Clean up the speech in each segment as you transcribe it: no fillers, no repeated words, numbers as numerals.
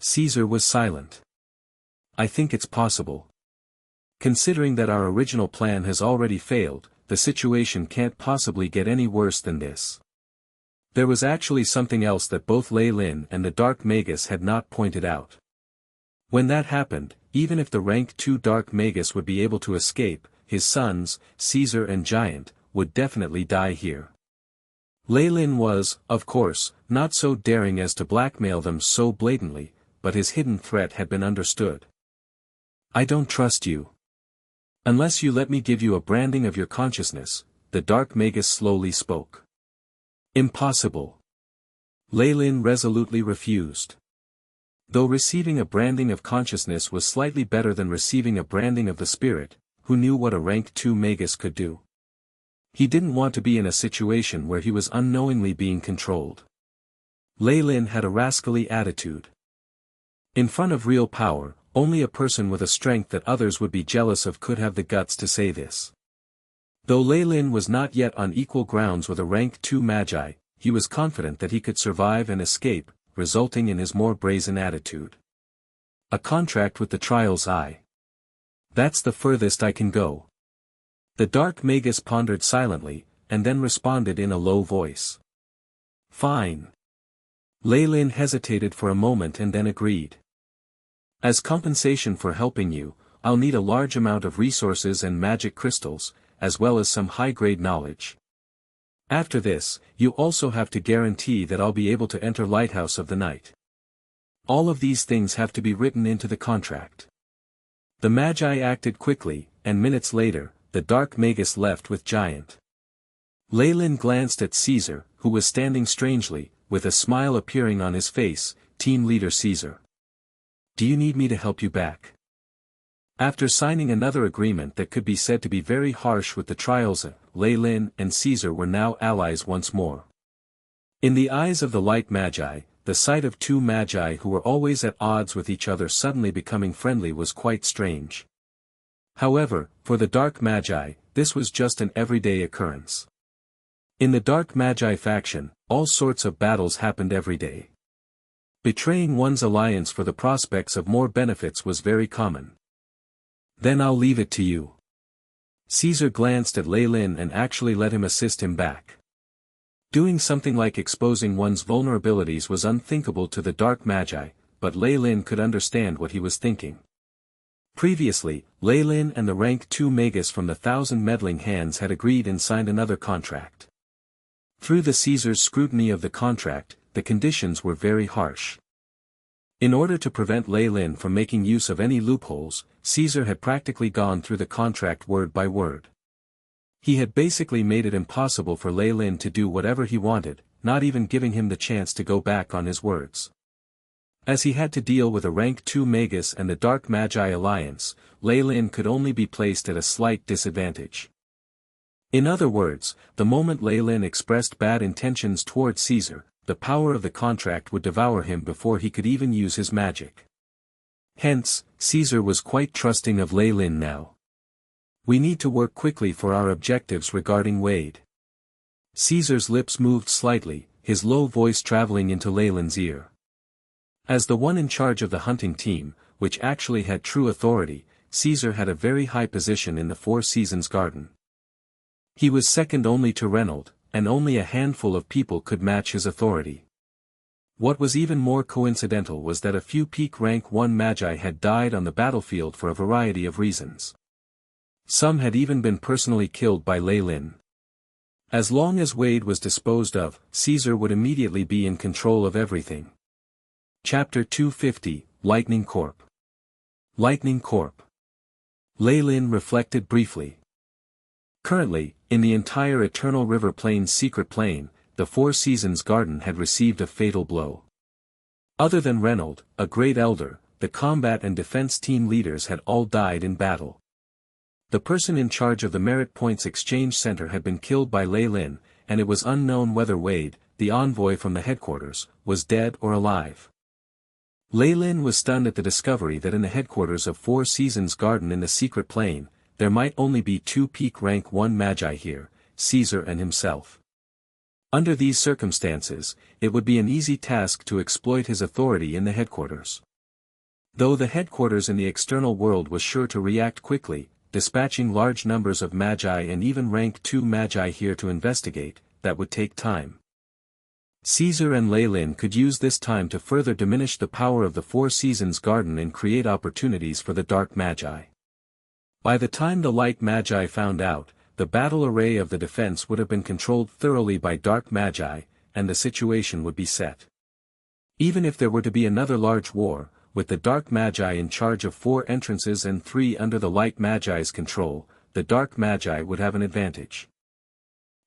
Caesar was silent. I think it's possible. Considering that our original plan has already failed, the situation can't possibly get any worse than this. There was actually something else that both Leilin and the Dark Magus had not pointed out. When that happened, even if the rank 2 Dark Magus would be able to escape, his sons, Caesar and Giant, would definitely die here. Leilin was, of course, not so daring as to blackmail them so blatantly, but his hidden threat had been understood. I don't trust you. Unless you let me give you a branding of your consciousness, the Dark Magus slowly spoke. Impossible. Leilin resolutely refused. Though receiving a branding of consciousness was slightly better than receiving a branding of the spirit, who knew what a rank 2 Magus could do? He didn't want to be in a situation where he was unknowingly being controlled. Leilin had a rascally attitude. In front of real power, only a person with a strength that others would be jealous of could have the guts to say this. Though Leilin was not yet on equal grounds with a rank 2 magi, he was confident that he could survive and escape, resulting in his more brazen attitude. A contract with the Trial's Eye. That's the furthest I can go. The Dark Magus pondered silently, and then responded in a low voice. Fine. Leilin hesitated for a moment and then agreed. As compensation for helping you, I'll need a large amount of resources and magic crystals, as well as some high-grade knowledge. After this, you also have to guarantee that I'll be able to enter Lighthouse of the Night. All of these things have to be written into the contract. The Magi acted quickly, and minutes later, the Dark Magus left with Giant. Leilin glanced at Caesar, who was standing strangely, with a smile appearing on his face. Team leader Caesar. Do you need me to help you back? After signing another agreement that could be said to be very harsh with the Trials, Leilin and Caesar were now allies once more. In the eyes of the Light Magi, the sight of 2 Magi who were always at odds with each other suddenly becoming friendly was quite strange. However, for the Dark Magi, this was just an everyday occurrence. In the Dark Magi faction, all sorts of battles happened every day. Betraying one's alliance for the prospects of more benefits was very common. Then I'll leave it to you. Caesar glanced at Leilin and actually let him assist him back. Doing something like exposing one's vulnerabilities was unthinkable to the Dark Magi, but Leilin could understand what he was thinking. Previously, Leilin and the rank 2 Magus from the 1,000 Meddling Hands had agreed and signed another contract. Through the Caesar's scrutiny of the contract, the conditions were very harsh. In order to prevent Leilin from making use of any loopholes, Caesar had practically gone through the contract word by word. He had basically made it impossible for Leilin to do whatever he wanted, not even giving him the chance to go back on his words. As he had to deal with a rank 2 Magus and the Dark Magi alliance, Leilin could only be placed at a slight disadvantage. In other words, the moment Leilin expressed bad intentions toward Caesar, the power of the contract would devour him before he could even use his magic. Hence, Caesar was quite trusting of Leilin now. We need to work quickly for our objectives regarding Wade. Caesar's lips moved slightly, his low voice traveling into Leilin's ear. As the one in charge of the hunting team, which actually had true authority, Caesar had a very high position in the Four Seasons Garden. He was second only to Reynold, and only a handful of people could match his authority. What was even more coincidental was that a few peak rank 1 Magi had died on the battlefield for a variety of reasons. Some had even been personally killed by Leilin. As long as Wade was disposed of, Caesar would immediately be in control of everything. Chapter 250, Lightning Corp. Lightning Corp. Leilin reflected briefly. Currently, in the entire Eternal River Plain's secret plane, the Four Seasons Garden had received a fatal blow. Other than Reynold, a great elder, the combat and defense team leaders had all died in battle. The person in charge of the Merit Points Exchange Center had been killed by Leilin, and it was unknown whether Wade, the envoy from the headquarters, was dead or alive. Leilin was stunned at the discovery that in the headquarters of Four Seasons Garden in the secret plane, there might only be 2 peak rank 1 Magi here, Caesar and himself. Under these circumstances, it would be an easy task to exploit his authority in the headquarters. Though the headquarters in the external world was sure to react quickly, dispatching large numbers of magi and even rank 2 magi here to investigate, that would take time. Caesar and Leilin could use this time to further diminish the power of the Four Seasons Garden and create opportunities for the dark magi. By the time the light magi found out, the battle array of the defense would have been controlled thoroughly by dark magi, and the situation would be set. Even if there were to be another large war, with the dark magi in charge of 4 entrances and 3 under the light magi's control, the dark magi would have an advantage.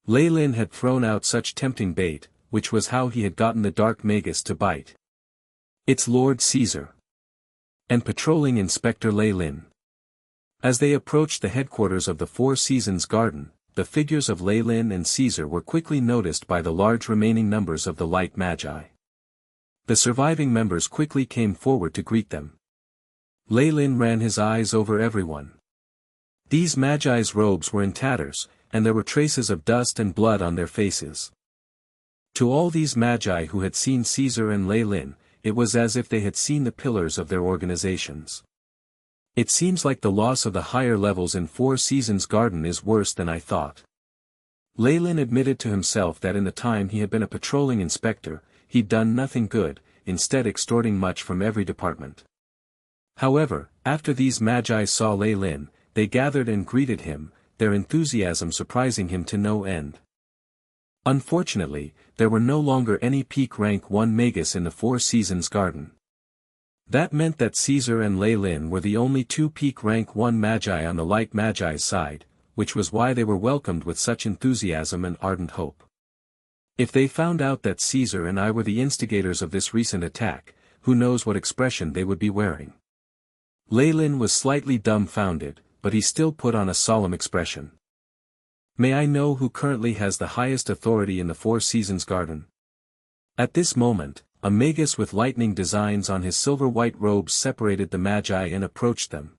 Leilin had thrown out such tempting bait, which was how he had gotten the dark Magus to bite. It's Lord Caesar. And patrolling Inspector Leilin. As they approached the headquarters of the Four Seasons Garden, the figures of Leilin and Caesar were quickly noticed by the large remaining numbers of the light magi. The surviving members quickly came forward to greet them. Leilin ran his eyes over everyone. These magi's robes were in tatters, and there were traces of dust and blood on their faces. To all these magi who had seen Caesar and Leilin, it was as if they had seen the pillars of their organizations. It seems like the loss of the higher levels in Four Seasons Garden is worse than I thought. Leilin admitted to himself that in the time he had been a patrolling inspector, he'd done nothing good, instead extorting much from every department. However, after these magi saw Leilin, they gathered and greeted him, their enthusiasm surprising him to no end. Unfortunately, there were no longer any peak rank 1 Magus in the Four Seasons Garden. That meant that Caesar and Leilin were the only 2 peak rank 1 magi on the light magi's side, which was why they were welcomed with such enthusiasm and ardent hope. If they found out that Caesar and I were the instigators of this recent attack, who knows what expression they would be wearing. Leilin was slightly dumbfounded, but he still put on a solemn expression. May I know who currently has the highest authority in the Four Seasons Garden? At this moment, a Magus with lightning designs on his silver-white robes separated the magi and approached them.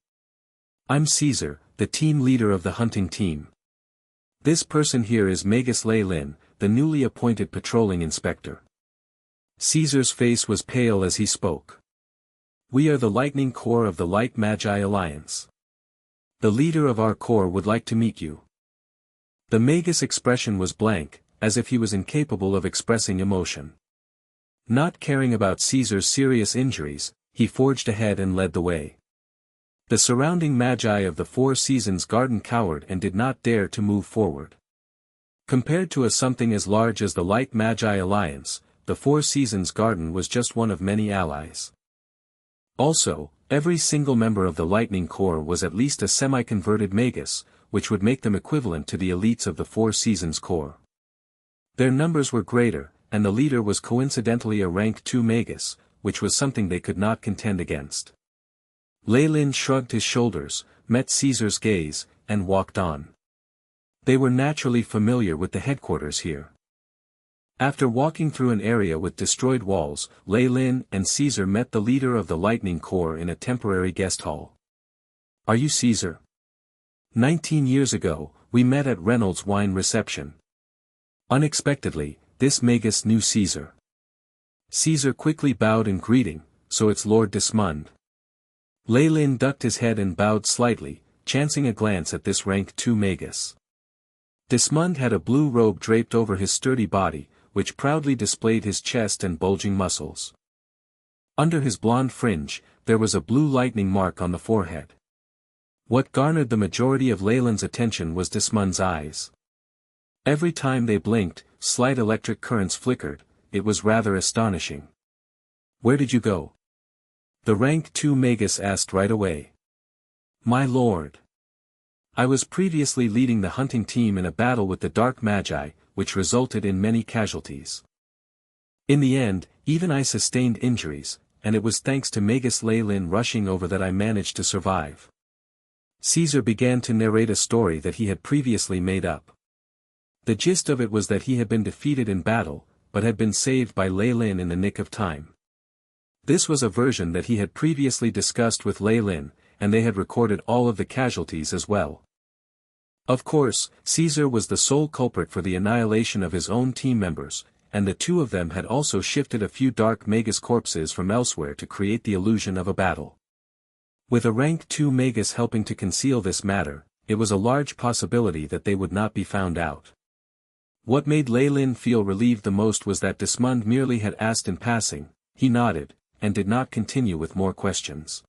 I'm Caesar, the team leader of the hunting team. This person here is Magus Leilin, the newly appointed patrolling inspector. Caesar's face was pale as he spoke. We are the Lightning Corps of the Light Magi Alliance. The leader of our corps would like to meet you. The Magus' expression was blank, as if he was incapable of expressing emotion. Not caring about Caesar's serious injuries, he forged ahead and led the way. The surrounding magi of the Four Seasons Garden cowered and did not dare to move forward. Compared to something as large as the Light Magi Alliance, the Four Seasons Garden was just one of many allies. Also, every single member of the Lightning Corps was at least a semi-converted Magus, which would make them equivalent to the elites of the Four Seasons Corps. Their numbers were greater, and the leader was coincidentally a rank 2 Magus, which was something they could not contend against. Leilin shrugged his shoulders, met Caesar's gaze, and walked on. They were naturally familiar with the headquarters here. After walking through an area with destroyed walls, Leilin and Caesar met the leader of the Lightning Corps in a temporary guest hall. Are you Caesar? 19 years ago, we met at Reynold's wine reception. Unexpectedly, this Magus knew Caesar. Caesar quickly bowed in greeting, so it's Lord Dismund. Leilin ducked his head and bowed slightly, chancing a glance at this rank 2 Magus. Dismund had a blue robe draped over his sturdy body, which proudly displayed his chest and bulging muscles. Under his blonde fringe, there was a blue lightning mark on the forehead. What garnered the majority of Leilin's attention was Dismund's eyes. Every time they blinked, slight electric currents flickered. It was rather astonishing. Where did you go? The rank 2 Magus asked right away. My lord. I was previously leading the hunting team in a battle with the Dark Magi, which resulted in many casualties. In the end, even I sustained injuries, and it was thanks to Magus Leilin rushing over that I managed to survive. Caesar began to narrate a story that he had previously made up. The gist of it was that he had been defeated in battle, but had been saved by Leilin in the nick of time. This was a version that he had previously discussed with Leilin, and they had recorded all of the casualties as well. Of course, Caesar was the sole culprit for the annihilation of his own team members, and the two of them had also shifted a few dark Magus corpses from elsewhere to create the illusion of a battle. With a rank 2 Magus helping to conceal this matter, it was a large possibility that they would not be found out. What made Leilin feel relieved the most was that Dismund merely had asked in passing. He nodded, and did not continue with more questions.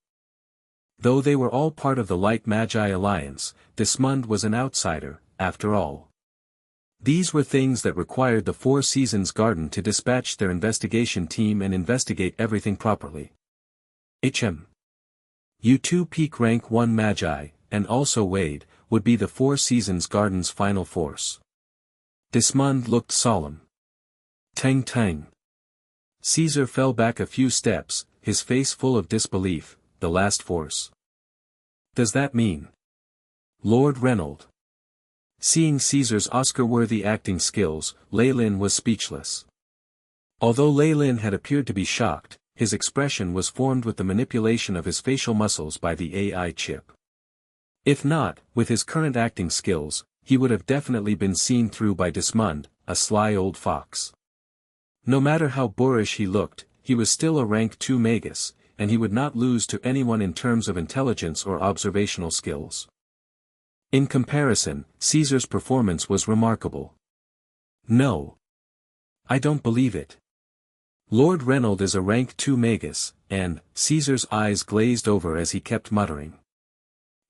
Though they were all part of the Light Magi Alliance, Dismund was an outsider, after all. These were things that required the Four Seasons Garden to dispatch their investigation team and investigate everything properly. You two peak rank 1 Magi, and also Wade, would be the Four Seasons Garden's final force. Dismund looked solemn. Tang tang. Caesar fell back a few steps, his face full of disbelief. The last force. Does that mean? Lord Reynold. Seeing Caesar's Oscar-worthy acting skills, Leilin was speechless. Although Leilin had appeared to be shocked, his expression was formed with the manipulation of his facial muscles by the AI chip. If not, with his current acting skills, he would have definitely been seen through by Dismund, a sly old fox. No matter how boorish he looked, he was still a rank 2 Magus, and he would not lose to anyone in terms of intelligence or observational skills. In comparison, Caesar's performance was remarkable. No. I don't believe it. Lord Reynold is a rank 2 Magus, and Caesar's eyes glazed over as he kept muttering.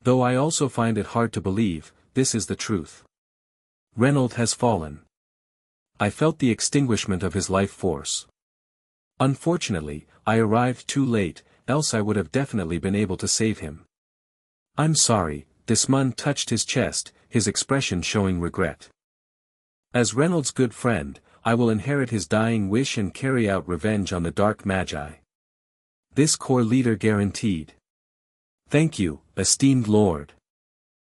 Though I also find it hard to believe, this is the truth. Reynold has fallen. I felt the extinguishment of his life force. Unfortunately, I arrived too late, else I would have definitely been able to save him. I'm sorry, Dismund touched his chest, his expression showing regret. As Reynold's good friend, I will inherit his dying wish and carry out revenge on the Dark Magi. This core leader guaranteed. Thank you, esteemed Lord.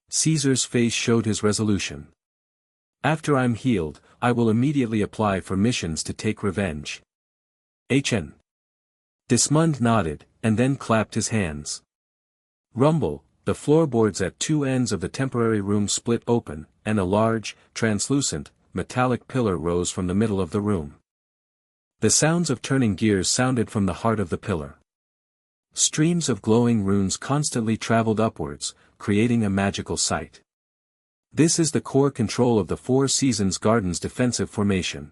Caesar's face showed his resolution. After I'm healed, I will immediately apply for missions to take revenge. Dismund nodded, and then clapped his hands. Rumble, the floorboards at two ends of the temporary room split open, and a large, translucent, metallic pillar rose from the middle of the room. The sounds of turning gears sounded from the heart of the pillar. Streams of glowing runes constantly traveled upwards, creating a magical sight. This is the core control of the Four Seasons Garden's defensive formation.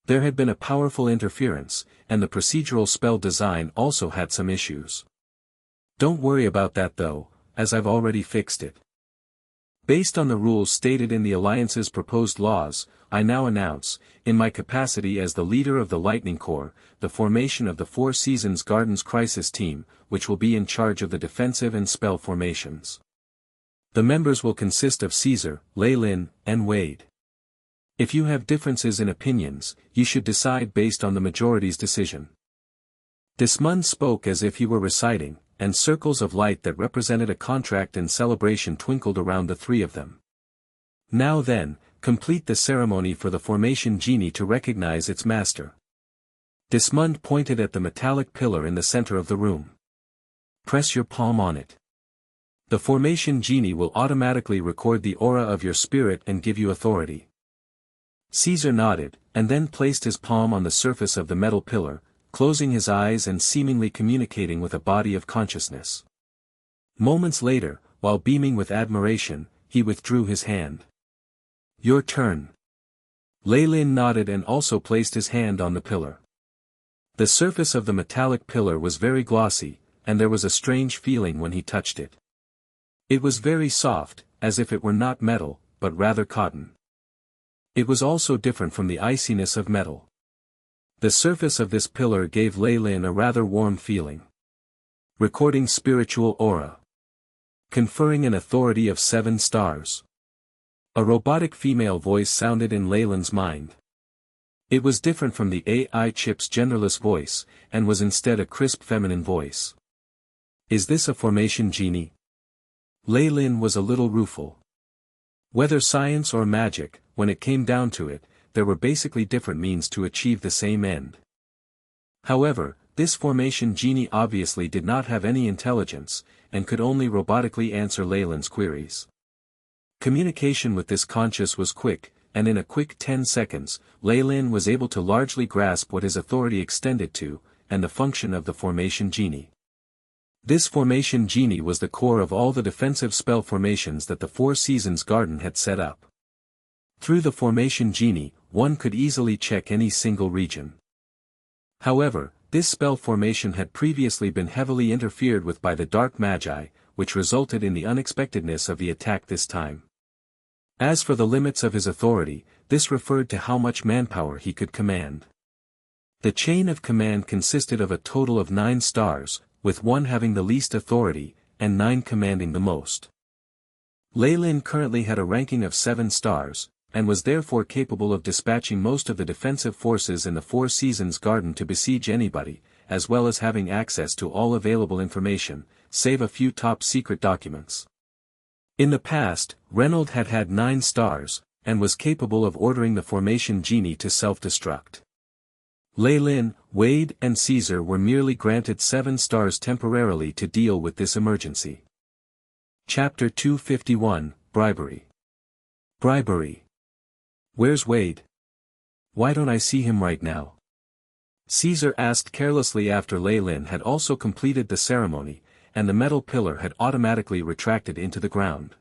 There had been a powerful interference, and the procedural spell design also had some issues. Don't worry about that though, as I've already fixed it. Based on the rules stated in the Alliance's proposed laws, I now announce, in my capacity as the leader of the Lightning Corps, the formation of the Four Seasons Garden's Crisis Team, which will be in charge of the defensive and spell formations. The members will consist of Caesar, Leilin, and Wade. If you have differences in opinions, you should decide based on the majority's decision. Dismund spoke as if he were reciting, and circles of light that represented a contract and celebration twinkled around the three of them. Now then, complete the ceremony for the formation genie to recognize its master. Dismund pointed at the metallic pillar in the center of the room. Press your palm on it. The formation genie will automatically record the aura of your spirit and give you authority. Caesar nodded, and then placed his palm on the surface of the metal pillar, closing his eyes and seemingly communicating with a body of consciousness. Moments later, while beaming with admiration, he withdrew his hand. Your turn. Leilin nodded and also placed his hand on the pillar. The surface of the metallic pillar was very glossy, and there was a strange feeling when he touched it. It was very soft, as if it were not metal, but rather cotton. It was also different from the iciness of metal. The surface of this pillar gave Leilin a rather warm feeling. Recording spiritual aura. Conferring an authority of 7 stars. A robotic female voice sounded in Leilin's mind. It was different from the AI chip's genderless voice, and was instead a crisp feminine voice. Is this a formation genie? Leilin was a little rueful. Whether science or magic, when it came down to it, there were basically different means to achieve the same end. However, this formation genie obviously did not have any intelligence, and could only robotically answer Leilin's queries. Communication with this conscious was quick, and in a quick 10 seconds, Leilin was able to largely grasp what his authority extended to, and the function of the formation genie. This formation genie was the core of all the defensive spell formations that the Four Seasons Garden had set up. Through the formation genie, one could easily check any single region. However, this spell formation had previously been heavily interfered with by the dark magi, which resulted in the unexpectedness of the attack this time. As for the limits of his authority, this referred to how much manpower he could command. The chain of command consisted of a total of 9 stars, with 1 having the least authority, and 9 commanding the most. Leilin currently had a ranking of 7 stars, and was therefore capable of dispatching most of the defensive forces in the Four Seasons Garden to besiege anybody, as well as having access to all available information, save a few top-secret documents. In the past, Reynold had had 9 stars, and was capable of ordering the formation genie to self-destruct. Leilin, Wade and Caesar were merely granted 7 stars temporarily to deal with this emergency. Chapter 251, Bribery. Bribery. Where's Wade? Why don't I see him right now? Caesar asked carelessly after Leilin had also completed the ceremony, and the metal pillar had automatically retracted into the ground.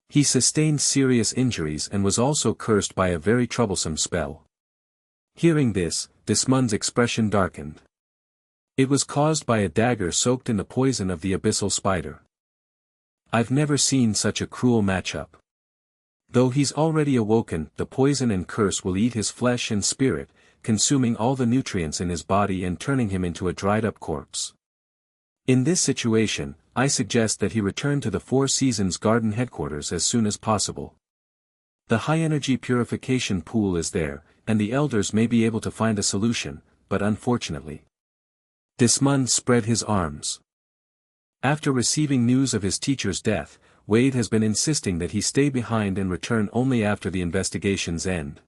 He sustained serious injuries and was also cursed by a very troublesome spell. Hearing this, Dismund's expression darkened. It was caused by a dagger soaked in the poison of the abyssal spider. I've never seen such a cruel matchup. Though he's already awoken, the poison and curse will eat his flesh and spirit, consuming all the nutrients in his body and turning him into a dried-up corpse. In this situation, I suggest that he return to the Four Seasons Garden headquarters as soon as possible. The high-energy purification pool is there, and the elders may be able to find a solution, but unfortunately. Dismund spread his arms. After receiving news of his teacher's death, Wade has been insisting that he stay behind and return only after the investigation's end.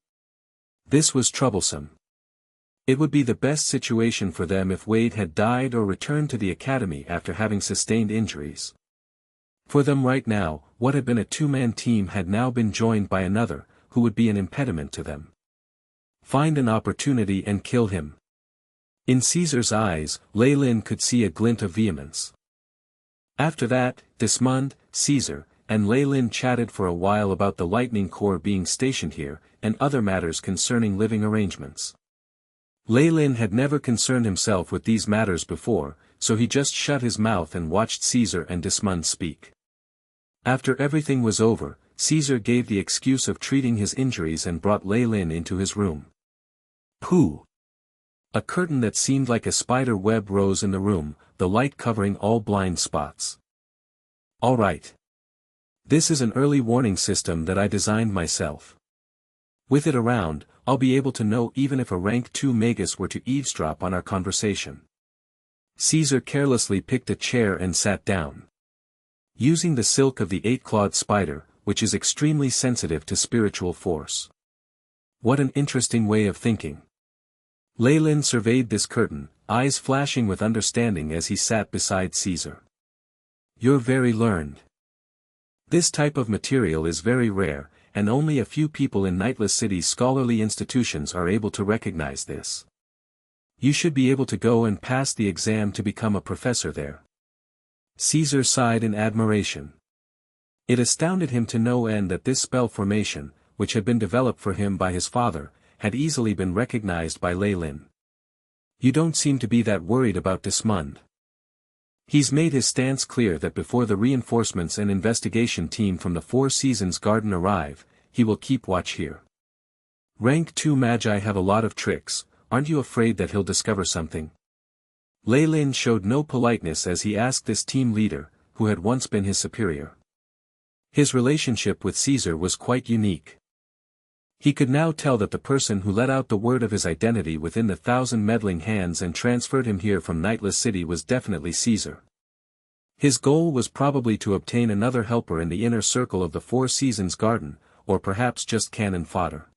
This was troublesome. It would be the best situation for them if Wade had died or returned to the academy after having sustained injuries. For them right now, what had been a 2-man team had now been joined by another, who would be an impediment to them. Find an opportunity and kill him. In Caesar's eyes, Leilin could see a glint of vehemence. After that, Dismund, Caesar, and Leilin chatted for a while about the Lightning Corps being stationed here, and other matters concerning living arrangements. Leilin had never concerned himself with these matters before, so he just shut his mouth and watched Caesar and Dismund speak. After everything was over, Caesar gave the excuse of treating his injuries and brought Leilin into his room. Pooh! A curtain that seemed like a spider web rose in the room, the light covering all blind spots. All right. This is an early warning system that I designed myself. With it around, I'll be able to know even if a rank 2 Magus were to eavesdrop on our conversation. Caesar carelessly picked a chair and sat down. Using the silk of the 8-clawed spider, which is extremely sensitive to spiritual force. What an interesting way of thinking. Leilin surveyed this curtain, eyes flashing with understanding as he sat beside Caesar. You're very learned. This type of material is very rare, and only a few people in Nightless City's scholarly institutions are able to recognize this. You should be able to go and pass the exam to become a professor there. Caesar sighed in admiration. It astounded him to no end that this spell formation, which had been developed for him by his father, had easily been recognized by Leilin. You don't seem to be that worried about Dismund. He's made his stance clear that before the reinforcements and investigation team from the Four Seasons Garden arrive, he will keep watch here. Rank 2 Magi have a lot of tricks, aren't you afraid that he'll discover something? Leilin showed no politeness as he asked this team leader, who had once been his superior. His relationship with Caesar was quite unique. He could now tell that the person who let out the word of his identity within the 1,000 meddling hands and transferred him here from Nightless City was definitely Caesar. His goal was probably to obtain another helper in the inner circle of the Four Seasons Garden, or perhaps just cannon fodder.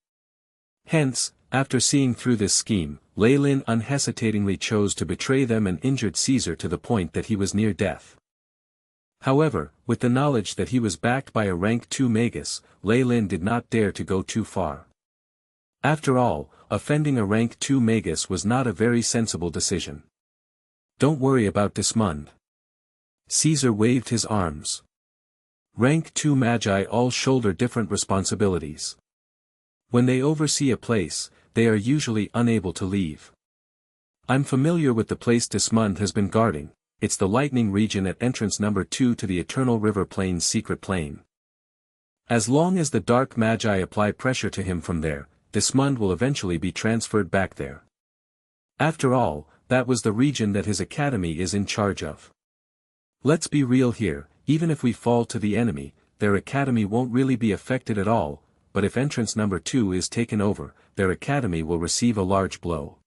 Hence, after seeing through this scheme, Leilin unhesitatingly chose to betray them and injured Caesar to the point that he was near death. However, with the knowledge that he was backed by a rank 2 Magus, Leilin did not dare to go too far. After all, offending a rank 2 Magus was not a very sensible decision. Don't worry about Dismund. Caesar waved his arms. Rank 2 magi all shoulder different responsibilities. When they oversee a place, they are usually unable to leave. I'm familiar with the place Dismund has been guarding. It's the lightning region at entrance number 2 to the Eternal River Plain's secret plane. As long as the dark magi apply pressure to him from there, Dismund will eventually be transferred back there. After all, that was the region that his academy is in charge of. Let's be real here, even if we fall to the enemy, their academy won't really be affected at all, but if entrance number 2 is taken over, their academy will receive a large blow.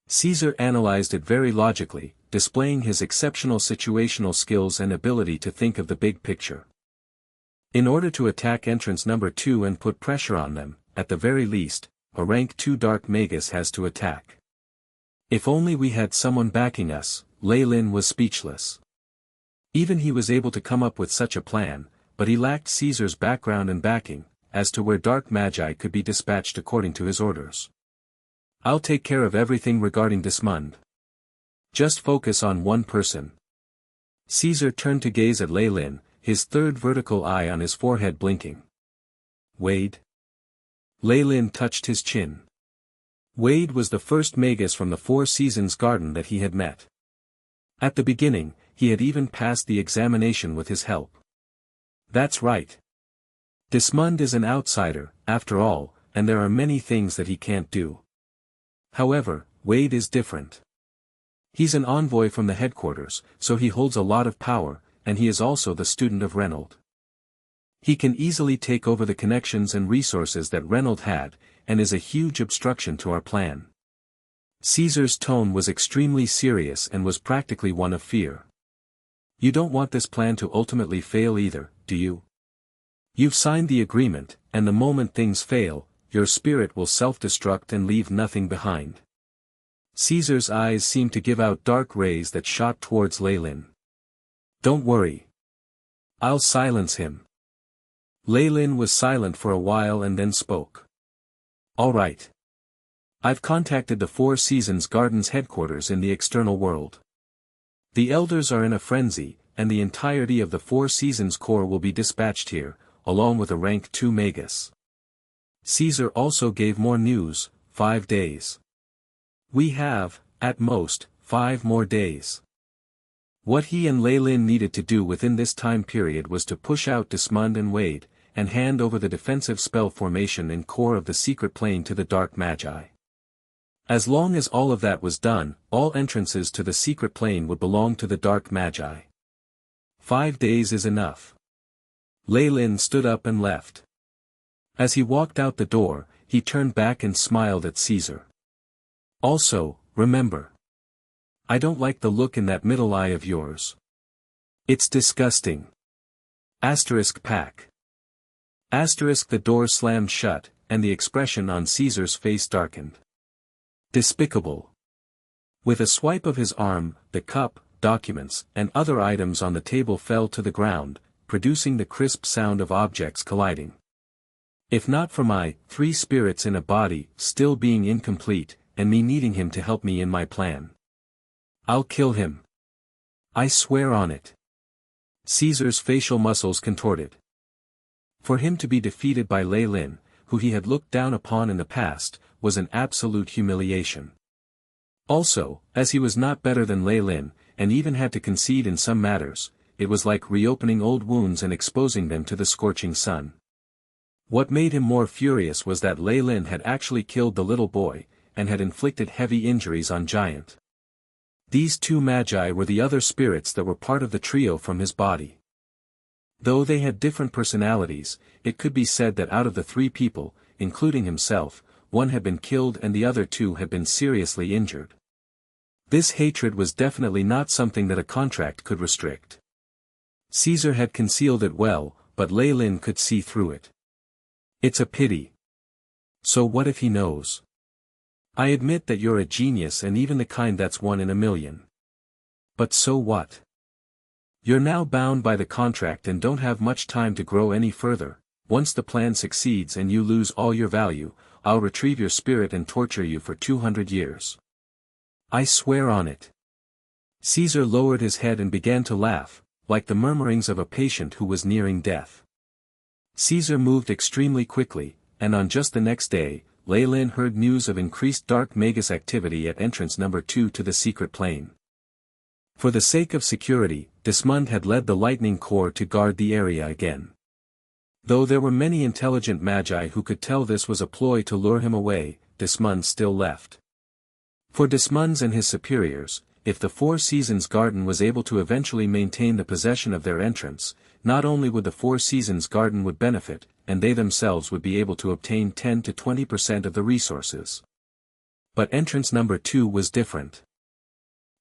Caesar analyzed it very logically, displaying his exceptional situational skills and ability to think of the big picture. In order to attack entrance number 2 and put pressure on them, at the very least, a rank 2 Dark Magus has to attack. If only we had someone backing us, Leilin was speechless. Even he was able to come up with such a plan, but he lacked Caesar's background and backing, as to where Dark Magi could be dispatched according to his orders. I'll take care of everything regarding Dismund. Just focus on one person. Caesar turned to gaze at Leilin, his third vertical eye on his forehead blinking. Wade? Leilin touched his chin. Wade was the first Magus from the Four Seasons Garden that he had met. At the beginning, he had even passed the examination with his help. That's right. Dismund is an outsider, after all, and there are many things that he can't do. However, Wade is different. He's an envoy from the headquarters, so he holds a lot of power, and he is also the student of Reynold. He can easily take over the connections and resources that Reynold had, and is a huge obstruction to our plan. Caesar's tone was extremely serious and was practically one of fear. You don't want this plan to ultimately fail either, do you? You've signed the agreement, and the moment things fail, your spirit will self-destruct and leave nothing behind. Caesar's eyes seemed to give out dark rays that shot towards Leilin. Don't worry. I'll silence him. Leilin was silent for a while and then spoke. All right. I've contacted the Four Seasons Garden's headquarters in the external world. The elders are in a frenzy, and the entirety of the Four Seasons Corps will be dispatched here, along with a rank 2 Magus. Caesar also gave more news, 5 days. We have, at most, 5 more days. What he and Leilin needed to do within this time period was to push out Dismund and Wade, and hand over the defensive spell formation and core of the secret plane to the Dark Magi. As long as all of that was done, all entrances to the secret plane would belong to the Dark Magi. 5 days is enough. Leilin stood up and left. As he walked out the door, he turned back and smiled at Caesar. Also, remember. I don't like the look in that middle eye of yours. It's disgusting. Pack. The door slammed shut, and the expression on Caesar's face darkened. Despicable. With a swipe of his arm, the cup, documents, and other items on the table fell to the ground, producing the crisp sound of objects colliding. If not for my 3 spirits in a body still being incomplete, and me needing him to help me in my plan. I'll kill him. I swear on it. Caesar's facial muscles contorted. For him to be defeated by Leilin, who he had looked down upon in the past, was an absolute humiliation. Also, as he was not better than Leilin, and even had to concede in some matters, it was like reopening old wounds and exposing them to the scorching sun. What made him more furious was that Leilin had actually killed the little boy, and had inflicted heavy injuries on Giant. These 2 magi were the other spirits that were part of the trio from his body. Though they had different personalities, it could be said that out of the 3 people, including himself, 1 had been killed and the other 2 had been seriously injured. This hatred was definitely not something that a contract could restrict. Caesar had concealed it well, but Leilin could see through it. It's a pity. So what if he knows? I admit that you're a genius and even the kind that's 1 in a million. But so what? You're now bound by the contract and don't have much time to grow any further. Once the plan succeeds and you lose all your value, I'll retrieve your spirit and torture you for 200 years. I swear on it. Caesar lowered his head and began to laugh, like the murmurings of a patient who was nearing death. Caesar moved extremely quickly, and on just the next day, Leilin heard news of increased dark Magus activity at entrance number 2 to the secret plane. For the sake of security, Dismund had led the Lightning Corps to guard the area again. Though there were many intelligent magi who could tell this was a ploy to lure him away, Dismund still left. For Dismund and his superiors, if the Four Seasons Garden was able to eventually maintain the possession of their entrance, not only would the Four Seasons Garden would benefit, and they themselves would be able to obtain 10 to 20% of the resources. But entrance number 2 was different.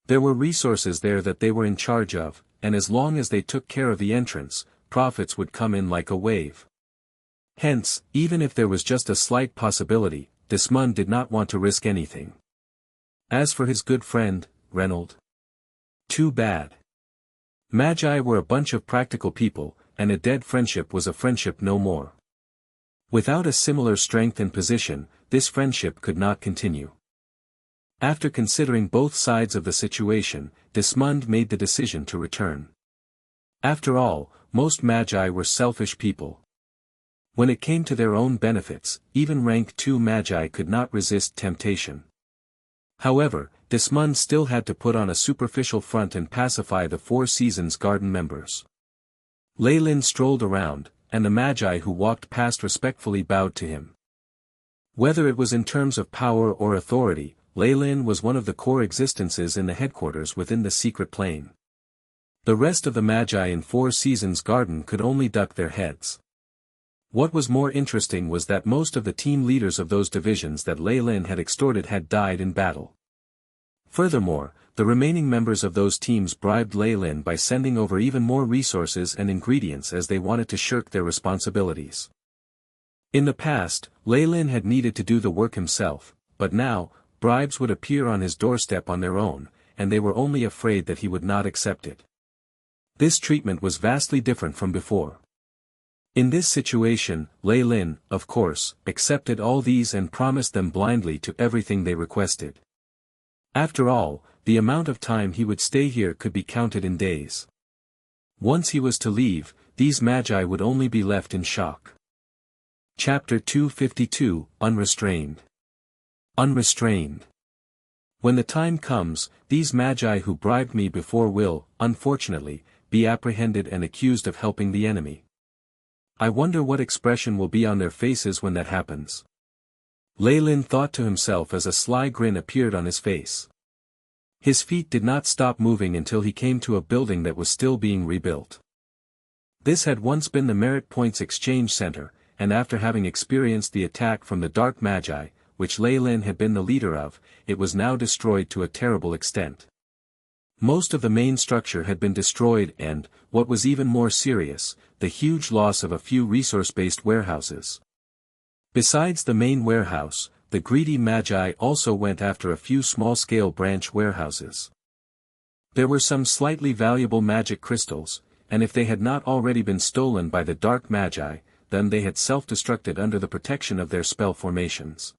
There were resources there that they were in charge of, and as long as they took care of the entrance, profits would come in like a wave. Hence, even if there was just a slight possibility, Dismund did not want to risk anything. As for his good friend, Reynold. Too bad. Magi were a bunch of practical people, and a dead friendship was a friendship no more. Without a similar strength and position, this friendship could not continue. After considering both sides of the situation, Dismund made the decision to return. After all, most magi were selfish people. When it came to their own benefits, even rank 2 magi could not resist temptation. However, Dismund still had to put on a superficial front and pacify the Four Seasons Garden members. Leilin strolled around, and the magi who walked past respectfully bowed to him. Whether it was in terms of power or authority, Leilin was one of the core existences in the headquarters within the secret plane. The rest of the magi in Four Seasons Garden could only duck their heads. What was more interesting was that most of the team leaders of those divisions that Leilin had extorted had died in battle. Furthermore, the remaining members of those teams bribed Leilin by sending over even more resources and ingredients as they wanted to shirk their responsibilities. In the past, Leilin had needed to do the work himself, but now, bribes would appear on his doorstep on their own, and they were only afraid that he would not accept it. This treatment was vastly different from before. In this situation, Leilin, of course, accepted all these and promised them blindly to everything they requested. After all, the amount of time he would stay here could be counted in days. Once he was to leave, these magi would only be left in shock. Chapter 252, Unrestrained. Unrestrained. When the time comes, these magi who bribed me before will, unfortunately, be apprehended and accused of helping the enemy. I wonder what expression will be on their faces when that happens. Leilin thought to himself as a sly grin appeared on his face. His feet did not stop moving until he came to a building that was still being rebuilt. This had once been the Merit Points Exchange Center, and after having experienced the attack from the Dark Magi, which Leilin had been the leader of, it was now destroyed to a terrible extent. Most of the main structure had been destroyed and, what was even more serious, the huge loss of a few resource-based warehouses. Besides the main warehouse, the greedy magi also went after a few small-scale branch warehouses. There were some slightly valuable magic crystals, and if they had not already been stolen by the dark magi, then they had self-destructed under the protection of their spell formations.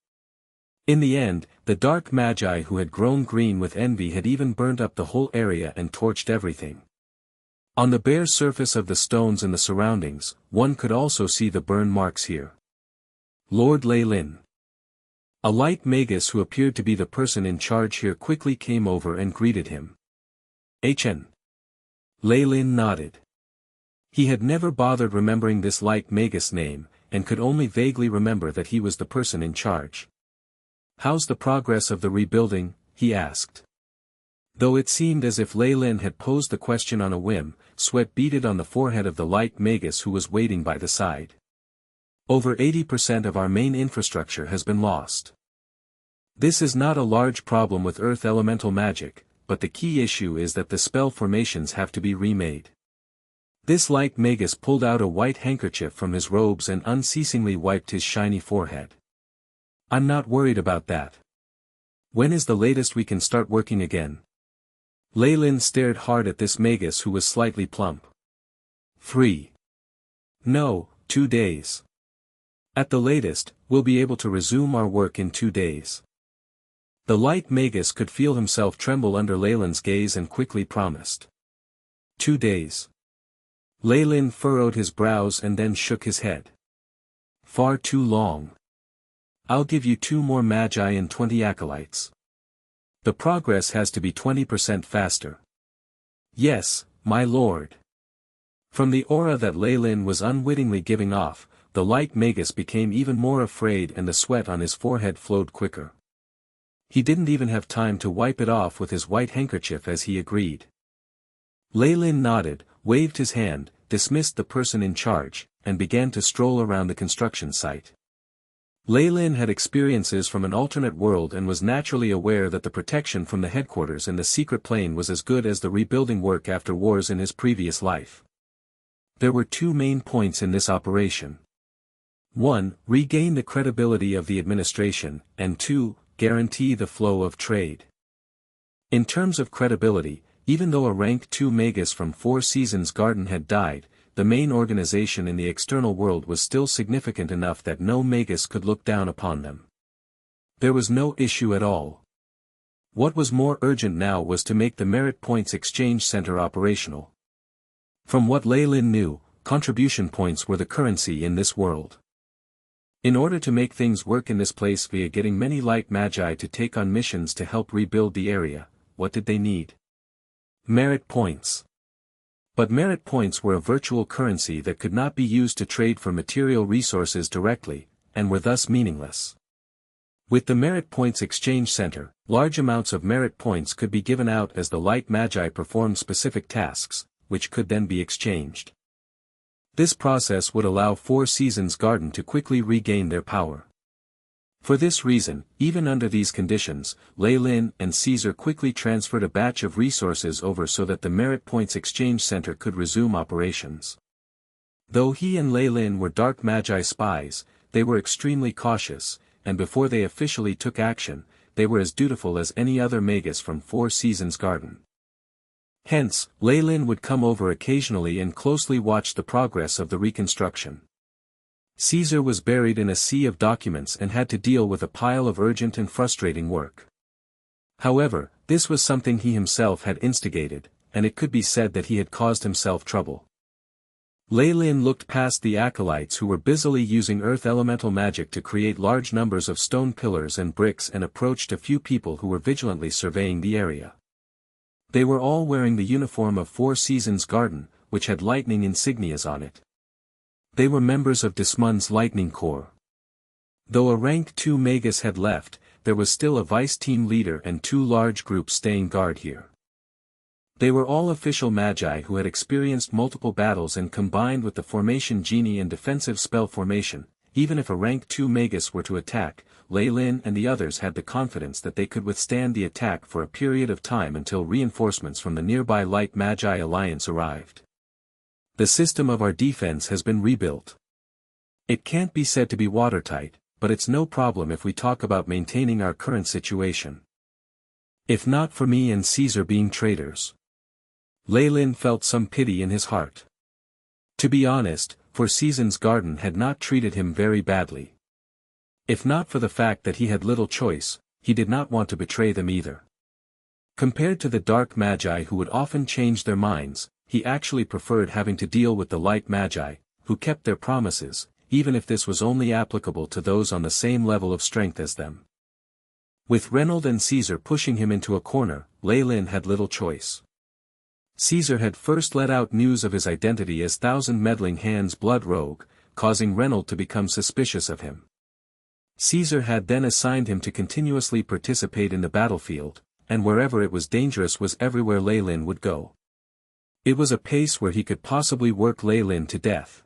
In the end, the dark magi who had grown green with envy had even burned up the whole area and torched everything. On the bare surface of the stones in the surroundings, one could also see the burn marks here. Lord Leilin. A light magus who appeared to be the person in charge here quickly came over and greeted him. HN. Leilin nodded. He had never bothered remembering this light magus name, and could only vaguely remember that he was the person in charge. How's the progress of the rebuilding? He asked. Though it seemed as if Leilin had posed the question on a whim, sweat beaded on the forehead of the light magus who was waiting by the side. Over 80% of our main infrastructure has been lost. This is not a large problem with earth elemental magic, but the key issue is that the spell formations have to be remade. This light magus pulled out a white handkerchief from his robes and unceasingly wiped his shiny forehead. I'm not worried about that. When is the latest we can start working again? Leilin stared hard at this Magus who was slightly plump. 3. No, 2 days. At the latest, we'll be able to resume our work in 2 days. The light Magus could feel himself tremble under Leilin's gaze and quickly promised. 2 days. Leilin furrowed his brows and then shook his head. Far too long. I'll give you 2 more magi and 20 acolytes. The progress has to be 20% faster. Yes, my lord. From the aura that Leilin was unwittingly giving off, the light Magus became even more afraid and the sweat on his forehead flowed quicker. He didn't even have time to wipe it off with his white handkerchief as he agreed. Leilin nodded, waved his hand, dismissed the person in charge, and began to stroll around the construction site. Leilin had experiences from an alternate world and was naturally aware that the protection from the headquarters in the secret plane was as good as the rebuilding work after wars in his previous life. There were 2 main points in this operation. 1. Regain the credibility of the administration, and 2. Guarantee the flow of trade. In terms of credibility, even though a rank 2 Magus from 4 Seasons Garden had died, the main organization in the external world was still significant enough that no Magus could look down upon them. There was no issue at all. What was more urgent now was to make the Merit Points Exchange Center operational. From what Leilin knew, contribution points were the currency in this world. In order to make things work in this place via getting many light magi to take on missions to help rebuild the area, what did they need? Merit points. But merit points were a virtual currency that could not be used to trade for material resources directly, and were thus meaningless. With the Merit Points Exchange Center, large amounts of merit points could be given out as the light magi performed specific tasks, which could then be exchanged. This process would allow 4 Seasons Garden to quickly regain their power. For this reason, even under these conditions, Leilin and Caesar quickly transferred a batch of resources over so that the Merit Points Exchange Center could resume operations. Though he and Leilin were dark magi spies, they were extremely cautious, and before they officially took action, they were as dutiful as any other Magus from 4 Seasons Garden. Hence, Leilin would come over occasionally and closely watch the progress of the reconstruction. Caesar was buried in a sea of documents and had to deal with a pile of urgent and frustrating work. However, this was something he himself had instigated, and it could be said that he had caused himself trouble. Leilin looked past the acolytes who were busily using earth elemental magic to create large numbers of stone pillars and bricks and approached a few people who were vigilantly surveying the area. They were all wearing the uniform of 4 Seasons Garden, which had lightning insignias on it. They were members of Dismund's Lightning Corps. Though a rank 2 Magus had left, there was still a vice team leader and 2 large groups staying guard here. They were all official magi who had experienced multiple battles and combined with the formation genie and defensive spell formation. Even if a rank 2 Magus were to attack, Leilin and the others had the confidence that they could withstand the attack for a period of time until reinforcements from the nearby Light Magi Alliance arrived. The system of our defense has been rebuilt. It can't be said to be watertight, but it's no problem if we talk about maintaining our current situation. If not for me and Caesar being traitors. Leilin felt some pity in his heart. To be honest, 4 Seasons Garden had not treated him very badly. If not for the fact that he had little choice, he did not want to betray them either. Compared to the dark magi who would often change their minds, he actually preferred having to deal with the light magi, who kept their promises, even if this was only applicable to those on the same level of strength as them. With Reynold and Caesar pushing him into a corner, Leilin had little choice. Caesar had first let out news of his identity as Thousand Meddling Hands Blood Rogue, causing Reynold to become suspicious of him. Caesar had then assigned him to continuously participate in the battlefield, and wherever it was dangerous was everywhere Leilin would go. It was a pace where he could possibly work Leilin to death.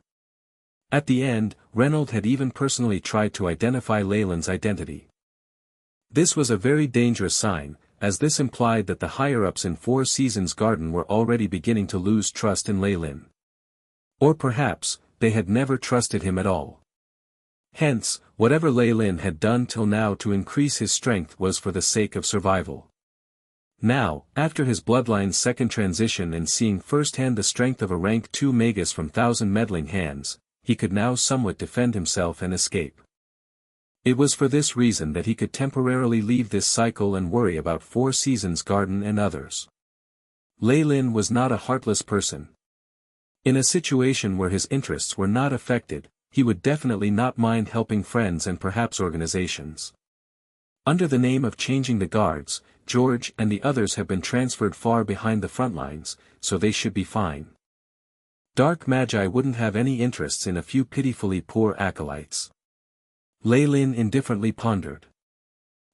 At the end, Reynold had even personally tried to identify Leilin's identity. This was a very dangerous sign, as this implied that the higher-ups in 4 Seasons Garden were already beginning to lose trust in Leilin. Or perhaps, they had never trusted him at all. Hence, whatever Leilin had done till now to increase his strength was for the sake of survival. Now, after his bloodline's second transition and seeing firsthand the strength of a rank 2 Magus from 1,000 meddling hands, he could now somewhat defend himself and escape. It was for this reason that he could temporarily leave this cycle and worry about Four Seasons Garden and others. Leilin was not a heartless person. In a situation where his interests were not affected, he would definitely not mind helping friends and perhaps organizations. Under the name of changing the guards, George and the others have been transferred far behind the front lines, so they should be fine. Dark Magi wouldn't have any interests in a few pitifully poor acolytes. Leilin indifferently pondered.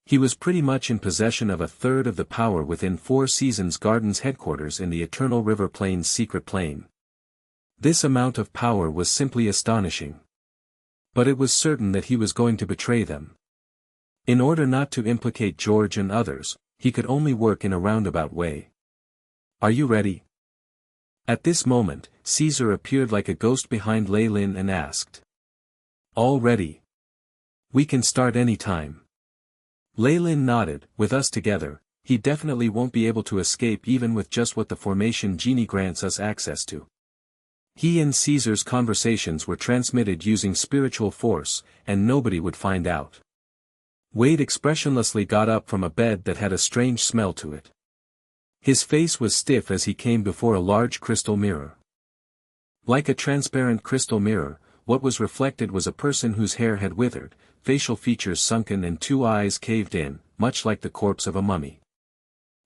He was pretty much in possession of a third of the power within Four Seasons Garden's headquarters in the Eternal River Plain's secret plane. This amount of power was simply astonishing. But it was certain that he was going to betray them. In order not to implicate George and others, he could only work in a roundabout way. "Are you ready?" At this moment, Caesar appeared like a ghost behind Leilin and asked. "All ready. We can start any time." Leilin nodded. "With us together, he definitely won't be able to escape even with just what the formation genie grants us access to." He and Caesar's conversations were transmitted using spiritual force, and nobody would find out. Wade expressionlessly got up from a bed that had a strange smell to it. His face was stiff as he came before a large crystal mirror. Like a transparent crystal mirror, what was reflected was a person whose hair had withered, facial features sunken and two eyes caved in, much like the corpse of a mummy.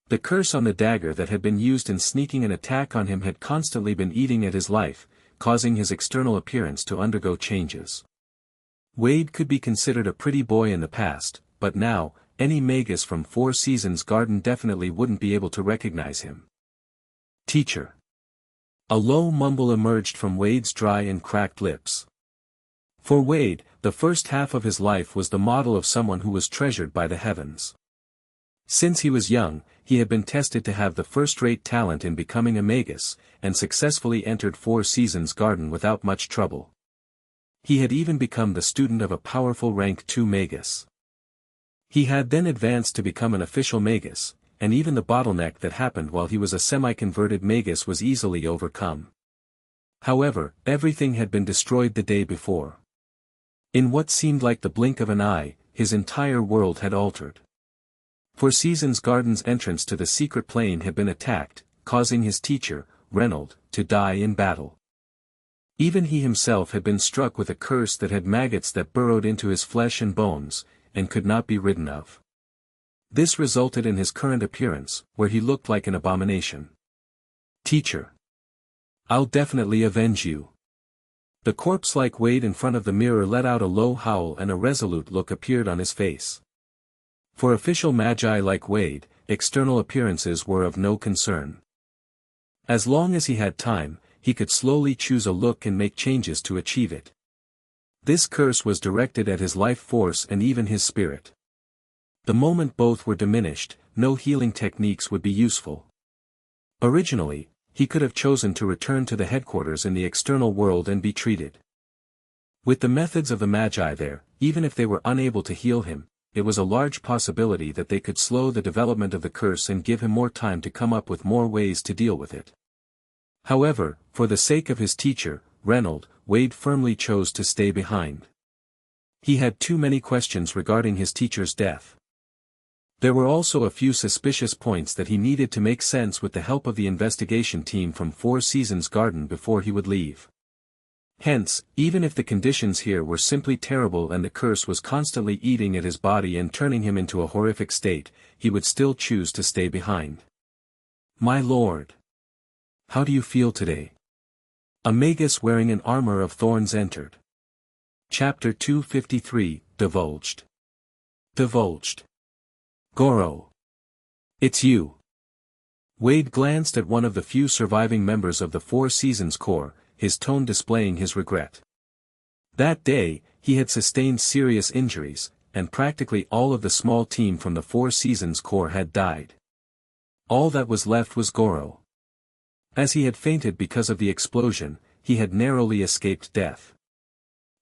The curse on the dagger that had been used in sneaking an attack on him had constantly been eating at his life, causing his external appearance to undergo changes. Wade could be considered a pretty boy in the past, but now, any Magus from Four Seasons Garden definitely wouldn't be able to recognize him. "Teacher." A low mumble emerged from Wade's dry and cracked lips. For Wade, the first half of his life was the model of someone who was treasured by the heavens. Since he was young, he had been tested to have the first-rate talent in becoming a Magus, and successfully entered Four Seasons Garden without much trouble. He had even become the student of a powerful rank 2 Magus. He had then advanced to become an official Magus, and even the bottleneck that happened while he was a semi-converted Magus was easily overcome. However, everything had been destroyed the day before. In what seemed like the blink of an eye, his entire world had altered. Four Seasons Garden's entrance to the secret plane had been attacked, causing his teacher, Reynold, to die in battle. Even he himself had been struck with a curse that had maggots that burrowed into his flesh and bones, and could not be ridden of. This resulted in his current appearance, where he looked like an abomination. "Teacher. I'll definitely avenge you." The corpse-like Wade in front of the mirror let out a low howl and a resolute look appeared on his face. For official Magi like Wade, external appearances were of no concern. As long as he had time, he could slowly choose a look and make changes to achieve it. This curse was directed at his life force and even his spirit. The moment both were diminished, no healing techniques would be useful. Originally, he could have chosen to return to the headquarters in the external world and be treated. With the methods of the Magi there, even if they were unable to heal him, it was a large possibility that they could slow the development of the curse and give him more time to come up with more ways to deal with it. However, for the sake of his teacher, Reynold, Wade firmly chose to stay behind. He had too many questions regarding his teacher's death. There were also a few suspicious points that he needed to make sense with the help of the investigation team from Four Seasons Garden before he would leave. Hence, even if the conditions here were simply terrible and the curse was constantly eating at his body and turning him into a horrific state, he would still choose to stay behind. "My lord. How do you feel today?" A Magus wearing an armor of thorns entered. Chapter 253, Divulged. Divulged. "Goro. It's you." Wade glanced at one of the few surviving members of the Four Seasons Corps, his tone displaying his regret. That day, he had sustained serious injuries, and practically all of the small team from the Four Seasons Corps had died. All that was left was Goro. As he had fainted because of the explosion, he had narrowly escaped death.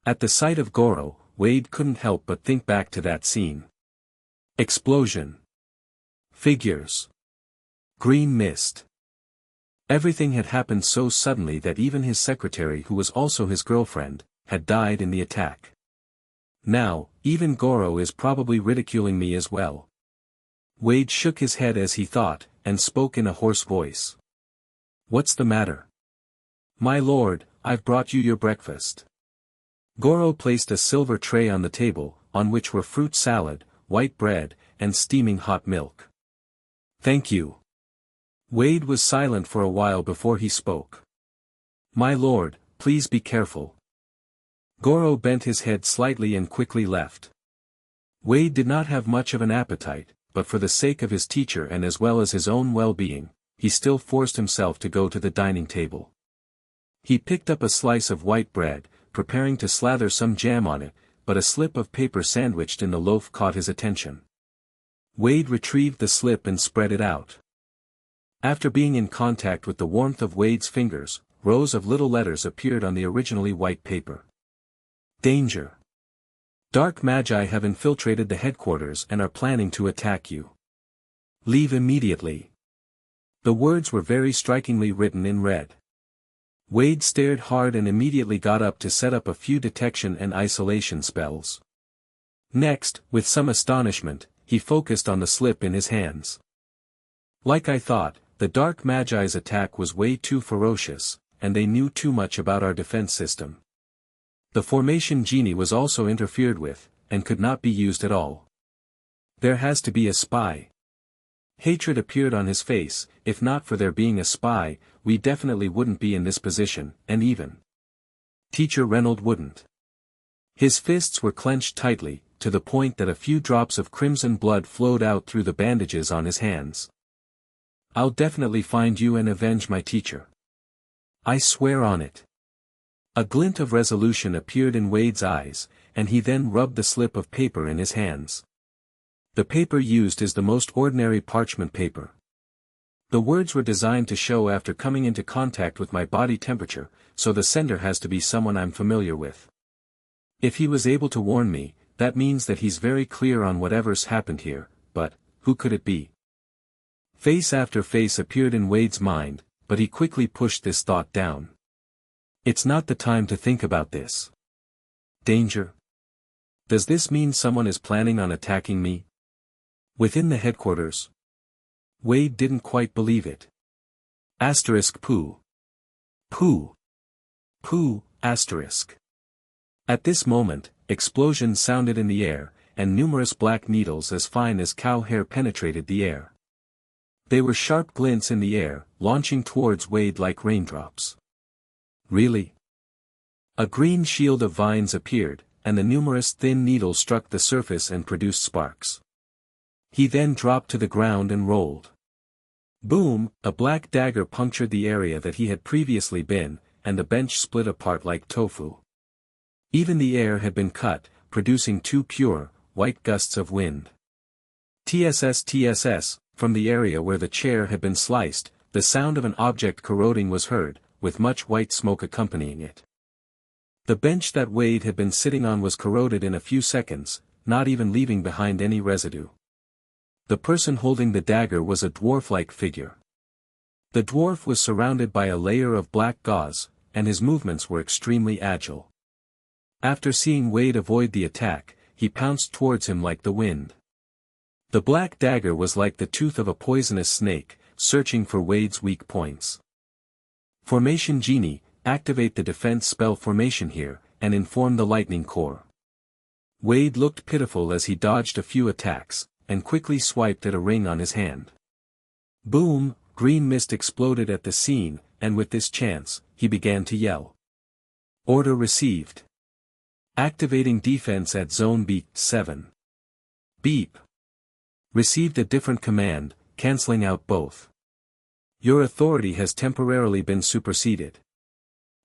At the sight of Goro, Wade couldn't help but think back to that scene. Explosion. Figures. Green mist. Everything had happened so suddenly that even his secretary, who was also his girlfriend, had died in the attack. Now, even Goro is probably ridiculing me as well. Wade shook his head as he thought, and spoke in a hoarse voice. What's the matter? My lord, I've brought you your breakfast. Goro placed a silver tray on the table, on which were fruit salad, white bread, and steaming hot milk. Thank you. Wade was silent for a while before he spoke. My lord, please be careful. Goro bent his head slightly and quickly left. Wade did not have much of an appetite, but for the sake of his teacher and as well as his own well-being, he still forced himself to go to the dining table. He picked up a slice of white bread, preparing to slather some jam on it, but a slip of paper sandwiched in the loaf caught his attention. Wade retrieved the slip and spread it out. After being in contact with the warmth of Wade's fingers, rows of little letters appeared on the originally white paper. Danger. Dark magi have infiltrated the headquarters and are planning to attack you. Leave immediately. The words were very strikingly written in red. Wade stared hard and immediately got up to set up a few detection and isolation spells. Next, with some astonishment, he focused on the slip in his hands. Like I thought, the Dark Magi's attack was way too ferocious, and they knew too much about our defense system. The formation genie was also interfered with, and could not be used at all. There has to be a spy. Hatred appeared on his face. If not for there being a spy, we definitely wouldn't be in this position, and even Teacher Reynold wouldn't. His fists were clenched tightly, to the point that a few drops of crimson blood flowed out through the bandages on his hands. I'll definitely find you and avenge my teacher. I swear on it. A glint of resolution appeared in Wade's eyes, and he then rubbed the slip of paper in his hands. The paper used is the most ordinary parchment paper. The words were designed to show after coming into contact with my body temperature, so the sender has to be someone I'm familiar with. If he was able to warn me, that means that he's very clear on whatever's happened here, but, who could it be? Face after face appeared in Wade's mind, but he quickly pushed this thought down. It's not the time to think about this. Danger? Does this mean someone is planning on attacking me? Within the headquarters? Wade didn't quite believe it. Poo. Poo. Poo, asterisk. At this moment, explosions sounded in the air, and numerous black needles as fine as cow hair penetrated the air. They were sharp glints in the air, launching towards Wade like raindrops. Really? A green shield of vines appeared, and the numerous thin needles struck the surface and produced sparks. He then dropped to the ground and rolled. Boom, a black dagger punctured the area that he had previously been, and the bench split apart like tofu. Even the air had been cut, producing two pure, white gusts of wind. TSS, from the area where the chair had been sliced, the sound of an object corroding was heard, with much white smoke accompanying it. The bench that Wade had been sitting on was corroded in a few seconds, not even leaving behind any residue. The person holding the dagger was a dwarf-like figure. The dwarf was surrounded by a layer of black gauze, and his movements were extremely agile. After seeing Wade avoid the attack, he pounced towards him like the wind. The black dagger was like the tooth of a poisonous snake, searching for Wade's weak points. Formation Genie, activate the defense spell formation here, and inform the Lightning Core. Wade looked pitiful as he dodged a few attacks, and quickly swiped at a ring on his hand. Boom, green mist exploded at the scene, and with this chance, he began to yell. Order received. Activating defense at Zone Beep 7. Beep. Received a different command, cancelling out both. Your authority has temporarily been superseded.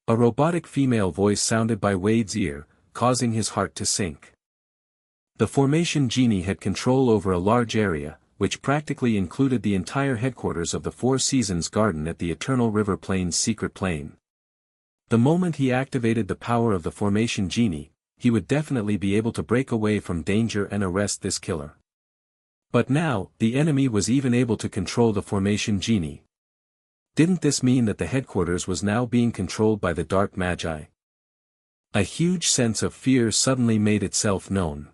A robotic female voice sounded by Wade's ear, causing his heart to sink. The Formation Genie had control over a large area, which practically included the entire headquarters of the Four Seasons Garden at the Eternal River Plain's secret plane. The moment he activated the power of the Formation Genie, he would definitely be able to break away from danger and arrest this killer. But now, the enemy was even able to control the formation genie. Didn't this mean that the headquarters was now being controlled by the dark magi? A huge sense of fear suddenly made itself known.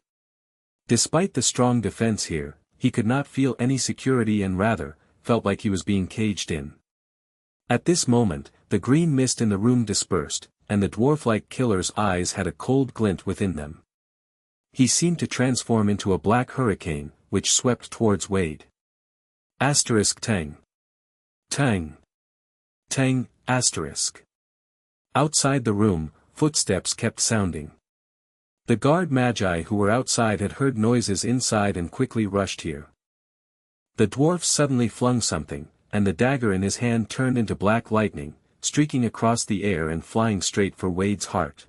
Despite the strong defense here, he could not feel any security and rather, felt like he was being caged in. At this moment, the green mist in the room dispersed, and the dwarf-like killer's eyes had a cold glint within them. He seemed to transform into a black hurricane, which swept towards Wade. Tang. Tang. Tang, asterisk. Outside the room, footsteps kept sounding. The guard magi who were outside had heard noises inside and quickly rushed here. The dwarf suddenly flung something, and the dagger in his hand turned into black lightning, streaking across the air and flying straight for Wade's heart.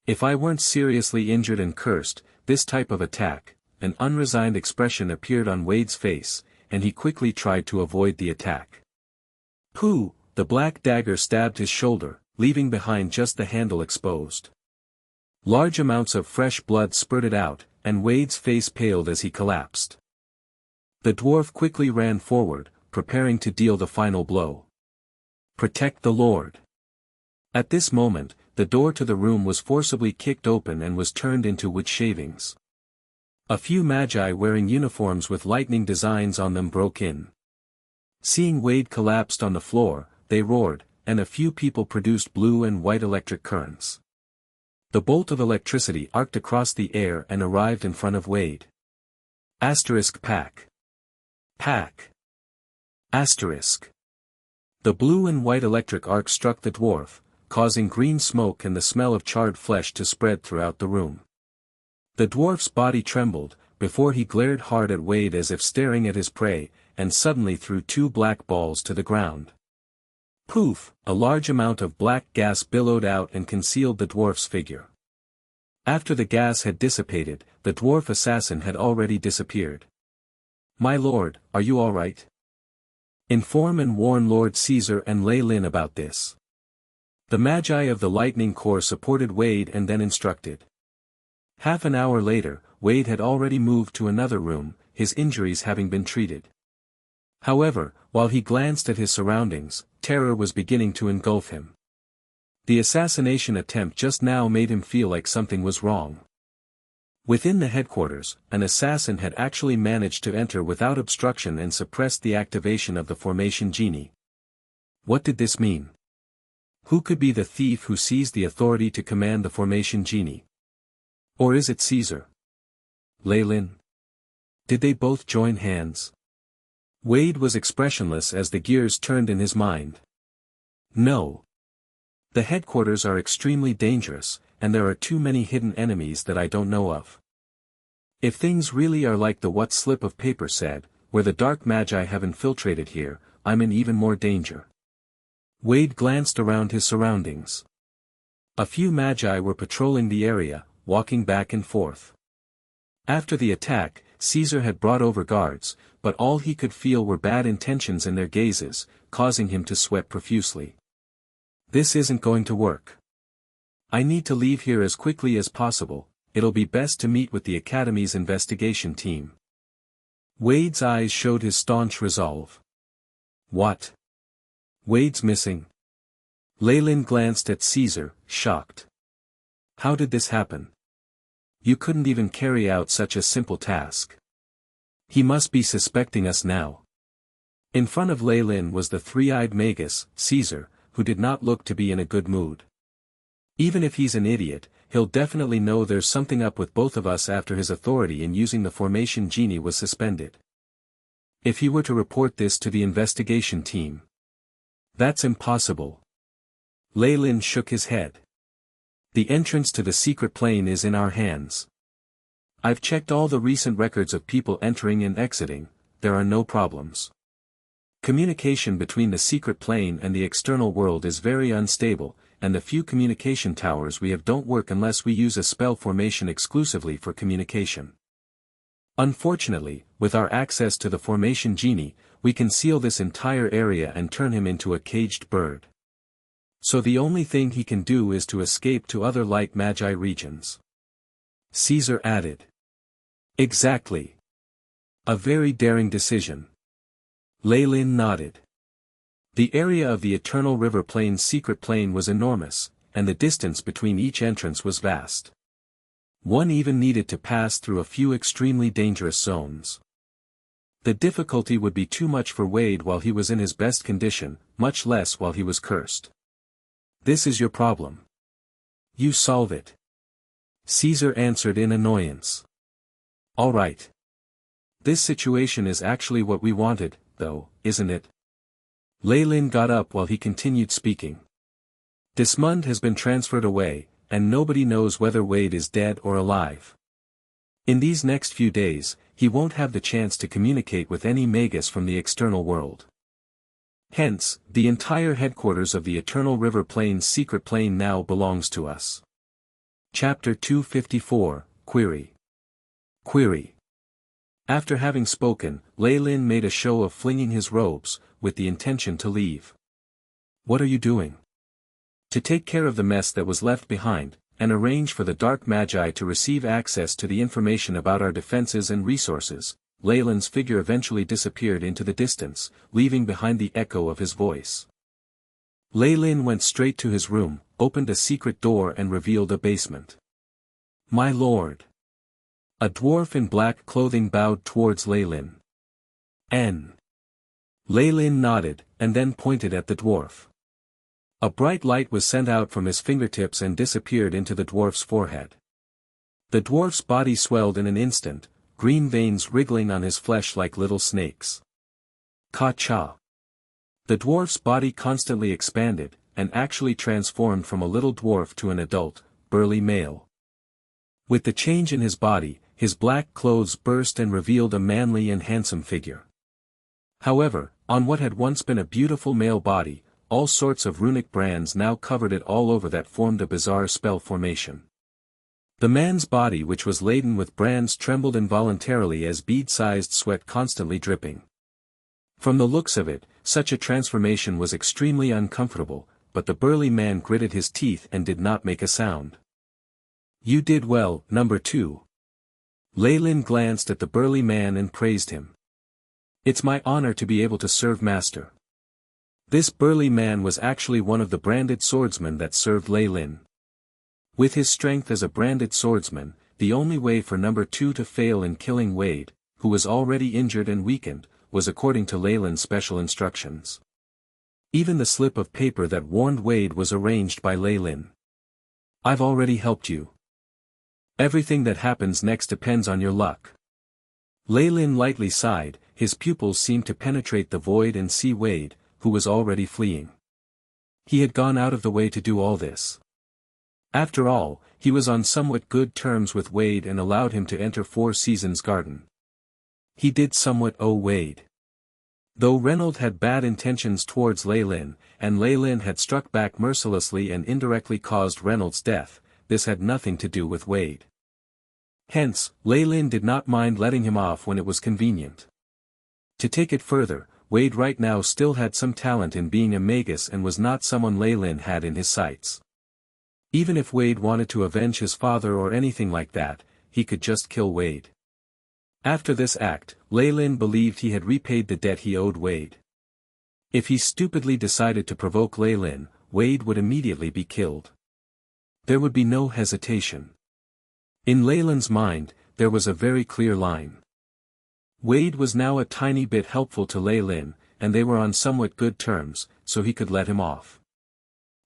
If I weren't seriously injured and cursed, this type of attack, an unresigned expression appeared on Wade's face, and he quickly tried to avoid the attack. Pooh! The black dagger stabbed his shoulder, leaving behind just the handle exposed. Large amounts of fresh blood spurted out, and Wade's face paled as he collapsed. The dwarf quickly ran forward, preparing to deal the final blow. Protect the Lord. At this moment, the door to the room was forcibly kicked open and was turned into wood shavings. A few magi wearing uniforms with lightning designs on them broke in. Seeing Wade collapsed on the floor, they roared, and a few people produced blue and white electric currents. The bolt of electricity arced across the air and arrived in front of Wade. Pack. Pack. Asterisk. The blue and white electric arc struck the dwarf, causing green smoke and the smell of charred flesh to spread throughout the room. The dwarf's body trembled, before he glared hard at Wade as if staring at his prey, and suddenly threw two black balls to the ground. Poof! A large amount of black gas billowed out and concealed the dwarf's figure. After the gas had dissipated, the dwarf assassin had already disappeared. My lord, are you all right? Inform and warn Lord Caesar and Leilin about this. The magi of the Lightning Corps supported Wade and then instructed. Half an hour later, Wade had already moved to another room, his injuries having been treated. However, while he glanced at his surroundings, terror was beginning to engulf him. The assassination attempt just now made him feel like something was wrong. Within the headquarters, an assassin had actually managed to enter without obstruction and suppressed the activation of the formation genie. What did this mean? Who could be the thief who seized the authority to command the formation genie? Or is it Caesar? Leilin? Did they both join hands? Wade was expressionless as the gears turned in his mind. No. The headquarters are extremely dangerous, and there are too many hidden enemies that I don't know of. If things really are like the what slip of paper said, where the dark magi have infiltrated here, I'm in even more danger. Wade glanced around his surroundings. A few magi were patrolling the area, walking back and forth. After the attack, Caesar had brought over guards, but all he could feel were bad intentions in their gazes, causing him to sweat profusely. This isn't going to work. I need to leave here as quickly as possible. It'll be best to meet with the Academy's investigation team. Wade's eyes showed his staunch resolve. What? Wade's missing? Leilin glanced at Caesar, shocked. How did this happen? You couldn't even carry out such a simple task. He must be suspecting us now. In front of Leilin was the three-eyed Magus, Caesar, who did not look to be in a good mood. Even if he's an idiot, he'll definitely know there's something up with both of us after his authority in using the formation genie was suspended. If he were to report this to the investigation team. That's impossible. Leilin shook his head. The entrance to the secret plane is in our hands. I've checked all the recent records of people entering and exiting, there are no problems. Communication between the secret plane and the external world is very unstable, and the few communication towers we have don't work unless we use a spell formation exclusively for communication. Unfortunately, with our access to the formation genie, we can seal this entire area and turn him into a caged bird. So the only thing he can do is to escape to other light magi regions. Caesar added. Exactly. A very daring decision. Leilin nodded. The area of the Eternal River Plain's secret plane was enormous, and the distance between each entrance was vast. One even needed to pass through a few extremely dangerous zones. The difficulty would be too much for Wade while he was in his best condition, much less while he was cursed. This is your problem. You solve it. Caesar answered in annoyance. All right. This situation is actually what we wanted, though, isn't it? Leilin got up while he continued speaking. Dismund has been transferred away, and nobody knows whether Wade is dead or alive. In these next few days, he won't have the chance to communicate with any Magus from the external world. Hence, the entire headquarters of the Eternal River Plain's secret plane now belongs to us. Chapter 254, Query. Query. After having spoken, Leilin made a show of flinging his robes, with the intention to leave. What are you doing? To take care of the mess that was left behind, and arrange for the dark magi to receive access to the information about our defenses and resources. Leilin's figure eventually disappeared into the distance, leaving behind the echo of his voice. Leilin went straight to his room, opened a secret door and revealed a basement. My lord. A dwarf in black clothing bowed towards Leilin. Leilin nodded, and then pointed at the dwarf. A bright light was sent out from his fingertips and disappeared into the dwarf's forehead. The dwarf's body swelled in an instant, green veins wriggling on his flesh like little snakes. Ka-cha. The dwarf's body constantly expanded, and actually transformed from a little dwarf to an adult, burly male. With the change in his body, his black clothes burst and revealed a manly and handsome figure. However, on what had once been a beautiful male body, all sorts of runic brands now covered it all over that formed a bizarre spell formation. The man's body, which was laden with brands, trembled involuntarily as bead-sized sweat constantly dripping. From the looks of it, such a transformation was extremely uncomfortable, but the burly man gritted his teeth and did not make a sound. You did well, number 2. Leilin glanced at the burly man and praised him. It's my honor to be able to serve master. This burly man was actually one of the branded swordsmen that served Leilin. With his strength as a branded swordsman, the only way for number 2 to fail in killing Wade, who was already injured and weakened, was according to Leilin's special instructions. Even the slip of paper that warned Wade was arranged by Leilin. I've already helped you. Everything that happens next depends on your luck. Leilin lightly sighed, his pupils seemed to penetrate the void and see Wade, who was already fleeing. He had gone out of the way to do all this. After all, he was on somewhat good terms with Wade and allowed him to enter Four Seasons Garden. He did somewhat owe Wade. Though Reynold had bad intentions towards Leilin, and Leilin had struck back mercilessly and indirectly caused Reynold's death, this had nothing to do with Wade. Hence, Leilin did not mind letting him off when it was convenient. To take it further, Wade right now still had some talent in being a magus and was not someone Leilin had in his sights. Even if Wade wanted to avenge his father or anything like that, he could just kill Wade. After this act, Leilin believed he had repaid the debt he owed Wade. If he stupidly decided to provoke Leilin, Wade would immediately be killed. There would be no hesitation. In Leilin's mind, there was a very clear line. Wade was now a tiny bit helpful to Leilin, and they were on somewhat good terms, so he could let him off.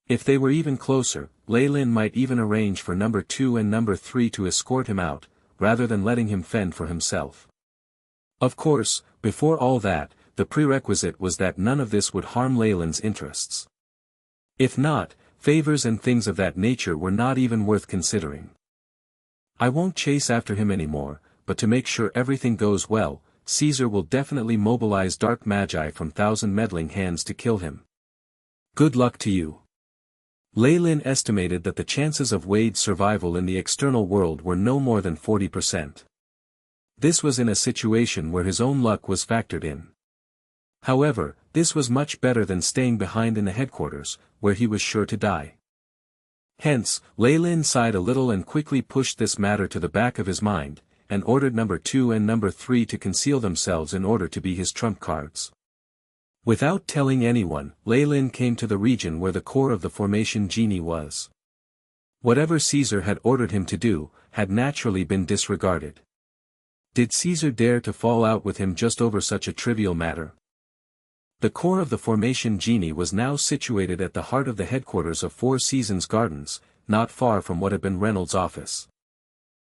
If they were even closer, Leilin might even arrange for number 2 and number 3 to escort him out, rather than letting him fend for himself. Of course, before all that, the prerequisite was that none of this would harm Leilin's interests. If not, favors and things of that nature were not even worth considering. I won't chase after him anymore, but to make sure everything goes well, Caesar will definitely mobilize dark magi from 1,000 meddling hands to kill him. Good luck to you. Leilin estimated that the chances of Wade's survival in the external world were no more than 40%. This was in a situation where his own luck was factored in. However, this was much better than staying behind in the headquarters, where he was sure to die. Hence, Leilin sighed a little and quickly pushed this matter to the back of his mind. and ordered number 2 and number 3 to conceal themselves in order to be his trump cards. Without telling anyone, Leilin came to the region where the core of the formation genie was. Whatever Caesar had ordered him to do, had naturally been disregarded. Did Caesar dare to fall out with him just over such a trivial matter? The core of the formation genie was now situated at the heart of the headquarters of Four Seasons Gardens, not far from what had been Reynold's office.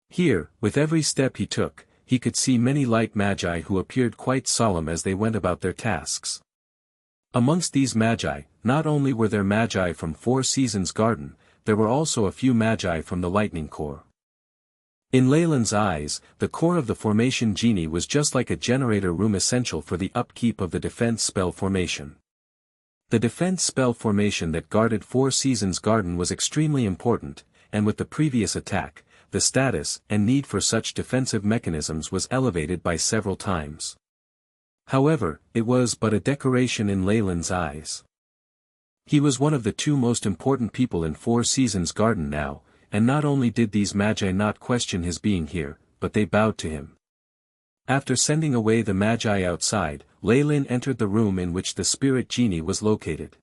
Here, with every step he took, he could see many light magi who appeared quite solemn as they went about their tasks. Amongst these magi, not only were there magi from Four Seasons Garden, there were also a few magi from the Lightning Corps. In Leilin's eyes, the core of the formation genie was just like a generator room essential for the upkeep of the defense spell formation. The defense spell formation that guarded Four Seasons Garden was extremely important, and with the previous attack, the status and need for such defensive mechanisms was elevated by several times. However, it was but a decoration in Leilin's eyes. He was one of the two most important people in Four Seasons Garden now, and not only did these magi not question his being here, but they bowed to him. After sending away the magi outside, Leilin entered the room in which the spirit genie was located.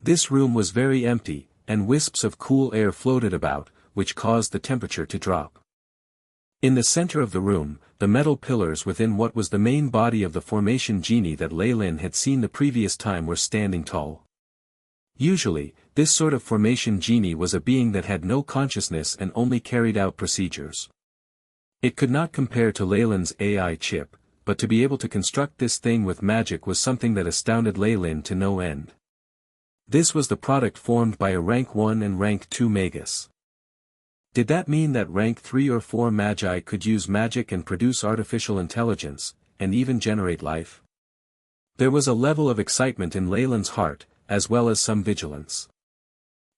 This room was very empty, and wisps of cool air floated about, which caused the temperature to drop. In the center of the room, the metal pillars within what was the main body of the formation genie that Leilin had seen the previous time were standing tall. Usually, this sort of formation genie was a being that had no consciousness and only carried out procedures. It could not compare to Leilin's AI chip, but to be able to construct this thing with magic was something that astounded Leilin to no end. This was the product formed by a rank 1 and rank 2 Magus. Did that mean that rank 3 or 4 magi could use magic and produce artificial intelligence, and even generate life? There was a level of excitement in Leilin's heart, as well as some vigilance.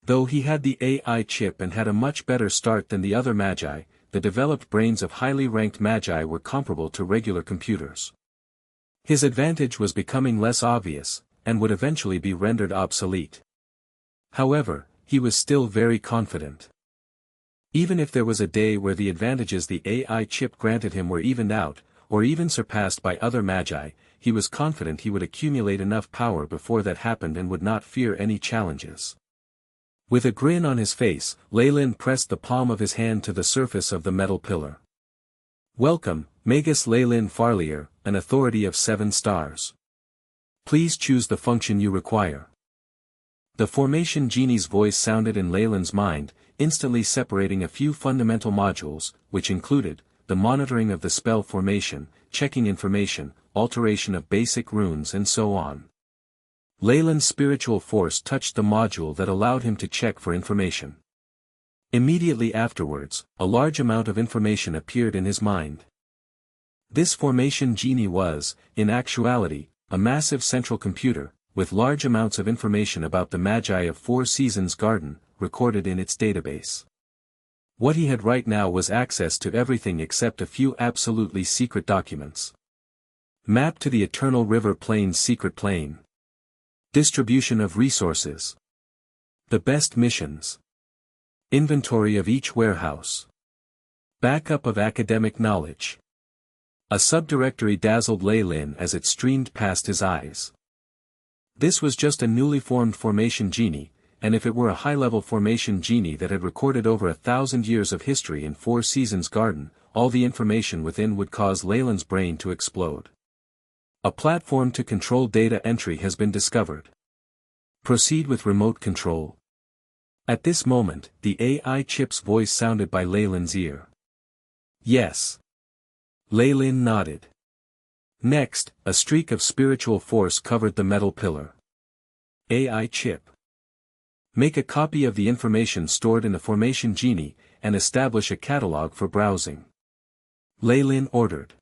Though he had the AI chip and had a much better start than the other magi, the developed brains of highly ranked magi were comparable to regular computers. His advantage was becoming less obvious, and would eventually be rendered obsolete. However, he was still very confident. Even if there was a day where the advantages the AI chip granted him were evened out, or even surpassed by other magi, he was confident he would accumulate enough power before that happened and would not fear any challenges. With a grin on his face, Leilin pressed the palm of his hand to the surface of the metal pillar. "Welcome, Magus Leilin Farlier, an authority of 7 stars. Please choose the function you require." The formation genie's voice sounded in Leilin's mind, instantly separating a few fundamental modules, which included the monitoring of the spell formation, checking information, alteration of basic runes and so on. Leilin's spiritual force touched the module that allowed him to check for information. Immediately afterwards, a large amount of information appeared in his mind. This formation genie was, in actuality, a massive central computer, with large amounts of information about the magi of Four Seasons Garden, recorded in its database. What he had right now was access to everything except a few absolutely secret documents. Map to the Eternal River Plains secret plane. Distribution of resources. The best missions. Inventory of each warehouse. Backup of academic knowledge. A subdirectory dazzled Leilin as it streamed past his eyes. This was just a newly formed formation genie, and if it were a high-level formation genie that had recorded over 1,000 years of history in Four Seasons Garden, all the information within would cause Leilin's brain to explode. A platform to control data entry has been discovered. Proceed with remote control. At this moment, the AI chip's voice sounded by Leilin's ear. Yes. Leilin nodded. Next, a streak of spiritual force covered the metal pillar. AI chip. Make a copy of the information stored in the formation genie, and establish a catalog for browsing. Leilin ordered.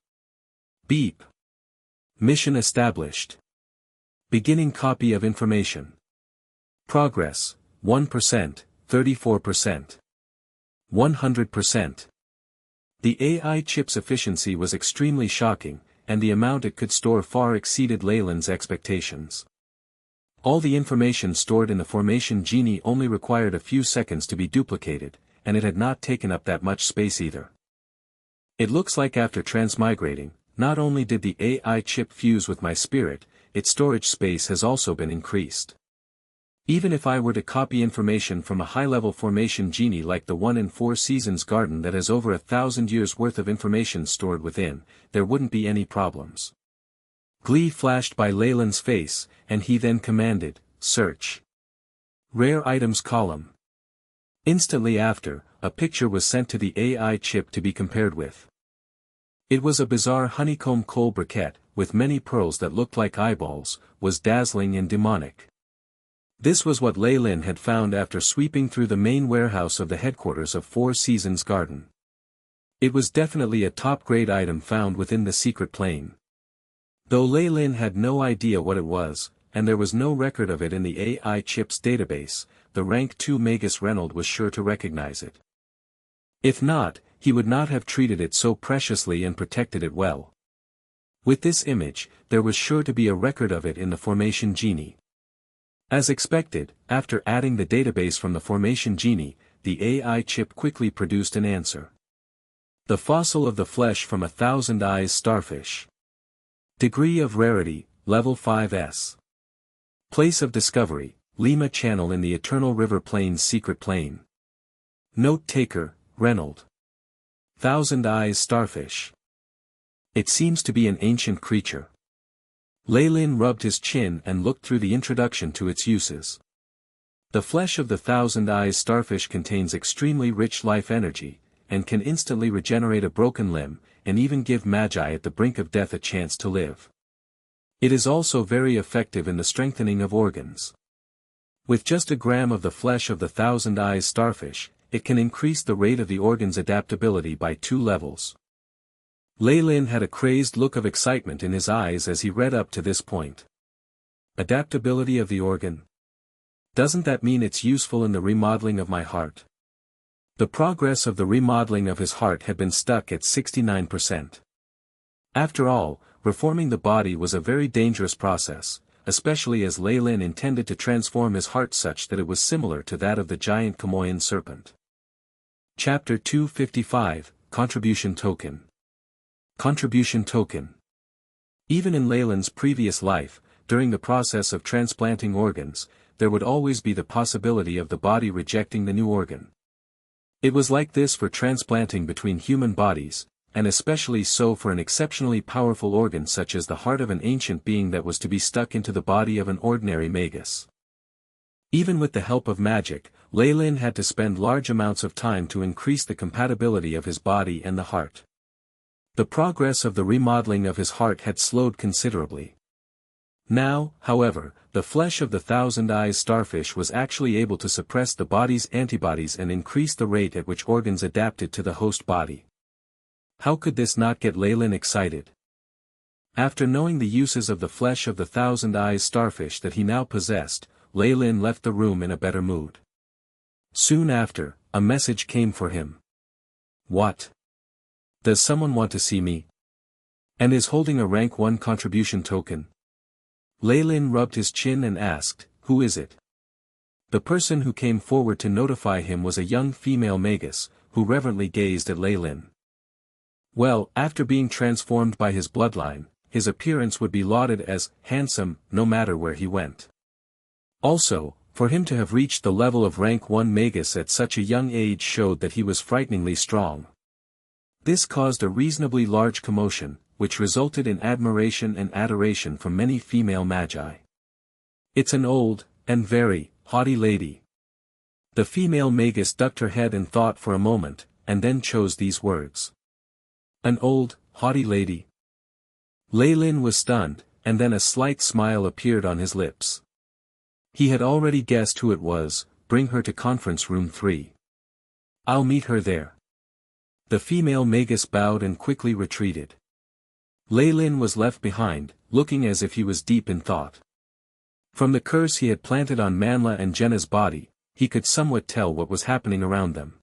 Beep. Mission established. Beginning copy of information. Progress, 1%, 34%. 100%. The AI chip's efficiency was extremely shocking, and the amount it could store far exceeded Leilin's expectations. All the information stored in the formation genie only required a few seconds to be duplicated, and it had not taken up that much space either. It looks like after transmigrating, not only did the AI chip fuse with my spirit, its storage space has also been increased. Even if I were to copy information from a high-level formation genie like the one in Four Seasons Garden that has over 1,000 years worth of information stored within, there wouldn't be any problems. Glee flashed by Leilin's face, and he then commanded, "Search. Rare items column." Instantly after, a picture was sent to the AI chip to be compared with. It was a bizarre honeycomb coal briquette, with many pearls that looked like eyeballs, was dazzling and demonic. This was what Leilin had found after sweeping through the main warehouse of the headquarters of Four Seasons Garden. It was definitely a top-grade item found within the secret plane. Though Leilin had no idea what it was, and there was no record of it in the AI chip's database, the rank 2 Magus Reynold was sure to recognize it. If not, he would not have treated it so preciously and protected it well. With this image, there was sure to be a record of it in the formation genie. As expected, after adding the database from the formation genie, the AI chip quickly produced an answer. The fossil of the flesh from 1,000 eyes starfish. Degree of rarity, level 5S. Place of discovery, Lima Channel in the Eternal River Plains secret plane. Note taker, Reynold. 1,000 eyes starfish. It seems to be an ancient creature. Leilin rubbed his chin and looked through the introduction to its uses. The flesh of the 1,000 eyes starfish contains extremely rich life energy, and can instantly regenerate a broken limb, and even give magi at the brink of death a chance to live. It is also very effective in the strengthening of organs. With just a gram of the flesh of the 1,000 eyes starfish, it can increase the rate of the organ's adaptability by 2 levels. Leilin had a crazed look of excitement in his eyes as he read up to this point. Adaptability of the organ? Doesn't that mean it's useful in the remodeling of my heart? The progress of the remodeling of his heart had been stuck at 69%. After all, reforming the body was a very dangerous process, especially as Leilin intended to transform his heart such that it was similar to that of the giant Kamoyan serpent. Chapter 255, Contribution Token. Contribution Token. Even in Leilin's previous life, during the process of transplanting organs, there would always be the possibility of the body rejecting the new organ. It was like this for transplanting between human bodies, and especially so for an exceptionally powerful organ such as the heart of an ancient being that was to be stuck into the body of an ordinary magus. Even with the help of magic, Leilin had to spend large amounts of time to increase the compatibility of his body and the heart. The progress of the remodeling of his heart had slowed considerably. Now, however, the flesh of the 1,000 eyes starfish was actually able to suppress the body's antibodies and increase the rate at which organs adapted to the host body. How could this not get Leilin excited? After knowing the uses of the flesh of the 1,000 eyes starfish that he now possessed, Leilin left the room in a better mood. Soon after, a message came for him. What? Does someone want to see me? And is holding a rank 1 contribution token? Leilin rubbed his chin and asked, who is it? The person who came forward to notify him was a young female magus, who reverently gazed at Leilin. Well, after being transformed by his bloodline, his appearance would be lauded as handsome no matter where he went. Also, for him to have reached the level of rank 1 magus at such a young age showed that he was frighteningly strong. This caused a reasonably large commotion, which resulted in admiration and adoration from many female magi. It's an old, and very, haughty lady. The female magus ducked her head and thought for a moment, and then chose these words. An old, haughty lady. Leilin was stunned, and then a slight smile appeared on his lips. He had already guessed who it was. Bring her to conference room 3. I'll meet her there. The female magus bowed and quickly retreated. Leilin was left behind, looking as if he was deep in thought. From the curse he had planted on Manhwa and Jenna's body, he could somewhat tell what was happening around them.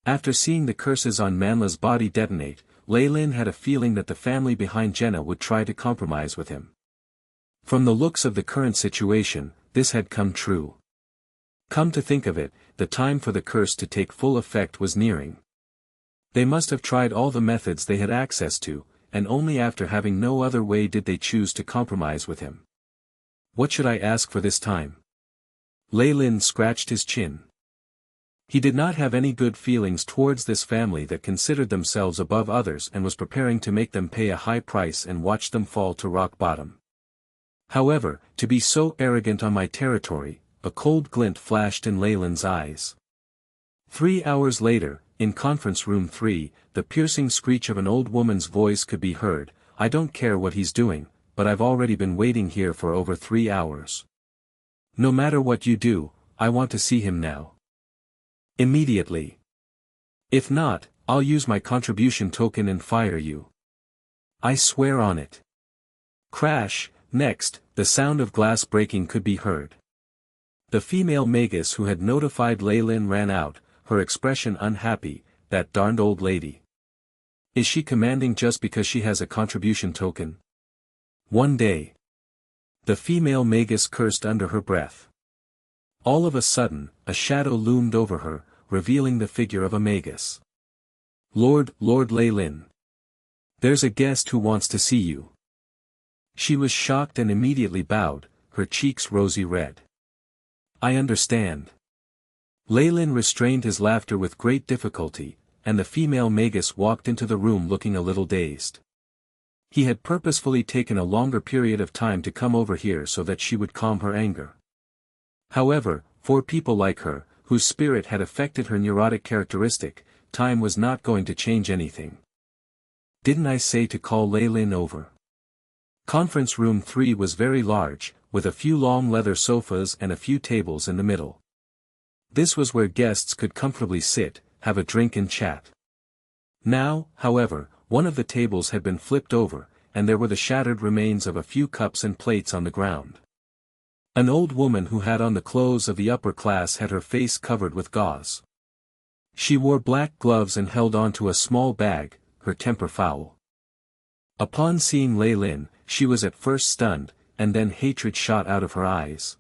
After seeing the curses on Manhwa's body detonate, Leilin had a feeling that the family behind Jenna would try to compromise with him. From the looks of the current situation, this had come true. Come to think of it, the time for the curse to take full effect was nearing. They must have tried all the methods they had access to, and only after having no other way did they choose to compromise with him. What should I ask for this time? Leilin scratched his chin. He did not have any good feelings towards this family that considered themselves above others and was preparing to make them pay a high price and watch them fall to rock bottom. However, to be so arrogant on my territory, a cold glint flashed in Leilin's eyes. 3 hours later, in conference room 3, the piercing screech of an old woman's voice could be heard. I don't care what he's doing, but I've already been waiting here for over 3 hours. No matter what you do, I want to see him now. Immediately. If not, I'll use my contribution token and fire you. I swear on it. Crash. Next, the sound of glass breaking could be heard. The female Magus who had notified Leilin ran out, her expression unhappy. That darned old lady. Is she commanding just because she has a contribution token? One day. The female Magus cursed under her breath. All of a sudden, a shadow loomed over her, revealing the figure of a Magus. Lord Leilin. There's a guest who wants to see you. She was shocked and immediately bowed, her cheeks rosy red. I understand. Leilin restrained his laughter with great difficulty, and the female Magus walked into the room looking a little dazed. He had purposefully taken a longer period of time to come over here so that she would calm her anger. However, for people like her, whose spirit had affected her neurotic characteristic, time was not going to change anything. Didn't I say to call Leilin over? Conference room 3 was very large, with a few long leather sofas and a few tables in the middle. This was where guests could comfortably sit, have a drink and chat. Now, however, one of the tables had been flipped over, and there were the shattered remains of a few cups and plates on the ground. An old woman who had on the clothes of the upper class had her face covered with gauze. She wore black gloves and held on to a small bag, her temper foul. Upon seeing Leilin, she was at first stunned, and then hatred shot out of her eyes.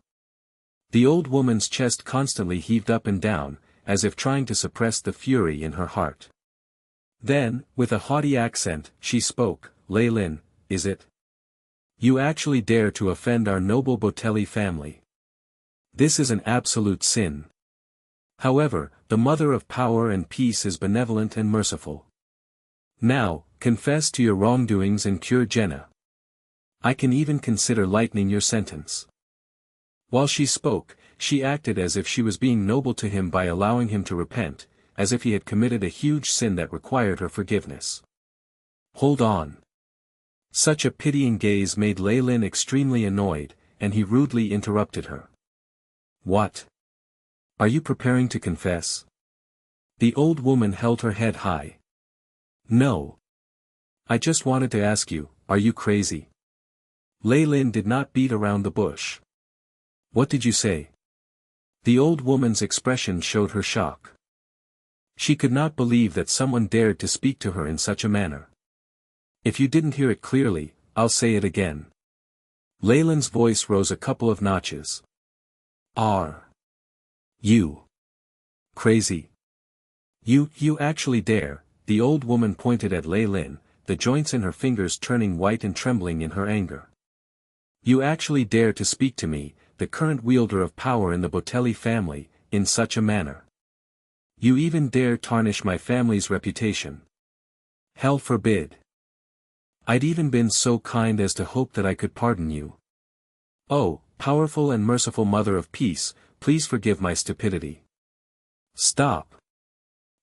The old woman's chest constantly heaved up and down, as if trying to suppress the fury in her heart. Then, with a haughty accent, she spoke, Leilin, is it? You actually dare to offend our noble Bautelli family. This is an absolute sin. However, the Mother of Power and Peace is benevolent and merciful. Now, confess to your wrongdoings and cure Jenna. I can even consider lightening your sentence. While she spoke, she acted as if she was being noble to him by allowing him to repent, as if he had committed a huge sin that required her forgiveness. Hold on. Such a pitying gaze made Leilin extremely annoyed, and he rudely interrupted her. What? Are you preparing to confess? The old woman held her head high. No. I just wanted to ask you, are you crazy? Leilin did not beat around the bush. What did you say? The old woman's expression showed her shock. She could not believe that someone dared to speak to her in such a manner. If you didn't hear it clearly, I'll say it again. Leilin's voice rose a couple of notches. Are you crazy? You actually dare? The old woman pointed at Leilin, the joints in her fingers turning white and trembling in her anger. You actually dare to speak to me, the current wielder of power in the Bautelli family, in such a manner? You even dare tarnish my family's reputation? Hell forbid. I'd even been so kind as to hope that I could pardon you. Oh, powerful and merciful Mother of Peace, please forgive my stupidity. Stop.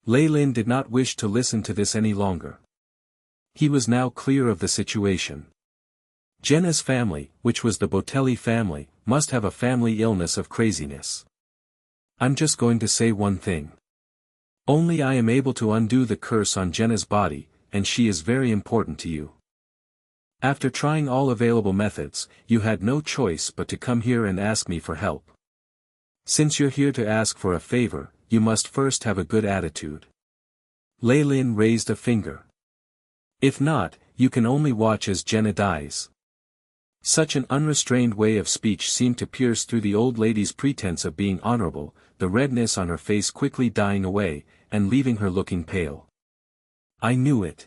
Leilin did not wish to listen to this any longer. He was now clear of the situation. Jenna's family, which was the Bautelli family, must have a family illness of craziness. I'm just going to say one thing. Only I am able to undo the curse on Jenna's body, and she is very important to you. After trying all available methods, you had no choice but to come here and ask me for help. Since you're here to ask for a favor, you must first have a good attitude. Leilin raised a finger. If not, you can only watch as Jenna dies. Such an unrestrained way of speech seemed to pierce through the old lady's pretense of being honorable, the redness on her face quickly dying away, and leaving her looking pale. I knew it.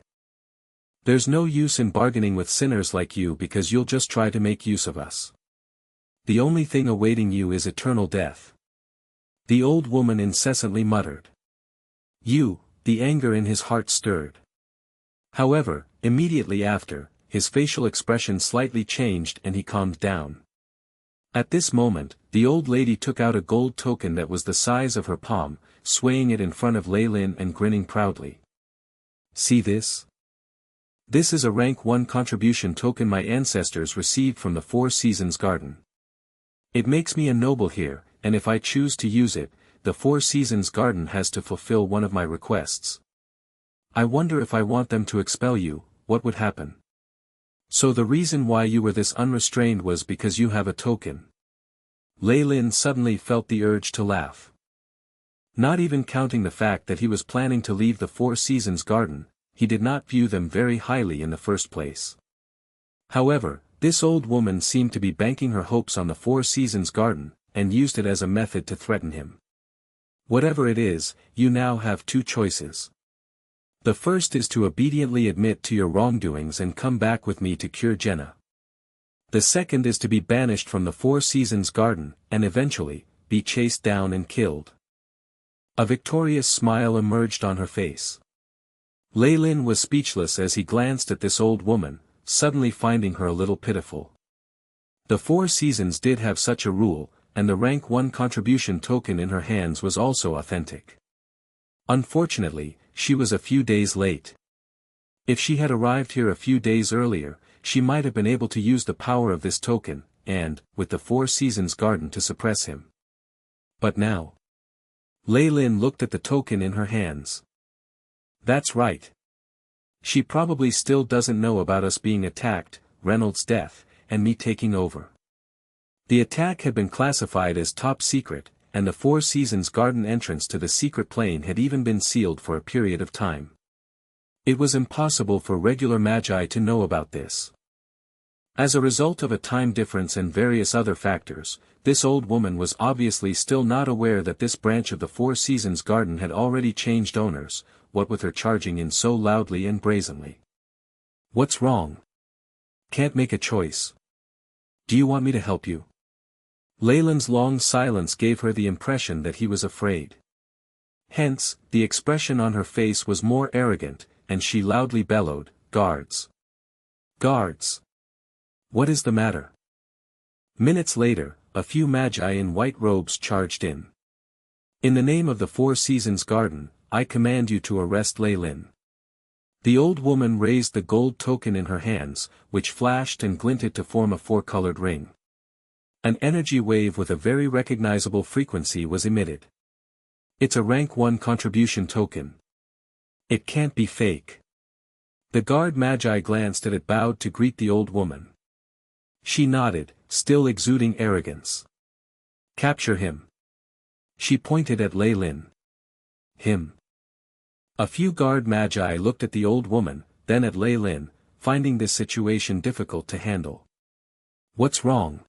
There's no use in bargaining with sinners like you because you'll just try to make use of us. The only thing awaiting you is eternal death. The old woman incessantly muttered. The anger in his heart stirred. However, immediately after, his facial expression slightly changed and he calmed down. At this moment, the old lady took out a gold token that was the size of her palm, swaying it in front of Leilin and grinning proudly. See this? This is a rank 1 contribution token my ancestors received from the Four Seasons Garden. It makes me a noble here, and if I choose to use it, the Four Seasons Garden has to fulfill one of my requests. I wonder if I want them to expel you, what would happen? So the reason why you were this unrestrained was because you have a token. Leilin suddenly felt the urge to laugh. Not even counting the fact that he was planning to leave the Four Seasons Garden, he did not view them very highly in the first place. However, this old woman seemed to be banking her hopes on the Four Seasons Garden, and used it as a method to threaten him. Whatever it is, you now have two choices. The first is to obediently admit to your wrongdoings and come back with me to cure Jenna. The second is to be banished from the Four Seasons Garden, and eventually, be chased down and killed. A victorious smile emerged on her face. Leilin was speechless as he glanced at this old woman, suddenly finding her a little pitiful. The Four Seasons did have such a rule, and the rank 1 contribution token in her hands was also authentic. Unfortunately, she was a few days late. If she had arrived here a few days earlier, she might have been able to use the power of this token, and, with the Four Seasons Garden to suppress him. But now. Leilin looked at the token in her hands. That's right. She probably still doesn't know about us being attacked, Reynold's death, and me taking over. The attack had been classified as top secret, and the Four Seasons Garden entrance to the secret plane had even been sealed for a period of time. It was impossible for regular magi to know about this. As a result of a time difference and various other factors, this old woman was obviously still not aware that this branch of the Four Seasons Garden had already changed owners, what with her charging in so loudly and brazenly. What's wrong? Can't make a choice. Do you want me to help you? Leilin's long silence gave her the impression that he was afraid. Hence, the expression on her face was more arrogant, and she loudly bellowed, "Guards! Guards! What is the matter?" Minutes later, a few magi in white robes charged in. "In the name of the Four Seasons Garden, I command you to arrest Leilin." The old woman raised the gold token in her hands, which flashed and glinted to form a four-colored ring. An energy wave with a very recognizable frequency was emitted. It's a rank 1 contribution token. It can't be fake. The guard magi glanced at it, bowed to greet the old woman. She nodded, still exuding arrogance. "Capture him." She pointed at Leilin. "Him." A few guard magi looked at the old woman, then at Leilin, finding this situation difficult to handle. "What's wrong?"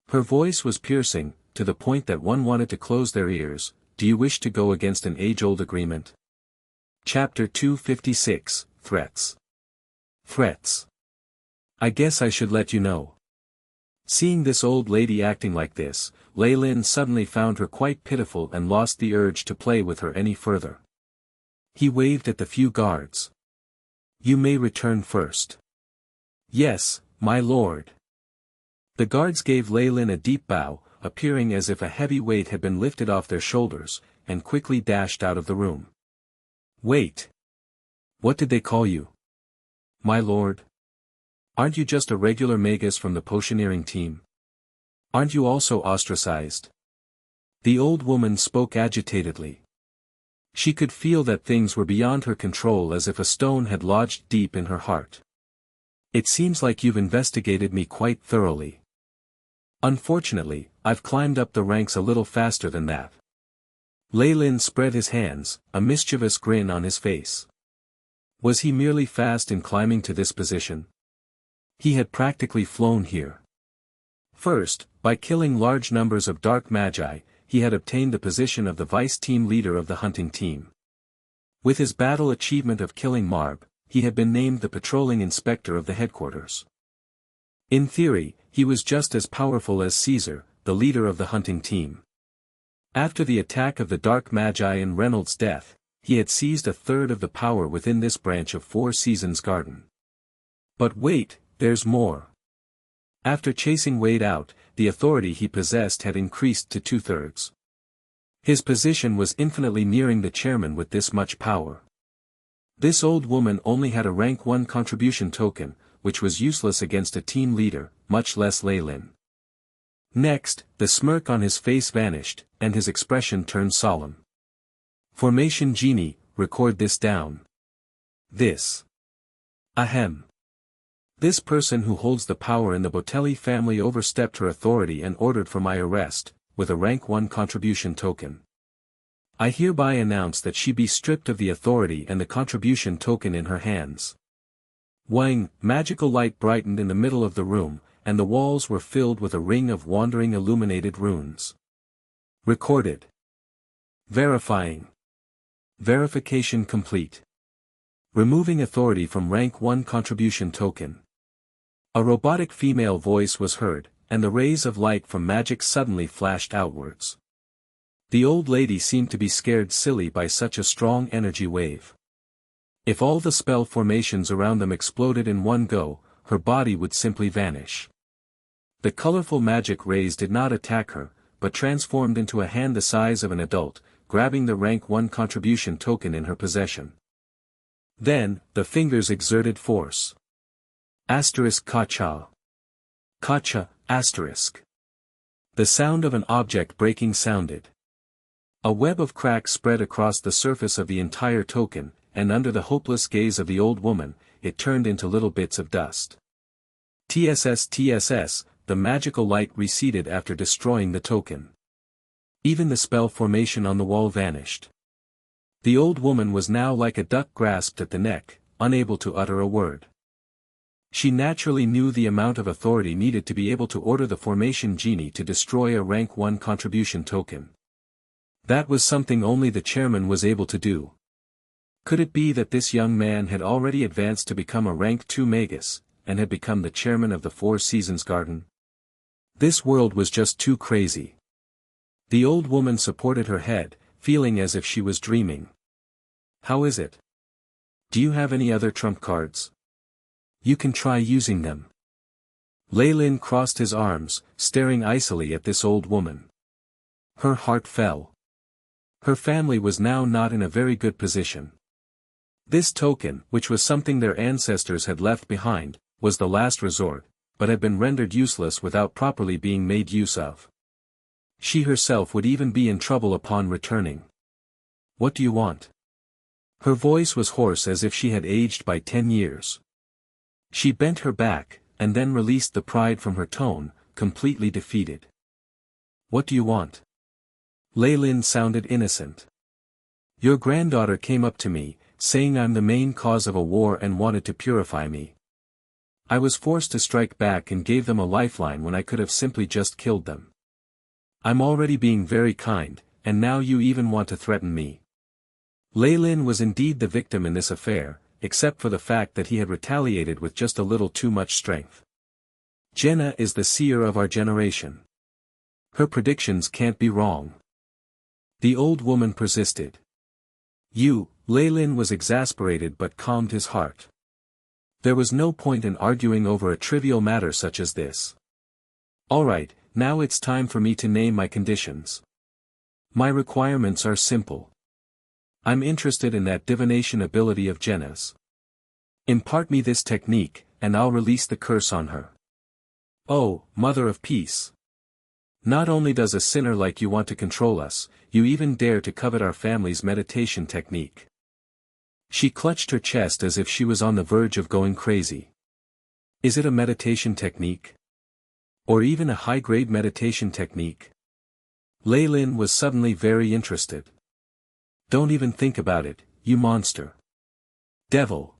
Her voice was piercing, to the point that one wanted to close their ears. "Do you wish to go against an age-old agreement?" Chapter 256, Threats. Threats. I guess I should let you know. Seeing this old lady acting like this, Leilin suddenly found her quite pitiful and lost the urge to play with her any further. He waved at the few guards. "You may return first." "Yes, my lord." The guards gave Leilin a deep bow, appearing as if a heavy weight had been lifted off their shoulders, and quickly dashed out of the room. "Wait. What did they call you?" "My lord. Aren't you just a regular Magus from the potioneering team? Aren't you also ostracized?" The old woman spoke agitatedly. She could feel that things were beyond her control, as if a stone had lodged deep in her heart. "It seems like you've investigated me quite thoroughly. Unfortunately, I've climbed up the ranks a little faster than that." Leilin spread his hands, a mischievous grin on his face. Was he merely fast in climbing to this position? He had practically flown here. First, by killing large numbers of dark magi, he had obtained the position of the vice team leader of the hunting team. With his battle achievement of killing Marb, he had been named the patrolling inspector of the headquarters. In theory, he was just as powerful as Caesar, the leader of the hunting team. After the attack of the Dark Magi and Reynold's death, he had seized a third of the power within this branch of Four Seasons Garden. But wait, there's more. After chasing Wade out, the authority he possessed had increased to 2/3. His position was infinitely nearing the chairman with this much power. This old woman only had a rank 1 contribution token, which was useless against a team leader, much less Leilin. Next, the smirk on his face vanished, and his expression turned solemn. Formation Genie, record this down. This. Ahem. This person who holds the power in the Bautelli family overstepped her authority and ordered for my arrest, with a rank 1 contribution token. I hereby announce that she be stripped of the authority and the contribution token in her hands. Wang, magical light brightened in the middle of the room, and the walls were filled with a ring of wandering illuminated runes. Recorded. Verifying. Verification complete. Removing authority from rank 1 contribution token. A robotic female voice was heard, and the rays of light from magic suddenly flashed outwards. The old lady seemed to be scared silly by such a strong energy wave. If all the spell formations around them exploded in one go, her body would simply vanish. The colorful magic rays did not attack her, but transformed into a hand the size of an adult, grabbing the rank 1 contribution token in her possession. Then, the fingers exerted force. Asterisk kacha. Kacha, asterisk. The sound of an object breaking sounded. A web of cracks spread across the surface of the entire token, and under the hopeless gaze of the old woman, it turned into little bits of dust. TSS, the magical light receded after destroying the token. Even the spell formation on the wall vanished. The old woman was now like a duck grasped at the neck, unable to utter a word. She naturally knew the amount of authority needed to be able to order the Formation Genie to destroy a rank 1 contribution token. That was something only the chairman was able to do. Could it be that this young man had already advanced to become a rank 2 Magus, and had become the chairman of the Four Seasons Garden? This world was just too crazy. The old woman supported her head, feeling as if she was dreaming. How is it? Do you have any other trump cards? You can try using them. Leilin crossed his arms, staring icily at this old woman. Her heart fell. Her family was now not in a very good position. This token, which was something their ancestors had left behind, was the last resort, but had been rendered useless without properly being made use of. She herself would even be in trouble upon returning. What do you want? Her voice was hoarse as if she had aged by 10 years. She bent her back, and then released the pride from her tone, completely defeated. What do you want? Leilin sounded innocent. Your granddaughter came up to me, saying I'm the main cause of a war and wanted to purify me. I was forced to strike back and gave them a lifeline when I could have simply just killed them. I'm already being very kind, and now you even want to threaten me. Leilin was indeed the victim in this affair, except for the fact that he had retaliated with just a little too much strength. Jenna is the seer of our generation. Her predictions can't be wrong. The old woman persisted. Leilin was exasperated but calmed his heart. There was no point in arguing over a trivial matter such as this. Alright, now it's time for me to name my conditions. My requirements are simple. I'm interested in that divination ability of Jenna's. Impart me this technique, and I'll release the curse on her. Oh, Mother of Peace. Not only does a sinner like you want to control us, you even dare to covet our family's meditation technique. She clutched her chest as if she was on the verge of going crazy. Is it a meditation technique? Or even a high-grade meditation technique? Leilin was suddenly very interested. Don't even think about it, you monster. Devil.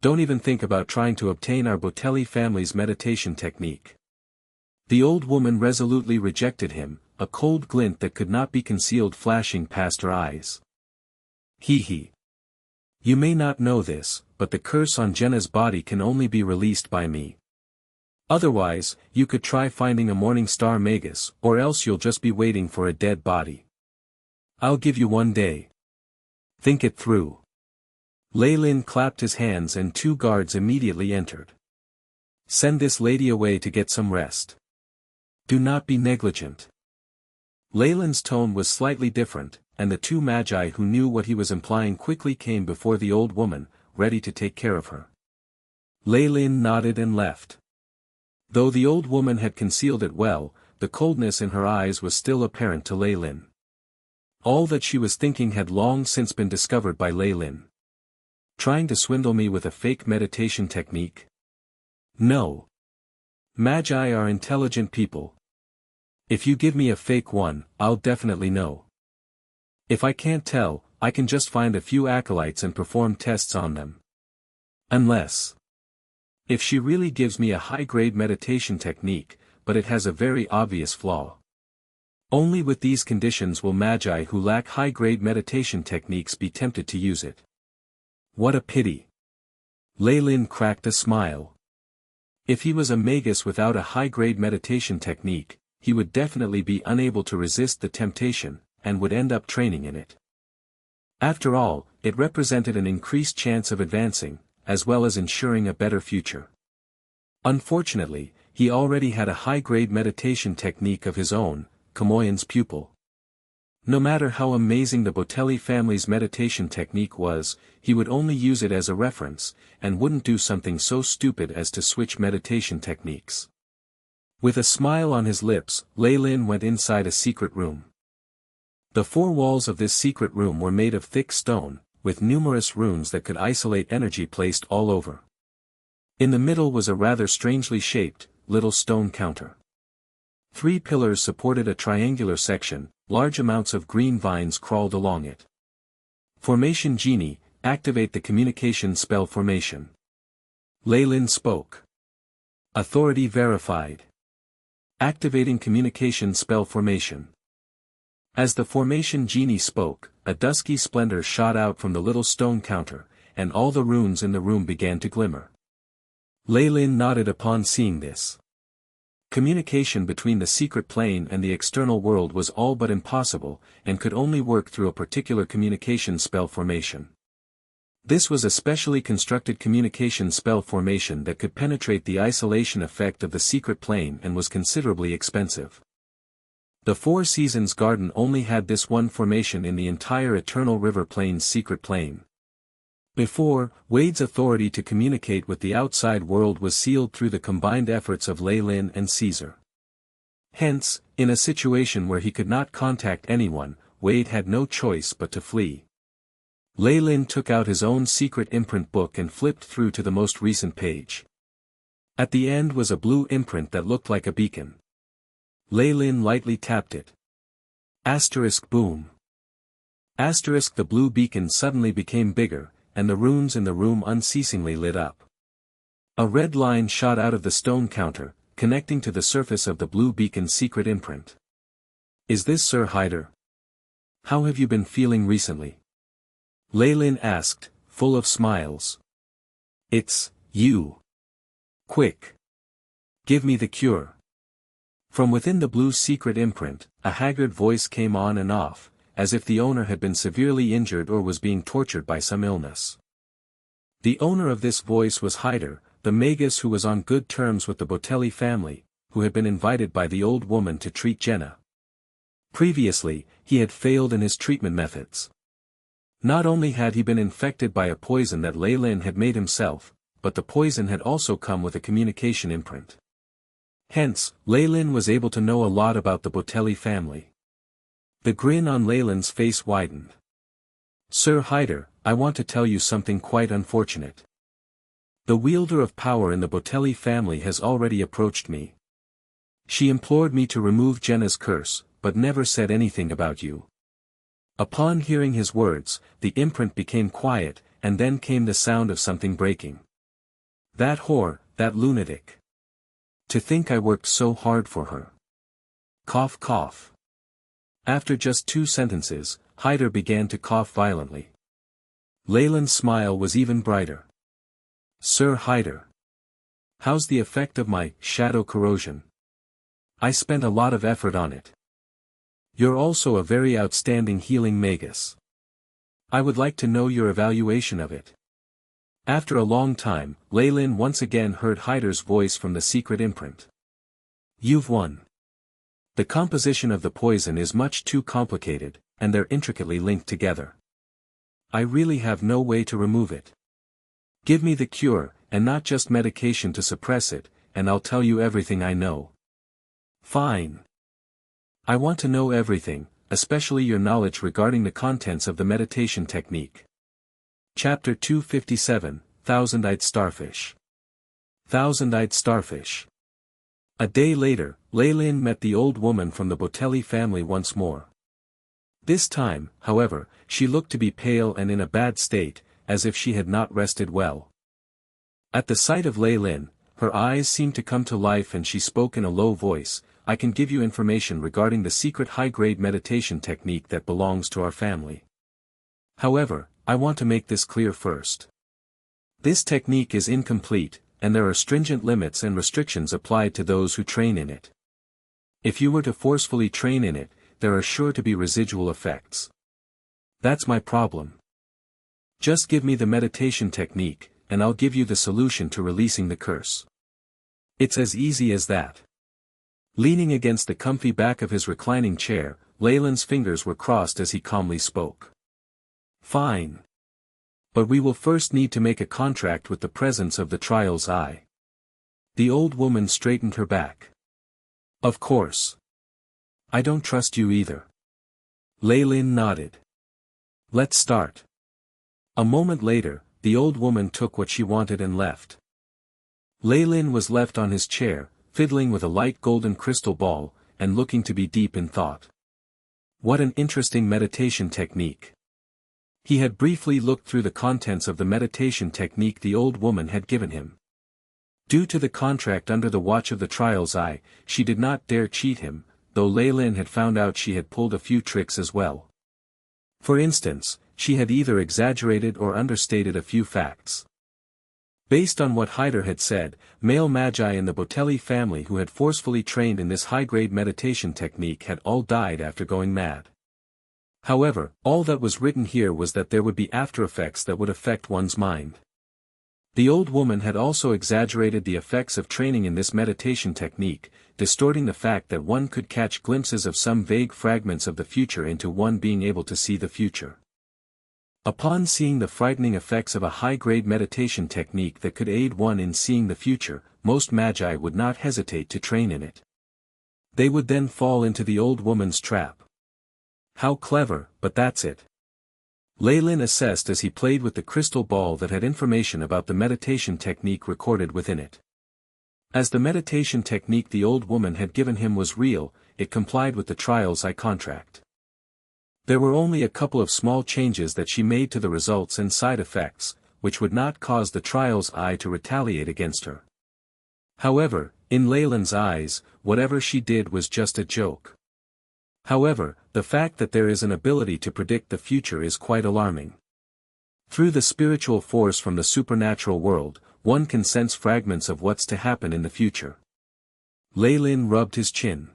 Don't even think about trying to obtain our Bautelli family's meditation technique. The old woman resolutely rejected him, a cold glint that could not be concealed flashing past her eyes. Hee hee. You may not know this, but the curse on Jenna's body can only be released by me. Otherwise, you could try finding a morning star Magus, or else you'll just be waiting for a dead body. I'll give you 1 day. Think it through. Leilin clapped his hands and 2 guards immediately entered. Send this lady away to get some rest. Do not be negligent. Leilin's tone was slightly different, and the 2 magi who knew what he was implying quickly came before the old woman, ready to take care of her. Leilin nodded and left. Though the old woman had concealed it well, the coldness in her eyes was still apparent to Leilin. All that she was thinking had long since been discovered by Leilin. Trying to swindle me with a fake meditation technique? No. Magi are intelligent people. If you give me a fake one, I'll definitely know. If I can't tell, I can just find a few acolytes and perform tests on them. Unless. If she really gives me a high-grade meditation technique, but it has a very obvious flaw. Only with these conditions will magi who lack high-grade meditation techniques be tempted to use it. What a pity. Leilin cracked a smile. If he was a magus without a high-grade meditation technique, he would definitely be unable to resist the temptation, and would end up training in it. After all, it represented an increased chance of advancing, as well as ensuring a better future. Unfortunately, he already had a high-grade meditation technique of his own, Kamoyan's pupil. No matter how amazing the Bautelli family's meditation technique was, he would only use it as a reference, and wouldn't do something so stupid as to switch meditation techniques. With a smile on his lips, Leilin went inside a secret room. The 4 walls of this secret room were made of thick stone, with numerous runes that could isolate energy placed all over. In the middle was a rather strangely shaped, little stone counter. 3 pillars supported a triangular section, large amounts of green vines crawled along it. Formation Genie, activate the communication spell formation. Leilin spoke. Authority verified. Activating communication spell formation. As the formation genie spoke, a dusky splendor shot out from the little stone counter, and all the runes in the room began to glimmer. Leilin nodded upon seeing this. Communication between the secret plane and the external world was all but impossible, and could only work through a particular communication spell formation. This was a specially constructed communication spell formation that could penetrate the isolation effect of the secret plane and was considerably expensive. The Four Seasons Garden only had this one formation in the entire Eternal River Plain's secret plane. Before, Wade's authority to communicate with the outside world was sealed through the combined efforts of Leilin and Caesar. Hence, in a situation where he could not contact anyone, Wade had no choice but to flee. Leilin took out his own secret imprint book and flipped through to the most recent page. At the end was a blue imprint that looked like a beacon. Leilin lightly tapped it. Asterisk boom. Asterisk the blue beacon suddenly became bigger, and the runes in the room unceasingly lit up. A red line shot out of the stone counter, connecting to the surface of the blue beacon's secret imprint. Is this Sir Hyder? How have you been feeling recently? Leilin asked, full of smiles. It's you. Quick. Give me the cure. From within the blue secret imprint, a haggard voice came on and off, as if the owner had been severely injured or was being tortured by some illness. The owner of this voice was Hyder, the magus who was on good terms with the Bautelli family, who had been invited by the old woman to treat Jenna. Previously, he had failed in his treatment methods. Not only had he been infected by a poison that Leilin had made himself, but the poison had also come with a communication imprint. Hence, Leilin was able to know a lot about the Bautelli family. The grin on Leilin's face widened. Sir Hyder, I want to tell you something quite unfortunate. The wielder of power in the Bautelli family has already approached me. She implored me to remove Jenna's curse, but never said anything about you. Upon hearing his words, the imprint became quiet, and then came the sound of something breaking. That whore, that lunatic. To think I worked so hard for her. Cough cough. After just 2 sentences, Hyder began to cough violently. Leilin's smile was even brighter. Sir Hyder. How's the effect of my shadow corrosion? I spent a lot of effort on it. You're also a very outstanding healing magus. I would like to know your evaluation of it. After a long time, Leilin once again heard Hyder's voice from the secret imprint. You've won. The composition of the poison is much too complicated, and they're intricately linked together. I really have no way to remove it. Give me the cure, and not just medication to suppress it, and I'll tell you everything I know. Fine. I want to know everything, especially your knowledge regarding the contents of the meditation technique. Chapter 257, Thousand-Eyed Starfish. Thousand-Eyed Starfish. A day later, Leilin met the old woman from the Bautelli family once more. This time, however, she looked to be pale and in a bad state, as if she had not rested well. At the sight of Leilin, her eyes seemed to come to life and she spoke in a low voice, I can give you information regarding the secret high-grade meditation technique that belongs to our family. However, I want to make this clear first. This technique is incomplete, and there are stringent limits and restrictions applied to those who train in it. If you were to forcefully train in it, there are sure to be residual effects. That's my problem. Just give me the meditation technique, and I'll give you the solution to releasing the curse. It's as easy as that. Leaning against the comfy back of his reclining chair, Leilin's fingers were crossed as he calmly spoke. Fine. But we will first need to make a contract with the presence of the trial's eye. The old woman straightened her back. Of course. I don't trust you either. Leilin nodded. Let's start. A moment later, the old woman took what she wanted and left. Leilin was left on his chair, fiddling with a light golden crystal ball, and looking to be deep in thought. What an interesting meditation technique. He had briefly looked through the contents of the meditation technique the old woman had given him. Due to the contract under the watch of the trial's eye, she did not dare cheat him, though Leilin had found out she had pulled a few tricks as well. For instance, she had either exaggerated or understated a few facts. Based on what Hyder had said, male magi in the Bautelli family who had forcefully trained in this high-grade meditation technique had all died after going mad. However, all that was written here was that there would be after-effects that would affect one's mind. The old woman had also exaggerated the effects of training in this meditation technique, distorting the fact that one could catch glimpses of some vague fragments of the future into one being able to see the future. Upon seeing the frightening effects of a high-grade meditation technique that could aid one in seeing the future, most magi would not hesitate to train in it. They would then fall into the old woman's trap. How clever, but that's it. Leilin assessed as he played with the crystal ball that had information about the meditation technique recorded within it. As the meditation technique the old woman had given him was real, it complied with the trial's eye contract. There were only a couple of small changes that she made to the results and side effects, which would not cause the trial's eye to retaliate against her. However, in Leilin's eyes, whatever she did was just a joke. However, the fact that there is an ability to predict the future is quite alarming. Through the spiritual force from the supernatural world, one can sense fragments of what's to happen in the future. Leilin rubbed his chin.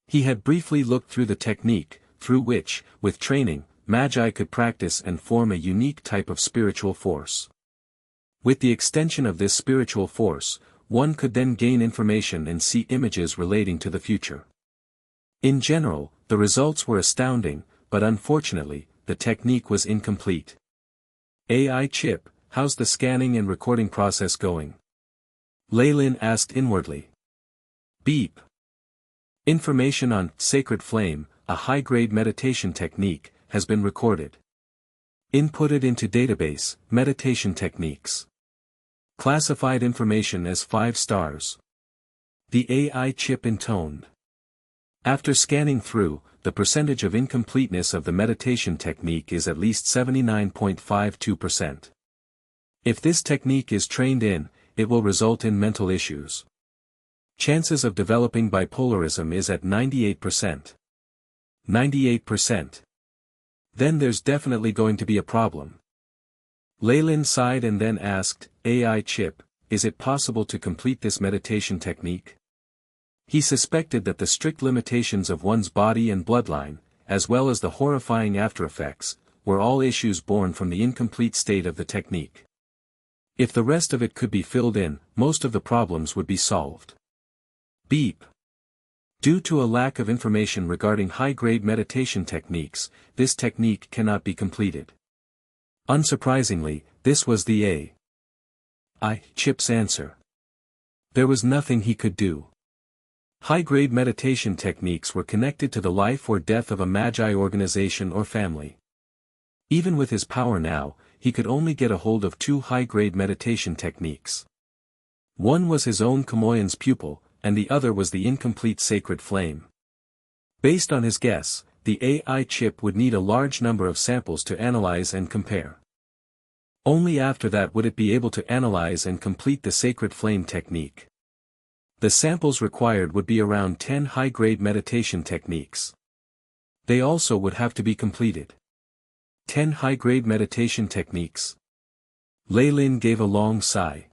He had briefly looked through the technique, through which, with training, magi could practice and form a unique type of spiritual force. With the extension of this spiritual force, one could then gain information and see images relating to the future. In general, the results were astounding, but unfortunately, the technique was incomplete. AI chip, how's the scanning and recording process going? Leilin asked inwardly. Beep. Information on Sacred Flame, a high-grade meditation technique, has been recorded. Inputted into database, meditation techniques. Classified information as 5 stars. The AI chip intoned. After scanning through, the percentage of incompleteness of the meditation technique is at least 79.52%. If this technique is trained in, it will result in mental issues. Chances of developing bipolarism is at 98%. 98%. Then there's definitely going to be a problem. Leilin sighed and then asked, AI chip, is it possible to complete this meditation technique? He suspected that the strict limitations of one's body and bloodline, as well as the horrifying aftereffects, were all issues born from the incomplete state of the technique. If the rest of it could be filled in, most of the problems would be solved. Beep. Due to a lack of information regarding high-grade meditation techniques, this technique cannot be completed. Unsurprisingly, this was the AI chip's answer. There was nothing he could do. High-grade meditation techniques were connected to the life or death of a magi organization or family. Even with his power now, he could only get a hold of 2 high-grade meditation techniques. One was his own Kamoyan's pupil, and the other was the incomplete sacred flame. Based on his guess, the AI chip would need a large number of samples to analyze and compare. Only after that would it be able to analyze and complete the sacred flame technique. The samples required would be around 10 high-grade meditation techniques. They also would have to be completed. 10 high-grade meditation techniques. Leilin gave a long sigh.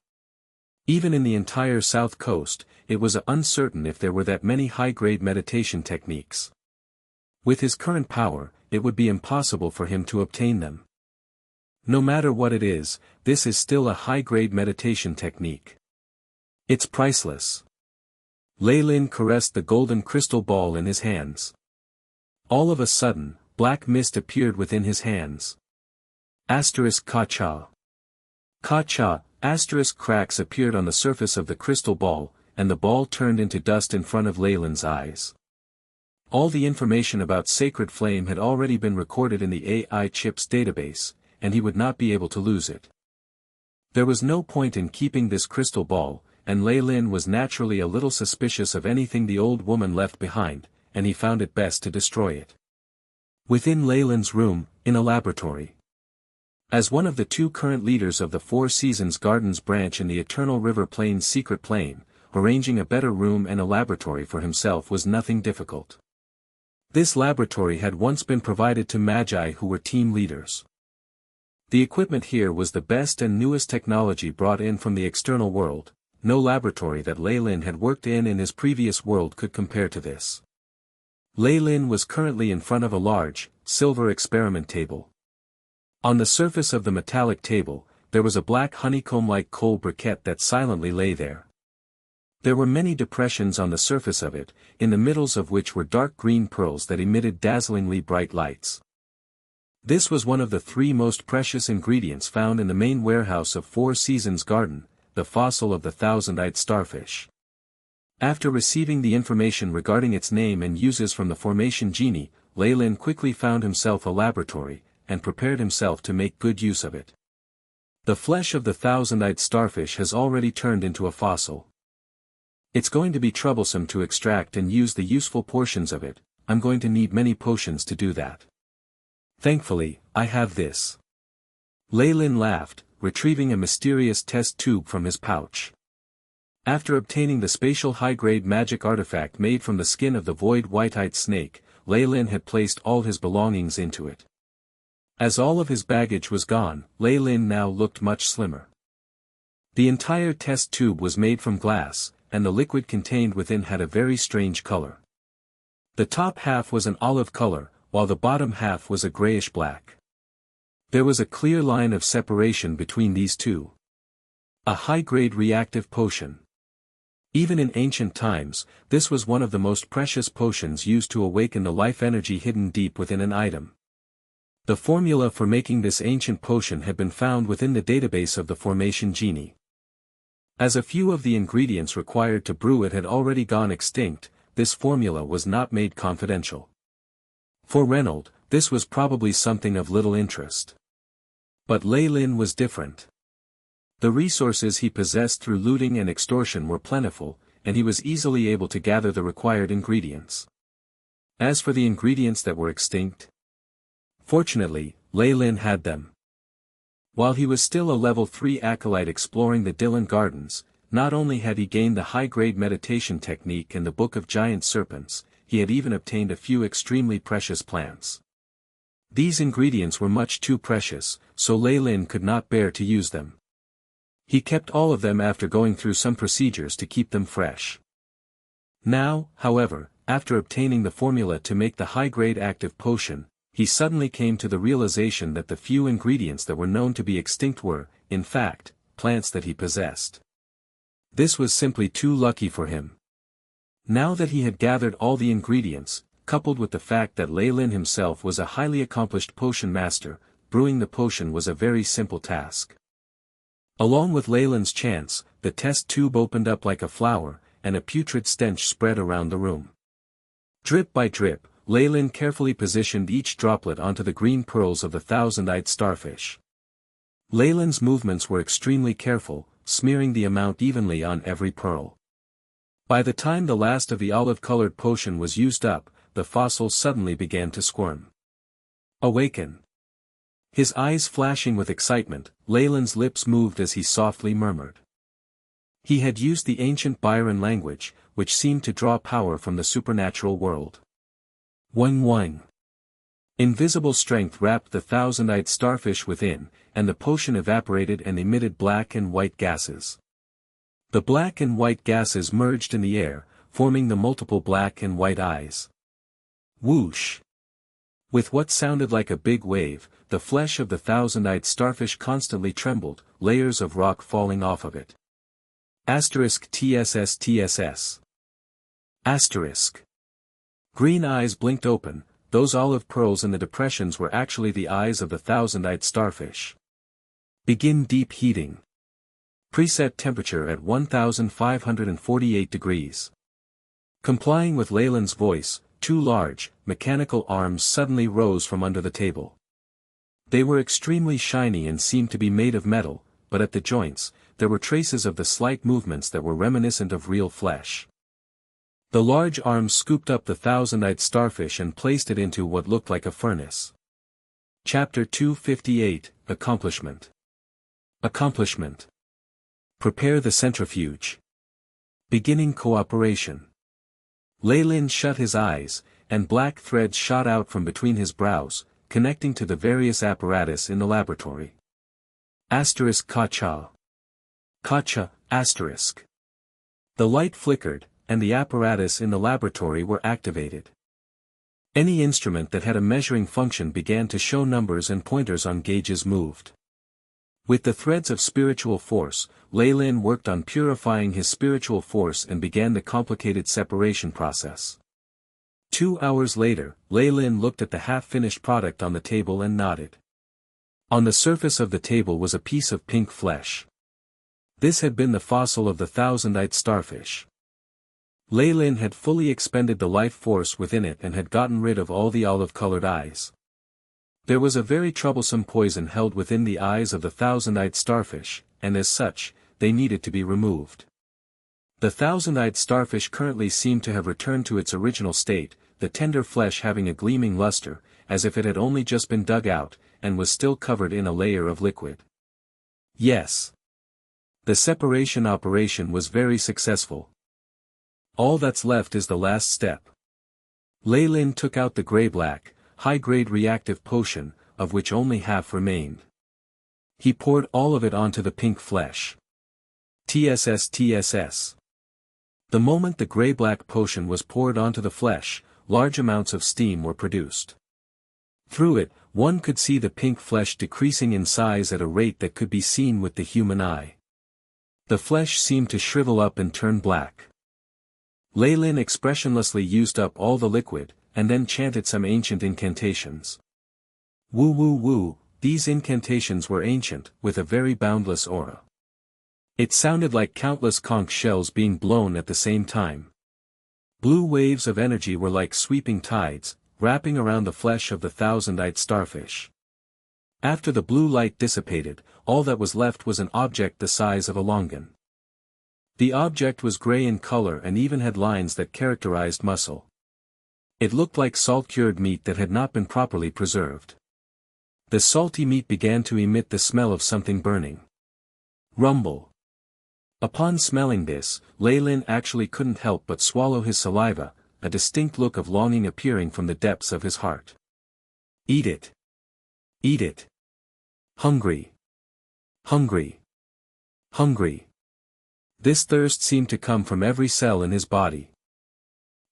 Even in the entire South Coast, it was uncertain if there were that many high-grade meditation techniques. With his current power, it would be impossible for him to obtain them. No matter what it is, this is still a high-grade meditation technique. It's priceless. Leilin caressed the golden crystal ball in his hands. All of a sudden, black mist appeared within his hands. Ka-cha. Ka-cha, cracks appeared on the surface of the crystal ball, and the ball turned into dust in front of Leilin's eyes. All the information about sacred flame had already been recorded in the AI chip's database, and he would not be able to lose it. There was no point in keeping this crystal ball, and Leilin was naturally a little suspicious of anything the old woman left behind, and he found it best to destroy it. Within Leilin's room, in a laboratory. As one of the 2 current leaders of the Four Seasons Gardens branch in the Eternal River Plain's secret plane, arranging a better room and a laboratory for himself was nothing difficult. This laboratory had once been provided to magi who were team leaders. The equipment here was the best and newest technology brought in from the external world. No laboratory that Leilin had worked in his previous world could compare to this. Leilin was currently in front of a large, silver experiment table. On the surface of the metallic table, there was a black honeycomb-like coal briquette that silently lay there. There were many depressions on the surface of it, in the middles of which were dark green pearls that emitted dazzlingly bright lights. This was one of the 3 most precious ingredients found in the main warehouse of Four Seasons Garden, the fossil of the thousand-eyed starfish. After receiving the information regarding its name and uses from the formation genie, Leilin quickly found himself a laboratory, and prepared himself to make good use of it. The flesh of the thousand-eyed starfish has already turned into a fossil. It's going to be troublesome to extract and use the useful portions of it. I'm going to need many potions to do that. Thankfully, I have this. Leilin laughed, retrieving a mysterious test tube from his pouch. After obtaining the spatial high-grade magic artifact made from the skin of the void white-eyed snake, Leilin had placed all his belongings into it. As all of his baggage was gone, Leilin now looked much slimmer. The entire test tube was made from glass, and the liquid contained within had a very strange color. The top half was an olive color, while the bottom half was a grayish-black. There was a clear line of separation between these two. A high-grade reactive potion. Even in ancient times, this was one of the most precious potions used to awaken the life energy hidden deep within an item. The formula for making this ancient potion had been found within the database of the formation genie. As a few of the ingredients required to brew it had already gone extinct, this formula was not made confidential. For Reynold, this was probably something of little interest. But Leilin was different. The resources he possessed through looting and extortion were plentiful, and he was easily able to gather the required ingredients. As for the ingredients that were extinct, fortunately, Leilin had them. While he was still a level 3 acolyte exploring the Dylan Gardens, not only had he gained the high-grade meditation technique and the Book of Giant Serpents, he had even obtained a few extremely precious plants. These ingredients were much too precious, so Leilin could not bear to use them. He kept all of them after going through some procedures to keep them fresh. Now, however, after obtaining the formula to make the high-grade active potion, he suddenly came to the realization that the few ingredients that were known to be extinct were, in fact, plants that he possessed. This was simply too lucky for him. Now that he had gathered all the ingredients, coupled with the fact that Leilin himself was a highly accomplished potion master, brewing the potion was a very simple task. Along with Leilin's chance, the test tube opened up like a flower, and a putrid stench spread around the room. Drip by drip, Leilin carefully positioned each droplet onto the green pearls of the thousand-eyed starfish. Leilin's movements were extremely careful, smearing the amount evenly on every pearl. By the time the last of the olive-colored potion was used up, the fossil suddenly began to squirm. Awaken! His eyes flashing with excitement, Leilin's lips moved as he softly murmured. He had used the ancient Byron language, which seemed to draw power from the supernatural world. Wang wang. Invisible strength wrapped the thousand-eyed starfish within, and the potion evaporated and emitted black and white gases. The black and white gases merged in the air, forming the multiple black and white eyes. Whoosh! With what sounded like a big wave, the flesh of the thousand-eyed starfish constantly trembled, layers of rock falling off of it. *TSS. Green eyes blinked open, those olive pearls in the depressions were actually the eyes of the thousand-eyed starfish. Begin deep heating. Preset temperature at 1548 degrees. Complying with Leilin's voice, two large, mechanical arms suddenly rose from under the table. They were extremely shiny and seemed to be made of metal, but at the joints, there were traces of the slight movements that were reminiscent of real flesh. The large arms scooped up the thousand-eyed starfish and placed it into what looked like a furnace. Chapter 258, Accomplishment. Accomplishment. Prepare the centrifuge. Beginning cooperation. Leilin shut his eyes, and black threads shot out from between his brows, connecting to the various apparatus in the laboratory. Kacha. Kacha, asterisk. The light flickered, and the apparatus in the laboratory were activated. Any instrument that had a measuring function began to show numbers and pointers on gauges moved. With the threads of spiritual force, Leilin worked on purifying his spiritual force and began the complicated separation process. 2 hours later, Leilin looked at the half-finished product on the table and nodded. On the surface of the table was a piece of pink flesh. This had been the fossil of the thousand-eyed starfish. Leilin had fully expended the life force within it and had gotten rid of all the olive-colored eyes. There was a very troublesome poison held within the eyes of the thousand-eyed starfish, and as such, they needed to be removed. The thousand-eyed starfish currently seemed to have returned to its original state, the tender flesh having a gleaming luster, as if it had only just been dug out, and was still covered in a layer of liquid. Yes. The separation operation was very successful. All that's left is the last step. Leilin took out the gray-black, high-grade reactive potion, of which only half remained. He poured all of it onto the pink flesh. TSS. The moment the gray-black potion was poured onto the flesh, large amounts of steam were produced. Through it, one could see the pink flesh decreasing in size at a rate that could be seen with the human eye. The flesh seemed to shrivel up and turn black. Leilin expressionlessly used up all the liquid, and then chanted some ancient incantations. Woo woo woo, these incantations were ancient, with a very boundless aura. It sounded like countless conch shells being blown at the same time. Blue waves of energy were like sweeping tides, wrapping around the flesh of the thousand-eyed starfish. After the blue light dissipated, all that was left was an object the size of a longan. The object was gray in color and even had lines that characterized muscle. It looked like salt-cured meat that had not been properly preserved. The salty meat began to emit the smell of something burning. Rumble. Upon smelling this, Leilin actually couldn't help but swallow his saliva, a distinct look of longing appearing from the depths of his heart. Eat it. Eat it. Hungry. Hungry. Hungry. This thirst seemed to come from every cell in his body.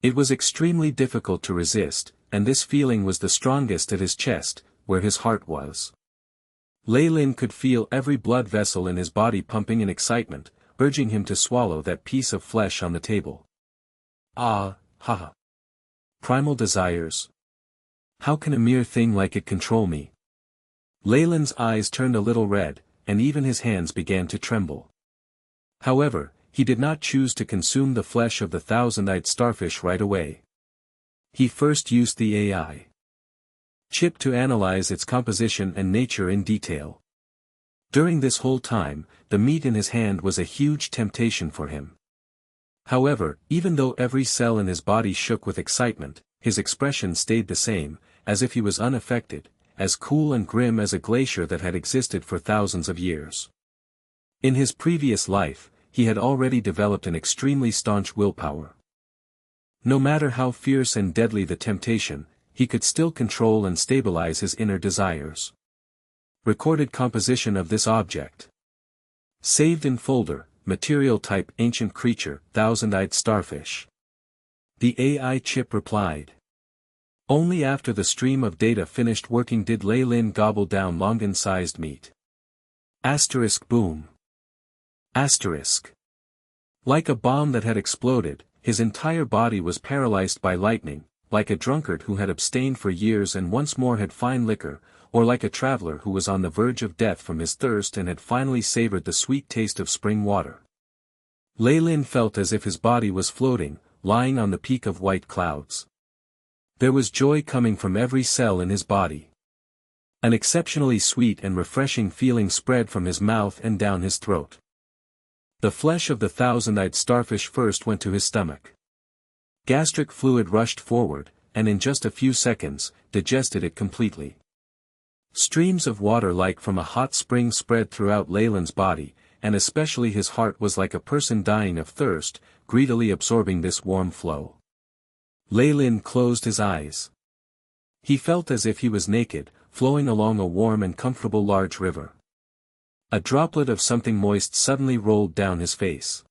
It was extremely difficult to resist, and this feeling was the strongest at his chest, where his heart was. Leilin could feel every blood vessel in his body pumping in excitement, urging him to swallow that piece of flesh on the table. Ah, haha. Primal desires. How can a mere thing like it control me? Leilin's eyes turned a little red, and even his hands began to tremble. However, he did not choose to consume the flesh of the thousand-eyed starfish right away. He first used the AI chip to analyze its composition and nature in detail. During this whole time, the meat in his hand was a huge temptation for him. However, even though every cell in his body shook with excitement, his expression stayed the same, as if he was unaffected, as cool and grim as a glacier that had existed for thousands of years. In his previous life, he had already developed an extremely staunch willpower. No matter how fierce and deadly the temptation, he could still control and stabilize his inner desires. Recorded composition of this object. Saved in folder, material type ancient creature, thousand-eyed starfish. The AI chip replied. Only after the stream of data finished working did Leilin gobble down Longan-sized meat. Asterisk boom. Asterisk. Like a bomb that had exploded, his entire body was paralyzed by lightning, like a drunkard who had abstained for years and once more had fine liquor, or like a traveler who was on the verge of death from his thirst and had finally savored the sweet taste of spring water. Leilin felt as if his body was floating, lying on the peak of white clouds. There was joy coming from every cell in his body. An exceptionally sweet and refreshing feeling spread from his mouth and down his throat. The flesh of the thousand-eyed starfish first went to his stomach. Gastric fluid rushed forward, and in just a few seconds, digested it completely. Streams of water like from a hot spring spread throughout Leilin's body, and especially his heart was like a person dying of thirst, greedily absorbing this warm flow. Leilin closed his eyes. He felt as if he was naked, flowing along a warm and comfortable large river. A droplet of something moist suddenly rolled down his face.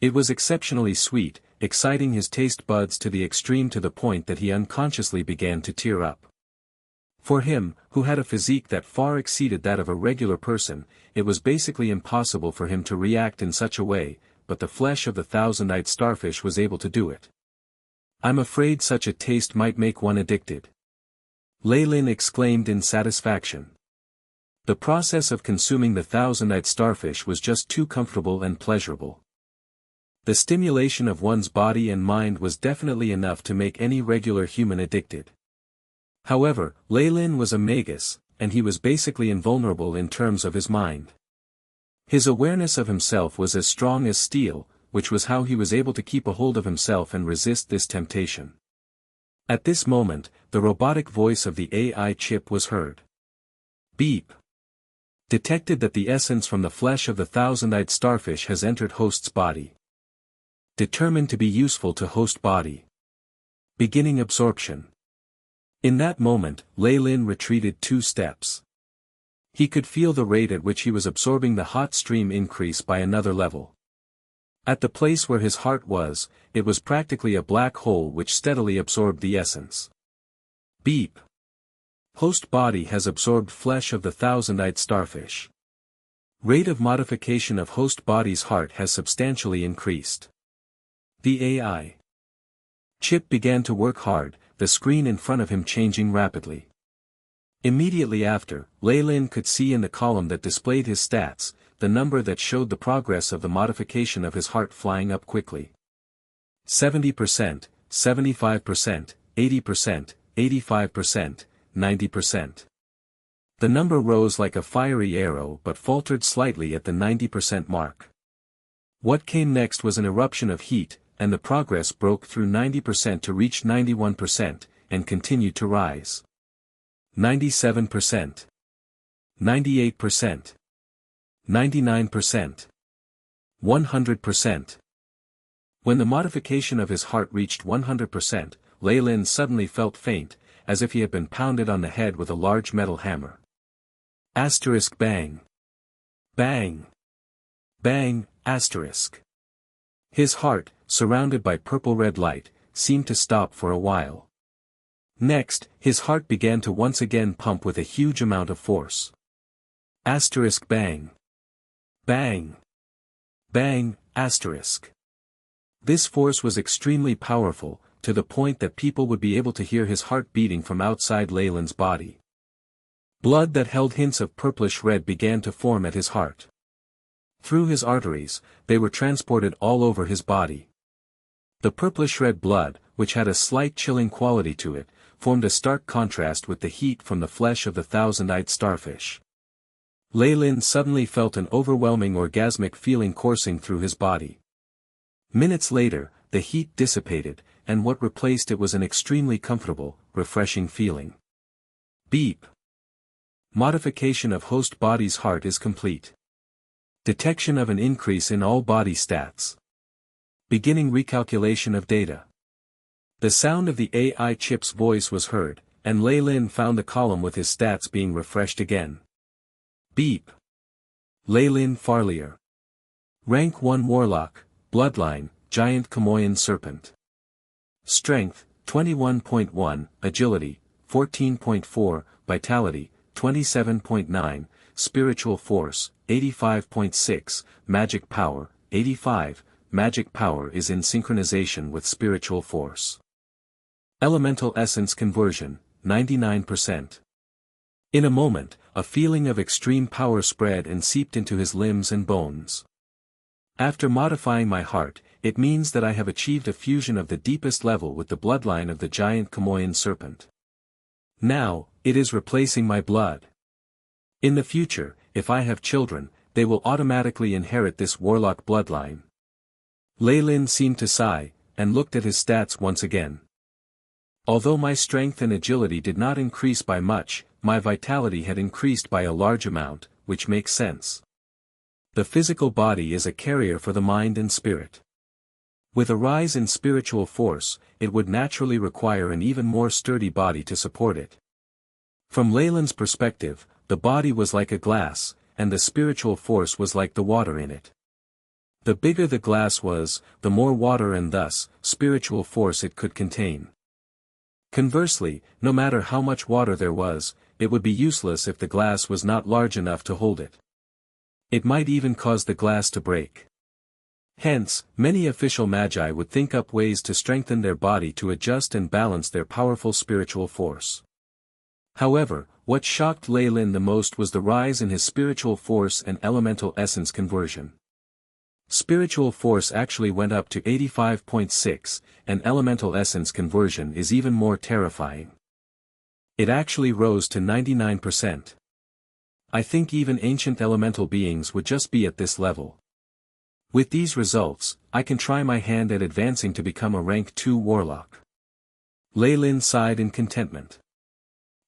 It was exceptionally sweet, exciting his taste buds to the extreme to the point that he unconsciously began to tear up. For him, who had a physique that far exceeded that of a regular person, it was basically impossible for him to react in such a way, but the flesh of the thousand-eyed starfish was able to do it. I'm afraid such a taste might make one addicted. Leilin exclaimed in satisfaction. The process of consuming the thousand-eyed starfish was just too comfortable and pleasurable. The stimulation of one's body and mind was definitely enough to make any regular human addicted. However, Leilin was a magus, and he was basically invulnerable in terms of his mind. His awareness of himself was as strong as steel, which was how he was able to keep a hold of himself and resist this temptation. At this moment, the robotic voice of the AI chip was heard. Beep. Detected that the essence from the flesh of the thousand-eyed starfish has entered host's body. Determined to be useful to host body. Beginning absorption. In that moment, Leilin retreated 2 steps. He could feel the rate at which he was absorbing the hot stream increase by another level. At the place where his heart was, it was practically a black hole which steadily absorbed the essence. Beep. Host body has absorbed flesh of the thousand-eyed starfish. Rate of modification of host body's heart has substantially increased. The AI chip began to work hard, the screen in front of him changing rapidly. Immediately after, Leilin could see in the column that displayed his stats, the number that showed the progress of the modification of his heart flying up quickly. 70%, 75%, 80%, 85%, 90%. The number rose like a fiery arrow but faltered slightly at the 90% mark. What came next was an eruption of heat, and the progress broke through 90% to reach 91%, and continued to rise. 97%. 98%. 99%. 100%. When the modification of his heart reached 100%, Leilin suddenly felt faint, as if he had been pounded on the head with a large metal hammer. Asterisk bang. Bang. Bang, asterisk. His heart, surrounded by purple-red light, seemed to stop for a while. Next, his heart began to once again pump with a huge amount of force. Asterisk bang. Bang. Bang, asterisk. This force was extremely powerful, to the point that people would be able to hear his heart beating from outside Leilin's body. Blood that held hints of purplish red began to form at his heart. Through his arteries, they were transported all over his body. The purplish red blood, which had a slight chilling quality to it, formed a stark contrast with the heat from the flesh of the thousand-eyed starfish. Leilin suddenly felt an overwhelming orgasmic feeling coursing through his body. Minutes later, the heat dissipated, and what replaced it was an extremely comfortable, refreshing feeling. Beep. Modification of host body's heart is complete. Detection of an increase in all body stats. Beginning recalculation of data. The sound of the AI chip's voice was heard, and Leilin found the column with his stats being refreshed again. Beep. Leilin Farlier. Rank 1 Warlock, Bloodline, Giant Kamoyan Serpent. Strength, 21.1, Agility, 14.4, Vitality, 27.9, Spiritual Force, 85.6, Magic Power, 85, Magic Power is in synchronization with Spiritual Force. Elemental Essence Conversion, 99%. In a moment, a feeling of extreme power spread and seeped into his limbs and bones. After modifying my heart, it means that I have achieved a fusion of the deepest level with the bloodline of the giant Kamoyan serpent. Now, it is replacing my blood. In the future, if I have children, they will automatically inherit this warlock bloodline. Leilin seemed to sigh, and looked at his stats once again. Although my strength and agility did not increase by much, my vitality had increased by a large amount, which makes sense. The physical body is a carrier for the mind and spirit. With a rise in spiritual force, it would naturally require an even more sturdy body to support it. From Leilin's perspective, the body was like a glass, and the spiritual force was like the water in it. The bigger the glass was, the more water and thus, spiritual force it could contain. Conversely, no matter how much water there was, it would be useless if the glass was not large enough to hold it. It might even cause the glass to break. Hence, many official magi would think up ways to strengthen their body to adjust and balance their powerful spiritual force. However, what shocked Leilin the most was the rise in his spiritual force and elemental essence conversion. Spiritual force actually went up to 85.6, and elemental essence conversion is even more terrifying. It actually rose to 99%. I think even ancient elemental beings would just be at this level. With these results, I can try my hand at advancing to become a rank 2 warlock. Leilin sighed in contentment.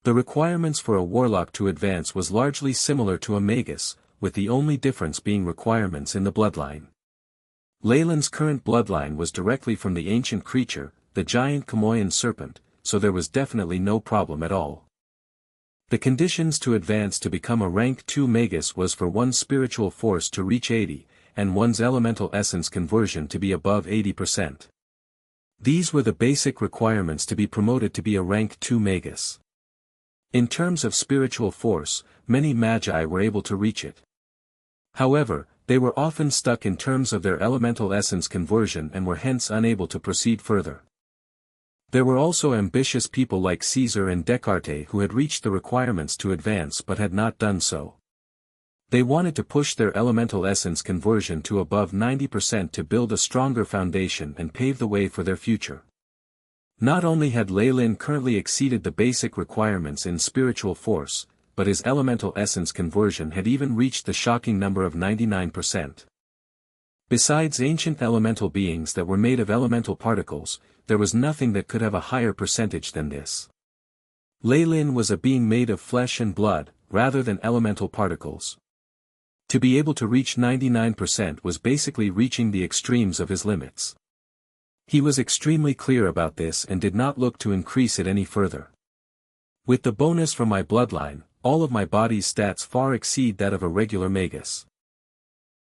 The requirements for a warlock to advance was largely similar to a magus, with the only difference being requirements in the bloodline. Leilin's current bloodline was directly from the ancient creature, the giant Kamoyan serpent, so there was definitely no problem at all. The conditions to advance to become a rank 2 magus was for one's spiritual force to reach 80, and one's elemental essence conversion to be above 80%. These were the basic requirements to be promoted to be a rank 2 magus. In terms of spiritual force, many magi were able to reach it. However, they were often stuck in terms of their elemental essence conversion and were hence unable to proceed further. There were also ambitious people like Caesar and Descartes who had reached the requirements to advance but had not done so. They wanted to push their elemental essence conversion to above 90% to build a stronger foundation and pave the way for their future. Not only had Leilin currently exceeded the basic requirements in spiritual force, but his elemental essence conversion had even reached the shocking number of 99%. Besides ancient elemental beings that were made of elemental particles, there was nothing that could have a higher percentage than this. Leilin was a being made of flesh and blood, rather than elemental particles. To be able to reach 99% was basically reaching the extremes of his limits. He was extremely clear about this and did not look to increase it any further. With the bonus from my bloodline, all of my body's stats far exceed that of a regular Magus.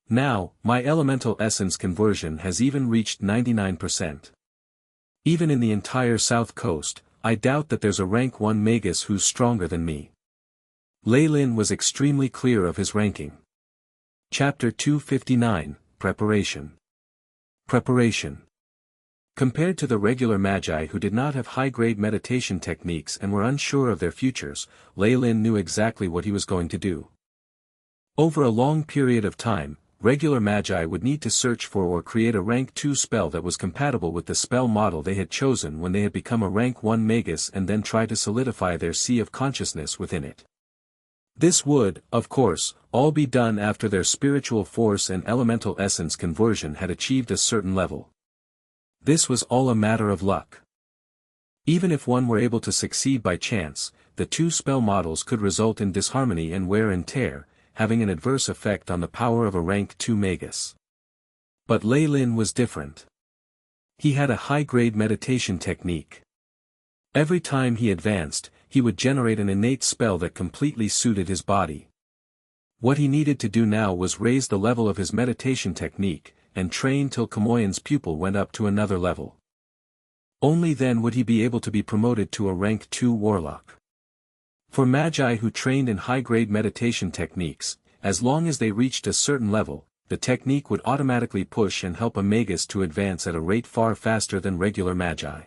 Now, my elemental essence conversion has even reached 99%. Even in the entire South Coast, I doubt that there's a rank 1 Magus who's stronger than me. Leilin was extremely clear of his ranking. Chapter 259, Preparation. Preparation. Compared to the regular magi who did not have high-grade meditation techniques and were unsure of their futures, Leilin knew exactly what he was going to do. Over a long period of time, regular magi would need to search for or create a rank 2 spell that was compatible with the spell model they had chosen when they had become a rank 1 Magus and then try to solidify their sea of consciousness within it. This would, of course, all be done after their spiritual force and elemental essence conversion had achieved a certain level. This was all a matter of luck. Even if one were able to succeed by chance, the two spell models could result in disharmony and wear and tear, having an adverse effect on the power of a rank 2 Magus. But Leilin was different. He had a high-grade meditation technique. Every time he advanced, he would generate an innate spell that completely suited his body. What he needed to do now was raise the level of his meditation technique, and train till Kamoyan's pupil went up to another level. Only then would he be able to be promoted to a rank 2 warlock. For magi who trained in high-grade meditation techniques, as long as they reached a certain level, the technique would automatically push and help a magus to advance at a rate far faster than regular magi.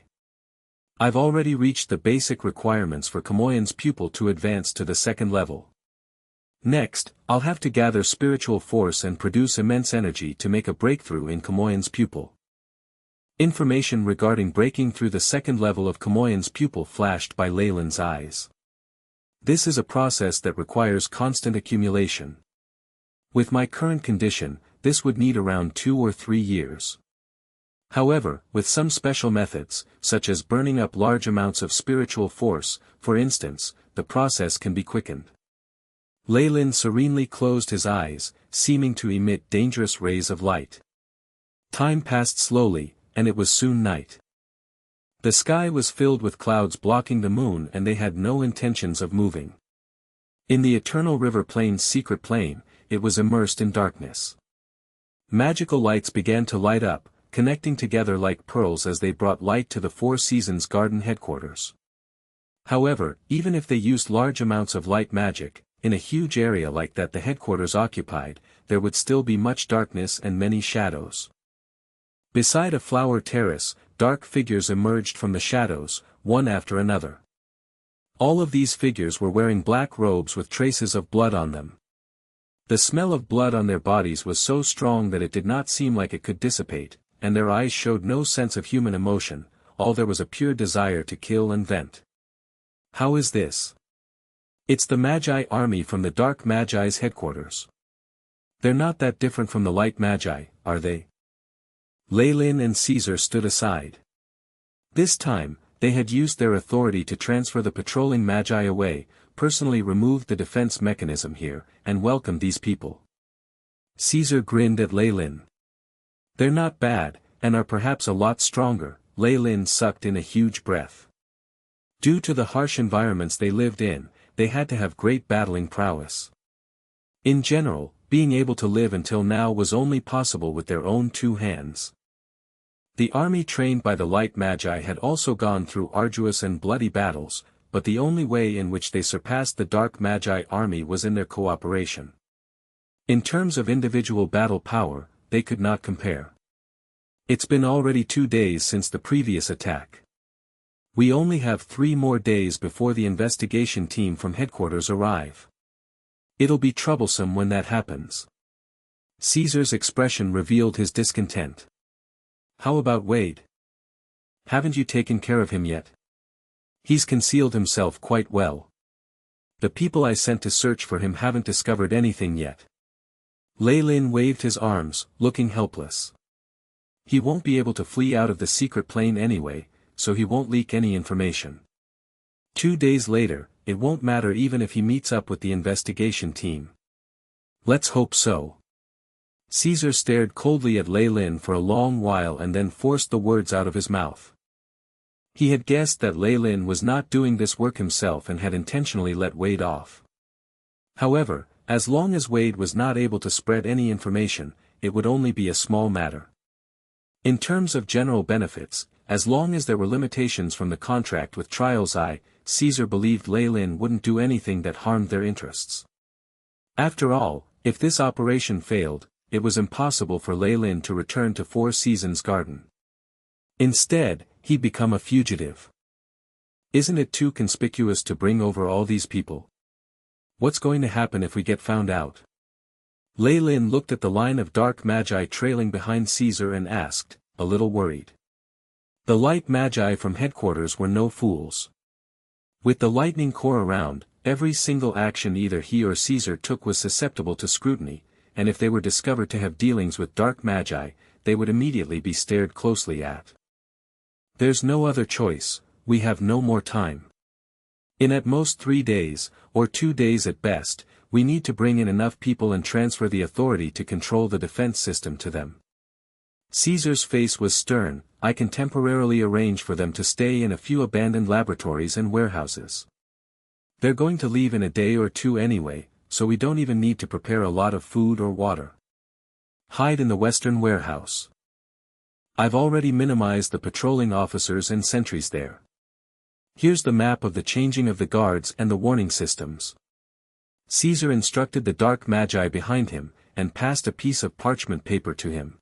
I've already reached the basic requirements for Kamoyan's pupil to advance to the second level. Next, I'll have to gather spiritual force and produce immense energy to make a breakthrough in Kamoyan's pupil. Information regarding breaking through the second level of Kamoyan's pupil flashed by Leilin's eyes. This is a process that requires constant accumulation. With my current condition, this would need around 2 or 3 years. However, with some special methods, such as burning up large amounts of spiritual force, for instance, the process can be quickened. Leilin serenely closed his eyes, seeming to emit dangerous rays of light. Time passed slowly, and it was soon night. The sky was filled with clouds blocking the moon and they had no intentions of moving. In the Eternal River Plain's secret plane, it was immersed in darkness. Magical lights began to light up, connecting together like pearls as they brought light to the Four Seasons Garden headquarters. However, even if they used large amounts of light magic, in a huge area like that the headquarters occupied, there would still be much darkness and many shadows. Beside a flower terrace, dark figures emerged from the shadows, one after another. All of these figures were wearing black robes with traces of blood on them. The smell of blood on their bodies was so strong that it did not seem like it could dissipate, and their eyes showed no sense of human emotion, all there was a pure desire to kill and vent. How is this? It's the Magi army from the Dark Magi's headquarters. They're not that different from the Light Magi, are they? Leilin and Caesar stood aside. This time, they had used their authority to transfer the patrolling Magi away, personally removed the defense mechanism here, and welcomed these people. Caesar grinned at Leilin. They're not bad, and are perhaps a lot stronger. Leilin sucked in a huge breath. Due to the harsh environments they lived in, they had to have great battling prowess. In general, being able to live until now was only possible with their own 2 hands. The army trained by the Light Magi had also gone through arduous and bloody battles, but the only way in which they surpassed the Dark Magi army was in their cooperation. In terms of individual battle power, they could not compare. It's been already 2 days since the previous attack. We only have 3 more days before the investigation team from headquarters arrive. It'll be troublesome when that happens. Caesar's expression revealed his discontent. How about Wade? Haven't you taken care of him yet? He's concealed himself quite well. The people I sent to search for him haven't discovered anything yet. Leilin waved his arms, looking helpless. He won't be able to flee out of the secret plane anyway, so he won't leak any information. 2 days later, it won't matter even if he meets up with the investigation team. Let's hope so. Caesar stared coldly at Leilin for a long while and then forced the words out of his mouth. He had guessed that Leilin was not doing this work himself and had intentionally let Wade off. However, as long as Wade was not able to spread any information, it would only be a small matter. In terms of general benefits, as long as there were limitations from the contract with Trials I, Caesar believed Leilin wouldn't do anything that harmed their interests. After all, if this operation failed, it was impossible for Leilin to return to Four Seasons Garden. Instead, he'd become a fugitive. Isn't it too conspicuous to bring over all these people? What's going to happen if we get found out? Leilin looked at the line of dark magi trailing behind Caesar and asked, a little worried. The light magi from headquarters were no fools. With the lightning core around, every single action either he or Caesar took was susceptible to scrutiny, and if they were discovered to have dealings with dark magi, they would immediately be stared closely at. There's no other choice, we have no more time. In at most 3 days, or 2 days at best, we need to bring in enough people and transfer the authority to control the defense system to them. Caesar's face was stern. I can temporarily arrange for them to stay in a few abandoned laboratories and warehouses. They're going to leave in a day or 2 anyway, so we don't even need to prepare a lot of food or water. Hide in the western warehouse. I've already minimized the patrolling officers and sentries there. Here's the map of the changing of the guards and the warning systems. Caesar instructed the dark magi behind him, and passed a piece of parchment paper to him.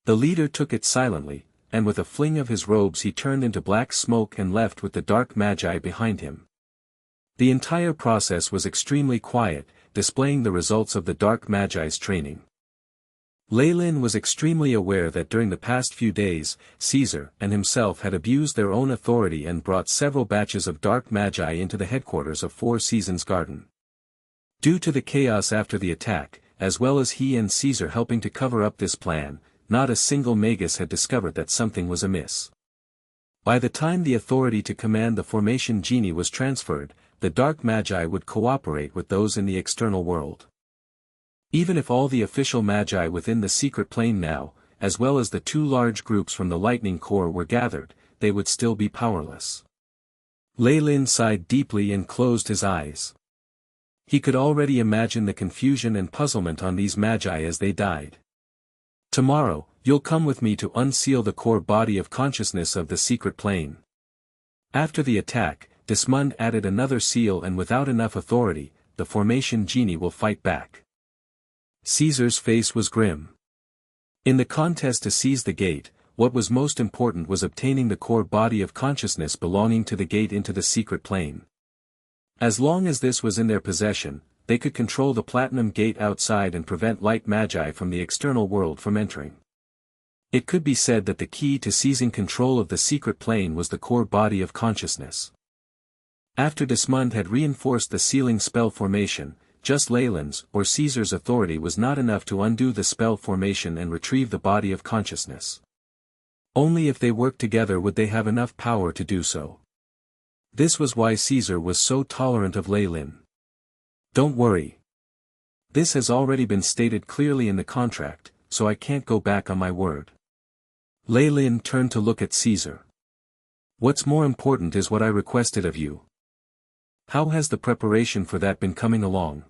The leader took it silently, and with a fling of his robes he turned into black smoke and left with the dark magi behind him. The entire process was extremely quiet, displaying the results of the dark magi's training. Leilin was extremely aware that during the past few days, Caesar and himself had abused their own authority and brought several batches of dark magi into the headquarters of Four Seasons Garden. Due to the chaos after the attack, as well as he and Caesar helping to cover up this plan, not a single Magus had discovered that something was amiss. By the time the authority to command the formation genie was transferred, the dark magi would cooperate with those in the external world. Even if all the official magi within the secret plane now, as well as the 2 large groups from the lightning core were gathered, they would still be powerless. Leilin sighed deeply and closed his eyes. He could already imagine the confusion and puzzlement on these magi as they died. Tomorrow, you'll come with me to unseal the core body of consciousness of the secret plane. After the attack, Dismund added another seal, and without enough authority, the formation genie will fight back. Caesar's face was grim. In the contest to seize the gate, what was most important was obtaining the core body of consciousness belonging to the gate into the secret plane. As long as this was in their possession, they could control the platinum gate outside and prevent light magi from the external world from entering. It could be said that the key to seizing control of the secret plane was the core body of consciousness. After Dismund had reinforced the sealing spell formation, just Leilin's or Caesar's authority was not enough to undo the spell formation and retrieve the body of consciousness. Only if they worked together would they have enough power to do so. This was why Caesar was so tolerant of Leilin. Don't worry. This has already been stated clearly in the contract, so I can't go back on my word. Leilin turned to look at Caesar. What's more important is what I requested of you. How has the preparation for that been coming along?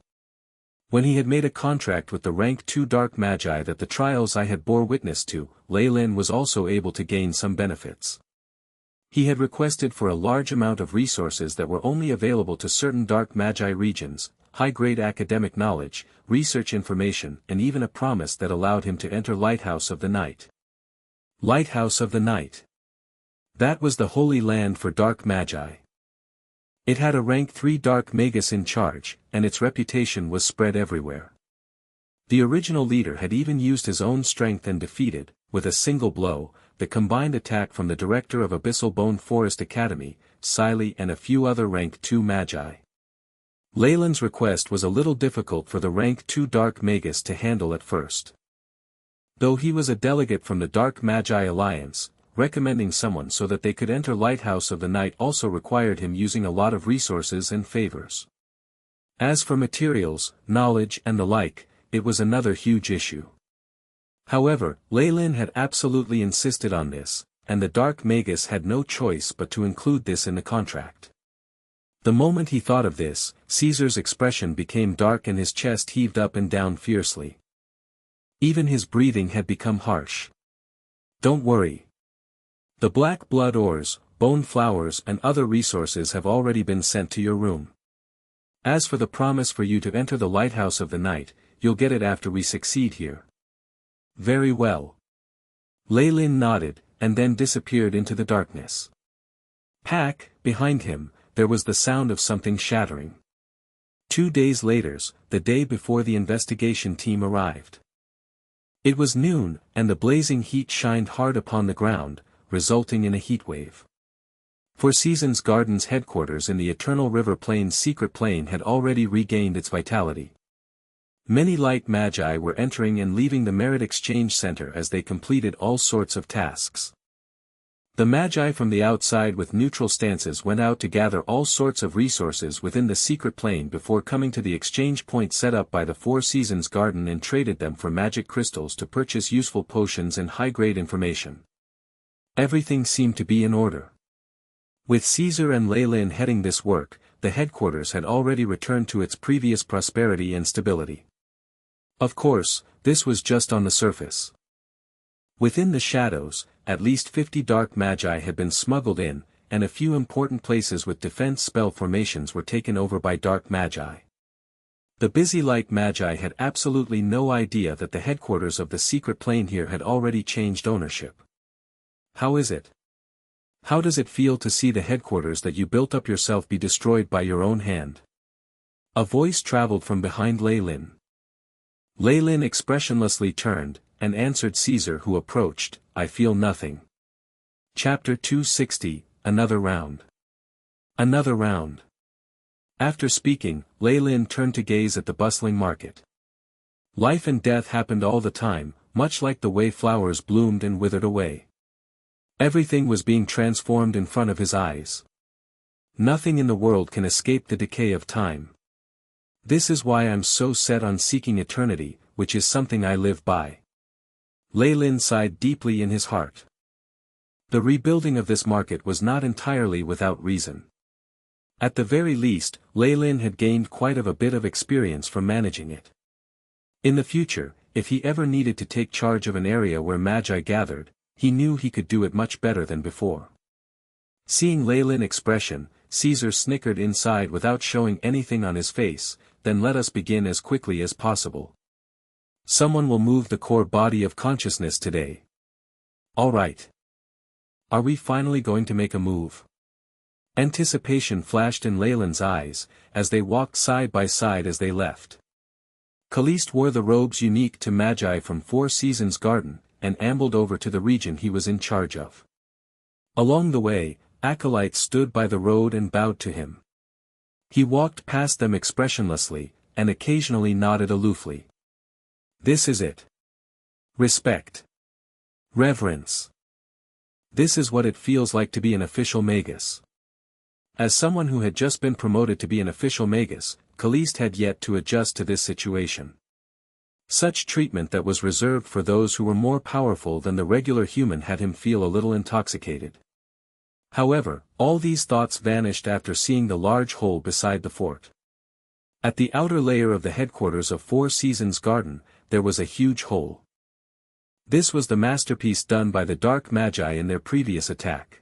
When he had made a contract with the rank 2 dark magi that the trials I had bore witness to, Leilin was also able to gain some benefits. He had requested for a large amount of resources that were only available to certain dark magi regions, high-grade academic knowledge, research information, and even a promise that allowed him to enter Lighthouse of the Night. Lighthouse of the Night. That was the holy land for dark magi. It had a rank 3 dark magus in charge, and its reputation was spread everywhere. The original leader had even used his own strength and defeated, with a single blow, the combined attack from the director of Abyssal Bone Forest Academy, Siley, and a few other rank 2 magi. Leilin's request was a little difficult for the rank 2 dark magus to handle at first. Though he was a delegate from the Dark Magi Alliance, recommending someone so that they could enter Lighthouse of the Night also required him using a lot of resources and favors. As for materials, knowledge and the like, it was another huge issue. However, Leilin had absolutely insisted on this, and the Dark Magus had no choice but to include this in the contract. The moment he thought of this, Caesar's expression became dark and his chest heaved up and down fiercely. Even his breathing had become harsh. Don't worry. The black blood ores, bone flowers and other resources have already been sent to your room. As for the promise for you to enter the lighthouse of the night, you'll get it after we succeed here. Very well. Leilin nodded, and then disappeared into the darkness. Behind him, there was the sound of something shattering. 2 days later, the day before the investigation team arrived. It was noon, and the blazing heat shined hard upon the ground, resulting in a heatwave. Four Seasons Garden's headquarters in the Eternal River Plain's secret plane had already regained its vitality. Many light magi were entering and leaving the Merit Exchange Center as they completed all sorts of tasks. The magi from the outside with neutral stances went out to gather all sorts of resources within the secret plane before coming to the exchange point set up by the Four Seasons Garden and traded them for magic crystals to purchase useful potions and high-grade information. Everything seemed to be in order. With Caesar and Leilin heading this work, the headquarters had already returned to its previous prosperity and stability. Of course, this was just on the surface. Within the shadows, at least 50 dark magi had been smuggled in, and a few important places with defense spell formations were taken over by dark magi. The busy light magi had absolutely no idea that the headquarters of the secret plane here had already changed ownership. How is it? How does it feel to see the headquarters that you built up yourself be destroyed by your own hand? A voice traveled from behind Leilin. Leilin expressionlessly turned, and answered Caesar who approached, I feel nothing. Chapter 260, Another Round. Another round. After speaking, Leilin turned to gaze at the bustling market. Life and death happened all the time, much like the way flowers bloomed and withered away. Everything was being transformed in front of his eyes. Nothing in the world can escape the decay of time. This is why I'm so set on seeking eternity, which is something I live by. Leilin sighed deeply in his heart. The rebuilding of this market was not entirely without reason. At the very least, Leilin had gained quite a bit of experience from managing it. In the future, if he ever needed to take charge of an area where magi gathered, he knew he could do it much better than before. Seeing Leilin's expression, Caesar snickered inside without showing anything on his face, then let us begin as quickly as possible. Someone will move the core body of consciousness today. All right. Are we finally going to make a move? Anticipation flashed in Leilin's eyes, as they walked side by side as they left. Caliste wore the robes unique to magi from Four Seasons Garden, and ambled over to the region he was in charge of. Along the way, acolytes stood by the road and bowed to him. He walked past them expressionlessly, and occasionally nodded aloofly. This is it. Respect. Reverence. This is what it feels like to be an official magus. As someone who had just been promoted to be an official magus, Caliste had yet to adjust to this situation. Such treatment that was reserved for those who were more powerful than the regular human had him feel a little intoxicated. However, all these thoughts vanished after seeing the large hole beside the fort. At the outer layer of the headquarters of Four Seasons Garden, there was a huge hole. This was the masterpiece done by the Dark Magi in their previous attack.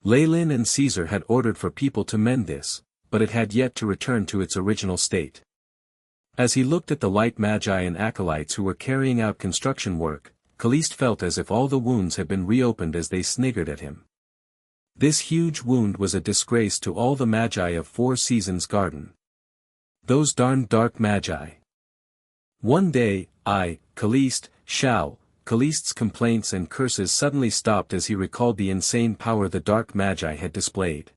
Leilin and Caesar had ordered for people to mend this, but it had yet to return to its original state. As he looked at the light magi and acolytes who were carrying out construction work, Caliste felt as if all the wounds had been reopened as they sniggered at him. This huge wound was a disgrace to all the magi of Four Seasons Garden. Those darned dark magi. One day, Caliste's complaints and curses suddenly stopped as he recalled the insane power the dark magi had displayed.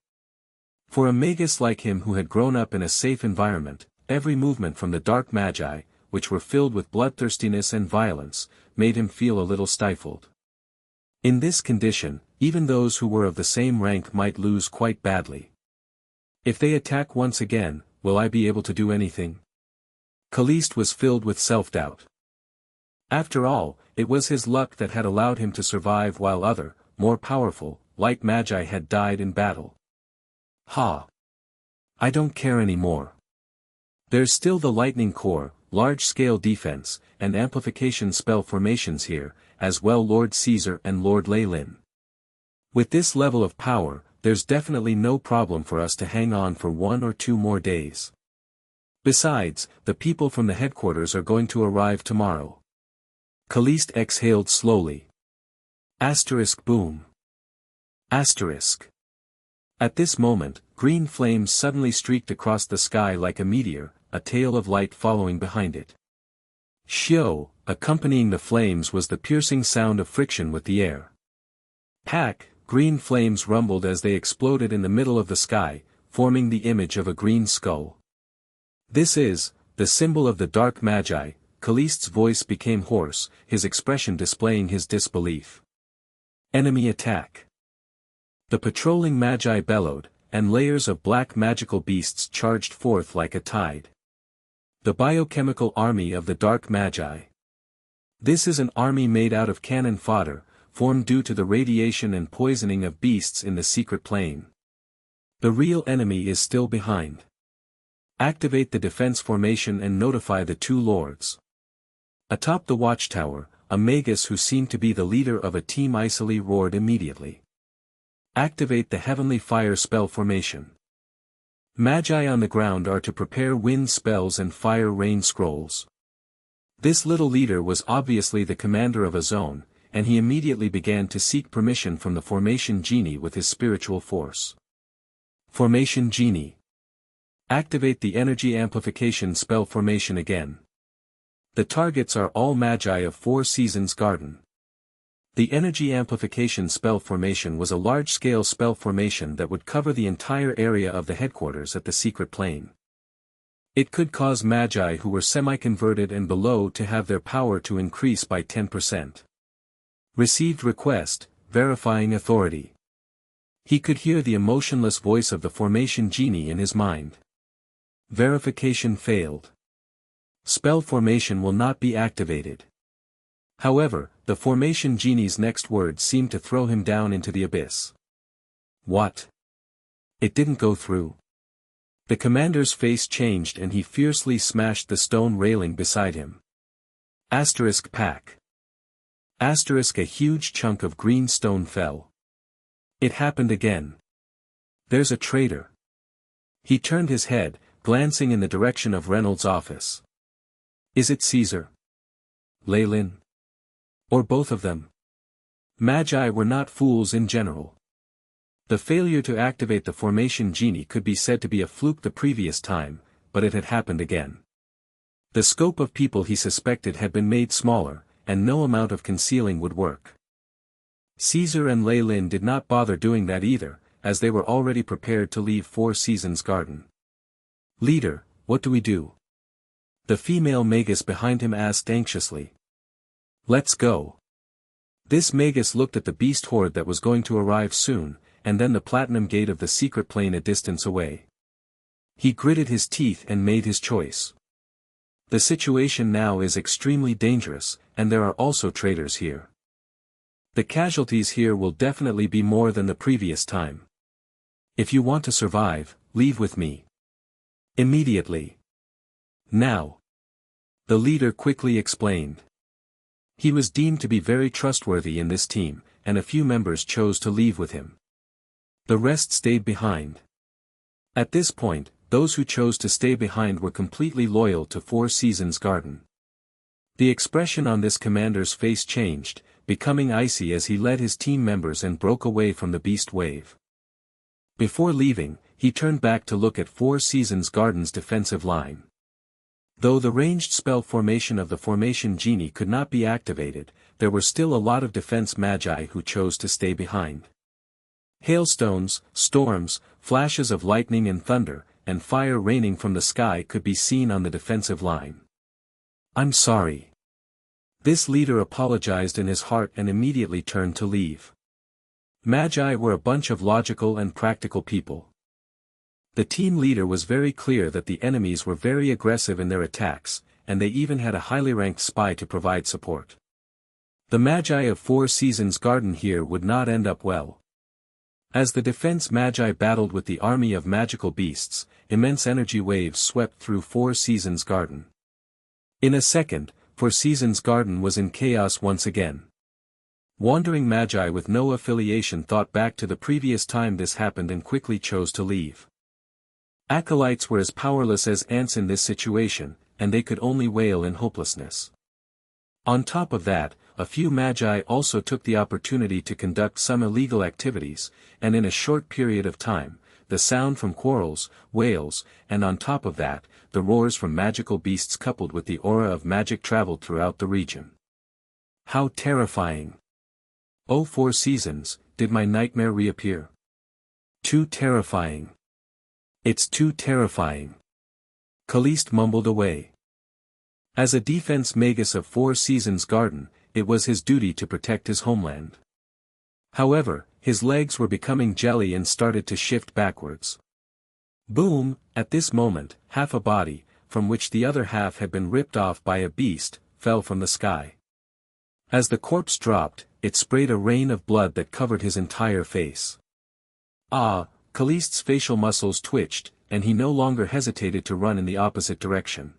For a magus like him who had grown up in a safe environment, every movement from the dark magi, which were filled with bloodthirstiness and violence, made him feel a little stifled. In this condition, even those who were of the same rank might lose quite badly. If they attack once again, will I be able to do anything? Caliste was filled with self-doubt. After all, it was his luck that had allowed him to survive while other, more powerful, light magi had died in battle. Ha! I don't care anymore. There's still the lightning core, large-scale defense, and amplification spell formations here, as well Lord Caesar and Lord Leilin. With this level of power, there's definitely no problem for us to hang on for 1 or 2 more days. Besides, the people from the headquarters are going to arrive tomorrow. Caliste exhaled slowly. Asterisk boom. Asterisk. At this moment, green flames suddenly streaked across the sky like a meteor, a tail of light following behind it. Shio, accompanying the flames was the piercing sound of friction with the air. Pack, green flames rumbled as they exploded in the middle of the sky, forming the image of a green skull. This is, the symbol of the dark magi. Caliste's voice became hoarse, his expression displaying his disbelief. Enemy attack. The patrolling magi bellowed, and layers of black magical beasts charged forth like a tide. The biochemical army of the dark magi. This is an army made out of cannon fodder, formed due to the radiation and poisoning of beasts in the secret plane. The real enemy is still behind. Activate the defense formation and notify the 2 lords. Atop the watchtower, a Magus who seemed to be the leader of a team icily roared immediately. Activate the heavenly fire spell formation. Magi on the ground are to prepare wind spells and fire rain scrolls. This little leader was obviously the commander of a zone, and he immediately began to seek permission from the formation genie with his spiritual force. Formation genie. Activate the energy amplification spell formation again. The targets are all magi of 4 Seasons Garden. The energy amplification spell formation was a large-scale spell formation that would cover the entire area of the headquarters at the secret plane. It could cause magi who were semi-converted and below to have their power to increase by 10%. Received request, verifying authority. He could hear the emotionless voice of the formation genie in his mind. Verification failed. Spell formation will not be activated. However, the formation genie's next words seemed to throw him down into the abyss. What? It didn't go through. The commander's face changed and he fiercely smashed the stone railing beside him. Asterisk pack. Asterisk a huge chunk of green stone fell. It happened again. There's a traitor. He turned his head, glancing in the direction of Reynold's office. Is it Caesar? Leilin? Or both of them? Magi were not fools in general. The failure to activate the formation genie could be said to be a fluke the previous time, but it had happened again. The scope of people he suspected had been made smaller, and no amount of concealing would work. Caesar and Leilin did not bother doing that either, as they were already prepared to leave 4 Seasons Garden. Leader, what do we do? The female Magus behind him asked anxiously. Let's go. This Magus looked at the beast horde that was going to arrive soon, and then the platinum gate of the secret plane a distance away. He gritted his teeth and made his choice. The situation now is extremely dangerous, and there are also traitors here. The casualties here will definitely be more than the previous time. If you want to survive, leave with me. Immediately. Now. The leader quickly explained. He was deemed to be very trustworthy in this team, and a few members chose to leave with him. The rest stayed behind. At this point, those who chose to stay behind were completely loyal to 4 Seasons Garden. The expression on this commander's face changed, becoming icy as he led his team members and broke away from the beast wave. Before leaving, he turned back to look at 4 Seasons Garden's defensive line. Though the ranged spell formation of the formation genie could not be activated, there were still a lot of defense magi who chose to stay behind. Hailstones, storms, flashes of lightning and thunder, and fire raining from the sky could be seen on the defensive line. I'm sorry. This leader apologized in his heart and immediately turned to leave. Magi were a bunch of logical and practical people. The team leader was very clear that the enemies were very aggressive in their attacks, and they even had a highly ranked spy to provide support. The magi of Four Seasons Garden here would not end up well. As the defense magi battled with the army of magical beasts, immense energy waves swept through Four Seasons Garden. In a second, Four Seasons Garden was in chaos once again. Wandering magi with no affiliation thought back to the previous time this happened and quickly chose to leave. Acolytes were as powerless as ants in this situation, and they could only wail in hopelessness. On top of that, a few magi also took the opportunity to conduct some illegal activities, and in a short period of time, the sound from quarrels, wails, and on top of that, the roars from magical beasts coupled with the aura of magic traveled throughout the region. How terrifying! Oh, Four Seasons, did my nightmare reappear? Too terrifying. It's too terrifying. Caliste mumbled away. As a defense magus of Four Seasons Garden, it was his duty to protect his homeland. However, his legs were becoming jelly and started to shift backwards. Boom! At this moment, half a body, from which the other half had been ripped off by a beast, fell from the sky. As the corpse dropped, it sprayed a rain of blood that covered his entire face. Ah! Caliste's facial muscles twitched, and he no longer hesitated to run in the opposite direction.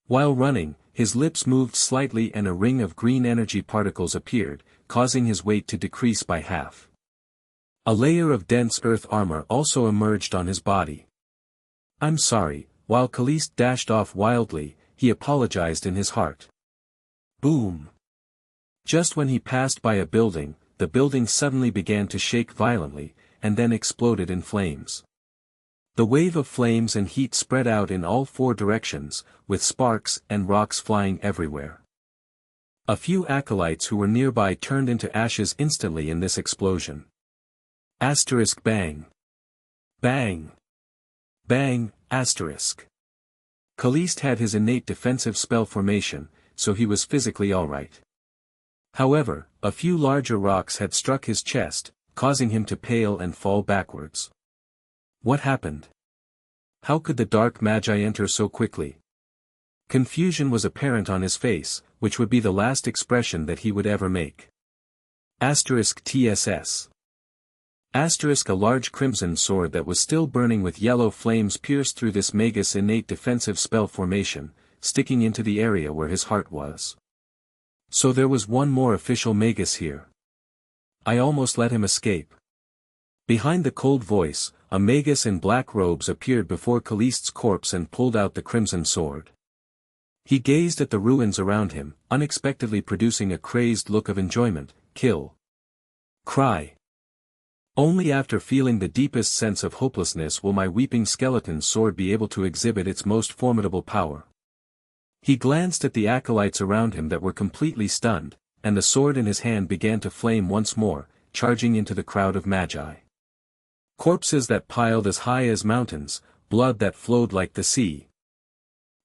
While running, his lips moved slightly and a ring of green energy particles appeared, causing his weight to decrease by half. A layer of dense earth armor also emerged on his body. I'm sorry, while Caliste dashed off wildly, he apologized in his heart. Boom! Just when he passed by a building, the building suddenly began to shake violently, and then exploded in flames. The wave of flames and heat spread out in all four directions, with sparks and rocks flying everywhere. A few acolytes who were nearby turned into ashes instantly in this explosion. Asterisk bang. Bang. Bang, asterisk. Caliste had his innate defensive spell formation, so he was physically alright. However, a few larger rocks had struck his chest, causing him to pale and fall backwards. What happened? How could the dark magi enter so quickly? Confusion was apparent on his face, which would be the last expression that he would ever make. Asterisk TSS. Asterisk a large crimson sword that was still burning with yellow flames pierced through this magus' innate defensive spell formation, sticking into the area where his heart was. So there was one more official magus here. I almost let him escape. Behind the cold voice, a magus in black robes appeared before Caliste's corpse and pulled out the crimson sword. He gazed at the ruins around him, unexpectedly producing a crazed look of enjoyment. Kill. Cry. Only after feeling the deepest sense of hopelessness will my weeping skeleton sword be able to exhibit its most formidable power. He glanced at the acolytes around him that were completely stunned, and the sword in his hand began to flame once more, charging into the crowd of magi. Corpses that piled as high as mountains, blood that flowed like the sea.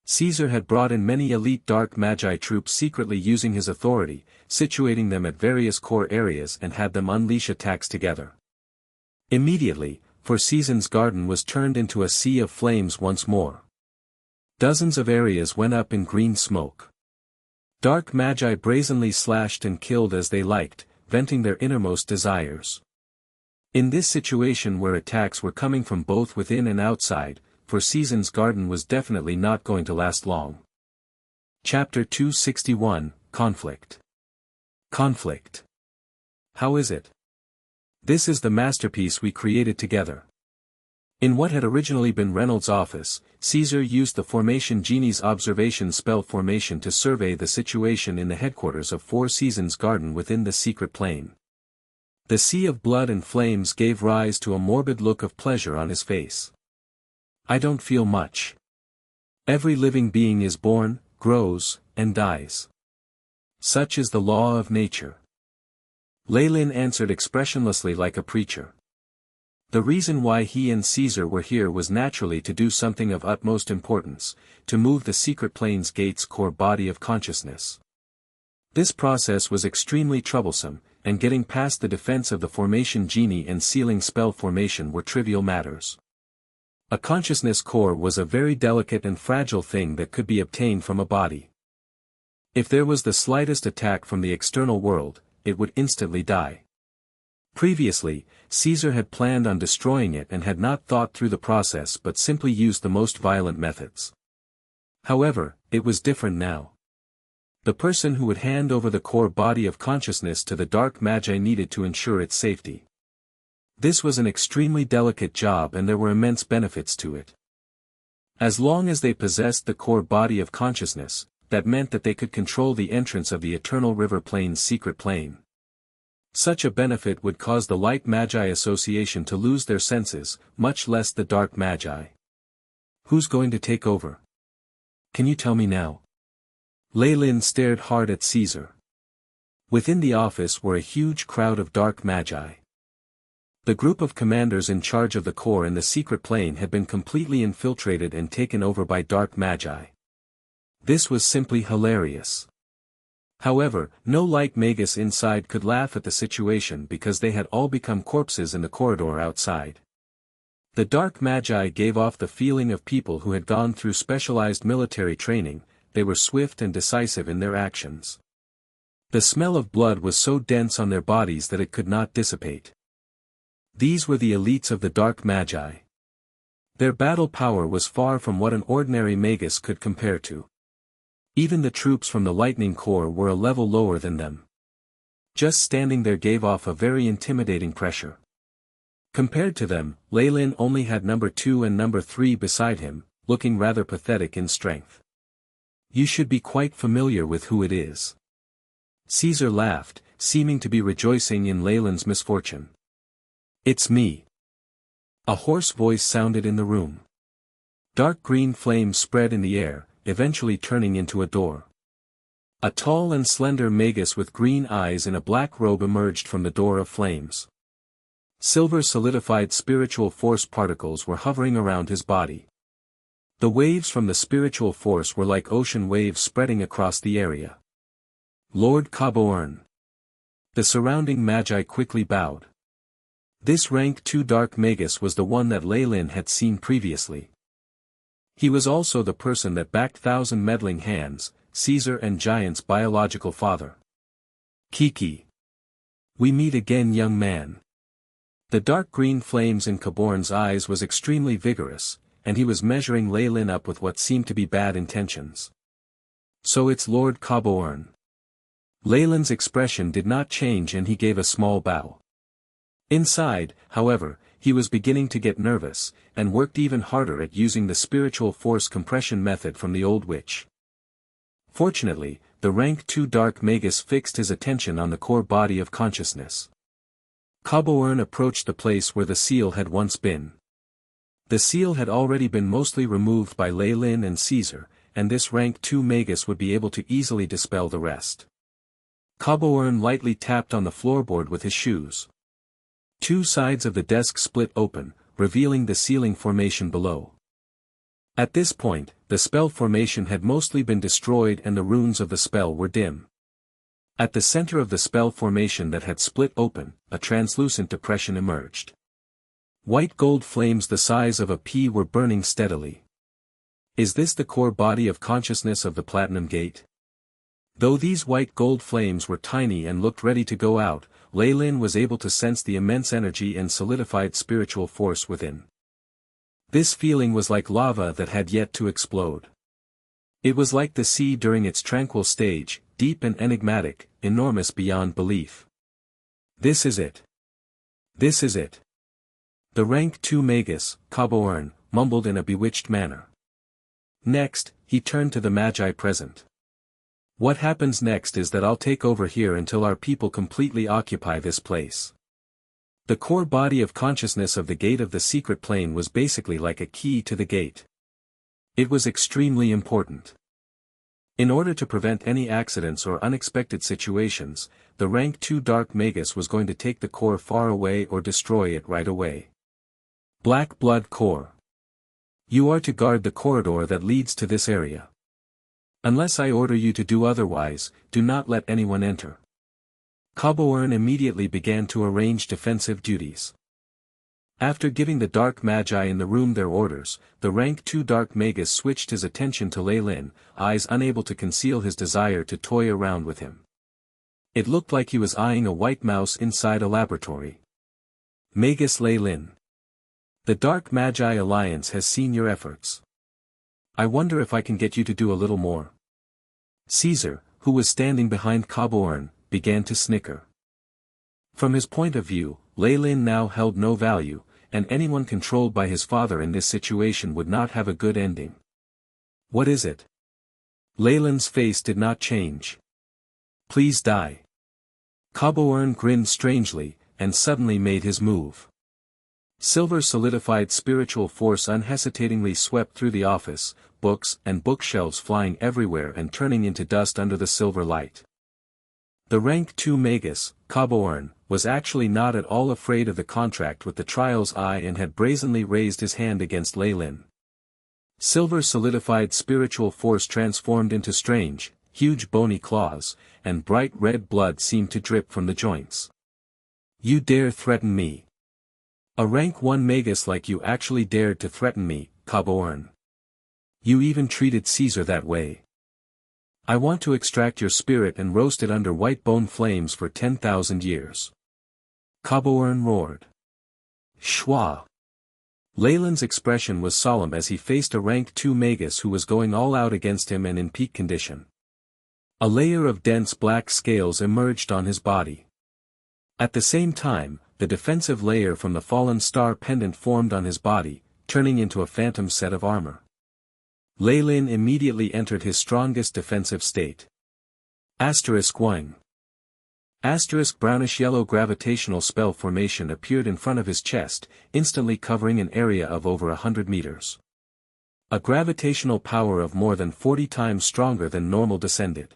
Caesar had brought in many elite dark magi troops secretly using his authority, situating them at various core areas and had them unleash attacks together. Immediately, Four Seasons Garden was turned into a sea of flames once more. Dozens of areas went up in green smoke. Dark magi brazenly slashed and killed as they liked, venting their innermost desires. In this situation where attacks were coming from both within and outside, Four Seasons Garden was definitely not going to last long. Chapter 261, Conflict. Conflict. How is it? This is the masterpiece we created together. In what had originally been Reynold's office, Caesar used the Formation Genie's observation spell formation to survey the situation in the headquarters of Four Seasons Garden within the secret plane. The sea of blood and flames gave rise to a morbid look of pleasure on his face. I don't feel much. Every living being is born, grows, and dies. Such is the law of nature. Leilin answered expressionlessly like a preacher. The reason why he and Caesar were here was naturally to do something of utmost importance, to move the secret plane's gate's core body of consciousness. This process was extremely troublesome, and getting past the defense of the Formation Genie and sealing spell formation were trivial matters. A consciousness core was a very delicate and fragile thing that could be obtained from a body. If there was the slightest attack from the external world, it would instantly die. Previously, Caesar had planned on destroying it and had not thought through the process but simply used the most violent methods. However, it was different now. The person who would hand over the core body of consciousness to the dark magi needed to ensure its safety. This was an extremely delicate job and there were immense benefits to it. As long as they possessed the core body of consciousness, that meant that they could control the entrance of the Eternal River Plane's secret plane. Such a benefit would cause the Light Magi Association to lose their senses, much less the Dark Magi. Who's going to take over? Can you tell me now? Leilin stared hard at Caesar. Within the office were a huge crowd of Dark Magi. The group of commanders in charge of the core and the secret plane had been completely infiltrated and taken over by Dark Magi. This was simply hilarious. However, no light Magus inside could laugh at the situation because they had all become corpses in the corridor outside. The Dark Magi gave off the feeling of people who had gone through specialized military training. They were swift and decisive in their actions. The smell of blood was so dense on their bodies that it could not dissipate. These were the elites of the Dark Magi. Their battle power was far from what an ordinary Magus could compare to. Even the troops from the Lightning Corps were a level lower than them. Just standing there gave off a very intimidating pressure. Compared to them, Leilin only had number 2 and number 3 beside him, looking rather pathetic in strength. You should be quite familiar with who it is. Caesar laughed, seeming to be rejoicing in Leilin's misfortune. It's me. A hoarse voice sounded in the room. Dark green flames spread in the air, eventually turning into a door. A tall and slender Magus with green eyes in a black robe emerged from the door of flames. Silver solidified spiritual force particles were hovering around his body. The waves from the spiritual force were like ocean waves spreading across the area. Lord Cabourn. The surrounding magi quickly bowed. This rank 2 Dark Magus was the one that Leilin had seen previously. He was also the person that backed Thousand Meddling Hands, Caesar and Giant's biological father. Kiki. We meet again, young man. The dark green flames in Cabourn's eyes was extremely vigorous, and he was measuring Leilin up with what seemed to be bad intentions. So it's Lord Cabourn. Leilin's expression did not change and he gave a small bow. Inside, however, he was beginning to get nervous, and worked even harder at using the spiritual force compression method from the old witch. Fortunately, the rank 2 Dark Magus fixed his attention on the core body of consciousness. Cabourn approached the place where the seal had once been. The seal had already been mostly removed by Leilin and Caesar, and this rank 2 Magus would be able to easily dispel the rest. Cabourn lightly tapped on the floorboard with his shoes. 2 sides of the desk split open, revealing the ceiling formation below. At this point, the spell formation had mostly been destroyed and the runes of the spell were dim. At the center of the spell formation that had split open, a translucent depression emerged. White gold flames the size of a pea were burning steadily. Is this the core body of consciousness of the Platinum Gate? Though these white gold flames were tiny and looked ready to go out, Leilin was able to sense the immense energy and solidified spiritual force within. This feeling was like lava that had yet to explode. It was like the sea during its tranquil stage, deep and enigmatic, enormous beyond belief. This is it. This is it. The rank 2 Magus, Cabourn, mumbled in a bewitched manner. Next, he turned to the magi present. What happens next is that I'll take over here until our people completely occupy this place. The core body of consciousness of the gate of the secret plane was basically like a key to the gate. It was extremely important. In order to prevent any accidents or unexpected situations, the rank 2 Dark Magus was going to take the core far away or destroy it right away. Black Blood Core. You are to guard the corridor that leads to this area. Unless I order you to do otherwise, do not let anyone enter. Cabourn immediately began to arrange defensive duties. After giving the dark magi in the room their orders, the rank 2 dark magus switched his attention to Leilin, eyes unable to conceal his desire to toy around with him. It looked like he was eyeing a white mouse inside a laboratory. Magus Leilin. The Dark Magi Alliance has seen your efforts. I wonder if I can get you to do a little more. Caesar, who was standing behind Cabourn, began to snicker. From his point of view, Leilin now held no value, and anyone controlled by his father in this situation would not have a good ending. What is it? Leilin's face did not change. Please die. Cabourn grinned strangely, and suddenly made his move. Silver solidified spiritual force unhesitatingly swept through the office, books and bookshelves flying everywhere and turning into dust under the silver light. The rank 2 magus, Cabourn, was actually not at all afraid of the contract with the Trial's Eye and had brazenly raised his hand against Leilin. Silver solidified spiritual force transformed into strange, huge bony claws, and bright red blood seemed to drip from the joints. You dare threaten me? A rank 1 magus like you actually dared to threaten me, Cabourn. You even treated Caesar that way. I want to extract your spirit and roast it under white bone flames for 10,000 years. Cabourn roared. Schwa. Leilin's expression was solemn as he faced a rank 2 magus who was going all out against him and in peak condition. A layer of dense black scales emerged on his body. At the same time, the defensive layer from the fallen star pendant formed on his body, turning into a phantom set of armor. Leilin immediately entered his strongest defensive state. *1. Brownish-yellow gravitational spell formation appeared in front of his chest, instantly covering an area of over 100 meters. A gravitational power of more than 40 times stronger than normal descended.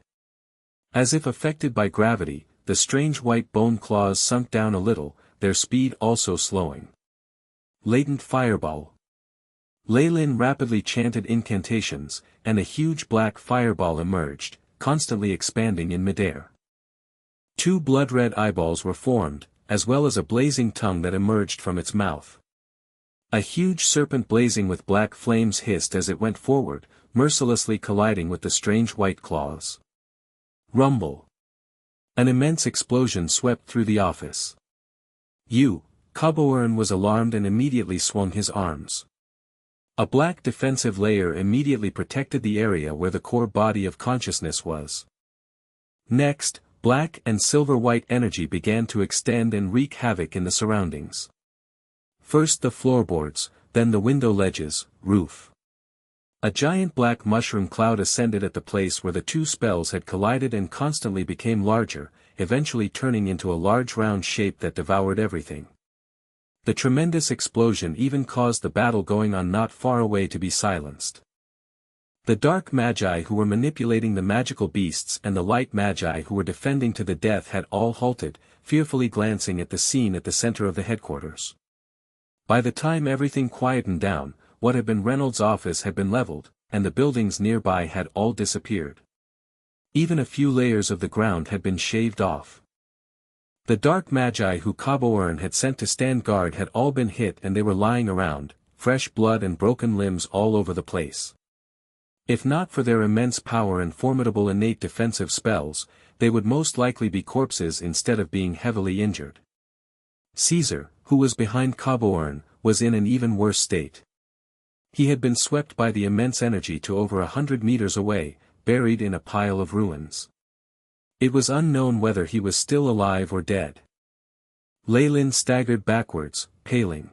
As if affected by gravity, the strange white bone claws sunk down a little, their speed also slowing. Latent fireball. Leilin rapidly chanted incantations, and a huge black fireball emerged, constantly expanding in midair. 2 blood-red eyeballs were formed, as well as a blazing tongue that emerged from its mouth. A huge serpent blazing with black flames hissed as it went forward, mercilessly colliding with the strange white claws. Rumble. An immense explosion swept through the office. Cabourn was alarmed and immediately swung his arms. A black defensive layer immediately protected the area where the core body of consciousness was. Next, black and silver-white energy began to extend and wreak havoc in the surroundings. First the floorboards, then the window ledges, roof. A giant black mushroom cloud ascended at the place where the 2 spells had collided and constantly became larger, eventually turning into a large round shape that devoured everything. The tremendous explosion even caused the battle going on not far away to be silenced. The dark magi who were manipulating the magical beasts and the light magi who were defending to the death had all halted, fearfully glancing at the scene at the center of the headquarters. By the time everything quietened down, what had been Reynold's office had been leveled, and the buildings nearby had all disappeared. Even a few layers of the ground had been shaved off. The dark magi who Cabourn had sent to stand guard had all been hit and they were lying around, fresh blood and broken limbs all over the place. If not for their immense power and formidable innate defensive spells, they would most likely be corpses instead of being heavily injured. Caesar, who was behind Cabourn, was in an even worse state. He had been swept by the immense energy to over 100 meters away, buried in a pile of ruins. It was unknown whether he was still alive or dead. Leilin staggered backwards, paling.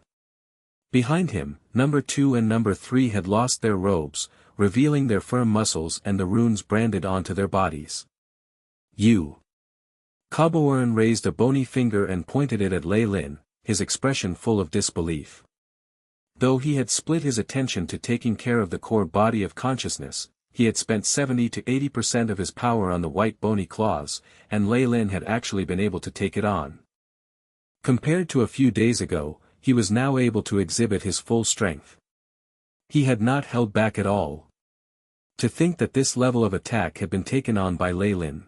Behind him, number 2 and number 3 had lost their robes, revealing their firm muscles and the runes branded onto their bodies. Cabourn raised a bony finger and pointed it at Leilin, his expression full of disbelief. Though he had split his attention to taking care of the core body of consciousness, he had spent 70 to 80% of his power on the white bony claws, and Leilin had actually been able to take it on. Compared to a few days ago, he was now able to exhibit his full strength. He had not held back at all. To think that this level of attack had been taken on by Leilin.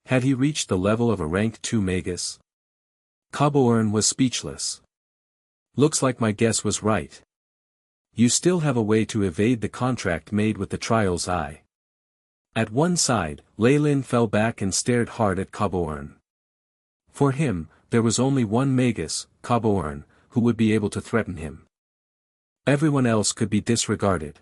Had he reached the level of a rank 2 magus? Cabourn was speechless. Looks like my guess was right. You still have a way to evade the contract made with the trial's eye. At one side, Leilin fell back and stared hard at Cabourn. For him, there was only one Magus, Cabourn, who would be able to threaten him. Everyone else could be disregarded.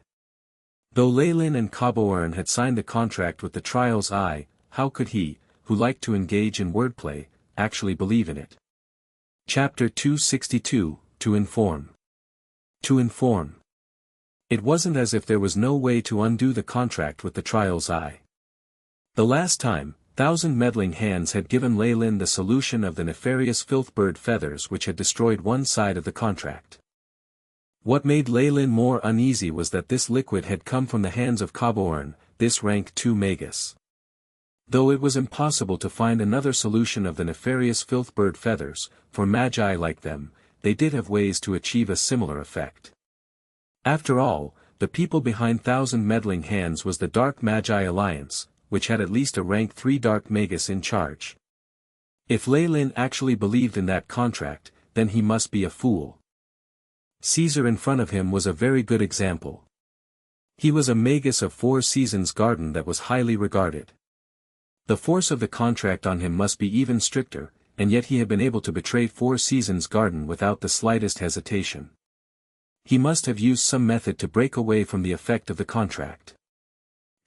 Though Leilin and Cabourn had signed the contract with the trial's eye, how could he, who liked to engage in wordplay, actually believe in it? Chapter 262, To Inform. To inform. It wasn't as if there was no way to undo the contract with the trial's eye. The last time, 1,000 meddling hands had given Leilin the solution of the nefarious filthbird feathers which had destroyed one side of the contract. What made Leilin more uneasy was that this liquid had come from the hands of Cabourn, this rank 2 Magus. Though it was impossible to find another solution of the nefarious filthbird feathers, for magi like them, they did have ways to achieve a similar effect. After all, the people behind 1,000 meddling hands was the Dark Magi Alliance, which had at least a rank 3 Dark Magus in charge. If Leilin actually believed in that contract, then he must be a fool. Caesar in front of him was a very good example. He was a Magus of 4 Seasons Garden that was highly regarded. The force of the contract on him must be even stricter, and yet he had been able to betray 4 Seasons Garden without the slightest hesitation. He must have used some method to break away from the effect of the contract.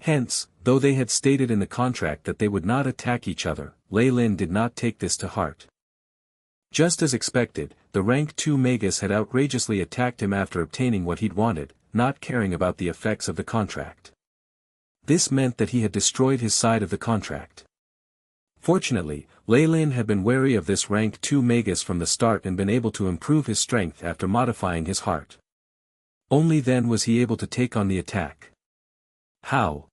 Hence, though they had stated in the contract that they would not attack each other, Leilin did not take this to heart. Just as expected, the rank 2 Magus had outrageously attacked him after obtaining what he'd wanted, not caring about the effects of the contract. This meant that he had destroyed his side of the contract. Fortunately, Leilin had been wary of this rank 2 Magus from the start and been able to improve his strength after modifying his heart. Only then was he able to take on the attack. How?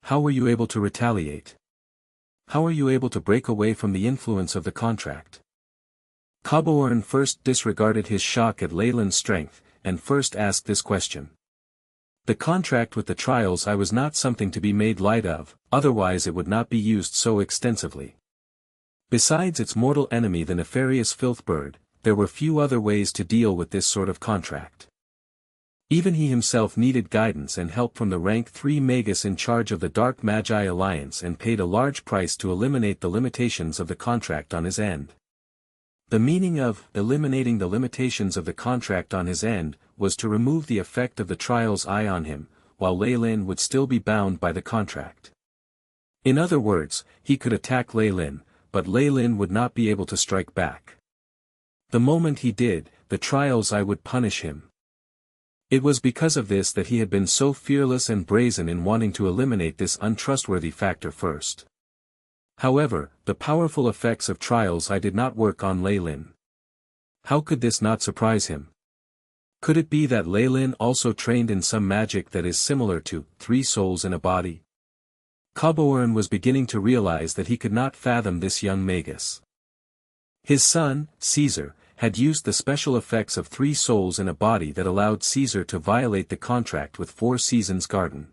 How were you able to retaliate? How are you able to break away from the influence of the contract? Cabourn first disregarded his shock at Leilin's strength, and first asked this question. The contract with the trials I was not something to be made light of, otherwise it would not be used so extensively. Besides its mortal enemy the nefarious filthbird, there were few other ways to deal with this sort of contract. Even he himself needed guidance and help from the rank 3 Magus in charge of the Dark Magi Alliance and paid a large price to eliminate the limitations of the contract on his end. The meaning of eliminating the limitations of the contract on his end was to remove the effect of the trial's eye on him, while Leilin would still be bound by the contract. In other words, he could attack Leilin, but Leilin would not be able to strike back. The moment he did, the trial's eye would punish him. It was because of this that he had been so fearless and brazen in wanting to eliminate this untrustworthy factor first. However, the powerful effects of trials eye did not work on Leilin. How could this not surprise him? Could it be that Leilin also trained in some magic that is similar to 3 souls in a body? Cabourn was beginning to realize that he could not fathom this young Magus. His son, Caesar, had used the special effects of 3 souls in a body that allowed Caesar to violate the contract with 4 Seasons Garden.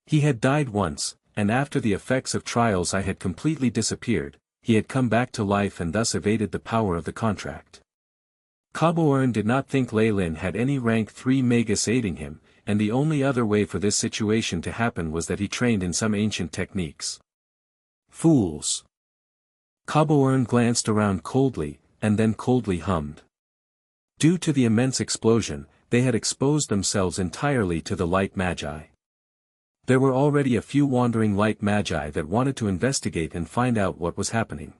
He had died once, and after the effects of trials I had completely disappeared, he had come back to life and thus evaded the power of the contract. Cabourn did not think Leilin had any rank 3 Magus aiding him, and the only other way for this situation to happen was that he trained in some ancient techniques. Fools! Cabourn glanced around coldly, and then coldly hummed. Due to the immense explosion, they had exposed themselves entirely to the light magi. There were already a few wandering light magi that wanted to investigate and find out what was happening.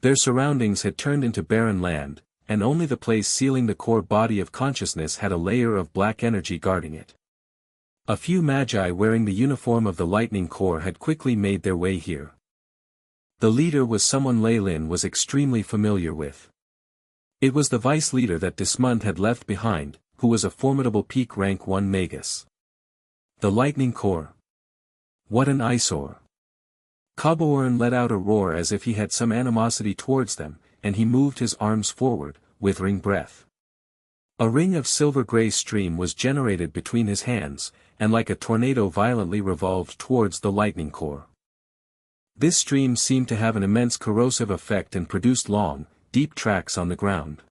Their surroundings had turned into barren land, and only the place sealing the core body of consciousness had a layer of black energy guarding it. A few magi wearing the uniform of the lightning core had quickly made their way here. The leader was someone Leilin was extremely familiar with. It was the vice leader that Dismund had left behind, who was a formidable peak rank 1 Magus. The lightning core. What an eyesore! Cabourn let out a roar as if he had some animosity towards them, and he moved his arms forward, withering breath. A ring of silver-gray stream was generated between his hands, and like a tornado violently revolved towards the lightning core. This stream seemed to have an immense corrosive effect and produced long, deep tracks on the ground.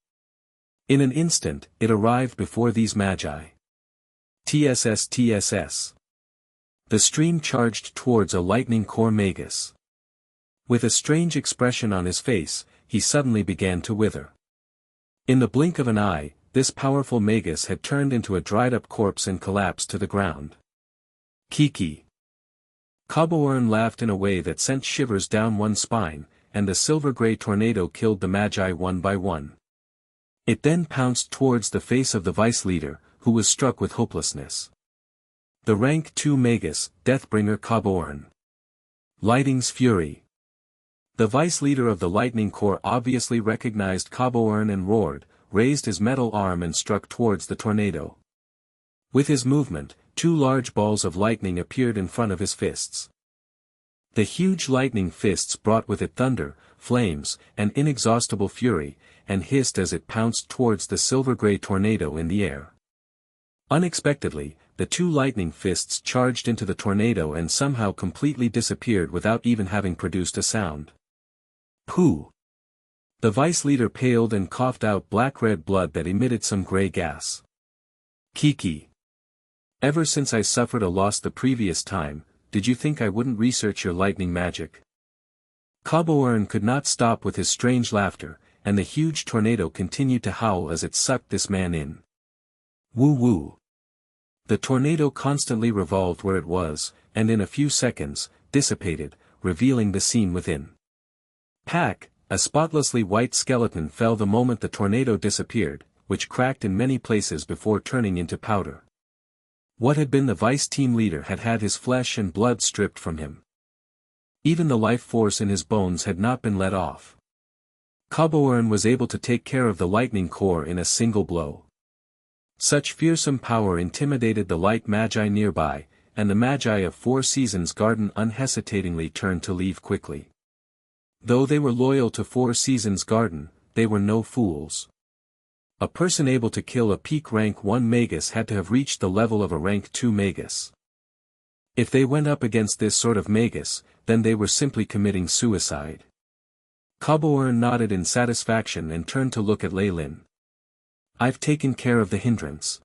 In an instant, it arrived before these magi. TSS TSS. The stream charged towards a lightning core Magus. With a strange expression on his face, he suddenly began to wither. In the blink of an eye, this powerful Magus had turned into a dried-up corpse and collapsed to the ground. Kiki. Cabourn laughed in a way that sent shivers down one's spine, and the silver-grey tornado killed the magi one by one. It then pounced towards the face of the vice-leader, who was struck with hopelessness. The rank 2 Magus, Deathbringer Cabourn. Lighting's fury. The vice-leader of the Lightning Corps obviously recognized Cabourn and roared, raised his metal arm and struck towards the tornado. With his movement, 2 large balls of lightning appeared in front of his fists. The huge lightning fists brought with it thunder, flames, and inexhaustible fury, and hissed as it pounced towards the silver-grey tornado in the air. Unexpectedly, the 2 lightning fists charged into the tornado and somehow completely disappeared without even having produced a sound. Pooh! The vice-leader paled and coughed out black-red blood that emitted some grey gas. Kiki. Ever since I suffered a loss the previous time, did you think I wouldn't research your lightning magic? Cabourn could not stop with his strange laughter, and the huge tornado continued to howl as it sucked this man in. Woo-woo. The tornado constantly revolved where it was, and in a few seconds, dissipated, revealing the scene within. Pack, a spotlessly white skeleton fell the moment the tornado disappeared, which cracked in many places before turning into powder. What had been the vice team leader had had his flesh and blood stripped from him. Even the life force in his bones had not been let off. Cabourn was able to take care of the lightning core in a single blow. Such fearsome power intimidated the light magi nearby, and the magi of Four Seasons Garden unhesitatingly turned to leave quickly. Though they were loyal to Four Seasons Garden, they were no fools. A person able to kill a peak rank 1 Magus had to have reached the level of a rank 2 Magus. If they went up against this sort of Magus, then they were simply committing suicide. Cabourn nodded in satisfaction and turned to look at Leilin. I've taken care of the hindrance.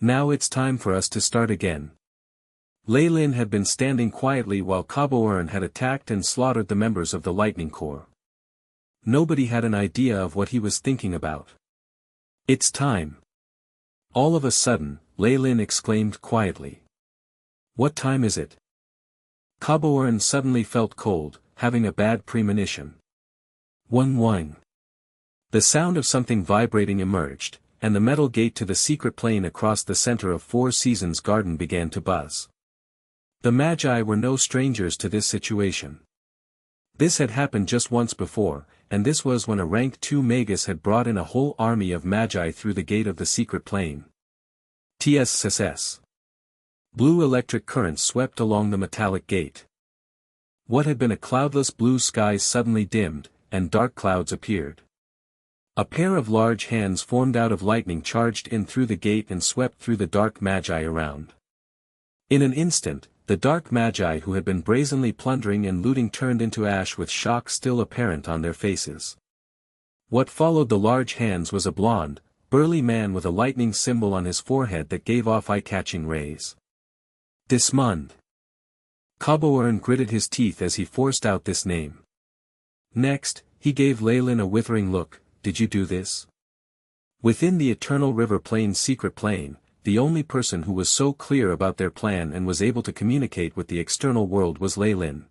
Now it's time for us to start again. Leilin had been standing quietly while Cabourn had attacked and slaughtered the members of the Lightning Corps. Nobody had an idea of what he was thinking about. It's time. All of a sudden, Leilin exclaimed quietly. What time is it? Cabourn suddenly felt cold, having a bad premonition. Wang. The sound of something vibrating emerged, and the metal gate to the secret plane across the center of Four Seasons Garden began to buzz. The Magi were no strangers to this situation. This had happened just once before, and this was when a rank 2 Magus had brought in a whole army of Magi through the gate of the secret plane. TSSS. Blue electric currents swept along the metallic gate. What had been a cloudless blue sky suddenly dimmed, and dark clouds appeared. A pair of large hands formed out of lightning charged in through the gate and swept through the dark Magi around. In an instant, the dark Magi who had been brazenly plundering and looting turned into ash with shock still apparent on their faces. What followed the large hands was a blond, burly man with a lightning symbol on his forehead that gave off eye-catching rays. Dismund. Cabourn gritted his teeth as he forced out this name. Next, he gave Leilin a withering look. Did you do this? Within the Eternal River Plain's secret plane, the only person who was so clear about their plan and was able to communicate with the external world was Leilin.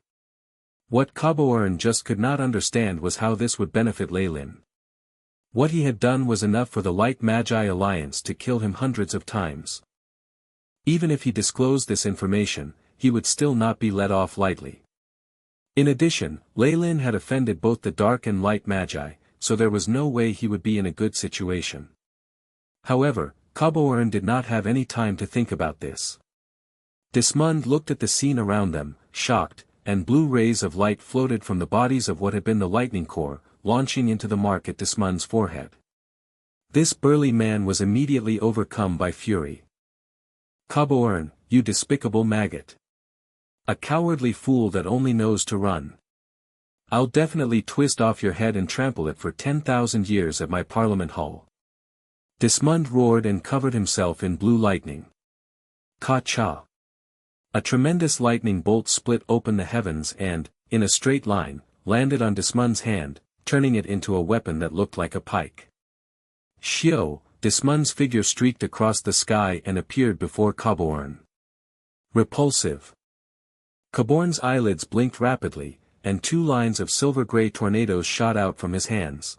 What Cabourn just could not understand was how this would benefit Leilin. What he had done was enough for the Light Magi Alliance to kill him hundreds of times. Even if he disclosed this information, he would still not be let off lightly. In addition, Leilin had offended both the Dark and Light Magi, so there was no way he would be in a good situation. However, Cabourn did not have any time to think about this. Dismund looked at the scene around them, shocked, and blue rays of light floated from the bodies of what had been the Lightning Corps, launching into the mark at Dismund's forehead. This burly man was immediately overcome by fury. Cabourn, you despicable maggot. A cowardly fool that only knows to run. I'll definitely twist off your head and trample it for 10,000 years at my Parliament Hall. Dismund roared and covered himself in blue lightning. Ka-cha! A tremendous lightning bolt split open the heavens and, in a straight line, landed on Dismund's hand, turning it into a weapon that looked like a pike. Shio! Dismund's figure streaked across the sky and appeared before Caborn. Repulsive. Caborn's eyelids blinked rapidly, and 2 lines of silver-gray tornadoes shot out from his hands.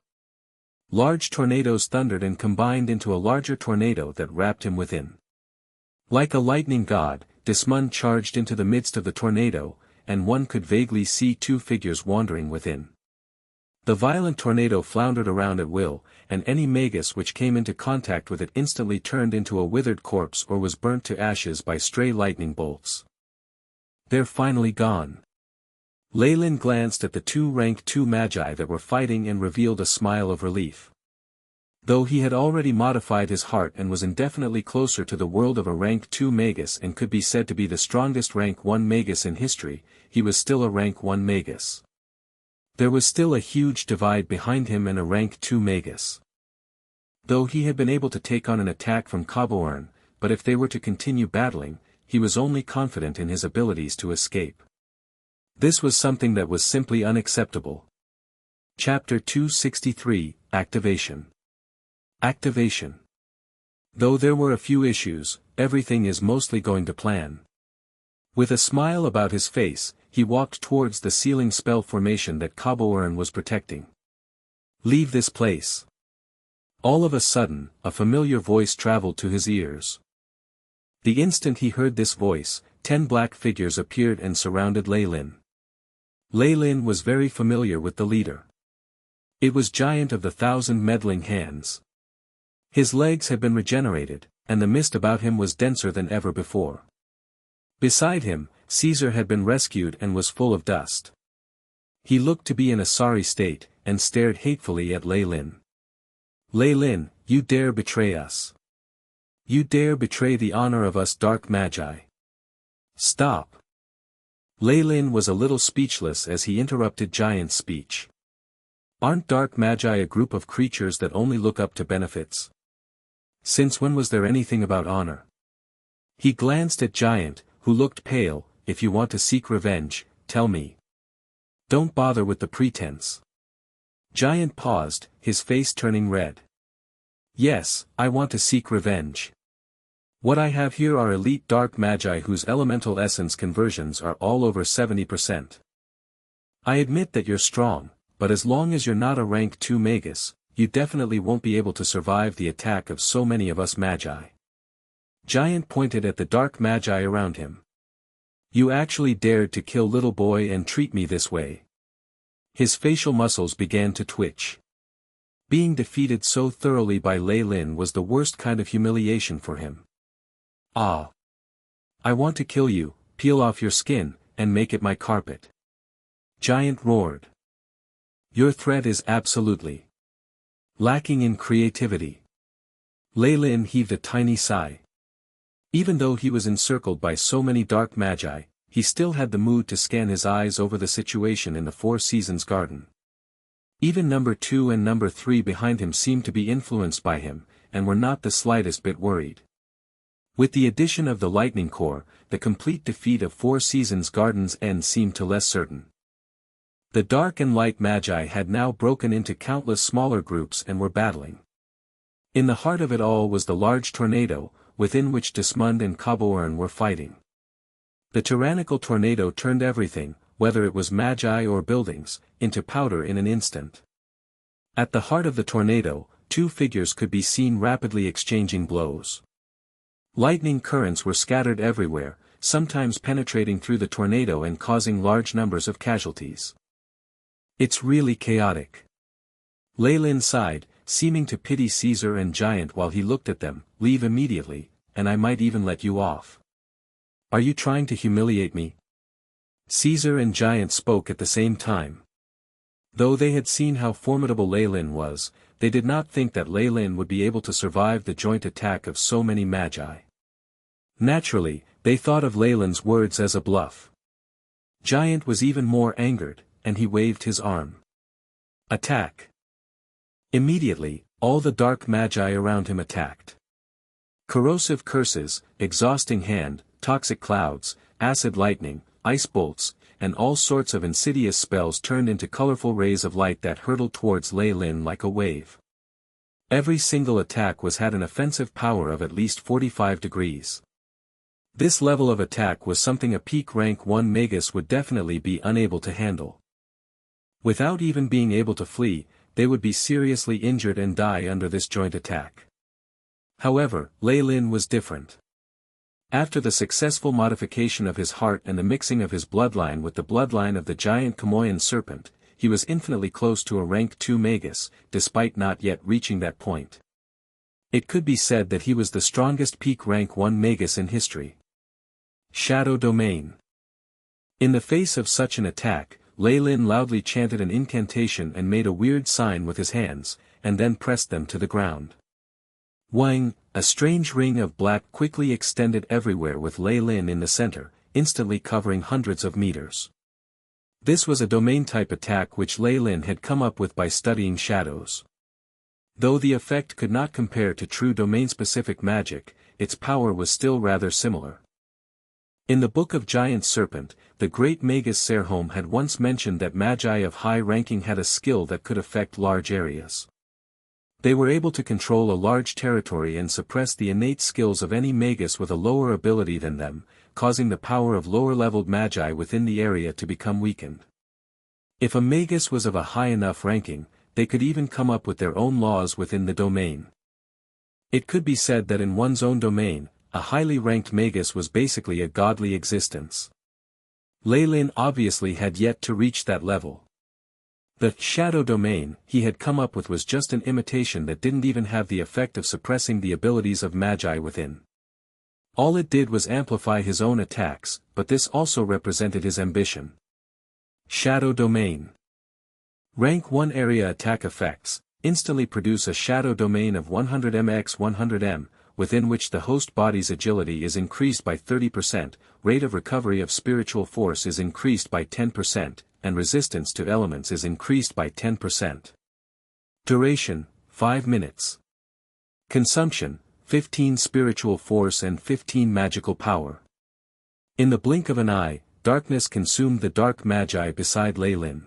Large tornadoes thundered and combined into a larger tornado that wrapped him within. Like a lightning god, Dismund charged into the midst of the tornado, and one could vaguely see 2 figures wandering within. The violent tornado floundered around at will, and any Magus which came into contact with it instantly turned into a withered corpse or was burnt to ashes by stray lightning bolts. They're finally gone. Leilin glanced at the 2 rank 2 magi that were fighting and revealed a smile of relief. Though he had already modified his heart and was indefinitely closer to the world of a rank 2 Magus and could be said to be the strongest rank 1 Magus in history, he was still a rank 1 Magus. There was still a huge divide behind him and a rank 2 Magus. Though he had been able to take on an attack from Caborn, but if they were to continue battling, he was only confident in his abilities to escape. This was something that was simply unacceptable. Chapter 263, Activation. Activation. Though there were a few issues, everything is mostly going to plan. With a smile about his face, he walked towards the ceiling spell formation that Caborn was protecting. Leave this place. All of a sudden, a familiar voice traveled to his ears. The instant he heard this voice, 10 black figures appeared and surrounded Leilin. Leilin was very familiar with the leader. It was Giant of the 1,000 meddling hands. His legs had been regenerated, and the mist about him was denser than ever before. Beside him, Caesar had been rescued and was full of dust. He looked to be in a sorry state, and stared hatefully at Leilin. Leilin, you dare betray us. You dare betray the honor of us dark magi. Stop. Leilin was a little speechless as he interrupted Giant's speech. Aren't dark magi a group of creatures that only look up to benefits? Since when was there anything about honor? He glanced at Giant, who looked pale. If you want to seek revenge, tell me. Don't bother with the pretense. Giant paused, his face turning red. Yes, I want to seek revenge. What I have here are elite dark magi whose elemental essence conversions are all over 70%. I admit that you're strong, but as long as you're not a rank 2 Magus, you definitely won't be able to survive the attack of so many of us magi. Giant pointed at the dark magi around him. You actually dared to kill little boy and treat me this way. His facial muscles began to twitch. Being defeated so thoroughly by Leilin was the worst kind of humiliation for him. Ah! I want to kill you, peel off your skin, and make it my carpet. Giant roared. Your threat is absolutely lacking in creativity. Leilin heaved a tiny sigh. Even though he was encircled by so many dark magi, he still had the mood to scan his eyes over the situation in the Four Seasons garden. Even number 2 and number 3 behind him seemed to be influenced by him, and were not the slightest bit worried. With the addition of the Lightning Corps, the complete defeat of Four Seasons Garden's end seemed to less certain. The dark and light magi had now broken into countless smaller groups and were battling. In the heart of it all was the large tornado, within which Dismund and Caborn were fighting. The tyrannical tornado turned everything, whether it was magi or buildings, into powder in an instant. At the heart of the tornado, 2 figures could be seen rapidly exchanging blows. Lightning currents were scattered everywhere, sometimes penetrating through the tornado and causing large numbers of casualties. It's really chaotic. Leilin sighed, seeming to pity Caesar and Giant while he looked at them. Leave immediately, and I might even let you off. Are you trying to humiliate me? Caesar and Giant spoke at the same time. Though they had seen how formidable Leilin was, they did not think that Leilin would be able to survive the joint attack of so many magi. Naturally, they thought of Leilin's words as a bluff. Giant was even more angered, and he waved his arm. Attack! Immediately, All the dark magi around him attacked. Corrosive curses, exhausting hand, toxic clouds, acid lightning, ice bolts, and all sorts of insidious spells turned into colorful rays of light that hurtled towards Leilin like a wave. Every single attack had an offensive power of at least 45 degrees. This level of attack was something a peak rank 1 Magus would definitely be unable to handle. Without even being able to flee, they would be seriously injured and die under this joint attack. However, Leilin was different. After the successful modification of his heart and the mixing of his bloodline with the bloodline of the giant Chamoyan serpent, he was infinitely close to a rank 2 Magus, despite not yet reaching that point. It could be said that he was the strongest peak rank 1 Magus in history. Shadow Domain. In the face of such an attack, Leilin loudly chanted an incantation and made a weird sign with his hands, and then pressed them to the ground. Wang, a strange ring of black quickly extended everywhere with Leilin in the center, instantly covering hundreds of meters. This was a domain-type attack which Leilin had come up with by studying shadows. Though the effect could not compare to true domain-specific magic, its power was still rather similar. In the Book of Giant Serpent, the great Magus Serholm had once mentioned that magi of high ranking had a skill that could affect large areas. They were able to control a large territory and suppress the innate skills of any Magus with a lower ability than them, causing the power of lower-leveled magi within the area to become weakened. If a Magus was of a high enough ranking, they could even come up with their own laws within the domain. It could be said that in one's own domain, a highly ranked Magus was basically a godly existence. Leilin obviously had yet to reach that level. The shadow domain he had come up with was just an imitation that didn't even have the effect of suppressing the abilities of magi within. All it did was amplify his own attacks, but this also represented his ambition. Shadow Domain. Rank 1 area attack effects, instantly produce a shadow domain of 100 mx 100 m, within which the host body's agility is increased by 30%, rate of recovery of spiritual force is increased by 10%, and resistance to elements is increased by 10%. Duration, 5 minutes. Consumption, 15 spiritual force and 15 magical power. In the blink of an eye, darkness consumed the dark magi beside Leilin.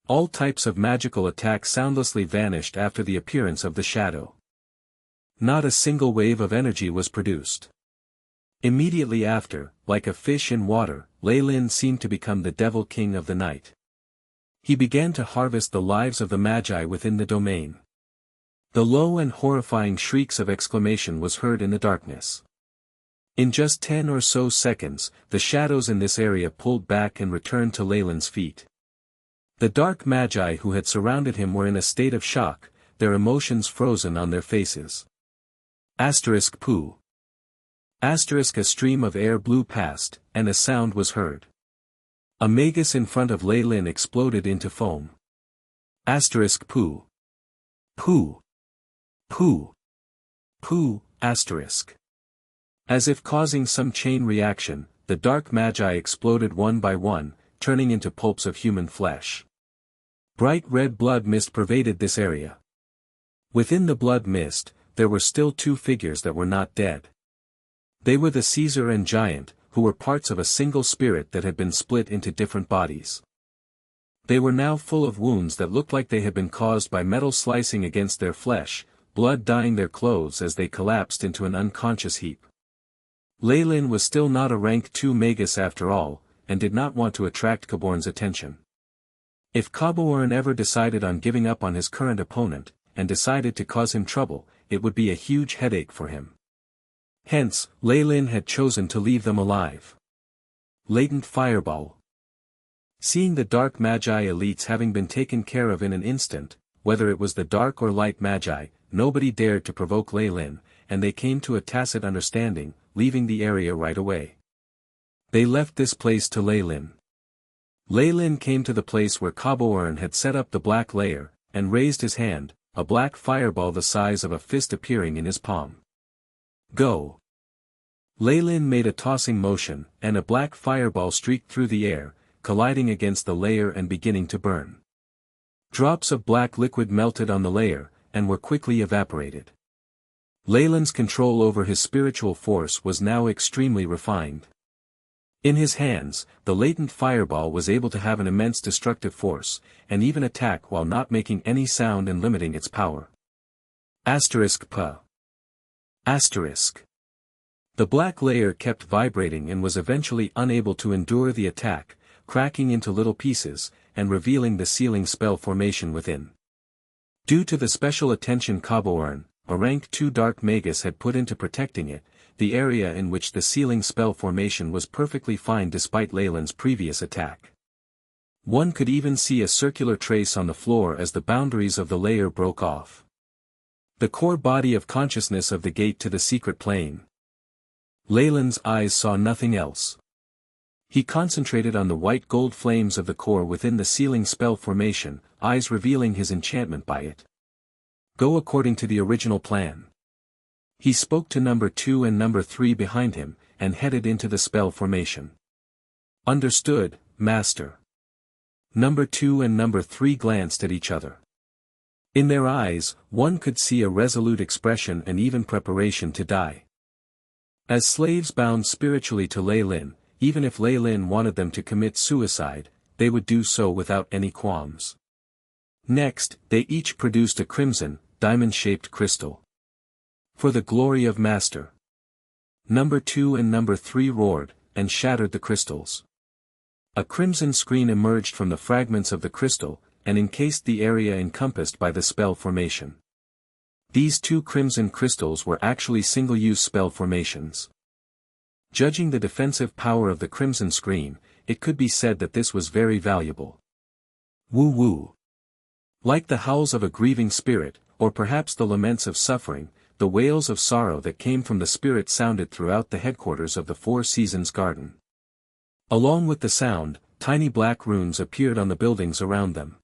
All types of magical attacks soundlessly vanished after the appearance of the shadow. Not a single wave of energy was produced. Immediately after, like a fish in water, Leilin seemed to become the devil king of the night. He began to harvest the lives of the magi within the domain. The low and horrifying shrieks of exclamation was heard in the darkness. In just 10 or so seconds, the shadows in this area pulled back and returned to Leilin's feet. The dark magi who had surrounded him were in a state of shock, their emotions frozen on their faces. Poo. A stream of air blew past, and a sound was heard. A Magus in front of Leilin exploded into foam. Poo. Poo. Poo. Poo. As if causing some chain reaction, the dark magi exploded one by one, turning into pulps of human flesh. Bright red blood mist pervaded this area. Within the blood mist, there were still two figures that were not dead. They were the Caesar and Giant, who were parts of a single spirit that had been split into different bodies. They were now full of wounds that looked like they had been caused by metal slicing against their flesh, blood dyeing their clothes as they collapsed into an unconscious heap. Leilin was still not a rank 2 Magus after all, and did not want to attract Caborn's attention. If Caborn ever decided on giving up on his current opponent, and decided to cause him trouble, it would be a huge headache for him. Hence, Leilin had chosen to leave them alive. Latent Fireball. Seeing the dark magi elites having been taken care of in an instant, whether it was the dark or light magi, nobody dared to provoke Leilin, and they came to a tacit understanding, leaving the area right away. They left this place to Leilin. Leilin came to the place where Caborn had set up the black layer, and raised his hand, a black fireball the size of a fist appearing in his palm. Go! Leilin made a tossing motion, and a black fireball streaked through the air, colliding against the layer and beginning to burn. Drops of black liquid melted on the layer, and were quickly evaporated. Leilin's control over his spiritual force was now extremely refined. In his hands, the latent fireball was able to have an immense destructive force, and even attack while not making any sound and limiting its power. P. Asterisk. The black layer kept vibrating and was eventually unable to endure the attack, cracking into little pieces, and revealing the sealing spell formation within. Due to the special attention Kabourn, a rank 2 dark magus had put into protecting it, the area in which the sealing spell formation was perfectly fine despite Leilin's previous attack. One could even see a circular trace on the floor as the boundaries of the layer broke off. The core body of consciousness of the gate to the secret plane. Leilin's eyes saw nothing else. He concentrated on the white gold flames of the core within the sealing spell formation, eyes revealing his enchantment by it. Go according to the original plan. He spoke to number 2 and number 3 behind him, and headed into the spell formation. Understood, Master. Number 2 and number 3 glanced at each other. In their eyes, one could see a resolute expression and even preparation to die. As slaves bound spiritually to Leilin, even if Leilin wanted them to commit suicide, they would do so without any qualms. Next, they each produced a crimson, diamond-shaped crystal. For the glory of Master. Number 2 and number 3 roared, and shattered the crystals. A crimson screen emerged from the fragments of the crystal, and encased the area encompassed by the spell formation. These 2 crimson crystals were actually single-use spell formations. Judging the defensive power of the crimson screen, it could be said that this was very valuable. Woo-woo. Like the howls of a grieving spirit, or perhaps the laments of suffering, the wails of sorrow that came from the spirit sounded throughout the headquarters of the Four Seasons Garden. Along with the sound, tiny black runes appeared on the buildings around them.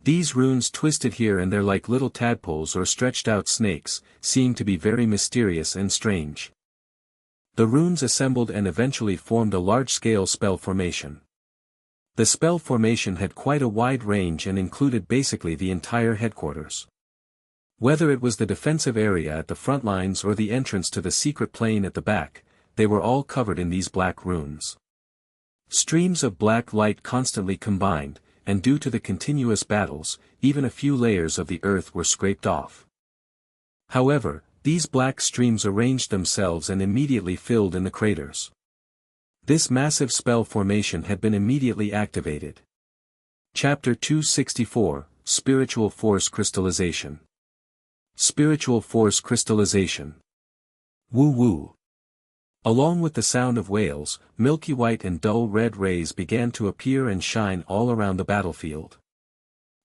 These runes twisted here and there like little tadpoles or stretched-out snakes, seemed to be very mysterious and strange. The runes assembled and eventually formed a large-scale spell formation. The spell formation had quite a wide range and included basically the entire headquarters. Whether it was the defensive area at the front lines or the entrance to the secret plane at the back, they were all covered in these black runes. Streams of black light constantly combined, and due to the continuous battles, even a few layers of the earth were scraped off. However, these black streams arranged themselves and immediately filled in the craters. This massive spell formation had been immediately activated. Chapter 264, Spiritual Force Crystallization. Spiritual Force Crystallization. Woo-woo. Along with the sound of wails, milky white and dull red rays began to appear and shine all around the battlefield.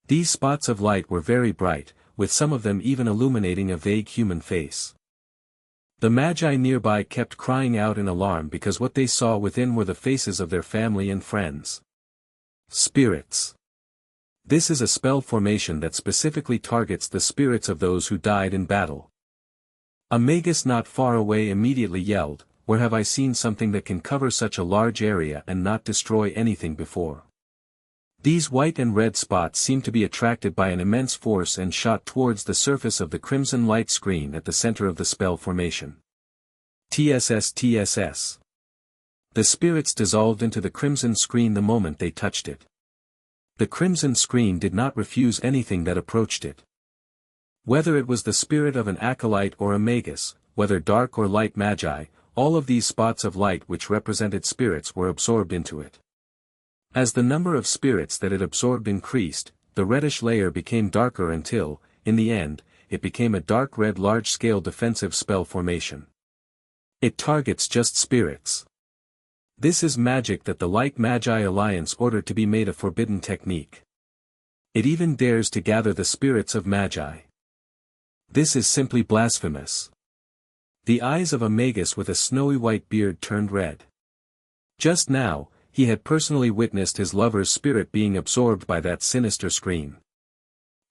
These spots of light were very bright, with some of them even illuminating a vague human face. The magi nearby kept crying out in alarm because what they saw within were the faces of their family and friends. Spirits. This is a spell formation that specifically targets the spirits of those who died in battle. A magus not far away immediately yelled, "Where have I seen something that can cover such a large area and not destroy anything before?" These white and red spots seemed to be attracted by an immense force and shot towards the surface of the crimson light screen at the center of the spell formation. TSS. The spirits dissolved into the crimson screen the moment they touched it. The crimson screen did not refuse anything that approached it. Whether it was the spirit of an acolyte or a magus, whether dark or light magi, all of these spots of light which represented spirits were absorbed into it. As the number of spirits that it absorbed increased, the reddish layer became darker until, in the end, it became a dark red large-scale defensive spell formation. It targets just spirits. This is magic that the Light Magi Alliance ordered to be made a forbidden technique. It even dares to gather the spirits of magi. This is simply blasphemous. The eyes of a magus with a snowy white beard turned red. Just now, he had personally witnessed his lover's spirit being absorbed by that sinister screen.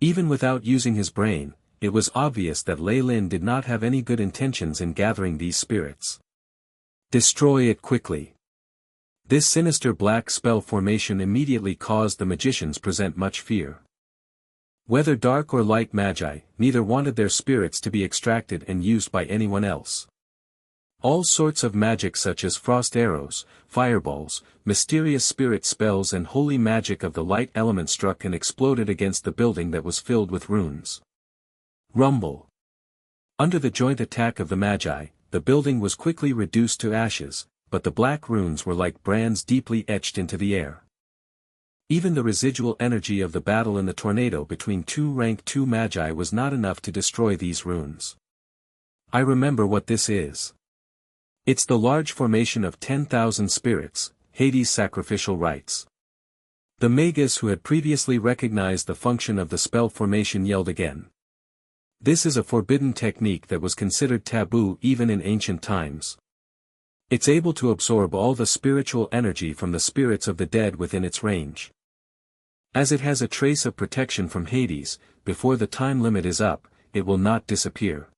Even without using his brain, it was obvious that Leilin did not have any good intentions in gathering these spirits. Destroy it quickly. This sinister black spell formation immediately caused the magicians present much fear. Whether dark or light magi, neither wanted their spirits to be extracted and used by anyone else. All sorts of magic such as frost arrows, fireballs, mysterious spirit spells and holy magic of the light element struck and exploded against the building that was filled with runes. Rumble. Under the joint attack of the magi, the building was quickly reduced to ashes, but the black runes were like brands deeply etched into the air. Even the residual energy of the battle in the tornado between two rank 2 magi was not enough to destroy these runes. I remember what this is. It's the large formation of 10,000 spirits, Hades' sacrificial rites. The Magus who had previously recognized the function of the spell formation yelled again. This is a forbidden technique that was considered taboo even in ancient times. It's able to absorb all the spiritual energy from the spirits of the dead within its range. As it has a trace of protection from Hades, before the time limit is up, it will not disappear.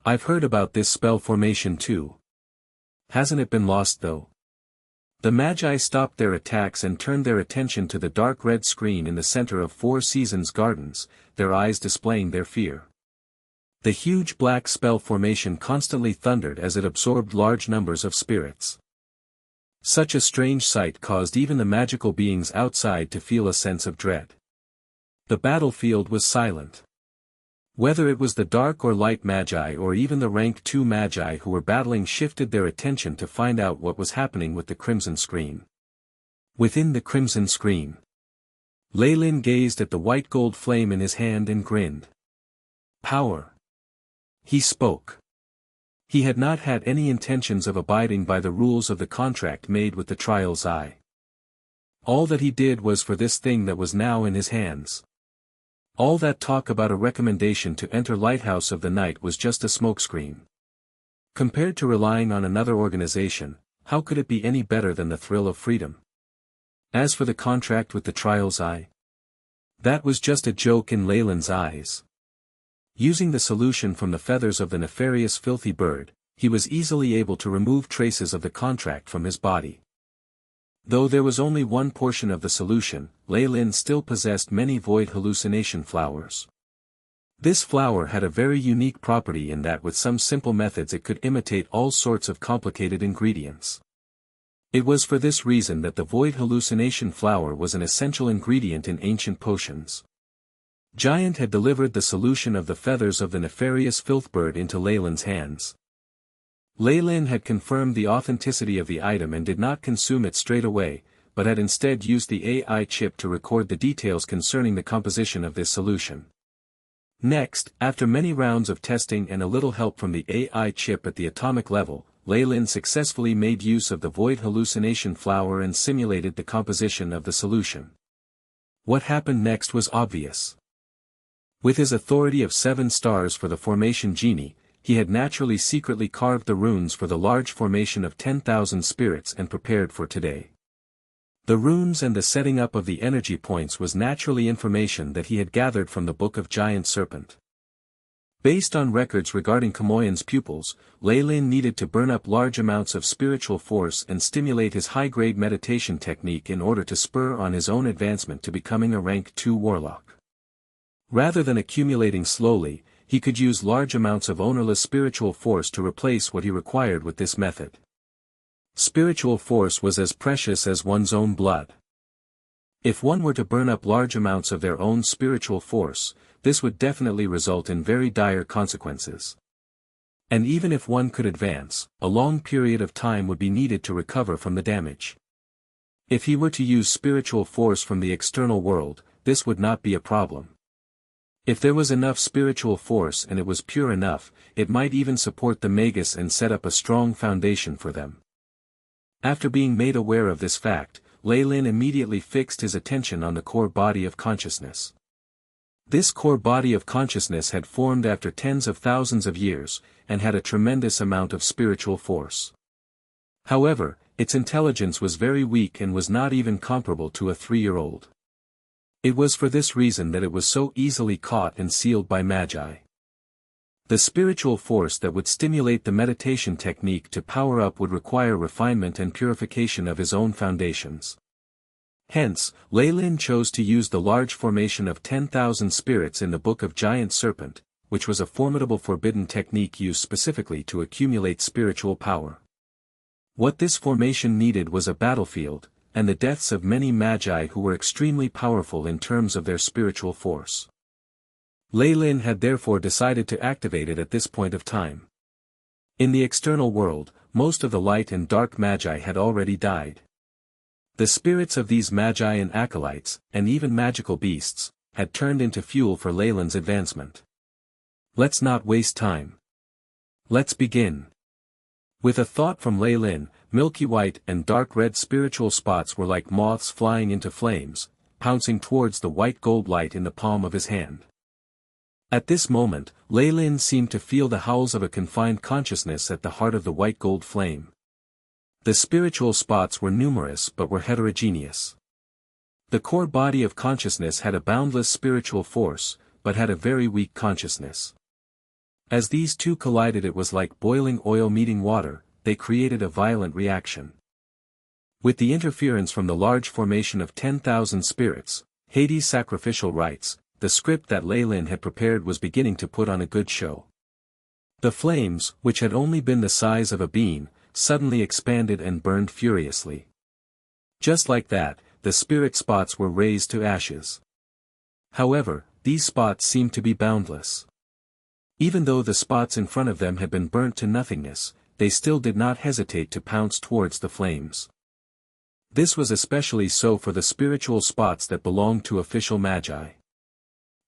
I've heard about this spell formation too. Hasn't it been lost though? The Magi stopped their attacks and turned their attention to the dark red screen in the center of Four Seasons Gardens, their eyes displaying their fear. The huge black spell formation constantly thundered as it absorbed large numbers of spirits. Such a strange sight caused even the magical beings outside to feel a sense of dread. The battlefield was silent. Whether it was the dark or light magi or even the rank 2 magi who were battling shifted their attention to find out what was happening with the crimson screen. Within the crimson screen, Leilin gazed at the white gold flame in his hand and grinned. Power. He spoke. He had not had any intentions of abiding by the rules of the contract made with the Trial's Eye. All that he did was for this thing that was now in his hands. All that talk about a recommendation to enter Lighthouse of the Night was just a smokescreen. Compared to relying on another organization, how could it be any better than the thrill of freedom? As for the contract with the Trial's Eye, that was just a joke in Leilin's eyes. Using the solution from the feathers of the nefarious filthy bird, he was easily able to remove traces of the contract from his body. Though there was only one portion of the solution, Leilin still possessed many void hallucination flowers. This flower had a very unique property in that with some simple methods it could imitate all sorts of complicated ingredients. It was for this reason that the void hallucination flower was an essential ingredient in ancient potions. Giant had delivered the solution of the feathers of the nefarious filthbird into Leilin's hands. Leilin had confirmed the authenticity of the item and did not consume it straight away, but had instead used the AI chip to record the details concerning the composition of this solution. Next, after many rounds of testing and a little help from the AI chip at the atomic level, Leilin successfully made use of the void hallucination flower and simulated the composition of the solution. What happened next was obvious. With his authority of 7 stars for the formation genie, he had naturally secretly carved the runes for the large formation of 10,000 spirits and prepared for today. The runes and the setting up of the energy points was naturally information that he had gathered from the Book of Giant Serpent. Based on records regarding Kamoyan's pupils, Leilin needed to burn up large amounts of spiritual force and stimulate his high-grade meditation technique in order to spur on his own advancement to becoming a rank 2 warlock. Rather than accumulating slowly, he could use large amounts of ownerless spiritual force to replace what he required with this method. Spiritual force was as precious as one's own blood. If one were to burn up large amounts of their own spiritual force, this would definitely result in very dire consequences. And even if one could advance, a long period of time would be needed to recover from the damage. If he were to use spiritual force from the external world, this would not be a problem. If there was enough spiritual force and it was pure enough, it might even support the Magus and set up a strong foundation for them. After being made aware of this fact, Leilin immediately fixed his attention on the core body of consciousness. This core body of consciousness had formed after tens of thousands of years, and had a tremendous amount of spiritual force. However, its intelligence was very weak and was not even comparable to a 3-year-old. It was for this reason that it was so easily caught and sealed by magi. The spiritual force that would stimulate the meditation technique to power up would require refinement and purification of his own foundations. Hence, Leilin chose to use the large formation of 10,000 spirits in the Book of Giant Serpent, which was a formidable forbidden technique used specifically to accumulate spiritual power. What this formation needed was a battlefield, and the deaths of many magi who were extremely powerful in terms of their spiritual force. Leilin had therefore decided to activate it at this point of time. In the external world, most of the light and dark magi had already died. The spirits of these magi and acolytes, and even magical beasts, had turned into fuel for Leilin's advancement. Let's not waste time. Let's begin. With a thought from Leilin, milky white and dark red spiritual spots were like moths flying into flames, pouncing towards the white gold light in the palm of his hand. At this moment, Leilin seemed to feel the howls of a confined consciousness at the heart of the white gold flame. The spiritual spots were numerous but were heterogeneous. The core body of consciousness had a boundless spiritual force, but had a very weak consciousness. As these two collided, it was like boiling oil meeting water, they created a violent reaction. With the interference from the large formation of 10,000 spirits, Hades' sacrificial rites, the script that Leilin had prepared was beginning to put on a good show. The flames, which had only been the size of a bean, suddenly expanded and burned furiously. Just like that, the spirit spots were raised to ashes. However, these spots seemed to be boundless. Even though the spots in front of them had been burnt to nothingness, they still did not hesitate to pounce towards the flames. This was especially so for the spiritual spots that belonged to official magi.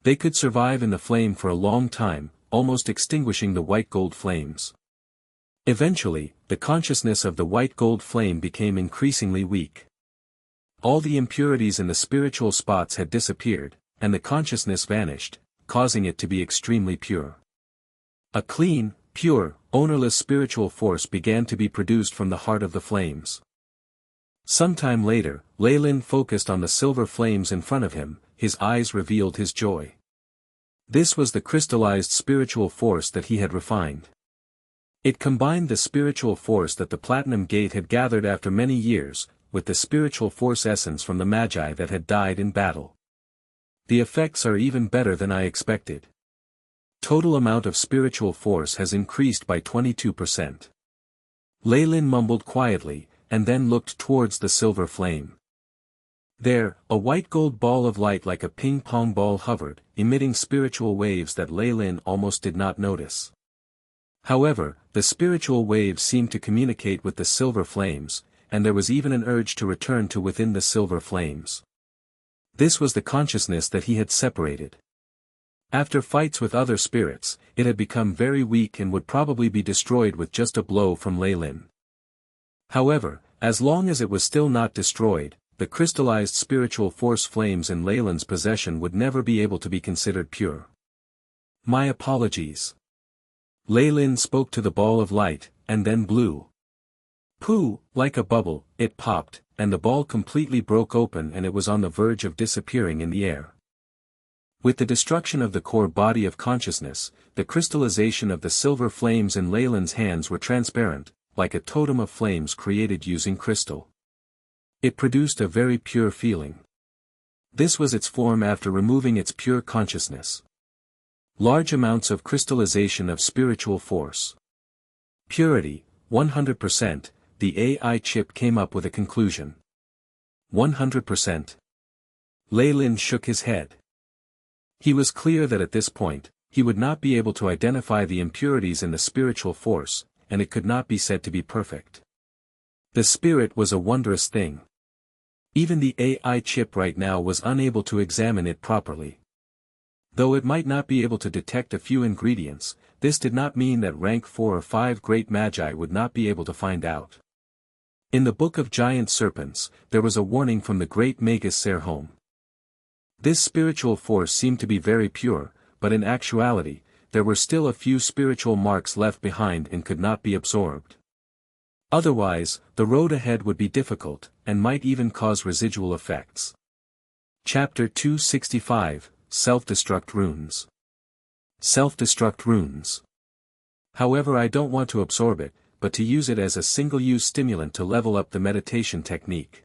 They could survive in the flame for a long time, almost extinguishing the white gold flames. Eventually, the consciousness of the white gold flame became increasingly weak. All the impurities in the spiritual spots had disappeared, and the consciousness vanished, causing it to be extremely pure. A clean, pure, ownerless spiritual force began to be produced from the heart of the flames. Sometime later, Leilin focused on the silver flames in front of him, his eyes revealed his joy. This was the crystallized spiritual force that he had refined. It combined the spiritual force that the Platinum Gate had gathered after many years, with the spiritual force essence from the magi that had died in battle. The effects are even better than I expected. Total amount of spiritual force has increased by 22%. Leilin mumbled quietly, and then looked towards the silver flame. There, a white gold ball of light like a ping-pong ball hovered, emitting spiritual waves that Leilin almost did not notice. However, the spiritual waves seemed to communicate with the silver flames, and there was even an urge to return to within the silver flames. This was the consciousness that he had separated. After fights with other spirits, it had become very weak and would probably be destroyed with just a blow from Leilin. However, as long as it was still not destroyed, the crystallized spiritual force flames in Leilin's possession would never be able to be considered pure. My apologies. Leilin spoke to the ball of light, and then blew. Pooh, like a bubble, it popped, and the ball completely broke open and it was on the verge of disappearing in the air. With the destruction of the core body of consciousness, the crystallization of the silver flames in Leilin's hands were transparent, like a totem of flames created using crystal. It produced a very pure feeling. This was its form after removing its pure consciousness. Large amounts of crystallization of spiritual force. Purity, 100%, the AI chip came up with a conclusion. 100%. Leilin shook his head. He was clear that at this point, he would not be able to identify the impurities in the spiritual force, and it could not be said to be perfect. The spirit was a wondrous thing. Even the AI chip right now was unable to examine it properly. Though it might not be able to detect a few ingredients, this did not mean that rank 4 or 5 great magi would not be able to find out. In the Book of Giant Serpents, there was a warning from the great Magus. This spiritual force seemed to be very pure, but in actuality, there were still a few spiritual marks left behind and could not be absorbed. Otherwise, the road ahead would be difficult, and might even cause residual effects. Chapter 265, Self-Destruct Runes. Self-Destruct Runes. However, I don't want to absorb it, but to use it as a single-use stimulant to level up the meditation technique.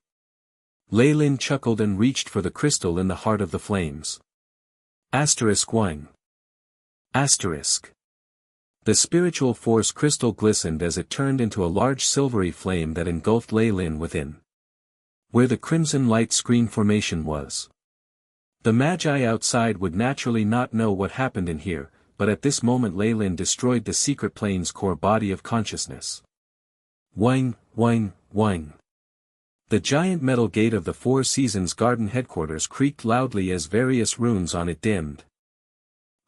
Leilin chuckled and reached for the crystal in the heart of the flames. Asterisk 1. Asterisk. The spiritual force crystal glistened as it turned into a large silvery flame that engulfed Leilin within. Where the crimson light screen formation was. The magi outside would naturally not know what happened in here, but at this moment Leilin destroyed the secret plane's core body of consciousness. Whine, whine, whine. The giant metal gate of the Four Seasons Garden headquarters creaked loudly as various runes on it dimmed.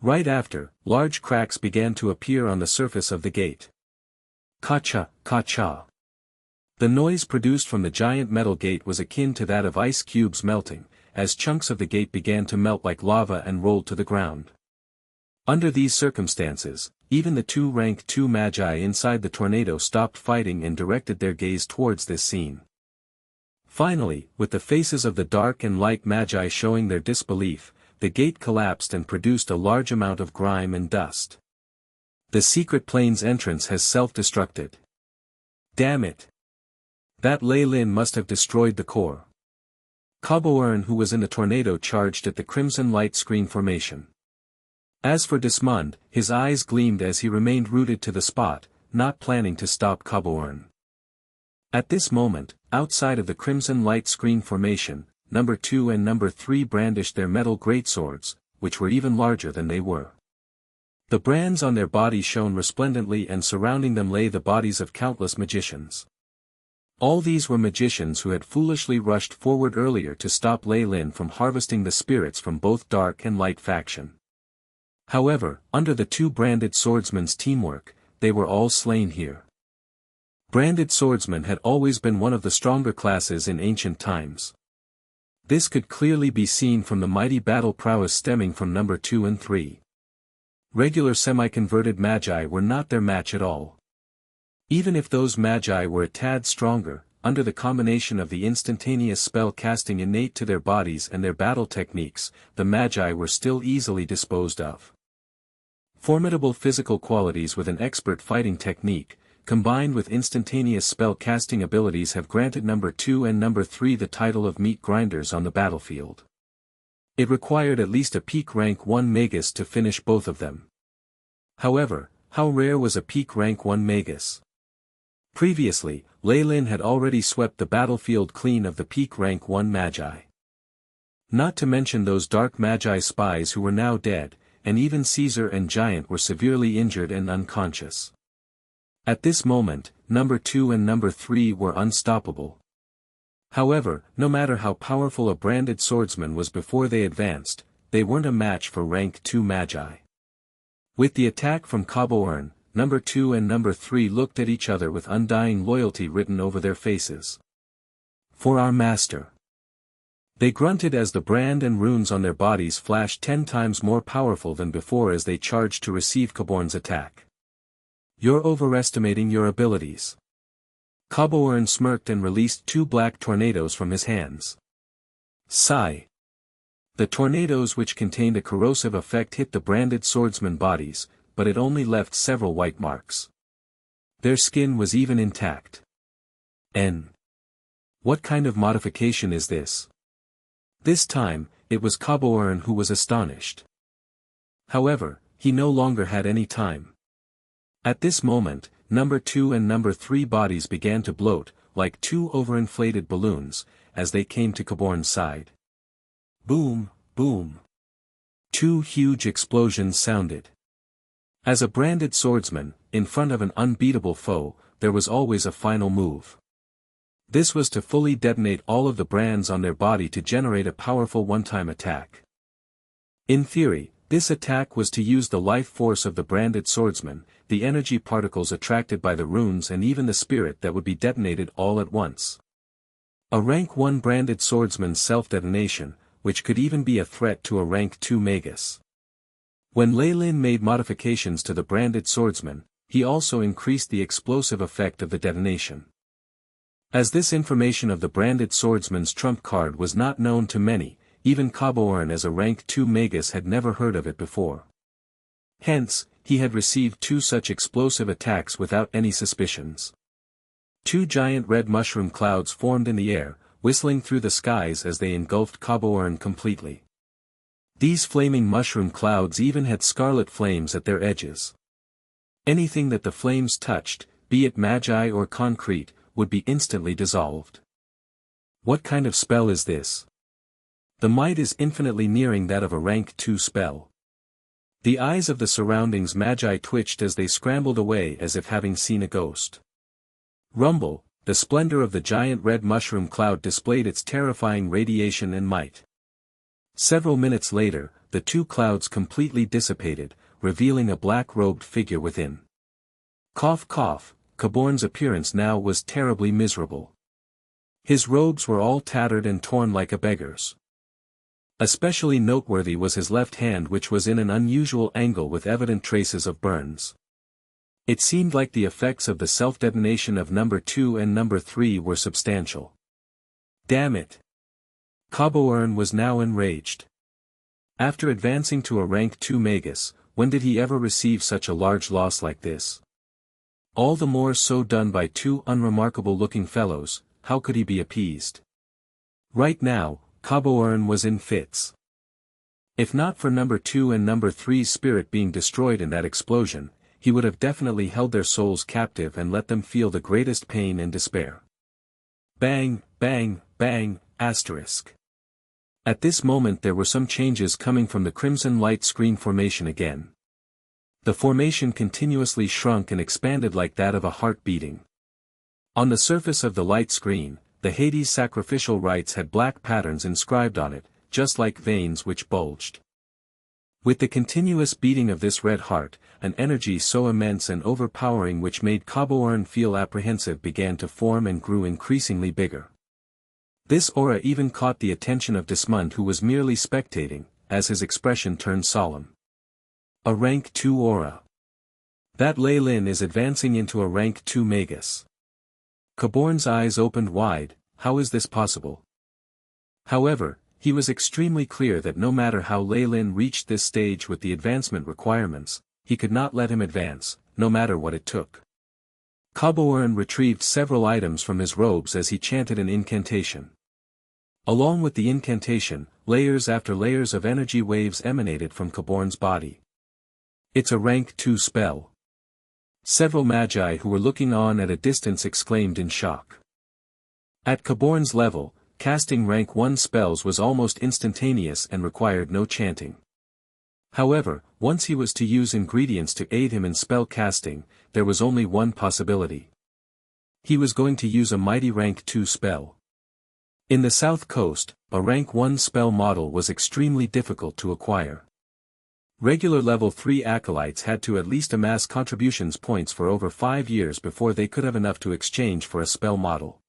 Right after, large cracks began to appear on the surface of the gate. Ka-cha, ka-cha. The noise produced from the giant metal gate was akin to that of ice cubes melting, as chunks of the gate began to melt like lava and rolled to the ground. Under these circumstances, even the two rank 2 magi inside the tornado stopped fighting and directed their gaze towards this scene. Finally, with the faces of the dark and light magi showing their disbelief, the gate collapsed and produced a large amount of grime and dust. The secret plane's entrance has self-destructed. Damn it! That Leilin must have destroyed the core. Kaboern, who was in the tornado, charged at the crimson light screen formation. As for Dismund, his eyes gleamed as he remained rooted to the spot, not planning to stop Kaboern. At this moment, outside of the crimson light screen formation, number 2 and number 3 brandished their metal greatswords, which were even larger than they were. The brands on their bodies shone resplendently, and surrounding them lay the bodies of countless magicians. All these were magicians who had foolishly rushed forward earlier to stop Leilin from harvesting the spirits from both dark and light faction. However, under the two branded swordsmen's teamwork, they were all slain here. Branded swordsmen had always been one of the stronger classes in ancient times. This could clearly be seen from the mighty battle prowess stemming from number 2 and 3. Regular semi-converted magi were not their match at all. Even if those magi were a tad stronger, under the combination of the instantaneous spell casting innate to their bodies and their battle techniques, the magi were still easily disposed of. Formidable physical qualities with an expert fighting technique, combined with instantaneous spell casting abilities, have granted number 2 and number 3 the title of meat grinders on the battlefield. It required at least a peak rank 1 Magus to finish both of them. However, how rare was a peak rank 1 Magus? Previously, Leilin had already swept the battlefield clean of the peak rank 1 magi. Not to mention those dark magi spies who were now dead, and even Caesar and Giant were severely injured and unconscious. At this moment, number 2 and number 3 were unstoppable. However, no matter how powerful a branded swordsman was before they advanced, they weren't a match for rank 2 magi. With the attack from Kaboern, number 2 and number 3 looked at each other with undying loyalty written over their faces. For our master. They grunted as the brand and runes on their bodies flashed 10 times more powerful than before as they charged to receive Kaboern's attack. You're overestimating your abilities. Kaboern smirked and released 2 black tornadoes from his hands. Sigh. The tornadoes, which contained a corrosive effect, hit the branded swordsmen bodies, but it only left several white marks. Their skin was even intact. What kind of modification is this? This time, it was Kaboern who was astonished. However, he no longer had any time. At this moment, number 2 and number 3 bodies began to bloat, like 2 overinflated balloons, as they came to Kaboern's side. Boom, boom. 2 huge explosions sounded. As a branded swordsman, in front of an unbeatable foe, there was always a final move. This was to fully detonate all of the brands on their body to generate a powerful one-time attack. In theory, this attack was to use the life force of the branded swordsman, the energy particles attracted by the runes, and even the spirit that would be detonated all at once. A rank 1 branded swordsman's self-detonation, which could even be a threat to a rank 2 Magus. When Leilin made modifications to the branded swordsman, he also increased the explosive effect of the detonation. As this information of the branded swordsman's trump card was not known to many, even Kaboern as a rank 2 Magus had never heard of it before. Hence, he had received 2 such explosive attacks without any suspicions. 2 giant red mushroom clouds formed in the air, whistling through the skies as they engulfed Cabourn completely. These flaming mushroom clouds even had scarlet flames at their edges. Anything that the flames touched, be it magi or concrete, would be instantly dissolved. What kind of spell is this? The might is infinitely nearing that of a rank 2 spell. The eyes of the surroundings magi twitched as they scrambled away as if having seen a ghost. Rumble, the splendor of the giant red mushroom cloud displayed its terrifying radiation and might. Several minutes later, the two clouds completely dissipated, revealing a black-robed figure within. Cough cough, Cabourn's appearance now was terribly miserable. His robes were all tattered and torn like a beggar's. Especially noteworthy was his left hand, which was in an unusual angle with evident traces of burns. It seemed like the effects of the self-detonation of number 2 and number 3 were substantial. Damn it! Cabourn was now enraged. After advancing to a rank 2 Magus, when did he ever receive such a large loss like this? All the more so done by two unremarkable-looking fellows, how could he be appeased? Right now, Cabourn was in fits. If not for number 2 and number 3's spirit being destroyed in that explosion, he would have definitely held their souls captive and let them feel the greatest pain and despair. Bang, bang, bang, asterisk. At this moment there were some changes coming from the crimson light screen formation again. The formation continuously shrunk and expanded like that of a heart beating. On the surface of the light screen, the Hades sacrificial rites had black patterns inscribed on it, just like veins which bulged. With the continuous beating of this red heart, an energy so immense and overpowering which made Cabourn feel apprehensive began to form and grew increasingly bigger. This aura even caught the attention of Dismund, who was merely spectating, as his expression turned solemn. A rank 2 aura. That Leilin is advancing into a rank 2 Magus. Cabourn's eyes opened wide. How is this possible? However, he was extremely clear that no matter how Leilin reached this stage with the advancement requirements, he could not let him advance, no matter what it took. Cabourn retrieved several items from his robes as he chanted an incantation. Along with the incantation, layers after layers of energy waves emanated from Cabourn's body. It's a rank 2 spell. Several magi who were looking on at a distance exclaimed in shock. At Cabourn's level, casting rank 1 spells was almost instantaneous and required no chanting. However, once he was to use ingredients to aid him in spell casting, there was only one possibility. He was going to use a mighty rank 2 spell. In the South Coast, a rank 1 spell model was extremely difficult to acquire. Regular level 3 acolytes had to at least amass contributions points for over 5 years before they could have enough to exchange for a spell model.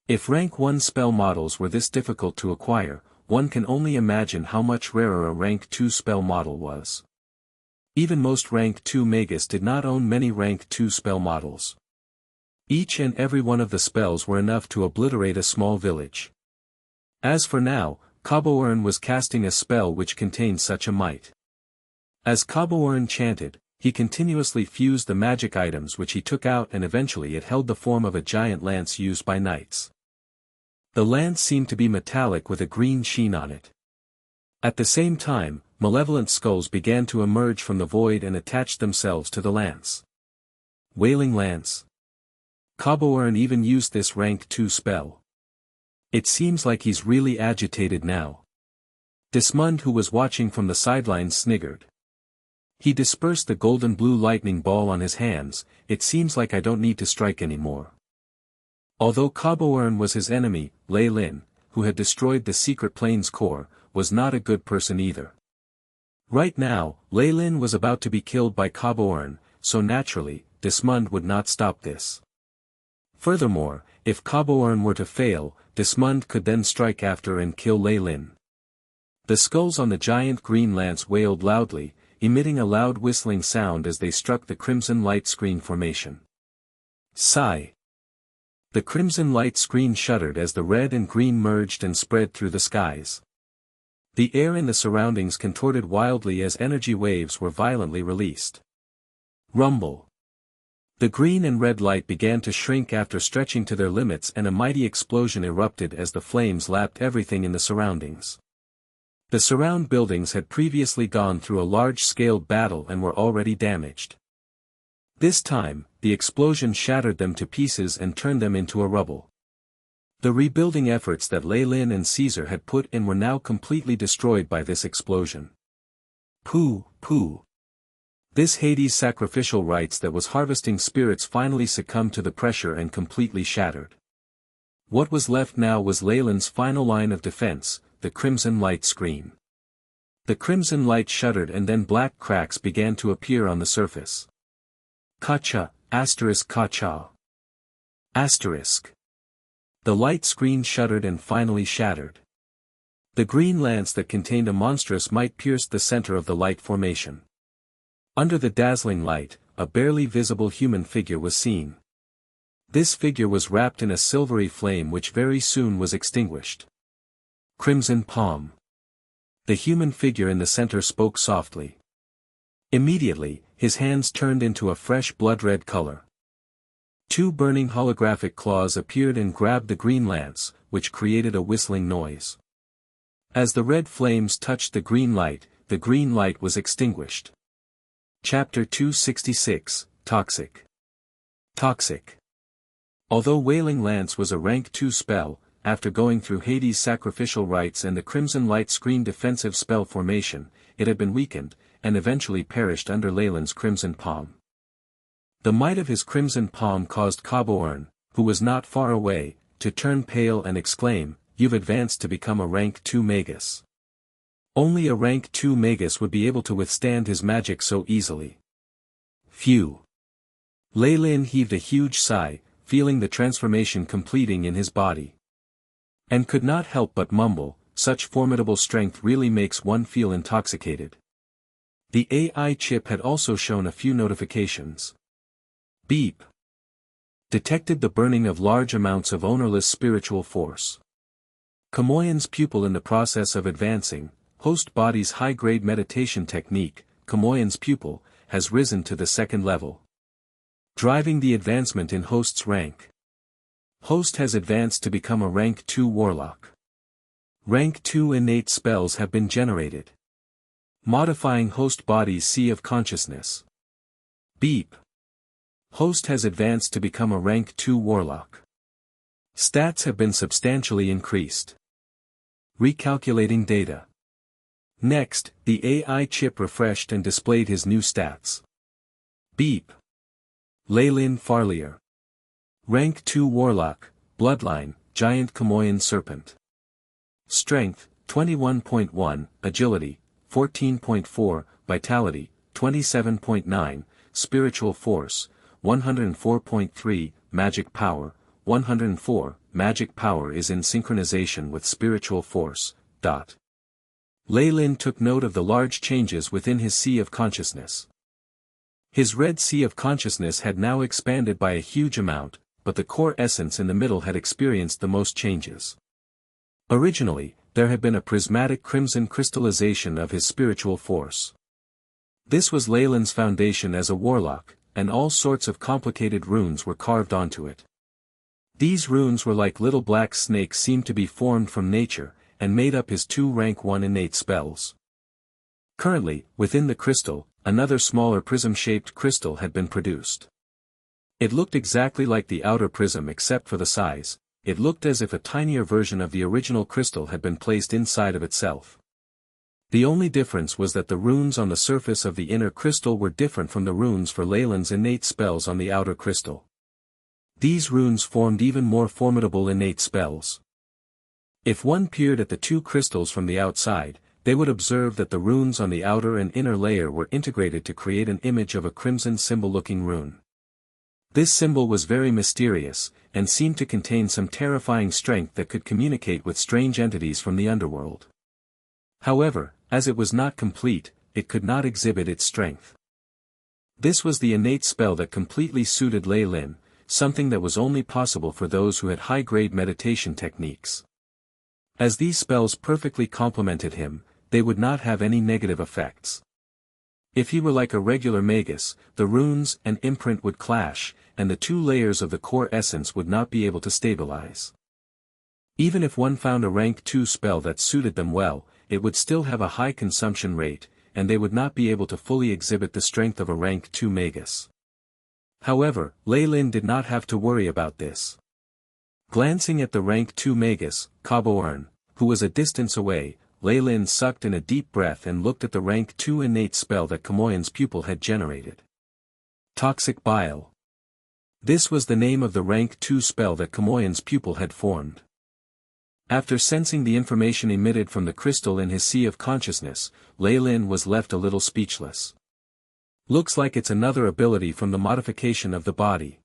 If rank 1 spell models were this difficult to acquire, one can only imagine how much rarer a rank 2 spell model was. Even most rank 2 Magus did not own many rank 2 spell models. Each and every one of the spells were enough to obliterate a small village. As for now, Cabourn was casting a spell which contained such a might. As Cabourn chanted, he continuously fused the magic items which he took out, and eventually it held the form of a giant lance used by knights. The lance seemed to be metallic with a green sheen on it. At the same time, malevolent skulls began to emerge from the void and attached themselves to the lance. Wailing Lance. Cabourn even used this rank 2 spell. It seems like he's really agitated now. Dismund, who was watching from the sidelines, sniggered. He dispersed the golden blue lightning ball on his hands. It seems like I don't need to strike anymore. Although Cabourn was his enemy, Leilin, who had destroyed the secret plane's core, was not a good person either. Right now, Leilin was about to be killed by Cabourn, so naturally, Dismund would not stop this. Furthermore, if Cabourn were to fail, Dismund could then strike after and kill Leilin. The skulls on the giant green lance wailed loudly, emitting a loud whistling sound as they struck the crimson light screen formation. Sigh. The crimson light screen shuddered as the red and green merged and spread through the skies. The air in the surroundings contorted wildly as energy waves were violently released. Rumble. The green and red light began to shrink after stretching to their limits, and a mighty explosion erupted as the flames lapped everything in the surroundings. The surround buildings had previously gone through a large-scale battle and were already damaged. This time, the explosion shattered them to pieces and turned them into a rubble. The rebuilding efforts that Leilin and Caesar had put in were now completely destroyed by this explosion. Pooh, pooh. This Hades' sacrificial rites that was harvesting spirits finally succumbed to the pressure and completely shattered. What was left now was Leilin's final line of defense, the crimson light screen. The crimson light shuddered and then black cracks began to appear on the surface. Kacha, asterisk kacha. Asterisk. The light screen shuddered and finally shattered. The green lance that contained a monstrous might pierced the center of the light formation. Under the dazzling light, a barely visible human figure was seen. This figure was wrapped in a silvery flame which very soon was extinguished. Crimson palm. The human figure in the center spoke softly. Immediately, his hands turned into a fresh blood-red color. Two burning holographic claws appeared and grabbed the green lance, which created a whistling noise. As the red flames touched the green light was extinguished. Chapter 266, Toxic. Toxic. Although Wailing Lance was a rank 2 spell, after going through Hades' sacrificial rites and the Crimson Light Screen defensive spell formation, it had been weakened, and eventually perished under Leilin's Crimson Palm. The might of his Crimson Palm caused Cabourn, who was not far away, to turn pale and exclaim, "You've advanced to become a rank 2 Magus." Only a rank 2 Magus would be able to withstand his magic so easily. Phew. Leilin heaved a huge sigh, feeling the transformation completing in his body. And could not help but mumble, such formidable strength really makes one feel intoxicated. The AI chip had also shown a few notifications. Beep. Detected the burning of large amounts of ownerless spiritual force. Kamoyan's pupil in the process of advancing, host body's high-grade meditation technique, Kamoyan's pupil, has risen to the 2nd level. Driving the advancement in host's rank. Host has advanced to become a rank 2 warlock. Rank 2 innate spells have been generated. Modifying host body's sea of consciousness. Beep. Host has advanced to become a rank 2 warlock. Stats have been substantially increased. Recalculating data. Next, the AI chip refreshed and displayed his new stats. Beep. Leilin Farlier. Rank 2 Warlock, Bloodline, Giant Kamoyan Serpent. Strength, 21.1, Agility, 14.4, Vitality, 27.9, Spiritual Force, 104.3, Magic Power, 104, Magic Power is in synchronization with Spiritual Force. Leilin took note of the large changes within his sea of consciousness. His red sea of consciousness had now expanded by a huge amount, but the core essence in the middle had experienced the most changes. Originally, there had been a prismatic crimson crystallization of his spiritual force. This was Leilin's foundation as a warlock, and all sorts of complicated runes were carved onto it. These runes were like little black snakes seemed to be formed from nature, and made up his 2 rank 1 innate spells. Currently, within the crystal, another smaller prism-shaped crystal had been produced. It looked exactly like the outer prism except for the size. It looked as if a tinier version of the original crystal had been placed inside of itself. The only difference was that the runes on the surface of the inner crystal were different from the runes for Leilin's innate spells on the outer crystal. These runes formed even more formidable innate spells. If one peered at the 2 crystals from the outside, they would observe that the runes on the outer and inner layer were integrated to create an image of a crimson symbol-looking rune. This symbol was very mysterious, and seemed to contain some terrifying strength that could communicate with strange entities from the underworld. However, as it was not complete, it could not exhibit its strength. This was the innate spell that completely suited Leilin, something that was only possible for those who had high-grade meditation techniques. As these spells perfectly complemented him, they would not have any negative effects. If he were like a regular magus, the runes and imprint would clash, and the two layers of the core essence would not be able to stabilize. Even if one found a rank 2 spell that suited them well, it would still have a high consumption rate, and they would not be able to fully exhibit the strength of a rank 2 magus. However, Leilin did not have to worry about this. Glancing at the rank 2 magus, Cabourn, who was a distance away, Leilin sucked in a deep breath and looked at the rank 2 innate spell that Camoyan's pupil had generated. Toxic Bile. This was the name of the rank 2 spell that Camoyan's pupil had formed. After sensing the information emitted from the crystal in his sea of consciousness, Leilin was left a little speechless. Looks like it's another ability from the modification of the body.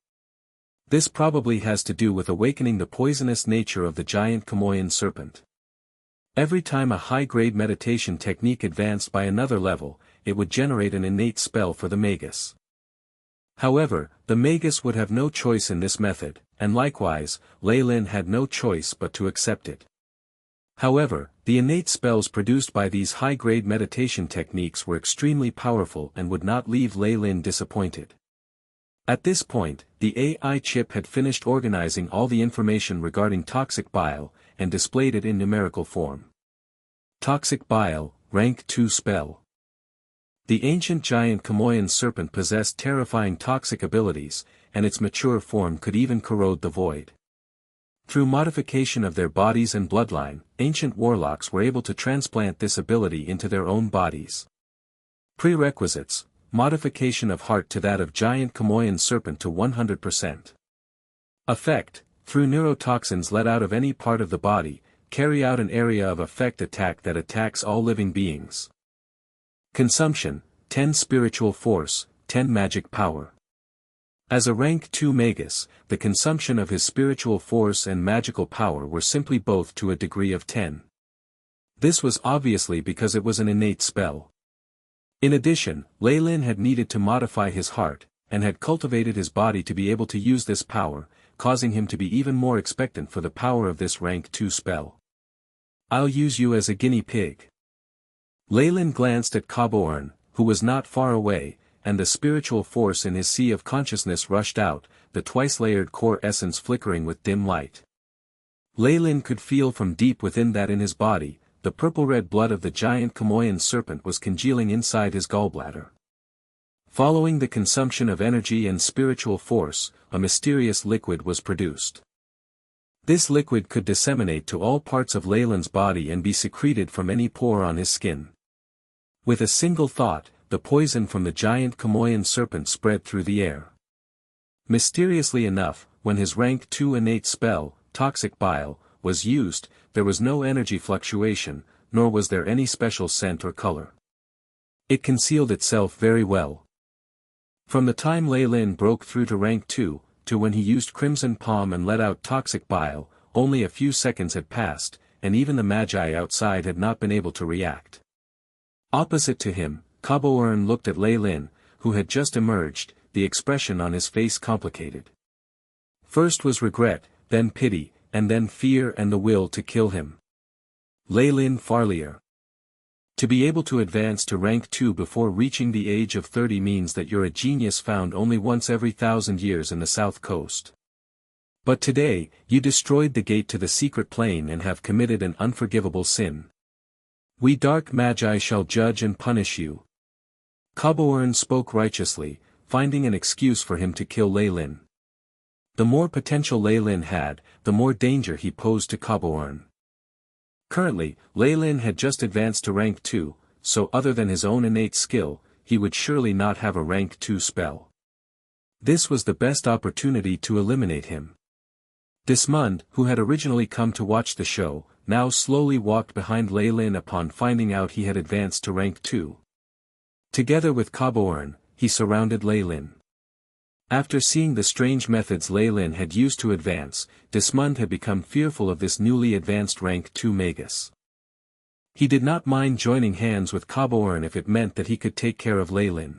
This probably has to do with awakening the poisonous nature of the giant Camoyan serpent. Every time a high-grade meditation technique advanced by another level, it would generate an innate spell for the magus. However, the magus would have no choice in this method, and likewise, Leilin had no choice but to accept it. However, the innate spells produced by these high-grade meditation techniques were extremely powerful and would not leave Leilin disappointed. At this point, the AI chip had finished organizing all the information regarding toxic bile, and displayed it in numerical form. Toxic Bile, Rank 2 Spell. The ancient giant Camoyan serpent possessed terrifying toxic abilities, and its mature form could even corrode the void. Through modification of their bodies and bloodline, ancient warlocks were able to transplant this ability into their own bodies. Prerequisites: modification of heart to that of giant Camoyan serpent to 100%. Effect: through neurotoxins let out of any part of the body, carry out an area of effect attack that attacks all living beings. Consumption: 10 spiritual force, 10 magic power. As a rank 2 magus, the consumption of his spiritual force and magical power were simply both to a degree of 10. This was obviously because it was an innate spell. In addition, Leilin had needed to modify his heart, and had cultivated his body to be able to use this power, causing him to be even more expectant for the power of this rank 2 spell. I'll use you as a guinea pig. Leilin glanced at Cabourn, who was not far away, and the spiritual force in his sea of consciousness rushed out, the twice-layered core essence flickering with dim light. Leilin could feel from deep within that in his body, the purple-red blood of the giant Camoyan serpent was congealing inside his gallbladder. Following the consumption of energy and spiritual force, a mysterious liquid was produced. This liquid could disseminate to all parts of Leilin's body and be secreted from any pore on his skin. With a single thought, the poison from the giant Camoyan serpent spread through the air. Mysteriously enough, when his rank 2 innate spell, Toxic Bile, was used, there was no energy fluctuation, nor was there any special scent or color. It concealed itself very well. From the time Leilin broke through to rank 2, to when he used Crimson Palm and let out Toxic Bile, only a few seconds had passed, and even the magi outside had not been able to react. Opposite to him, Cabourn looked at Leilin, who had just emerged, the expression on his face complicated. First was regret, then pity, and then fear and the will to kill him. Leilin Farlier. To be able to advance to rank 2 before reaching the age of 30 means that you're a genius found only once every 1,000 years in the South Coast. But today, you destroyed the gate to the secret plane and have committed an unforgivable sin. We dark magi shall judge and punish you. Cabourn spoke righteously, finding an excuse for him to kill Leilin. The more potential Leilin had, the more danger he posed to Cabourn. Currently, Leilin had just advanced to rank 2, so other than his own innate skill, he would surely not have a rank 2 spell. This was the best opportunity to eliminate him. Dismund, who had originally come to watch the show, now slowly walked behind Leilin upon finding out he had advanced to rank 2. Together with Cabourn, he surrounded Leilin. After seeing the strange methods Leilin had used to advance, Dismund had become fearful of this newly advanced rank 2 magus. He did not mind joining hands with Cabourn if it meant that he could take care of Leilin.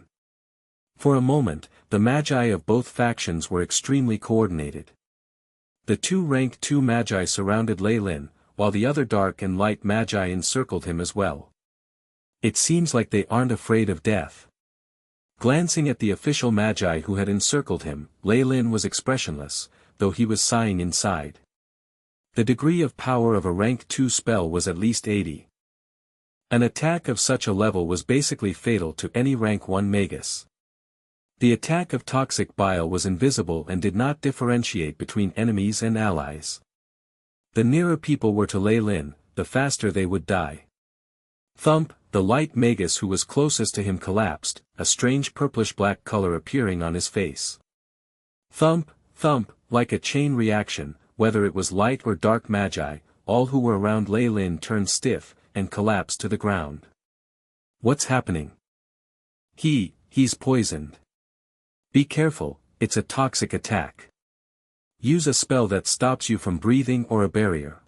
For a moment, the magi of both factions were extremely coordinated. The two rank 2 magi surrounded Leilin, while the other dark and light magi encircled him as well. It seems like they aren't afraid of death. Glancing at the official magi who had encircled him, Leilin was expressionless, though he was sighing inside. The degree of power of a rank 2 spell was at least 80. An attack of such a level was basically fatal to any rank 1 magus. The attack of toxic bile was invisible and did not differentiate between enemies and allies. The nearer people were to Leilin, the faster they would die. Thump, the light magus who was closest to him collapsed, a strange purplish-black color appearing on his face. Thump, thump, like a chain reaction, whether it was light or dark magi, all who were around Leilin turned stiff, and collapsed to the ground. What's happening? He's poisoned. Be careful, it's a toxic attack. Use a spell that stops you from breathing or a barrier.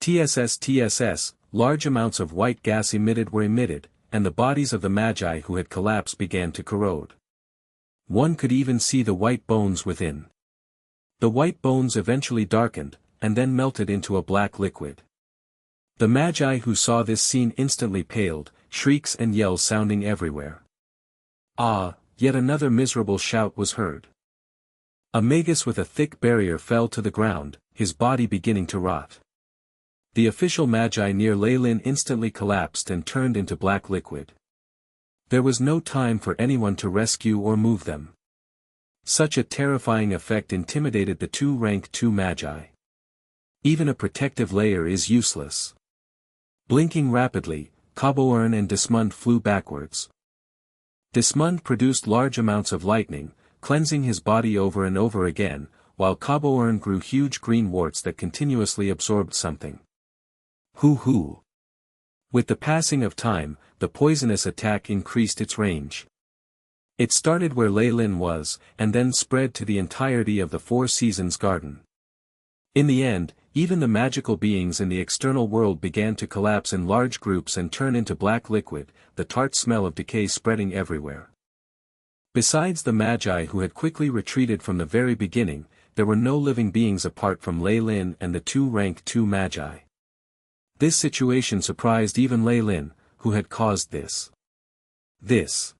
TSS, large amounts of white gas were emitted, and the bodies of the magi who had collapsed began to corrode. One could even see the white bones within. The white bones eventually darkened, and then melted into a black liquid. The magi who saw this scene instantly paled, shrieks and yells sounding everywhere. Ah, yet another miserable shout was heard. A magus with a thick barrier fell to the ground, his body beginning to rot. The official magi near Leilin instantly collapsed and turned into black liquid. There was no time for anyone to rescue or move them. Such a terrifying effect intimidated the two rank 2 magi. Even a protective layer is useless. Blinking rapidly, Cabourn and Dismund flew backwards. Dismund produced large amounts of lightning, cleansing his body over and over again, while Cabourn grew huge green warts that continuously absorbed something. Hoo. With the passing of time, the poisonous attack increased its range. It started where Leilin was, and then spread to the entirety of the Four Seasons garden. In the end, even the magical beings in the external world began to collapse in large groups and turn into black liquid, the tart smell of decay spreading everywhere. Besides the magi who had quickly retreated from the very beginning, there were no living beings apart from Leilin and the two rank 2 magi. This situation surprised even Leilin, who had caused this. This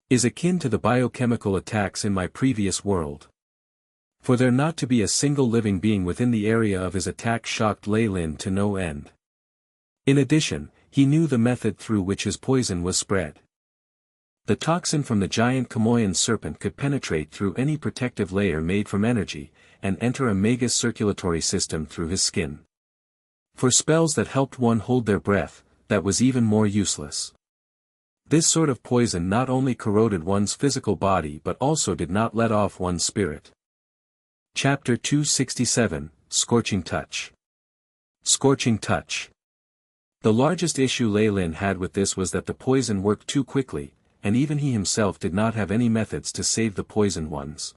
is akin to the biochemical attacks in my previous world. For there not to be a single living being within the area of his attack shocked Leilin to no end. In addition, he knew the method through which his poison was spread. The toxin from the giant Chamoyan serpent could penetrate through any protective layer made from energy, and enter a magus circulatory system through his skin. For spells that helped one hold their breath, that was even more useless. This sort of poison not only corroded one's physical body but also did not let off one's spirit. Chapter 267, Scorching Touch. Scorching Touch. The largest issue Leilin had with this was that the poison worked too quickly, and even he himself did not have any methods to save the poisoned ones.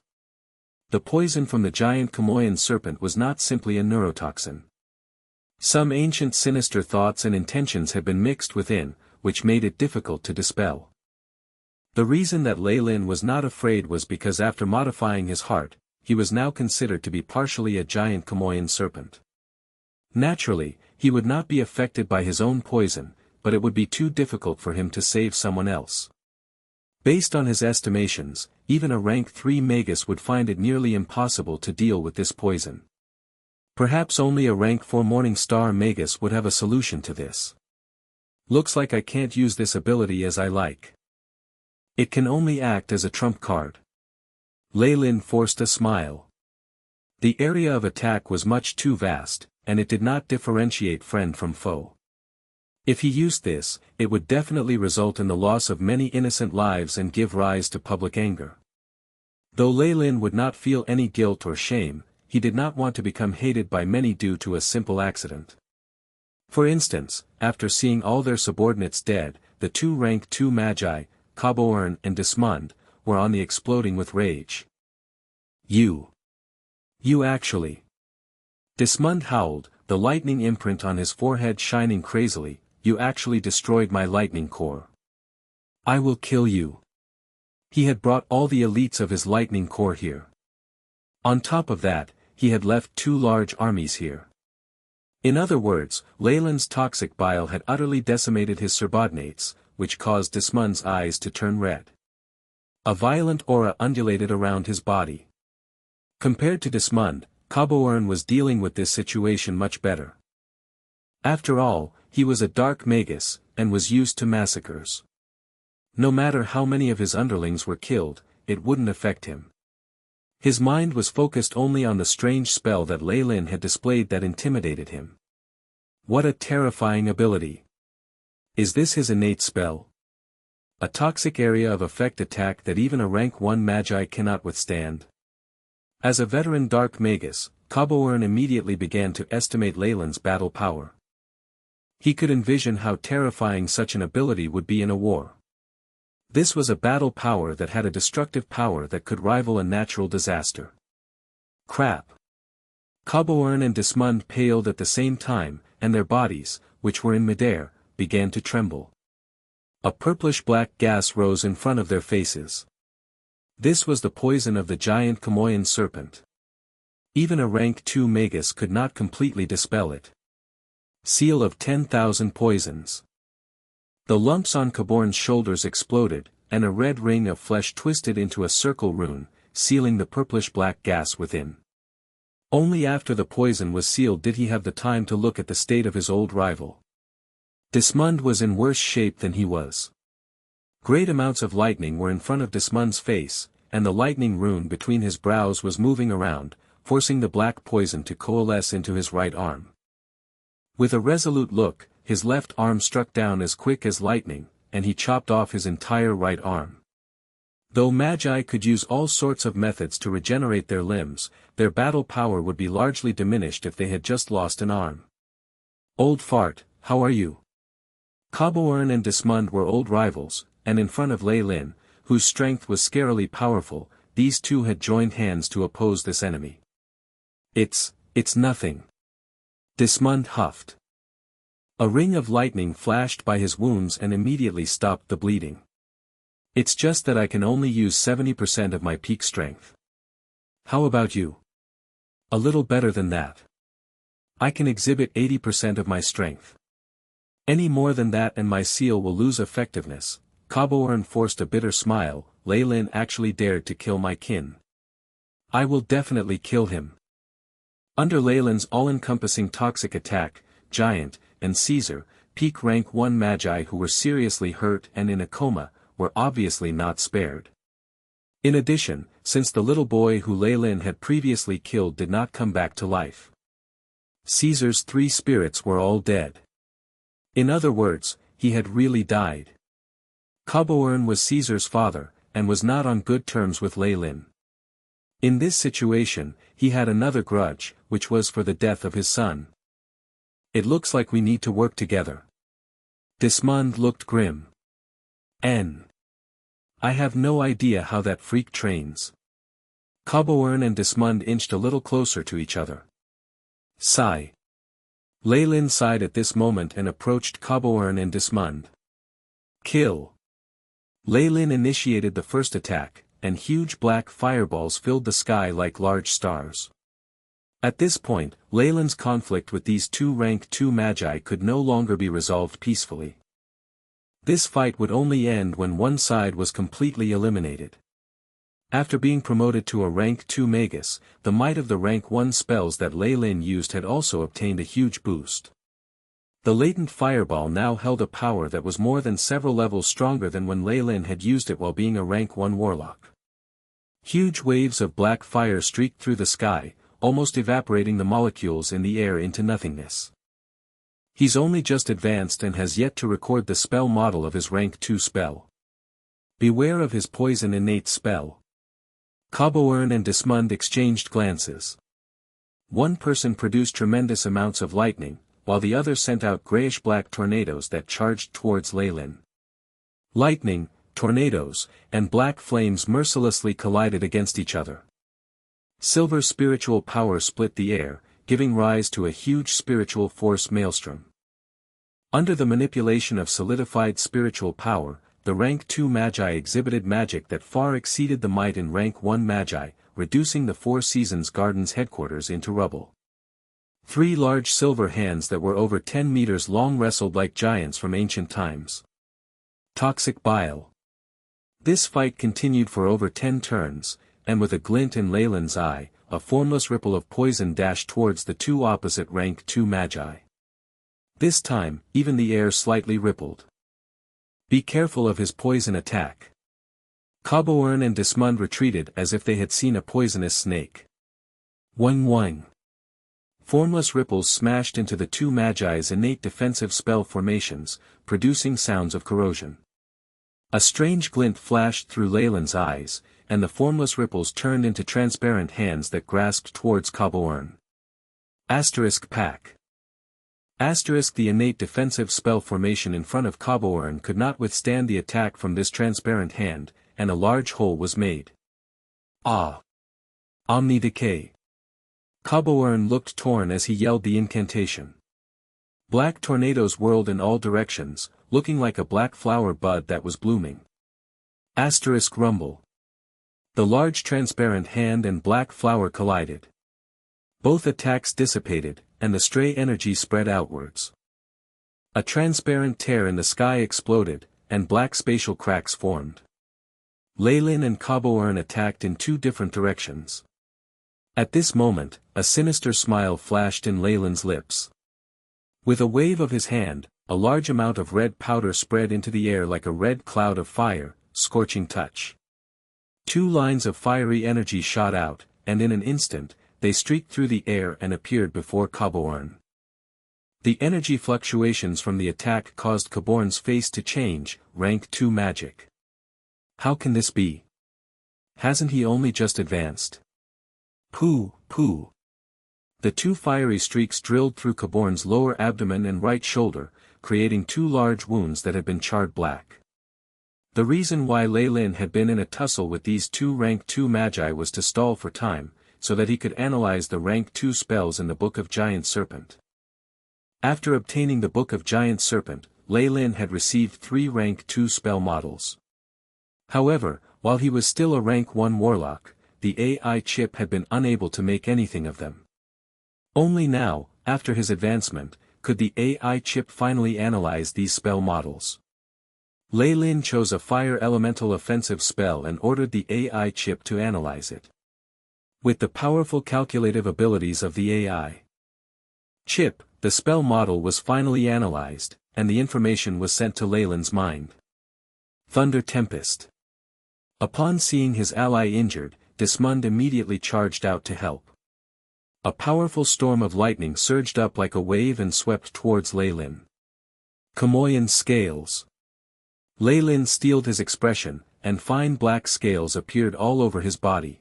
The poison from the giant Chamoyan serpent was not simply a neurotoxin. Some ancient sinister thoughts and intentions had been mixed within, which made it difficult to dispel. The reason that Leilin was not afraid was because after modifying his heart, he was now considered to be partially a giant Chamoyan serpent. Naturally, he would not be affected by his own poison, but it would be too difficult for him to save someone else. Based on his estimations, even a rank 3 magus would find it nearly impossible to deal with this poison. Perhaps only a rank 4 Morning Star magus would have a solution to this. Looks like I can't use this ability as I like. It can only act as a trump card. Leilin forced a smile. The area of attack was much too vast, and it did not differentiate friend from foe. If he used this, it would definitely result in the loss of many innocent lives and give rise to public anger. Though Leilin would not feel any guilt or shame, he did not want to become hated by many due to a simple accident. For instance, after seeing all their subordinates dead, the two rank 2 magi, Cabourn and Dismund, were on the exploding with rage. You actually. Dismund howled, the lightning imprint on his forehead shining crazily, you actually destroyed my lightning core. I will kill you. He had brought all the elites of his lightning core here. On top of that, he had left 2 large armies here. In other words, Leilin's toxic bile had utterly decimated his subordinates, which caused Dismund's eyes to turn red. A violent aura undulated around his body. Compared to Dismund, Cabourn was dealing with this situation much better. After all, he was a dark magus, and was used to massacres. No matter how many of his underlings were killed, it wouldn't affect him. His mind was focused only on the strange spell that Leilin had displayed that intimidated him. What a terrifying ability! Is this his innate spell? A toxic area of effect attack that even a rank 1 magi cannot withstand? As a veteran dark magus, Cabourn immediately began to estimate Leilin's battle power. He could envision how terrifying such an ability would be in a war. This was a battle power that had a destructive power that could rival a natural disaster. Crap! Cabourn and Dismund paled at the same time, and their bodies, which were in midair, began to tremble. A purplish-black gas rose in front of their faces. This was the poison of the giant Chamoyan serpent. Even a rank 2 magus could not completely dispel it. Seal of 10,000 poisons. The lumps on Cabourn's shoulders exploded, and a red ring of flesh twisted into a circle rune, sealing the purplish-black gas within. Only after the poison was sealed did he have the time to look at the state of his old rival. Dismund was in worse shape than he was. Great amounts of lightning were in front of Dismund's face, and the lightning rune between his brows was moving around, forcing the black poison to coalesce into his right arm. With a resolute look, his left arm struck down as quick as lightning, and he chopped off his entire right arm. Though magi could use all sorts of methods to regenerate their limbs, their battle power would be largely diminished if they had just lost an arm. Old fart, how are you? Cabourn and Dismund were old rivals, and in front of Leilin, whose strength was scarily powerful, these two had joined hands to oppose this enemy. It's nothing. Dismund huffed. A ring of lightning flashed by his wounds and immediately stopped the bleeding. It's just that I can only use 70% of my peak strength. How about you? A little better than that. I can exhibit 80% of my strength. Any more than that and my seal will lose effectiveness. Cabourn forced a bitter smile. Leilin actually dared to kill my kin. I will definitely kill him. Under Leilin's all-encompassing toxic attack, Giant, and Caesar, peak rank 1 magi who were seriously hurt and in a coma, were obviously not spared. In addition, since the little boy who Leilin had previously killed did not come back to life, Caesar's 3 spirits were all dead. In other words, he had really died. Cabourn was Caesar's father, and was not on good terms with Leilin. In this situation, he had another grudge, which was for the death of his son. It looks like we need to work together. Dismund looked grim. I have no idea how that freak trains. Cabourn and Dismund inched a little closer to each other. Sigh. Leilin sighed at this moment and approached Cabourn and Dismund. Kill. Leilin initiated the first attack, and huge black fireballs filled the sky like large stars. At this point, Leilin's conflict with these 2 rank 2 magi could no longer be resolved peacefully. This fight would only end when one side was completely eliminated. After being promoted to a rank 2 magus, the might of the rank 1 spells that Leilin used had also obtained a huge boost. The latent fireball now held a power that was more than several levels stronger than when Leilin had used it while being a rank 1 warlock. Huge waves of black fire streaked through the sky, almost evaporating the molecules in the air into nothingness. He's only just advanced and has yet to record the spell model of his rank 2 spell. Beware of his poison innate spell. Cabourn and Dismund exchanged glances. One person produced tremendous amounts of lightning, while the other sent out grayish-black tornadoes that charged towards Leilin. Lightning, tornadoes, and black flames mercilessly collided against each other. Silver spiritual power split the air, giving rise to a huge spiritual force maelstrom. Under the manipulation of solidified spiritual power, the rank 2 magi exhibited magic that far exceeded the might in rank 1 magi, reducing the Four Seasons Garden's headquarters into rubble. 3 large silver hands that were over 10 meters long wrestled like giants from ancient times. Toxic bile. This fight continued for over 10 turns, and with a glint in Leilin's eye, a formless ripple of poison dashed towards the two opposite rank 2 magi. This time, even the air slightly rippled. Be careful of his poison attack. Cabourn and Dismund retreated as if they had seen a poisonous snake. Wang wang. Formless ripples smashed into the two magi's innate defensive spell formations, producing sounds of corrosion. A strange glint flashed through Leilin's eyes, and the formless ripples turned into transparent hands that grasped towards Cabourn. Pack. The innate defensive spell formation in front of Cabourn could not withstand the attack from this transparent hand, and a large hole was made. Omni Decay. Cabourn looked torn as he yelled the incantation. Black tornadoes whirled in all directions, looking like a black flower bud that was blooming. Rumble. The large transparent hand and black flower collided. Both attacks dissipated, and the stray energy spread outwards. A transparent tear in the sky exploded, and black spatial cracks formed. Leilin and Cabourn attacked in two different directions. At this moment, a sinister smile flashed in Leilin's lips. With a wave of his hand, a large amount of red powder spread into the air like a red cloud of fire, scorching touch. Two lines of fiery energy shot out, and in an instant, they streaked through the air and appeared before Cabourn. The energy fluctuations from the attack caused Cabourn's face to change, rank 2 magic. How can this be? Hasn't he only just advanced? Pooh. The two fiery streaks drilled through Cabourn's lower abdomen and right shoulder, creating two large wounds that had been charred black. The reason why Leilin had been in a tussle with these two rank 2 magi was to stall for time, so that he could analyze the rank 2 spells in the Book of Giant Serpent. After obtaining the Book of Giant Serpent, Leilin had received 3 rank 2 spell models. However, while he was still a rank 1 warlock, the AI chip had been unable to make anything of them. Only now, after his advancement, could the AI chip finally analyze these spell models. Leilin chose a fire elemental offensive spell and ordered the AI chip to analyze it. With the powerful calculative abilities of the AI chip, the spell model was finally analyzed, and the information was sent to Leilin's mind. Thunder Tempest. Upon seeing his ally injured, Dismund immediately charged out to help. A powerful storm of lightning surged up like a wave and swept towards Leilin. Chamoyan Scales. Leilin steeled his expression, and fine black scales appeared all over his body.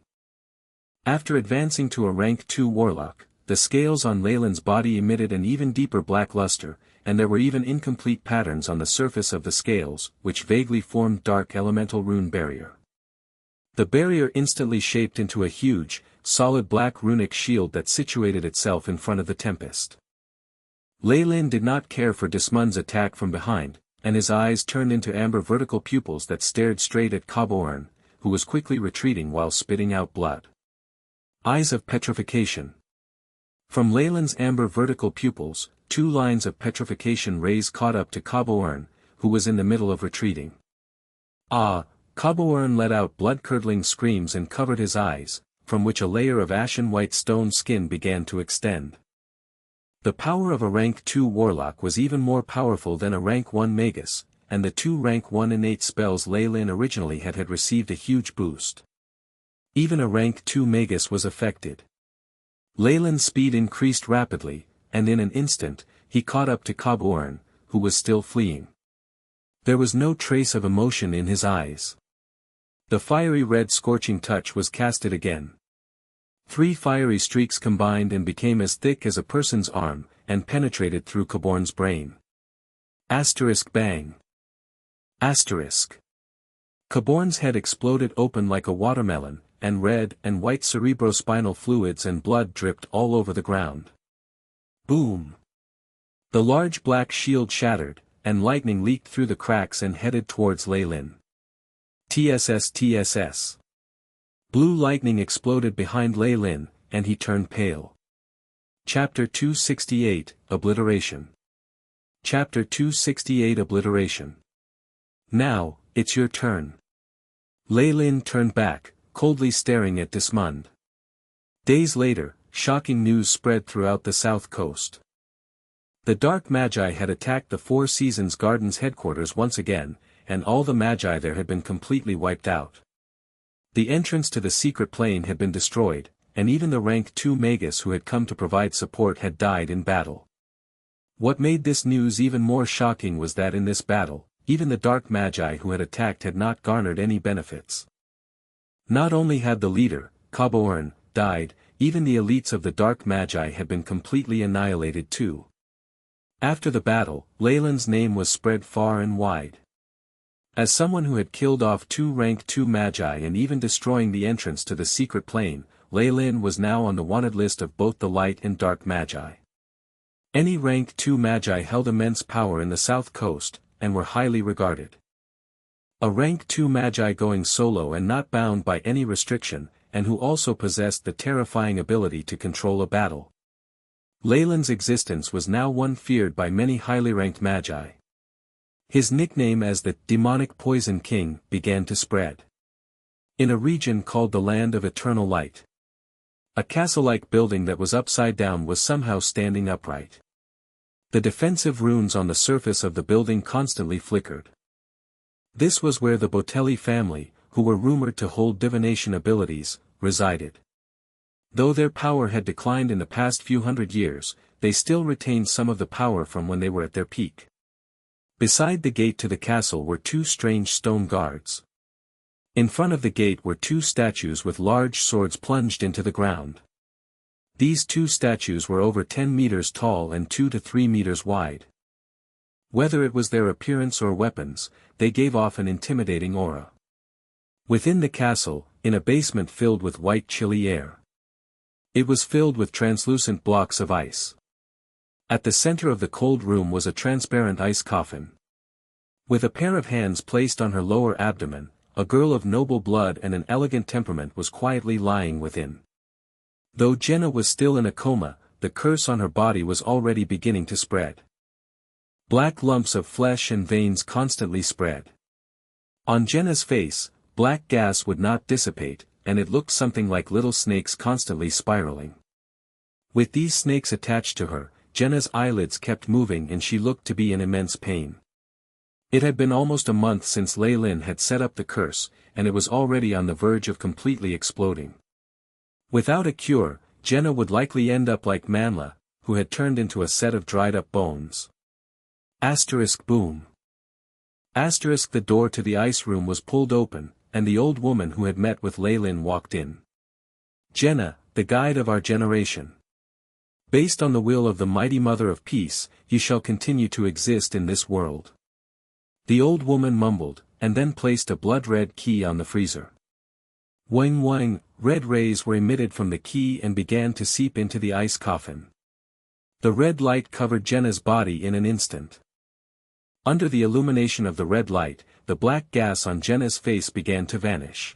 After advancing to a rank 2 warlock, the scales on Leilin's body emitted an even deeper black luster, and there were even incomplete patterns on the surface of the scales, which vaguely formed dark elemental rune barrier. The barrier instantly shaped into a huge, solid black runic shield that situated itself in front of the tempest. Leilin did not care for Dismund's attack from behind, and his eyes turned into amber vertical pupils that stared straight at Cabourn, who was quickly retreating while spitting out blood. Eyes of Petrification. From Leilin's amber vertical pupils, 2 lines of petrification rays caught up to Cabourn, who was in the middle of retreating. Cabourn let out blood-curdling screams and covered his eyes, from which a layer of ashen-white stone skin began to extend. The power of a rank 2 warlock was even more powerful than a rank 1 magus, and the 2 rank 1 innate spells Leilin originally had received a huge boost. Even a rank 2 magus was affected. Leilin's speed increased rapidly, and in an instant, he caught up to Cabourn, who was still fleeing. There was no trace of emotion in his eyes. The fiery red scorching touch was casted again. 3 fiery streaks combined and became as thick as a person's arm, and penetrated through Cabourn's brain. Bang. Cabourn's head exploded open like a watermelon, and red and white cerebrospinal fluids and blood dripped all over the ground. Boom! The large black shield shattered, and lightning leaked through the cracks and headed towards Leilin. TSS. Blue lightning exploded behind Leilin, and he turned pale. Chapter 268, Obliteration. Chapter 268 Obliteration. Now, it's your turn. Leilin turned back, coldly staring at Dismund. Days later, shocking news spread throughout the south coast. The Dark Magi had attacked the Four Seasons Gardens headquarters once again, and all the Magi there had been completely wiped out. The entrance to the secret plane had been destroyed, and even the rank 2 Magus who had come to provide support had died in battle. What made this news even more shocking was that in this battle, even the Dark Magi who had attacked had not garnered any benefits. Not only had the leader, Taboo, died, even the elites of the Dark Magi had been completely annihilated too. After the battle, Leilin's name was spread far and wide. As someone who had killed off 2 rank 2 Magi and even destroying the entrance to the secret plane, Leilin was now on the wanted list of both the Light and Dark Magi. Any rank 2 Magi held immense power in the south coast, and were highly regarded. A rank 2 Magi going solo and not bound by any restriction, and who also possessed the terrifying ability to control a battle. Leilin's existence was now one feared by many highly ranked Magi. His nickname as the Demonic Poison King began to spread. In a region called the Land of Eternal Light, a castle-like building that was upside down was somehow standing upright. The defensive runes on the surface of the building constantly flickered. This was where the Bautelli family, who were rumored to hold divination abilities, resided. Though their power had declined in the past few hundred years, they still retained some of the power from when they were at their peak. Beside the gate to the castle were 2 strange stone guards. In front of the gate were 2 statues with large swords plunged into the ground. These 2 statues were over 10 meters tall and 2 to 3 meters wide. Whether it was their appearance or weapons, they gave off an intimidating aura. Within the castle, in a basement filled with white chilly air. It was filled with translucent blocks of ice. At the center of the cold room was a transparent ice coffin. With a pair of hands placed on her lower abdomen, a girl of noble blood and an elegant temperament was quietly lying within. Though Jenna was still in a coma, the curse on her body was already beginning to spread. Black lumps of flesh and veins constantly spread. On Jenna's face, black gas would not dissipate, and it looked something like little snakes constantly spiraling. With these snakes attached to her, Jenna's eyelids kept moving and she looked to be in immense pain. It had been almost a month since Leilin had set up the curse, and it was already on the verge of completely exploding. Without a cure, Jenna would likely end up like Manhwa, who had turned into a set of dried-up bones. Boom. The door to the ice room was pulled open, and the old woman who had met with Leilin walked in. Jenna, the guide of our generation. Based on the will of the mighty Mother of Peace, you shall continue to exist in this world. The old woman mumbled, and then placed a blood-red key on the freezer. Wang wang, red rays were emitted from the key and began to seep into the ice coffin. The red light covered Jenna's body in an instant. Under the illumination of the red light, the black gas on Jenna's face began to vanish.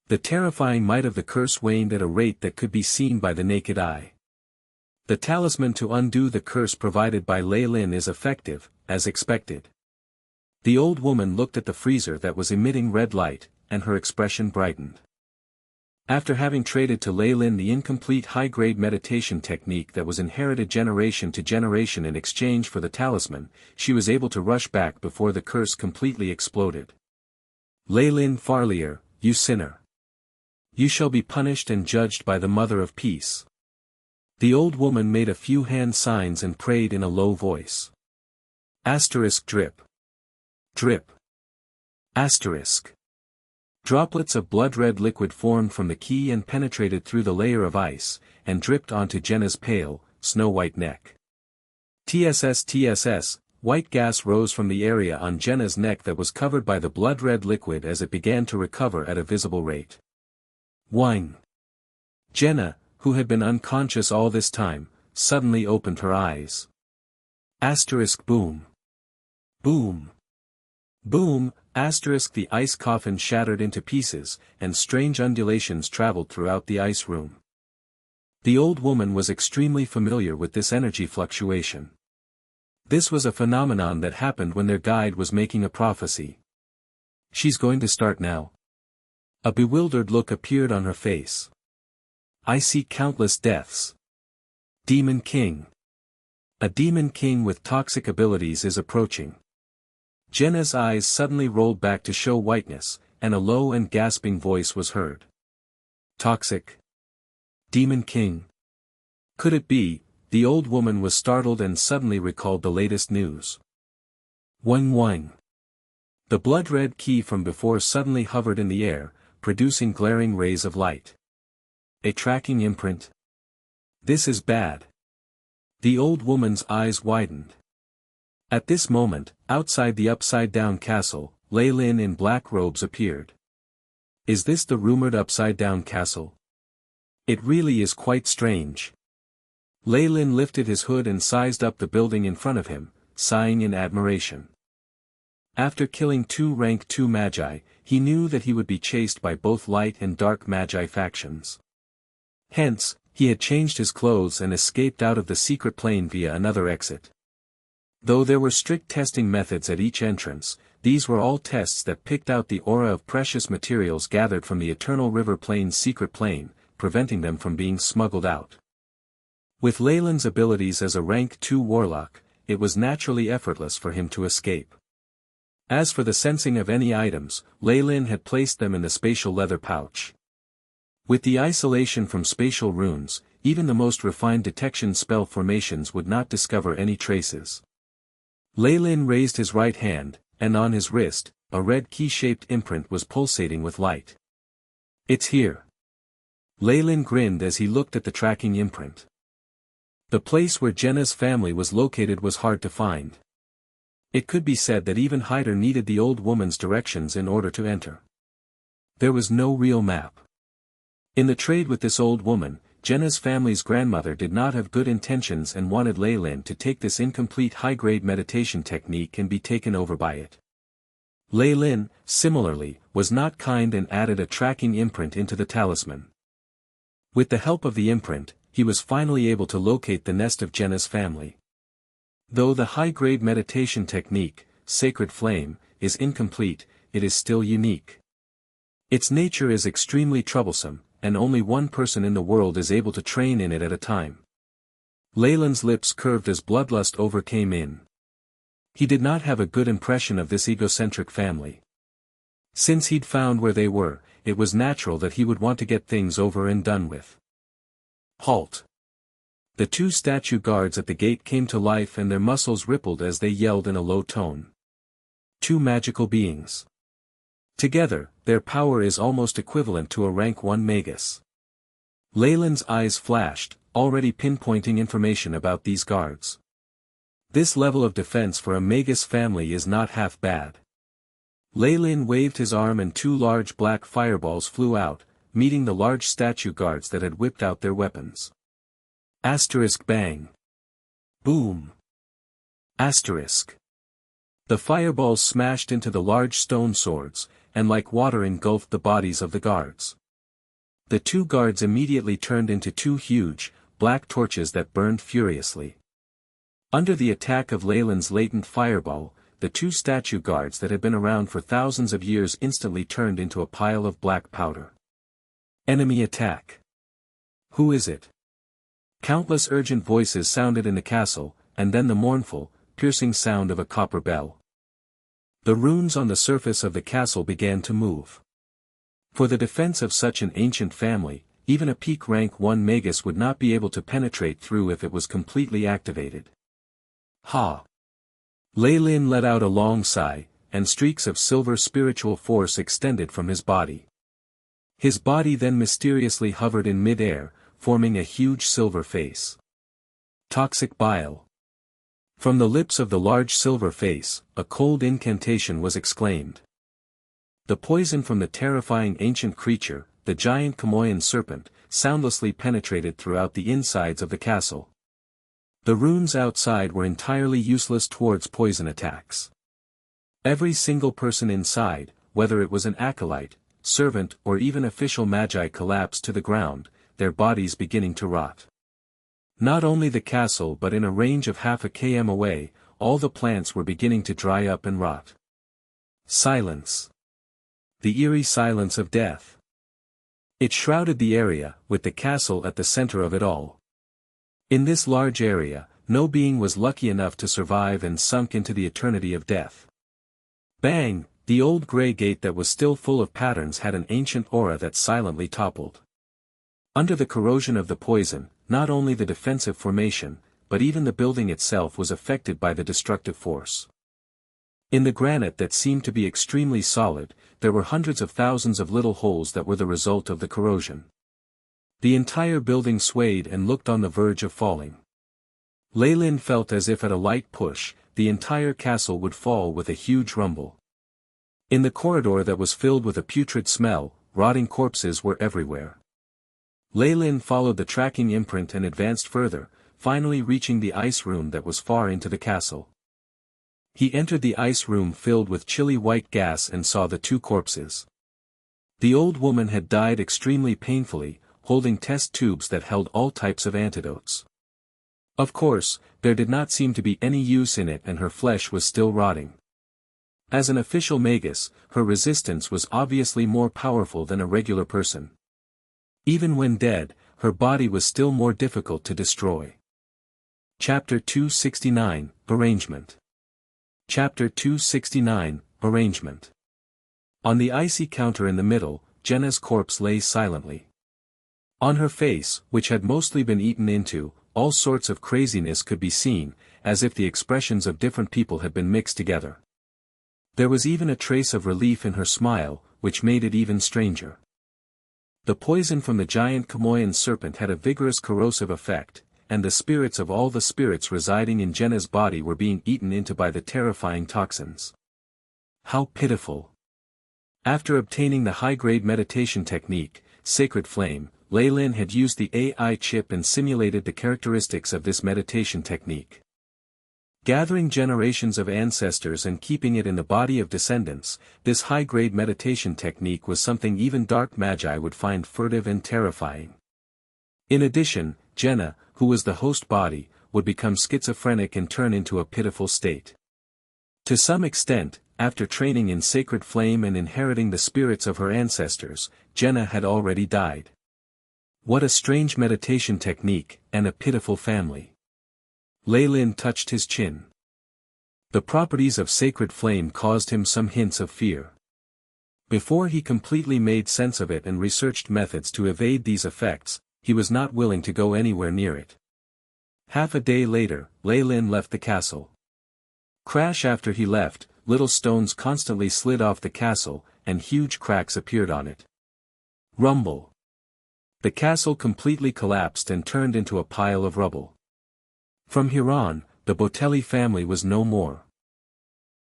The terrifying might of the curse waned at a rate that could be seen by the naked eye. The talisman to undo the curse provided by Leilin is effective, as expected. The old woman looked at the freezer that was emitting red light, and her expression brightened. After having traded to Leilin the incomplete high-grade meditation technique that was inherited generation to generation in exchange for the talisman, she was able to rush back before the curse completely exploded. Leilin Farlier, you sinner! You shall be punished and judged by the Mother of Peace. The old woman made a few hand signs and prayed in a low voice. Drip. Drip. Droplets of blood-red liquid formed from the key and penetrated through the layer of ice, and dripped onto Jenna's pale, snow-white neck. TSS, white gas rose from the area on Jenna's neck that was covered by the blood-red liquid as it began to recover at a visible rate. Whine. Jenna, who had been unconscious all this time, suddenly opened her eyes. Boom. Boom. Boom, the ice coffin shattered into pieces, and strange undulations traveled throughout the ice room. The old woman was extremely familiar with this energy fluctuation. This was a phenomenon that happened when their guide was making a prophecy. She's going to start now. A bewildered look appeared on her face. I see countless deaths. Demon King. A demon king with toxic abilities is approaching. Jenna's eyes suddenly rolled back to show whiteness, and a low and gasping voice was heard. Toxic? Demon King? Could it be? The old woman was startled and suddenly recalled the latest news. Wang Wang. The blood-red key from before suddenly hovered in the air, producing glaring rays of light. A tracking imprint? This is bad. The old woman's eyes widened. At this moment, outside the upside-down castle, Leilin in black robes appeared. Is this the rumored upside-down castle? It really is quite strange. Leilin lifted his hood and sized up the building in front of him, sighing in admiration. After killing 2 rank 2 magi, he knew that he would be chased by both light and dark magi factions. Hence, he had changed his clothes and escaped out of the secret plane via another exit. Though there were strict testing methods at each entrance, these were all tests that picked out the aura of precious materials gathered from the Eternal River Plane's secret plane, preventing them from being smuggled out. With Leilin's abilities as a rank 2 warlock, it was naturally effortless for him to escape. As for the sensing of any items, Leilin had placed them in the spatial leather pouch. With the isolation from spatial runes, even the most refined detection spell formations would not discover any traces. Leilin raised his right hand, and on his wrist, a red key-shaped imprint was pulsating with light. It's here. Leilin grinned as he looked at the tracking imprint. The place where Jenna's family was located was hard to find. It could be said that even Hyder needed the old woman's directions in order to enter. There was no real map. In the trade with this old woman, Jenna's family's grandmother did not have good intentions and wanted Leilin to take this incomplete high-grade meditation technique and be taken over by it. Leilin, similarly, was not kind and added a tracking imprint into the talisman. With the help of the imprint, he was finally able to locate the nest of Jenna's family. Though the high-grade meditation technique, Sacred Flame, is incomplete, it is still unique. Its nature is extremely troublesome, and only one person in the world is able to train in it at a time. Leilin's lips curved as bloodlust overcame in. He did not have a good impression of this egocentric family. Since he'd found where they were, it was natural that he would want to get things over and done with. Halt! The 2 statue guards at the gate came to life and their muscles rippled as they yelled in a low tone. 2 magical beings. Together, their power is almost equivalent to a rank 1 magus. Leilin's eyes flashed, already pinpointing information about these guards. This level of defense for a magus family is not half bad. Leilin waved his arm and 2 large black fireballs flew out, meeting the large statue guards that had whipped out their weapons. Asterisk bang. Boom. Asterisk. The fireballs smashed into the large stone swords, and like water engulfed the bodies of the guards. The 2 guards immediately turned into 2 huge, black torches that burned furiously. Under the attack of Leilin's latent fireball, the 2 statue guards that had been around for thousands of years instantly turned into a pile of black powder. Enemy attack. Who is it? Countless urgent voices sounded in the castle, and then the mournful, piercing sound of a copper bell. The runes on the surface of the castle began to move. For the defense of such an ancient family, even a peak rank 1 magus would not be able to penetrate through if it was completely activated. Ha! Leilin let out a long sigh, and streaks of silver spiritual force extended from his body. His body then mysteriously hovered in mid-air, forming a huge silver face. Toxic bile. From the lips of the large silver face, a cold incantation was exclaimed. The poison from the terrifying ancient creature, the giant Kamoyan serpent, soundlessly penetrated throughout the insides of the castle. The runes outside were entirely useless towards poison attacks. Every single person inside, whether it was an acolyte, servant or even official magi collapsed to the ground, their bodies beginning to rot. Not only the castle but in a range of half a km away, all the plants were beginning to dry up and rot. Silence. The eerie silence of death. It shrouded the area, with the castle at the center of it all. In this large area, no being was lucky enough to survive and sunk into the eternity of death. Bang! The old grey gate that was still full of patterns had an ancient aura that silently toppled. Under the corrosion of the poison, not only the defensive formation, but even the building itself was affected by the destructive force. In the granite that seemed to be extremely solid, there were hundreds of thousands of little holes that were the result of the corrosion. The entire building swayed and looked on the verge of falling. Leilin felt as if at a light push, the entire castle would fall with a huge rumble. In the corridor that was filled with a putrid smell, rotting corpses were everywhere. Leilin followed the tracking imprint and advanced further, finally reaching the ice room that was far into the castle. He entered the ice room filled with chilly white gas and saw the two corpses. The old woman had died extremely painfully, holding test tubes that held all types of antidotes. Of course, there did not seem to be any use in it and her flesh was still rotting. As an official magus, her resistance was obviously more powerful than a regular person. Even when dead, her body was still more difficult to destroy. Chapter 269, Arrangement. Chapter 269, Arrangement. On the icy counter in the middle, Jenna's corpse lay silently. On her face, which had mostly been eaten into, all sorts of craziness could be seen, as if the expressions of different people had been mixed together. There was even a trace of relief in her smile, which made it even stranger. The poison from the giant Kamoyan serpent had a vigorous corrosive effect, and the spirits of all the spirits residing in Jenna's body were being eaten into by the terrifying toxins. How pitiful! After obtaining the high-grade meditation technique, Sacred Flame, Leilin had used the AI chip and simulated the characteristics of this meditation technique. Gathering generations of ancestors and keeping it in the body of descendants, this high-grade meditation technique was something even dark magi would find furtive and terrifying. In addition, Jenna, who was the host body, would become schizophrenic and turn into a pitiful state. To some extent, after training in Sacred Flame and inheriting the spirits of her ancestors, Jenna had already died. What a strange meditation technique, and a pitiful family. Leilin touched his chin. The properties of Sacred Flame caused him some hints of fear. Before he completely made sense of it and researched methods to evade these effects, he was not willing to go anywhere near it. Half a day later, Leilin left the castle. Crash after he left, little stones constantly slid off the castle, and huge cracks appeared on it. Rumble. The castle completely collapsed and turned into a pile of rubble. From here on, the Bautelli family was no more.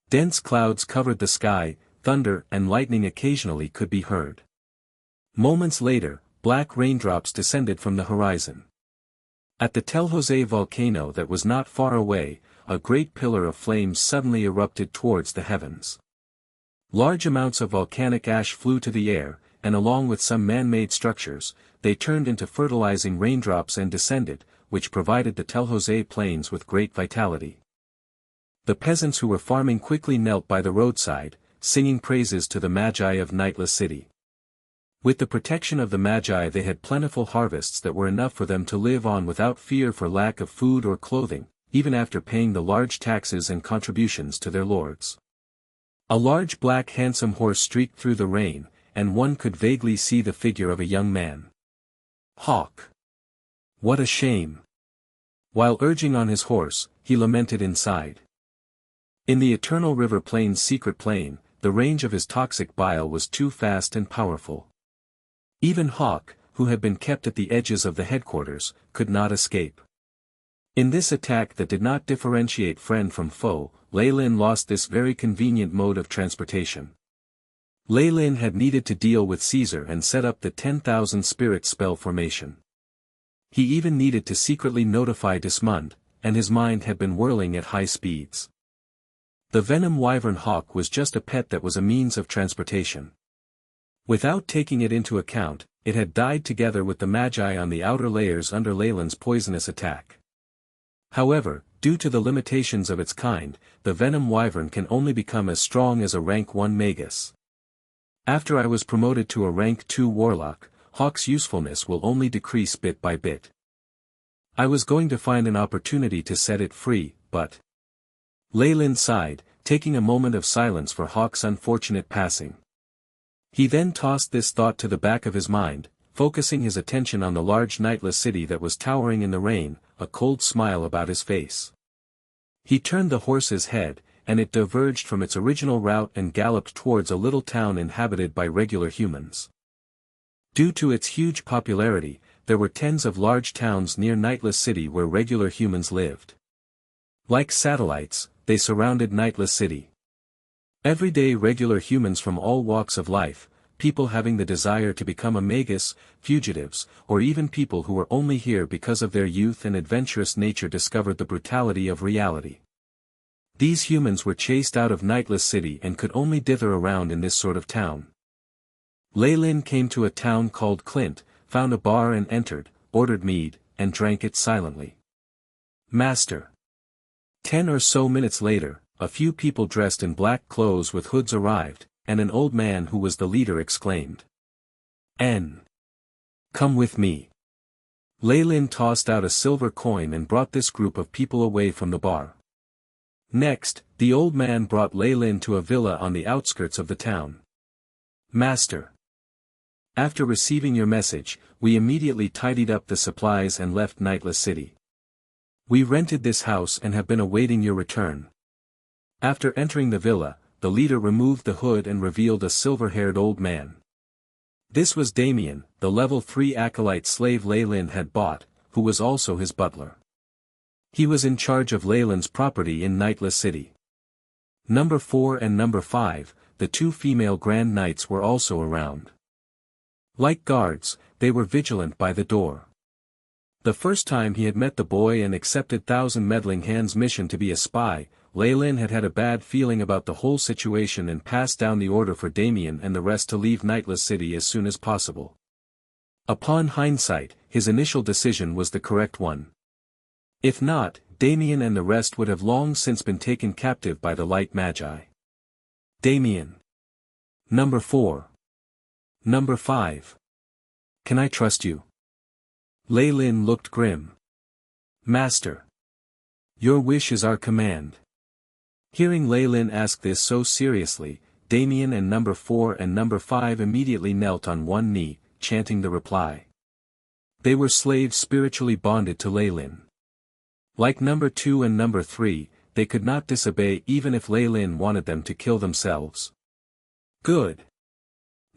Dense clouds covered the sky, thunder and lightning occasionally could be heard. Moments later, black raindrops descended from the horizon. At the Tel Jose volcano that was not far away, a great pillar of flames suddenly erupted towards the heavens. Large amounts of volcanic ash flew to the air, and along with some man-made structures, they turned into fertilizing raindrops and descended, which provided the Tel Jose plains with great vitality. The peasants who were farming quickly knelt by the roadside, singing praises to the magi of Nightless City. With the protection of the magi they had plentiful harvests that were enough for them to live on without fear for lack of food or clothing, even after paying the large taxes and contributions to their lords. A large black handsome horse streaked through the rain, and one could vaguely see the figure of a young man. Hawk! What a shame! While urging on his horse, he lamented inside. In the Eternal River Plain's secret plane, the range of his toxic bile was too fast and powerful. Even Hawk, who had been kept at the edges of the headquarters, could not escape. In this attack that did not differentiate friend from foe, Leilin lost this very convenient mode of transportation. Leilin had needed to deal with Caesar and set up the 10,000 spirit spell formation. He even needed to secretly notify Dismund, and his mind had been whirling at high speeds. The venom wyvern hawk was just a pet that was a means of transportation. Without taking it into account, it had died together with the magi on the outer layers under Leilin's poisonous attack. However, due to the limitations of its kind, the venom wyvern can only become as strong as a rank 1 magus. After I was promoted to a rank 2 warlock, Hawk's usefulness will only decrease bit by bit. I was going to find an opportunity to set it free, but... Leilin sighed, taking a moment of silence for Hawk's unfortunate passing. He then tossed this thought to the back of his mind, focusing his attention on the large nightless city that was towering in the rain, a cold smile about his face. He turned the horse's head, and it diverged from its original route and galloped towards a little town inhabited by regular humans. Due to its huge popularity, there were tens of large towns near Nightless City where regular humans lived. Like satellites, they surrounded Nightless City. Everyday regular humans from all walks of life, people having the desire to become a magus, fugitives, or even people who were only here because of their youth and adventurous nature discovered the brutality of reality. These humans were chased out of Nightless City and could only dither around in this sort of town. Leilin came to a town called Clint, found a bar and entered, ordered mead, and drank it silently. Master. 10 or so minutes later, a few people dressed in black clothes with hoods arrived, and an old man who was the leader exclaimed. N. Come with me. Leilin tossed out a silver coin and brought this group of people away from the bar. Next, the old man brought Leilin to a villa on the outskirts of the town. Master. After receiving your message, we immediately tidied up the supplies and left Nightless City. We rented this house and have been awaiting your return. After entering the villa, the leader removed the hood and revealed a silver-haired old man. This was Damien, the level 3 acolyte slave Leilin had bought, who was also his butler. He was in charge of Leilin's property in Nightless City. Number 4 and Number 5, the two female Grand Knights were also around. Like guards, they were vigilant by the door. The first time he had met the boy and accepted Thousand Meddling Hands' mission to be a spy, Leilin had a bad feeling about the whole situation and passed down the order for Damien and the rest to leave Nightless City as soon as possible. Upon hindsight, his initial decision was the correct one. If not, Damien and the rest would have long since been taken captive by the light magi. Damien. Number 4. Number 5. Can I trust you? Leilin looked grim. Master. Your wish is our command. Hearing Leilin ask this so seriously, Damien and Number 4 and Number 5 immediately knelt on one knee, chanting the reply. They were slaves spiritually bonded to Leilin. Like Number 2 and Number 3, they could not disobey even if Leilin wanted them to kill themselves. Good.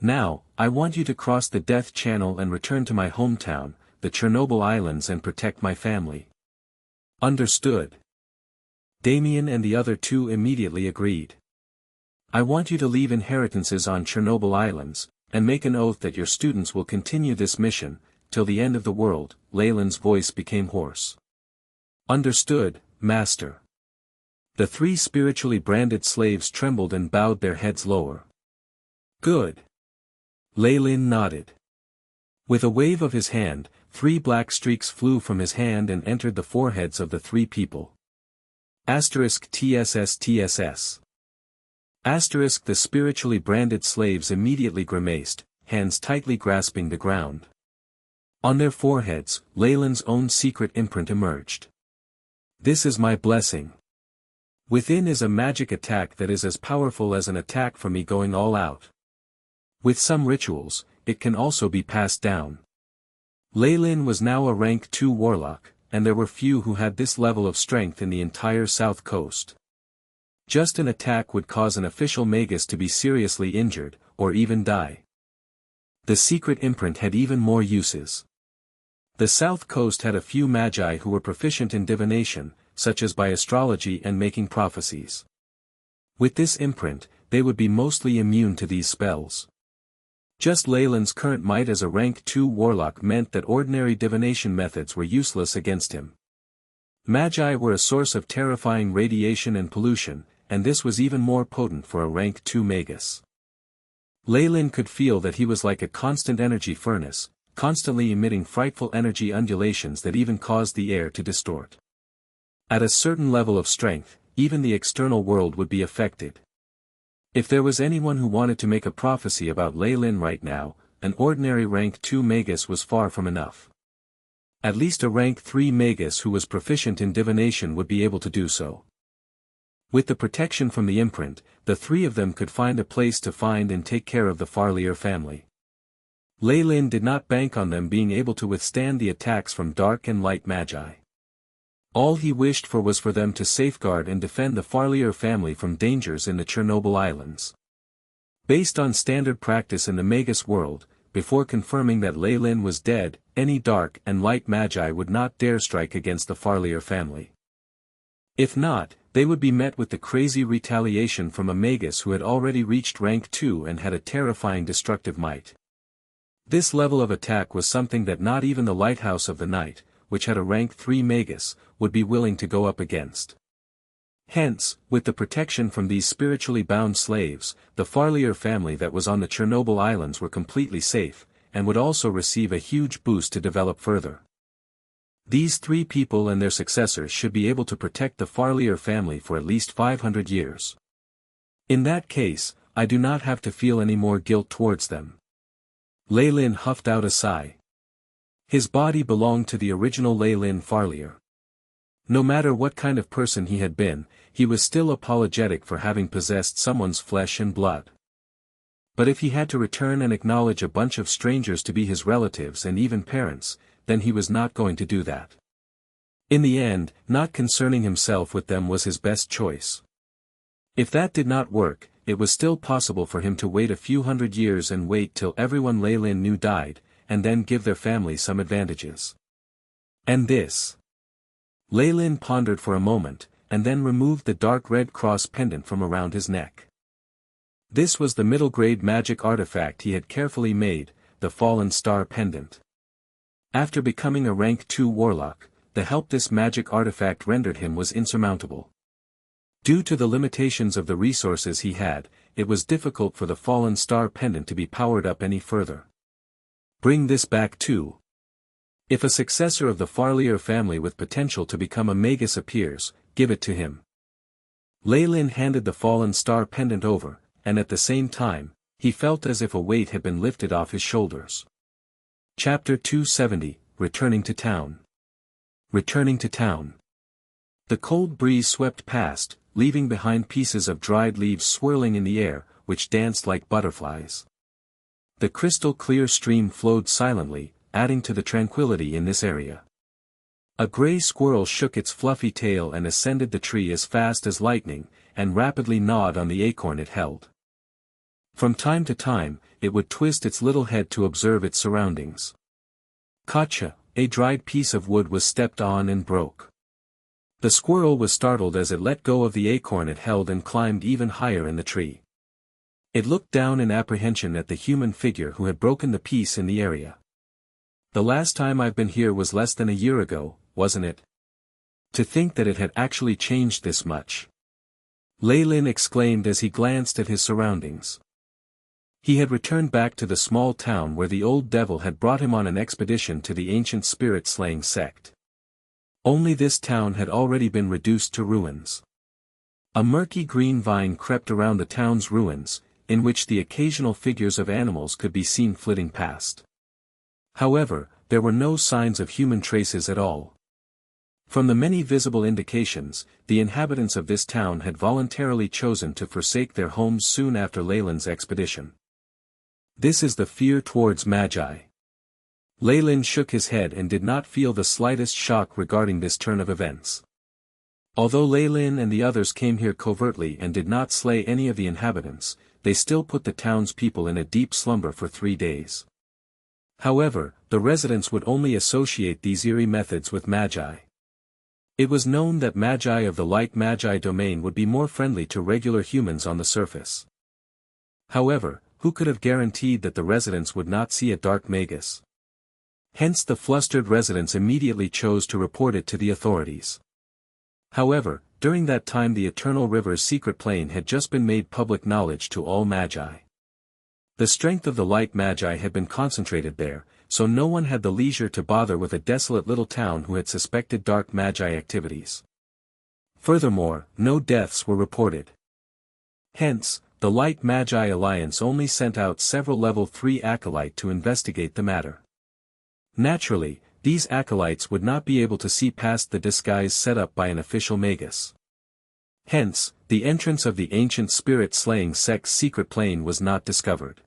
Now, I want you to cross the Death Channel and return to my hometown, the Chernobyl Islands, and protect my family. Understood. Damien and the other two immediately agreed. I want you to leave inheritances on Chernobyl Islands, and make an oath that your students will continue this mission, till the end of the world. Leilin's voice became hoarse. Understood, Master. The three spiritually branded slaves trembled and bowed their heads lower. Good. Leilin nodded. With a wave of his hand, 3 black streaks flew from his hand and entered the foreheads of the 3 people. *TSS. The spiritually branded slaves immediately grimaced, hands tightly grasping the ground. On their foreheads, Leilin's own secret imprint emerged. This is my blessing. Within is a magic attack that is as powerful as an attack from me going all out. With some rituals, it can also be passed down. Leilin was now a rank 2 warlock, and there were few who had this level of strength in the entire south coast. Just an attack would cause an official magus to be seriously injured, or even die. The secret imprint had even more uses. The south coast had a few magi who were proficient in divination, such as by astrology and making prophecies. With this imprint, they would be mostly immune to these spells. Just Leilin's current might as a rank 2 warlock meant that ordinary divination methods were useless against him. Magi were a source of terrifying radiation and pollution, and this was even more potent for a rank 2 magus. Leilin could feel that he was like a constant energy furnace, constantly emitting frightful energy undulations that even caused the air to distort. At a certain level of strength, even the external world would be affected. If there was anyone who wanted to make a prophecy about Leilin right now, an ordinary rank 2 Magus was far from enough. At least a rank 3 Magus who was proficient in divination would be able to do so. With the protection from the imprint, the three of them could find a place to find and take care of the Farlier family. Leilin did not bank on them being able to withstand the attacks from dark and light magi. All he wished for was for them to safeguard and defend the Farlier family from dangers in the Chernobyl Islands. Based on standard practice in the Magus world, before confirming that Leilin was dead, any dark and light magi would not dare strike against the Farlier family. If not, they would be met with the crazy retaliation from a Magus who had already reached rank 2 and had a terrifying destructive might. This level of attack was something that not even the Lighthouse of the Night, which had a rank 3 Magus, would be willing to go up against. Hence, with the protection from these spiritually bound slaves, the Farlier family that was on the Chernobyl Islands were completely safe, and would also receive a huge boost to develop further. These three people and their successors should be able to protect the Farlier family for at least 500 years. In that case, I do not have to feel any more guilt towards them. Leilin huffed out a sigh. His body belonged to the original Leilin Farlier. No matter what kind of person he had been, he was still apologetic for having possessed someone's flesh and blood. But if he had to return and acknowledge a bunch of strangers to be his relatives and even parents, then he was not going to do that. In the end, not concerning himself with them was his best choice. If that did not work, it was still possible for him to wait a few hundred years and wait till everyone Leilin knew died, and then give their family some advantages. And this. Leilin pondered for a moment, and then removed the dark red cross pendant from around his neck. This was the middle-grade magic artifact he had carefully made, the Fallen Star pendant. After becoming a rank 2 warlock, the help this magic artifact rendered him was insurmountable. Due to the limitations of the resources he had, it was difficult for the Fallen Star pendant to be powered up any further. Bring this back too. If a successor of the Farlier family with potential to become a Magus appears, give it to him. Leilin handed the Fallen Star pendant over, and at the same time, he felt as if a weight had been lifted off his shoulders. Chapter 270, Returning to Town. Returning to town. The cold breeze swept past, leaving behind pieces of dried leaves swirling in the air, which danced like butterflies. The crystal-clear stream flowed silently, adding to the tranquility in this area. A gray squirrel shook its fluffy tail and ascended the tree as fast as lightning, and rapidly gnawed on the acorn it held. From time to time, it would twist its little head to observe its surroundings. Gotcha! A dried piece of wood was stepped on and broke. The squirrel was startled as it let go of the acorn it held and climbed even higher in the tree. It looked down in apprehension at the human figure who had broken the piece in the area. The last time I've been here was less than a year ago, wasn't it? To think that it had actually changed this much. Leilin exclaimed as he glanced at his surroundings. He had returned back to the small town where the old devil had brought him on an expedition to the ancient spirit-slaying sect. Only this town had already been reduced to ruins. A murky green vine crept around the town's ruins, in which the occasional figures of animals could be seen flitting past. However, there were no signs of human traces at all. From the many visible indications, the inhabitants of this town had voluntarily chosen to forsake their homes soon after Leilin's expedition. This is the fear towards magi. Leilin shook his head and did not feel the slightest shock regarding this turn of events. Although Leilin and the others came here covertly and did not slay any of the inhabitants, they still put the townspeople in a deep slumber for 3 days. However, the residents would only associate these eerie methods with magi. It was known that magi of the light magi domain would be more friendly to regular humans on the surface. However, who could have guaranteed that the residents would not see a dark magus? Hence the flustered residents immediately chose to report it to the authorities. However, during that time the Eternal River's secret plane had just been made public knowledge to all magi. The strength of the light magi had been concentrated there, so no one had the leisure to bother with a desolate little town who had suspected dark magi activities. Furthermore, no deaths were reported. Hence, the Light Magi Alliance only sent out several level 3 acolyte to investigate the matter. Naturally, these acolytes would not be able to see past the disguise set up by an official magus. Hence, the entrance of the ancient spirit-slaying sect's secret plane was not discovered.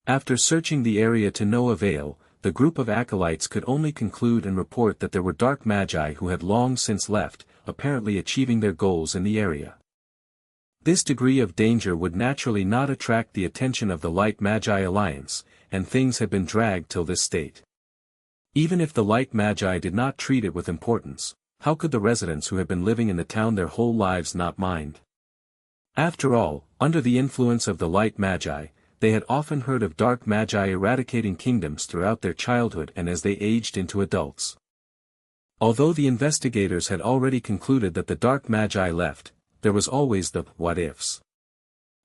After searching the area to no avail, the group of acolytes could only conclude and report that there were dark magi who had long since left, apparently achieving their goals in the area. This degree of danger would naturally not attract the attention of the Light Magi Alliance, and things had been dragged till this state. Even if the Light Magi did not treat it with importance, how could the residents who had been living in the town their whole lives not mind? After all, under the influence of the Light Magi, they had often heard of dark magi eradicating kingdoms throughout their childhood and as they aged into adults. Although the investigators had already concluded that the dark magi left, there was always the what-ifs.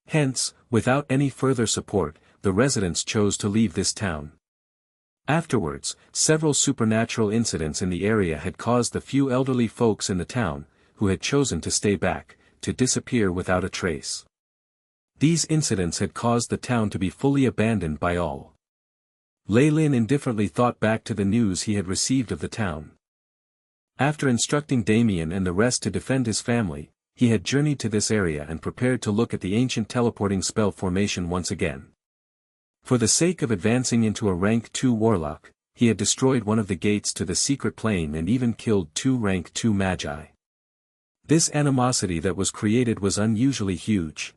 Hence, without any further support, the residents chose to leave this town. Afterwards, several supernatural incidents in the area had caused the few elderly folks in the town, who had chosen to stay back, to disappear without a trace. These incidents had caused the town to be fully abandoned by all. Leilin indifferently thought back to the news he had received of the town. After instructing Damien and the rest to defend his family, he had journeyed to this area and prepared to look at the ancient teleporting spell formation once again. For the sake of advancing into a rank 2 warlock, he had destroyed one of the gates to the secret plane and even killed 2 rank 2 magi. This animosity that was created was unusually huge.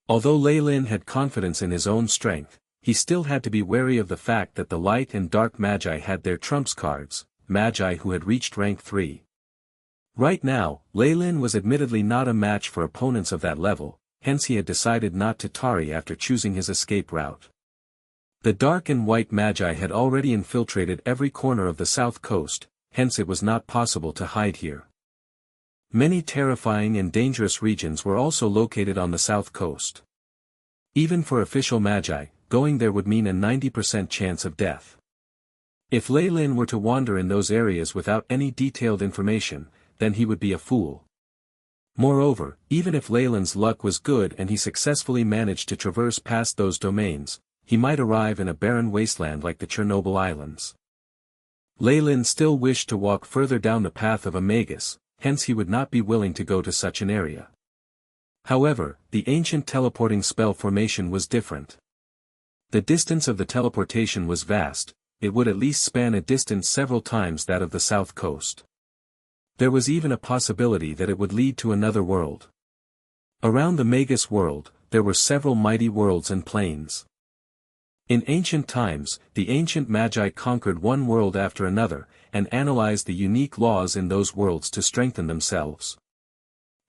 Although Leilin had confidence in his own strength, he still had to be wary of the fact that the light and dark magi had their trumps cards, magi who had reached rank 3. Right now, Leilin was admittedly not a match for opponents of that level, hence he had decided not to tarry after choosing his escape route. The dark and white magi had already infiltrated every corner of the south coast, hence it was not possible to hide here. Many terrifying and dangerous regions were also located on the south coast. Even for official magi, going there would mean a 90% chance of death. If Leilin were to wander in those areas without any detailed information, then he would be a fool. Moreover, even if Leilin's luck was good and he successfully managed to traverse past those domains, he might arrive in a barren wasteland like the Chernobyl Islands. Leilin still wished to walk further down the path of a magus, hence he would not be willing to go to such an area. However, the ancient teleporting spell formation was different. The distance of the teleportation was vast, it would at least span a distance several times that of the south coast. There was even a possibility that it would lead to another world. Around the Magus world, there were several mighty worlds and planes. In ancient times, the ancient magi conquered one world after another, and analyzed the unique laws in those worlds to strengthen themselves.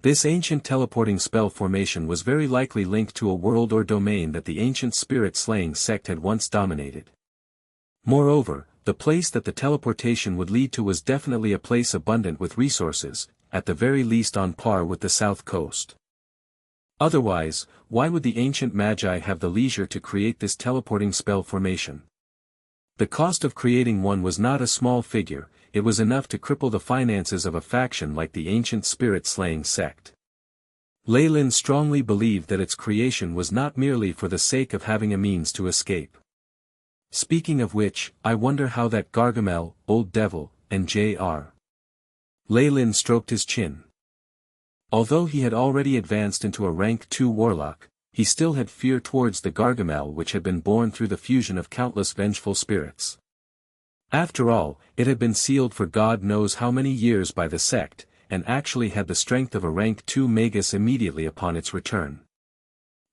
This ancient teleporting spell formation was very likely linked to a world or domain that the ancient spirit-slaying sect had once dominated. Moreover, the place that the teleportation would lead to was definitely a place abundant with resources, at the very least on par with the south coast. Otherwise, why would the ancient magi have the leisure to create this teleporting spell formation? The cost of creating one was not a small figure, it was enough to cripple the finances of a faction like the ancient spirit-slaying sect. Leilin strongly believed that its creation was not merely for the sake of having a means to escape. Speaking of which, I wonder how that Gargamel, Old Devil, and Jr. Leilin stroked his chin. Although he had already advanced into a rank 2 warlock, he still had fear towards the Gargamel which had been born through the fusion of countless vengeful spirits. After all, it had been sealed for God knows how many years by the sect, and actually had the strength of a rank 2 magus immediately upon its return.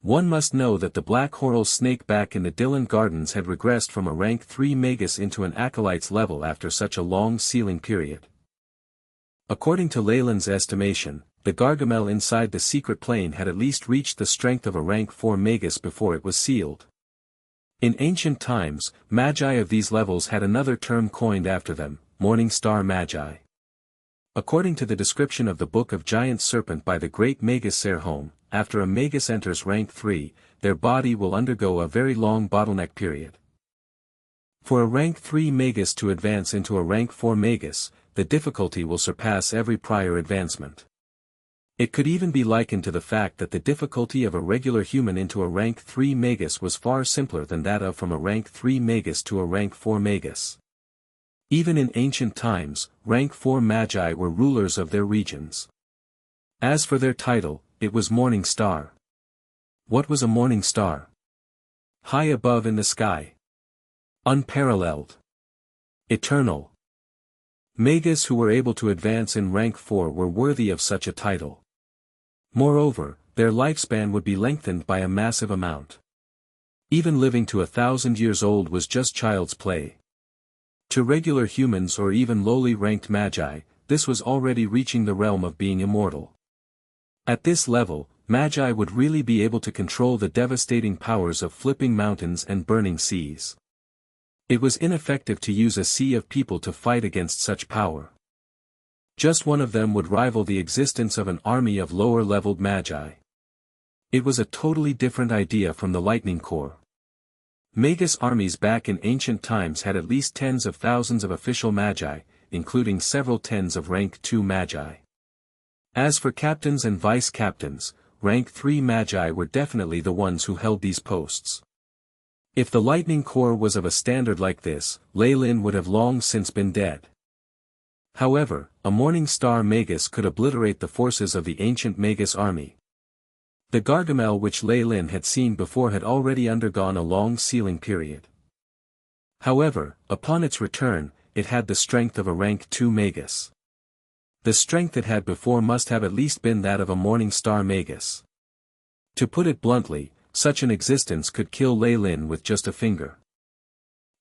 One must know that the black Horal snake back in the Dylan Gardens had regressed from a rank 3 magus into an acolyte's level after such a long sealing period. According to Leilin's estimation, the Gargamel inside the secret plane had at least reached the strength of a rank 4 magus before it was sealed. In ancient times, magi of these levels had another term coined after them, Morning Star Magi. According to the description of the Book of Giant Serpent by the great Magus Serhom, after a magus enters rank 3, their body will undergo a very long bottleneck period. For a rank 3 magus to advance into a rank 4 magus, the difficulty will surpass every prior advancement. It could even be likened to the fact that the difficulty of a regular human into a rank 3 Magus was far simpler than that of from a rank 3 Magus to a rank 4 Magus. Even in ancient times, rank 4 magi were rulers of their regions. As for their title, it was Morning Star. What was a morning star? High above in the sky. Unparalleled. Eternal. Magus who were able to advance in rank 4 were worthy of such a title. Moreover, their lifespan would be lengthened by a massive amount. Even living to 1,000 years old was just child's play. To regular humans or even lowly ranked magi, this was already reaching the realm of being immortal. At this level, magi would really be able to control the devastating powers of flipping mountains and burning seas. It was ineffective to use a sea of people to fight against such power. Just one of them would rival the existence of an army of lower-leveled magi. It was a totally different idea from the Lightning Corps. Magus armies back in ancient times had at least tens of thousands of official magi, including several tens of rank 2 magi. As for captains and vice-captains, rank 3 magi were definitely the ones who held these posts. If the Lightning Corps was of a standard like this, Leilin would have long since been dead. However, a Morning Star Magus could obliterate the forces of the ancient Magus army. The Gargamel which Leilin had seen before had already undergone a long sealing period. However, upon its return, it had the strength of a rank 2 Magus. The strength it had before must have at least been that of a Morning Star Magus. To put it bluntly, such an existence could kill Leilin with just a finger.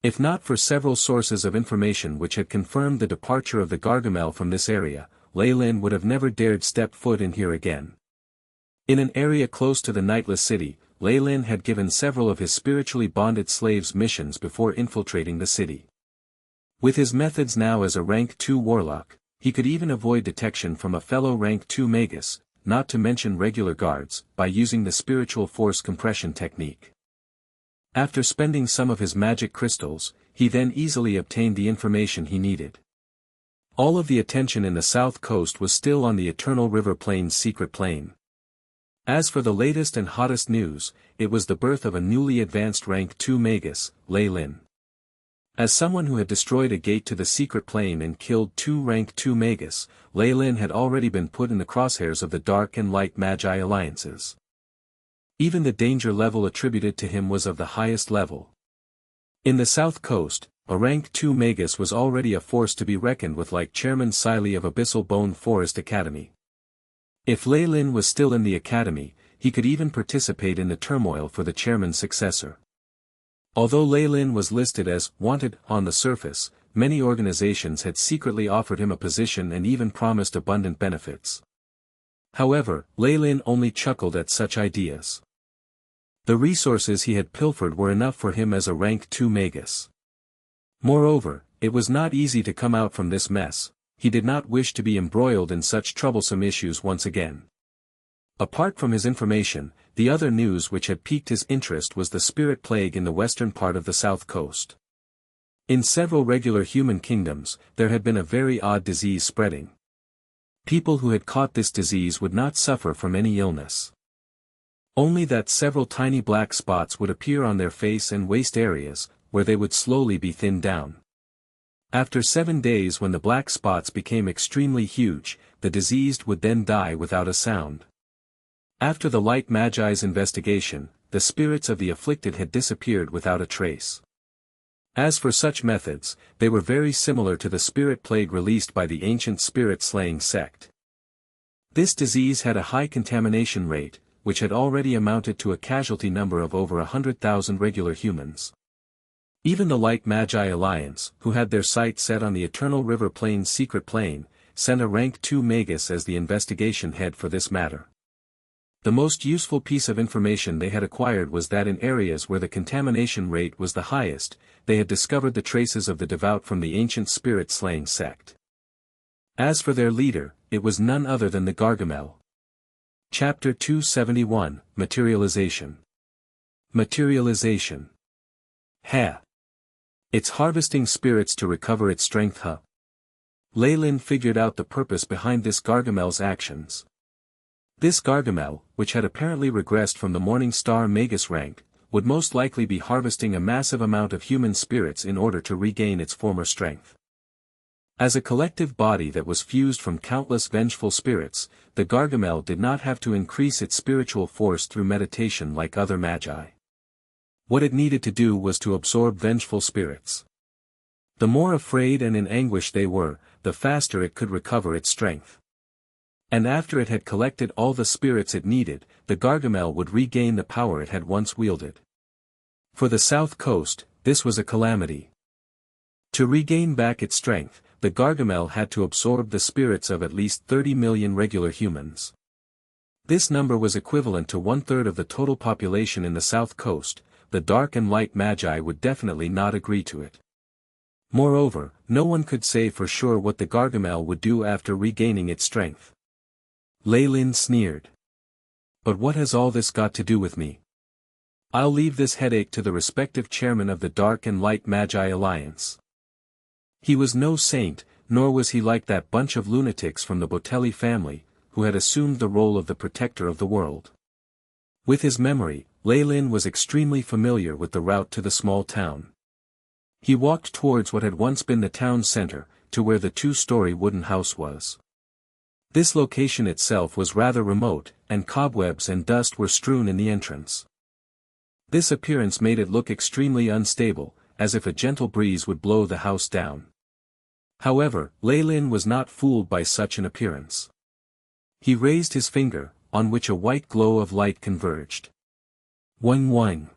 If not for several sources of information which had confirmed the departure of the Gargamel from this area, Leilin would have never dared step foot in here again. In an area close to the Nightless City, Leilin had given several of his spiritually bonded slaves missions before infiltrating the city. With his methods now as a rank 2 warlock, he could even avoid detection from a fellow rank 2 Magus, not to mention regular guards, by using the spiritual force compression technique. After spending some of his magic crystals, he then easily obtained the information he needed. All of the attention in the south coast was still on the Eternal River Plain's secret plane. As for the latest and hottest news, it was the birth of a newly advanced rank 2 Magus, Leilin. As someone who had destroyed a gate to the secret plane and killed 2 rank 2 Magus, Leilin had already been put in the crosshairs of the dark and light magi alliances. Even the danger level attributed to him was of the highest level. In the south coast, a rank 2 Magus was already a force to be reckoned with, like Chairman Siley of Abyssal Bone Forest Academy. If Leilin was still in the academy, he could even participate in the turmoil for the chairman's successor. Although Leilin was listed as wanted on the surface, many organizations had secretly offered him a position and even promised abundant benefits. However, Leilin only chuckled at such ideas. The resources he had pilfered were enough for him as a rank 2 Magus. Moreover, it was not easy to come out from this mess. He did not wish to be embroiled in such troublesome issues once again. Apart from his information, the other news which had piqued his interest was the spirit plague in the western part of the south coast. In several regular human kingdoms, there had been a very odd disease spreading. People who had caught this disease would not suffer from any illness. Only that several tiny black spots would appear on their face and waist areas, where they would slowly be thinned down. After 7 days, when the black spots became extremely huge, the diseased would then die without a sound. After the light magi's investigation, the spirits of the afflicted had disappeared without a trace. As for such methods, they were very similar to the spirit plague released by the ancient spirit-slaying sect. This disease had a high contamination rate, which had already amounted to a casualty number of over 100,000 regular humans. Even the Light Magi Alliance, who had their sights set on the Eternal River Plain's secret plane, sent a rank 2 Magus as the investigation head for this matter. The most useful piece of information they had acquired was that in areas where the contamination rate was the highest, they had discovered the traces of the devout from the ancient spirit-slaying sect. As for their leader, it was none other than the Gargamel. Chapter 271, Materialization. Materialization. Ha! It's harvesting spirits to recover its strength, huh? Leilin figured out the purpose behind this Gargamel's actions. This Gargamel, which had apparently regressed from the Morning Star Magus rank, would most likely be harvesting a massive amount of human spirits in order to regain its former strength. As a collective body that was fused from countless vengeful spirits, the Gargamel did not have to increase its spiritual force through meditation like other magi. What it needed to do was to absorb vengeful spirits. The more afraid and in anguish they were, the faster it could recover its strength. And after it had collected all the spirits it needed, the Gargamel would regain the power it had once wielded. For the South Coast, this was a calamity. To regain back its strength, the Gargamel had to absorb the spirits of at least 30 million regular humans. This number was equivalent to 1/3 of the total population in the South Coast. The dark and light magi would definitely not agree to it. Moreover, no one could say for sure what the Gargamel would do after regaining its strength. Leilin sneered. But what has all this got to do with me? I'll leave this headache to the respective chairman of the Dark and Light Magi Alliance. He was no saint, nor was he like that bunch of lunatics from the Bautelli family, who had assumed the role of the protector of the world. With his memory, Leilin was extremely familiar with the route to the small town. He walked towards what had once been the town center, to where the two-story wooden house was. This location itself was rather remote, and cobwebs and dust were strewn in the entrance. This appearance made it look extremely unstable, as if a gentle breeze would blow the house down. However, Leilin was not fooled by such an appearance. He raised his finger, on which a white glow of light converged. Wang wang.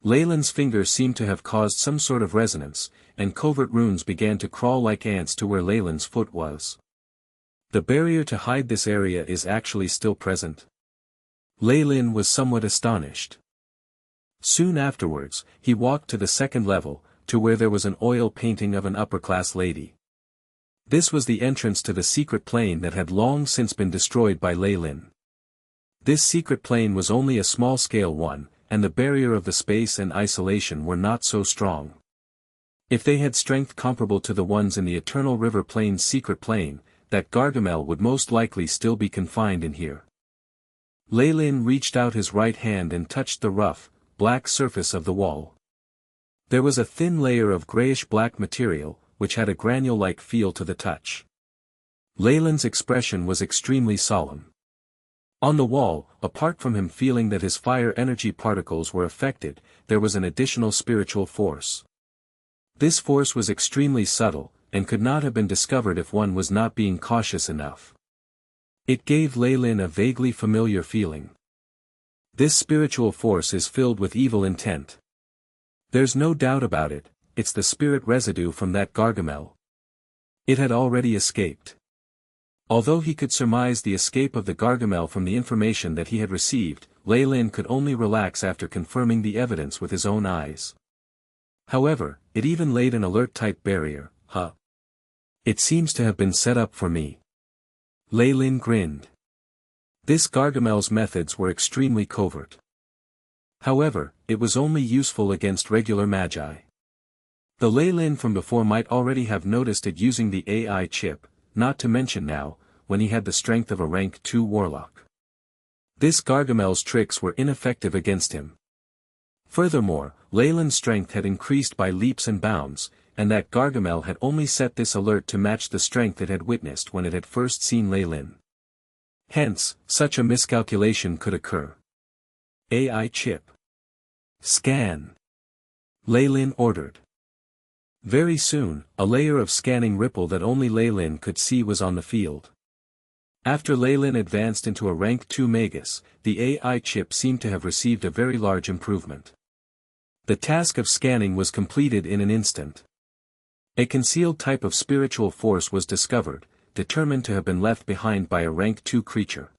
Leilin's finger seemed to have caused some sort of resonance, and covert runes began to crawl like ants to where Leilin's foot was. The barrier to hide this area is actually still present. Leilin was somewhat astonished. Soon afterwards, he walked to the second level, to where there was an oil painting of an upper-class lady. This was the entrance to the secret plane that had long since been destroyed by Leilin. This secret plane was only a small-scale one, and the barrier of the space and isolation were not so strong. If they had strength comparable to the ones in the Eternal River Plain's secret plane, that Gargamel would most likely still be confined in here. Leilin reached out his right hand and touched the rough, black surface of the wall. There was a thin layer of grayish-black material, which had a granule-like feel to the touch. Leilin's expression was extremely solemn. On the wall, apart from him feeling that his fire energy particles were affected, there was an additional spiritual force. This force was extremely subtle, and could not have been discovered if one was not being cautious enough. It gave Leilin a vaguely familiar feeling. This spiritual force is filled with evil intent. There's no doubt about it, it's the spirit residue from that Gargamel. It had already escaped. Although he could surmise the escape of the Gargamel from the information that he had received, Leilin could only relax after confirming the evidence with his own eyes. However, it even laid an alert-type barrier. It seems to have been set up for me. Leilin grinned. This Gargamel's methods were extremely covert. However, it was only useful against regular magi. The Leilin from before might already have noticed it using the AI chip, not to mention now, when he had the strength of a rank 2 warlock. This Gargamel's tricks were ineffective against him. Furthermore, Leilin's strength had increased by leaps and bounds, and that Gargamel had only set this alert to match the strength it had witnessed when it had first seen Leilin. Hence, such a miscalculation could occur. AI chip. Scan. Leilin ordered. Very soon, a layer of scanning ripple that only Leilin could see was on the field. After Leilin advanced into a rank 2 Magus, the AI chip seemed to have received a very large improvement. The task of scanning was completed in an instant. A concealed type of spiritual force was discovered, determined to have been left behind by a rank 2 creature.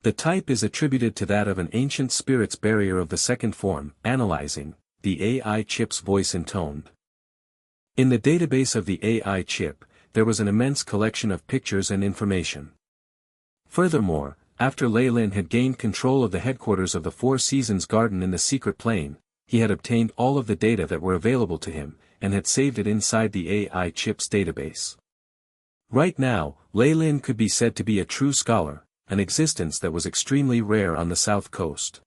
The type is attributed to that of an ancient spirit's barrier of the second form, Finalizing, the AI chip's voice intoned. In the database of the AI chip, there was an immense collection of pictures and information. Furthermore, after Leilin had gained control of the headquarters of the Four Seasons Garden in the secret plane, he had obtained all of the data that were available to him, and had saved it inside the AI chip's database. Right now, Leilin could be said to be a true scholar, an existence that was extremely rare on the south coast.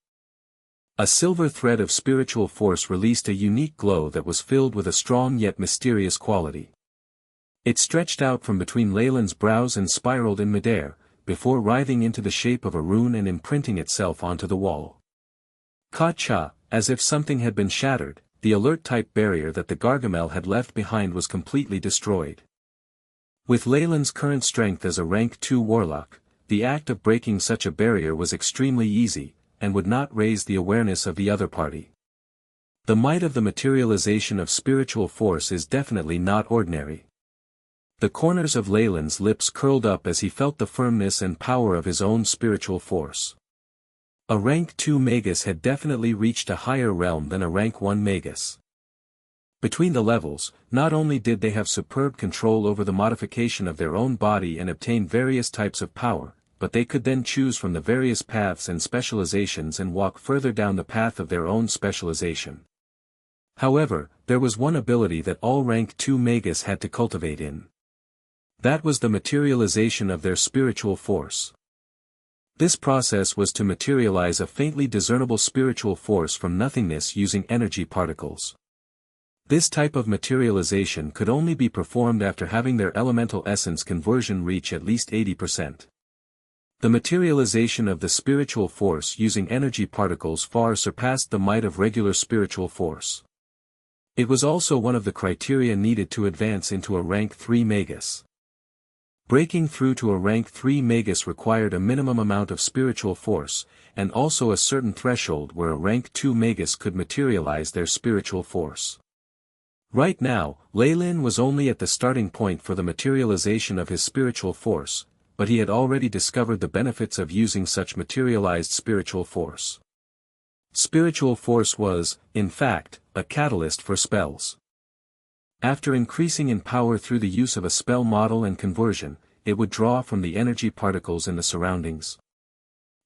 A silver thread of spiritual force released a unique glow that was filled with a strong yet mysterious quality. It stretched out from between Leilin's brows and spiraled in midair, before writhing into the shape of a rune and imprinting itself onto the wall. Ka-cha, as if something had been shattered, the alert-type barrier that the Gargamel had left behind was completely destroyed. With Leilin's current strength as a rank 2 warlock, the act of breaking such a barrier was extremely easy, and would not raise the awareness of the other party. The might of the materialization of spiritual force is definitely not ordinary. The corners of Leilin's lips curled up as he felt the firmness and power of his own spiritual force. A rank 2 Magus had definitely reached a higher realm than a rank 1 Magus. Between the levels, not only did they have superb control over the modification of their own body and obtain various types of power, but they could then choose from the various paths and specializations and walk further down the path of their own specialization. However, there was one ability that all rank 2 Magus had to cultivate in. That was the materialization of their spiritual force. This process was to materialize a faintly discernible spiritual force from nothingness using energy particles. This type of materialization could only be performed after having their elemental essence conversion reach at least 80%. The materialization of the spiritual force using energy particles far surpassed the might of regular spiritual force. It was also one of the criteria needed to advance into a rank 3 Magus. Breaking through to a rank 3 Magus required a minimum amount of spiritual force, and also a certain threshold where a rank 2 Magus could materialize their spiritual force. Right now, Leilin was only at the starting point for the materialization of his spiritual force, but he had already discovered the benefits of using such materialized spiritual force. Spiritual force was, in fact, a catalyst for spells. After increasing in power through the use of a spell model and conversion, it would draw from the energy particles in the surroundings.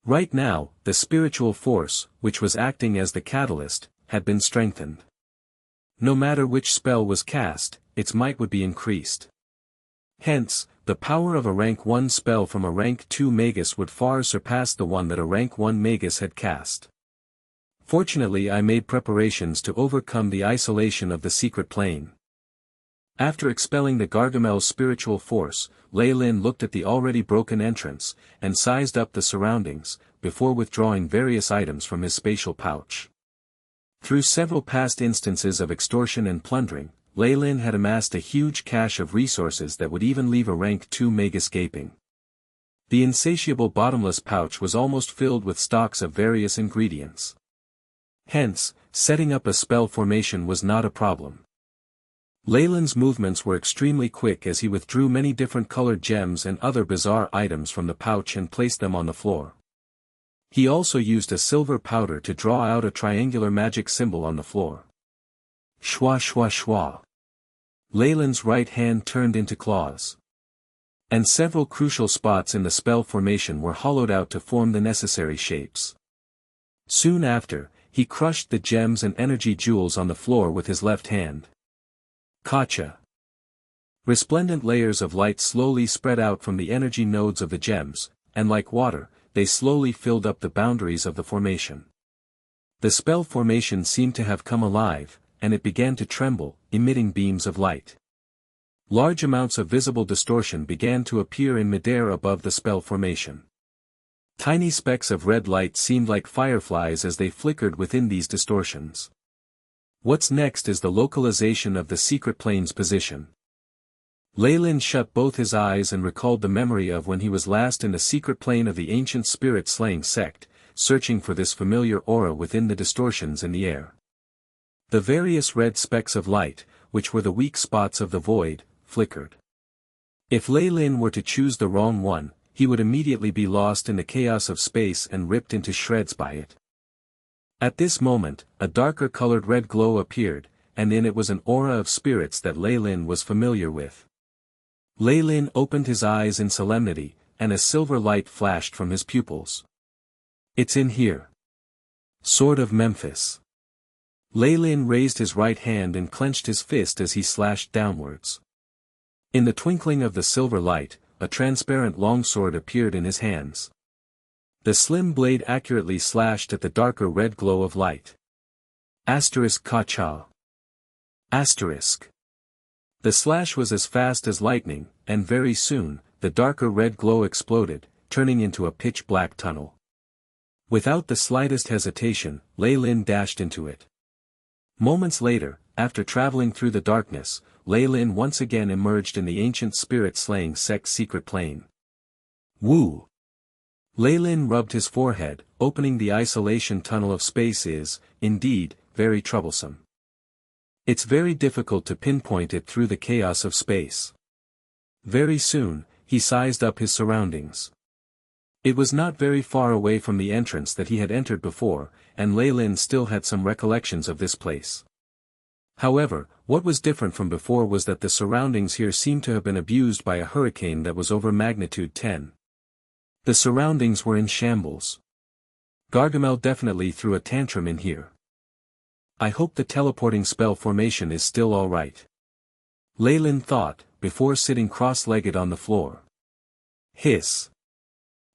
Right now, the spiritual force, which was acting as the catalyst, had been strengthened. No matter which spell was cast, its might would be increased. Hence, the power of a rank 1 spell from a rank 2 Magus would far surpass the one that a rank 1 Magus had cast. Fortunately, I made preparations to overcome the isolation of the secret plane. After expelling the Gargamel's spiritual force, Leilin looked at the already broken entrance, and sized up the surroundings, before withdrawing various items from his spatial pouch. Through several past instances of extortion and plundering, Leilin had amassed a huge cache of resources that would even leave a rank 2 Magus gaping. The insatiable bottomless pouch was almost filled with stocks of various ingredients. Hence, setting up a spell formation was not a problem. Leilin's movements were extremely quick as he withdrew many different colored gems and other bizarre items from the pouch and placed them on the floor. He also used a silver powder to draw out a triangular magic symbol on the floor. Shwa shwa shwa. Leilin's right hand turned into claws. And several crucial spots in the spell formation were hollowed out to form the necessary shapes. Soon after, he crushed the gems and energy jewels on the floor with his left hand. Kacha. Resplendent layers of light slowly spread out from the energy nodes of the gems, and like water, they slowly filled up the boundaries of the formation. The spell formation seemed to have come alive, and it began to tremble, emitting beams of light. Large amounts of visible distortion began to appear in midair above the spell formation. Tiny specks of red light seemed like fireflies as they flickered within these distortions. What's next is the localization of the secret plane's position. Leilin shut both his eyes and recalled the memory of when he was last in the secret plane of the ancient spirit-slaying sect, searching for this familiar aura within the distortions in the air. The various red specks of light, which were the weak spots of the void, flickered. If Leilin were to choose the wrong one, he would immediately be lost in the chaos of space and ripped into shreds by it. At this moment, a darker colored red glow appeared, and in it was an aura of spirits that Leilin was familiar with. Leilin opened his eyes in solemnity, and a silver light flashed from his pupils. It's in here. Sword of Memphis. Leilin raised his right hand and clenched his fist as he slashed downwards. In the twinkling of the silver light, a transparent longsword appeared in his hands. The slim blade accurately slashed at the darker red glow of light. Ka-cha. The slash was as fast as lightning, and very soon, the darker red glow exploded, turning into a pitch-black tunnel. Without the slightest hesitation, Leilin dashed into it. Moments later, after traveling through the darkness, Leilin once again emerged in the ancient spirit-slaying sect's secret plane. Woo! Leilin rubbed his forehead. Opening the isolation tunnel of space is, indeed, very troublesome. It's very difficult to pinpoint it through the chaos of space. Very soon, he sized up his surroundings. It was not very far away from the entrance that he had entered before, and Leilin still had some recollections of this place. However, what was different from before was that the surroundings here seemed to have been abused by a hurricane that was over magnitude 10. The surroundings were in shambles. Gargamel definitely threw a tantrum in here. I hope the teleporting spell formation is still alright. Leilin thought, before sitting cross-legged on the floor. Hiss.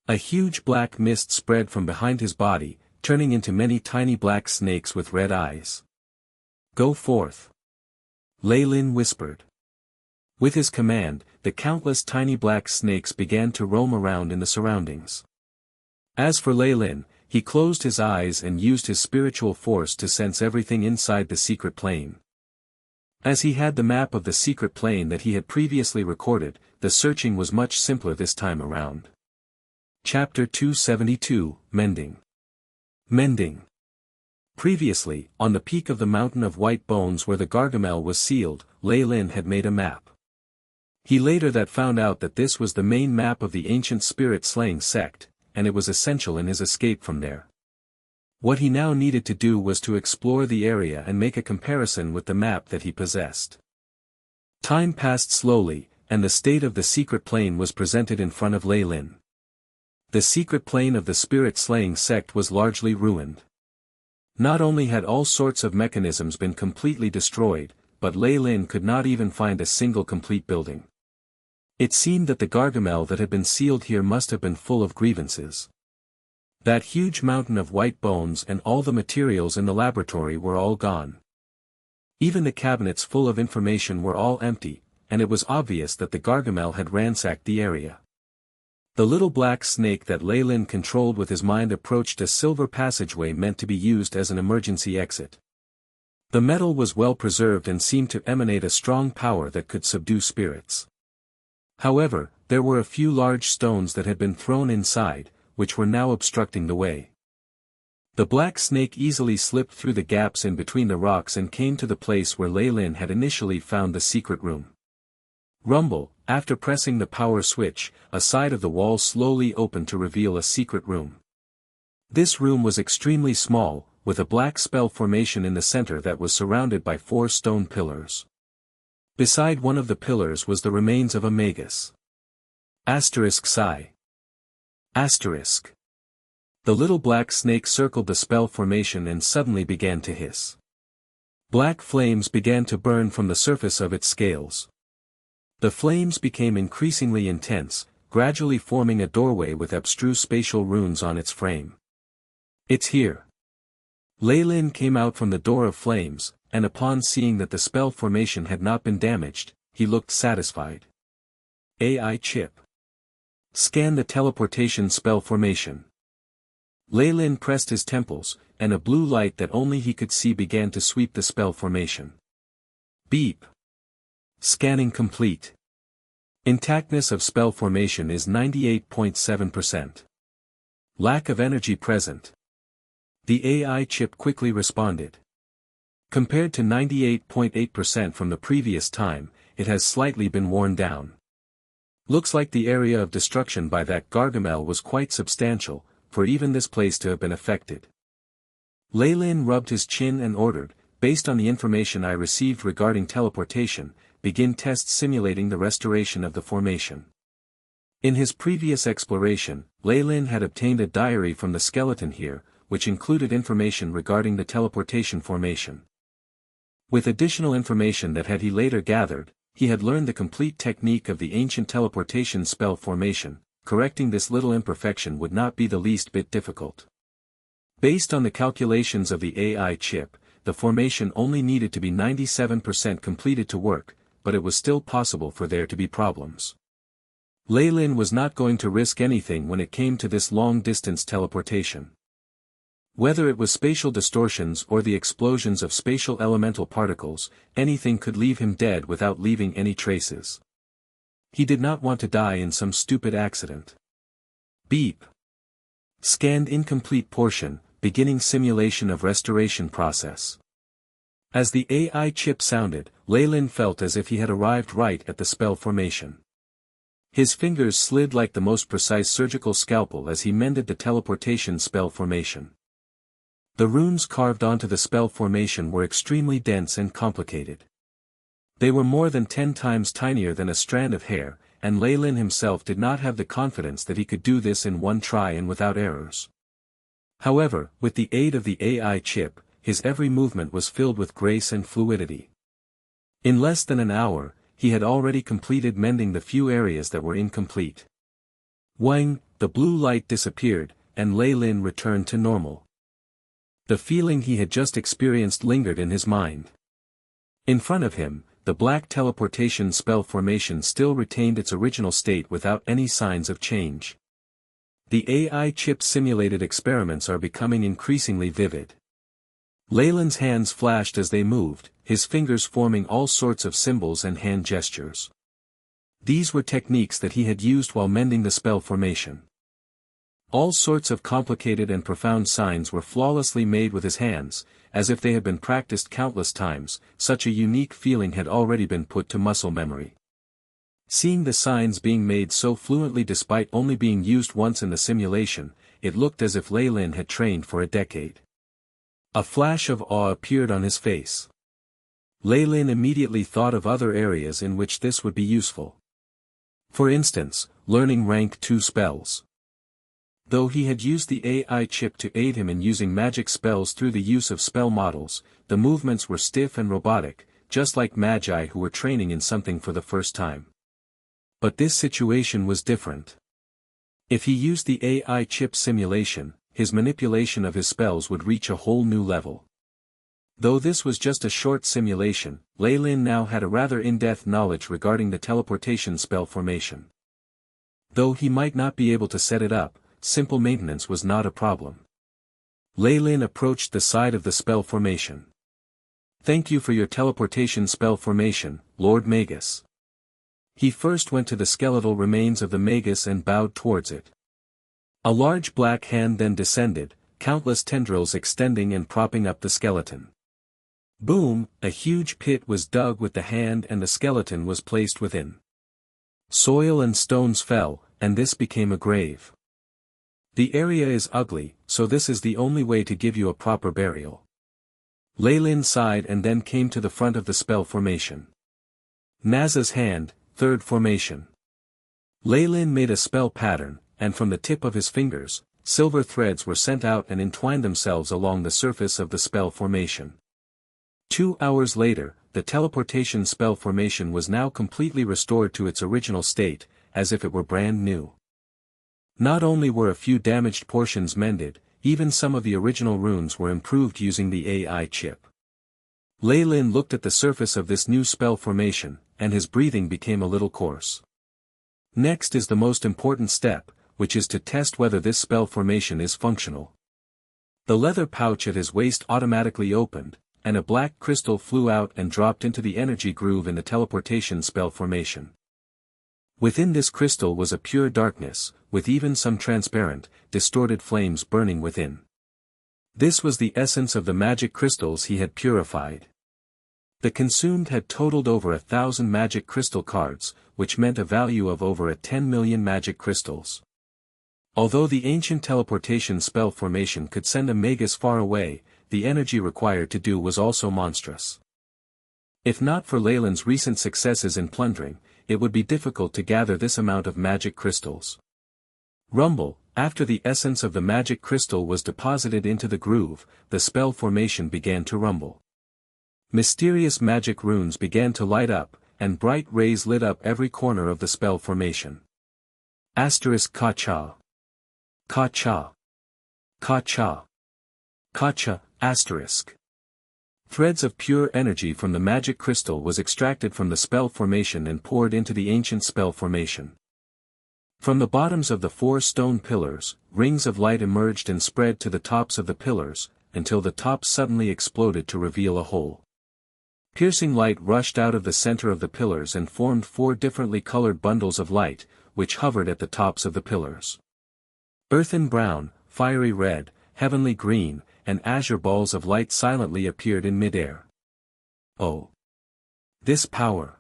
A huge black mist spread from behind his body, turning into many tiny black snakes with red eyes. Go forth. Leilin whispered. With his command, the countless tiny black snakes began to roam around in the surroundings. As for Leilin, he closed his eyes and used his spiritual force to sense everything inside the secret plane. As he had the map of the secret plane that he had previously recorded, the searching was much simpler this time around. Chapter 272, Mending. Mending. Previously, on the peak of the mountain of white bones where the Gargamel was sealed, Leilin had made a map. He later found out that this was the main map of the ancient spirit-slaying sect, and it was essential in his escape from there. What he now needed to do was to explore the area and make a comparison with the map that he possessed. Time passed slowly, and the state of the secret plane was presented in front of Leilin. The secret plane of the spirit-slaying sect was largely ruined. Not only had all sorts of mechanisms been completely destroyed, but Leilin could not even find a single complete building. It seemed that the Gargamel that had been sealed here must have been full of grievances. That huge mountain of white bones and all the materials in the laboratory were all gone. Even the cabinets full of information were all empty, and it was obvious that the Gargamel had ransacked the area. The little black snake that Leilin controlled with his mind approached a silver passageway meant to be used as an emergency exit. The metal was well preserved and seemed to emanate a strong power that could subdue spirits. However, there were a few large stones that had been thrown inside, which were now obstructing the way. The black snake easily slipped through the gaps in between the rocks and came to the place where Leilin had initially found the secret room. Rumble, after pressing the power switch, a side of the wall slowly opened to reveal a secret room. This room was extremely small, with a black spell formation in the center that was surrounded by 4 stone pillars. Beside one of the pillars was the remains of a Magus. Psi. The little black snake circled the spell formation and suddenly began to hiss. Black flames began to burn from the surface of its scales. The flames became increasingly intense, gradually forming a doorway with abstruse spatial runes on its frame. It's here. Leilin came out from the door of flames, and upon seeing that the spell formation had not been damaged, he looked satisfied. AI chip. Scan the teleportation spell formation. Leilin pressed his temples, and a blue light that only he could see began to sweep the spell formation. Beep. Scanning complete. Intactness of spell formation is 98.7%. Lack of energy present. The AI chip quickly responded. Compared to 98.8% from the previous time, it has slightly been worn down. Looks like the area of destruction by that Gargamel was quite substantial, for even this place to have been affected. Leilin rubbed his chin and ordered, based on the information I received regarding teleportation, begin tests simulating the restoration of the formation. In his previous exploration, Leilin had obtained a diary from the skeleton here, which included information regarding the teleportation formation. With additional information that he later gathered, he had learned the complete technique of the ancient teleportation spell formation, correcting this little imperfection would not be the least bit difficult. Based on the calculations of the AI chip, the formation only needed to be 97% completed to work, but it was still possible for there to be problems. Leilin was not going to risk anything when it came to this long-distance teleportation. Whether it was spatial distortions or the explosions of spatial elemental particles, anything could leave him dead without leaving any traces. He did not want to die in some stupid accident. Beep. Scanned incomplete portion, beginning simulation of restoration process. As the AI chip sounded, Leilin felt as if he had arrived right at the spell formation. His fingers slid like the most precise surgical scalpel as he mended the teleportation spell formation. The runes carved onto the spell formation were extremely dense and complicated. They were more than 10 times tinier than a strand of hair, and Leilin himself did not have the confidence that he could do this in one try and without errors. However, with the aid of the AI chip, his every movement was filled with grace and fluidity. In less than an hour, he had already completed mending the few areas that were incomplete. Wang, the blue light disappeared, and Leilin returned to normal. The feeling he had just experienced lingered in his mind. In front of him, the black teleportation spell formation still retained its original state without any signs of change. The AI chip simulated experiments are becoming increasingly vivid. Leilin's hands flashed as they moved, his fingers forming all sorts of symbols and hand gestures. These were techniques that he had used while mending the spell formation. All sorts of complicated and profound signs were flawlessly made with his hands, as if they had been practiced countless times. Such a unique feeling had already been put to muscle memory. Seeing the signs being made so fluently despite only being used once in the simulation, it looked as if Leilin had trained for a decade. A flash of awe appeared on his face. Leilin immediately thought of other areas in which this would be useful. For instance, learning rank 2 spells. Though he had used the AI chip to aid him in using magic spells through the use of spell models, the movements were stiff and robotic, just like magi who were training in something for the first time. But this situation was different. If he used the AI chip simulation, his manipulation of his spells would reach a whole new level. Though this was just a short simulation, Leilin now had a rather in-depth knowledge regarding the teleportation spell formation. Though he might not be able to set it up, simple maintenance was not a problem. Leilin approached the side of the spell formation. "Thank you for your teleportation spell formation, Lord Magus." He first went to the skeletal remains of the Magus and bowed towards it. A large black hand then descended, countless tendrils extending and propping up the skeleton. Boom, a huge pit was dug with the hand and the skeleton was placed within. Soil and stones fell, and this became a grave. "The area is ugly, so this is the only way to give you a proper burial." Leilin sighed and then came to the front of the spell formation. Naza's hand, 3rd formation. Leilin made a spell pattern, and from the tip of his fingers, silver threads were sent out and entwined themselves along the surface of the spell formation. 2 hours later, the teleportation spell formation was now completely restored to its original state, as if it were brand new. Not only were a few damaged portions mended, even some of the original runes were improved using the AI chip. Leilin looked at the surface of this new spell formation, and his breathing became a little coarse. Next is the most important step, which is to test whether this spell formation is functional. The leather pouch at his waist automatically opened, and a black crystal flew out and dropped into the energy groove in the teleportation spell formation. Within this crystal was a pure darkness, with even some transparent, distorted flames burning within. This was the essence of the magic crystals he had purified. The consumed had totaled over 1,000 magic crystal cards, which meant a value of over 10 million magic crystals. Although the ancient teleportation spell formation could send a Magus far away, the energy required to do was also monstrous. If not for Leilin's recent successes in plundering, it would be difficult to gather this amount of magic crystals. Rumble, after the essence of the magic crystal was deposited into the groove, the spell formation began to rumble. Mysterious magic runes began to light up, and bright rays lit up every corner of the spell formation. Asterisk Ka-cha. Ka-cha. Ka-cha. Ka-cha, asterisk. Threads of pure energy from the magic crystal was extracted from the spell formation and poured into the ancient spell formation. From the bottoms of the 4 stone pillars, rings of light emerged and spread to the tops of the pillars, until the tops suddenly exploded to reveal a hole. Piercing light rushed out of the center of the pillars and formed 4 differently colored bundles of light, which hovered at the tops of the pillars. Earthen brown, fiery red, heavenly green, and azure balls of light silently appeared in midair. Oh! This power!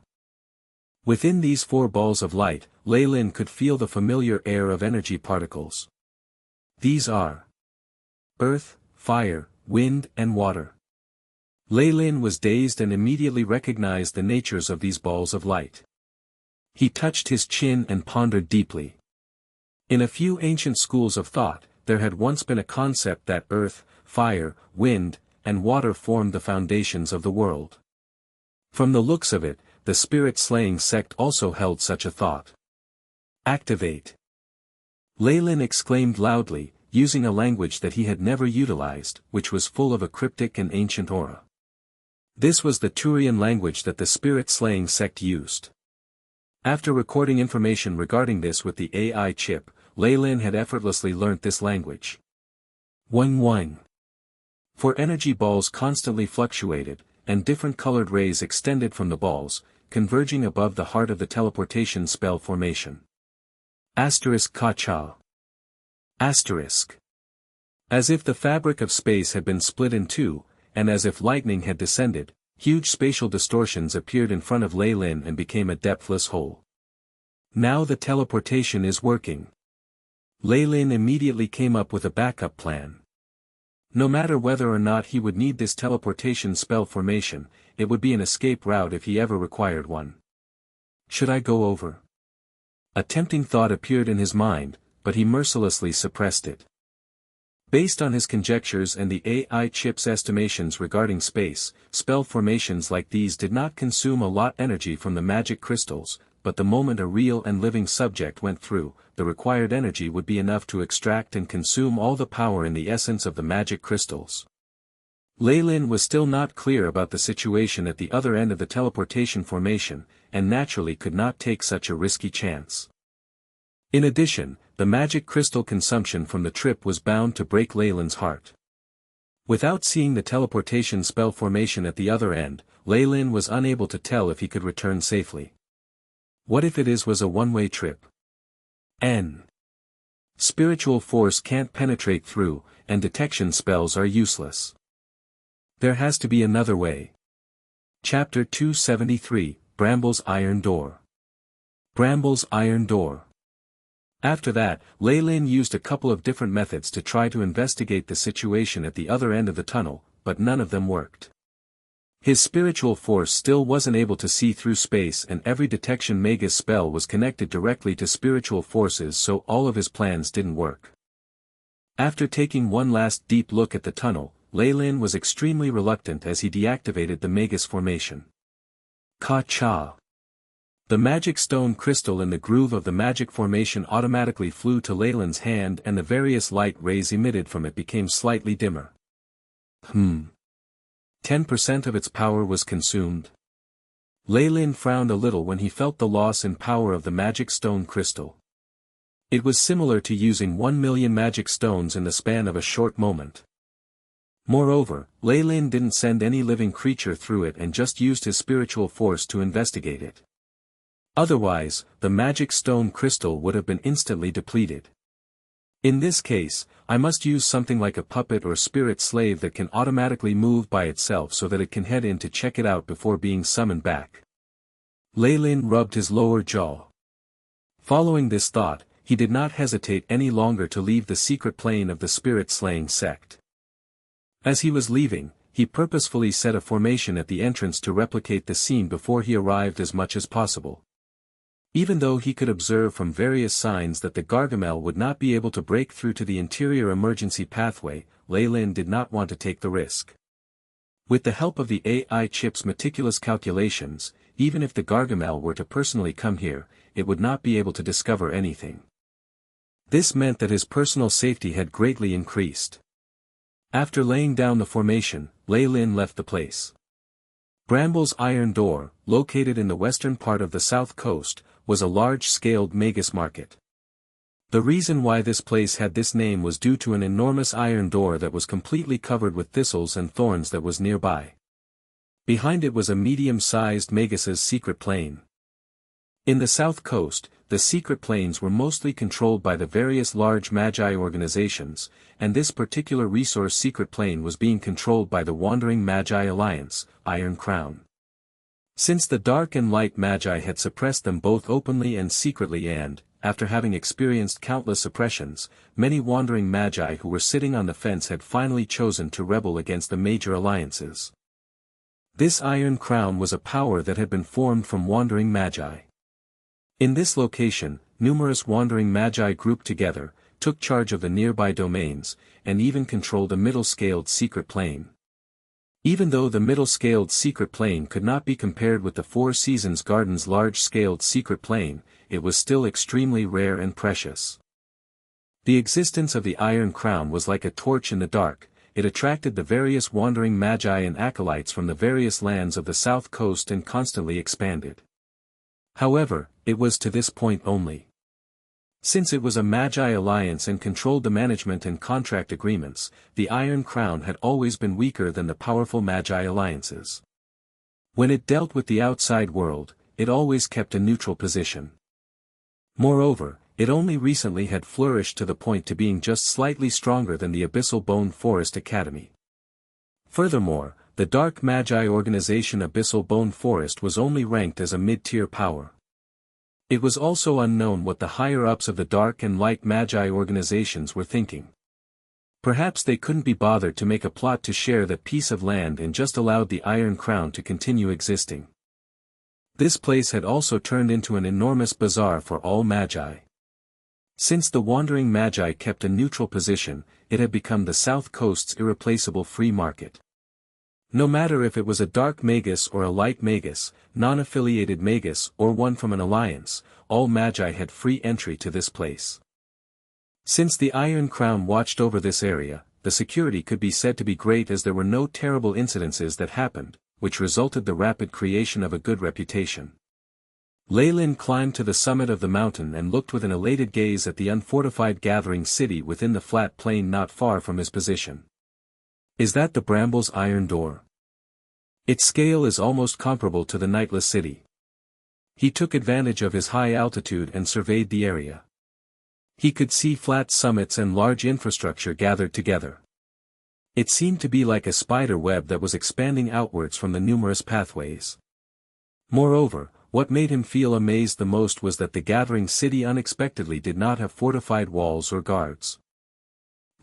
Within these 4 balls of light, Leilin could feel the familiar air of energy particles. These are earth, fire, wind and water. Leilin was dazed and immediately recognized the natures of these balls of light. He touched his chin and pondered deeply. In a few ancient schools of thought, there had once been a concept that earth, fire, wind, and water formed the foundations of the world. From the looks of it, the spirit-slaying sect also held such a thought. Activate! Leilin exclaimed loudly, using a language that he had never utilized, which was full of a cryptic and ancient aura. This was the Turian language that the spirit-slaying sect used. After recording information regarding this with the AI chip, Leilin had effortlessly learnt this language. Wang wang. For energy balls constantly fluctuated, and different colored rays extended from the balls, converging above the heart of the teleportation spell formation. Asterisk Ka-cha. Asterisk. As if the fabric of space had been split in 2, and as if lightning had descended, huge spatial distortions appeared in front of Leilin and became a depthless hole. Now the teleportation is working. Leilin immediately came up with a backup plan. No matter whether or not he would need this teleportation spell formation, it would be an escape route if he ever required one. Should I go over? A tempting thought appeared in his mind, but he mercilessly suppressed it. Based on his conjectures and the AI chip's estimations regarding space, spell formations like these did not consume a lot energy from the magic crystals, but the moment a real and living subject went through, the required energy would be enough to extract and consume all the power in the essence of the magic crystals. Leilin was still not clear about the situation at the other end of the teleportation formation, and naturally could not take such a risky chance. In addition, the magic crystal consumption from the trip was bound to break Leilin's heart. Without seeing the teleportation spell formation at the other end, Leilin was unable to tell if he could return safely. What if it was a one-way trip? Spiritual force can't penetrate through, and detection spells are useless. There has to be another way. Chapter 273, Bramble's Iron Door. Bramble's Iron Door. After that, Leilin used a couple of different methods to try to investigate the situation at the other end of the tunnel, but none of them worked. His spiritual force still wasn't able to see through space, and every detection Magus spell was connected directly to spiritual forces, so all of his plans didn't work. After taking one last deep look at the tunnel, Leilin was extremely reluctant as he deactivated the Magus formation. Ka-cha! The magic stone crystal in the groove of the magic formation automatically flew to Leilin's hand, and the various light rays emitted from it became slightly dimmer. 10% of its power was consumed. Leilin frowned a little when he felt the loss in power of the magic stone crystal. It was similar to using 1 million magic stones in the span of a short moment. Moreover, Leilin didn't send any living creature through it and just used his spiritual force to investigate it. Otherwise, the magic stone crystal would have been instantly depleted. In this case, I must use something like a puppet or spirit slave that can automatically move by itself so that it can head in to check it out before being summoned back. Leilin rubbed his lower jaw. Following this thought, he did not hesitate any longer to leave the secret plane of the spirit-slaying sect. As he was leaving, he purposefully set a formation at the entrance to replicate the scene before he arrived as much as possible. Even though he could observe from various signs that the Gargamel would not be able to break through to the interior emergency pathway, Leilin did not want to take the risk. With the help of the AI chip's meticulous calculations, even if the Gargamel were to personally come here, it would not be able to discover anything. This meant that his personal safety had greatly increased. After laying down the formation, Leilin left the place. Bramble's Iron Door, located in the western part of the south coast, was a large-scaled Magus market. The reason why this place had this name was due to an enormous iron door that was completely covered with thistles and thorns that was nearby. Behind it was a medium-sized Magus's secret plane. In the south coast, the secret planes were mostly controlled by the various large magi organizations, and this particular resource secret plane was being controlled by the Wandering Magi Alliance, Iron Crown. Since the Dark and Light Magi had suppressed them both openly and secretly and, after having experienced countless suppressions, many Wandering Magi who were sitting on the fence had finally chosen to rebel against the major alliances. This Iron Crown was a power that had been formed from Wandering Magi. In this location, numerous Wandering Magi grouped together, took charge of the nearby domains, and even controlled a middle-scaled secret plane. Even though the middle-scaled secret plane could not be compared with the Four Seasons Garden's large-scaled secret plane, it was still extremely rare and precious. The existence of the Iron Crown was like a torch in the dark. It attracted the various Wandering Magi and acolytes from the various lands of the south coast and constantly expanded. However, it was to this point only. Since it was a Magi alliance and controlled the management and contract agreements, the Iron Crown had always been weaker than the powerful Magi alliances. When it dealt with the outside world, it always kept a neutral position. Moreover, it only recently had flourished to the point to being just slightly stronger than the Abyssal Bone Forest Academy. Furthermore, the Dark Magi organization Abyssal Bone Forest was only ranked as a mid-tier power. It was also unknown what the higher-ups of the Dark and Light Magi organizations were thinking. Perhaps they couldn't be bothered to make a plot to share that piece of land and just allowed the Iron Crown to continue existing. This place had also turned into an enormous bazaar for all Magi. Since the Wandering Magi kept a neutral position, it had become the South Coast's irreplaceable free market. No matter if it was a Dark Magus or a Light Magus, non-affiliated Magus or one from an alliance, all Magi had free entry to this place. Since the Iron Crown watched over this area, the security could be said to be great as there were no terrible incidences that happened, which resulted the rapid creation of a good reputation. Leilin climbed to the summit of the mountain and looked with an elated gaze at the unfortified gathering city within the flat plain not far from his position. Is that the Bramble's Iron Door? Its scale is almost comparable to the Nightless City. He took advantage of his high altitude and surveyed the area. He could see flat summits and large infrastructure gathered together. It seemed to be like a spider web that was expanding outwards from the numerous pathways. Moreover, what made him feel amazed the most was that the gathering city unexpectedly did not have fortified walls or guards.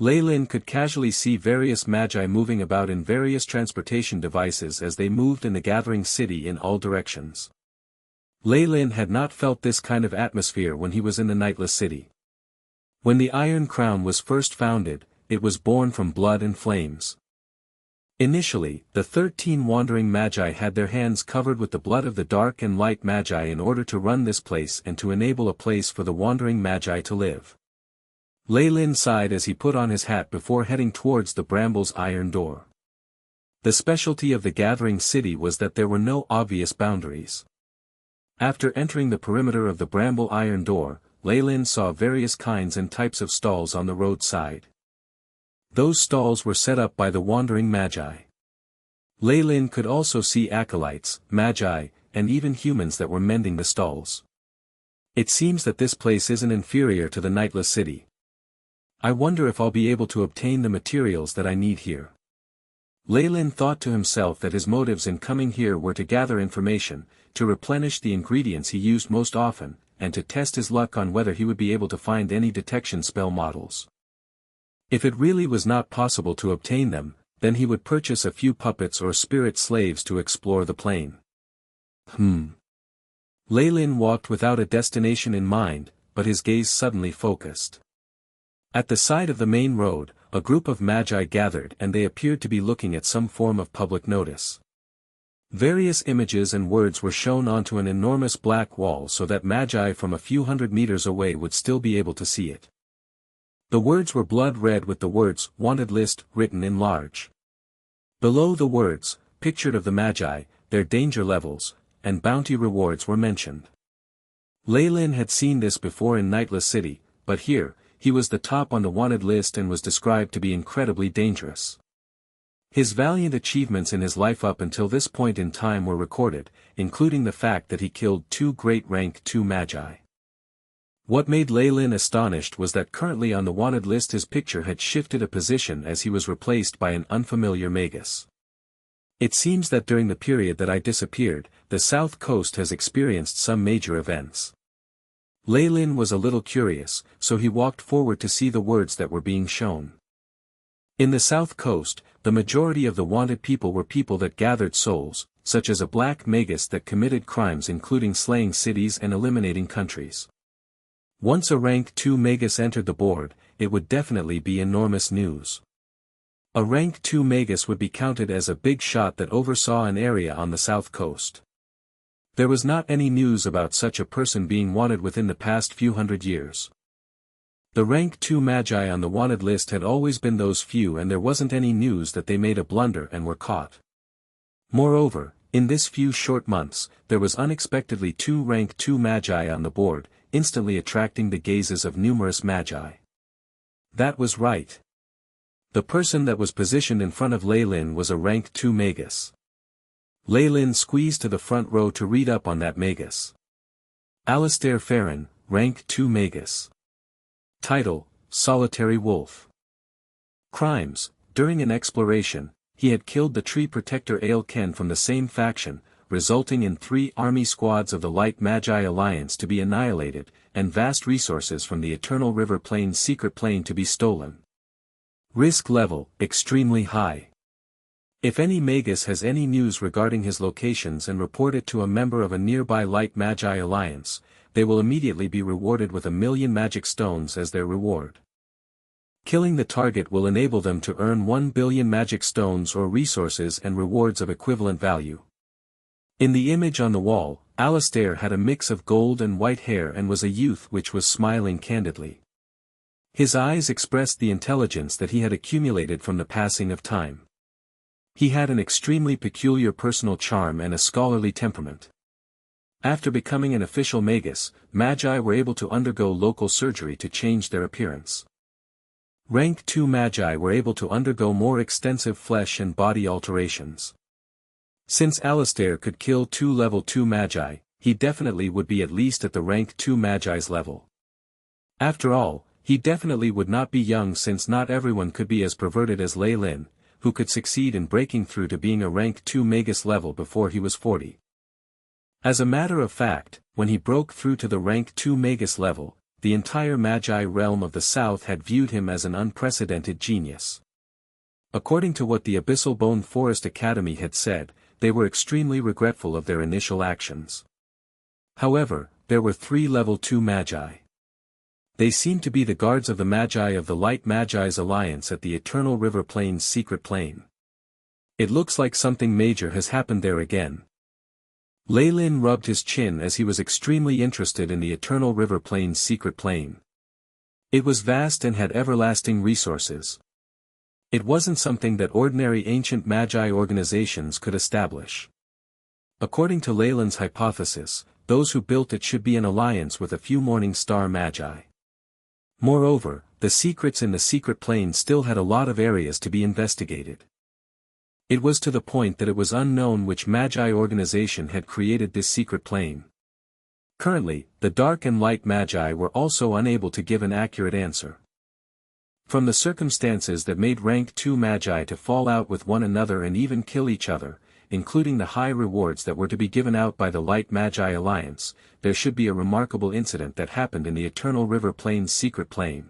Leilin could casually see various Magi moving about in various transportation devices as they moved in the gathering city in all directions. Leilin had not felt this kind of atmosphere when he was in the Nightless City. When the Iron Crown was first founded, it was born from blood and flames. Initially, the 13 Wandering Magi had their hands covered with the blood of the Dark and Light Magi in order to run this place and to enable a place for the Wandering Magi to live. Leilin sighed as he put on his hat before heading towards the Bramble's Iron Door. The specialty of the gathering city was that there were no obvious boundaries. After entering the perimeter of the Bramble Iron Door, Leilin saw various kinds and types of stalls on the roadside. Those stalls were set up by the Wandering Magi. Leilin could also see acolytes, Magi, and even humans that were mending the stalls. It seems that this place isn't inferior to the Nightless City. I wonder if I'll be able to obtain the materials that I need here. Leilin thought to himself that his motives in coming here were to gather information, to replenish the ingredients he used most often, and to test his luck on whether he would be able to find any detection spell models. If it really was not possible to obtain them, then he would purchase a few puppets or spirit slaves to explore the plane. Leilin walked without a destination in mind, but his gaze suddenly focused. At the side of the main road, a group of Magi gathered and they appeared to be looking at some form of public notice. Various images and words were shown onto an enormous black wall so that Magi from a few hundred meters away would still be able to see it. The words were blood red with the words, "Wanted List," written in large. Below the words, pictured of the magi, their danger levels, and bounty rewards were mentioned. Leilin had seen this before in Nightless City, but here, he was the top on the wanted list and was described to be incredibly dangerous. His valiant achievements in his life up until this point in time were recorded, including the fact that he killed 2 great rank 2 magi. What made Leilin astonished was that currently on the wanted list his picture had shifted a position as he was replaced by an unfamiliar Magus. It seems that during the period that I disappeared, the South Coast has experienced some major events. Leilin was a little curious, so he walked forward to see the words that were being shown. In the South Coast, the majority of the wanted people were people that gathered souls, such as a black Magus that committed crimes including slaying cities and eliminating countries. Once a rank 2 Magus entered the board, it would definitely be enormous news. A rank 2 Magus would be counted as a big shot that oversaw an area on the South Coast. There was not any news about such a person being wanted within the past few hundred years. The rank 2 magi on the wanted list had always been those few and there wasn't any news that they made a blunder and were caught. Moreover, in this few short months, there was unexpectedly 2 rank 2 magi on the board, instantly attracting the gazes of numerous magi. That was right. The person that was positioned in front of Leilin was a rank 2 Magus. Leilin squeezed to the front row to read up on that Magus. Alistair Farron, rank 2 Magus. Title, Solitary Wolf. Crimes: during an exploration, he had killed the tree protector Ailken from the same faction, resulting in 3 army squads of the Light Magi Alliance to be annihilated, and vast resources from the Eternal River Plain's secret plane to be stolen. Risk level, extremely high. If any Magus has any news regarding his locations and report it to a member of a nearby Light Magi Alliance, they will immediately be rewarded with 1,000,000 magic stones as their reward. Killing the target will enable them to earn 1,000,000,000 magic stones or resources and rewards of equivalent value. In the image on the wall, Alistair had a mix of gold and white hair and was a youth which was smiling candidly. His eyes expressed the intelligence that he had accumulated from the passing of time. He had an extremely peculiar personal charm and a scholarly temperament. After becoming an official Magus, Magi were able to undergo local surgery to change their appearance. Rank 2 Magi were able to undergo more extensive flesh and body alterations. Since Alistair could kill 2 level 2 Magi, he definitely would be at least at the rank 2 Magi's level. After all, he definitely would not be young since not everyone could be as perverted as Leilin, who could succeed in breaking through to being a rank 2 Magus level before he was 40. As a matter of fact, when he broke through to the rank 2 Magus level, the entire Magi realm of the South had viewed him as an unprecedented genius. According to what the Abyssal Bone Forest Academy had said, they were extremely regretful of their initial actions. However, there were 3 level 2 Magi. They seemed to be the guards of the Magi of the Light Magi's Alliance at the Eternal River Plain's secret plane. It looks like something major has happened there again. Leilin rubbed his chin as he was extremely interested in the Eternal River Plain's secret plane. It was vast and had everlasting resources. It wasn't something that ordinary ancient Magi organizations could establish. According to Leilin's hypothesis, those who built it should be an alliance with a few Morning Star Magi. Moreover, the secrets in the secret plane still had a lot of areas to be investigated. It was to the point that it was unknown which Magi organization had created this secret plane. Currently, the Dark and Light Magi were also unable to give an accurate answer. From the circumstances that made rank 2 Magi to fall out with one another and even kill each other, including the high rewards that were to be given out by the Light Magi Alliance, there should be a remarkable incident that happened in the Eternal River Plain's secret plane.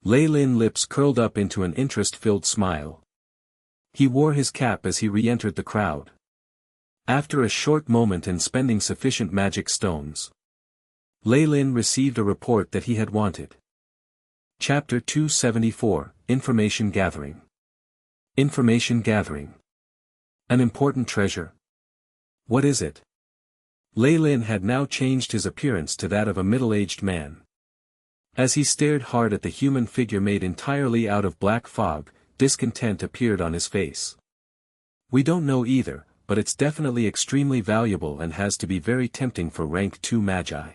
Leilin's lips curled up into an interest-filled smile. He wore his cap as he re-entered the crowd. After a short moment and spending sufficient magic stones, Leilin received a report that he had wanted. Chapter 274, Information Gathering. Information Gathering. An important treasure. What is it? Leilin had now changed his appearance to that of a middle-aged man. As he stared hard at the human figure made entirely out of black fog, discontent appeared on his face. We don't know either, but it's definitely extremely valuable and has to be very tempting for rank 2 magi.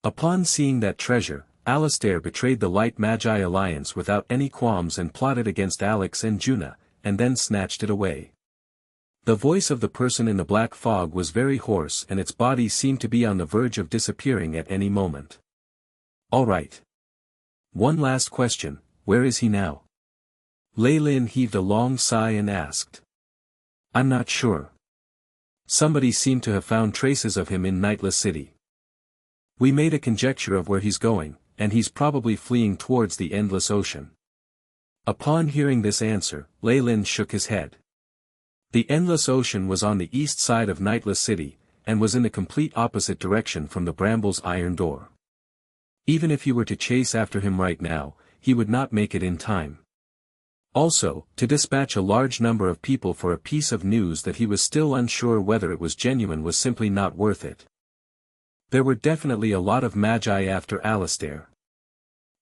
Upon seeing that treasure, Alistair betrayed the Light Magi Alliance without any qualms and plotted against Alex and Juna, and then snatched it away. The voice of the person in the black fog was very hoarse and its body seemed to be on the verge of disappearing at any moment. All right. One last question, where is he now? Leilin heaved a long sigh and asked. I'm not sure. Somebody seemed to have found traces of him in Nightless City. We made a conjecture of where he's going, and he's probably fleeing towards the endless ocean. Upon hearing this answer, Leilin shook his head. The endless ocean was on the east side of Nightless City, and was in the complete opposite direction from the Bramble's iron door. Even if you were to chase after him right now, he would not make it in time. Also, to dispatch a large number of people for a piece of news that he was still unsure whether it was genuine was simply not worth it. There were definitely a lot of magi after Alistair.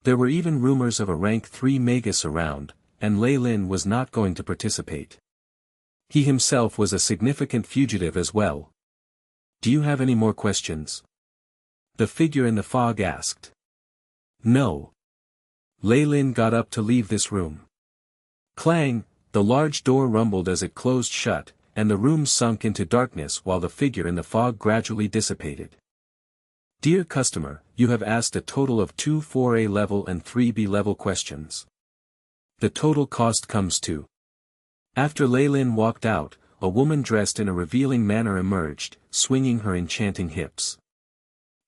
There were even rumors of a rank 3 Magus around, and Leilin was not going to participate. He himself was a significant fugitive as well. Do you have any more questions? The figure in the fog asked. No. Leilin got up to leave this room. Clang, the large door rumbled as it closed shut, and the room sunk into darkness while the figure in the fog gradually dissipated. Dear customer, you have asked a total of 2 4A level and 3 B level questions. The total cost comes to. After Leilin walked out, a woman dressed in a revealing manner emerged, swinging her enchanting hips.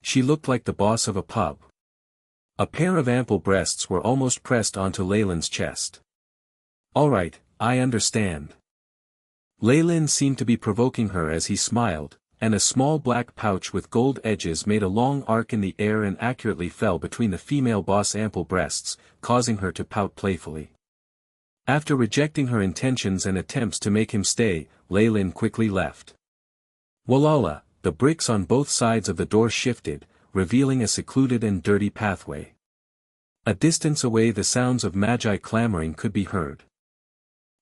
She looked like the boss of a pub. A pair of ample breasts were almost pressed onto Leilin's chest. All right, I understand. Leilin seemed to be provoking her as he smiled, and a small black pouch with gold edges made a long arc in the air and accurately fell between the female boss' ample breasts, causing her to pout playfully. After rejecting her intentions and attempts to make him stay, Leilin quickly left. Walala, the bricks on both sides of the door shifted, revealing a secluded and dirty pathway. A distance away the sounds of magi clamoring could be heard.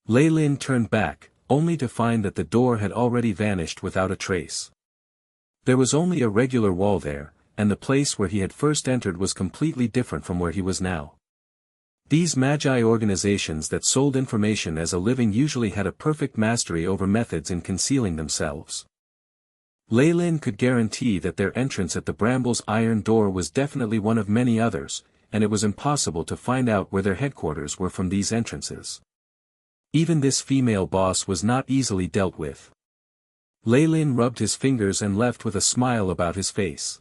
Leilin turned back, only to find that the door had already vanished without a trace. There was only a regular wall there, and the place where he had first entered was completely different from where he was now. These magi organizations that sold information as a living usually had a perfect mastery over methods in concealing themselves. Leilin could guarantee that their entrance at the Bramble's iron door was definitely one of many others, and it was impossible to find out where their headquarters were from these entrances. Even this female boss was not easily dealt with. Leilin rubbed his fingers and left with a smile about his face.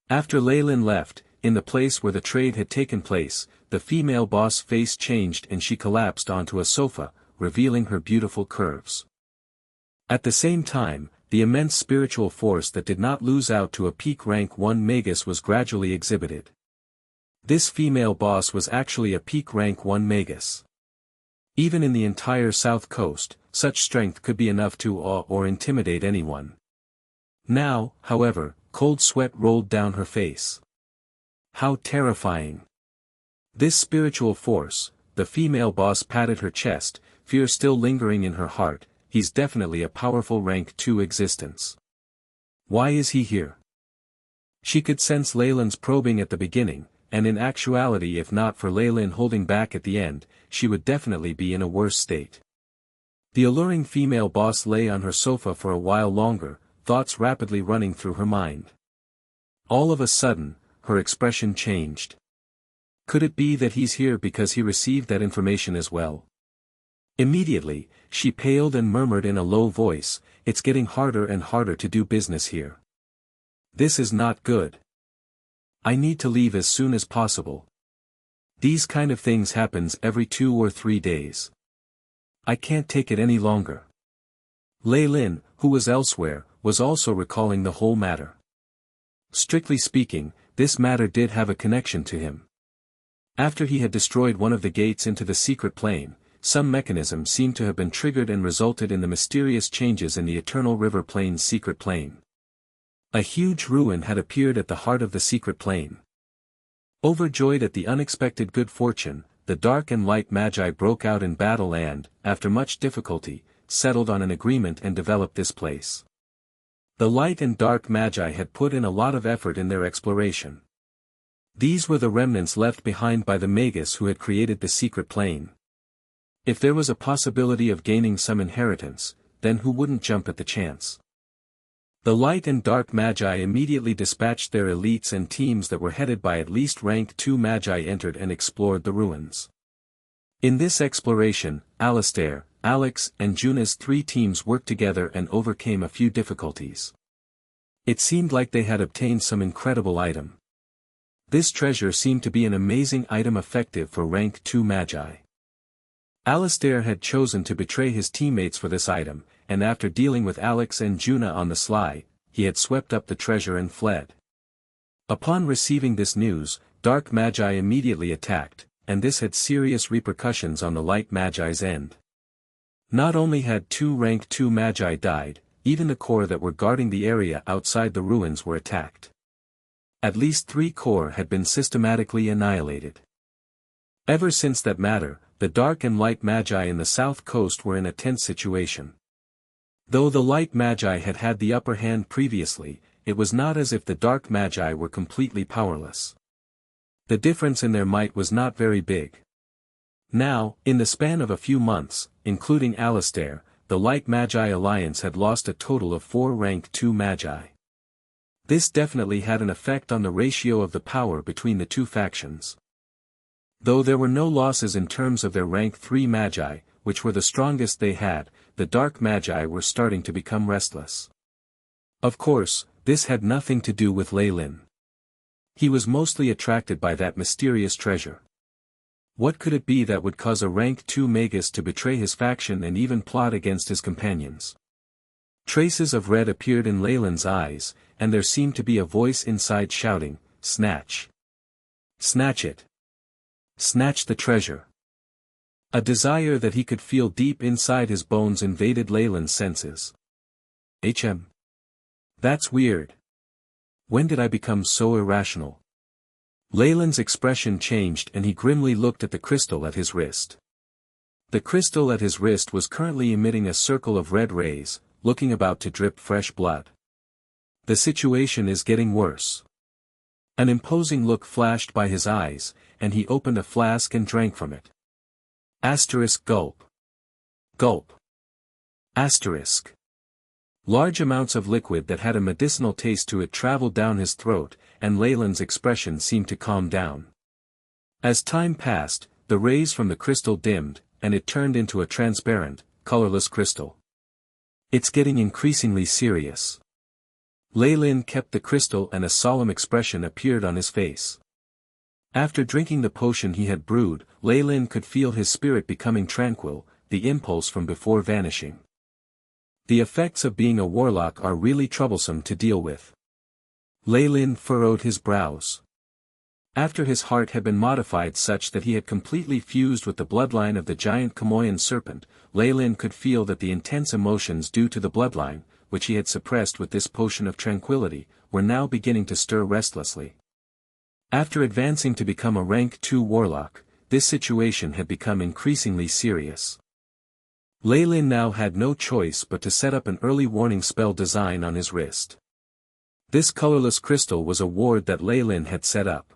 After Leilin left, in the place where the trade had taken place, the female boss' face changed and she collapsed onto a sofa, revealing her beautiful curves. At the same time, the immense spiritual force that did not lose out to a peak rank 1 Magus was gradually exhibited. This female boss was actually a peak rank 1 Magus. Even in the entire South Coast, such strength could be enough to awe or intimidate anyone. Now, however, cold sweat rolled down her face. How terrifying. This spiritual force, the female boss patted her chest, fear still lingering in her heart, he's definitely a powerful rank 2 existence. Why is he here? She could sense Leilin's probing at the beginning, and in actuality if not for Leilin holding back at the end, she would definitely be in a worse state. The alluring female boss lay on her sofa for a while longer, thoughts rapidly running through her mind. All of a sudden, her expression changed. Could it be that he's here because he received that information as well? Immediately, she paled and murmured in a low voice, "It's getting harder and harder to do business here. This is not good. I need to leave as soon as possible. These kind of things happens every 2 or 3 days. I can't take it any longer." Leilin, who was elsewhere, was also recalling the whole matter. Strictly speaking, this matter did have a connection to him. After he had destroyed one of the gates into the secret plane, some mechanism seemed to have been triggered and resulted in the mysterious changes in the Eternal River Plane's secret plane. A huge ruin had appeared at the heart of the secret plane. Overjoyed at the unexpected good fortune, the dark and light magi broke out in battle and, after much difficulty, settled on an agreement and developed this place. The light and dark magi had put in a lot of effort in their exploration. These were the remnants left behind by the Magus who had created the secret plane. If there was a possibility of gaining some inheritance, then who wouldn't jump at the chance? The light and dark magi immediately dispatched their elites, and teams that were headed by at least rank 2 magi entered and explored the ruins. In this exploration, Alistair, Alex and Juna's 3 teams worked together and overcame a few difficulties. It seemed like they had obtained some incredible item. This treasure seemed to be an amazing item effective for rank 2 magi. Alistair had chosen to betray his teammates for this item, and after dealing with Alex and Juna on the sly, he had swept up the treasure and fled. Upon receiving this news, dark magi immediately attacked, and this had serious repercussions on the light magi's end. Not only had 2 rank 2 magi died, even the corps that were guarding the area outside the ruins were attacked. At least 3 corps had been systematically annihilated. Ever since that matter, the dark and light magi in the south coast were in a tense situation. Though the light magi had had the upper hand previously, it was not as if the dark magi were completely powerless. The difference in their might was not very big. Now, in the span of a few months, including Alistair, the light magi alliance had lost a total of 4 rank 2 magi. This definitely had an effect on the ratio of the power between the 2 factions. Though there were no losses in terms of their rank 3 magi, which were the strongest they had, the dark magi were starting to become restless. Of course, this had nothing to do with Leilin. He was mostly attracted by that mysterious treasure. What could it be that would cause a rank 2 Magus to betray his faction and even plot against his companions? Traces of red appeared in Leilin's eyes, and there seemed to be a voice inside shouting, "Snatch! Snatch it! Snatch the treasure!" A desire that he could feel deep inside his bones invaded Leilin's senses. That's weird. When did I become so irrational? Leilin's expression changed and he grimly looked at the crystal at his wrist. The crystal at his wrist was currently emitting a circle of red rays, looking about to drip fresh blood. The situation is getting worse. An imposing look flashed by his eyes, and he opened a flask and drank from it. Gulp. Gulp. Large amounts of liquid that had a medicinal taste to it traveled down his throat, and Leilin's expression seemed to calm down. As time passed, the rays from the crystal dimmed, and it turned into a transparent, colorless crystal. It's getting increasingly serious. Leilin kept the crystal and a solemn expression appeared on his face. After drinking the potion he had brewed, Leilin could feel his spirit becoming tranquil, the impulse from before vanishing. The effects of being a warlock are really troublesome to deal with. Leilin furrowed his brows. After his heart had been modified such that he had completely fused with the bloodline of the giant Kamoyan serpent, Leilin could feel that the intense emotions due to the bloodline, which he had suppressed with this potion of tranquility, were now beginning to stir restlessly. After advancing to become a rank 2 warlock, this situation had become increasingly serious. Leilin now had no choice but to set up an early warning spell design on his wrist. This colorless crystal was a ward that Leilin had set up.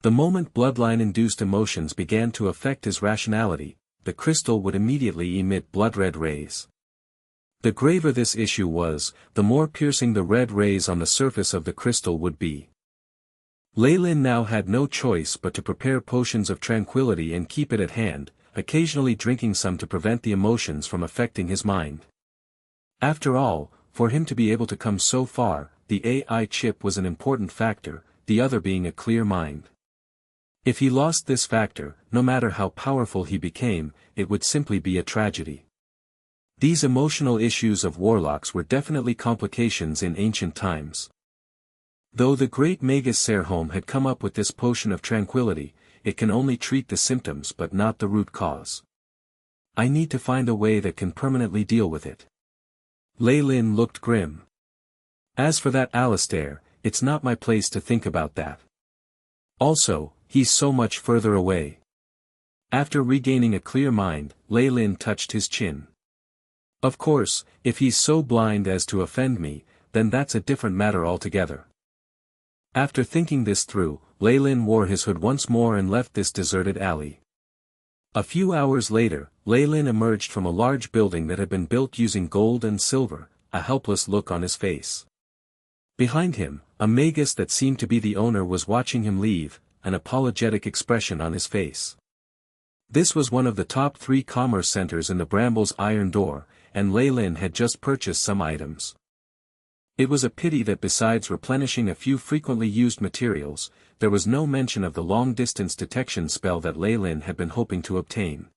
The moment bloodline-induced emotions began to affect his rationality, the crystal would immediately emit blood-red rays. The graver this issue was, the more piercing the red rays on the surface of the crystal would be. Leilin now had no choice but to prepare potions of tranquility and keep it at hand, occasionally drinking some to prevent the emotions from affecting his mind. After all, for him to be able to come so far, the AI chip was an important factor, the other being a clear mind. If he lost this factor, no matter how powerful he became, it would simply be a tragedy. These emotional issues of warlocks were definitely complications in ancient times. Though the great Magus Serholm had come up with this potion of tranquility, it can only treat the symptoms but not the root cause. I need to find a way that can permanently deal with it. Leilin looked grim. As for that Alistair, it's not my place to think about that. Also, he's so much further away. After regaining a clear mind, Leilin touched his chin. Of course, if he's so blind as to offend me, then that's a different matter altogether. After thinking this through, Leilin wore his hood once more and left this deserted alley. A few hours later, Leilin emerged from a large building that had been built using gold and silver, a helpless look on his face. Behind him, a Magus that seemed to be the owner was watching him leave, an apologetic expression on his face. This was one of the top 3 commerce centers in the Bramble's Iron Door, and Leilin had just purchased some items. It was a pity that besides replenishing a few frequently used materials, there was no mention of the long-distance detection spell that Leilin had been hoping to obtain.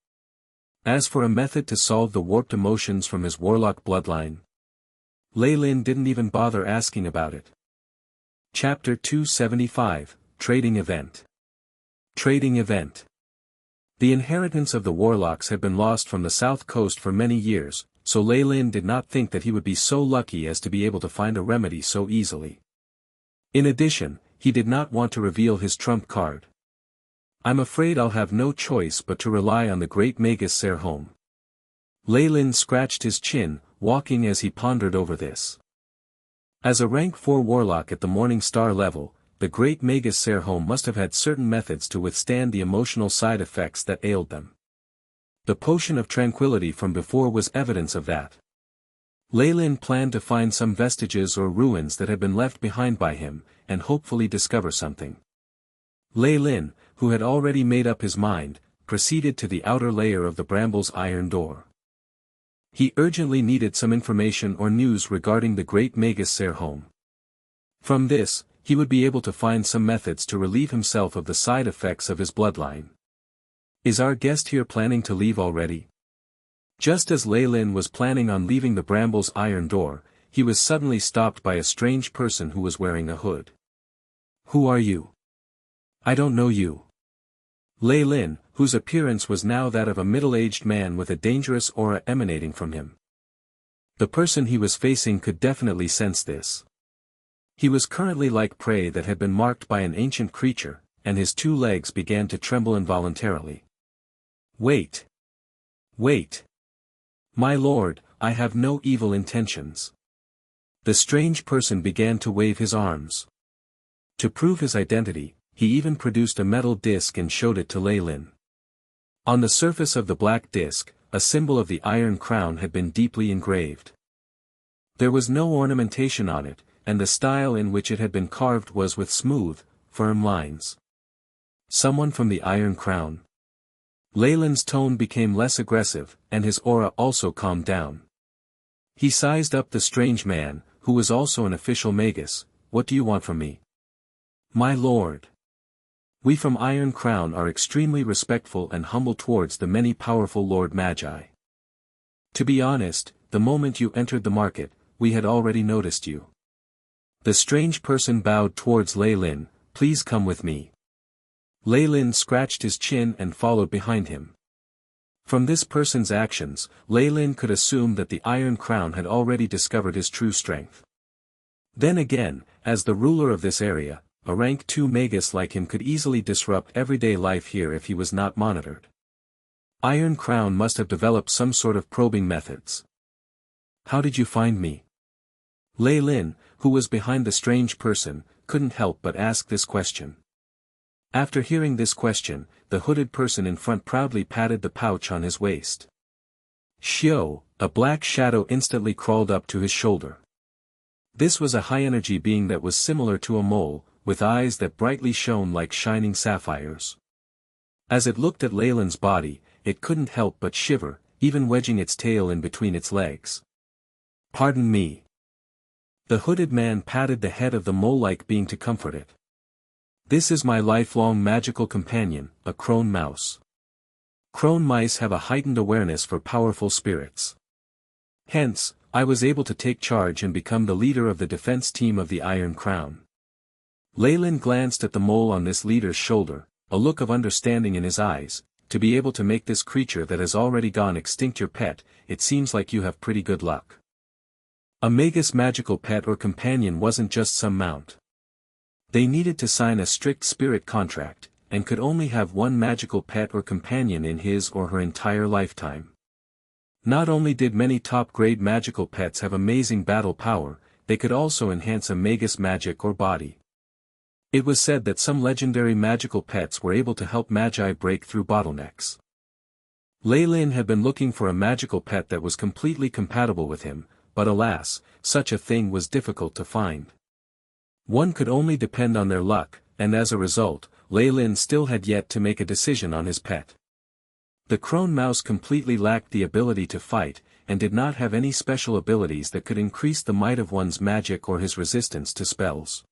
As for a method to solve the warped emotions from his warlock bloodline, Leilin didn't even bother asking about it. Chapter 275, Trading Event. Trading Event. The inheritance of the warlocks had been lost from the south coast for many years, so Leilin did not think that he would be so lucky as to be able to find a remedy so easily. In addition, he did not want to reveal his trump card. I'm afraid I'll have no choice but to rely on the great Magus Serhom. Leilin scratched his chin, walking as he pondered over this. As a rank 4 warlock at the Morning Star level, the great Magus Serhom must have had certain methods to withstand the emotional side effects that ailed them. The potion of tranquility from before was evidence of that. Leilin planned to find some vestiges or ruins that had been left behind by him, and hopefully discover something. Leilin, who had already made up his mind, proceeded to the outer layer of the Bramble's Iron Door. He urgently needed some information or news regarding the great Magus Serhom. From this, he would be able to find some methods to relieve himself of the side effects of his bloodline. Is our guest here planning to leave already? Just as Leilin was planning on leaving the Bramble's Iron Door, he was suddenly stopped by a strange person who was wearing a hood. Who are you? I don't know you. Leilin, whose appearance was now that of a middle-aged man with a dangerous aura emanating from him. The person he was facing could definitely sense this. He was currently like prey that had been marked by an ancient creature, and his 2 legs began to tremble involuntarily. Wait. Wait. My lord, I have no evil intentions. The strange person began to wave his arms. To prove his identity, he even produced a metal disc and showed it to Leilin. On the surface of the black disc, a symbol of the Iron Crown had been deeply engraved. There was no ornamentation on it, and the style in which it had been carved was with smooth, firm lines. Someone from the Iron Crown. Leilin's tone became less aggressive, and his aura also calmed down. He sized up the strange man, who was also an official magus. What do you want from me? My lord. We from Iron Crown are extremely respectful and humble towards the many powerful Lord Magi. To be honest, the moment you entered the market, we had already noticed you. The strange person bowed towards Leilin. Please come with me. Leilin scratched his chin and followed behind him. From this person's actions, Leilin could assume that the Iron Crown had already discovered his true strength. Then again, as the ruler of this area, a rank 2 magus like him could easily disrupt everyday life here if he was not monitored. Iron Crown must have developed some sort of probing methods. How did you find me? Leilin, who was behind the strange person, couldn't help but ask this question. After hearing this question, the hooded person in front proudly patted the pouch on his waist. Shio, a black shadow instantly crawled up to his shoulder. This was a high-energy being that was similar to a mole, with eyes that brightly shone like shining sapphires. As it looked at Leilin's body, it couldn't help but shiver, even wedging its tail in between its legs. Pardon me. The hooded man patted the head of the mole-like being to comfort it. This is my lifelong magical companion, a crone mouse. Crone mice have a heightened awareness for powerful spirits. Hence, I was able to take charge and become the leader of the defense team of the Iron Crown. Leilin glanced at the mole on this leader's shoulder, a look of understanding in his eyes. To be able to make this creature that has already gone extinct your pet, it seems like you have pretty good luck. A magus magical pet or companion wasn't just some mount. They needed to sign a strict spirit contract, and could only have one magical pet or companion in his or her entire lifetime. Not only did many top-grade magical pets have amazing battle power, they could also enhance a Magus magic or body. It was said that some legendary magical pets were able to help magi break through bottlenecks. Leilin had been looking for a magical pet that was completely compatible with him, but alas, such a thing was difficult to find. One could only depend on their luck, and as a result, Leilin still had yet to make a decision on his pet. The crone mouse completely lacked the ability to fight, and did not have any special abilities that could increase the might of one's magic or his resistance to spells.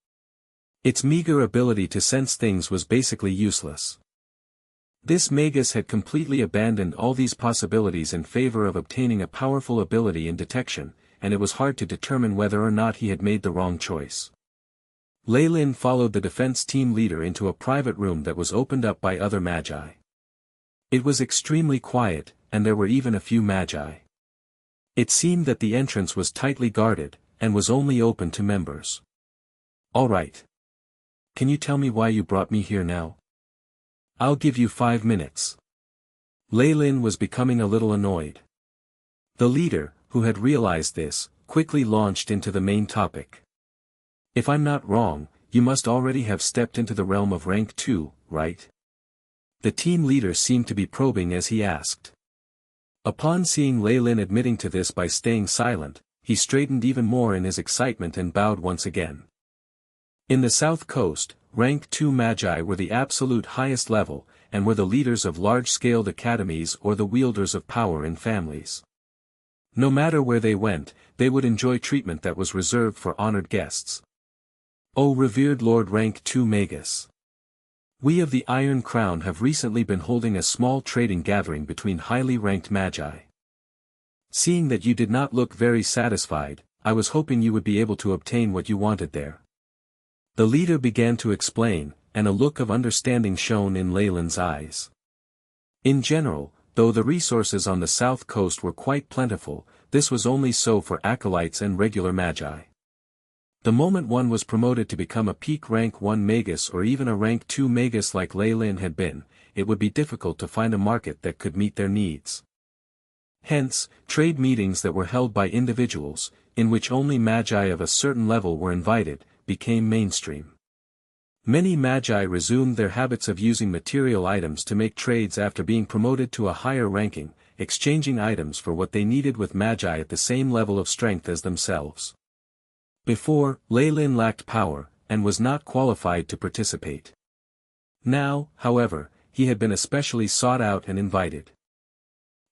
Its meager ability to sense things was basically useless. This Magus had completely abandoned all these possibilities in favor of obtaining a powerful ability in detection, and it was hard to determine whether or not he had made the wrong choice. Leilin followed the defense team leader into a private room that was opened up by other magi. It was extremely quiet, and there were even a few magi. It seemed that the entrance was tightly guarded, and was only open to members. "All right. Can you tell me why you brought me here now?" "I'll give you 5 minutes." Leilin was becoming a little annoyed. The leader, who had realized this, quickly launched into the main topic. "If I'm not wrong, you must already have stepped into the realm of rank 2, right?" The team leader seemed to be probing as he asked. Upon seeing Leilin admitting to this by staying silent, he straightened even more in his excitement and bowed once again. In the South Coast, rank 2 magi were the absolute highest level, and were the leaders of large-scaled academies or the wielders of power in families. No matter where they went, they would enjoy treatment that was reserved for honored guests. "O revered Lord rank 2 Magus. We of the Iron Crown have recently been holding a small trading gathering between highly ranked magi. Seeing that you did not look very satisfied, I was hoping you would be able to obtain what you wanted there." The leader began to explain, and a look of understanding shone in Leilin's eyes. In general, though the resources on the South Coast were quite plentiful, this was only so for acolytes and regular magi. The moment one was promoted to become a peak rank 1 Magus or even a rank 2 Magus like Leilin had been, it would be difficult to find a market that could meet their needs. Hence, trade meetings that were held by individuals, in which only magi of a certain level were invited, became mainstream. Many magi resumed their habits of using material items to make trades after being promoted to a higher ranking, exchanging items for what they needed with magi at the same level of strength as themselves. Before, Leilin lacked power, and was not qualified to participate. Now, however, he had been especially sought out and invited.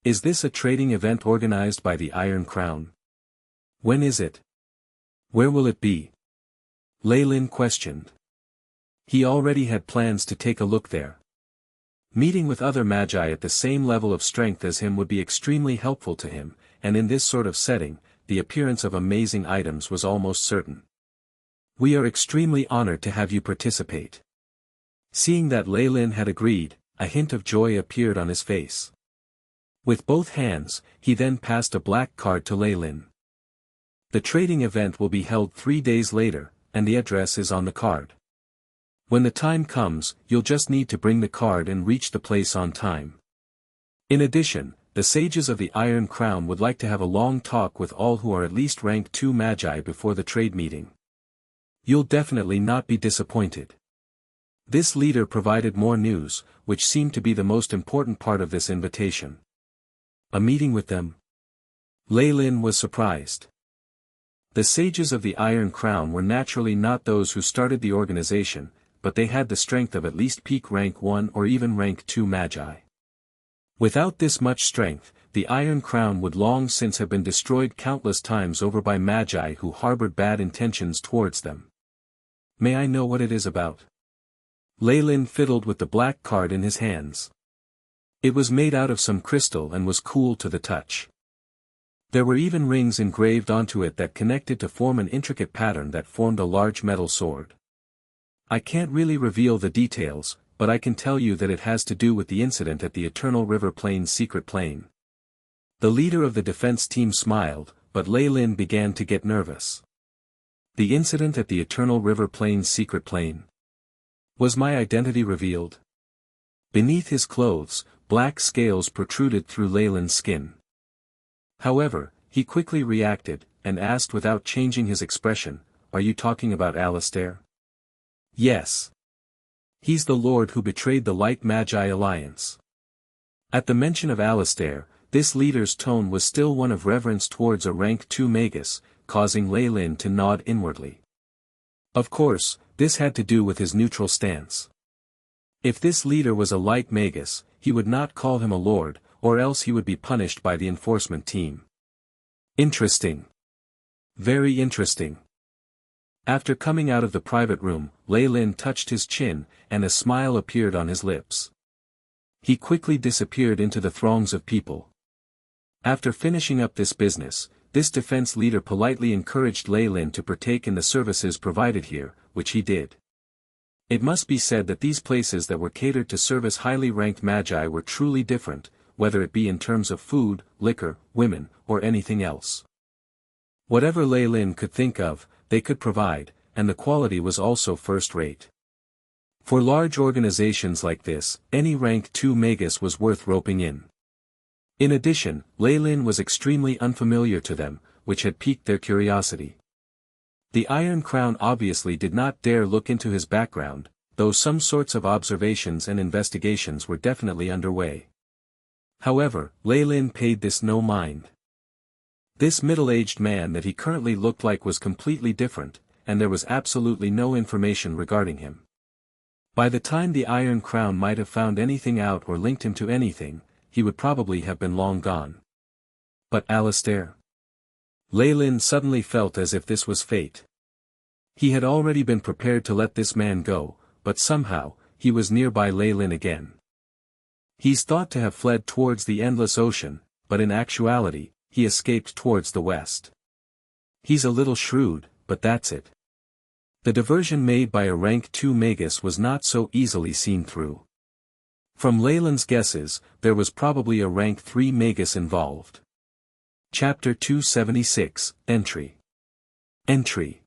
"Is this a trading event organized by the Iron Crown? When is it? Where will it be?" Leilin questioned. He already had plans to take a look there. Meeting with other magi at the same level of strength as him would be extremely helpful to him, and in this sort of setting, the appearance of amazing items was almost certain. "We are extremely honored to have you participate." Seeing that Leilin had agreed, a hint of joy appeared on his face. With both hands, he then passed a black card to Leilin. "The trading event will be held 3 days later, and the address is on the card. When the time comes, you'll just need to bring the card and reach the place on time. In addition, the sages of the Iron Crown would like to have a long talk with all who are at least rank 2 magi before the trade meeting. You'll definitely not be disappointed." This leader provided more news, which seemed to be the most important part of this invitation. A meeting with them? Leilin was surprised. The sages of the Iron Crown were naturally not those who started the organization, but they had the strength of at least peak rank 1 or even rank 2 magi. Without this much strength, the Iron Crown would long since have been destroyed countless times over by magi who harbored bad intentions towards them. "May I know what it is about?" Leilin fiddled with the black card in his hands. It was made out of some crystal and was cool to the touch. There were even rings engraved onto it that connected to form an intricate pattern that formed a large metal sword. I can't really reveal the details, but I can tell you that it has to do with the incident at the Eternal River Plain's secret plane. The leader of the defense team smiled, but Leilin began to get nervous. The incident at the Eternal River Plain's secret plane. Was my identity revealed? Beneath his clothes, black scales protruded through Leilin's skin. However, he quickly reacted, and asked without changing his expression, "Are you talking about Alistair?" "Yes. He's the lord who betrayed the Light Magi Alliance." At the mention of Alistair, this leader's tone was still one of reverence towards a rank 2 Magus, causing Leilin to nod inwardly. Of course, this had to do with his neutral stance. If this leader was a Light Magus, he would not call him a lord, or else he would be punished by the enforcement team. Interesting. Very interesting. After coming out of the private room, Leilin touched his chin, and a smile appeared on his lips. He quickly disappeared into the throngs of people. After finishing up this business, this defense leader politely encouraged Leilin to partake in the services provided here, which he did. It must be said that these places that were catered to service highly ranked magi were truly different, whether it be in terms of food, liquor, women, or anything else. Whatever Leilin could think of, they could provide, and the quality was also first-rate. For large organizations like this, any rank 2 Magus was worth roping in. In addition, Leilin was extremely unfamiliar to them, which had piqued their curiosity. The Iron Crown obviously did not dare look into his background, though some sorts of observations and investigations were definitely underway. However, Leilin paid this no mind. This middle-aged man that he currently looked like was completely different, and there was absolutely no information regarding him. By the time the Iron Crown might have found anything out or linked him to anything, he would probably have been long gone. But Alistair? Leilin suddenly felt as if this was fate. He had already been prepared to let this man go, but somehow, he was nearby Leilin again. He's thought to have fled towards the endless ocean, but in actuality, he escaped towards the west. He's a little shrewd, but that's it. The diversion made by a rank 2 Magus was not so easily seen through. From Leilin's guesses, there was probably a rank 3 Magus involved. Chapter 276, Entry. Entry.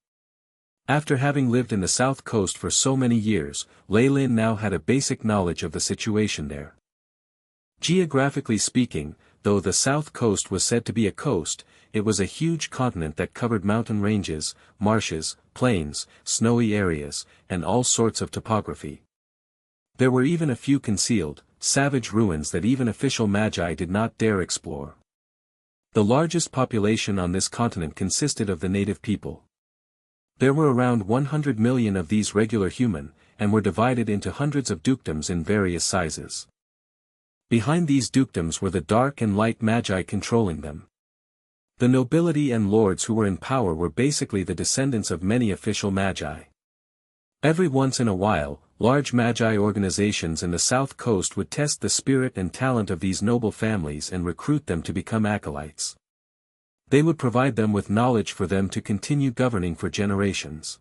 After having lived in the south coast for so many years, Leilin now had a basic knowledge of the situation there. Geographically speaking, though the south coast was said to be a coast, it was a huge continent that covered mountain ranges, marshes, plains, snowy areas, and all sorts of topography. There were even a few concealed, savage ruins that even official magi did not dare explore. The largest population on this continent consisted of the native people. There were around 100 million of these regular human, and were divided into hundreds of dukedoms in various sizes. Behind these dukedoms were the dark and light magi controlling them. The nobility and lords who were in power were basically the descendants of many official magi. Every once in a while, large magi organizations in the south coast would test the spirit and talent of these noble families and recruit them to become acolytes. They would provide them with knowledge for them to continue governing for generations.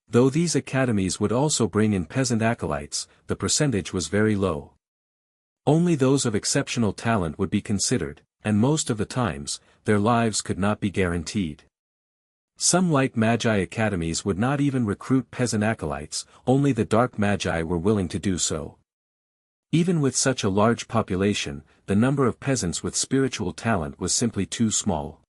Though these academies would also bring in peasant acolytes, the percentage was very low. Only those of exceptional talent would be considered, and most of the times, their lives could not be guaranteed. Some light magi academies would not even recruit peasant acolytes, only the dark magi were willing to do so. Even with such a large population, the number of peasants with spiritual talent was simply too small.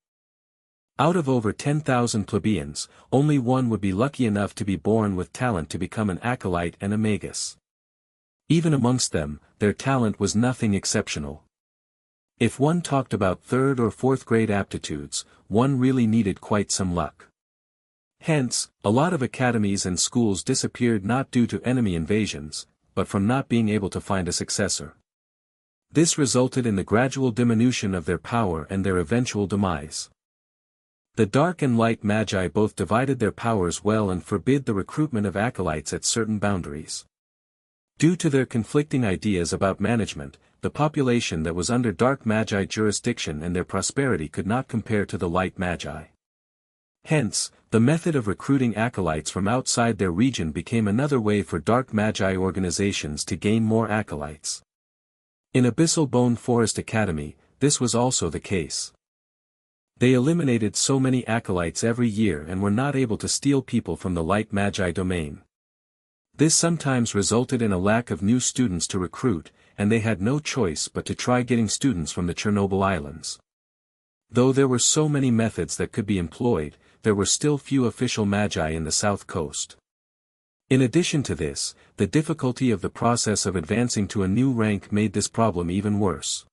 Out of over 10,000 plebeians, only one would be lucky enough to be born with talent to become an acolyte and a magus. Even amongst them, their talent was nothing exceptional. If one talked about 3rd or 4th grade aptitudes, one really needed quite some luck. Hence, a lot of academies and schools disappeared not due to enemy invasions, but from not being able to find a successor. This resulted in the gradual diminution of their power and their eventual demise. The dark and light magi both divided their powers well and forbid the recruitment of acolytes at certain boundaries. Due to their conflicting ideas about management, the population that was under dark magi jurisdiction and their prosperity could not compare to the light magi. Hence, the method of recruiting acolytes from outside their region became another way for dark magi organizations to gain more acolytes. In Abyssal Bone Forest Academy, this was also the case. They eliminated so many acolytes every year and were not able to steal people from the light magi domain. This sometimes resulted in a lack of new students to recruit, and they had no choice but to try getting students from the Chernobyl Islands. Though there were so many methods that could be employed, there were still few official magi in the south coast. In addition to this, the difficulty of the process of advancing to a new rank made this problem even worse.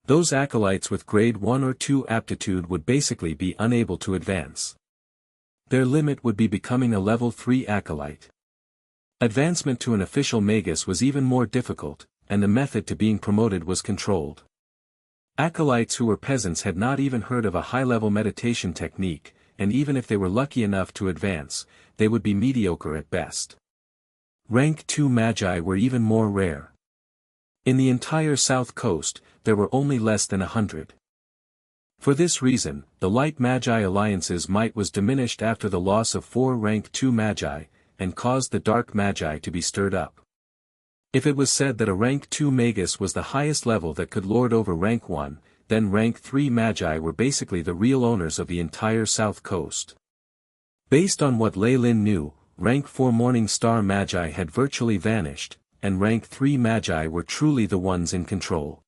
Those acolytes with grade 1 or 2 aptitude would basically be unable to advance. Their limit would be becoming a level 3 acolyte. Advancement to an official magus was even more difficult, and the method to being promoted was controlled. Acolytes who were peasants had not even heard of a high-level meditation technique, and even if they were lucky enough to advance, they would be mediocre at best. Rank 2 magi were even more rare. In the entire south coast, there were only less than 100. For this reason, the light magi alliance's might was diminished after the loss of 4 rank 2 magi, and caused the dark magi to be stirred up. If it was said that a rank 2 magus was the highest level that could lord over rank 1, then rank 3 magi were basically the real owners of the entire south coast. Based on what Leilin knew, rank 4 morning star magi had virtually vanished, and rank 3 magi were truly the ones in control.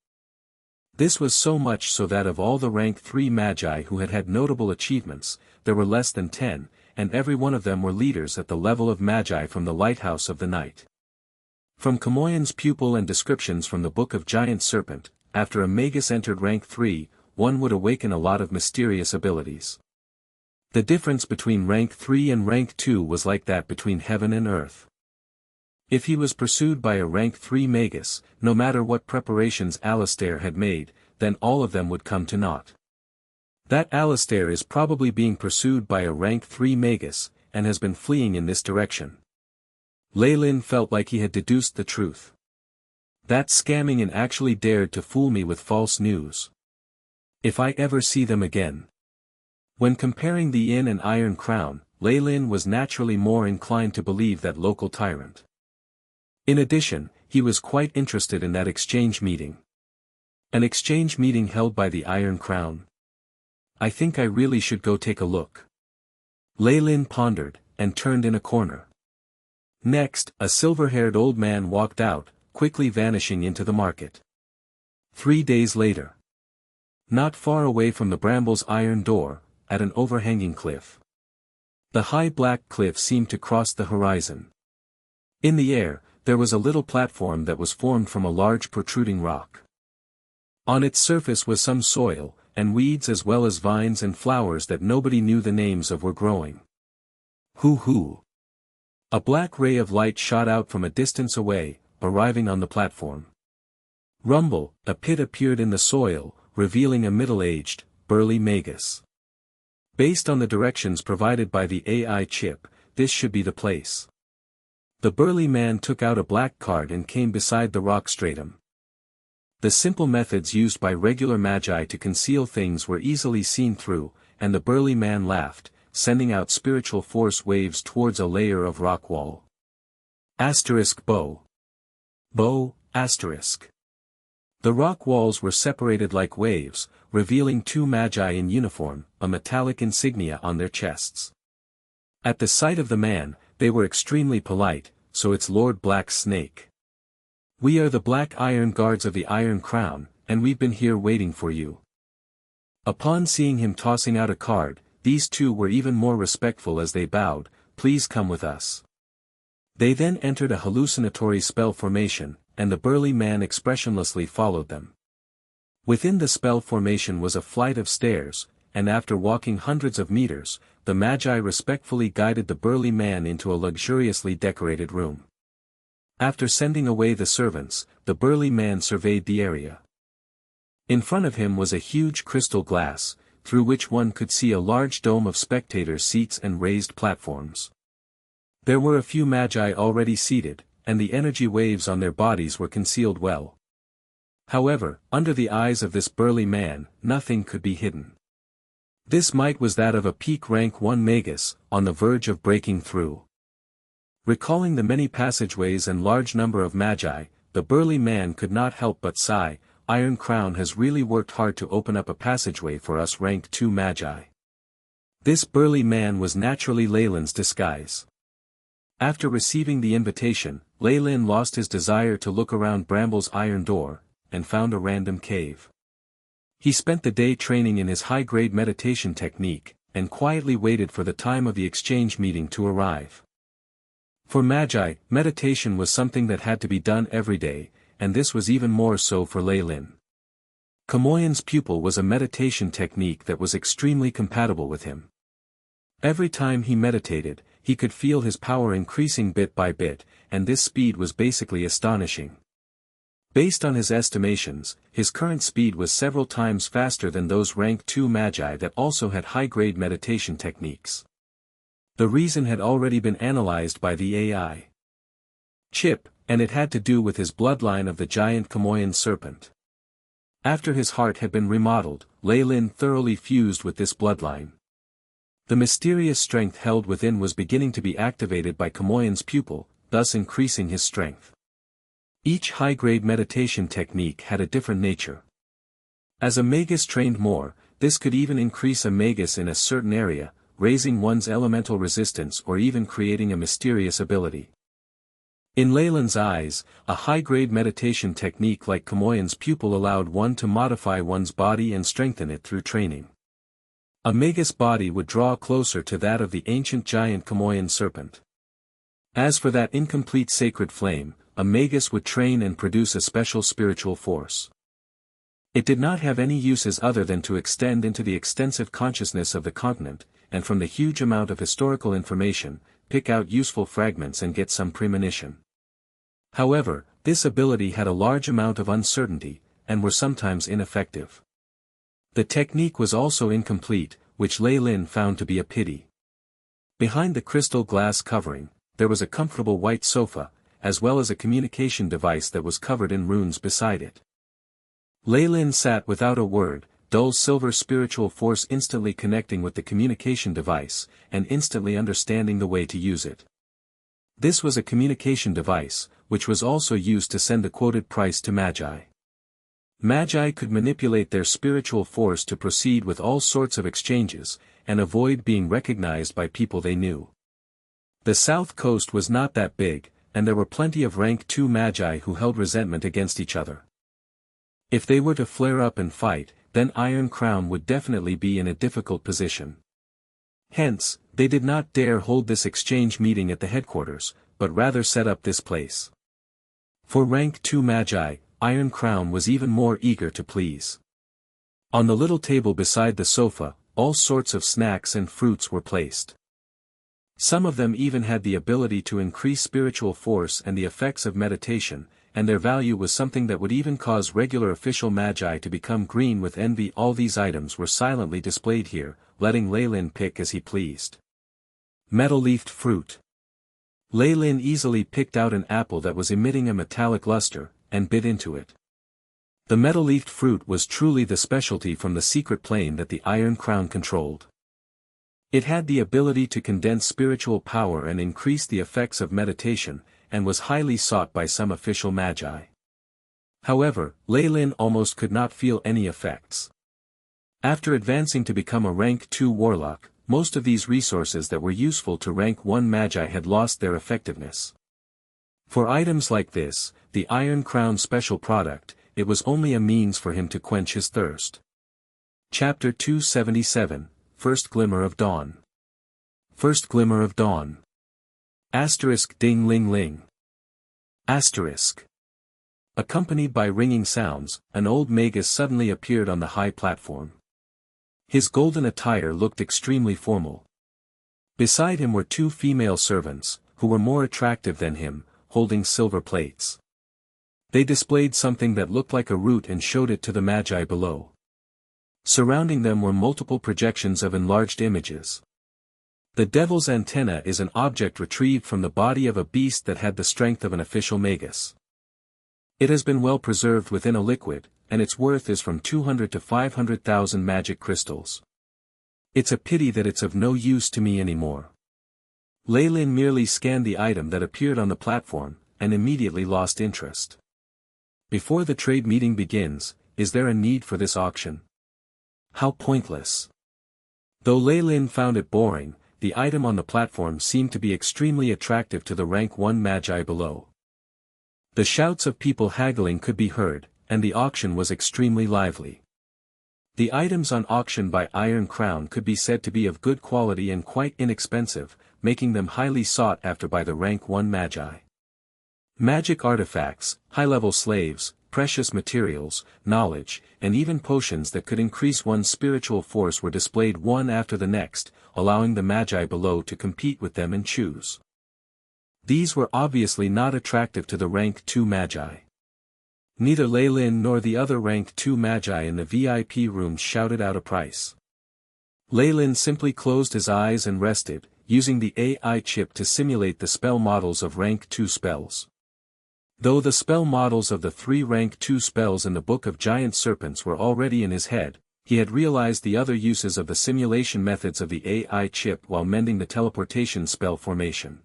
This was so much so that of all the rank 3 magi who had had notable achievements, there were less than 10, and every one of them were leaders at the level of magi from the Lighthouse of the Night. From Kamoyan's pupil and descriptions from the Book of Giant Serpent, after a magus entered rank 3, one would awaken a lot of mysterious abilities. The difference between rank 3 and rank 2 was like that between heaven and earth. If he was pursued by a rank 3 magus, no matter what preparations Alistair had made, then all of them would come to naught. That Alistair is probably being pursued by a rank 3 magus, and has been fleeing in this direction. Leilin felt like he had deduced the truth. That scamming and actually dared to fool me with false news. If I ever see them again. When comparing the Inn and Iron Crown, Leilin was naturally more inclined to believe that local tyrant. In addition, he was quite interested in that exchange meeting. An exchange meeting held by the Iron Crown? I think I really should go take a look. Leilin pondered, and turned in a corner. Next, a silver-haired old man walked out, quickly vanishing into the market. 3 days later. Not far away from the Bramble's iron door, at an overhanging cliff. The high black cliff seemed to cross the horizon. In the air, there was a little platform that was formed from a large protruding rock. On its surface was some soil, and weeds as well as vines and flowers that nobody knew the names of were growing. Hoo-hoo! A black ray of light shot out from a distance away, arriving on the platform. Rumble, a pit appeared in the soil, revealing a middle-aged, burly magus. Based on the directions provided by the AI chip, this should be the place. The burly man took out a black card and came beside the rock stratum. The simple methods used by regular magi to conceal things were easily seen through, and the burly man laughed, sending out spiritual force waves towards a layer of rock wall. Bow. Bow, asterisk. The rock walls were separated like waves, revealing 2 magi in uniform, a metallic insignia on their chests. At the sight of the man, they were extremely polite, so it's Lord Black Snake. We are the Black Iron Guards of the Iron Crown, and we've been here waiting for you. Upon seeing him tossing out a card, these 2 were even more respectful as they bowed, please come with us. They then entered a hallucinatory spell formation, and the burly man expressionlessly followed them. Within the spell formation was a flight of stairs, and after walking hundreds of meters, the magi respectfully guided the burly man into a luxuriously decorated room. After sending away the servants, the burly man surveyed the area. In front of him was a huge crystal glass, through which one could see a large dome of spectator seats and raised platforms. There were a few magi already seated, and the energy waves on their bodies were concealed well. However, under the eyes of this burly man, nothing could be hidden. This might was that of a peak rank 1 magus, on the verge of breaking through. Recalling the many passageways and large number of magi, the burly man could not help but sigh, Iron Crown has really worked hard to open up a passageway for us rank 2 magi. This burly man was naturally Leilin's disguise. After receiving the invitation, Leilin lost his desire to look around Bramble's iron door, and found a random cave. He spent the day training in his high-grade meditation technique, and quietly waited for the time of the exchange meeting to arrive. For magi, meditation was something that had to be done every day, and this was even more so for Leilin. Kamoyan's pupil was a meditation technique that was extremely compatible with him. Every time he meditated, he could feel his power increasing bit by bit, and this speed was basically astonishing. Based on his estimations, his current speed was several times faster than those rank 2 magi that also had high-grade meditation techniques. The reason had already been analyzed by the AI chip, and it had to do with his bloodline of the giant Kamoyan serpent. After his heart had been remodeled, Leilin thoroughly fused with this bloodline. The mysterious strength held within was beginning to be activated by Kamoyan's pupil, thus increasing his strength. Each high-grade meditation technique had a different nature. As a magus trained more, this could even increase a magus in a certain area, raising one's elemental resistance or even creating a mysterious ability. In Leilin's eyes, a high-grade meditation technique like Kamoyan's pupil allowed one to modify one's body and strengthen it through training. A magus body would draw closer to that of the ancient giant Kamoyan serpent. As for that incomplete sacred flame, a magus would train and produce a special spiritual force. It did not have any uses other than to extend into the extensive consciousness of the continent, and from the huge amount of historical information, pick out useful fragments and get some premonition. However, this ability had a large amount of uncertainty, and were sometimes ineffective. The technique was also incomplete, which Leilin found to be a pity. Behind the crystal glass covering, there was a comfortable white sofa, as well as a communication device that was covered in runes beside it. Leilin sat without a word, dull silver spiritual force instantly connecting with the communication device, and instantly understanding the way to use it. This was a communication device, which was also used to send the quoted price to magi. Magi could manipulate their spiritual force to proceed with all sorts of exchanges, and avoid being recognized by people they knew. The south coast was not that big, and there were plenty of rank 2 magi who held resentment against each other. If they were to flare up and fight, then Iron Crown would definitely be in a difficult position. Hence, they did not dare hold this exchange meeting at the headquarters, but rather set up this place. For rank 2 magi, Iron Crown was even more eager to please. On the little table beside the sofa, all sorts of snacks and fruits were placed. Some of them even had the ability to increase spiritual force and the effects of meditation, and their value was something that would even cause regular official magi to become green with envy. All these items were silently displayed here, letting Leilin pick as he pleased. Metal-leafed fruit. Leilin easily picked out an apple that was emitting a metallic luster, and bit into it. The metal-leafed fruit was truly the specialty from the secret plane that the Iron Crown controlled. It had the ability to condense spiritual power and increase the effects of meditation, and was highly sought by some official magi. However, Leilin almost could not feel any effects. After advancing to become a rank 2 warlock, most of these resources that were useful to rank 1 magi had lost their effectiveness. For items like this, the Iron Crown special product, it was only a means for him to quench his thirst. Chapter 277, First Glimmer of Dawn. First Glimmer of Dawn. Asterisk ding ling ling. Asterisk. Accompanied by ringing sounds, an old magus suddenly appeared on the high platform. His golden attire looked extremely formal. Beside him were 2 female servants, who were more attractive than him, holding silver plates. They displayed something that looked like a root and showed it to the magi below. Surrounding them were multiple projections of enlarged images. The devil's antenna is an object retrieved from the body of a beast that had the strength of an official magus. It has been well preserved within a liquid, and its worth is from 200 to 500,000 magic crystals. It's a pity that it's of no use to me anymore. Leilin merely scanned the item that appeared on the platform, and immediately lost interest. Before the trade meeting begins, is there a need for this auction? How pointless. Though Leilin found it boring, the item on the platform seemed to be extremely attractive to the rank 1 magi below. The shouts of people haggling could be heard, and the auction was extremely lively. The items on auction by Iron Crown could be said to be of good quality and quite inexpensive, making them highly sought after by the rank 1 magi. Magic artifacts, high-level slaves, precious materials, knowledge, and even potions that could increase one's spiritual force were displayed one after the next, allowing the magi below to compete with them and choose. These were obviously not attractive to the rank 2 magi. Neither Leilin nor the other rank 2 magi in the VIP rooms shouted out a price. Leilin simply closed his eyes and rested, using the AI chip to simulate the spell models of rank 2 spells. Though the spell models of the 3 rank 2 spells in the Book of Giant Serpents were already in his head, he had realized the other uses of the simulation methods of the AI chip while mending the teleportation spell formation.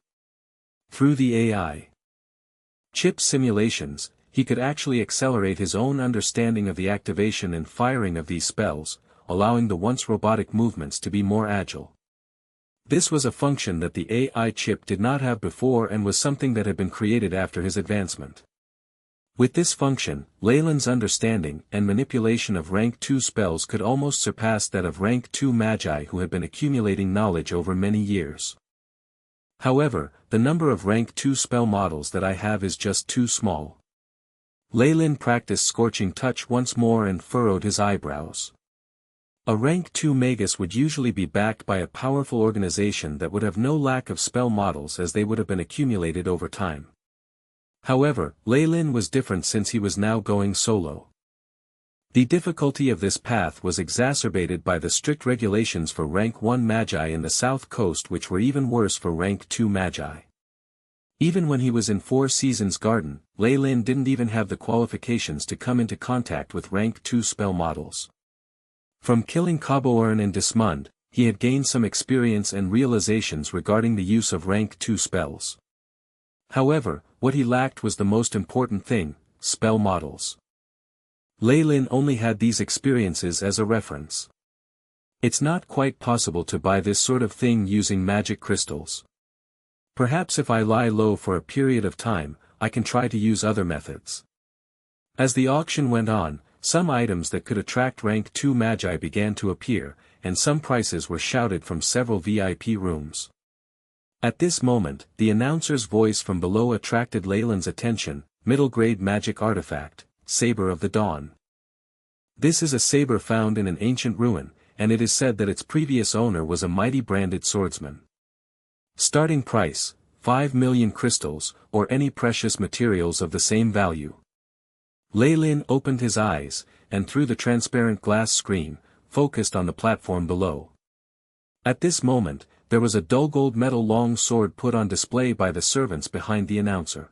Through the AI chip simulations, he could actually accelerate his own understanding of the activation and firing of these spells, allowing the once robotic movements to be more agile. This was a function that the AI chip did not have before and was something that had been created after his advancement. With this function, Leilin's understanding and manipulation of rank 2 spells could almost surpass that of rank 2 magi who had been accumulating knowledge over many years. However, the number of rank 2 spell models that I have is just too small. Leilin practiced Scorching Touch once more and furrowed his eyebrows. A rank 2 Magus would usually be backed by a powerful organization that would have no lack of spell models as they would have been accumulated over time. However, Leilin was different since he was now going solo. The difficulty of this path was exacerbated by the strict regulations for rank 1 magi in the south coast, which were even worse for rank 2 magi. Even when he was in Four Seasons Garden, Leilin didn't even have the qualifications to come into contact with rank 2 spell models. From killing Cabourn and Dismund, he had gained some experience and realizations regarding the use of rank 2 spells. However, what he lacked was the most important thing, spell models. Leilin only had these experiences as a reference. It's not quite possible to buy this sort of thing using magic crystals. Perhaps if I lie low for a period of time, I can try to use other methods. As the auction went on, some items that could attract rank 2 magi began to appear, and some prices were shouted from several VIP rooms. At this moment, the announcer's voice from below attracted Leilin's attention. Middle-grade magic artifact, Saber of the Dawn. This is a saber found in an ancient ruin, and it is said that its previous owner was a mighty branded swordsman. Starting price, 5 million crystals, or any precious materials of the same value. Leilin opened his eyes, and through the transparent glass screen, focused on the platform below. At this moment, there was a dull gold metal long sword put on display by the servants behind the announcer.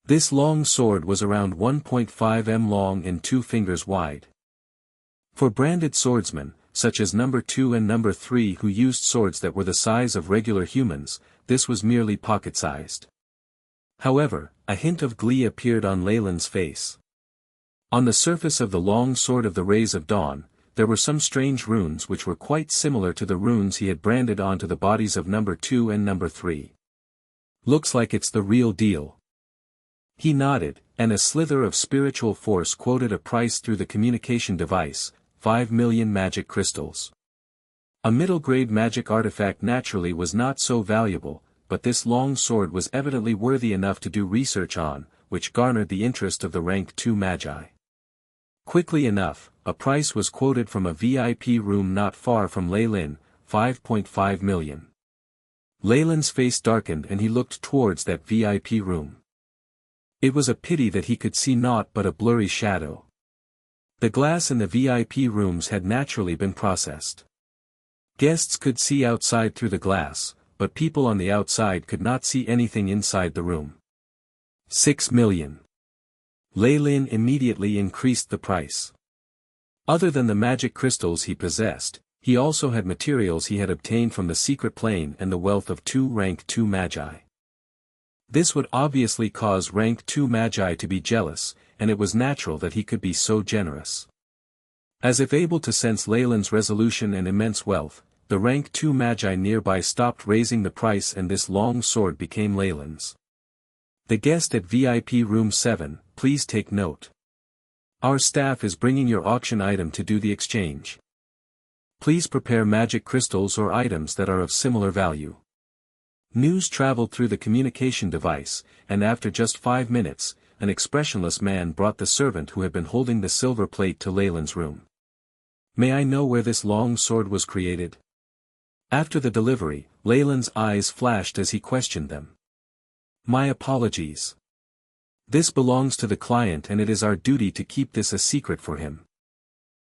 This long sword was around 1.5 m long and 2 fingers wide. For branded swordsmen, such as number 2 and number 3 who used swords that were the size of regular humans, this was merely pocket-sized. However, a hint of glee appeared on Leilin's face. On the surface of the long sword of the Rays of Dawn, there were some strange runes which were quite similar to the runes he had branded onto the bodies of number 2 and number 3. Looks like it's the real deal. He nodded, and a slither of spiritual force quoted a price through the communication device, 5 million magic crystals. A middle-grade magic artifact naturally was not so valuable, but this long sword was evidently worthy enough to do research on, which garnered the interest of the rank 2 magi. Quickly enough, a price was quoted from a VIP room not far from Leilin, 5.5 million. Leilin's face darkened and he looked towards that VIP room. It was a pity that he could see naught but a blurry shadow. The glass in the VIP rooms had naturally been processed. Guests could see outside through the glass, but people on the outside could not see anything inside the room. 6 million. Leilin immediately increased the price. Other than the magic crystals he possessed, he also had materials he had obtained from the secret plane and the wealth of 2 rank 2 magi. This would obviously cause rank 2 magi to be jealous, and it was natural that he could be so generous. As if able to sense Leilin's resolution and immense wealth, the rank 2 magi nearby stopped raising the price and this long sword became Leilin's. The guest at VIP room 7, please take note. Our staff is bringing your auction item to do the exchange. Please prepare magic crystals or items that are of similar value. News traveled through the communication device, and after just 5 minutes, an expressionless man brought the servant who had been holding the silver plate to Leilin's room. May I know where this long sword was created? After the delivery, Leilin's eyes flashed as he questioned them. My apologies. This belongs to the client and it is our duty to keep this a secret for him.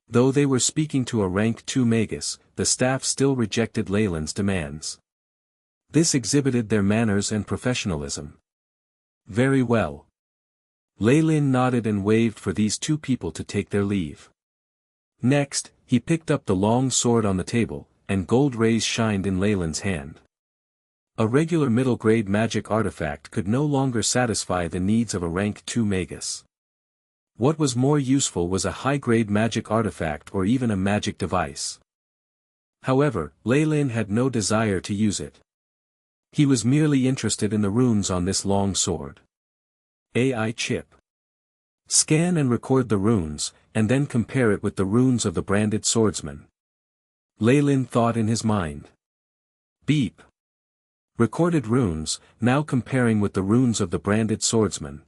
Though they were speaking to a rank 2 magus, the staff still rejected Leilin's demands. This exhibited their manners and professionalism. Very well. Leilin nodded and waved for these 2 people to take their leave. Next, he picked up the long sword on the table, and gold rays shined in Leilin's hand. A regular middle-grade magic artifact could no longer satisfy the needs of a rank 2 magus. What was more useful was a high-grade magic artifact or even a magic device. However, Leilin had no desire to use it. He was merely interested in the runes on this long sword. AI chip. Scan and record the runes, and then compare it with the runes of the branded swordsman. Leilin thought in his mind. Beep. Recorded runes, now comparing with the runes of the branded swordsman.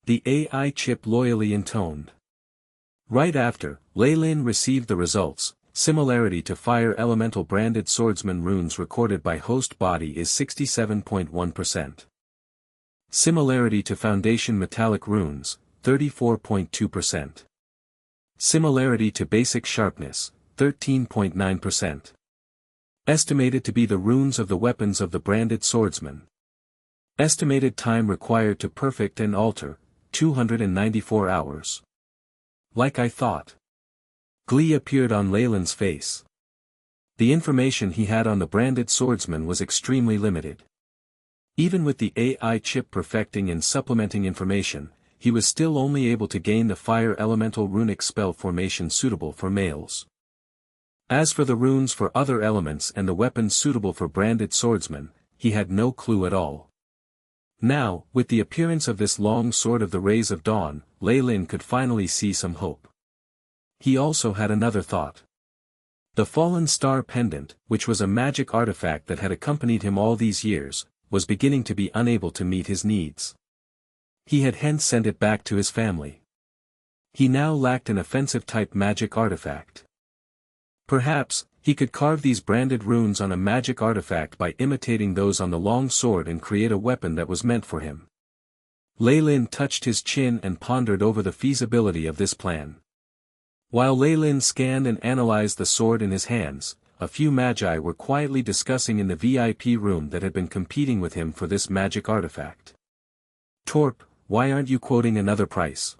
The AI chip loyally intoned. Right after, Leilin received the results. Similarity to fire elemental branded swordsman runes recorded by host body is 67.1%. Similarity to foundation metallic runes, 34.2%. Similarity to basic sharpness, 13.9%. Estimated to be the runes of the weapons of the branded swordsman. Estimated time required to perfect and alter, 294 hours. Like I thought. Glee appeared on Leilin's face. The information he had on the branded swordsman was extremely limited. Even with the AI chip perfecting and supplementing information, he was still only able to gain the fire elemental runic spell formation suitable for males. As for the runes for other elements and the weapons suitable for branded swordsmen, he had no clue at all. Now, with the appearance of this long sword of the rays of dawn, Leilin could finally see some hope. He also had another thought. The fallen star pendant, which was a magic artifact that had accompanied him all these years, was beginning to be unable to meet his needs. He had hence sent it back to his family. He now lacked an offensive-type magic artifact. Perhaps, he could carve these branded runes on a magic artifact by imitating those on the long sword and create a weapon that was meant for him. Leilin touched his chin and pondered over the feasibility of this plan. While Leilin scanned and analyzed the sword in his hands, a few magi were quietly discussing in the VIP room that had been competing with him for this magic artifact. Torp, why aren't you quoting another price?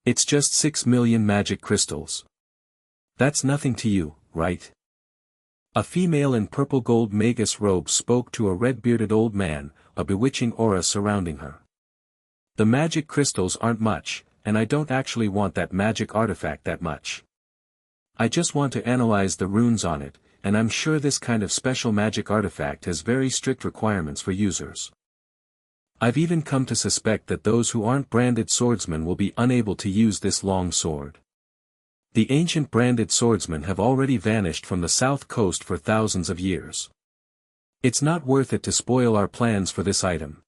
It's just 6 million magic crystals. That's nothing to you, right? A female in purple gold magus robe spoke to a red-bearded old man, a bewitching aura surrounding her. The magic crystals aren't much, and I don't actually want that magic artifact that much. I just want to analyze the runes on it, and I'm sure this kind of special magic artifact has very strict requirements for users. I've even come to suspect that those who aren't branded swordsmen will be unable to use this long sword. The ancient branded swordsmen have already vanished from the south coast for thousands of years. It's not worth it to spoil our plans for this item.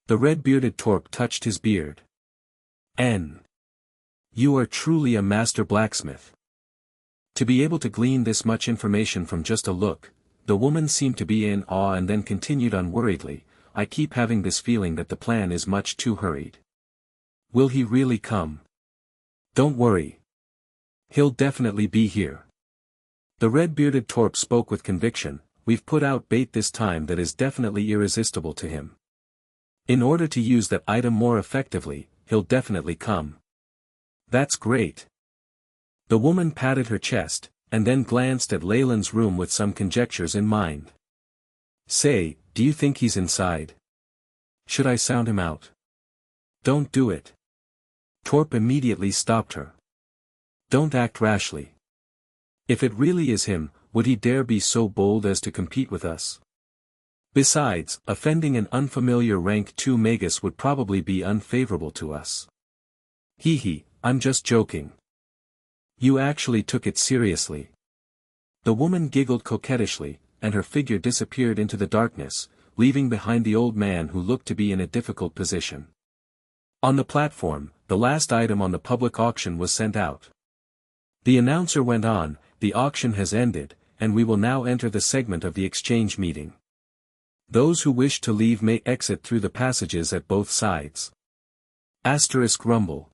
The red-bearded Torp touched his beard. You are truly a master blacksmith. To be able to glean this much information from just a look, the woman seemed to be in awe and then continued unworriedly, I keep having this feeling that the plan is much too hurried. Will he really come? Don't worry. He'll definitely be here. The red-bearded Torp spoke with conviction, we've put out bait this time that is definitely irresistible to him. In order to use that item more effectively, he'll definitely come. That's great. The woman patted her chest, and then glanced at Leilin's room with some conjectures in mind. Say, do you think he's inside? Should I sound him out? Don't do it. Torp immediately stopped her. Don't act rashly. If it really is him, would he dare be so bold as to compete with us? Besides, offending an unfamiliar rank 2 Magus would probably be unfavorable to us. Hee, I'm just joking. You actually took it seriously. The woman giggled coquettishly, and her figure disappeared into the darkness, leaving behind the old man who looked to be in a difficult position. On the platform, the last item on the public auction was sent out. The announcer went on, the auction has ended, and we will now enter the segment of the exchange meeting. Those who wish to leave may exit through the passages at both sides. Asterisk rumble.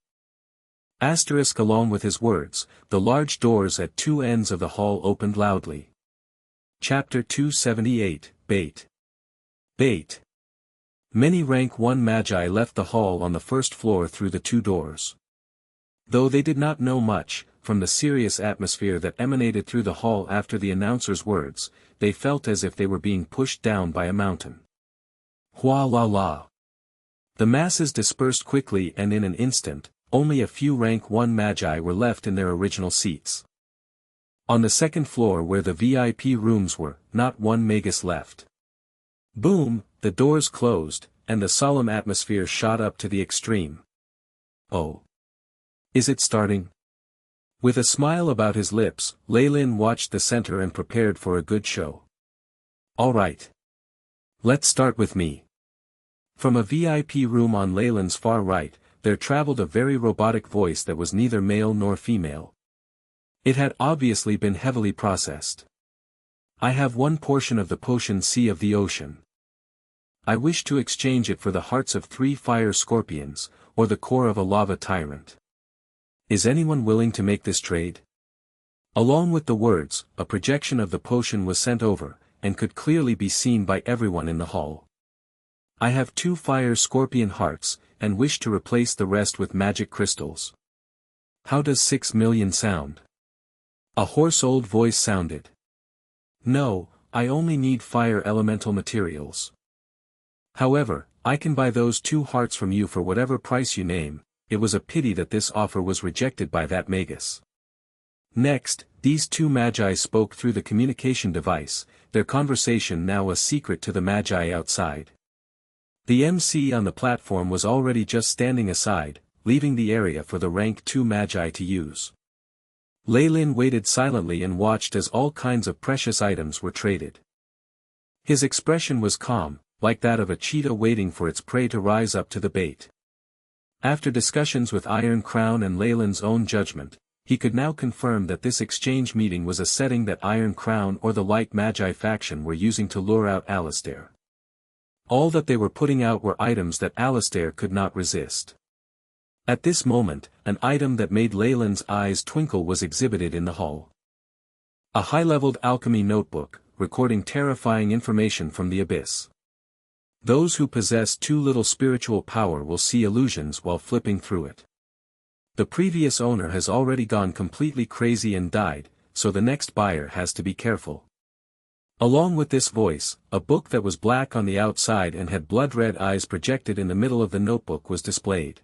Asterisk along with his words, the large doors at two ends of the hall opened loudly. Chapter 278, Bait. Bait. Many rank 1 magi left the hall on the first floor through the two doors. Though they did not know much, from the serious atmosphere that emanated through the hall after the announcer's words, they felt as if they were being pushed down by a mountain. Hua la la. The masses dispersed quickly and in an instant, only a few rank 1 magi were left in their original seats. On the second floor where the VIP rooms were, not one Magus left. Boom, the doors closed, and the solemn atmosphere shot up to the extreme. Oh. Is it starting? With a smile about his lips, Leilin watched the center and prepared for a good show. All right. Let's start with me. From a VIP room on Leilin's far right, there traveled a very robotic voice that was neither male nor female. It had obviously been heavily processed. I have one portion of the potion Sea of the Ocean. I wish to exchange it for the hearts of 3 fire scorpions, or the core of a lava tyrant. Is anyone willing to make this trade? Along with the words, a projection of the potion was sent over, and could clearly be seen by everyone in the hall. I have 2 fire scorpion hearts, and wish to replace the rest with magic crystals. How does 6 million sound? A hoarse old voice sounded. No, I only need fire elemental materials. However, I can buy those 2 hearts from you for whatever price you name. It was a pity that this offer was rejected by that Magus. Next, these 2 magi spoke through the communication device, their conversation now a secret to the magi outside. The MC on the platform was already just standing aside, leaving the area for the rank 2 magi to use. Leilin waited silently and watched as all kinds of precious items were traded. His expression was calm, like that of a cheetah waiting for its prey to rise up to the bait. After discussions with Iron Crown and Leilin's own judgment, he could now confirm that this exchange meeting was a setting that Iron Crown or the Light Magi faction were using to lure out Alistair. All that they were putting out were items that Alistair could not resist. At this moment, an item that made Leilin's eyes twinkle was exhibited in the hall. A high-leveled alchemy notebook, recording terrifying information from the abyss. Those who possess too little spiritual power will see illusions while flipping through it. The previous owner has already gone completely crazy and died, so the next buyer has to be careful. Along with this voice, a book that was black on the outside and had blood-red eyes projected in the middle of the notebook was displayed.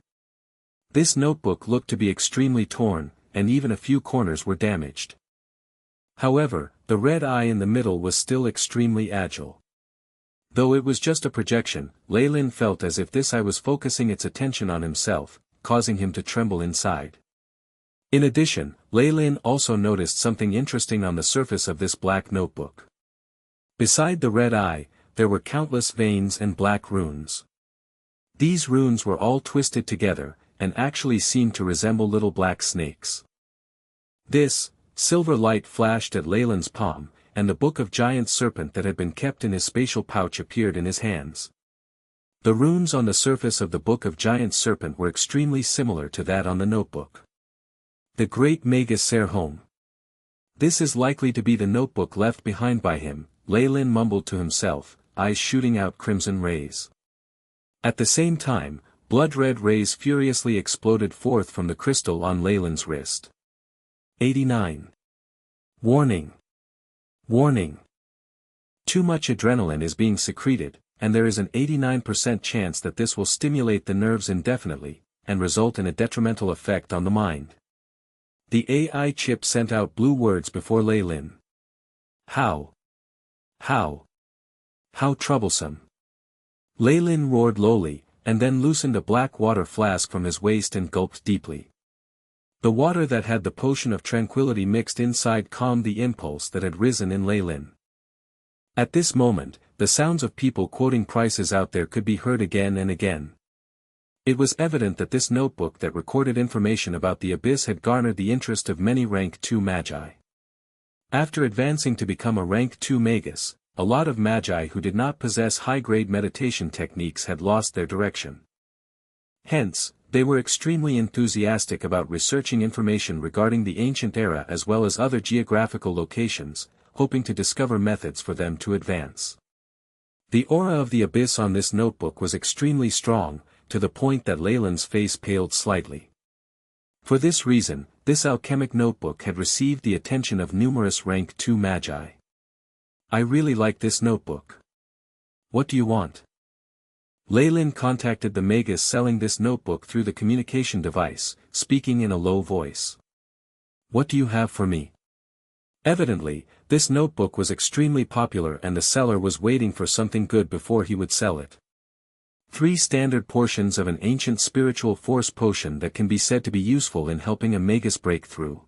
This notebook looked to be extremely torn, and even a few corners were damaged. However, the red eye in the middle was still extremely agile. Though it was just a projection, Leilin felt as if this eye was focusing its attention on himself, causing him to tremble inside. In addition, Leilin also noticed something interesting on the surface of this black notebook. Beside the red eye, there were countless veins and black runes. These runes were all twisted together, and actually seemed to resemble little black snakes. This, silver light flashed at Leilin's palm, and the book of giant serpent that had been kept in his spatial pouch appeared in his hands. The runes on the surface of the book of giant serpent were extremely similar to that on the notebook. The great Magus Serhom. This is likely to be the notebook left behind by him, Leilin mumbled to himself, eyes shooting out crimson rays. At the same time, blood-red rays furiously exploded forth from the crystal on Leilin's wrist. 89. Warning. Warning. Too much adrenaline is being secreted, and there is an 89% chance that this will stimulate the nerves indefinitely, and result in a detrimental effect on the mind. The AI chip sent out blue words before Leilin. How? How troublesome. Leilin roared lowly, and then loosened a black water flask from his waist and gulped deeply. The water that had the potion of tranquility mixed inside calmed the impulse that had risen in Leilin. At this moment, the sounds of people quoting prices out there could be heard again and again. It was evident that this notebook that recorded information about the abyss had garnered the interest of many rank 2 magi. After advancing to become a rank 2 magus, a lot of magi who did not possess high-grade meditation techniques had lost their direction. Hence, they were extremely enthusiastic about researching information regarding the ancient era as well as other geographical locations, hoping to discover methods for them to advance. The aura of the abyss on this notebook was extremely strong, to the point that Leilin's face paled slightly. For this reason, this alchemic notebook had received the attention of numerous rank 2 magi. I really like this notebook. What do you want? Leilin contacted the magus selling this notebook through the communication device, speaking in a low voice. What do you have for me? Evidently, this notebook was extremely popular and the seller was waiting for something good before he would sell it. 3 standard portions of an ancient spiritual force potion that can be said to be useful in helping a magus break through.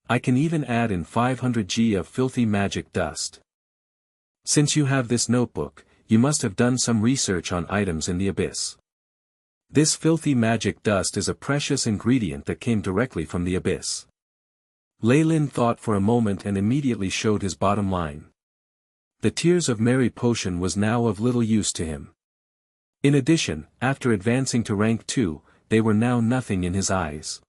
I can even add in 500 G of filthy magic dust. Since you have this notebook, you must have done some research on items in the abyss. This filthy magic dust is a precious ingredient that came directly from the abyss. Leilin thought for a moment and immediately showed his bottom line. The Tears of Mary potion was now of little use to him. In addition, after advancing to rank 2, they were now nothing in his eyes.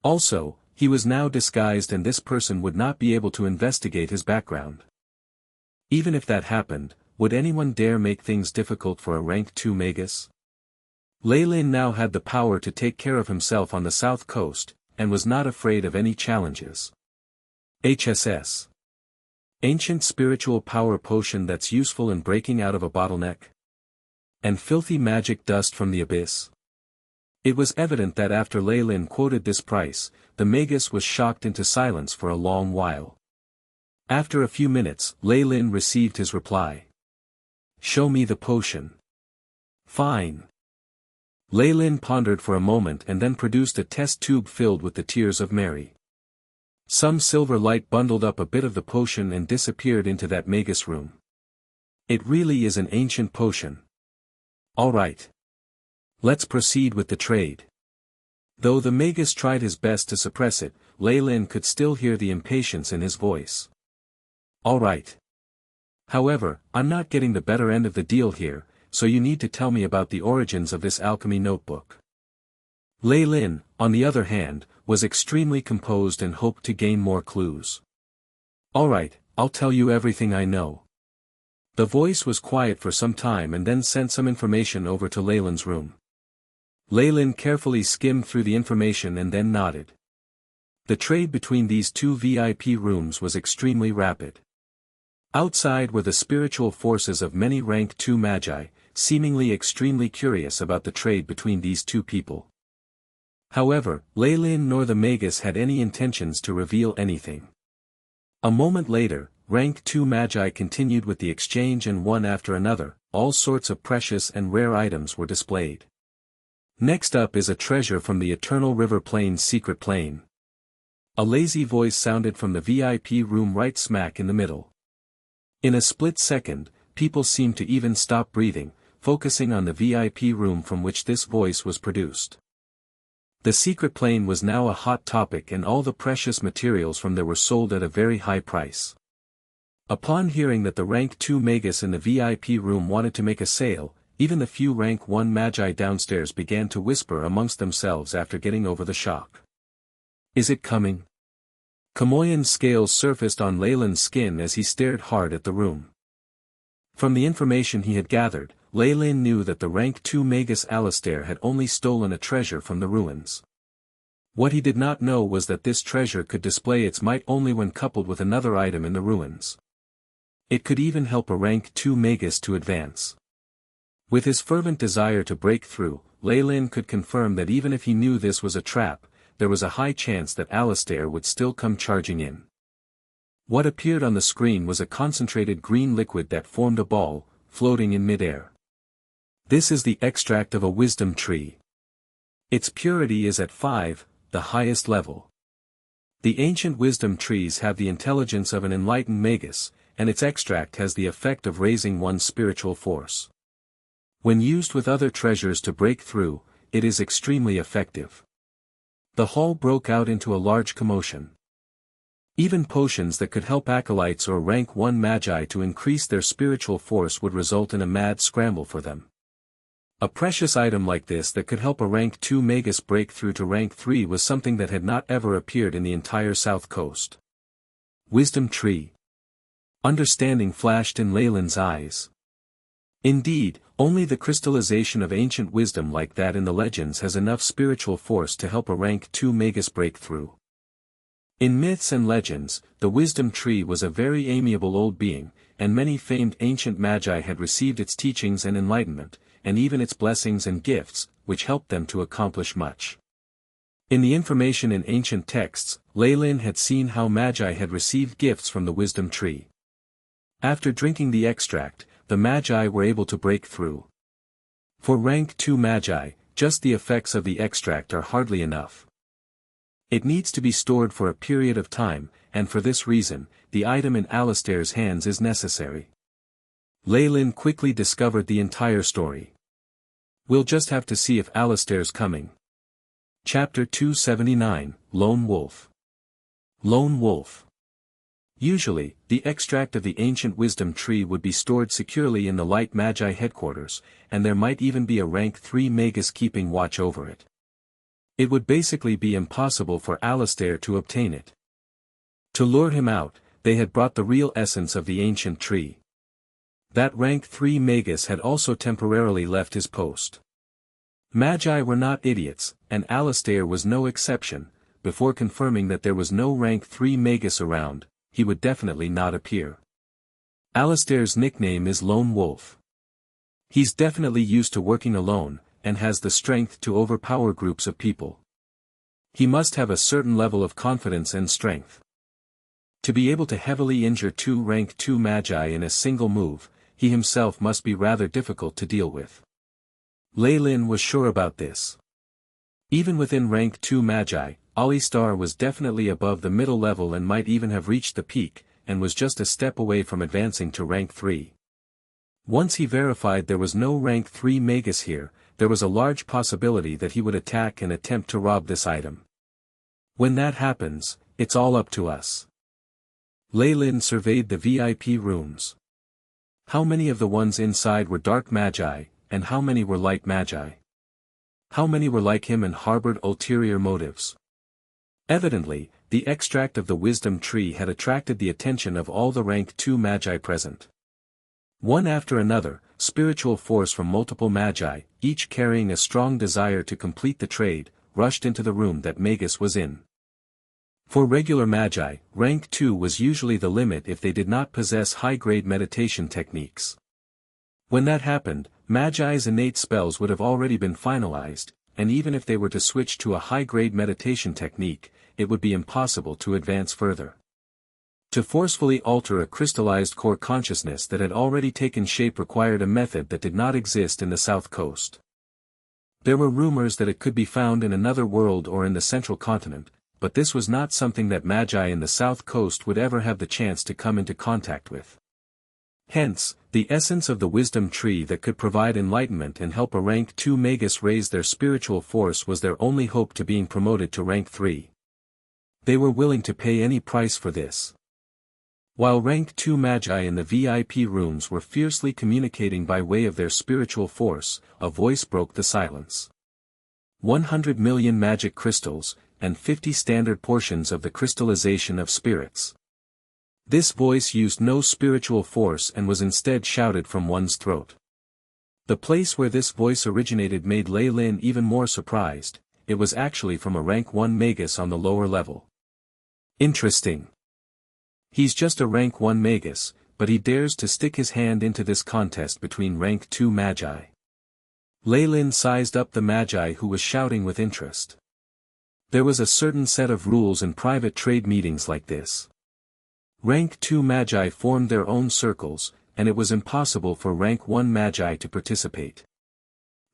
Also, he was now disguised and this person would not be able to investigate his background. Even if that happened, would anyone dare make things difficult for a rank 2 magus? Leilin now had the power to take care of himself on the south coast, and was not afraid of any challenges. HSS. Ancient spiritual power potion that's useful in breaking out of a bottleneck. And filthy magic dust from the abyss. It was evident that after Leilin quoted this price, the magus was shocked into silence for a long while. After a few minutes, Leilin received his reply. Show me the potion. Fine. Leilin pondered for a moment and then produced a test tube filled with the Tears of Mary. Some silver light bundled up a bit of the potion and disappeared into that magus room. It really is an ancient potion. All right. Let's proceed with the trade. Though the magus tried his best to suppress it, Leilin could still hear the impatience in his voice. All right. However, I'm not getting the better end of the deal here, so you need to tell me about the origins of this alchemy notebook. Leilin, on the other hand, was extremely composed and hoped to gain more clues. All right, I'll tell you everything I know. The voice was quiet for some time and then sent some information over to Leilin's room. Leilin carefully skimmed through the information and then nodded. The trade between these 2 VIP rooms was extremely rapid. Outside were the spiritual forces of many rank 2 magi, seemingly extremely curious about the trade between these 2 people. However, Leilin nor the magus had any intentions to reveal anything. A moment later, rank 2 magi continued with the exchange and one after another, all sorts of precious and rare items were displayed. Next up is a treasure from the Eternal River Plain's secret plane. A lazy voice sounded from the VIP room right smack in the middle. In a split second, people seemed to even stop breathing, focusing on the VIP room from which this voice was produced. The secret plane was now a hot topic and all the precious materials from there were sold at a very high price. Upon hearing that the rank 2 magus in the VIP room wanted to make a sale, even the few rank 1 magi downstairs began to whisper amongst themselves after getting over the shock. Is it coming? Kamoyan's scales surfaced on Leilin's skin as he stared hard at the room. From the information he had gathered, Leilin knew that the rank 2 magus Alistair had only stolen a treasure from the ruins. What he did not know was that this treasure could display its might only when coupled with another item in the ruins. It could even help a rank 2 magus to advance. With his fervent desire to break through, Leilin could confirm that even if he knew this was a trap, there was a high chance that Alistair would still come charging in. What appeared on the screen was a concentrated green liquid that formed a ball, floating in midair. This is the extract of a wisdom tree. Its purity is at 5, the highest level. The ancient wisdom trees have the intelligence of an enlightened magus, and its extract has the effect of raising one's spiritual force. When used with other treasures to break through, it is extremely effective. The hall broke out into a large commotion. Even potions that could help acolytes or rank 1 magi to increase their spiritual force would result in a mad scramble for them. A precious item like this that could help a rank 2 magus break through to rank 3 was something that had not ever appeared in the entire South Coast. Wisdom Tree. Understanding flashed in Leilin's eyes. Indeed, only the crystallization of ancient wisdom like that in the legends has enough spiritual force to help a rank 2 magus break through. In myths and legends, the wisdom tree was a very amiable old being, and many famed ancient magi had received its teachings and enlightenment, and even its blessings and gifts, which helped them to accomplish much. In the information in ancient texts, Leilin had seen how magi had received gifts from the wisdom tree. After drinking the extract, the magi were able to break through. For rank 2 magi, just the effects of the extract are hardly enough. It needs to be stored for a period of time, and for this reason, the item in Alistair's hands is necessary. Leilin quickly discovered the entire story. We'll just have to see if Alistair's coming. Chapter 279, Lone Wolf. Lone Wolf. Usually, the extract of the ancient wisdom tree would be stored securely in the light magi headquarters, and there might even be a rank 3 magus keeping watch over it. It would basically be impossible for Alistair to obtain it. To lure him out, they had brought the real essence of the ancient tree. That rank 3 magus had also temporarily left his post. Magi were not idiots, and Alistair was no exception. Before confirming that there was no rank 3 magus around, he would definitely not appear. Alistair's nickname is Lone Wolf. He's definitely used to working alone, and has the strength to overpower groups of people. He must have a certain level of confidence and strength. To be able to heavily injure 2 rank 2 magi in a single move, he himself must be rather difficult to deal with. Leilin was sure about this. Even within rank 2 magi, Alistair was definitely above the middle level and might even have reached the peak, and was just a step away from advancing to rank 3. Once he verified there was no rank 3 magus here, there was a large possibility that he would attack and attempt to rob this item. When that happens, it's all up to us. Leilin surveyed the VIP rooms. How many of the ones inside were dark magi, and how many were light magi? How many were like him and harbored ulterior motives? Evidently, the extract of the wisdom tree had attracted the attention of all the rank 2 magi present. One after another, spiritual force from multiple magi, each carrying a strong desire to complete the trade, rushed into the room that Magus was in. For regular magi, rank 2 was usually the limit if they did not possess high-grade meditation techniques. When that happened, magi's innate spells would have already been finalized, and even if they were to switch to a high-grade meditation technique, it would be impossible to advance further. To forcefully alter a crystallized core consciousness that had already taken shape required a method that did not exist in the South Coast. There were rumors that it could be found in another world or in the central continent, but this was not something that magi in the South Coast would ever have the chance to come into contact with. Hence, the essence of the wisdom tree that could provide enlightenment and help a rank 2 magus raise their spiritual force was their only hope to being promoted to rank 3. They were willing to pay any price for this. While rank 2 magi in the VIP rooms were fiercely communicating by way of their spiritual force, a voice broke the silence. 100 million magic crystals, and 50 standard portions of the crystallization of spirits. This voice used no spiritual force and was instead shouted from one's throat. The place where this voice originated made Leilin even more surprised. It was actually from a rank 1 magus on the lower level. Interesting. He's just a rank 1 magus, but he dares to stick his hand into this contest between rank 2 magi. Leilin sized up the magi who was shouting with interest. There was a certain set of rules in private trade meetings like this. Rank 2 magi formed their own circles, and it was impossible for rank 1 magi to participate.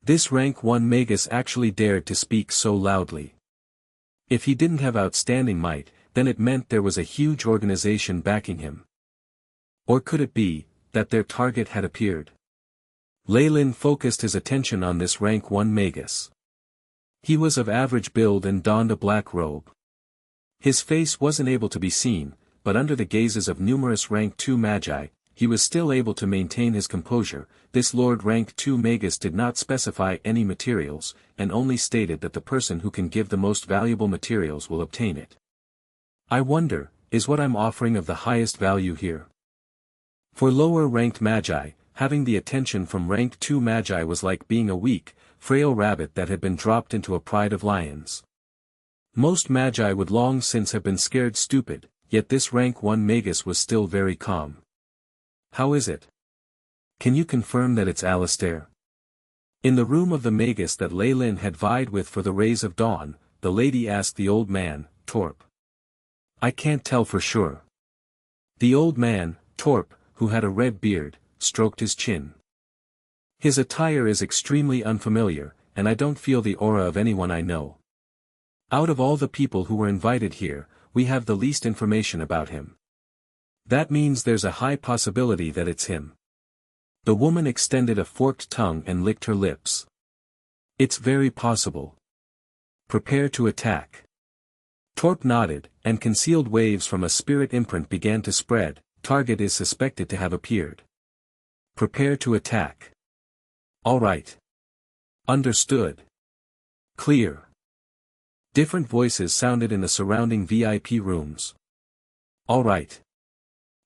This rank 1 magus actually dared to speak so loudly. If he didn't have outstanding might, then it meant there was a huge organization backing him. Or could it be, that their target had appeared? Leilin focused his attention on this rank 1 magus. He was of average build and donned a black robe. His face wasn't able to be seen, but under the gazes of numerous rank 2 magi, he was still able to maintain his composure. This Lord rank 2 magus did not specify any materials, and only stated that the person who can give the most valuable materials will obtain it. I wonder, is what I'm offering of the highest value here? For lower ranked magi, having the attention from rank 2 magi was like being a weak, frail rabbit that had been dropped into a pride of lions. Most magi would long since have been scared stupid, yet this rank 1 magus was still very calm. How is it? Can you confirm that it's Alistair? In the room of the magus that Leilin had vied with for the rays of dawn, the lady asked the old man, Torp. I can't tell for sure. The old man, Torp, who had a red beard, stroked his chin. His attire is extremely unfamiliar, and I don't feel the aura of anyone I know. Out of all the people who were invited here, we have the least information about him. That means there's a high possibility that it's him. The woman extended a forked tongue and licked her lips. It's very possible. Prepare to attack. Torp nodded, and concealed waves from a spirit imprint began to spread. Target is suspected to have appeared. Prepare to attack. All right. Understood. Clear. Different voices sounded in the surrounding VIP rooms. All right.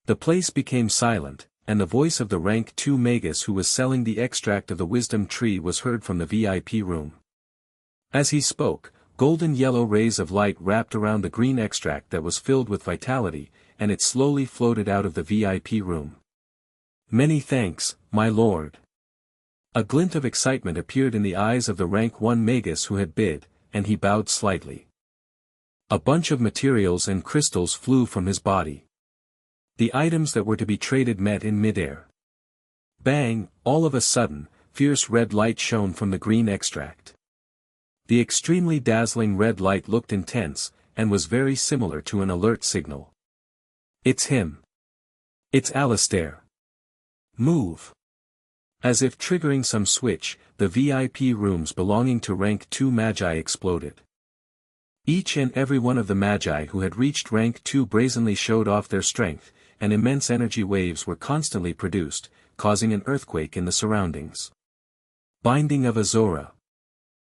The place became silent, and the voice of the rank 2 magus who was selling the extract of the wisdom tree was heard from the VIP room. As he spoke, golden yellow rays of light wrapped around the green extract that was filled with vitality, and it slowly floated out of the VIP room. Many thanks, my lord. A glint of excitement appeared in the eyes of the rank 1 magus who had bid, and he bowed slightly. A bunch of materials and crystals flew from his body. The items that were to be traded met in midair. Bang, all of a sudden, fierce red light shone from the green extract. The extremely dazzling red light looked intense, and was very similar to an alert signal. It's him. It's Alistair. Move. As if triggering some switch, the VIP rooms belonging to rank 2 magi exploded. Each and every one of the magi who had reached rank 2 brazenly showed off their strength, and immense energy waves were constantly produced, causing an earthquake in the surroundings. Binding of Azora.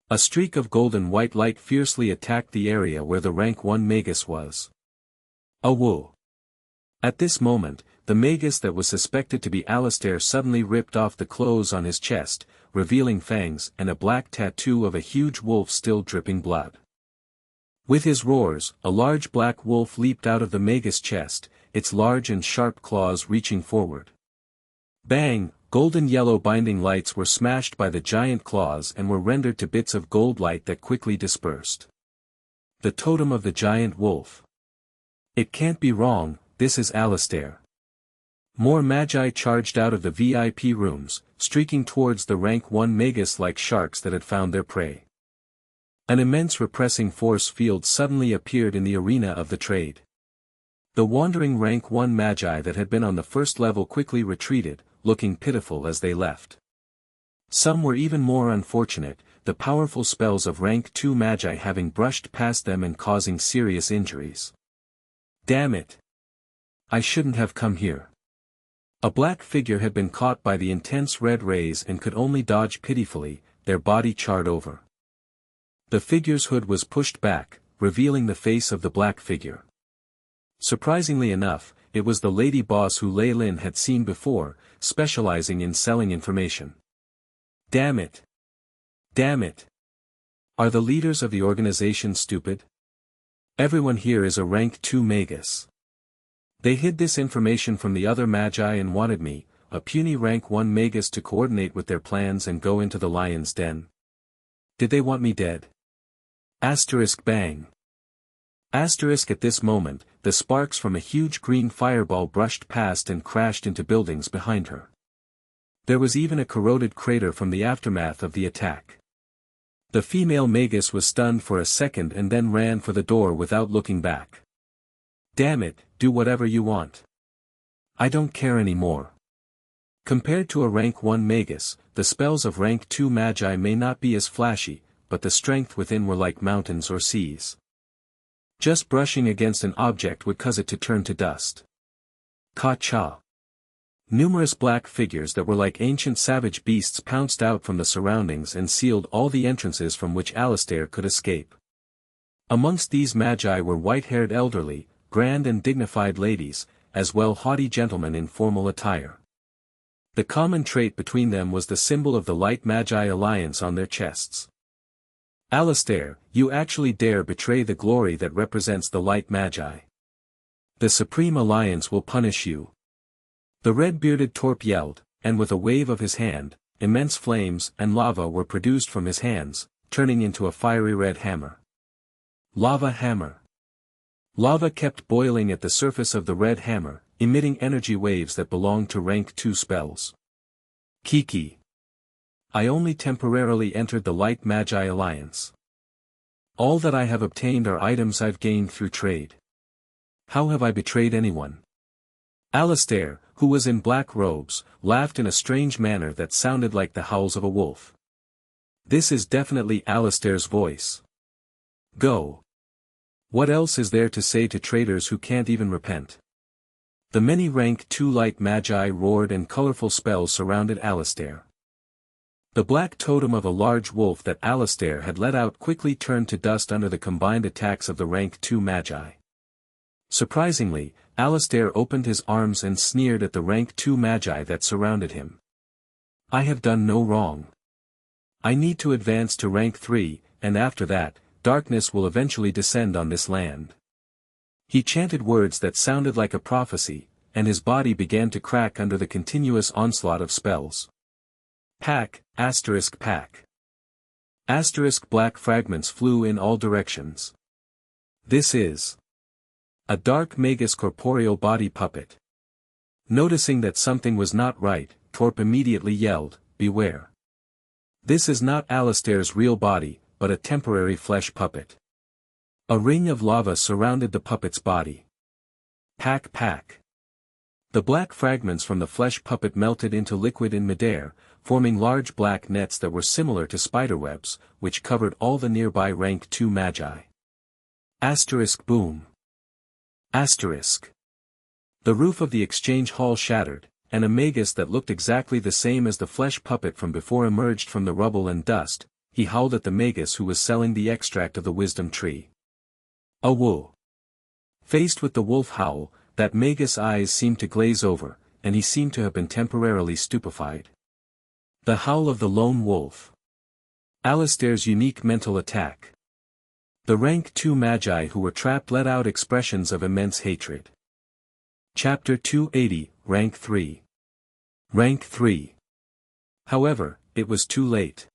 A streak of golden white light fiercely attacked the area where the rank 1 magus was. Awoo. At this moment, the magus that was suspected to be Alistair suddenly ripped off the clothes on his chest, revealing fangs and a black tattoo of a huge wolf still dripping blood. With his roars, a large black wolf leaped out of the magus' chest, its large and sharp claws reaching forward. Bang, golden yellow binding lights were smashed by the giant claws and were rendered to bits of gold light that quickly dispersed. The totem of the giant wolf. It can't be wrong, this is Alistair. More magi charged out of the VIP rooms, streaking towards the rank 1 magus like sharks that had found their prey. An immense repressing force field suddenly appeared in the arena of the trade. The wandering rank 1 magi that had been on the first level quickly retreated, looking pitiful as they left. Some were even more unfortunate, the powerful spells of rank 2 magi having brushed past them and causing serious injuries. Damn it! I shouldn't have come here. A black figure had been caught by the intense red rays and could only dodge pitifully, their body charred over. The figure's hood was pushed back, revealing the face of the black figure. Surprisingly enough, it was the lady boss who Leilin had seen before, specializing in selling information. Damn it! Damn it! Are the leaders of the organization stupid? Everyone here is a rank 2 magus. They hid this information from the other magi and wanted me, a puny rank 1 Magus, to coordinate with their plans and go into the lion's den. Did they want me dead? Asterisk bang. Asterisk at this moment, the sparks from a huge green fireball brushed past and crashed into buildings behind her. There was even a corroded crater from the aftermath of the attack. The female Magus was stunned for a second and then ran for the door without looking back. Damn it, do whatever you want. I don't care anymore. Compared to a rank 1 Magus, the spells of rank 2 magi may not be as flashy, but the strength within were like mountains or seas. Just brushing against an object would cause it to turn to dust. Ka-cha. Numerous black figures that were like ancient savage beasts pounced out from the surroundings and sealed all the entrances from which Alistair could escape. Amongst these magi were white-haired elderly, grand and dignified ladies, as well haughty gentlemen in formal attire. The common trait between them was the symbol of the Light Magi Alliance on their chests. Alistair, you actually dare betray the glory that represents the Light Magi. The Supreme Alliance will punish you. The red-bearded Torp yelled, and with a wave of his hand, immense flames and lava were produced from his hands, turning into a fiery red hammer. Lava hammer. Lava kept boiling at the surface of the red hammer, emitting energy waves that belonged to rank 2 spells. Kiki. I only temporarily entered the Light Magi Alliance. All that I have obtained are items I've gained through trade. How have I betrayed anyone? Alistair, who was in black robes, laughed in a strange manner that sounded like the howls of a wolf. This is definitely Alistair's voice. Go. What else is there to say to traitors who can't even repent? The many rank 2 Light Magi roared and colorful spells surrounded Alistair. The black totem of a large wolf that Alistair had let out quickly turned to dust under the combined attacks of the rank 2 Magi. Surprisingly, Alistair opened his arms and sneered at the rank 2 Magi that surrounded him. I have done no wrong. I need to advance to rank 3, and after that, darkness will eventually descend on this land. He chanted words that sounded like a prophecy, and his body began to crack under the continuous onslaught of spells. Pack, asterisk pack. Asterisk black fragments flew in all directions. This is a dark Magus corporeal body puppet. Noticing that something was not right, Torp immediately yelled, beware. This is not Alistair's real body, but a temporary flesh puppet. A ring of lava surrounded the puppet's body. Pack pack. The black fragments from the flesh puppet melted into liquid in midair, forming large black nets that were similar to spiderwebs, which covered all the nearby rank 2 magi. Asterisk boom. Asterisk. The roof of the exchange hall shattered, and a Magus that looked exactly the same as the flesh puppet from before emerged from the rubble and dust. He howled at the Magus who was selling the extract of the wisdom tree. A woo. Faced with the wolf howl, that Magus' eyes seemed to glaze over, and he seemed to have been temporarily stupefied. The howl of the lone wolf. Alistair's unique mental attack. The rank 2 magi who were trapped let out expressions of immense hatred. Chapter 280, Rank 3. Rank 3. However, it was too late.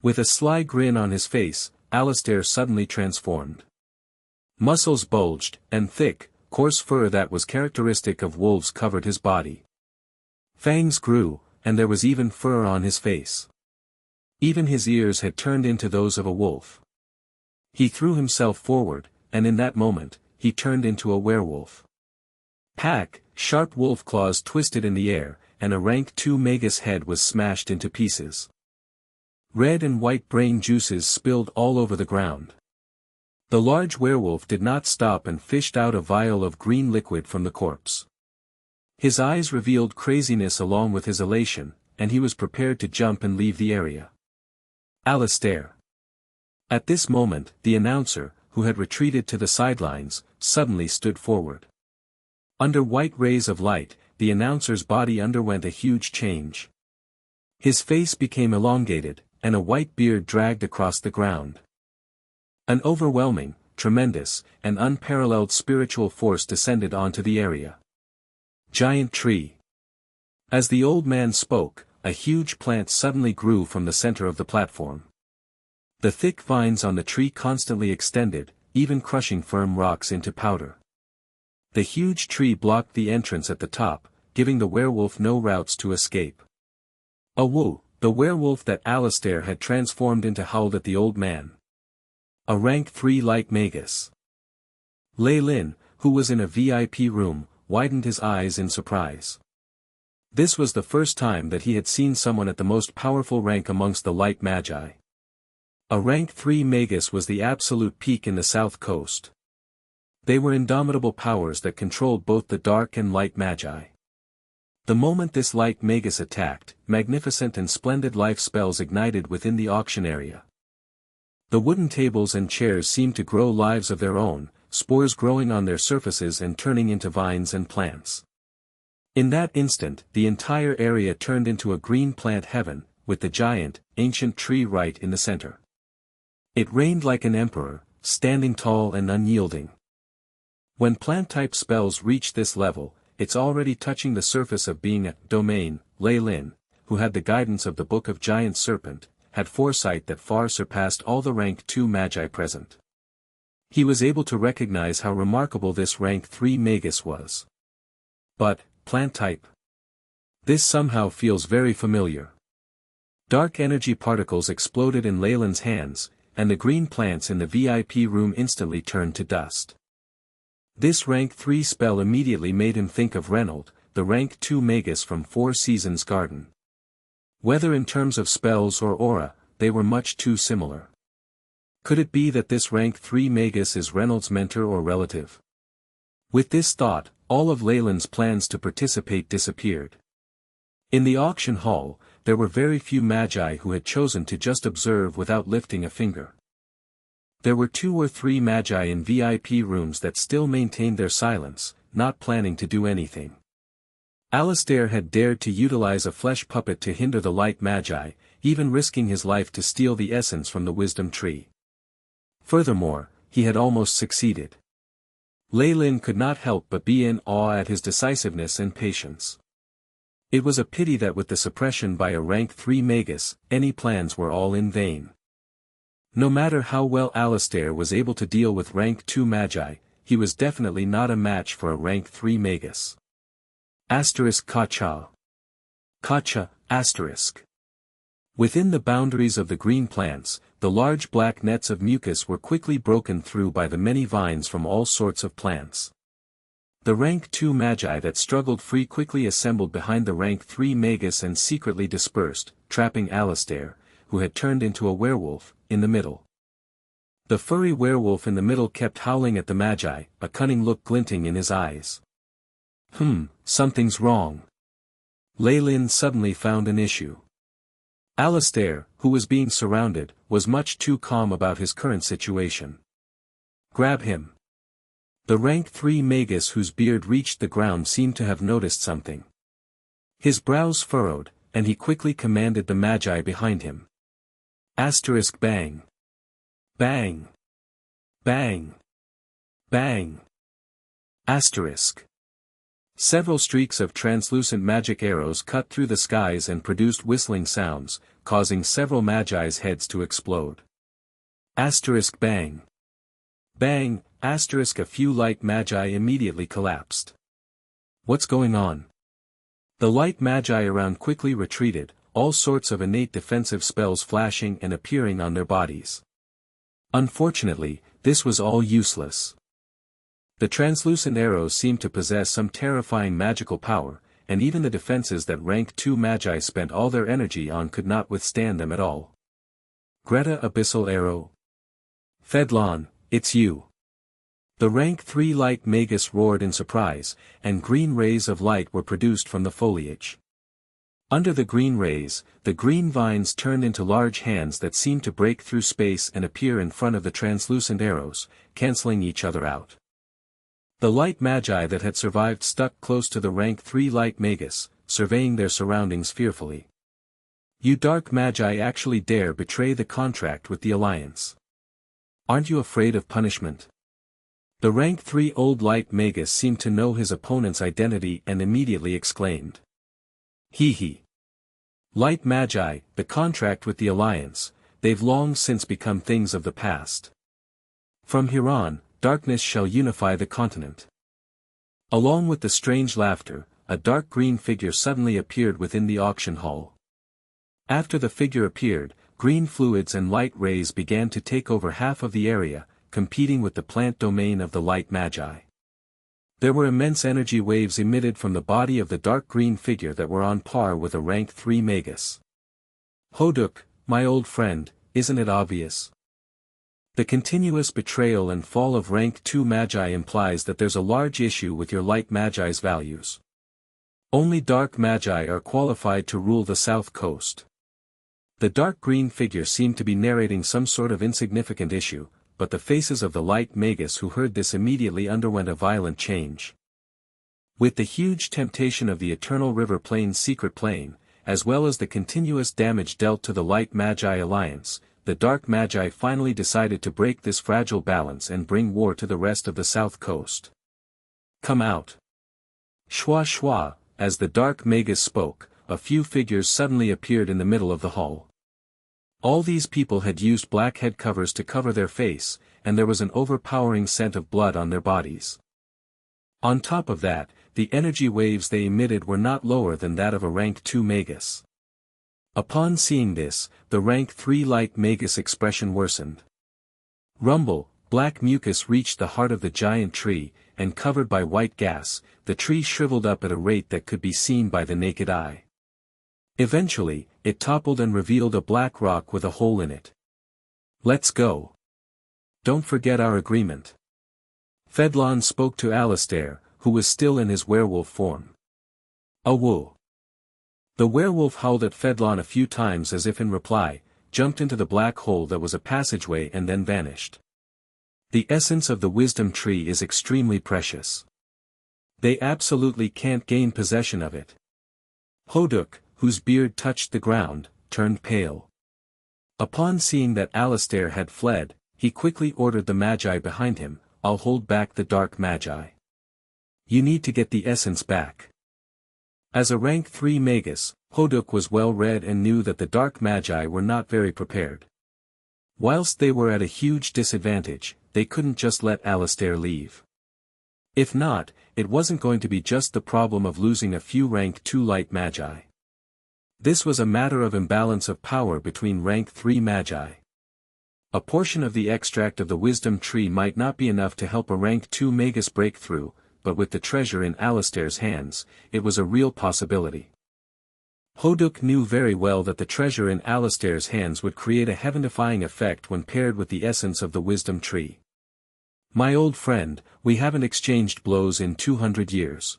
With a sly grin on his face, Alistair suddenly transformed. Muscles bulged, and thick, coarse fur that was characteristic of wolves covered his body. Fangs grew, and there was even fur on his face. Even his ears had turned into those of a wolf. He threw himself forward, and in that moment, he turned into a werewolf. Pack, sharp wolf claws twisted in the air, and a rank 2 Magus head was smashed into pieces. Red and white brain juices spilled all over the ground. The large werewolf did not stop and fished out a vial of green liquid from the corpse. His eyes revealed craziness along with his elation, and he was prepared to jump and leave the area. Alistair. At this moment, the announcer, who had retreated to the sidelines, suddenly stood forward. Under white rays of light, the announcer's body underwent a huge change. His face became elongated, and a white beard dragged across the ground. An overwhelming, tremendous, and unparalleled spiritual force descended onto the area. Giant tree. As the old man spoke, a huge plant suddenly grew from the center of the platform. The thick vines on the tree constantly extended, even crushing firm rocks into powder. The huge tree blocked the entrance at the top, giving the werewolf no routes to escape. Awu, the werewolf that Alistair had transformed into, howled at the old man. A rank 3 light magus. Leilin, who was in a VIP room, widened his eyes in surprise. This was the first time that he had seen someone at the most powerful rank amongst the light magi. A rank 3 magus was the absolute peak in the south coast. They were indomitable powers that controlled both the dark and light magi. The moment this light magus attacked, magnificent and splendid life spells ignited within the auction area. The wooden tables and chairs seemed to grow lives of their own, spores growing on their surfaces and turning into vines and plants. In that instant, the entire area turned into a green plant heaven, with the giant, ancient tree right in the center. It reigned like an emperor, standing tall and unyielding. When plant-type spells reach this level, it's already touching the surface of being a domain. Leilin, who had the guidance of the Book of Giant Serpent, had foresight that far surpassed all the rank 2 magi present. He was able to recognize how remarkable this rank 3 magus was. But, plant type. This somehow feels very familiar. Dark energy particles exploded in Leilin's hands, and the green plants in the VIP room instantly turned to dust. This rank 3 spell immediately made him think of Reynold, the rank 2 magus from Four Seasons Garden. Whether in terms of spells or aura, they were much too similar. Could it be that this rank 3 magus is Reynold's mentor or relative? With this thought, all of Leilin's plans to participate disappeared. In the auction hall, there were very few magi who had chosen to just observe without lifting a finger. There were 2 or 3 magi in VIP rooms that still maintained their silence, not planning to do anything. Alistair had dared to utilize a flesh puppet to hinder the light magi, even risking his life to steal the essence from the wisdom tree. Furthermore, he had almost succeeded. Leilin could not help but be in awe at his decisiveness and patience. It was a pity that with the suppression by a rank 3 magus, any plans were all in vain. No matter how well Alistair was able to deal with rank 2 magi, he was definitely not a match for a rank 3 magus. Kacha. Kacha, Within the boundaries of the green plants, the large black nets of mucus were quickly broken through by the many vines from all sorts of plants. The rank 2 magi that struggled free quickly assembled behind the rank 3 magus and secretly dispersed, trapping Alistair, who had turned into a werewolf, in the middle. The furry werewolf in the middle kept howling at the magi, a cunning look glinting in his eyes. Something's wrong. Leilin suddenly found an issue. Alistair, who was being surrounded, was much too calm about his current situation. Grab him. The rank 3 magus whose beard reached the ground seemed to have noticed something. His brows furrowed, and he quickly commanded the magi behind him. Bang. Bang. Bang. Bang. Several streaks of translucent magic arrows cut through the skies and produced whistling sounds, causing several magi's heads to explode. Bang. Bang, a few light magi immediately collapsed. What's going on? The light magi around quickly retreated, all sorts of innate defensive spells flashing and appearing on their bodies. Unfortunately, this was all useless. The translucent arrows seemed to possess some terrifying magical power, and even the defenses that rank 2 magi spent all their energy on could not withstand them at all. Greta Abyssal Arrow. Fedlon, it's you. The rank 3 light magus roared in surprise, and green rays of light were produced from the foliage. Under the green rays, the green vines turned into large hands that seemed to break through space and appear in front of the translucent arrows, canceling each other out. The light magi that had survived stuck close to the rank 3 light magus, surveying their surroundings fearfully. You dark magi actually dare betray the contract with the Alliance. Aren't you afraid of punishment? The rank 3 old light Magus seemed to know his opponent's identity and immediately exclaimed. Hee hee. Light Magi, the contract with the Alliance, they've long since become things of the past. From here on, darkness shall unify the continent. Along with the strange laughter, a dark green figure suddenly appeared within the auction hall. After the figure appeared, green fluids and light rays began to take over half of the area, competing with the plant domain of the light Magi. There were immense energy waves emitted from the body of the dark green figure that were on par with a rank 3 Magus. Hoduk, my old friend, isn't it obvious? The continuous betrayal and fall of rank 2 Magi implies that there's a large issue with your light Magi's values. Only dark Magi are qualified to rule the south coast. The dark green figure seemed to be narrating some sort of insignificant issue, but the faces of the light Magus who heard this immediately underwent a violent change. With the huge temptation of the Eternal River Plain's secret plane, as well as the continuous damage dealt to the light Magi alliance, the dark Magi finally decided to break this fragile balance and bring war to the rest of the south coast. Come out. Shwa shwa, as the dark Magus spoke, a few figures suddenly appeared in the middle of the hall. All these people had used black head covers to cover their face, and there was an overpowering scent of blood on their bodies. On top of that, the energy waves they emitted were not lower than that of a rank 2 Magus. Upon seeing this, the rank 3 light Magus expression worsened. Rumble, black mucus reached the heart of the giant tree, and covered by white gas, the tree shriveled up at a rate that could be seen by the naked eye. Eventually, it toppled and revealed a black rock with a hole in it. Let's go. Don't forget our agreement. Fedlon spoke to Alistair, who was still in his werewolf form. Awoo. The werewolf howled at Fedlon a few times as if in reply, jumped into the black hole that was a passageway and then vanished. The essence of the wisdom tree is extremely precious. They absolutely can't gain possession of it. Hoduk, whose beard touched the ground, turned pale. Upon seeing that Alistair had fled, he quickly ordered the Magi behind him, I'll hold back the dark Magi. You need to get the essence back. As a rank 3 Magus, Hoduk was well read and knew that the dark Magi were not very prepared. Whilst they were at a huge disadvantage, they couldn't just let Alistair leave. If not, it wasn't going to be just the problem of losing a few rank 2 light Magi. This was a matter of imbalance of power between rank 3 Magi. A portion of the extract of the wisdom tree might not be enough to help a rank 2 Magus break through, but with the treasure in Alistair's hands, it was a real possibility. Hoduk knew very well that the treasure in Alistair's hands would create a heaven-defying effect when paired with the essence of the wisdom tree. My old friend, we haven't exchanged blows in 200 years.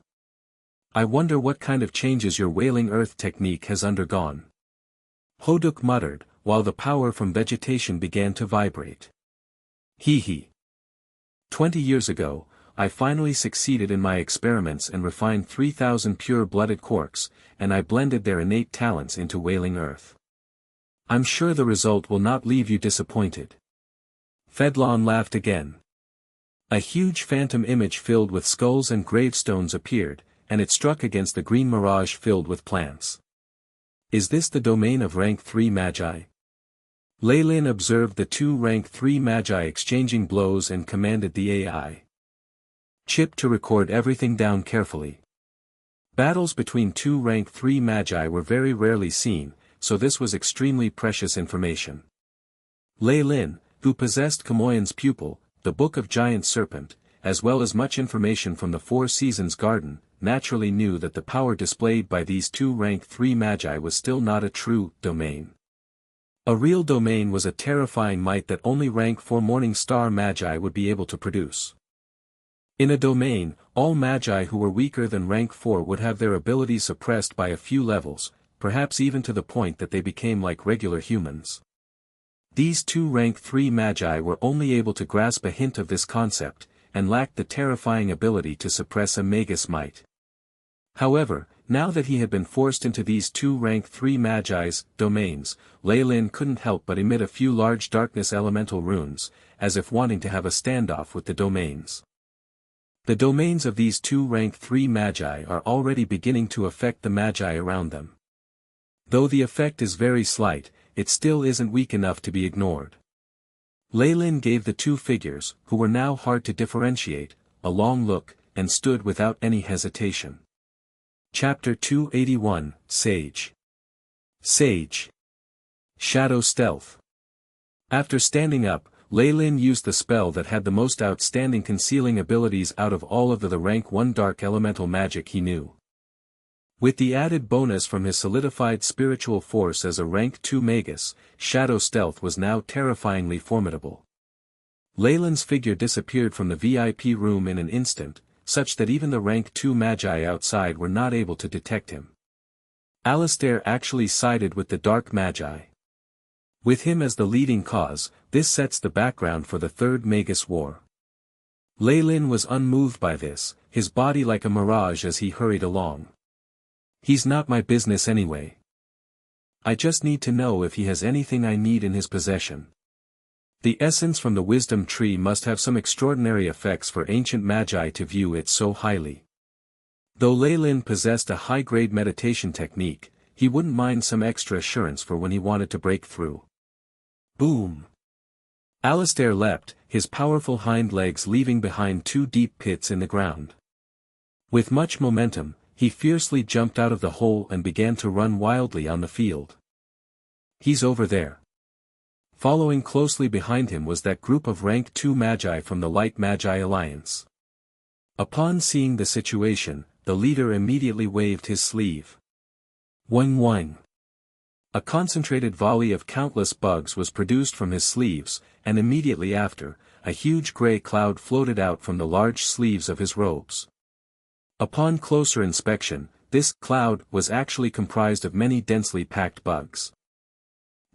I wonder what kind of changes your wailing earth technique has undergone. Hoduk muttered, while the power from vegetation began to vibrate. Hee hee. 20 years ago, I finally succeeded in my experiments and refined 3,000 pure-blooded quarks, and I blended their innate talents into wailing earth. I'm sure the result will not leave you disappointed. Fedlon laughed again. A huge phantom image filled with skulls and gravestones appeared, and it struck against the green mirage filled with plants. Is this the domain of rank 3 Magi? Leilin observed the two rank 3 Magi exchanging blows and commanded the AI chip to record everything down carefully. Battles between two rank 3 Magi were very rarely seen, so this was extremely precious information. Leilin, who possessed Kamoyan's pupil, the Book of Giant Serpent, as well as much information from the Four Seasons Garden, naturally knew that the power displayed by these two rank 3 Magi was still not a true domain. A real domain was a terrifying might that only rank 4 Morning Star Magi would be able to produce. In a domain, all Magi who were weaker than rank 4 would have their abilities suppressed by a few levels, perhaps even to the point that they became like regular humans. These two rank 3 Magi were only able to grasp a hint of this concept, and lacked the terrifying ability to suppress a Magus might. However, Now that he had been forced into these two rank 3 magi's domains, Leilin couldn't help but emit a few large darkness elemental runes, as if wanting to have a standoff with the domains. The domains of these two rank 3 magi are already beginning to affect the magi around them. Though the effect is very slight, it still isn't weak enough to be ignored. Leilin gave the two figures, who were now hard to differentiate, a long look, and stood without any hesitation. Chapter 281, Sage. Sage. Shadow Stealth. After standing up, Leilin used the spell that had the most outstanding concealing abilities out of all of the rank 1 dark elemental magic he knew. With the added bonus from his solidified spiritual force as a rank 2 Magus, Shadow Stealth was now terrifyingly formidable. Leilin's figure disappeared from the VIP room in an instant, such that even the rank 2 magi outside were not able to detect him. Alistair actually sided with the dark magi. With him as the leading cause, this sets the background for the Third Magus War. Leilin was unmoved by this, his body like a mirage as he hurried along. He's not my business anyway. I just need to know if he has anything I need in his possession. The essence from the wisdom tree must have some extraordinary effects for ancient magi to view it so highly. Though Leilin possessed a high-grade meditation technique, he wouldn't mind some extra assurance for when he wanted to break through. Boom! Alistair leapt, his powerful hind legs leaving behind 2 deep pits in the ground. With much momentum, he fiercely jumped out of the hole and began to run wildly on the field. He's over there. Following closely behind him was that group of rank 2 magi from the Light Magi Alliance. Upon seeing the situation, the leader immediately waved his sleeve. Wang wang. A concentrated volley of countless bugs was produced from his sleeves, and immediately after, a huge grey cloud floated out from the large sleeves of his robes. Upon closer inspection, this cloud was actually comprised of many densely packed bugs.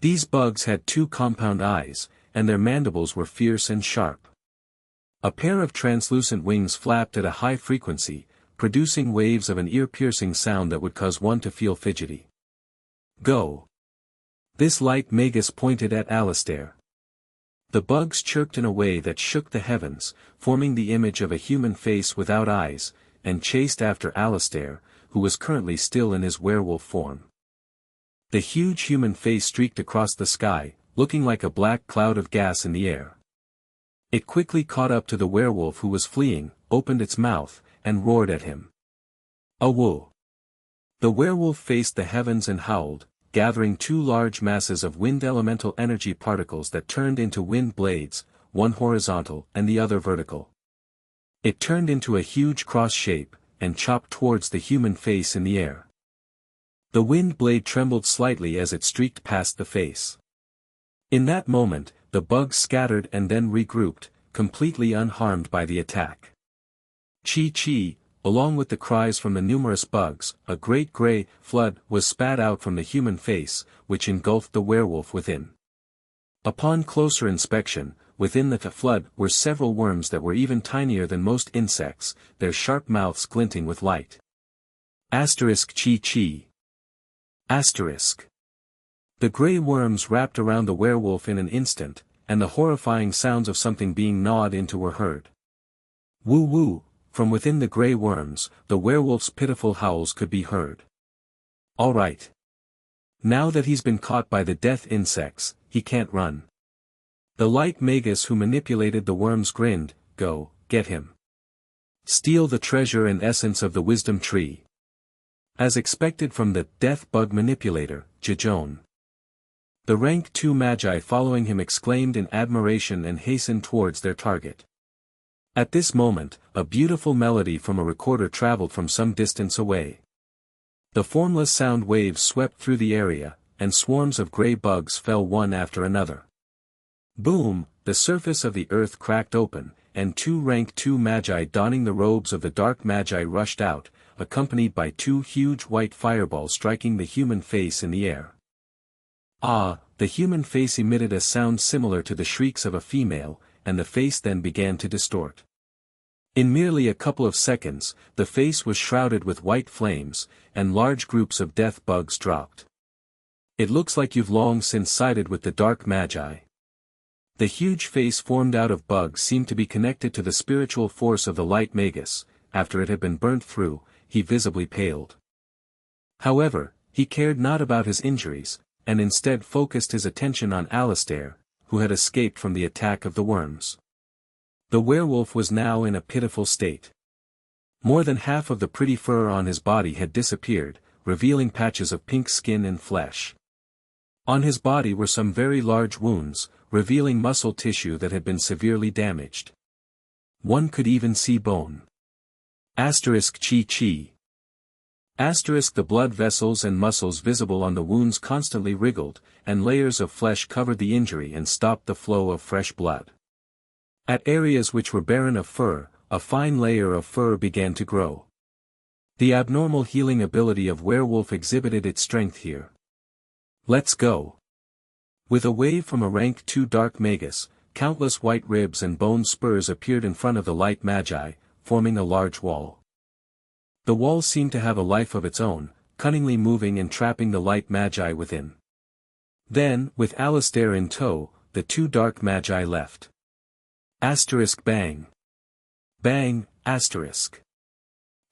These bugs had 2 compound eyes, and their mandibles were fierce and sharp. A pair of translucent wings flapped at a high frequency, producing waves of an ear-piercing sound that would cause one to feel fidgety. Go! This light Magus pointed at Alistair. The bugs chirped in a way that shook the heavens, forming the image of a human face without eyes, and chased after Alistair, who was currently still in his werewolf form. The huge human face streaked across the sky, looking like a black cloud of gas in the air. It quickly caught up to the werewolf who was fleeing, opened its mouth, and roared at him. Awoo! The werewolf faced the heavens and howled, gathering 2 large masses of wind elemental energy particles that turned into wind blades, one horizontal and the other vertical. It turned into a huge cross shape, and chopped towards the human face in the air. The wind blade trembled slightly as it streaked past the face. In that moment, the bugs scattered and then regrouped, completely unharmed by the attack. Chi-chi, along with the cries from the numerous bugs, a great grey flood was spat out from the human face, which engulfed the werewolf within. Upon closer inspection, within the flood were several worms that were even tinier than most insects, their sharp mouths glinting with light. Asterisk chi-chi. Asterisk. The grey worms wrapped around the werewolf in an instant, and the horrifying sounds of something being gnawed into were heard. Woo-woo, from within the grey worms, the werewolf's pitiful howls could be heard. All right. Now that he's been caught by the death insects, he can't run. The light Magus who manipulated the worms grinned, go, get him. Steal the treasure and essence of the wisdom tree. As expected from the death bug manipulator, Jajon. The rank 2 magi following him exclaimed in admiration and hastened towards their target. At this moment, a beautiful melody from a recorder traveled from some distance away. The formless sound waves swept through the area, and swarms of grey bugs fell one after another. Boom, the surface of the earth cracked open, and 2 rank 2 magi donning the robes of the dark magi rushed out, accompanied by 2 huge white fireballs striking the human face in the air. Ah, the human face emitted a sound similar to the shrieks of a female, and the face then began to distort. In merely a couple of seconds, the face was shrouded with white flames, and large groups of death bugs dropped. It looks like you've long since sided with the dark magi. The huge face formed out of bugs seemed to be connected to the spiritual force of the light Magus. After it had been burnt through, he visibly paled. However, he cared not about his injuries, and instead focused his attention on Alistair, who had escaped from the attack of the worms. The werewolf was now in a pitiful state. More than half of the pretty fur on his body had disappeared, revealing patches of pink skin and flesh. On his body were some very large wounds, revealing muscle tissue that had been severely damaged. One could even see bone. Chi. The blood vessels and muscles visible on the wounds constantly wriggled, and layers of flesh covered the injury and stopped the flow of fresh blood. At areas which were barren of fur, a fine layer of fur began to grow. The abnormal healing ability of werewolf exhibited its strength here. Let's go. With a wave from a rank 2 dark magus, countless white ribs and bone spurs appeared in front of the light magi, forming a large wall. The wall seemed to have a life of its own, cunningly moving and trapping the light magi within. Then, with Alistair in tow, the 2 dark magi left. Bang. Bang,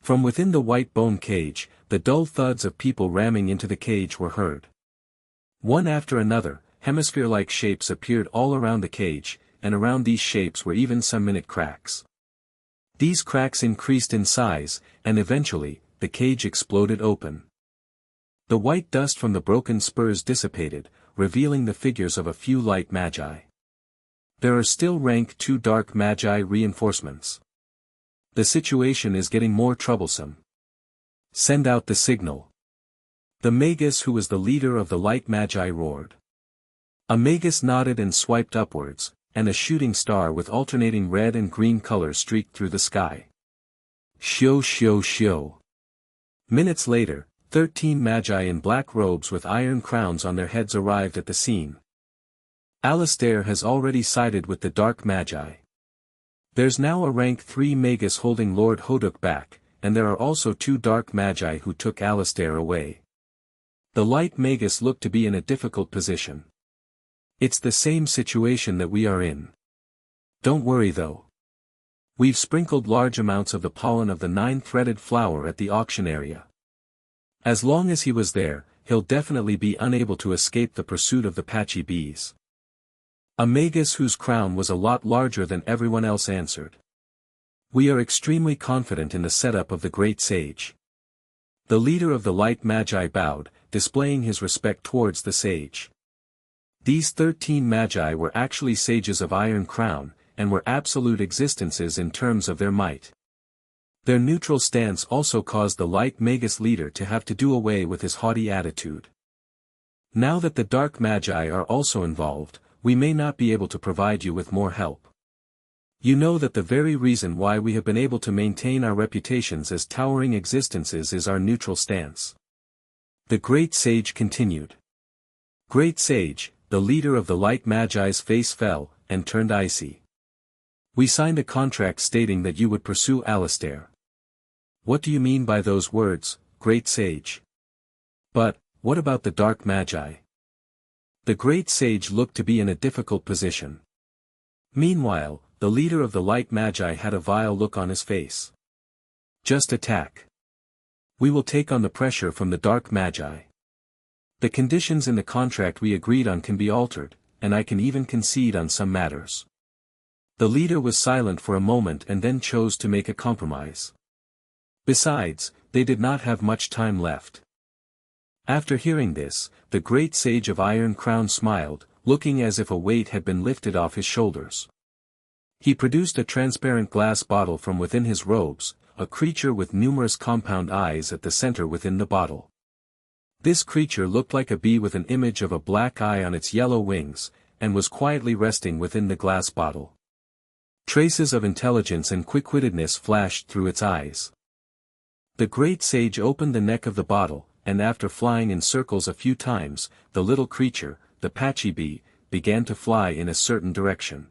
From within the white bone cage, the dull thuds of people ramming into the cage were heard. One after another, hemisphere-like shapes appeared all around the cage, and around these shapes were even some minute cracks. These cracks increased in size, and eventually, the cage exploded open. The white dust from the broken spurs dissipated, revealing the figures of a few light magi. There are still rank 2 dark magi reinforcements. The situation is getting more troublesome. Send out the signal. The magus who was the leader of the light magi roared. A magus nodded and swiped upwards, and a shooting star with alternating red and green colors streaked through the sky. Shio. Minutes later, 13 magi in black robes with iron crowns on their heads arrived at the scene. Alistair has already sided with the dark magi. There's now a rank 3 magus holding Lord Hoduk back, and there are also 2 dark magi who took Alistair away. The light magus looked to be in a difficult position. It's the same situation that we are in. Don't worry though. We've sprinkled large amounts of the pollen of the 9-threaded flower at the auction area. As long as he was there, he'll definitely be unable to escape the pursuit of the patchy bees. A magus whose crown was a lot larger than everyone else answered. We are extremely confident in the setup of the great sage. The leader of the light magi bowed, displaying his respect towards the sage. These 13 magi were actually sages of Iron Crown, and were absolute existences in terms of their might. Their neutral stance also caused the light magus leader to have to do away with his haughty attitude. Now that the dark magi are also involved, we may not be able to provide you with more help. You know that the very reason why we have been able to maintain our reputations as towering existences is our neutral stance. The great sage continued. Great sage, the leader of the light magi's face fell, and turned icy. We signed a contract stating that you would pursue Alistair. What do you mean by those words, great sage? But, what about the dark magi? The great sage looked to be in a difficult position. Meanwhile, the leader of the light magi had a vile look on his face. Just attack. We will take on the pressure from the dark magi. The conditions in the contract we agreed on can be altered, and I can even concede on some matters. The leader was silent for a moment and then chose to make a compromise. Besides, they did not have much time left. After hearing this, the great sage of Iron Crown smiled, looking as if a weight had been lifted off his shoulders. He produced a transparent glass bottle from within his robes, a creature with numerous compound eyes at the center within the bottle. This creature looked like a bee with an image of a black eye on its yellow wings, and was quietly resting within the glass bottle. Traces of intelligence and quick-wittedness flashed through its eyes. The great sage opened the neck of the bottle, and after flying in circles a few times, the little creature, the patchy bee, began to fly in a certain direction.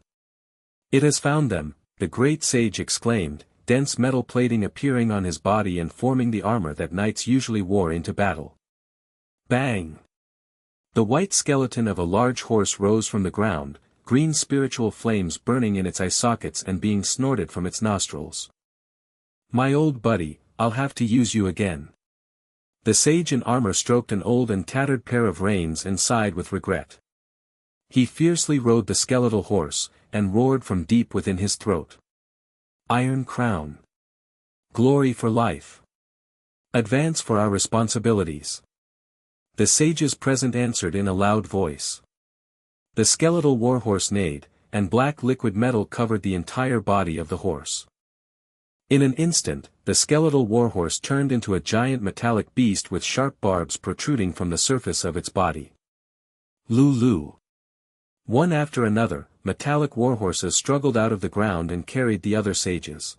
It has found them, the great sage exclaimed, dense metal plating appearing on his body and forming the armor that knights usually wore into battle. Bang! The white skeleton of a large horse rose from the ground, green spiritual flames burning in its eye sockets and being snorted from its nostrils. "My old buddy, I'll have to use you again." The sage in armor stroked an old and tattered pair of reins and sighed with regret. He fiercely rode the skeletal horse, and roared from deep within his throat. "Iron Crown. Glory for life. Advance for our responsibilities." The sages present answered in a loud voice. The skeletal warhorse neighed, and black liquid metal covered the entire body of the horse. In an instant, the skeletal warhorse turned into a giant metallic beast with sharp barbs protruding from the surface of its body. Lulu. One after another, metallic warhorses struggled out of the ground and carried the other sages.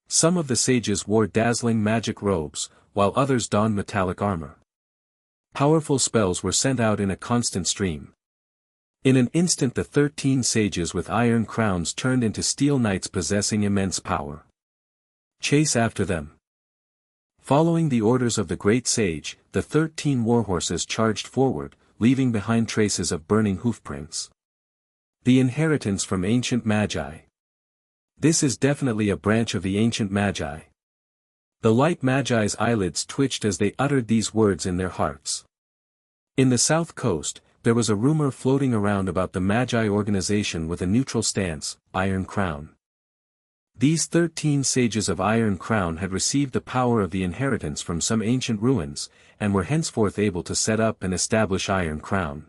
Some of the sages wore dazzling magic robes, while others donned metallic armor. Powerful spells were sent out in a constant stream. In an instant the 13 sages with iron crowns turned into steel knights possessing immense power. Chase after them. Following the orders of the great sage, the 13 warhorses charged forward, leaving behind traces of burning hoofprints. The inheritance from ancient magi. This is definitely a branch of the ancient magi. The light magi's eyelids twitched as they uttered these words in their hearts. In the south coast, there was a rumor floating around about the magi organization with a neutral stance, Iron Crown. These 13 sages of Iron Crown had received the power of the inheritance from some ancient ruins, and were henceforth able to set up and establish Iron Crown.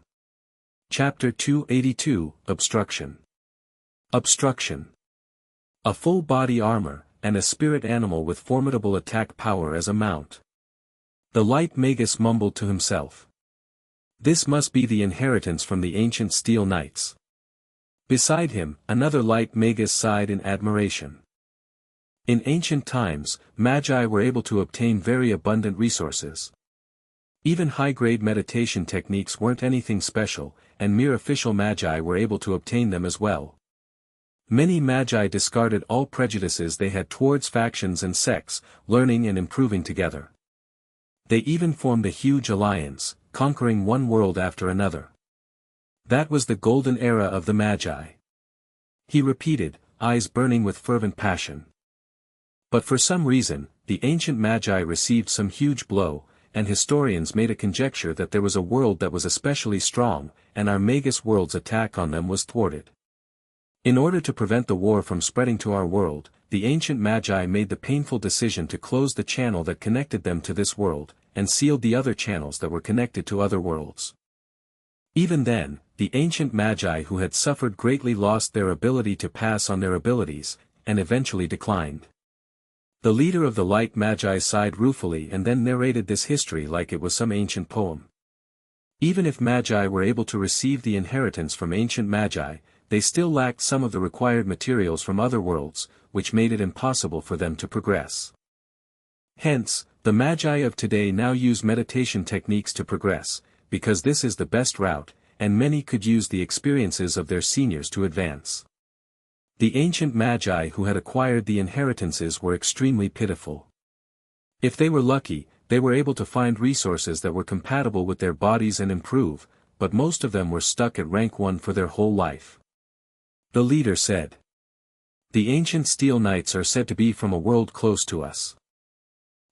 Chapter 282, Obstruction. Obstruction. A full body armor, and a spirit animal with formidable attack power as a mount. The light Magus mumbled to himself. This must be the inheritance from the ancient steel knights. Beside him, another light Magus sighed in admiration. In ancient times, magi were able to obtain very abundant resources. Even high-grade meditation techniques weren't anything special, and mere official magi were able to obtain them as well. Many magi discarded all prejudices they had towards factions and sects, learning and improving together. They even formed a huge alliance, conquering one world after another. That was the golden era of the magi. He repeated, eyes burning with fervent passion. But for some reason, the ancient magi received some huge blow, and historians made a conjecture that there was a world that was especially strong, and our Magus world's attack on them was thwarted. In order to prevent the war from spreading to our world, the ancient magi made the painful decision to close the channel that connected them to this world, and sealed the other channels that were connected to other worlds. Even then, the ancient magi who had suffered greatly lost their ability to pass on their abilities, and eventually declined. The leader of the light magi sighed ruefully and then narrated this history like it was some ancient poem. Even if magi were able to receive the inheritance from ancient magi, they still lacked some of the required materials from other worlds, which made it impossible for them to progress. Hence, the magi of today now use meditation techniques to progress, because this is the best route, and many could use the experiences of their seniors to advance. The ancient magi who had acquired the inheritances were extremely pitiful. If they were lucky, they were able to find resources that were compatible with their bodies and improve, but most of them were stuck at rank 1 for their whole life. The leader said. The ancient steel knights are said to be from a world close to us.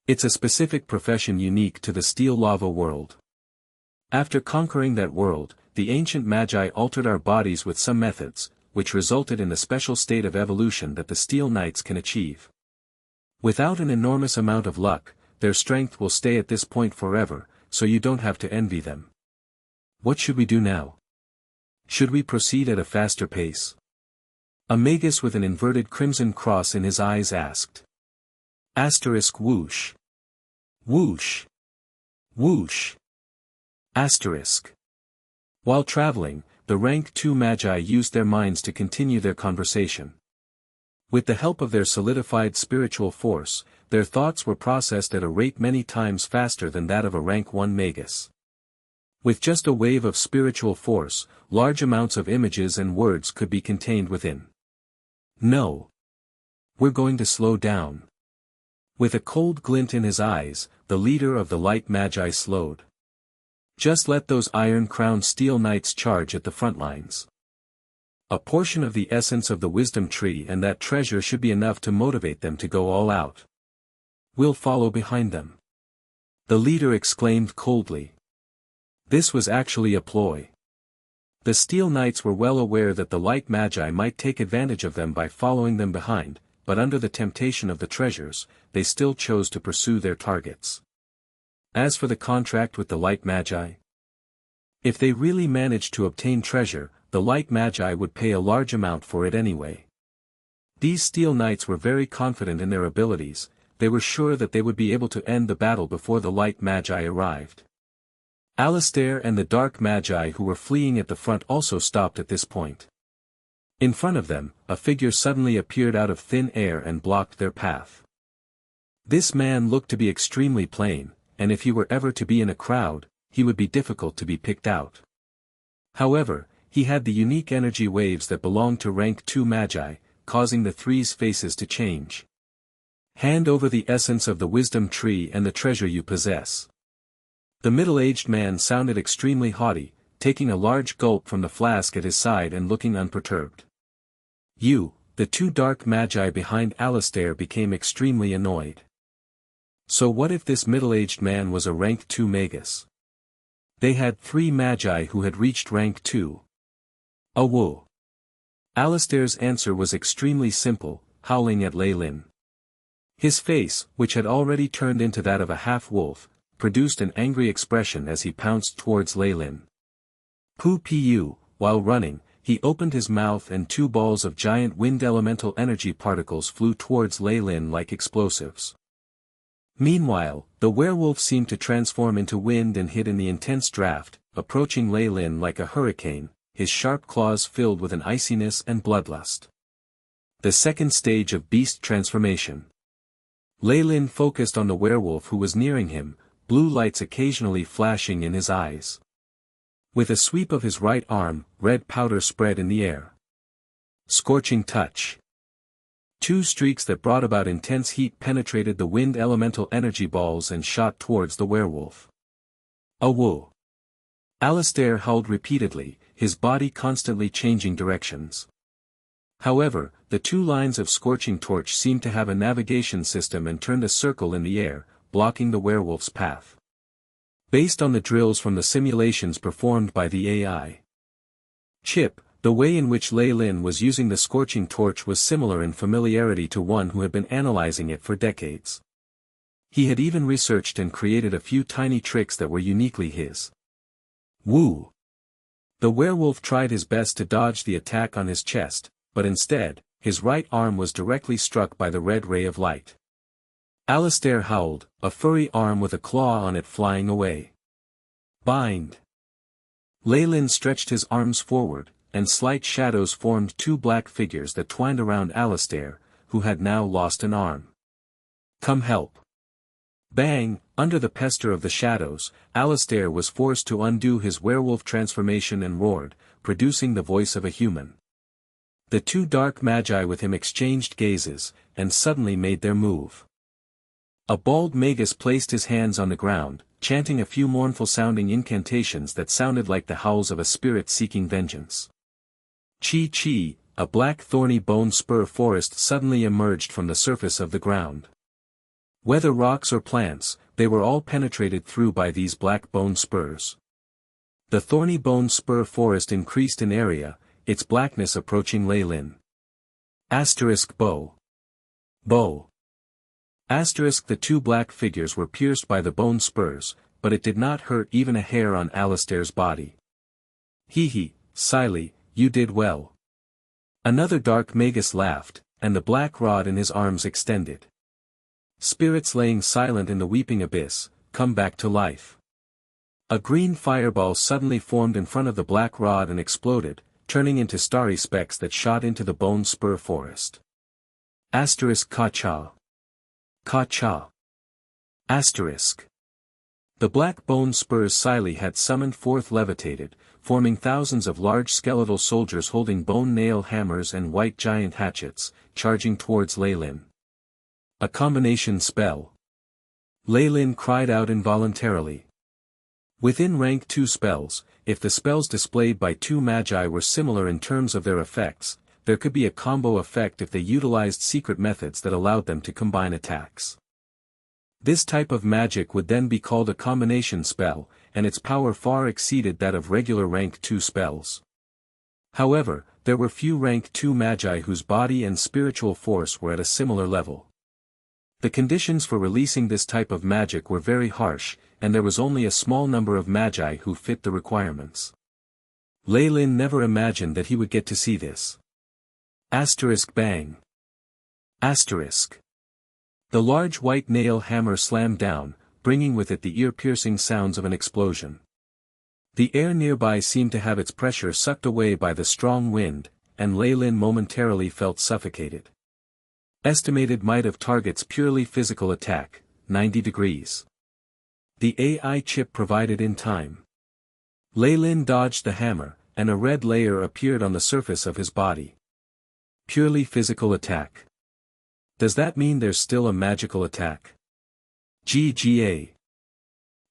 It's a specific profession unique to the steel lava world. After conquering that world, the ancient magi altered our bodies with some methods, which resulted in the special state of evolution that the steel knights can achieve. Without an enormous amount of luck, their strength will stay at this point forever, so you don't have to envy them. What should we do now? Should we proceed at a faster pace? A Magus with an inverted crimson cross in his eyes asked. Asterisk whoosh. Whoosh. Whoosh. Asterisk. While traveling, the rank 2 magi used their minds to continue their conversation. With the help of their solidified spiritual force, their thoughts were processed at a rate many times faster than that of a rank 1 Magus. With just a wave of spiritual force, large amounts of images and words could be contained within. No. We're going to slow down. With a cold glint in his eyes, the leader of the light magi slowed. Just let those iron-crowned steel knights charge at the front lines. A portion of the essence of the wisdom tree and that treasure should be enough to motivate them to go all out. We'll follow behind them. The leader exclaimed coldly. This was actually a ploy. The steel knights were well aware that the light magi might take advantage of them by following them behind, but under the temptation of the treasures, they still chose to pursue their targets. As for the contract with the light magi, if they really managed to obtain treasure, the light magi would pay a large amount for it anyway. These steel knights were very confident in their abilities. They were sure that they would be able to end the battle before the light magi arrived. Alistair and the dark magi who were fleeing at the front also stopped at this point. In front of them, a figure suddenly appeared out of thin air and blocked their path. This man looked to be extremely plain, and if he were ever to be in a crowd, he would be difficult to be picked out. However, he had the unique energy waves that belonged to rank 2 magi, causing the three's faces to change. Hand over the essence of the wisdom tree and the treasure you possess. The middle-aged man sounded extremely haughty, taking a large gulp from the flask at his side and looking unperturbed. The 2 dark magi behind Alistair became extremely annoyed. So what if this middle-aged man was a rank 2 magus? They had 3 magi who had reached rank 2. Whoa. Alistair's answer was extremely simple, howling at Leilin. His face, which had already turned into that of a half-wolf, produced an angry expression as he pounced towards Leilin. Pu, while running, he opened his mouth and 2 balls of giant wind elemental energy particles flew towards Leilin like explosives. Meanwhile, the werewolf seemed to transform into wind and hid in the intense draft, approaching Leilin like a hurricane, his sharp claws filled with an iciness and bloodlust. The second stage of beast transformation. Leilin focused on the werewolf who was nearing him, blue lights occasionally flashing in his eyes. With a sweep of his right arm, red powder spread in the air. Scorching touch. 2 streaks that brought about intense heat penetrated the wind elemental energy balls and shot towards the werewolf. Whoa. Alistair howled repeatedly, his body constantly changing directions. However, the 2 lines of scorching torch seemed to have a navigation system and turned a circle in the air, blocking the werewolf's path. Based on the drills from the simulations performed by the AI chip, the way in which Leilin was using the scorching torch was similar in familiarity to one who had been analyzing it for decades. He had even researched and created a few tiny tricks that were uniquely his. Woo! The werewolf tried his best to dodge the attack on his chest, but instead, his right arm was directly struck by the red ray of light. Alistair howled, a furry arm with a claw on it flying away. Bind! Leilin stretched his arms forward, and slight shadows formed 2 black figures that twined around Alistair, who had now lost an arm. Come help! Bang! Under the pester of the shadows, Alistair was forced to undo his werewolf transformation and roared, producing the voice of a human. The 2 dark magi with him exchanged gazes, and suddenly made their move. A bald magus placed his hands on the ground, chanting a few mournful-sounding incantations that sounded like the howls of a spirit seeking vengeance. Chi, a black thorny bone spur forest suddenly emerged from the surface of the ground. Whether rocks or plants, they were all penetrated through by these black bone spurs. The thorny bone spur forest increased in area, its blackness approaching Leilin. Bow. Bow. The 2 black figures were pierced by the bone spurs, but it did not hurt even a hair on Alistair's body. Siley, you did well. Another dark magus laughed, and the black rod in his arms extended. Spirits laying silent in the weeping abyss, come back to life. A green fireball suddenly formed in front of the black rod and exploded, turning into starry specks that shot into the bone spur forest. Ka-cha. Ka-cha. The black bone spurs Leilin had summoned forth levitated, forming thousands of large skeletal soldiers holding bone nail hammers and white giant hatchets, charging towards Leilin. A combination spell. Leilin cried out involuntarily. Within rank 2 spells, if the spells displayed by two magi were similar in terms of their effects, there could be a combo effect if they utilized secret methods that allowed them to combine attacks. This type of magic would then be called a combination spell, and its power far exceeded that of regular rank 2 spells. However, there were few rank 2 magi whose body and spiritual force were at a similar level. The conditions for releasing this type of magic were very harsh, and there was only a small number of magi who fit the requirements. Leilin never imagined that he would get to see this. Asterisk bang. Asterisk. The large white nail hammer slammed down, bringing with it the ear-piercing sounds of an explosion. The air nearby seemed to have its pressure sucked away by the strong wind, and Leilin momentarily felt suffocated. Estimated might of target's purely physical attack, 90 degrees. The AI chip provided in time. Leilin dodged the hammer, and a red layer appeared on the surface of his body. Purely physical attack. Does that mean there's still a magical attack? GGA.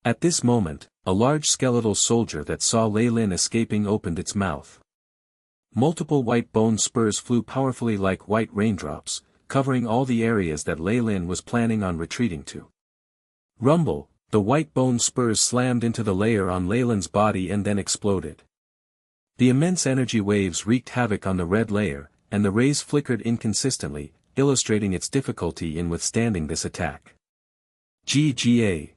At this moment, a large skeletal soldier that saw Leilin escaping opened its mouth. Multiple white bone spurs flew powerfully like white raindrops, covering all the areas that Leilin was planning on retreating to. Rumble, the white bone spurs slammed into the layer on Leilin's body and then exploded. The immense energy waves wreaked havoc on the red layer, and the rays flickered inconsistently, illustrating its difficulty in withstanding this attack. GGA.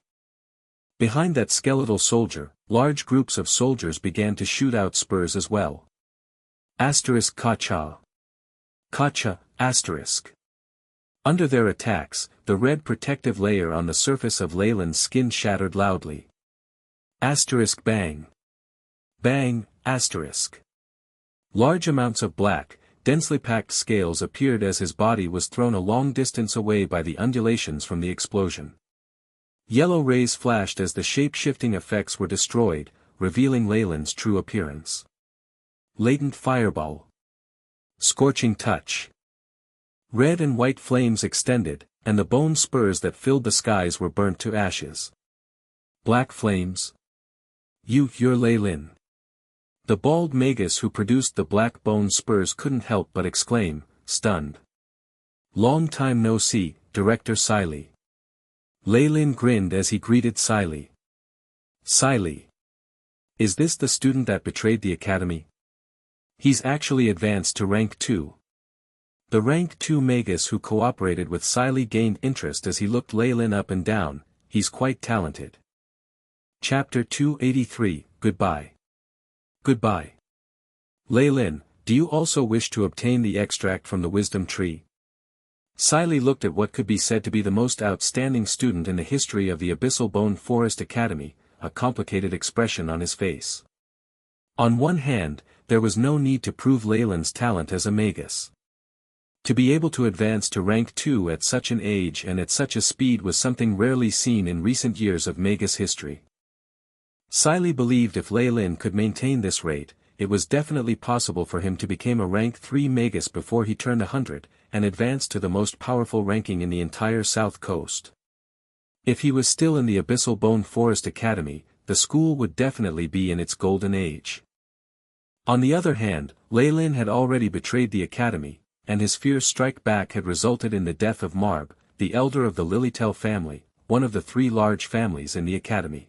Behind that skeletal soldier, large groups of soldiers began to shoot out spurs as well. Asterisk Kacha. Kacha, asterisk. Under their attacks, the red protective layer on the surface of Leilin's skin shattered loudly. Asterisk bang. Bang, asterisk. Large amounts of black, densely packed scales appeared as his body was thrown a long distance away by the undulations from the explosion. Yellow rays flashed as the shape-shifting effects were destroyed, revealing Leilin's true appearance. Latent fireball. Scorching touch. Red and white flames extended, and the bone spurs that filled the skies were burnt to ashes. Black flames. You're Leilin. The bald Magus who produced the black bone spurs couldn't help but exclaim, stunned. Long time no see, Director Leilin. Leilin grinned as he greeted Leilin. Leilin. Is this the student that betrayed the academy? He's actually advanced to rank 2. The rank 2 Magus who cooperated with Leilin gained interest as he looked Leilin up and down. He's quite talented. Chapter 283, Goodbye. Goodbye. Leilin, do you also wish to obtain the extract from the wisdom tree? Leilin looked at what could be said to be the most outstanding student in the history of the Abyssal Bone Forest Academy, a complicated expression on his face. On one hand, there was no need to prove Leilin's talent as a Magus. To be able to advance to rank 2 at such an age and at such a speed was something rarely seen in recent years of Magus history. Leilin believed if Leilin could maintain this rate, it was definitely possible for him to become a rank 3 Magus before he turned 100, and advance to the most powerful ranking in the entire South Coast. If he was still in the Abyssal Bone Forest Academy, the school would definitely be in its golden age. On the other hand, Leilin had already betrayed the academy, and his fierce strike back had resulted in the death of Marb, the elder of the Lilitel family, one of the 3 large families in the academy.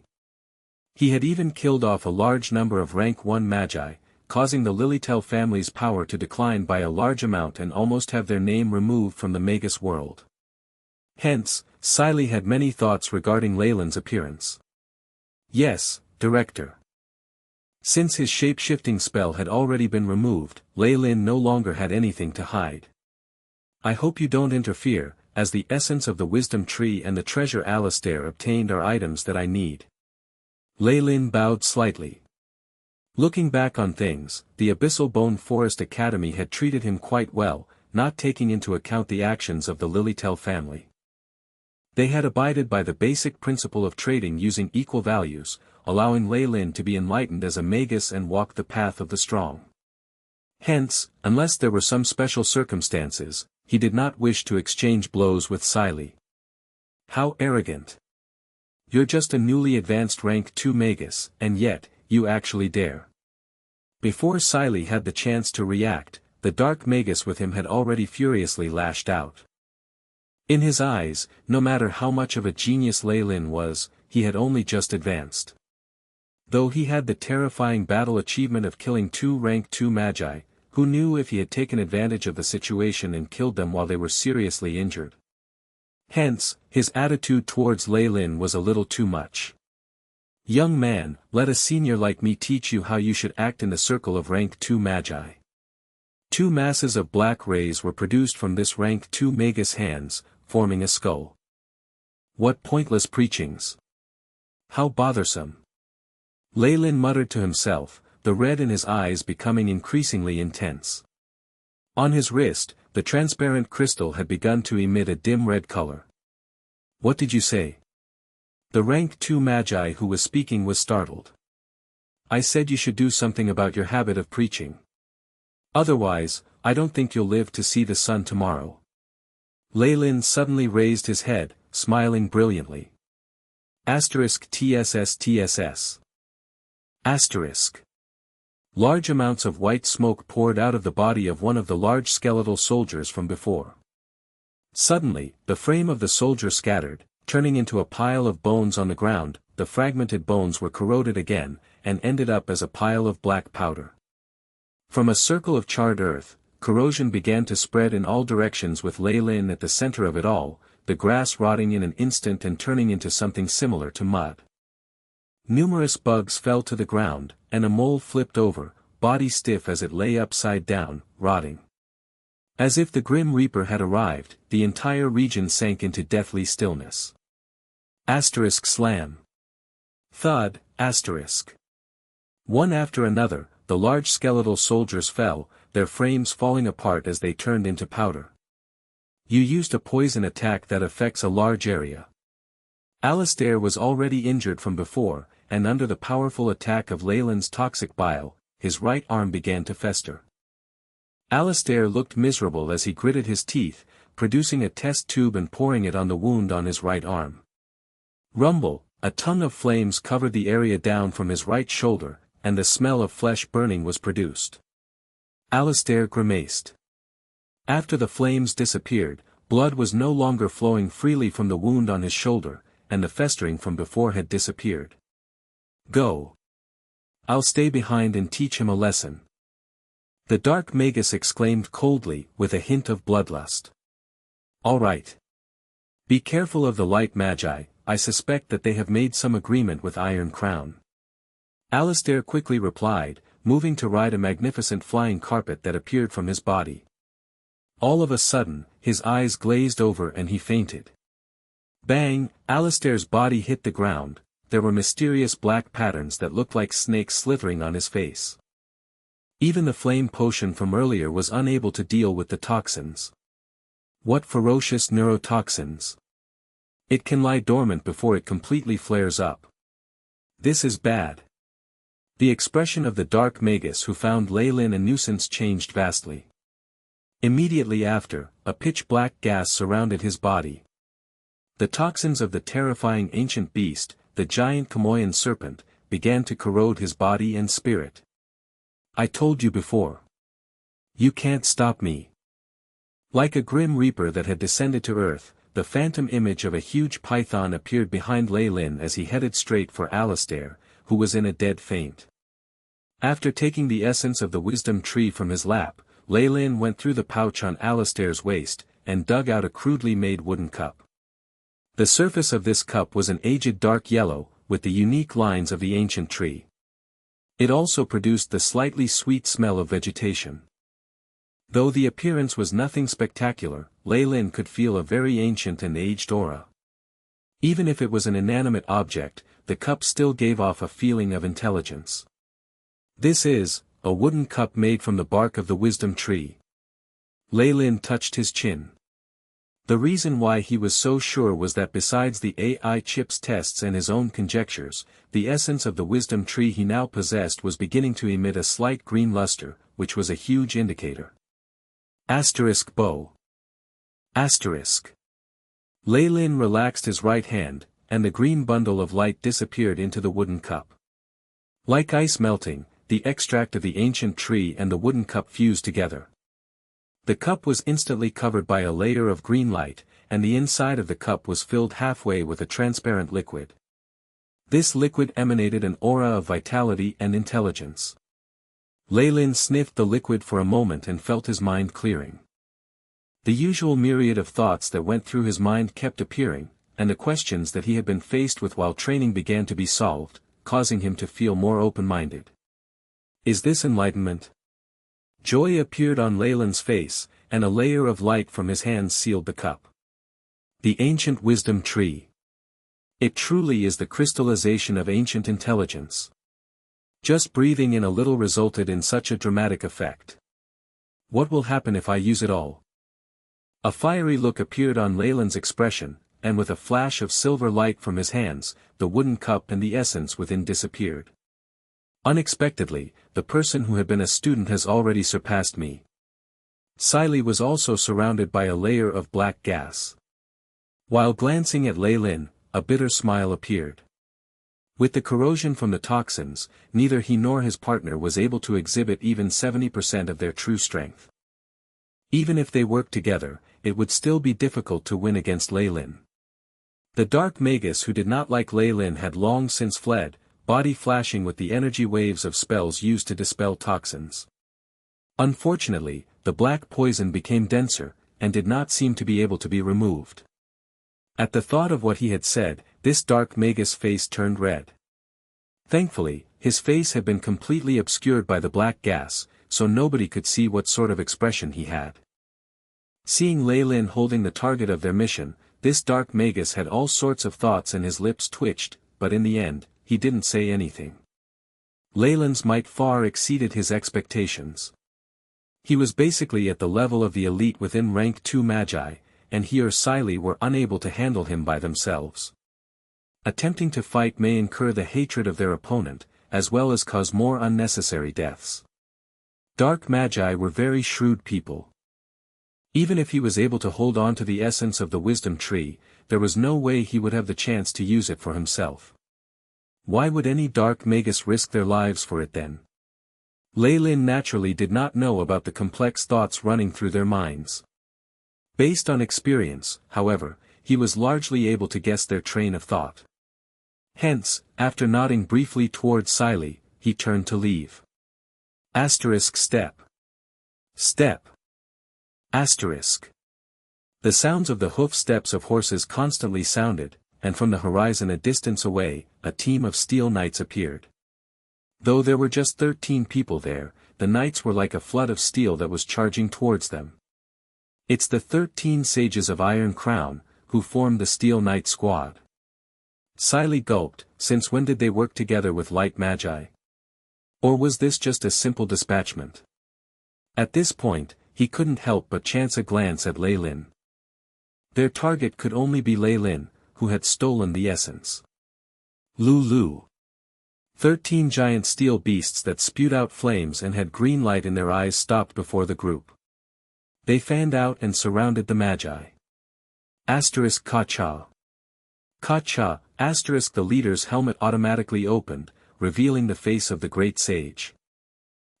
He had even killed off a large number of rank 1 magi, causing the Lilitel family's power to decline by a large amount and almost have their name removed from the Magus world. Hence, Leilin had many thoughts regarding Leilin's appearance. Yes, Director. Since his shape-shifting spell had already been removed, Leilin no longer had anything to hide. I hope you don't interfere, as the essence of the wisdom tree and the treasure Alistair obtained are items that I need. Leilin bowed slightly. Looking back on things, the Abyssal Bone Forest Academy had treated him quite well, not taking into account the actions of the Lilitel family. They had abided by the basic principle of trading using equal values, allowing Leilin to be enlightened as a magus and walk the path of the strong. Hence, unless there were some special circumstances, he did not wish to exchange blows with Leilin. How arrogant! You're just a newly advanced rank 2 magus, and yet, you actually dare. Before Leilin had the chance to react, the dark magus with him had already furiously lashed out. In his eyes, no matter how much of a genius Leilin was, he had only just advanced. Though he had the terrifying battle achievement of killing 2 rank 2 magi, who knew if he had taken advantage of the situation and killed them while they were seriously injured. Hence, his attitude towards Leilin was a little too much. Young man, let a senior like me teach you how you should act in the circle of rank 2 magi. 2 masses of black rays were produced from this rank 2 magus hands, forming a skull. What pointless preachings! How bothersome! Leilin muttered to himself, the red in his eyes becoming increasingly intense. On his wrist, the transparent crystal had begun to emit a dim red color. What did you say? The rank 2 magi who was speaking was startled. I said you should do something about your habit of preaching. Otherwise, I don't think you'll live to see the sun tomorrow. Leilin suddenly raised his head, smiling brilliantly. *TSS. Large amounts of white smoke poured out of the body of one of the large skeletal soldiers from before. Suddenly, the frame of the soldier scattered, turning into a pile of bones on the ground. The fragmented bones were corroded again, and ended up as a pile of black powder. From a circle of charred earth, corrosion began to spread in all directions with Leilin at the center of it all, the grass rotting in an instant and turning into something similar to mud. Numerous bugs fell to the ground, and a mole flipped over, body stiff as it lay upside down, rotting. As if the Grim Reaper had arrived, the entire region sank into deathly stillness. Slam. Thud, One after another, the large skeletal soldiers fell, their frames falling apart as they turned into powder. You used a poison attack that affects a large area. Alistair was already injured from before, and under the powerful attack of Leilin's toxic bile, his right arm began to fester. Alistair looked miserable as he gritted his teeth, producing a test tube and pouring it on the wound on his right arm. Rumble, a tongue of flames covered the area down from his right shoulder, and the smell of flesh burning was produced. Alistair grimaced. After the flames disappeared, blood was no longer flowing freely from the wound on his shoulder, and the festering from before had disappeared. Go. I'll stay behind and teach him a lesson. The dark magus exclaimed coldly, with a hint of bloodlust. All right. Be careful of the light magi, I suspect that they have made some agreement with Iron Crown. Alistair quickly replied, moving to ride a magnificent flying carpet that appeared from his body. All of a sudden, his eyes glazed over and he fainted. Bang! Alistair's body hit the ground. There were mysterious black patterns that looked like snakes slithering on his face. Even the flame potion from earlier was unable to deal with the toxins. What ferocious neurotoxins! It can lie dormant before it completely flares up. This is bad. The expression of the dark magus who found Leilin a nuisance changed vastly. Immediately after, a pitch-black gas surrounded his body. The toxins of the terrifying ancient beast, the giant Kamoyan serpent, began to corrode his body and spirit. I told you before. You can't stop me. Like a grim reaper that had descended to earth, the phantom image of a huge python appeared behind Leilin as he headed straight for Alistair, who was in a dead faint. After taking the essence of the wisdom tree from his lap, Leilin went through the pouch on Alistair's waist, and dug out a crudely made wooden cup. The surface of this cup was an aged dark yellow, with the unique lines of the ancient tree. It also produced the slightly sweet smell of vegetation. Though the appearance was nothing spectacular, Leilin could feel a very ancient and aged aura. Even if it was an inanimate object, the cup still gave off a feeling of intelligence. This is a wooden cup made from the bark of the wisdom tree. Leilin touched his chin. The reason why he was so sure was that besides the AI chip's tests and his own conjectures, the essence of the wisdom tree he now possessed was beginning to emit a slight green luster, which was a huge indicator. Asterisk bow. Asterisk. Leilin relaxed his right hand, and the green bundle of light disappeared into the wooden cup. Like ice melting, the extract of the ancient tree and the wooden cup fused together. The cup was instantly covered by a layer of green light, and the inside of the cup was filled halfway with a transparent liquid. This liquid emanated an aura of vitality and intelligence. Leilin sniffed the liquid for a moment and felt his mind clearing. The usual myriad of thoughts that went through his mind kept appearing, and the questions that he had been faced with while training began to be solved, causing him to feel more open-minded. Is this enlightenment? Joy appeared on Leilin's face, and a layer of light from his hands sealed the cup. The ancient wisdom tree. It truly is the crystallization of ancient intelligence. Just breathing in a little resulted in such a dramatic effect. What will happen if I use it all? A fiery look appeared on Leilin's expression, and with a flash of silver light from his hands, the wooden cup and the essence within disappeared. Unexpectedly, the person who had been a student has already surpassed me. Leilin was also surrounded by a layer of black gas. While glancing at Leilin, a bitter smile appeared. With the corrosion from the toxins, neither he nor his partner was able to exhibit even 70% of their true strength. Even if they worked together, it would still be difficult to win against Leilin. The dark Magus who did not like Leilin had long since fled, body flashing with the energy waves of spells used to dispel toxins. Unfortunately, the black poison became denser, and did not seem to be able to be removed. At the thought of what he had said, this dark Magus' face turned red. Thankfully, his face had been completely obscured by the black gas, so nobody could see what sort of expression he had. Seeing Leilin holding the target of their mission, this dark Magus had all sorts of thoughts and his lips twitched, but in the end, he didn't say anything. Leilin's might far exceeded his expectations. He was basically at the level of the elite within rank 2 magi, and he or Leilin were unable to handle him by themselves. Attempting to fight may incur the hatred of their opponent, as well as cause more unnecessary deaths. Dark magi were very shrewd people. Even if he was able to hold on to the essence of the wisdom tree, there was no way he would have the chance to use it for himself. Why would any dark Magus risk their lives for it then? Leilin naturally did not know about the complex thoughts running through their minds. Based on experience, however, he was largely able to guess their train of thought. Hence, after nodding briefly towards Leilin, he turned to leave. Asterisk step. Step. Asterisk. The sounds of the hoof steps of horses constantly sounded, and from the horizon a distance away, a team of steel knights appeared. Though there were just 13 people there, the knights were like a flood of steel that was charging towards them. It's the 13 sages of Iron Crown, who formed the Steel Knight squad. Leilin gulped, since when did they work together with light magi? Or was this just a simple dispatchment? At this point, he couldn't help but chance a glance at Leilin. Their target could only be Leilin, who had stolen the essence. Lulu. 13 giant steel beasts that spewed out flames and had green light in their eyes stopped before the group. They fanned out and surrounded the magi. Asterisk Ka-cha. Ka-cha, asterisk the leader's helmet automatically opened, revealing the face of the great sage.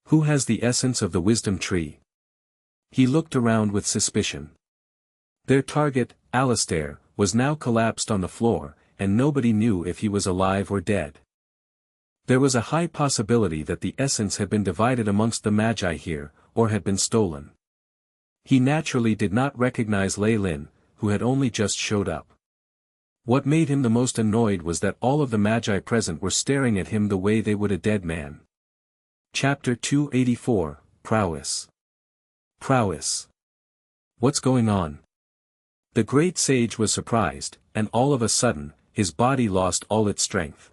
Who has the essence of the wisdom tree? He looked around with suspicion. Their target, Alistair, was now collapsed on the floor, and nobody knew if he was alive or dead. There was a high possibility that the essence had been divided amongst the magi here, or had been stolen. He naturally did not recognize Leilin, who had only just showed up. What made him the most annoyed was that all of the magi present were staring at him the way they would a dead man. Chapter 284, Prowess. Prowess. What's going on? The great sage was surprised, and all of a sudden, his body lost all its strength.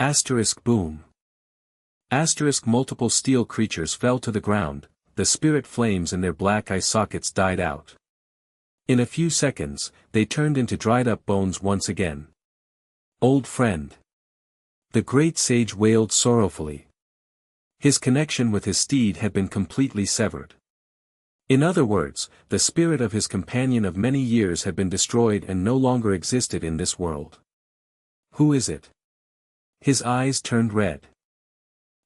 Asterisk boom. Asterisk multiple steel creatures fell to the ground, the spirit flames in their black eye sockets died out. In a few seconds, they turned into dried-up bones once again. "Old friend." The great sage wailed sorrowfully. His connection with his steed had been completely severed. In other words, the spirit of his companion of many years had been destroyed and no longer existed in this world. "Who is it?" His eyes turned red.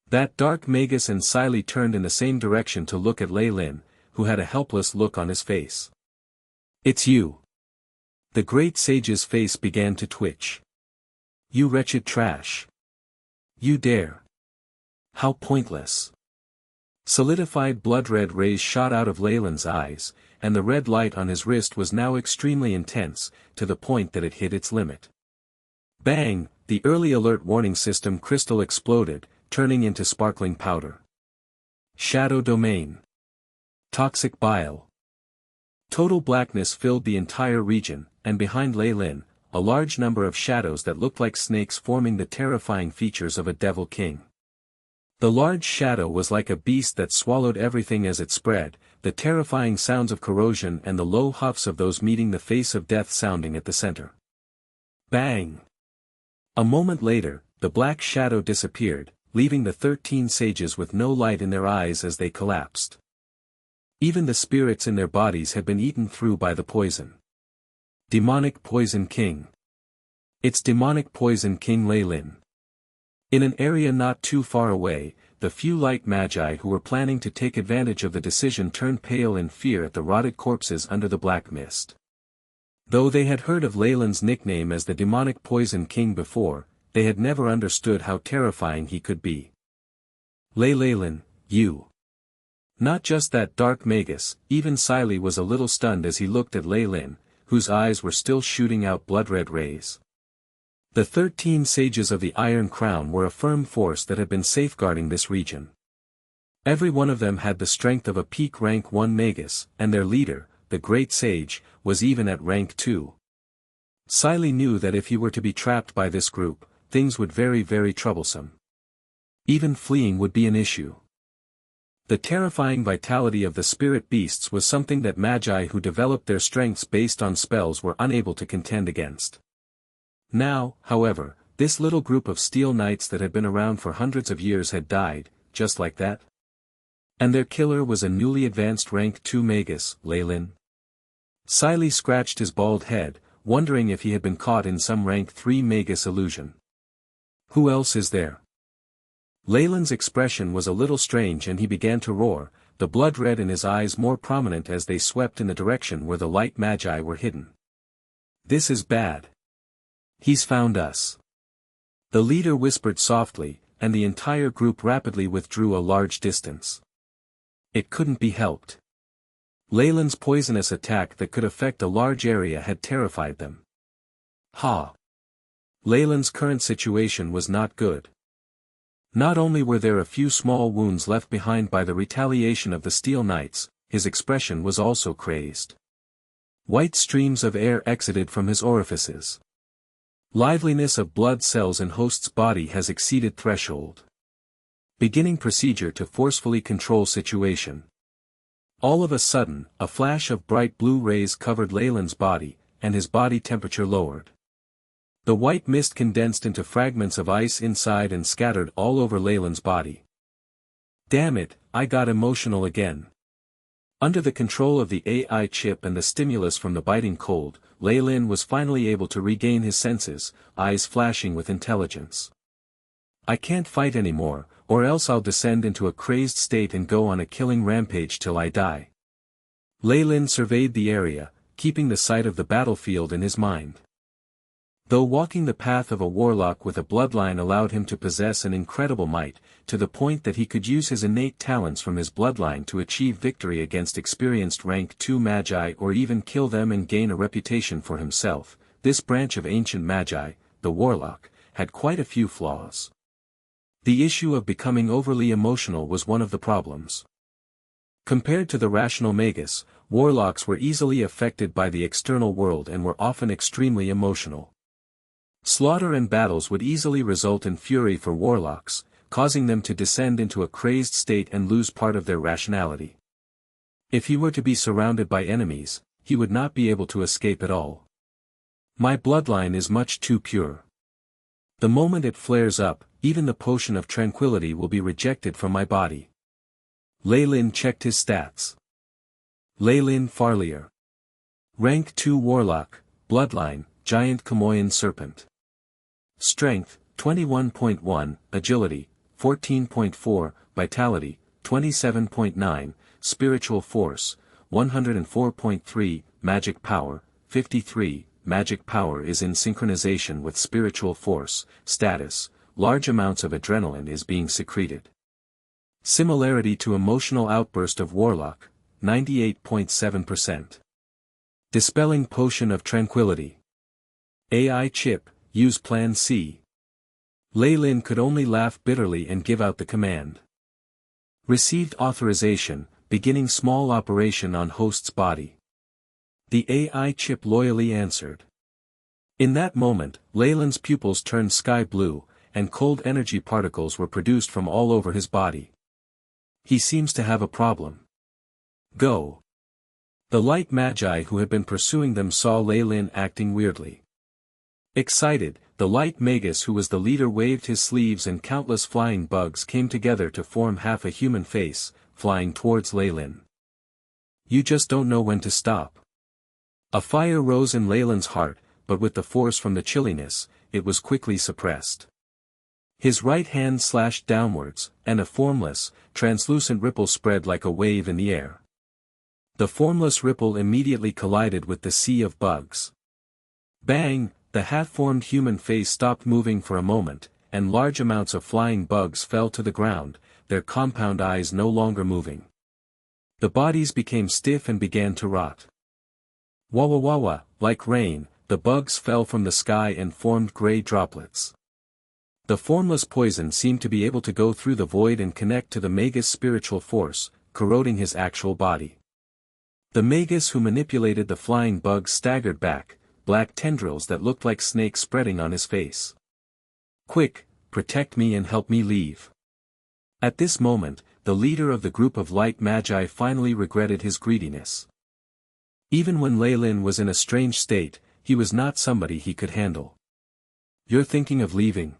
That dark Magus and Siley turned in the same direction to look at Leilin, who had a helpless look on his face. "It's you." The great sage's face began to twitch. "You wretched trash. You dare. How pointless." Solidified blood-red rays shot out of Leilin's eyes, and the red light on his wrist was now extremely intense, to the point that it hit its limit. Bang! The early alert warning system crystal exploded, turning into sparkling powder. Shadow domain. Toxic bile. Total blackness filled the entire region, and behind Leilin, a large number of shadows that looked like snakes forming the terrifying features of a devil king. The large shadow was like a beast that swallowed everything as it spread, the terrifying sounds of corrosion and the low huffs of those meeting the face of death sounding at the center. Bang! A moment later, the black shadow disappeared, leaving the 13 sages with no light in their eyes as they collapsed. Even the spirits in their bodies had been eaten through by the poison. Demonic Poison King. It's Demonic Poison King Leilin. In an area not too far away, the few light magi who were planning to take advantage of the decision turned pale in fear at the rotted corpses under the black mist. Though they had heard of Leilin's nickname as the Demonic Poison King before, they had never understood how terrifying he could be. Leilin, you. Not just that dark Magus, even Siley was a little stunned as he looked at Leilin, whose eyes were still shooting out blood-red rays. The 13 sages of the Iron Crown were a firm force that had been safeguarding this region. Every one of them had the strength of a peak rank 1 Magus, and their leader, the Great Sage, was even at rank 2. Siley knew that if he were to be trapped by this group, things would very troublesome. Even fleeing would be an issue. The terrifying vitality of the spirit beasts was something that magi who developed their strengths based on spells were unable to contend against. Now, however, this little group of steel knights that had been around for hundreds of years had died, just like that. And their killer was a newly advanced rank 2 Magus, Leilin. Siley scratched his bald head, wondering if he had been caught in some rank 3 Magus illusion. Who else is there? Leilin's expression was a little strange and he began to roar, the blood red in his eyes more prominent as they swept in the direction where the light magi were hidden. This is bad. He's found us. The leader whispered softly, and the entire group rapidly withdrew a large distance. It couldn't be helped. Leilin's poisonous attack that could affect a large area had terrified them. Ha! Leilin's current situation was not good. Not only were there a few small wounds left behind by the retaliation of the Steel Knights, his expression was also crazed. White streams of air exited from his orifices. Liveliness of blood cells in host's body has exceeded threshold. Beginning procedure to forcefully control situation. All of a sudden, a flash of bright blue rays covered Leilin's body, and his body temperature lowered. The white mist condensed into fragments of ice inside and scattered all over Leilin's body. Damn it, I got emotional again. Under the control of the AI chip and the stimulus from the biting cold, Leilin was finally able to regain his senses, eyes flashing with intelligence. I can't fight anymore, or else I'll descend into a crazed state and go on a killing rampage till I die. Leilin surveyed the area, keeping the sight of the battlefield in his mind. Though walking the path of a warlock with a bloodline allowed him to possess an incredible might, to the point that he could use his innate talents from his bloodline to achieve victory against experienced rank 2 magi or even kill them and gain a reputation for himself, this branch of ancient magi, the warlock, had quite a few flaws. The issue of becoming overly emotional was one of the problems. Compared to the rational magus, warlocks were easily affected by the external world and were often extremely emotional. Slaughter and battles would easily result in fury for warlocks, causing them to descend into a crazed state and lose part of their rationality. If he were to be surrounded by enemies, he would not be able to escape at all. My bloodline is much too pure. The moment it flares up, even the potion of tranquility will be rejected from my body. Leilin checked his stats. Leilin Farlier. Rank 2 Warlock, Bloodline, Giant Kamoyan Serpent. Strength, 21.1, Agility, 14.4, Vitality, 27.9, Spiritual Force, 104.3, Magic Power, 53, Magic Power is in synchronization with Spiritual Force. Status, large amounts of adrenaline is being secreted. Similarity to Emotional Outburst of Warlock, 98.7%. Dispelling Potion of Tranquility. AI Chip, use Plan C. Leilin could only laugh bitterly and give out the command. Received authorization, beginning small operation on host's body. The AI chip loyally answered. In that moment, Leilin's pupils turned sky blue, and cold energy particles were produced from all over his body. He seems to have a problem. Go. The light magi who had been pursuing them saw Leilin acting weirdly. Excited, the light magus who was the leader waved his sleeves and countless flying bugs came together to form half a human face, flying towards Leilin. You just don't know when to stop. A fire rose in Leilin's heart, but with the force from the chilliness, it was quickly suppressed. His right hand slashed downwards, and a formless, translucent ripple spread like a wave in the air. The formless ripple immediately collided with the sea of bugs. Bang! The half-formed human face stopped moving for a moment, and large amounts of flying bugs fell to the ground, their compound eyes no longer moving. The bodies became stiff and began to rot. Wawa wawa, like rain, the bugs fell from the sky and formed gray droplets. The formless poison seemed to be able to go through the void and connect to the magus' spiritual force, corroding his actual body. The magus who manipulated the flying bugs staggered back, black tendrils that looked like snakes spreading on his face. Quick, protect me and help me leave. At this moment, the leader of the group of light magi finally regretted his greediness. Even when Leilin was in a strange state, he was not somebody he could handle. You're thinking of leaving?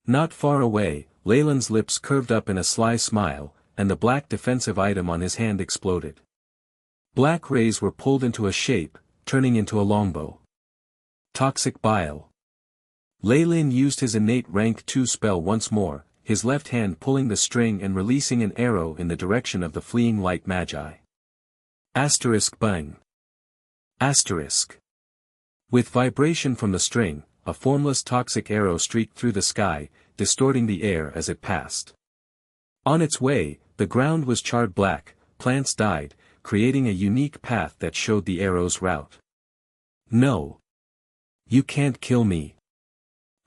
Not far away, Leilin's lips curved up in a sly smile, and the black defensive item on his hand exploded. Black rays were pulled into a shape, turning into a longbow. Toxic Bile. Leilin used his innate rank 2 spell once more, his left hand pulling the string and releasing an arrow in the direction of the fleeing light magi. Bang. With vibration from the string, a formless toxic arrow streaked through the sky, distorting the air as it passed. On its way, the ground was charred black, plants died, creating a unique path that showed the arrow's route. No. You can't kill me.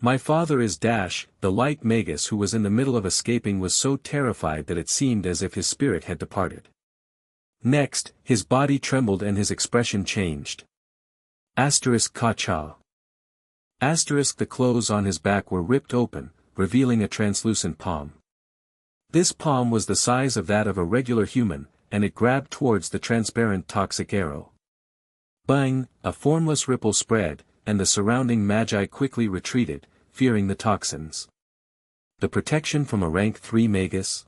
My father is the light magus who was in the middle of escaping was so terrified that it seemed as if his spirit had departed. Next, his body trembled and his expression changed. Ka-cha. The clothes on his back were ripped open, revealing a translucent palm. This palm was the size of that of a regular human, and it grabbed towards the transparent toxic arrow. Bang! A formless ripple spread, and the surrounding magi quickly retreated, fearing the toxins. The protection from a rank 3 magus?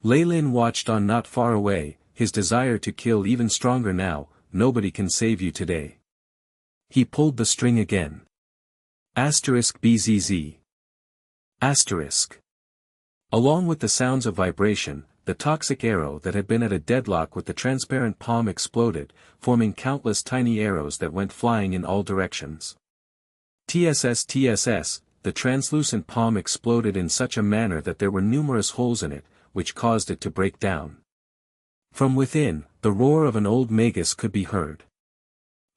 Leilin watched on not far away, his desire to kill even stronger now. Nobody can save you today. He pulled the string again. BZZ. Along with the sounds of vibration, the toxic arrow that had been at a deadlock with the transparent palm exploded, forming countless tiny arrows that went flying in all directions. TSS, the translucent palm exploded in such a manner that there were numerous holes in it, which caused it to break down. From within, the roar of an old magus could be heard.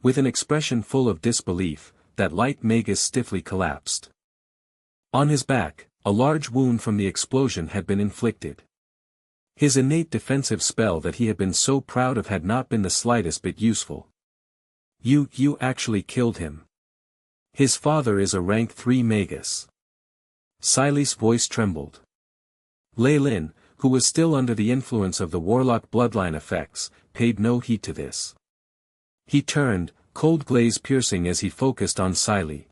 With an expression full of disbelief, that light magus stiffly collapsed. On his back, a large wound from the explosion had been inflicted. His innate defensive spell that he had been so proud of had not been the slightest bit useful. You actually killed him. His father is a rank 3 magus. Silei's voice trembled. Leilin, who was still under the influence of the warlock bloodline effects, paid no heed to this. He turned, cold glaze piercing as he focused on Leilin.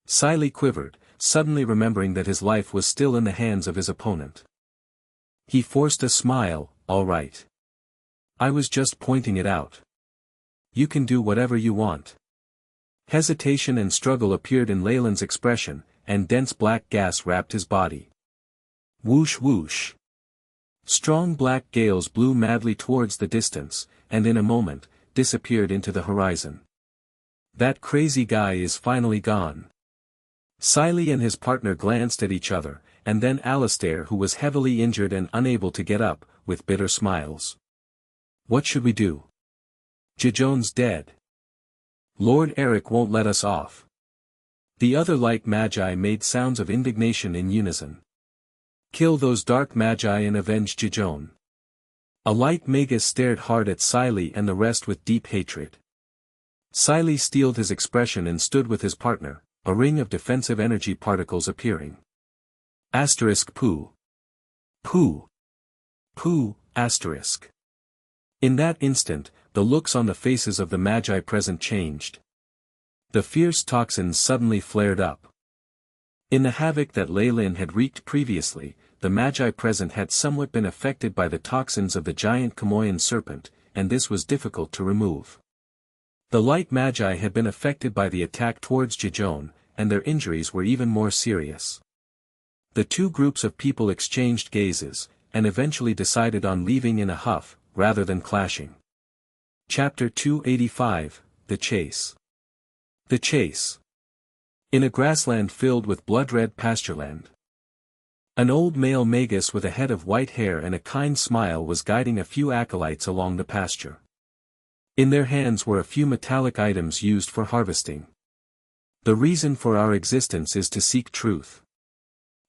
Leilin quivered, suddenly remembering that his life was still in the hands of his opponent. He forced a smile, "All right. I was just pointing it out. You can do whatever you want." Hesitation and struggle appeared in Leilin's expression, and dense black gas wrapped his body. Whoosh whoosh. Strong black gales blew madly towards the distance, and in a moment, disappeared into the horizon. That crazy guy is finally gone. Leilin and his partner glanced at each other, and then Alistair, who was heavily injured and unable to get up, with bitter smiles. "What should we do? Jijon's dead. Lord Eric won't let us off." The other light magi made sounds of indignation in unison. "Kill those dark magi and avenge Jijon." A light magus stared hard at Leilin and the rest with deep hatred. Leilin steeled his expression and stood with his partner, a ring of defensive energy particles appearing. Poo. Poo. Poo, asterisk. In that instant, the looks on the faces of the magi present changed. The fierce toxins suddenly flared up. In the havoc that Leilin had wreaked previously, the magi present had somewhat been affected by the toxins of the giant Chamoyan serpent, and this was difficult to remove. The light magi had been affected by the attack towards Jijon, and their injuries were even more serious. The two groups of people exchanged gazes, and eventually decided on leaving in a huff, rather than clashing. Chapter 285, The Chase. The Chase. In a grassland filled with blood-red pastureland. An old male magus with a head of white hair and a kind smile was guiding a few acolytes along the pasture. In their hands were a few metallic items used for harvesting. The reason for our existence is to seek truth.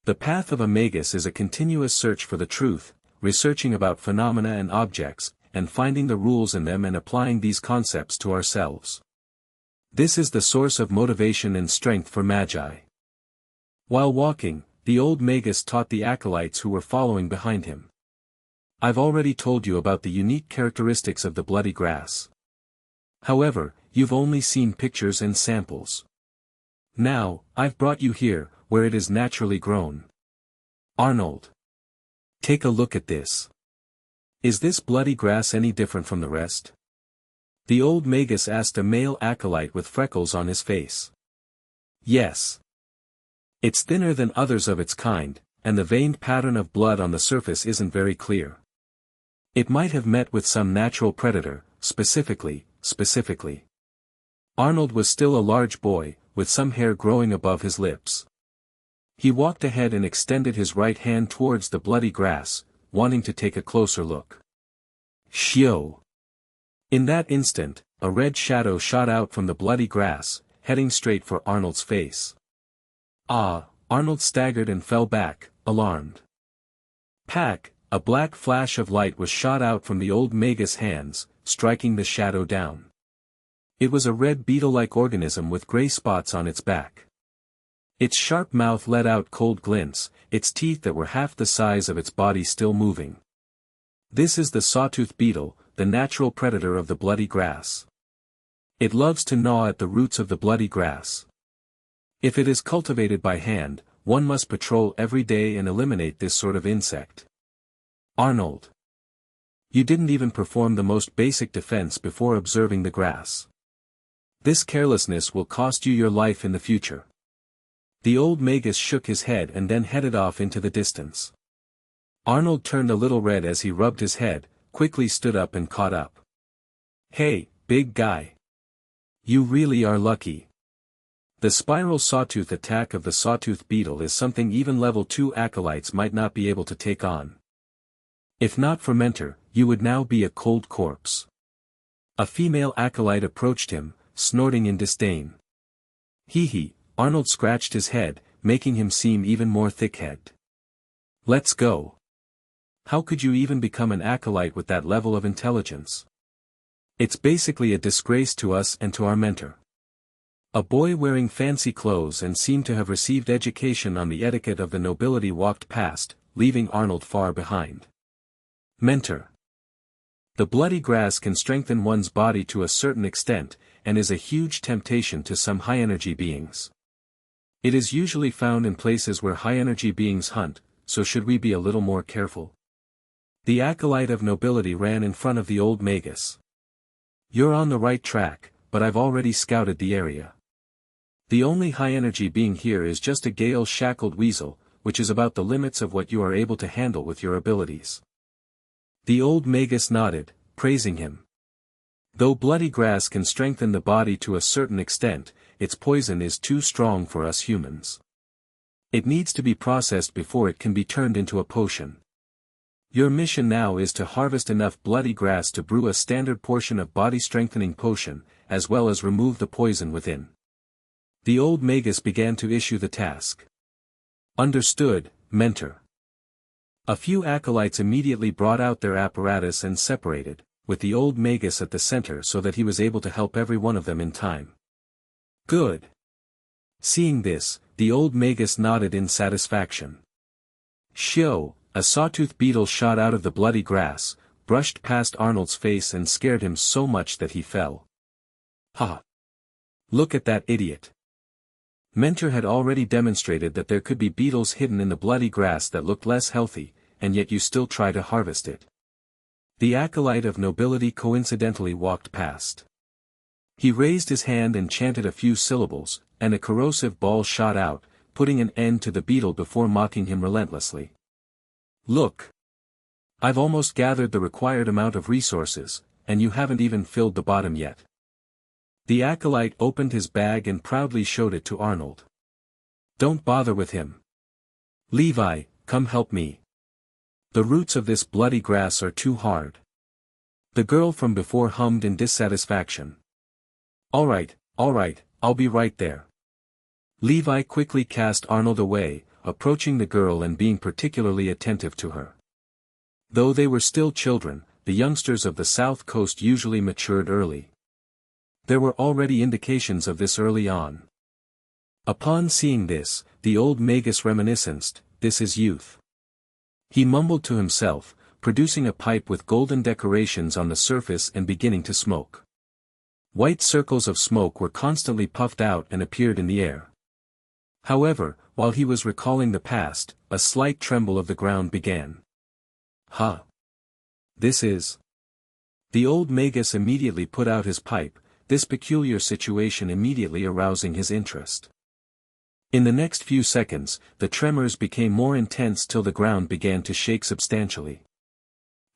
The path of a magus is a continuous search for the truth, researching about phenomena and objects, and finding the rules in them and applying these concepts to ourselves. This is the source of motivation and strength for magi. While walking, the old magus taught the acolytes who were following behind him. "I've already told you about the unique characteristics of the bloody grass. However, you've only seen pictures and samples. Now, I've brought you here, where it is naturally grown. Arnold. Take a look at this. Is this bloody grass any different from the rest?" The old magus asked a male acolyte with freckles on his face. "Yes. It's thinner than others of its kind, and the veined pattern of blood on the surface isn't very clear. It might have met with some natural predator, specifically. Arnold was still a large boy, with some hair growing above his lips. He walked ahead and extended his right hand towards the bloody grass, wanting to take a closer look. Shio! In that instant, a red shadow shot out from the bloody grass, heading straight for Arnold's face. Ah! Arnold staggered and fell back, alarmed. Pack! A black flash of light was shot out from the old magus' hands, striking the shadow down. It was a red beetle-like organism with gray spots on its back. Its sharp mouth let out cold glints, its teeth that were half the size of its body still moving. This is the sawtooth beetle, the natural predator of the bloody grass. It loves to gnaw at the roots of the bloody grass. If it is cultivated by hand, one must patrol every day and eliminate this sort of insect. Arnold. You didn't even perform the most basic defense before observing the grass. This carelessness will cost you your life in the future. The old magus shook his head and then headed off into the distance. Arnold turned a little red as he rubbed his head, quickly stood up and caught up. Hey, big guy. You really are lucky. The spiral sawtooth attack of the sawtooth beetle is something even level 2 acolytes might not be able to take on. If not for Mentor, you would now be a cold corpse. A female acolyte approached him, snorting in disdain. Hee. Arnold scratched his head, making him seem even more thick-headed. Let's go. How could you even become an acolyte with that level of intelligence? It's basically a disgrace to us and to our mentor. A boy wearing fancy clothes and seemed to have received education on the etiquette of the nobility walked past, leaving Arnold far behind. Mentor. The bloody grass can strengthen one's body to a certain extent, and is a huge temptation to some high-energy beings. It is usually found in places where high-energy beings hunt, so should we be a little more careful? The acolyte of nobility ran in front of the old Magus. You're on the right track, but I've already scouted the area. The only high-energy being here is just a gale-shackled weasel, which is about the limits of what you are able to handle with your abilities. The old Magus nodded, praising him. Though bloody grass can strengthen the body to a certain extent, its poison is too strong for us humans. It needs to be processed before it can be turned into a potion. Your mission now is to harvest enough bloody grass to brew a standard portion of body-strengthening potion, as well as remove the poison within. The old Magus began to issue the task. Understood, Mentor. A few acolytes immediately brought out their apparatus and separated, with the old Magus at the center so that he was able to help every one of them in time. Good. Seeing this, the old Magus nodded in satisfaction. Shio, a sawtooth beetle shot out of the bloody grass, brushed past Arnold's face and scared him so much that he fell. Ha! Look at that idiot. Mentor had already demonstrated that there could be beetles hidden in the bloody grass that looked less healthy, and yet you still try to harvest it. The acolyte of nobility coincidentally walked past. He raised his hand and chanted a few syllables, and a corrosive ball shot out, putting an end to the beetle before mocking him relentlessly. Look! I've almost gathered the required amount of resources, and you haven't even filled the bottom yet. The acolyte opened his bag and proudly showed it to Arnold. Don't bother with him. Levi, come help me. The roots of this bloody grass are too hard. The girl from before hummed in dissatisfaction. All right, I'll be right there. Levi quickly cast Arnold away, approaching the girl and being particularly attentive to her. Though they were still children, the youngsters of the South Coast usually matured early. There were already indications of this early on. Upon seeing this, the old Magus reminisced, this is youth. He mumbled to himself, producing a pipe with golden decorations on the surface and beginning to smoke. White circles of smoke were constantly puffed out and appeared in the air. However, while he was recalling the past, a slight tremble of the ground began. Ha! This is... The old Magus immediately put out his pipe, this peculiar situation immediately arousing his interest. In the next few seconds, the tremors became more intense till the ground began to shake substantially.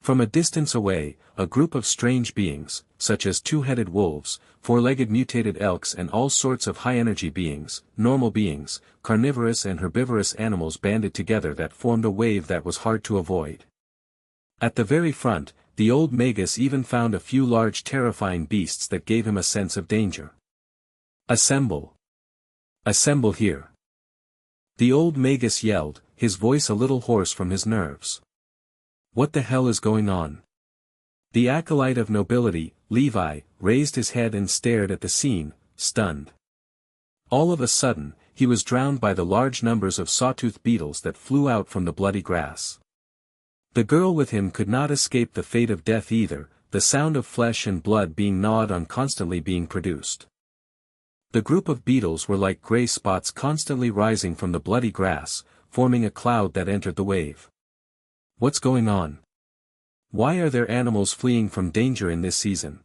From a distance away, a group of strange beings, such as two-headed wolves, four-legged mutated elks and all sorts of high-energy beings, normal beings, carnivorous and herbivorous animals banded together that formed a wave that was hard to avoid. At the very front, the old Magus even found a few large terrifying beasts that gave him a sense of danger. Assemble! Assemble here! The old Magus yelled, his voice a little hoarse from his nerves. What the hell is going on? The acolyte of nobility, Levi, raised his head and stared at the scene, stunned. All of a sudden, he was drowned by the large numbers of sawtooth beetles that flew out from the bloody grass. The girl with him could not escape the fate of death either, the sound of flesh and blood being gnawed on constantly being produced. The group of beetles were like gray spots constantly rising from the bloody grass, forming a cloud that entered the wave. What's going on? Why are there animals fleeing from danger in this season?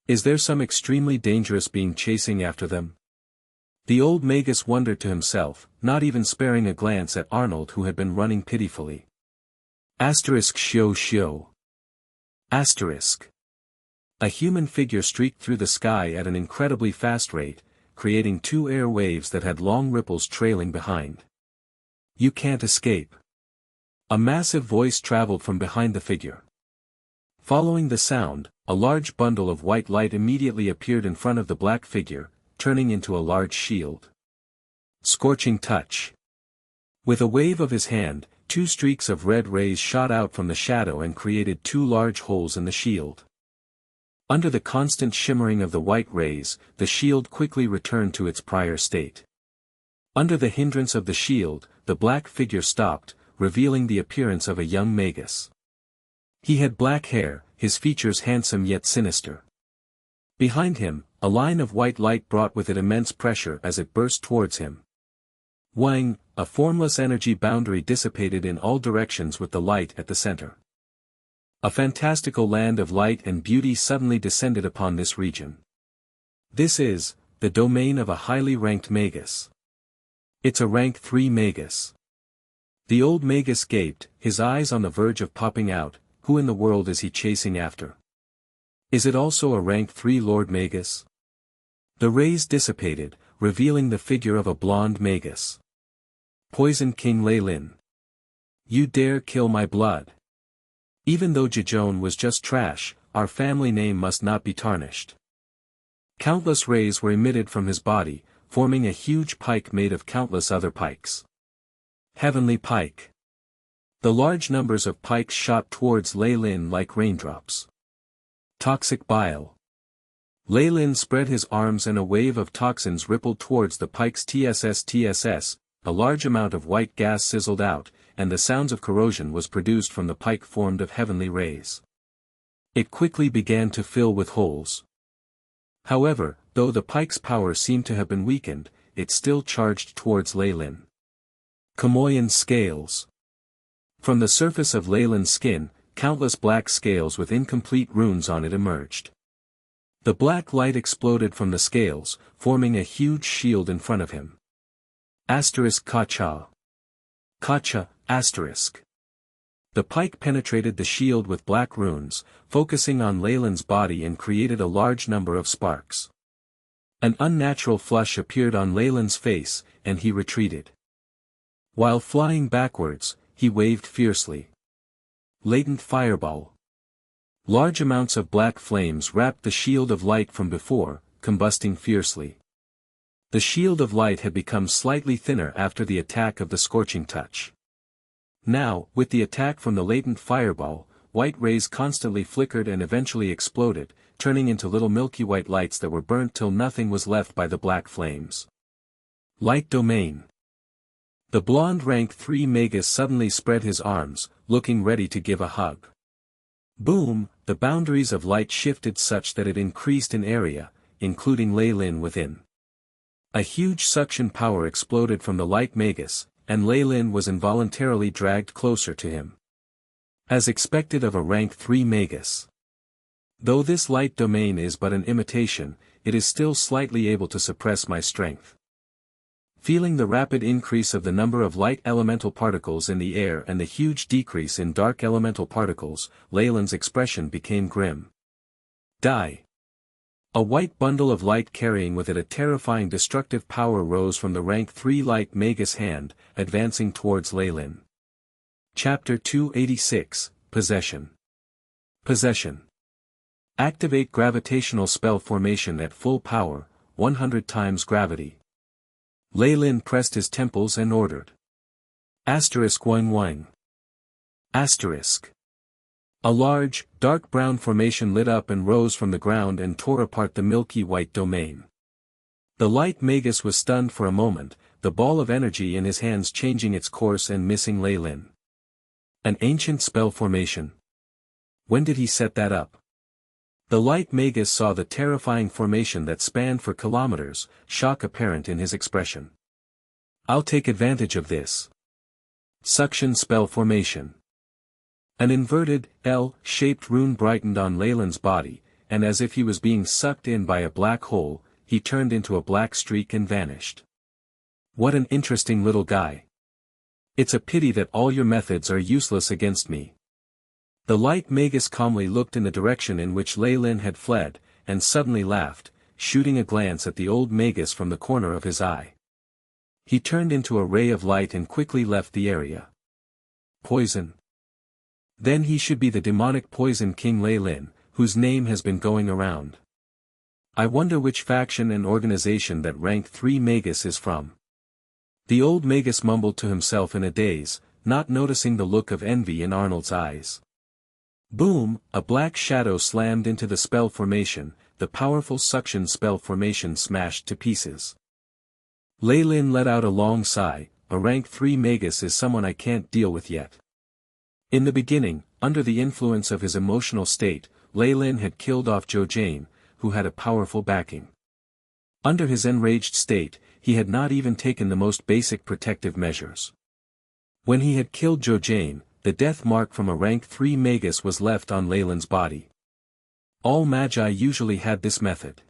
Is there some extremely dangerous being chasing after them? The old Magus wondered to himself, not even sparing a glance at Arnold who had been running pitifully. Shio. Asterisk. A human figure streaked through the sky at an incredibly fast rate, creating two air waves that had long ripples trailing behind. You can't escape. A massive voice traveled from behind the figure. Following the sound, a large bundle of white light immediately appeared in front of the black figure, turning into a large shield. Scorching touch. With a wave of his hand, two streaks of red rays shot out from the shadow and created two large holes in the shield. Under the constant shimmering of the white rays, the shield quickly returned to its prior state. Under the hindrance of the shield, the black figure stopped, revealing the appearance of a young Magus. He had black hair, his features handsome yet sinister. Behind him, a line of white light brought with it immense pressure as it burst towards him. Wang, a formless energy boundary dissipated in all directions with the light at the center. A fantastical land of light and beauty suddenly descended upon this region. This is the domain of a highly ranked magus. It's a rank 3 magus. The old magus gaped, his eyes on the verge of popping out. Who in the world is he chasing after? Is it also a rank 3 Lord Magus? The rays dissipated, revealing the figure of a blonde magus. Poison King Leilin. You dare kill my blood. Even though Jejone was just trash, our family name must not be tarnished. Countless rays were emitted from his body, forming a huge pike made of countless other pikes. Heavenly Pike. The large numbers of pikes shot towards Leilin like raindrops. Toxic bile. Leilin spread his arms and a wave of toxins rippled towards the pikes. TSS, a large amount of white gas sizzled out, and the sounds of corrosion was produced from the pike formed of heavenly rays. It quickly began to fill with holes. However, though the pike's power seemed to have been weakened, it still charged towards Leilin. Chamoyan scales. From the surface of Leilin's skin, countless black scales with incomplete runes on it emerged. The black light exploded from the scales, forming a huge shield in front of him. Kacha. Kacha, asterisk. The pike penetrated the shield with black runes, focusing on Leilin's body and created a large number of sparks. An unnatural flush appeared on Leilin's face, and he retreated. While flying backwards, he waved fiercely. Latent fireball. Large amounts of black flames wrapped the shield of light from before, combusting fiercely. The shield of light had become slightly thinner after the attack of the scorching touch. Now, with the attack from the latent fireball, white rays constantly flickered and eventually exploded, turning into little milky white lights that were burnt till nothing was left by the black flames. Light domain. The blonde rank 3 magus suddenly spread his arms, looking ready to give a hug. Boom, the boundaries of light shifted such that it increased in area, including Leilin within. A huge suction power exploded from the light magus, and Leilin was involuntarily dragged closer to him. As expected of a rank 3 magus. Though this light domain is but an imitation, it is still slightly able to suppress my strength. Feeling the rapid increase of the number of light elemental particles in the air and the huge decrease in dark elemental particles, Leilin's expression became grim. Die. A white bundle of light carrying with it a terrifying destructive power rose from the rank 3 light magus hand, advancing towards Leilin. Chapter 286, Possession. Possession. Activate gravitational spell formation at full power, 100 times gravity. Leilin pressed his temples and ordered. Wang wang. A large, dark brown formation lit up and rose from the ground and tore apart the milky white domain. The light magus was stunned for a moment, the ball of energy in his hands changing its course and missing Leilin. An ancient spell formation. When did he set that up? The light magus saw the terrifying formation that spanned for kilometers, shock apparent in his expression. I'll take advantage of this. Suction spell formation. An inverted, L-shaped rune brightened on Leilin's body, and as if he was being sucked in by a black hole, he turned into a black streak and vanished. What an interesting little guy. It's a pity that all your methods are useless against me. The light magus calmly looked in the direction in which Leilin had fled, and suddenly laughed, shooting a glance at the old magus from the corner of his eye. He turned into a ray of light and quickly left the area. Poison. Then he should be the demonic Poison King Leilin, whose name has been going around. I wonder which faction and organization that rank 3 magus is from. The old magus mumbled to himself in a daze, not noticing the look of envy in Arnold's eyes. Boom, a black shadow slammed into the spell formation, the powerful suction spell formation smashed to pieces. Leilin let out a long sigh, a rank 3 magus is someone I can't deal with yet. In the beginning, under the influence of his emotional state, Leilin had killed off Jane, who had a powerful backing. Under his enraged state, he had not even taken the most basic protective measures. When he had killed Jane, the death mark from a rank 3 Magus was left on Leilin's body. All magi usually had this method.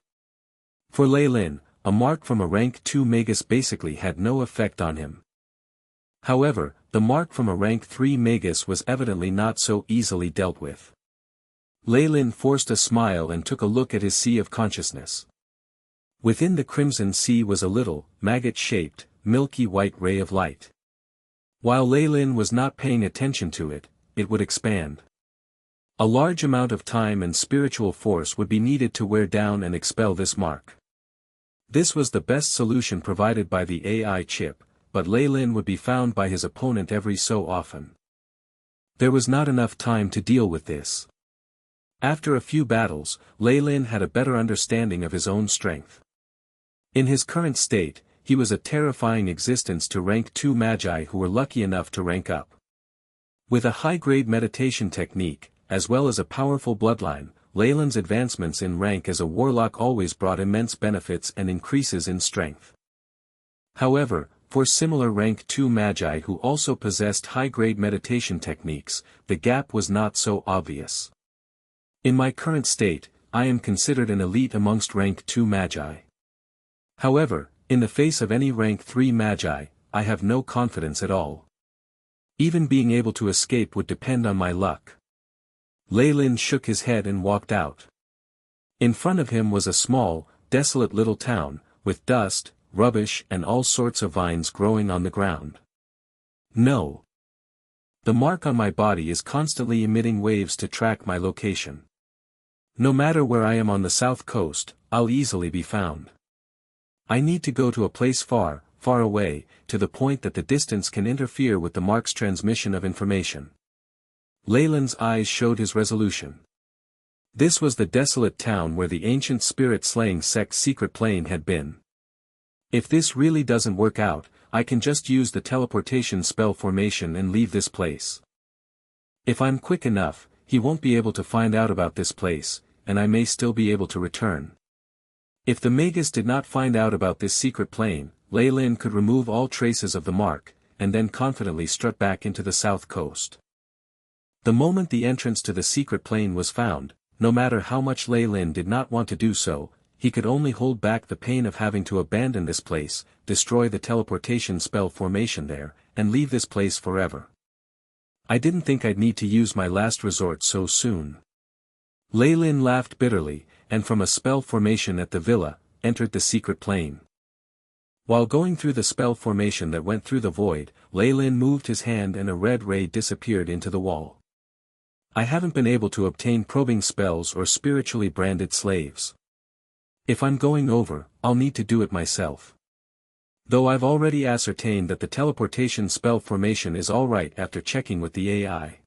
For Leilin, a mark from a rank 2 Magus basically had no effect on him. However, the mark from a rank 3 Magus was evidently not so easily dealt with. Leilin forced a smile and took a look at his sea of consciousness. Within the crimson sea was a little, maggot-shaped, milky white ray of light. While Leilin was not paying attention to it, it would expand. A large amount of time and spiritual force would be needed to wear down and expel this mark. This was the best solution provided by the AI chip, but Leilin would be found by his opponent every so often. There was not enough time to deal with this. After a few battles, Leilin had a better understanding of his own strength. In his current state, he was a terrifying existence to rank 2 magi who were lucky enough to rank up. With a high-grade meditation technique, as well as a powerful bloodline, Leilin's advancements in rank as a warlock always brought immense benefits and increases in strength. However, for similar rank 2 magi who also possessed high-grade meditation techniques, the gap was not so obvious. In my current state, I am considered an elite amongst rank 2 magi. However, in the face of any rank 3 magi, I have no confidence at all. Even being able to escape would depend on my luck. Leilin shook his head and walked out. In front of him was a small, desolate little town, with dust, rubbish and all sorts of vines growing on the ground. No. The mark on my body is constantly emitting waves to track my location. No matter where I am on the south coast, I'll easily be found. I need to go to a place far, far away, to the point that the distance can interfere with the mark's transmission of information. Leilin's eyes showed his resolution. This was the desolate town where the ancient spirit-slaying sect's secret plane had been. If this really doesn't work out, I can just use the teleportation spell formation and leave this place. If I'm quick enough, he won't be able to find out about this place, and I may still be able to return. If the Magus did not find out about this secret plane, Leilin could remove all traces of the mark, and then confidently strut back into the south coast. The moment the entrance to the secret plane was found, no matter how much Leilin did not want to do so, he could only hold back the pain of having to abandon this place, destroy the teleportation spell formation there, and leave this place forever. I didn't think I'd need to use my last resort so soon. Leilin laughed bitterly, and from a spell formation at the villa, entered the secret plane. While going through the spell formation that went through the void, Leilin moved his hand and a red ray disappeared into the wall. I haven't been able to obtain probing spells or spiritually branded slaves. If I'm going over, I'll need to do it myself. Though I've already ascertained that the teleportation spell formation is alright after checking with the AI.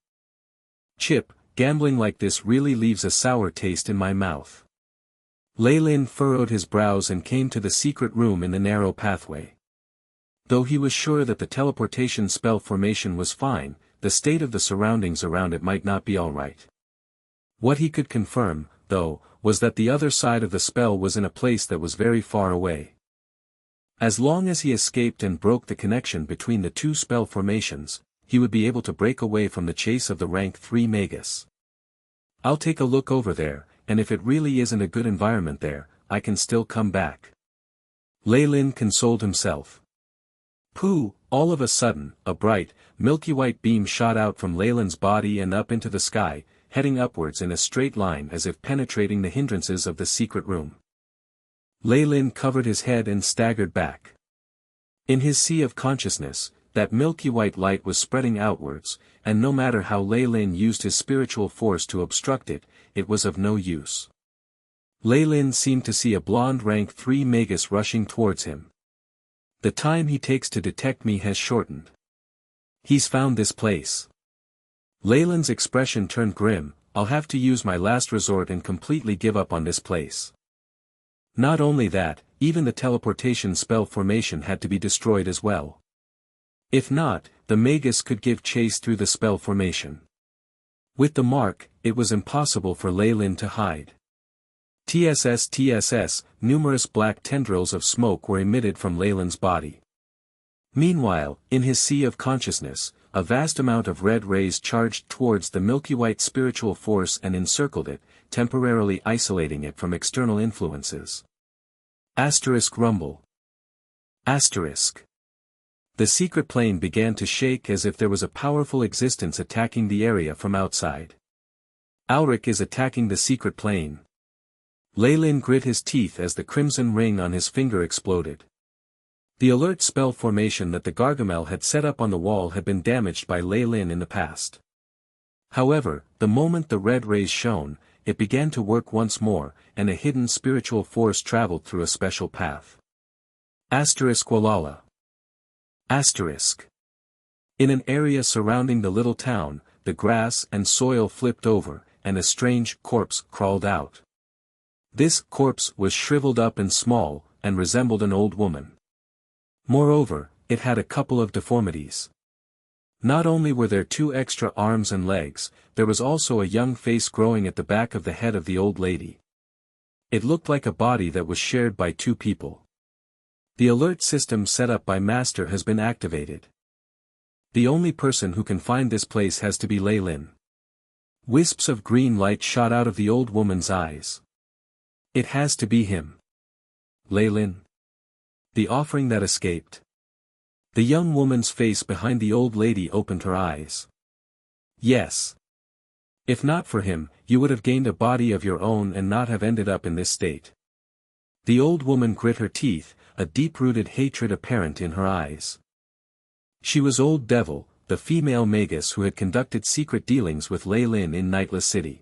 Chip, gambling like this really leaves a sour taste in my mouth. Leilin furrowed his brows and came to the secret room in the narrow pathway. Though he was sure that the teleportation spell formation was fine, the state of the surroundings around it might not be alright. What he could confirm, though, was that the other side of the spell was in a place that was very far away. As long as he escaped and broke the connection between the two spell formations, he would be able to break away from the chase of the rank 3 Magus. I'll take a look over there, and if it really isn't a good environment there, I can still come back. Leilin consoled himself. Pooh! All of a sudden, a bright, milky white beam shot out from Leilin's body and up into the sky, heading upwards in a straight line as if penetrating the hindrances of the secret room. Leilin covered his head and staggered back. In his sea of consciousness, that milky white light was spreading outwards, and no matter how Leilin used his spiritual force to obstruct it, it was of no use. Leilin seemed to see a blonde rank 3 Magus rushing towards him. The time he takes to detect me has shortened. He's found this place. Leilin's expression turned grim. I'll have to use my last resort and completely give up on this place. Not only that, even the teleportation spell formation had to be destroyed as well. If not, the Magus could give chase through the spell formation. With the mark, it was impossible for Leilin to hide. TSS, numerous black tendrils of smoke were emitted from Leilin's body. Meanwhile, in his sea of consciousness, a vast amount of red rays charged towards the milky white spiritual force and encircled it, temporarily isolating it from external influences. Rumble. The secret plane began to shake as if there was a powerful existence attacking the area from outside. Alric is attacking the secret plane. Leilin grit his teeth as the crimson ring on his finger exploded. The alert spell formation that the Gargamel had set up on the wall had been damaged by Leilin in the past. However, the moment the red rays shone, it began to work once more, and a hidden spiritual force traveled through a special path. Walala. In an area surrounding the little town, the grass and soil flipped over, and a strange corpse crawled out. This corpse was shriveled up and small, and resembled an old woman. Moreover, it had a couple of deformities. Not only were there 2 extra arms and legs, there was also a young face growing at the back of the head of the old lady. It looked like a body that was shared by 2 people. The alert system set up by Master has been activated. The only person who can find this place has to be Leilin. Wisps of green light shot out of the old woman's eyes. It has to be him. Leilin. The offering that escaped. The young woman's face behind the old lady opened her eyes. Yes. If not for him, you would have gained a body of your own and not have ended up in this state. The old woman grit her teeth, a deep-rooted hatred apparent in her eyes. She was Old Devil, the female Magus who had conducted secret dealings with Leilin in Nightless City.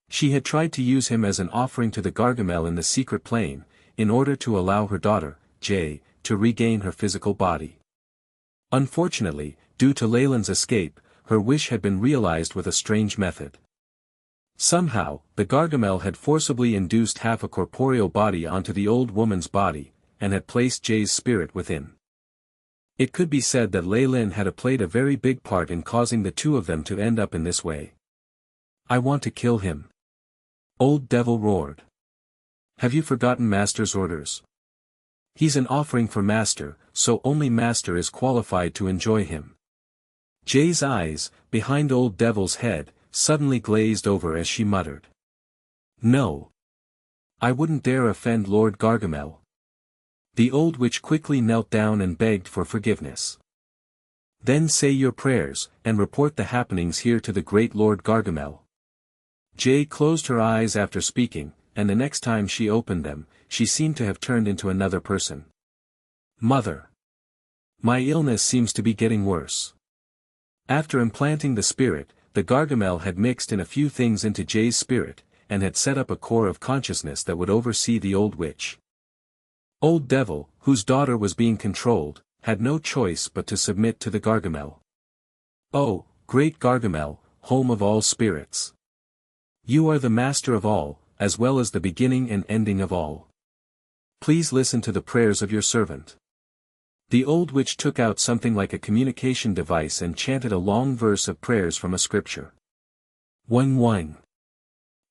She had tried to use him as an offering to the Gargamel in the secret plane, in order to allow her daughter, Jay, to regain her physical body. Unfortunately, due to Leilin's escape, her wish had been realized with a strange method. Somehow, the Gargamel had forcibly induced half a corporeal body onto the old woman's body, and had placed Jay's spirit within. It could be said that Leilin had played a very big part in causing the 2 of them to end up in this way. I want to kill him. Old Devil roared. Have you forgotten Master's orders? He's an offering for Master, so only Master is qualified to enjoy him. Jay's eyes, behind Old Devil's head, suddenly glazed over as she muttered. No. I wouldn't dare offend Lord Gargamel. The old witch quickly knelt down and begged for forgiveness. Then say your prayers, and report the happenings here to the great Lord Gargamel. Jay closed her eyes after speaking, and the next time she opened them, she seemed to have turned into another person. Mother. My illness seems to be getting worse. After implanting the spirit, the Gargamel had mixed in a few things into Jay's spirit, and had set up a core of consciousness that would oversee the old witch. Old Devil, whose daughter was being controlled, had no choice but to submit to the Gargamel. Oh, great Gargamel, home of all spirits. You are the master of all, as well as the beginning and ending of all. Please listen to the prayers of your servant. The old witch took out something like a communication device and chanted a long verse of prayers from a scripture. Wang wang.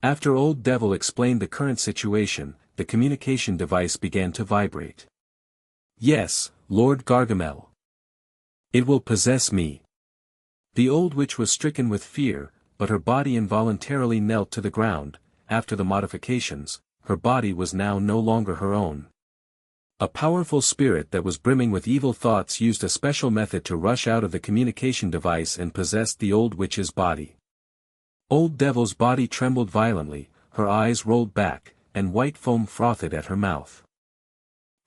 After Old Devil explained the current situation, the communication device began to vibrate. Yes, Lord Gargamel. It will possess me. The old witch was stricken with fear, but her body involuntarily knelt to the ground. After the modifications, her body was now no longer her own. A powerful spirit that was brimming with evil thoughts used a special method to rush out of the communication device and possessed the old witch's body. Old Devil's body trembled violently, her eyes rolled back, and white foam frothed at her mouth.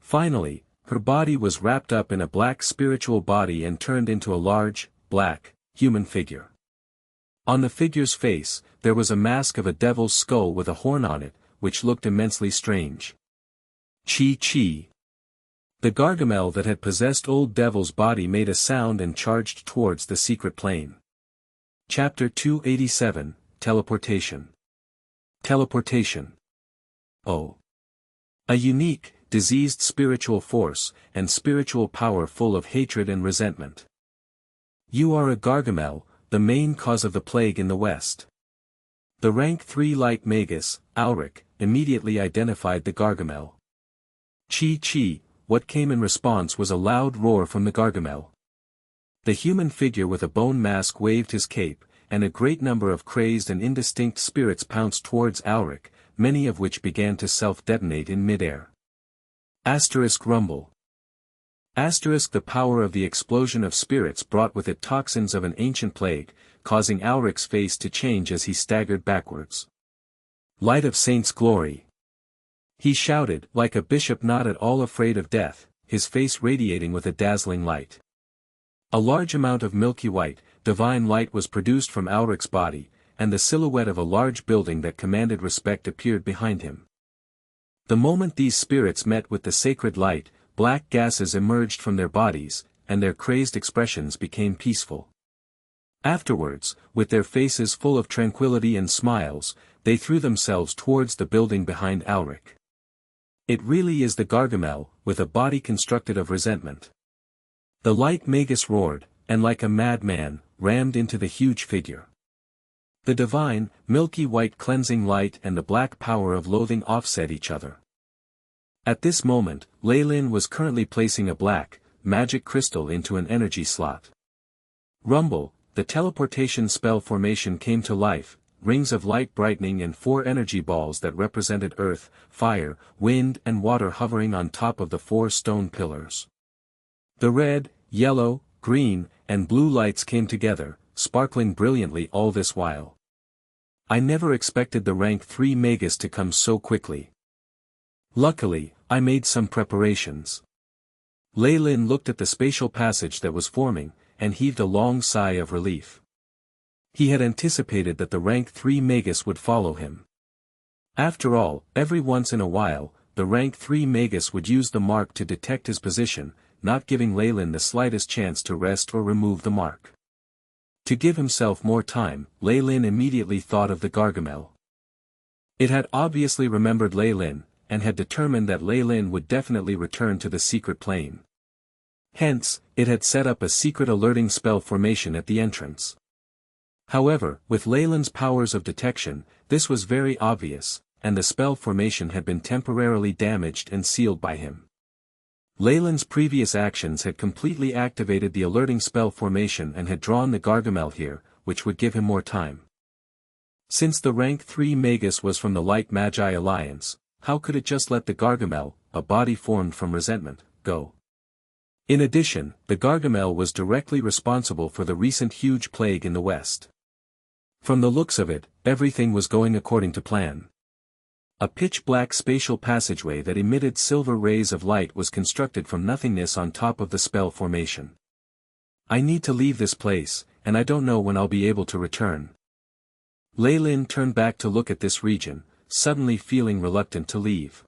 Finally, her body was wrapped up in a black spiritual body and turned into a large, black, human figure. On the figure's face, there was a mask of a devil's skull with a horn on it, which looked immensely strange. Chi. The Gargamel that had possessed Old Devil's body made a sound and charged towards the secret plane. Chapter 287, Teleportation. Teleportation. Oh. A unique, diseased spiritual force, and spiritual power full of hatred and resentment. You are a Gargamel, the main cause of the plague in the West. The rank 3 light Magus, Alric, immediately identified the Gargamel. Chi. What came in response was a loud roar from the Gargamel. The human figure with a bone mask waved his cape, and a great number of crazed and indistinct spirits pounced towards Alric, many of which began to self-detonate in midair. Rumble. The power of the explosion of spirits brought with it toxins of an ancient plague, causing Alric's face to change as he staggered backwards. Light of Saints' glory. He shouted, like a bishop not at all afraid of death, his face radiating with a dazzling light. A large amount of milky white, divine light was produced from Alric's body, and the silhouette of a large building that commanded respect appeared behind him. The moment these spirits met with the sacred light, black gases emerged from their bodies, and their crazed expressions became peaceful. Afterwards, with their faces full of tranquility and smiles, they threw themselves towards the building behind Alric. It really is the Gargamel, with a body constructed of resentment. The light Magus roared, and like a madman, rammed into the huge figure. The divine, milky white cleansing light and the black power of loathing offset each other. At this moment, Leilin was currently placing a black, magic crystal into an energy slot. Rumble, the teleportation spell formation came to life, rings of light brightening and 4 energy balls that represented earth, fire, wind and water hovering on top of the 4 stone pillars. The red, yellow, green, and blue lights came together, sparkling brilliantly all this while. I never expected the rank 3 Magus to come so quickly. Luckily, I made some preparations. Leilin looked at the spatial passage that was forming, and heaved a long sigh of relief. He had anticipated that the rank 3 Magus would follow him. After all, every once in a while, the rank 3 Magus would use the mark to detect his position, not giving Leilin the slightest chance to rest or remove the mark. To give himself more time, Leilin immediately thought of the Gargamel. It had obviously remembered Leilin, and had determined that Leilin would definitely return to the secret plane. Hence, it had set up a secret alerting spell formation at the entrance. However, with Leilin's powers of detection, this was very obvious, and the spell formation had been temporarily damaged and sealed by him. Leilin's previous actions had completely activated the alerting spell formation and had drawn the Gargamel here, which would give him more time. Since the rank 3 Magus was from the Light Magi Alliance, how could it just let the Gargamel, a body formed from resentment, go? In addition, the Gargamel was directly responsible for the recent huge plague in the West. From the looks of it, everything was going according to plan. A pitch-black spatial passageway that emitted silver rays of light was constructed from nothingness on top of the spell formation. I need to leave this place, and I don't know when I'll be able to return. Leilin turned back to look at this region, suddenly feeling reluctant to leave.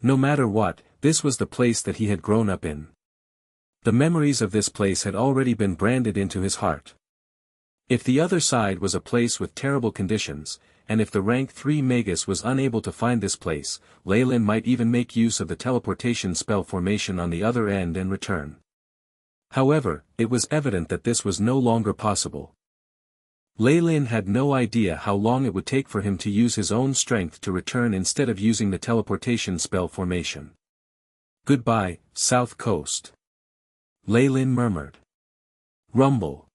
No matter what, this was the place that he had grown up in. The memories of this place had already been branded into his heart. If the other side was a place with terrible conditions, and if the rank 3 Magus was unable to find this place, Leilin might even make use of the teleportation spell formation on the other end and return. However, it was evident that this was no longer possible. Leilin had no idea how long it would take for him to use his own strength to return instead of using the teleportation spell formation. Goodbye, South Coast. Leilin murmured. Rumble.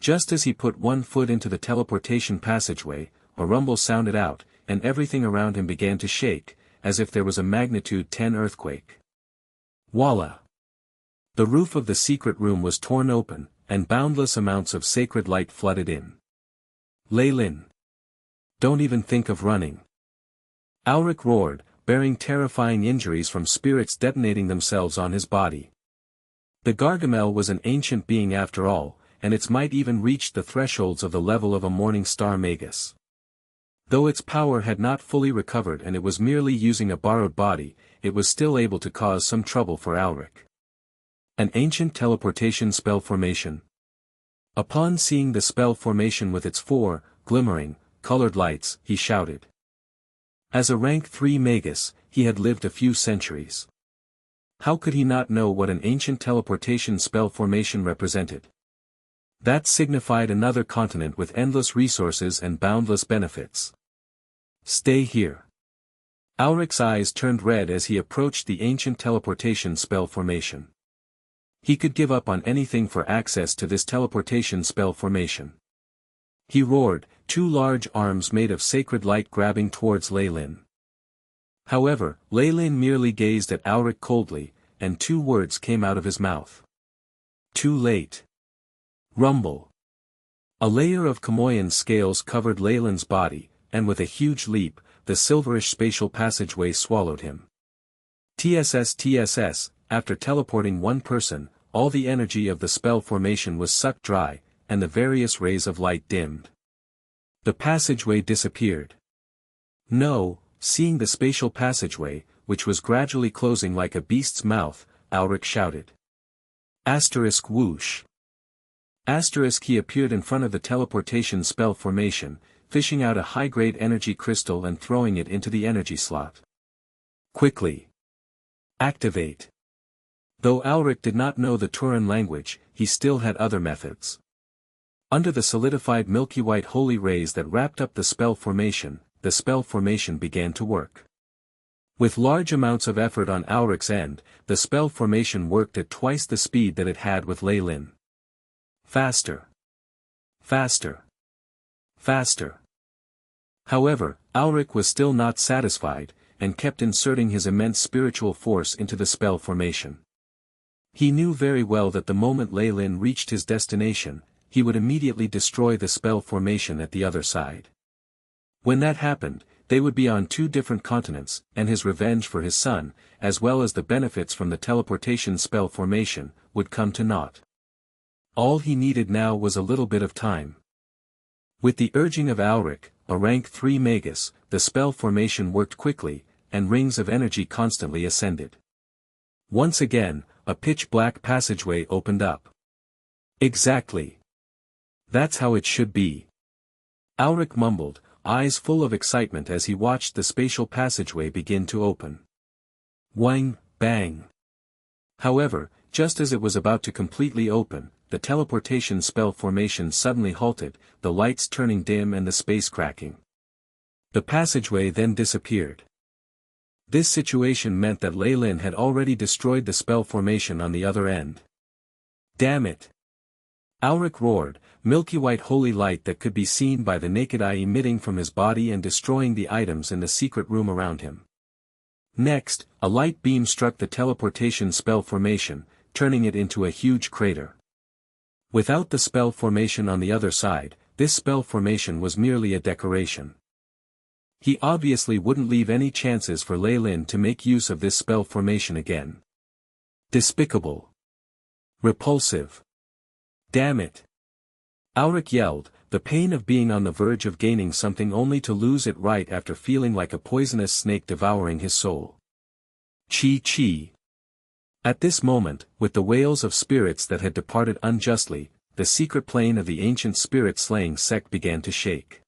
Just as he put one foot into the teleportation passageway, a rumble sounded out, and everything around him began to shake, as if there was a magnitude 10 earthquake. Voila! The roof of the secret room was torn open, and boundless amounts of sacred light flooded in. Leilin. Don't even think of running. Alric roared, bearing terrifying injuries from spirits detonating themselves on his body. The Gargamel was an ancient being after all, and its might even reached the thresholds of the level of a morning star Magus. Though its power had not fully recovered and it was merely using a borrowed body, it was still able to cause some trouble for Alric. An ancient teleportation spell formation. Upon seeing the spell formation with its 4, glimmering, colored lights, he shouted. As a rank 3 Magus, he had lived a few centuries. How could he not know what an ancient teleportation spell formation represented? That signified another continent with endless resources and boundless benefits. Stay here. Auric's eyes turned red as he approached the ancient teleportation spell formation. He could give up on anything for access to this teleportation spell formation. He roared, two large arms made of sacred light grabbing towards Leilin. However, Leilin merely gazed at Auric coldly, and two words came out of his mouth. Too late. Rumble. A layer of Chamoyan scales covered Leilin's body, and with a huge leap, the silverish spatial passageway swallowed him. TSS, after teleporting one person, all the energy of the spell formation was sucked dry, and the various rays of light dimmed. The passageway disappeared. No, seeing the spatial passageway, which was gradually closing like a beast's mouth, Auric shouted. Asterisk whoosh. Asterisk he appeared in front of the teleportation spell formation, fishing out a high-grade energy crystal and throwing it into the energy slot. Quickly. Activate. Though Auric did not know the Turan language, he still had other methods. Under the solidified milky white holy rays that wrapped up the spell formation began to work. With large amounts of effort on Auric's end, the spell formation worked at twice the speed that it had with Leilin. Faster. Faster. Faster. However, Auric was still not satisfied, and kept inserting his immense spiritual force into the spell formation. He knew very well that the moment Leilin reached his destination, he would immediately destroy the spell formation at the other side. When that happened, they would be on two different continents, and his revenge for his son, as well as the benefits from the teleportation spell formation, would come to naught. All he needed now was a little bit of time. With the urging of Auric, a rank 3 Magus, the spell formation worked quickly, and rings of energy constantly ascended. Once again, a pitch-black passageway opened up. Exactly. That's how it should be. Auric mumbled, eyes full of excitement as he watched the spatial passageway begin to open. Whang, bang. However, just as it was about to completely open, the teleportation spell formation suddenly halted, the lights turning dim and the space cracking. The passageway then disappeared. This situation meant that Leilin had already destroyed the spell formation on the other end. Damn it! Auric roared, milky white holy light that could be seen by the naked eye emitting from his body and destroying the items in the secret room around him. Next, a light beam struck the teleportation spell formation, turning it into a huge crater. Without the spell formation on the other side, this spell formation was merely a decoration. He obviously wouldn't leave any chances for Leilin to make use of this spell formation again. Despicable. Repulsive. Damn it. Auric yelled, the pain of being on the verge of gaining something only to lose it right after feeling like a poisonous snake devouring his soul. Chi. At this moment, with the wails of spirits that had departed unjustly, the secret plane of the ancient spirit-slaying sect began to shake.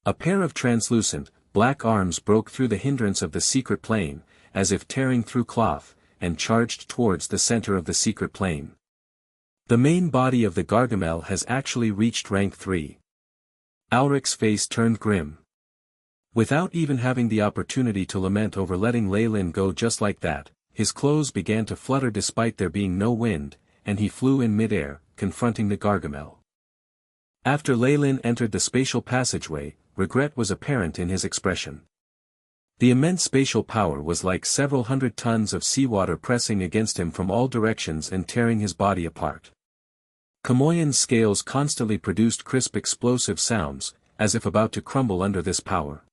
A pair of translucent, black arms broke through the hindrance of the secret plane, as if tearing through cloth, and charged towards the center of the secret plane. The main body of the Gargamel has actually reached rank 3. Auric's face turned grim. Without even having the opportunity to lament over letting Leilin go just like that, his clothes began to flutter despite there being no wind, and he flew in midair, confronting the Gargamel. After Leilin entered the spatial passageway, regret was apparent in his expression. The immense spatial power was like several hundred tons of seawater pressing against him from all directions and tearing his body apart. Chamoyan's scales constantly produced crisp explosive sounds, as if about to crumble under this power.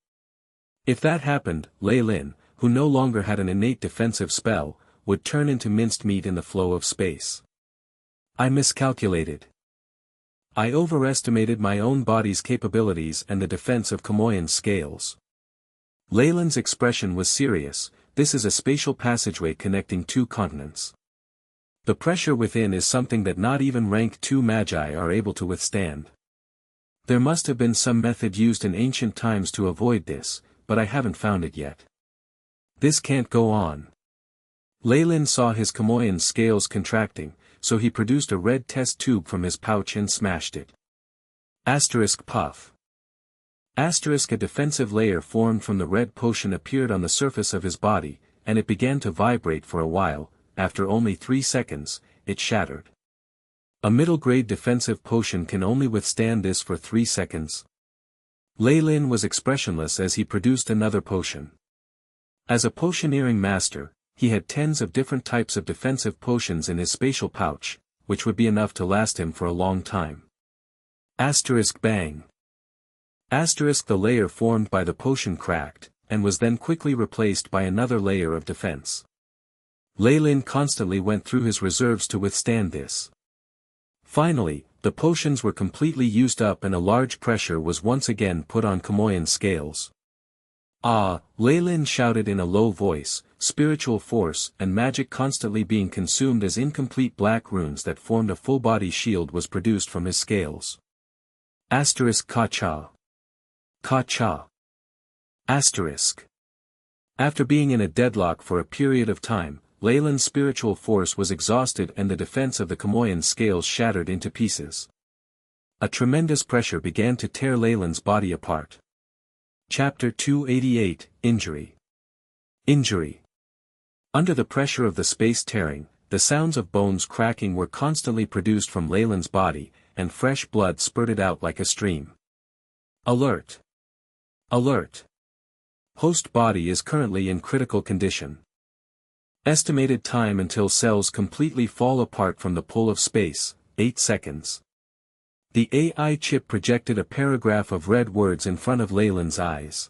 If that happened, Leilin, who no longer had an innate defensive spell, would turn into minced meat in the flow of space. I miscalculated. I overestimated my own body's capabilities and the defense of Chamoyan's scales. Leilin's expression was serious. This is a spatial passageway connecting two continents. The pressure within is something that not even rank 2 magi are able to withstand. There must have been some method used in ancient times to avoid this, but I haven't found it yet. This can't go on. Leilin saw his Chamoyan scales contracting, so he produced a red test tube from his pouch and smashed it. Puff. A defensive layer formed from the red potion appeared on the surface of his body, and it began to vibrate for a while. After only 3 seconds, it shattered. A middle-grade defensive potion can only withstand this for 3 seconds. Leilin was expressionless as he produced another potion. As a potioneering master, he had tens of different types of defensive potions in his spatial pouch, which would be enough to last him for a long time. Bang. The layer formed by the potion cracked, and was then quickly replaced by another layer of defense. Leilin constantly went through his reserves to withstand this. Finally, the potions were completely used up and a large pressure was once again put on Kamoyan's scales. Leilin shouted in a low voice, spiritual force and magic constantly being consumed as incomplete black runes that formed a full-body shield was produced from his scales. Ka-cha. Ka-cha. After being in a deadlock for a period of time, Leilin's spiritual force was exhausted and the defense of the Kamoyan scales shattered into pieces. A tremendous pressure began to tear Leilin's body apart. Chapter 288, Injury. Under the pressure of the space tearing, the sounds of bones cracking were constantly produced from Leilin's body, and fresh blood spurted out like a stream. Alert! Host body is currently in critical condition. Estimated time until cells completely fall apart from the pull of space, 8 seconds. The AI chip projected a paragraph of red words in front of Leilin's eyes.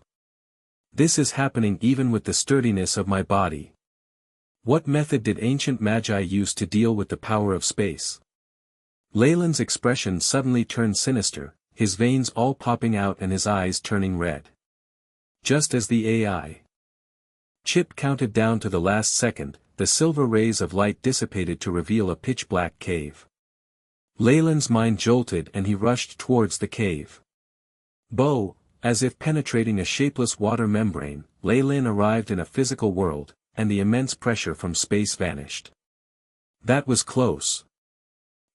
This is happening even with the sturdiness of my body. What method did ancient magi use to deal with the power of space? Leilin's expression suddenly turned sinister, his veins all popping out and his eyes turning red. Just as the AI chip counted down to the last second, the silver rays of light dissipated to reveal a pitch-black cave. Leilin's mind jolted and he rushed towards the cave. As if penetrating a shapeless water membrane, Leilin arrived in a physical world, and the immense pressure from space vanished. That was close.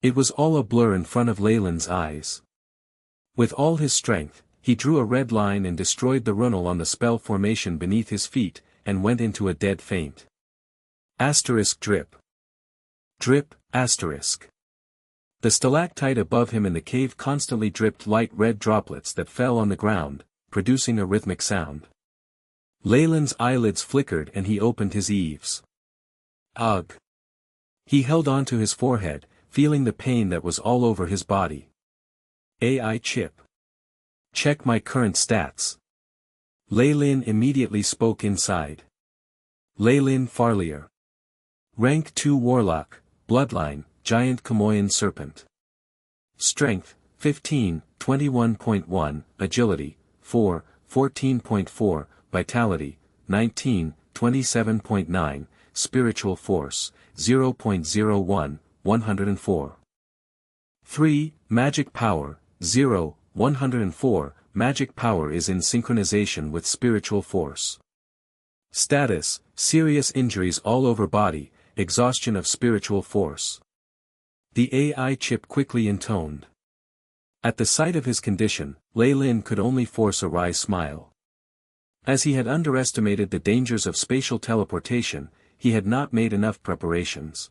It was all a blur in front of Leilin's eyes. With all his strength, he drew a red line and destroyed the runel on the spell formation beneath his feet, and went into a dead faint. Drip. The stalactite above him in the cave constantly dripped light red droplets that fell on the ground, producing a rhythmic sound. Leilin's eyelids flickered and he opened his eaves. Ugh! He held on to his forehead, feeling the pain that was all over his body. AI chip. Check my current stats. Leilin immediately spoke inside. Leilin Farlier. Rank 2 Warlock, Bloodline, Giant Kamoyan Serpent. Strength, 15, 21.1, Agility, 4, 14.4, Vitality, 19, 27.9, Spiritual Force, 0.01, 104. 3. Magic Power, 0, 104, Magic Power is in synchronization with Spiritual Force. Status, serious injuries all over body, exhaustion of Spiritual Force. The AI chip quickly intoned. At the sight of his condition, Leilin could only force a wry smile. As he had underestimated the dangers of spatial teleportation, he had not made enough preparations.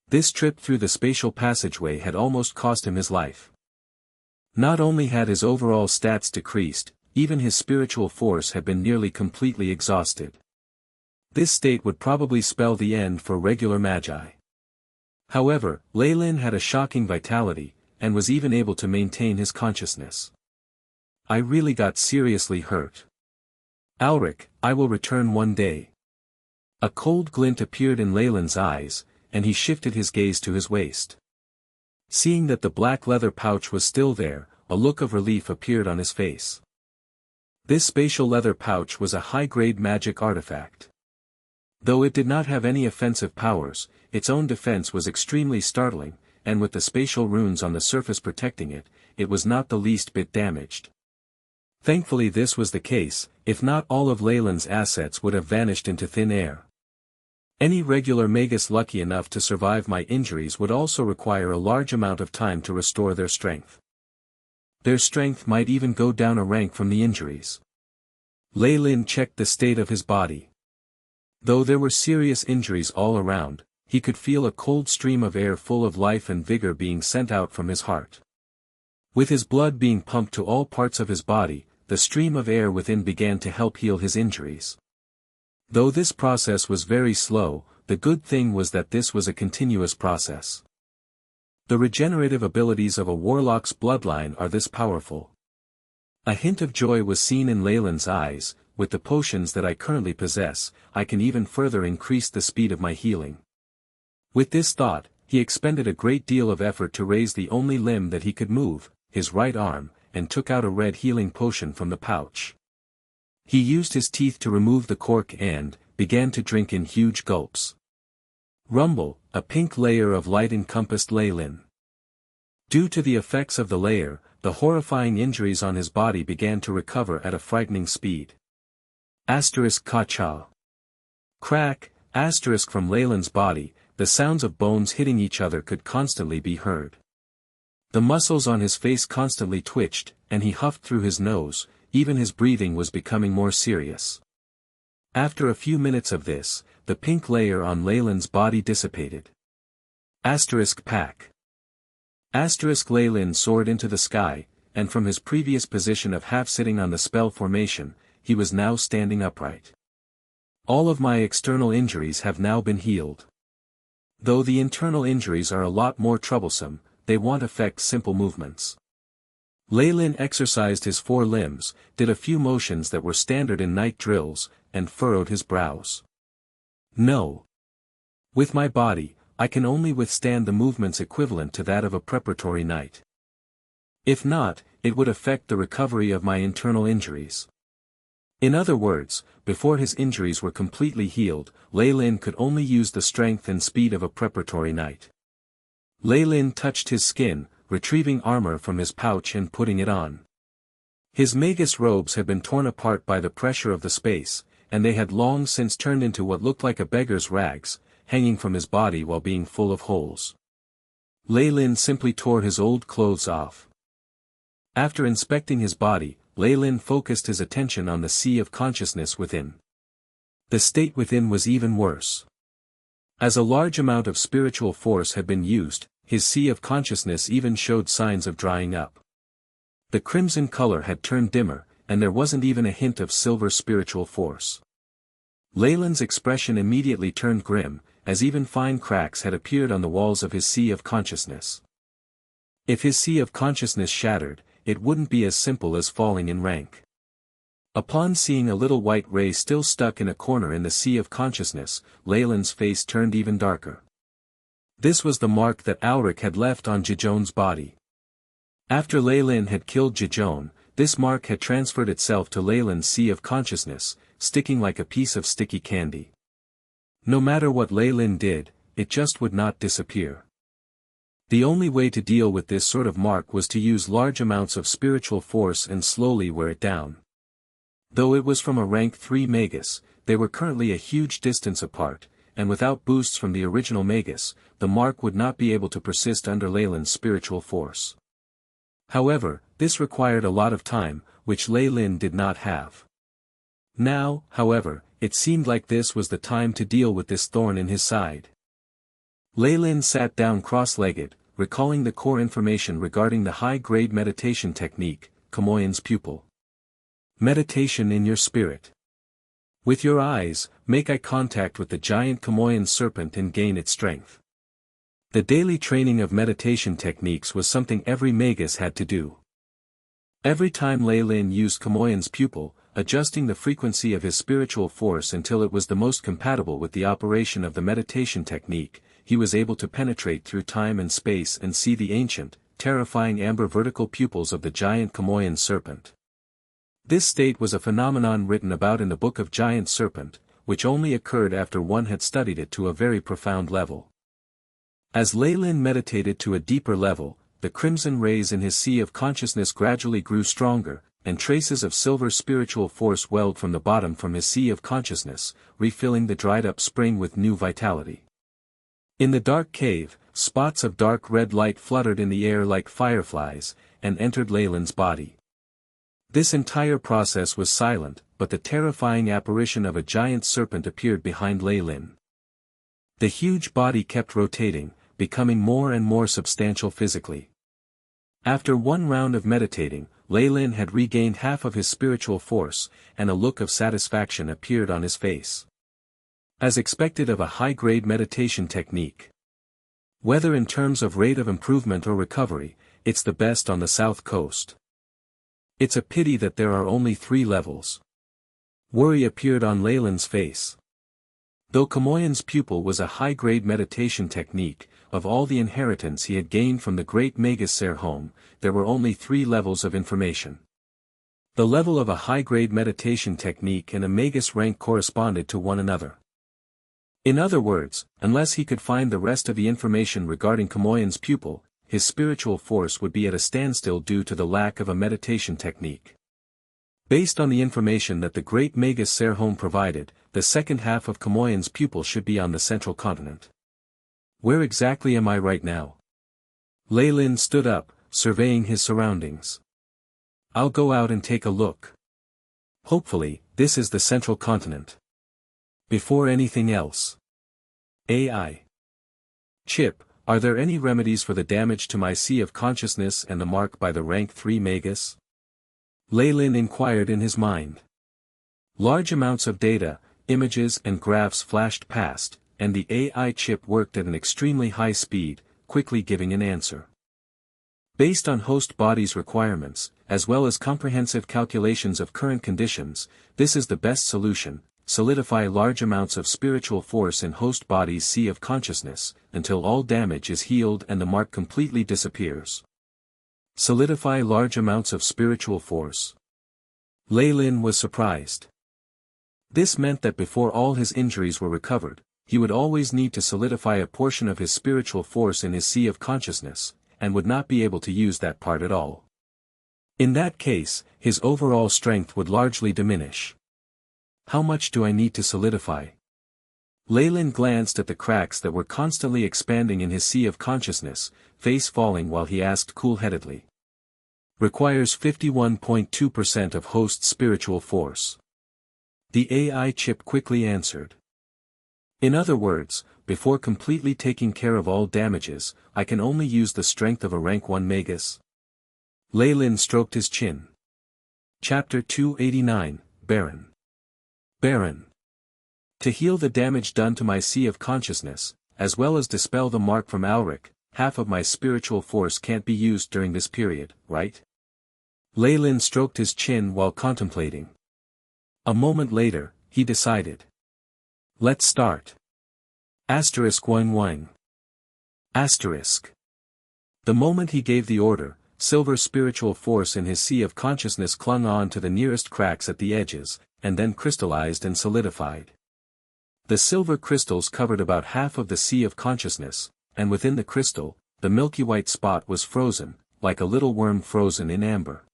This trip through the spatial passageway had almost cost him his life. Not only had his overall stats decreased, even his spiritual force had been nearly completely exhausted. This state would probably spell the end for regular magi. However, Leilin had a shocking vitality, and was even able to maintain his consciousness. I really got seriously hurt. Alric, I will return one day. A cold glint appeared in Leilin's eyes, and he shifted his gaze to his waist. Seeing that the black leather pouch was still there, a look of relief appeared on his face. This spatial leather pouch was a high-grade magic artifact. Though it did not have any offensive powers, its own defense was extremely startling, and with the spatial runes on the surface protecting it, it was not the least bit damaged. Thankfully this was the case, if not all of Leilin's assets would have vanished into thin air. Any regular magus lucky enough to survive my injuries would also require a large amount of time to restore their strength. Their strength might even go down a rank from the injuries. Leilin checked the state of his body. Though there were serious injuries all around, he could feel a cold stream of air full of life and vigor being sent out from his heart. With his blood being pumped to all parts of his body, the stream of air within began to help heal his injuries. Though this process was very slow, the good thing was that this was a continuous process. The regenerative abilities of a warlock's bloodline are this powerful. A hint of joy was seen in Leilin's eyes. With the potions that I currently possess, I can even further increase the speed of my healing. With this thought, he expended a great deal of effort to raise the only limb that he could move, his right arm, and took out a red healing potion from the pouch. He used his teeth to remove the cork and began to drink in huge gulps. Rumble, a pink layer of light encompassed Leilin. Due to the effects of the layer, the horrifying injuries on his body began to recover at a frightening speed. Ka-cha. Crack, from Leilin's body, the sounds of bones hitting each other could constantly be heard. The muscles on his face constantly twitched, and he huffed through his nose, even his breathing was becoming more serious. After a few minutes of this, the pink layer on Leilin's body dissipated. Pack. Leilin soared into the sky, and from his previous position of half-sitting on the spell formation, he was now standing upright. All of my external injuries have now been healed. Though the internal injuries are a lot more troublesome, they won't affect simple movements. Leilin exercised his 4 limbs, did a few motions that were standard in night drills, and furrowed his brows. No. With my body, I can only withstand the movements equivalent to that of a preparatory knight. If not, it would affect the recovery of my internal injuries. In other words, before his injuries were completely healed, Leilin could only use the strength and speed of a preparatory knight. Leilin touched his skin, retrieving armor from his pouch and putting it on. His magus robes had been torn apart by the pressure of the space, and they had long since turned into what looked like a beggar's rags, hanging from his body while being full of holes. Leilin simply tore his old clothes off. After inspecting his body, Leilin focused his attention on the sea of consciousness within. The state within was even worse. As a large amount of spiritual force had been used, his sea of consciousness even showed signs of drying up. The crimson color had turned dimmer, and there wasn't even a hint of silver spiritual force. Leilin's expression immediately turned grim, as even fine cracks had appeared on the walls of his sea of consciousness. If his sea of consciousness shattered, it wouldn't be as simple as falling in rank. Upon seeing a little white ray still stuck in a corner in the sea of consciousness, Leilin's face turned even darker. This was the mark that Auric had left on Jijon's body. After Leilin had killed Jijon, this mark had transferred itself to Leilin's sea of consciousness, sticking like a piece of sticky candy. No matter what Leilin did, it just would not disappear. The only way to deal with this sort of mark was to use large amounts of spiritual force and slowly wear it down. Though it was from a rank 3 magus, they were currently a huge distance apart, and without boosts from the original magus, the mark would not be able to persist under Leilin's spiritual force. However, this required a lot of time, which Leilin did not have. Now, however, it seemed like this was the time to deal with this thorn in his side. Leilin sat down cross-legged, recalling the core information regarding the high-grade meditation technique, Kamoyan's pupil. Meditation in your spirit. With your eyes, make eye contact with the giant Kamoyan serpent and gain its strength. The daily training of meditation techniques was something every magus had to do. Every time Leilin used Kamoyan's pupil, adjusting the frequency of his spiritual force until it was the most compatible with the operation of the meditation technique, he was able to penetrate through time and space and see the ancient, terrifying amber vertical pupils of the giant Kamoyan serpent. This state was a phenomenon written about in the Book of Giant Serpent, which only occurred after one had studied it to a very profound level. As Leilin meditated to a deeper level, the crimson rays in his sea of consciousness gradually grew stronger, and traces of silver spiritual force welled from the bottom from his sea of consciousness, refilling the dried-up spring with new vitality. In the dark cave, spots of dark red light fluttered in the air like fireflies, and entered Leilin's body. This entire process was silent, but the terrifying apparition of a giant serpent appeared behind Leilin. The huge body kept rotating, becoming more and more substantial physically. After one round of meditating, Leilin had regained half of his spiritual force, and a look of satisfaction appeared on his face. As expected of a high-grade meditation technique. Whether in terms of rate of improvement or recovery, it's the best on the South Coast. It's a pity that there are only 3 levels. Worry appeared on Leilin's face. Though Kamoyan's pupil was a high-grade meditation technique, of all the inheritance he had gained from the great Magus home, there were only 3 levels of information. The level of a high-grade meditation technique and a Magus rank corresponded to one another. In other words, unless he could find the rest of the information regarding Kamoyan's pupil, his spiritual force would be at a standstill due to the lack of a meditation technique. Based on the information that the great Magus home provided, the second half of Kamoyan's pupil should be on the central continent. Where exactly am I right now? Leilin stood up, surveying his surroundings. I'll go out and take a look. Hopefully, this is the central continent. Before anything else. AI. Chip, are there any remedies for the damage to my sea of consciousness and the mark by the rank 3 Magus? Leilin inquired in his mind. Large amounts of data, images and graphs flashed past, and the AI chip worked at an extremely high speed, quickly giving an answer. Based on host body's requirements, as well as comprehensive calculations of current conditions, this is the best solution. Solidify large amounts of spiritual force in host body's sea of consciousness, until all damage is healed and the mark completely disappears. Solidify large amounts of spiritual force. Leilin was surprised. This meant that before all his injuries were recovered, he would always need to solidify a portion of his spiritual force in his sea of consciousness, and would not be able to use that part at all. In that case, his overall strength would largely diminish. How much do I need to solidify? Leilin glanced at the cracks that were constantly expanding in his sea of consciousness, face falling while he asked cool-headedly. Requires 51.2% of host spiritual force. The AI chip quickly answered. In other words, before completely taking care of all damages, I can only use the strength of a rank 1 Magus. Leilin stroked his chin. Chapter 289, Baron. Baron. To heal the damage done to my sea of consciousness, as well as dispel the mark from Alric, half of my spiritual force can't be used during this period, right? Leilin stroked his chin while contemplating. A moment later, he decided. Let's start. Asterisk wang wang. Asterisk. The moment he gave the order, silver spiritual force in his sea of consciousness clung on to the nearest cracks at the edges, and then crystallized and solidified. The silver crystals covered about half of the sea of consciousness, and within the crystal, the milky white spot was frozen, like a little worm frozen in amber.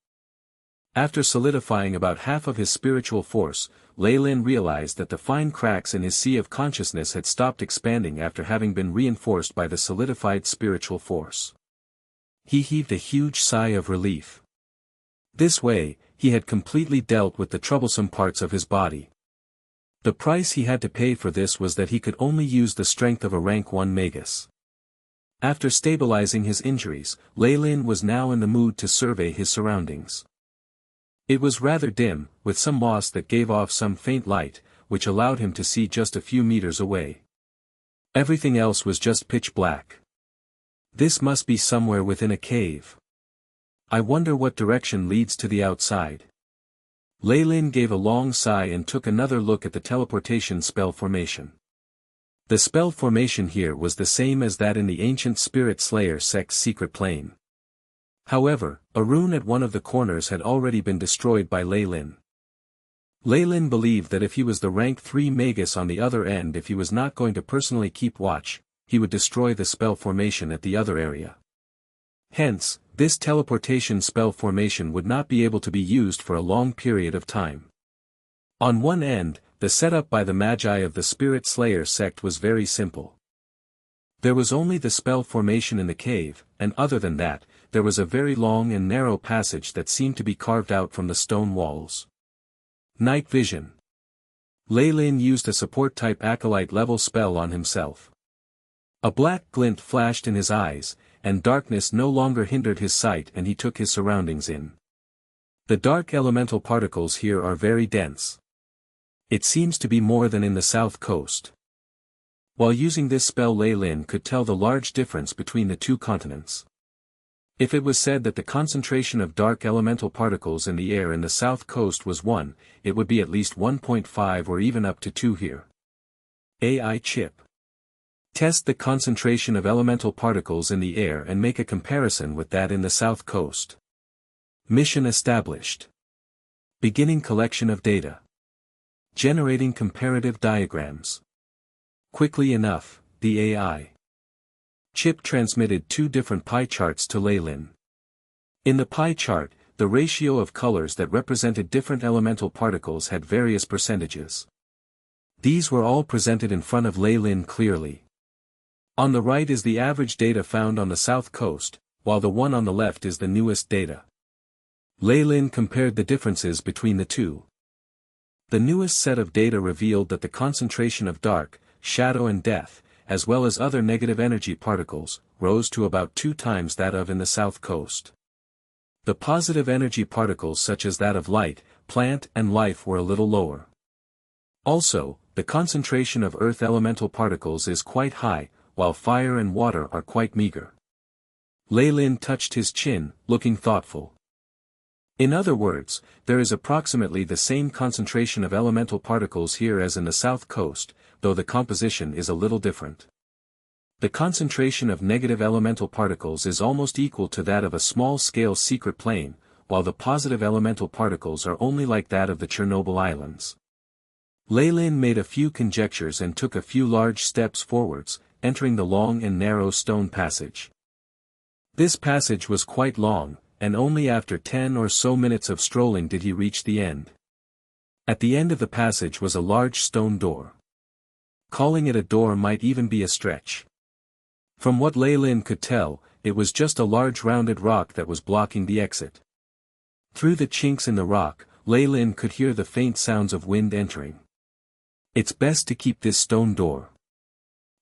After solidifying about half of his spiritual force, Leilin realized that the fine cracks in his sea of consciousness had stopped expanding after having been reinforced by the solidified spiritual force. He heaved a huge sigh of relief. This way, he had completely dealt with the troublesome parts of his body. The price he had to pay for this was that he could only use the strength of a rank 1 Magus. After stabilizing his injuries, Leilin was now in the mood to survey his surroundings. It was rather dim, with some moss that gave off some faint light, which allowed him to see just a few meters away. Everything else was just pitch black. This must be somewhere within a cave. I wonder what direction leads to the outside. Leilin gave a long sigh and took another look at the teleportation spell formation. The spell formation here was the same as that in the ancient Spirit Slayer sect's secret plane. However, a rune at one of the corners had already been destroyed by Leilin. Leilin believed that if he was the rank 3 Magus on the other end, if he was not going to personally keep watch, he would destroy the spell formation at the other area. Hence, this teleportation spell formation would not be able to be used for a long period of time. On one end, the setup by the magi of the Spirit Slayer sect was very simple. There was only the spell formation in the cave, and other than that, there was a very long and narrow passage that seemed to be carved out from the stone walls. Night vision. Leilin used a support-type acolyte-level spell on himself. A black glint flashed in his eyes, and darkness no longer hindered his sight and he took his surroundings in. The dark elemental particles here are very dense. It seems to be more than in the south coast. While using this spell, Leilin could tell the large difference between the two continents. If it was said that the concentration of dark elemental particles in the air in the south coast was 1, it would be at least 1.5 or even up to 2 here. AI chip. Test the concentration of elemental particles in the air and make a comparison with that in the south coast. Mission established. Beginning collection of data. Generating comparative diagrams. Quickly enough, the AI chip transmitted 2 different pie charts to Leilin. In the pie chart, the ratio of colors that represented different elemental particles had various percentages. These were all presented in front of Leilin clearly. On the right is the average data found on the south coast, while the one on the left is the newest data. Leilin compared the differences between the two. The newest set of data revealed that the concentration of dark, shadow and death, as well as other negative energy particles, rose to about 2 times that of in the south coast. The positive energy particles such as that of light, plant and life were a little lower. Also, the concentration of earth elemental particles is quite high, while fire and water are quite meager. Leilin touched his chin, looking thoughtful. In other words, there is approximately the same concentration of elemental particles here as in the south coast, though the composition is a little different. The concentration of negative elemental particles is almost equal to that of a small-scale secret plane, while the positive elemental particles are only like that of the Chernobyl Islands. Leilin made a few conjectures and took a few large steps forwards, entering the long and narrow stone passage. This passage was quite long, and only after 10 or so minutes of strolling did he reach the end. At the end of the passage was a large stone door. Calling it a door might even be a stretch. From what Leilin could tell, it was just a large rounded rock that was blocking the exit. Through the chinks in the rock, Leilin could hear the faint sounds of wind entering. It's best to keep this stone door.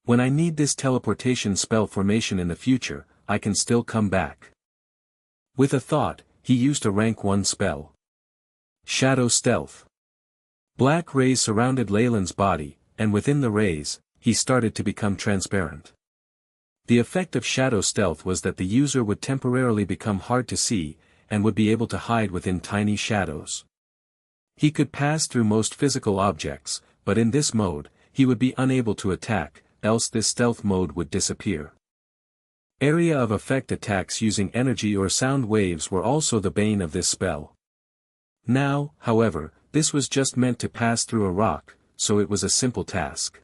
When I need this teleportation spell formation in the future, I can still come back. With a thought, he used a rank 1 spell. Shadow Stealth. Black rays surrounded Leilin's body, and within the rays, he started to become transparent. The effect of Shadow Stealth was that the user would temporarily become hard to see, and would be able to hide within tiny shadows. He could pass through most physical objects, but in this mode, he would be unable to attack, else this stealth mode would disappear. Area of effect attacks using energy or sound waves were also the bane of this spell. Now, however, this was just meant to pass through a rock, so it was a simple task.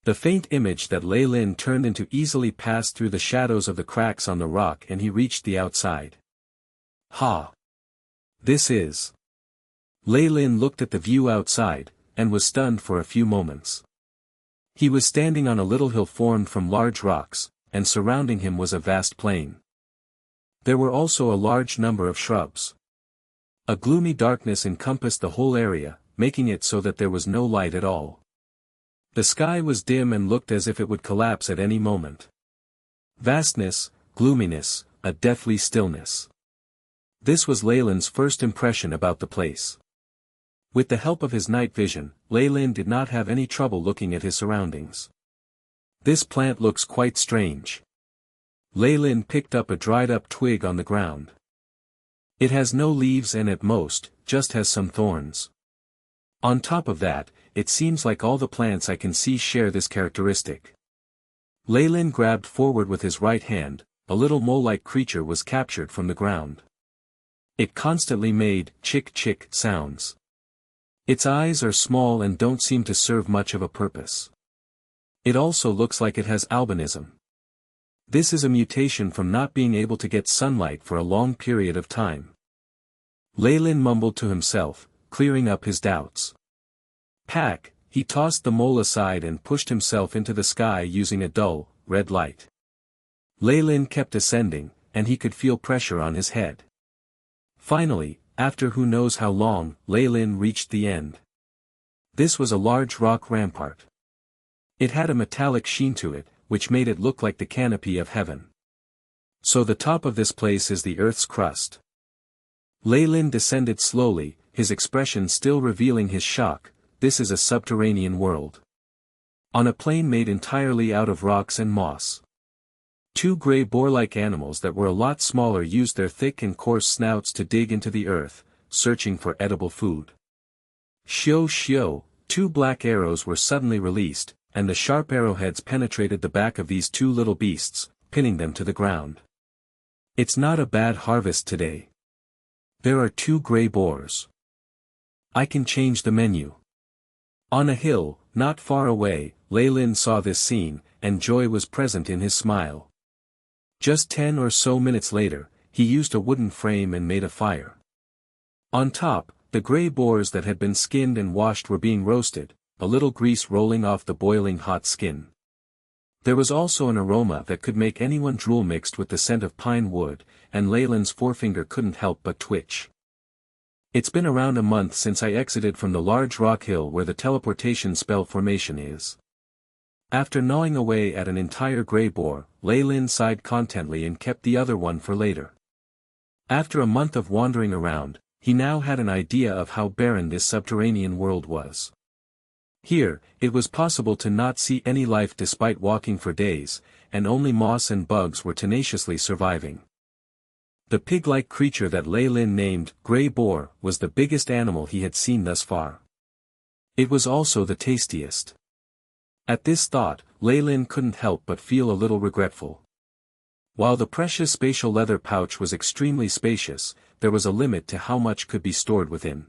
The faint image that Leilin turned into easily passed through the shadows of the cracks on the rock and he reached the outside. Ha! This is... Leilin looked at the view outside, and was stunned for a few moments. He was standing on a little hill formed from large rocks, and surrounding him was a vast plain. There were also a large number of shrubs. A gloomy darkness encompassed the whole area, making it so that there was no light at all. The sky was dim and looked as if it would collapse at any moment. Vastness, gloominess, a deathly stillness. This was Leilin's first impression about the place. With the help of his night vision, Leilin did not have any trouble looking at his surroundings. This plant looks quite strange. Leilin picked up a dried-up twig on the ground. It has no leaves and at most, just has some thorns. On top of that, it seems like all the plants I can see share this characteristic. Leilin grabbed forward with his right hand, a little mole-like creature was captured from the ground. It constantly made chick-chick sounds. Its eyes are small and don't seem to serve much of a purpose. It also looks like it has albinism. This is a mutation from not being able to get sunlight for a long period of time. Leilin mumbled to himself, clearing up his doubts. Pack, he tossed the mole aside and pushed himself into the sky using a dull, red light. Leilin kept ascending, and he could feel pressure on his head. Finally, after who knows how long, Leilin reached the end. This was a large rock rampart. It had a metallic sheen to it, which made it look like the canopy of heaven. So the top of this place is the earth's crust. Leilin descended slowly, his expression still revealing his shock. This is a subterranean world. On a plain made entirely out of rocks and moss. Two gray boar-like animals that were a lot smaller used their thick and coarse snouts to dig into the earth, searching for edible food. Shio shio, two black arrows were suddenly released, and the sharp arrowheads penetrated the back of these two little beasts, pinning them to the ground. It's not a bad harvest today. There are two gray boars. I can change the menu. On a hill, not far away, Leilin saw this scene, and joy was present in his smile. Just 10 or so minutes later, he used a wooden frame and made a fire. On top, the gray boars that had been skinned and washed were being roasted, a little grease rolling off the boiling hot skin. There was also an aroma that could make anyone drool mixed with the scent of pine wood, and Leilin's forefinger couldn't help but twitch. It's been around a month since I exited from the large rock hill where the teleportation spell formation is. After gnawing away at an entire gray boar, Leilin sighed contentedly and kept the other one for later. After a month of wandering around, he now had an idea of how barren this subterranean world was. Here, it was possible to not see any life despite walking for days, and only moss and bugs were tenaciously surviving. The pig-like creature that Leilin named Grey Boar was the biggest animal he had seen thus far. It was also the tastiest. At this thought, Leilin couldn't help but feel a little regretful. While the precious spatial leather pouch was extremely spacious, there was a limit to how much could be stored within.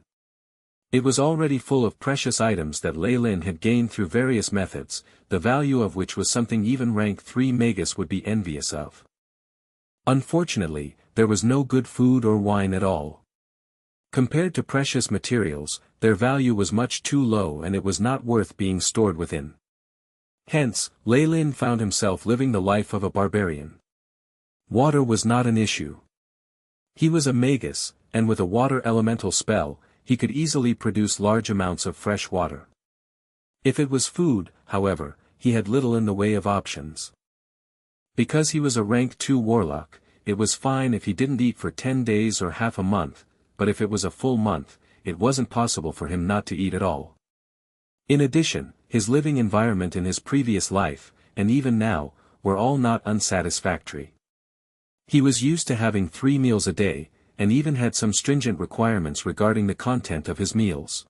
It was already full of precious items that Leilin had gained through various methods, the value of which was something even rank 3 Magus would be envious of. Unfortunately, there was no good food or wine at all. Compared to precious materials, their value was much too low and it was not worth being stored within. Hence, Leilin found himself living the life of a barbarian. Water was not an issue. He was a Magus, and with a water elemental spell, he could easily produce large amounts of fresh water. If it was food, however, he had little in the way of options. Because he was a rank 2 warlock, it was fine if he didn't eat for 10 days or half a month, but if it was a full month, it wasn't possible for him not to eat at all. In addition, his living environment in his previous life, and even now, were all not unsatisfactory. He was used to having 3 meals a day, and even had some stringent requirements regarding the content of his meals.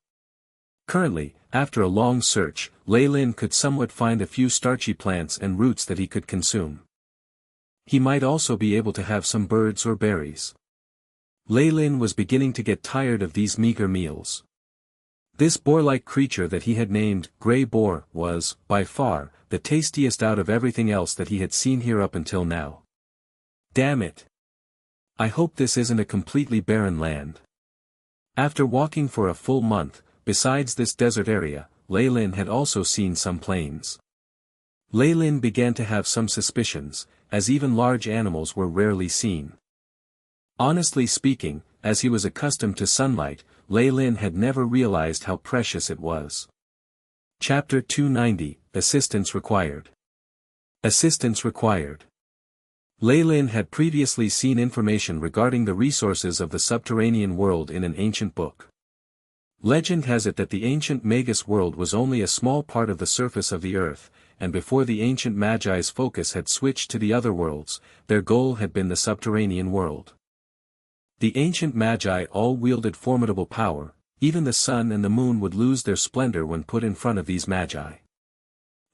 Currently, after a long search, Leilin could somewhat find a few starchy plants and roots that he could consume. He might also be able to have some birds or berries. Leilin was beginning to get tired of these meager meals. This boar-like creature that he had named Grey Boar was, by far, the tastiest out of everything else that he had seen here up until now. Damn it! I hope this isn't a completely barren land. After walking for a full month, besides this desert area, Leilin had also seen some plains. Leilin began to have some suspicions, as even large animals were rarely seen. Honestly speaking, as he was accustomed to sunlight, Leilin had never realized how precious it was. Chapter 290, Assistance Required. Assistance Required. Leilin had previously seen information regarding the resources of the subterranean world in an ancient book. Legend has it that the ancient Magus world was only a small part of the surface of the earth, and before the ancient Magi's focus had switched to the other worlds, their goal had been the subterranean world. The ancient Magi all wielded formidable power, even the sun and the moon would lose their splendor when put in front of these Magi.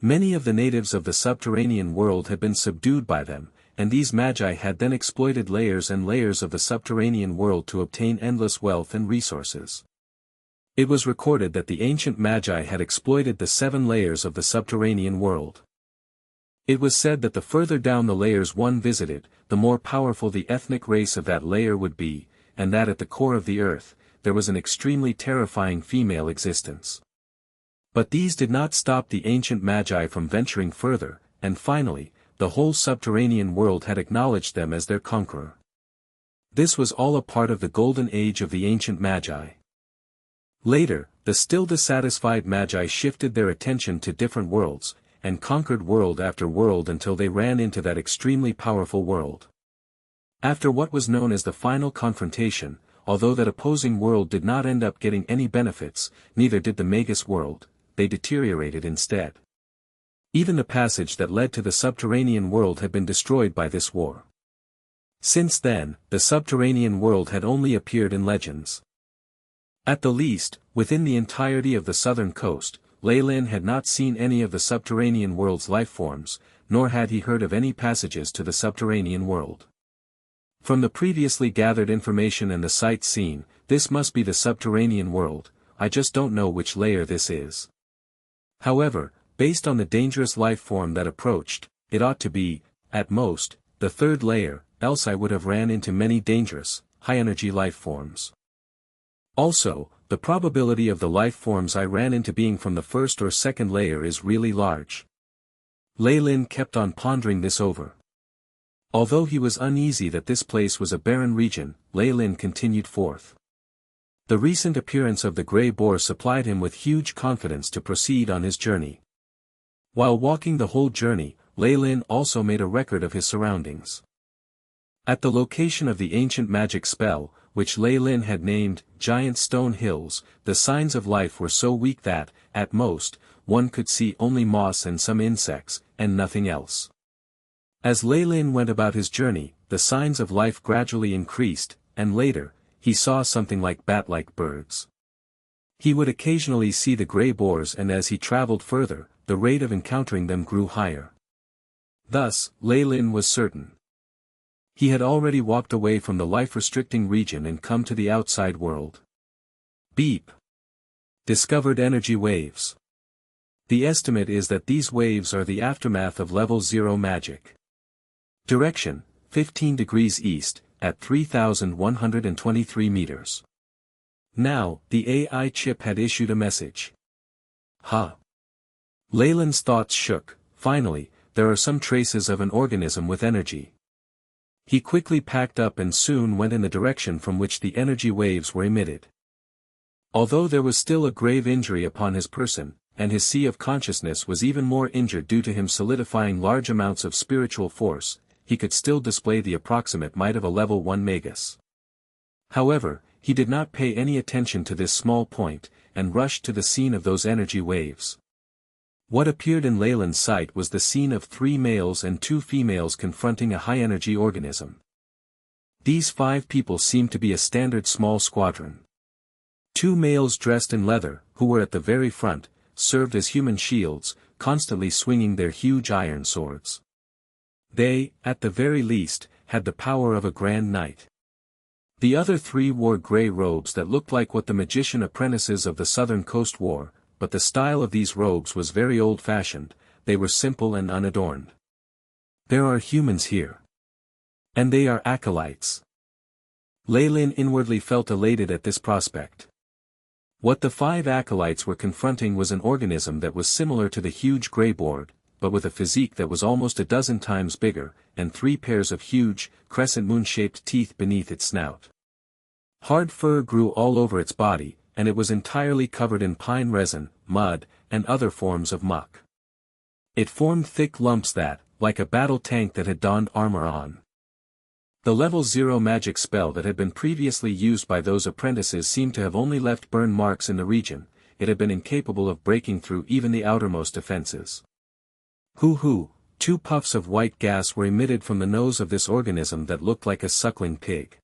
Many of the natives of the subterranean world had been subdued by them, and these Magi had then exploited layers and layers of the subterranean world to obtain endless wealth and resources. It was recorded that the ancient Magi had exploited the 7 layers of the subterranean world. It was said that the further down the layers one visited, the more powerful the ethnic race of that layer would be, and that at the core of the earth, there was an extremely terrifying female existence. But these did not stop the ancient magi from venturing further, and finally, the whole subterranean world had acknowledged them as their conqueror. This was all a part of the golden age of the ancient magi. Later, the still dissatisfied magi shifted their attention to different worlds, and conquered world after world until they ran into that extremely powerful world. After what was known as the final confrontation, although that opposing world did not end up getting any benefits, neither did the Magus world, they deteriorated instead. Even the passage that led to the subterranean world had been destroyed by this war. Since then, the subterranean world had only appeared in legends. At the least, within the entirety of the southern coast, Leilin had not seen any of the subterranean world's lifeforms, nor had he heard of any passages to the subterranean world. From the previously gathered information and the sights seen, this must be the subterranean world, I just don't know which layer this is. However, based on the dangerous lifeform that approached, it ought to be, at most, the third layer, else I would have ran into many dangerous, high-energy lifeforms. Also, the probability of the lifeforms I ran into being from the first or second layer is really large. Leilin kept on pondering this over. Although he was uneasy that this place was a barren region, Leilin continued forth. The recent appearance of the grey boar supplied him with huge confidence to proceed on his journey. While walking the whole journey, Leilin also made a record of his surroundings. At the location of the ancient magic spell, which Leilin had named Giant Stone Hills, the signs of life were so weak that, at most, one could see only moss and some insects, and nothing else. As Leilin went about his journey, the signs of life gradually increased, and later, he saw something like bat-like birds. He would occasionally see the grey boars, and as he traveled further, the rate of encountering them grew higher. Thus, Leilin was certain. He had already walked away from the life-restricting region and come to the outside world. Beep. Discovered energy waves. The estimate is that these waves are the aftermath of level 0 magic. Direction, 15 degrees east, at 3,123 meters. Now, the AI chip had issued a message. Ha! Leilin's thoughts shook. Finally, there are some traces of an organism with energy. He quickly packed up and soon went in the direction from which the energy waves were emitted. Although there was still a grave injury upon his person, and his sea of consciousness was even more injured due to him solidifying large amounts of spiritual force, he could still display the approximate might of a level 1 Magus. However, he did not pay any attention to this small point, and rushed to the scene of those energy waves. What appeared in Leilin's sight was the scene of 3 males and 2 females confronting a high-energy organism. These 5 people seemed to be a standard small squadron. 2 males dressed in leather, who were at the very front, served as human shields, constantly swinging their huge iron swords. They, at the very least, had the power of a grand knight. The other 3 wore grey robes that looked like what the magician apprentices of the southern coast wore, but the style of these robes was very old-fashioned, they were simple and unadorned. There are humans here. And they are acolytes. Leilin inwardly felt elated at this prospect. What the 5 acolytes were confronting was an organism that was similar to the huge grey boar, but with a physique that was almost a dozen times bigger, and 3 pairs of huge, crescent moon-shaped teeth beneath its snout. Hard fur grew all over its body, and it was entirely covered in pine resin, mud, and other forms of muck. It formed thick lumps that, like a battle tank that had donned armor on. The level 0 magic spell that had been previously used by those apprentices seemed to have only left burn marks in the region, it had been incapable of breaking through even the outermost defenses. Hoo-hoo, 2 puffs of white gas were emitted from the nose of this organism that looked like a suckling pig.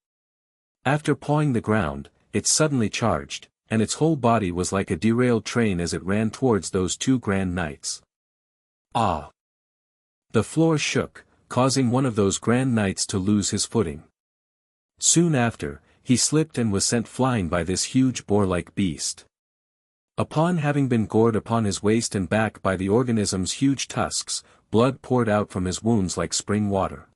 After pawing the ground, it suddenly charged, and its whole body was like a derailed train as it ran towards those 2 grand knights. Ah! The floor shook, causing one of those grand knights to lose his footing. Soon after, he slipped and was sent flying by this huge boar-like beast. Upon having been gored upon his waist and back by the organism's huge tusks, blood poured out from his wounds like spring water.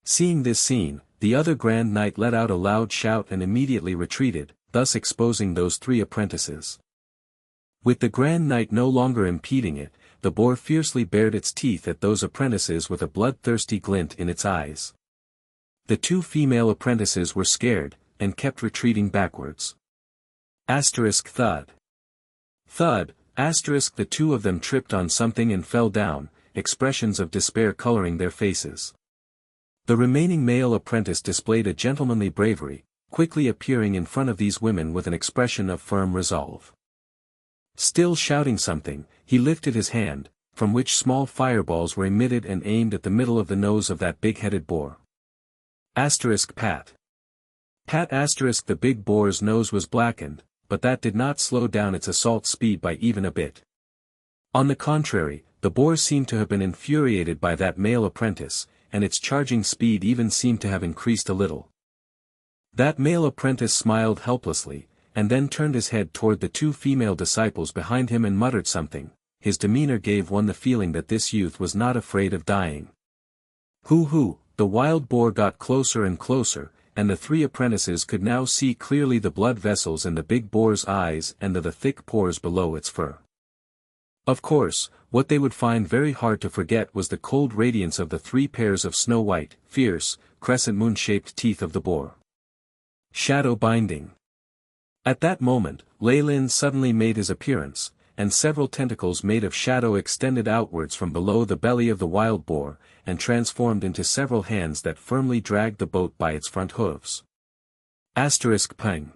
Seeing this scene, the other Grand Knight let out a loud shout and immediately retreated, thus exposing those 3 apprentices. With the Grand Knight no longer impeding it, the boar fiercely bared its teeth at those apprentices with a bloodthirsty glint in its eyes. The 2 female apprentices were scared, and kept retreating backwards. Thud. Thud, the 2 of them tripped on something and fell down, expressions of despair coloring their faces. The remaining male apprentice displayed a gentlemanly bravery, quickly appearing in front of these women with an expression of firm resolve. Still shouting something, he lifted his hand, from which small fireballs were emitted and aimed at the middle of the nose of that big-headed boar. Pat. The big boar's nose was blackened, but that did not slow down its assault speed by even a bit. On the contrary, the boar seemed to have been infuriated by that male apprentice, and its charging speed even seemed to have increased a little. That male apprentice smiled helplessly, and then turned his head toward the 2 female disciples behind him and muttered something. His demeanor gave one the feeling that this youth was not afraid of dying. Hoo! The wild boar got closer and closer, and the 3 apprentices could now see clearly the blood vessels in the big boar's eyes and the thick pores below its fur. Of course, what they would find very hard to forget was the cold radiance of the 3 pairs of snow-white, fierce, crescent moon-shaped teeth of the boar. Shadow binding. At that moment, Leilin suddenly made his appearance, and several tentacles made of shadow extended outwards from below the belly of the wild boar, and transformed into several hands that firmly dragged the boat by its front hooves. Pang.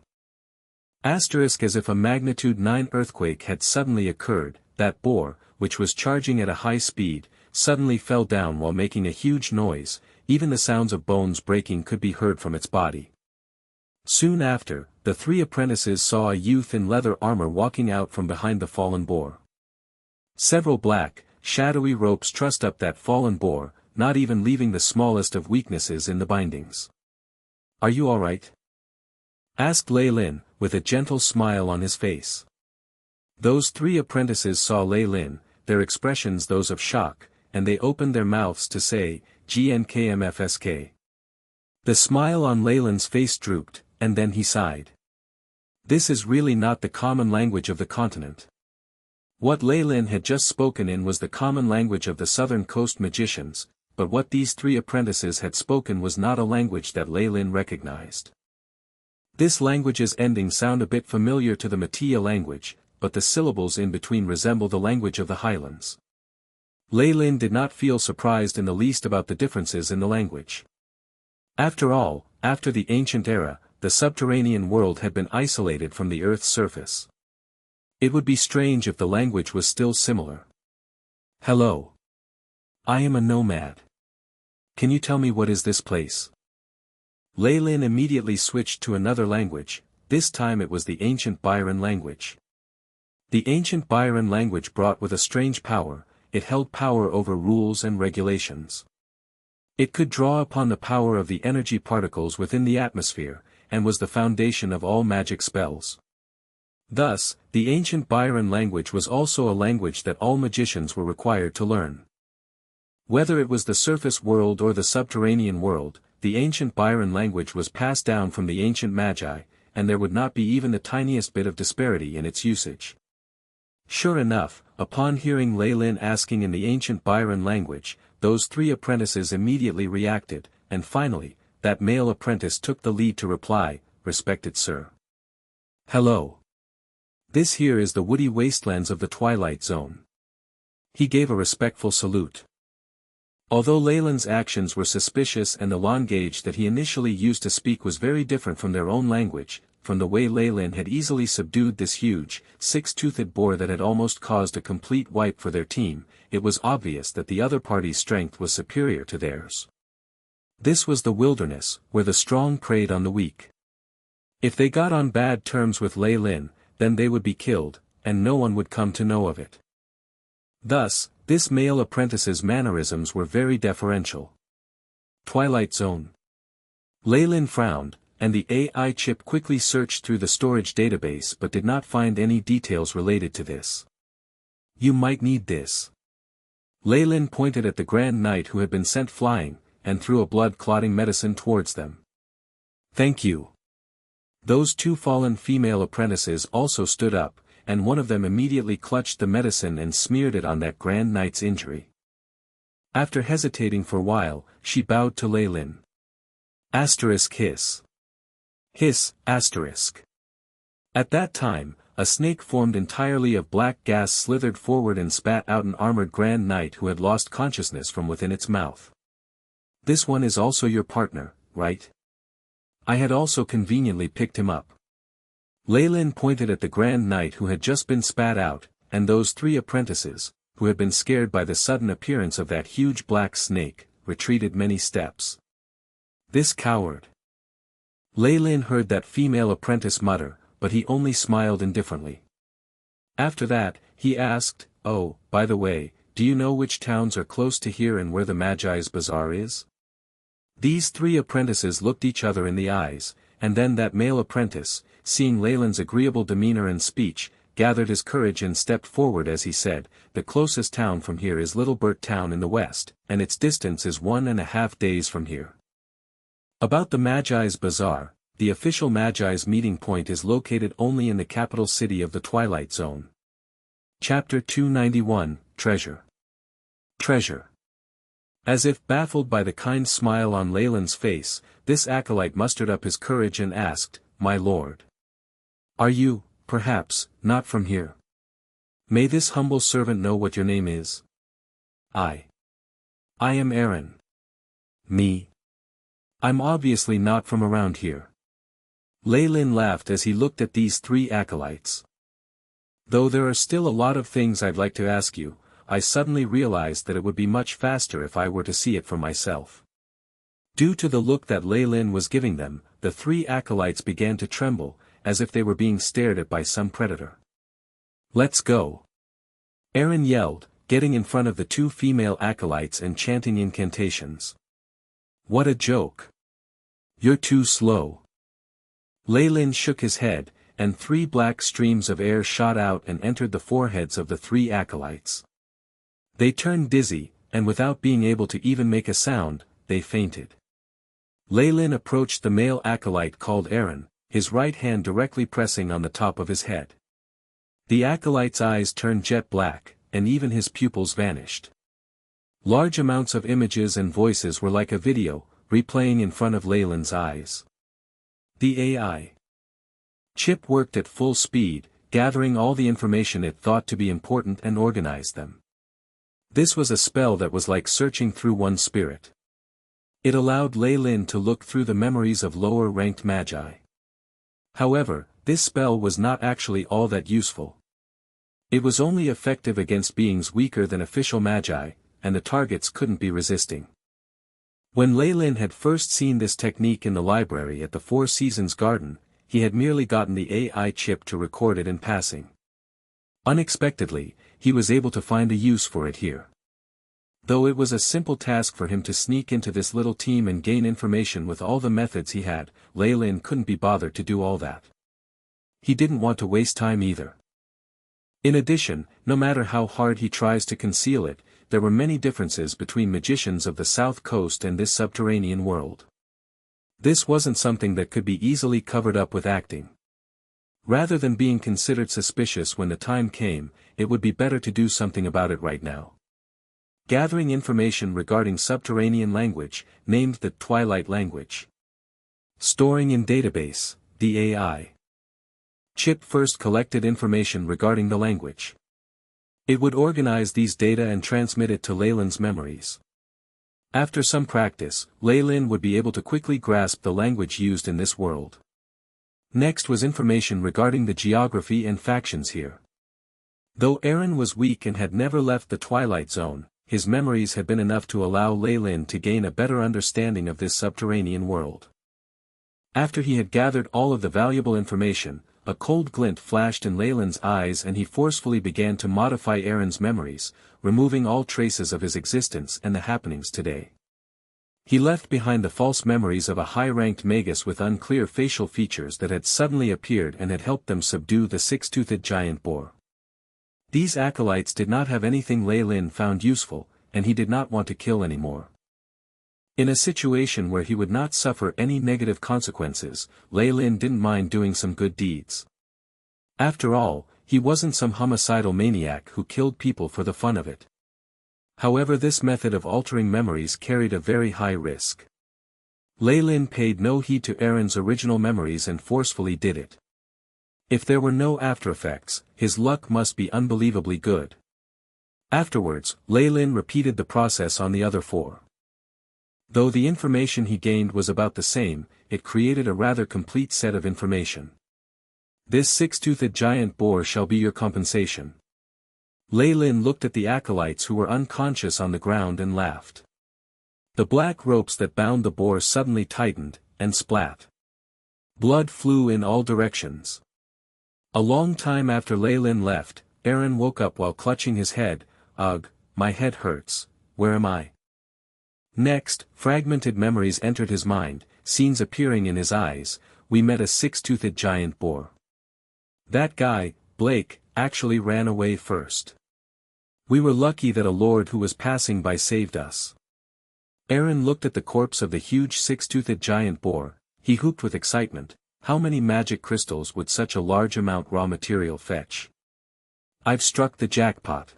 As if a magnitude 9 earthquake had suddenly occurred, that boar, which was charging at a high speed, suddenly fell down while making a huge noise. Even the sounds of bones breaking could be heard from its body. Soon after, the 3 apprentices saw a youth in leather armor walking out from behind the fallen boar. Several black, shadowy ropes trussed up that fallen boar, not even leaving the smallest of weaknesses in the bindings. "Are you all right?" asked Leilin, with a gentle smile on his face. Those 3 apprentices saw Leilin, their expressions those of shock, and they opened their mouths to say, "GNKMFSK." The smile on Leilin's face drooped, and then he sighed. This is really not the common language of the continent. What Leilin had just spoken in was the common language of the southern coast magicians, but what these 3 apprentices had spoken was not a language that Leilin recognized. This language's endings sound a bit familiar to the Matia language, but the syllables in between resemble the language of the Highlands. Leilin did not feel surprised in the least about the differences in the language. After all, after the ancient era, the subterranean world had been isolated from the Earth's surface. It would be strange if the language was still similar. "Hello. I am a nomad. Can you tell me what is this place?" Leilin immediately switched to another language. This time it was the ancient Byron language. The ancient Byron language brought with a strange power. It held power over rules and regulations. It could draw upon the power of the energy particles within the atmosphere, and was the foundation of all magic spells. Thus, the ancient Byron language was also a language that all magicians were required to learn. Whether it was the surface world or the subterranean world, the ancient Byron language was passed down from the ancient magi, and there would not be even the tiniest bit of disparity in its usage. Sure enough, upon hearing Leilin asking in the ancient Byron language, those 3 apprentices immediately reacted, and finally, that male apprentice took the lead to reply, "Respected sir. Hello. This here is the woody wastelands of the Twilight Zone." He gave a respectful salute. Although Leilin's actions were suspicious and the language that he initially used to speak was very different from their own language, from the way Leilin had easily subdued this huge, 6-toothed boar that had almost caused a complete wipe for their team, it was obvious that the other party's strength was superior to theirs. This was the wilderness, where the strong preyed on the weak. If they got on bad terms with Leilin, then they would be killed, and no one would come to know of it. Thus, this male apprentice's mannerisms were very deferential. Twilight Zone. Leilin frowned, and the AI chip quickly searched through the storage database but did not find any details related to this. "You might need this." Leilin pointed at the Grand Knight who had been sent flying, and threw a blood-clotting medicine towards them. "Thank you." Those two fallen female apprentices also stood up, and one of them immediately clutched the medicine and smeared it on that Grand Knight's injury. After hesitating for a while, she bowed to Leilin. Asterisk hiss. Hiss, asterisk. At that time, a snake formed entirely of black gas slithered forward and spat out an armored Grand Knight who had lost consciousness from within its mouth. "This one is also your partner, right? I had also conveniently picked him up." Leilin pointed at the Grand Knight who had just been spat out, and those three apprentices, who had been scared by the sudden appearance of that huge black snake, retreated many steps. "This coward." Leilin heard that female apprentice mutter, but he only smiled indifferently. After that, he asked, "Oh, by the way, do you know which towns are close to here and where the Magi's bazaar is?" These three apprentices looked each other in the eyes, and then that male apprentice, seeing Leilin's agreeable demeanor and speech, gathered his courage and stepped forward as he said, "The closest town from here is Little Burt Town in the west, and its distance is 1.5 days from here." About the Magi's bazaar, the official Magi's meeting point is located only in the capital city of the Twilight Zone. Chapter 291, Treasure. Treasure. As if baffled by the kind smile on Leilin's face, this acolyte mustered up his courage and asked, "My lord. Are you, perhaps, not from here? May this humble servant know what your name is?" I am Aaron." "Me? I'm obviously not from around here." Leilin laughed as he looked at these three acolytes. "Though there are still a lot of things I'd like to ask you, I suddenly realized that it would be much faster if I were to see it for myself." Due to the look that Leilin was giving them, the three acolytes began to tremble, as if they were being stared at by some predator. "Let's go!" Aaron yelled, getting in front of the two female acolytes and chanting incantations. "What a joke! You're too slow." Leilin shook his head, and 3 black streams of air shot out and entered the foreheads of the 3 acolytes. They turned dizzy, and without being able to even make a sound, they fainted. Leilin approached the male acolyte called Aaron, his right hand directly pressing on the top of his head. The acolyte's eyes turned jet black, and even his pupils vanished. Large amounts of images and voices were like a video, replaying in front of Leilin's eyes. The AI chip worked at full speed, gathering all the information it thought to be important and organized them. This was a spell that was like searching through one's spirit. It allowed Leilin to look through the memories of lower-ranked magi. However, this spell was not actually all that useful. It was only effective against beings weaker than official magi, and the targets couldn't be resisting. When Leilin had first seen this technique in the library at the Four Seasons Garden, he had merely gotten the AI chip to record it in passing. Unexpectedly, he was able to find a use for it here. Though it was a simple task for him to sneak into this little team and gain information with all the methods he had, Leilin couldn't be bothered to do all that. He didn't want to waste time either. In addition, no matter how hard he tries to conceal it, there were many differences between magicians of the South Coast and this subterranean world. This wasn't something that could be easily covered up with acting. Rather than being considered suspicious when the time came, it would be better to do something about it right now. Gathering information regarding subterranean language, named the Twilight language. Storing in database, the AI chip first collected information regarding the language. It would organize these data and transmit it to Leilin's memories. After some practice, Leilin would be able to quickly grasp the language used in this world. Next was information regarding the geography and factions here. Though Aaron was weak and had never left the Twilight Zone, his memories had been enough to allow Leilin to gain a better understanding of this subterranean world. After he had gathered all of the valuable information, a cold glint flashed in Leilin's eyes and he forcefully began to modify Aaron's memories, removing all traces of his existence and the happenings today. He left behind the false memories of a high-ranked Magus with unclear facial features that had suddenly appeared and had helped them subdue the 6-toothed giant boar. These acolytes did not have anything Leilin found useful, and he did not want to kill anymore. In a situation where he would not suffer any negative consequences, Leilin didn't mind doing some good deeds. After all, he wasn't some homicidal maniac who killed people for the fun of it. However, this method of altering memories carried a very high risk. Leilin paid no heed to Aaron's original memories and forcefully did it. If there were no aftereffects, his luck must be unbelievably good. Afterwards, Leilin repeated the process on the other 4. Though the information he gained was about the same, it created a rather complete set of information. This 6-toothed giant boar shall be your compensation. Leilin looked at the acolytes who were unconscious on the ground and laughed. The black ropes that bound the boar suddenly tightened, and splat. Blood flew in all directions. A long time after Leilin left, Aaron woke up while clutching his head. Ugh, my head hurts, where am I? Next, fragmented memories entered his mind, scenes appearing in his eyes. We met a 6-toothed giant boar. That guy, Blake, actually ran away first. We were lucky that a lord who was passing by saved us. Aaron looked at the corpse of the huge 6-toothed giant boar. He whooped with excitement. How many magic crystals would such a large amount raw material fetch? I've struck the jackpot.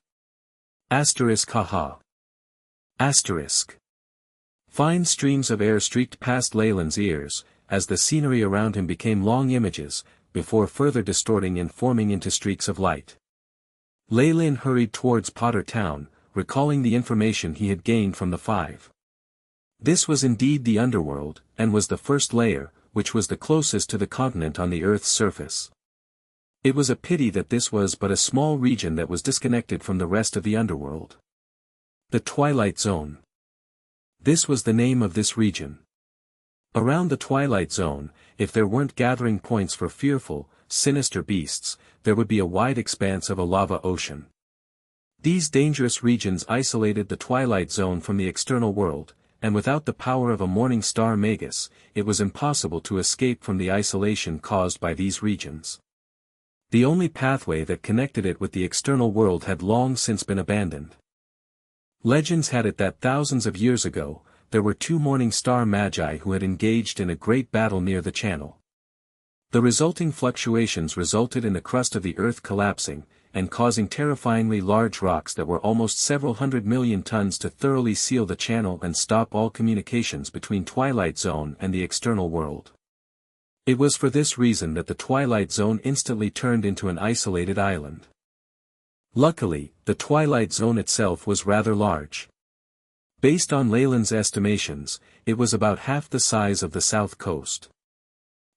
Asterisk haha. Asterisk. Fine streams of air streaked past Leilin's ears, as the scenery around him became long images, before further distorting and forming into streaks of light. Leilin hurried towards Potter Town, recalling the information he had gained from the 5. This was indeed the underworld, and was the first layer, which was the closest to the continent on the Earth's surface. It was a pity that this was but a small region that was disconnected from the rest of the underworld. The Twilight Zone. This was the name of this region. Around the Twilight Zone, if there weren't gathering points for fearful, sinister beasts, there would be a wide expanse of a lava ocean. These dangerous regions isolated the Twilight Zone from the external world, and without the power of a morning star Magus, it was impossible to escape from the isolation caused by these regions. The only pathway that connected it with the external world had long since been abandoned. Legends had it that thousands of years ago, there were 2 morning star magi who had engaged in a great battle near the channel. The resulting fluctuations resulted in the crust of the earth collapsing, and causing terrifyingly large rocks that were almost several 100 million tons to thoroughly seal the channel and stop all communications between Twilight Zone and the external world. It was for this reason that the Twilight Zone instantly turned into an isolated island. Luckily, the Twilight Zone itself was rather large. Based on Leilin's estimations, it was about half the size of the south coast.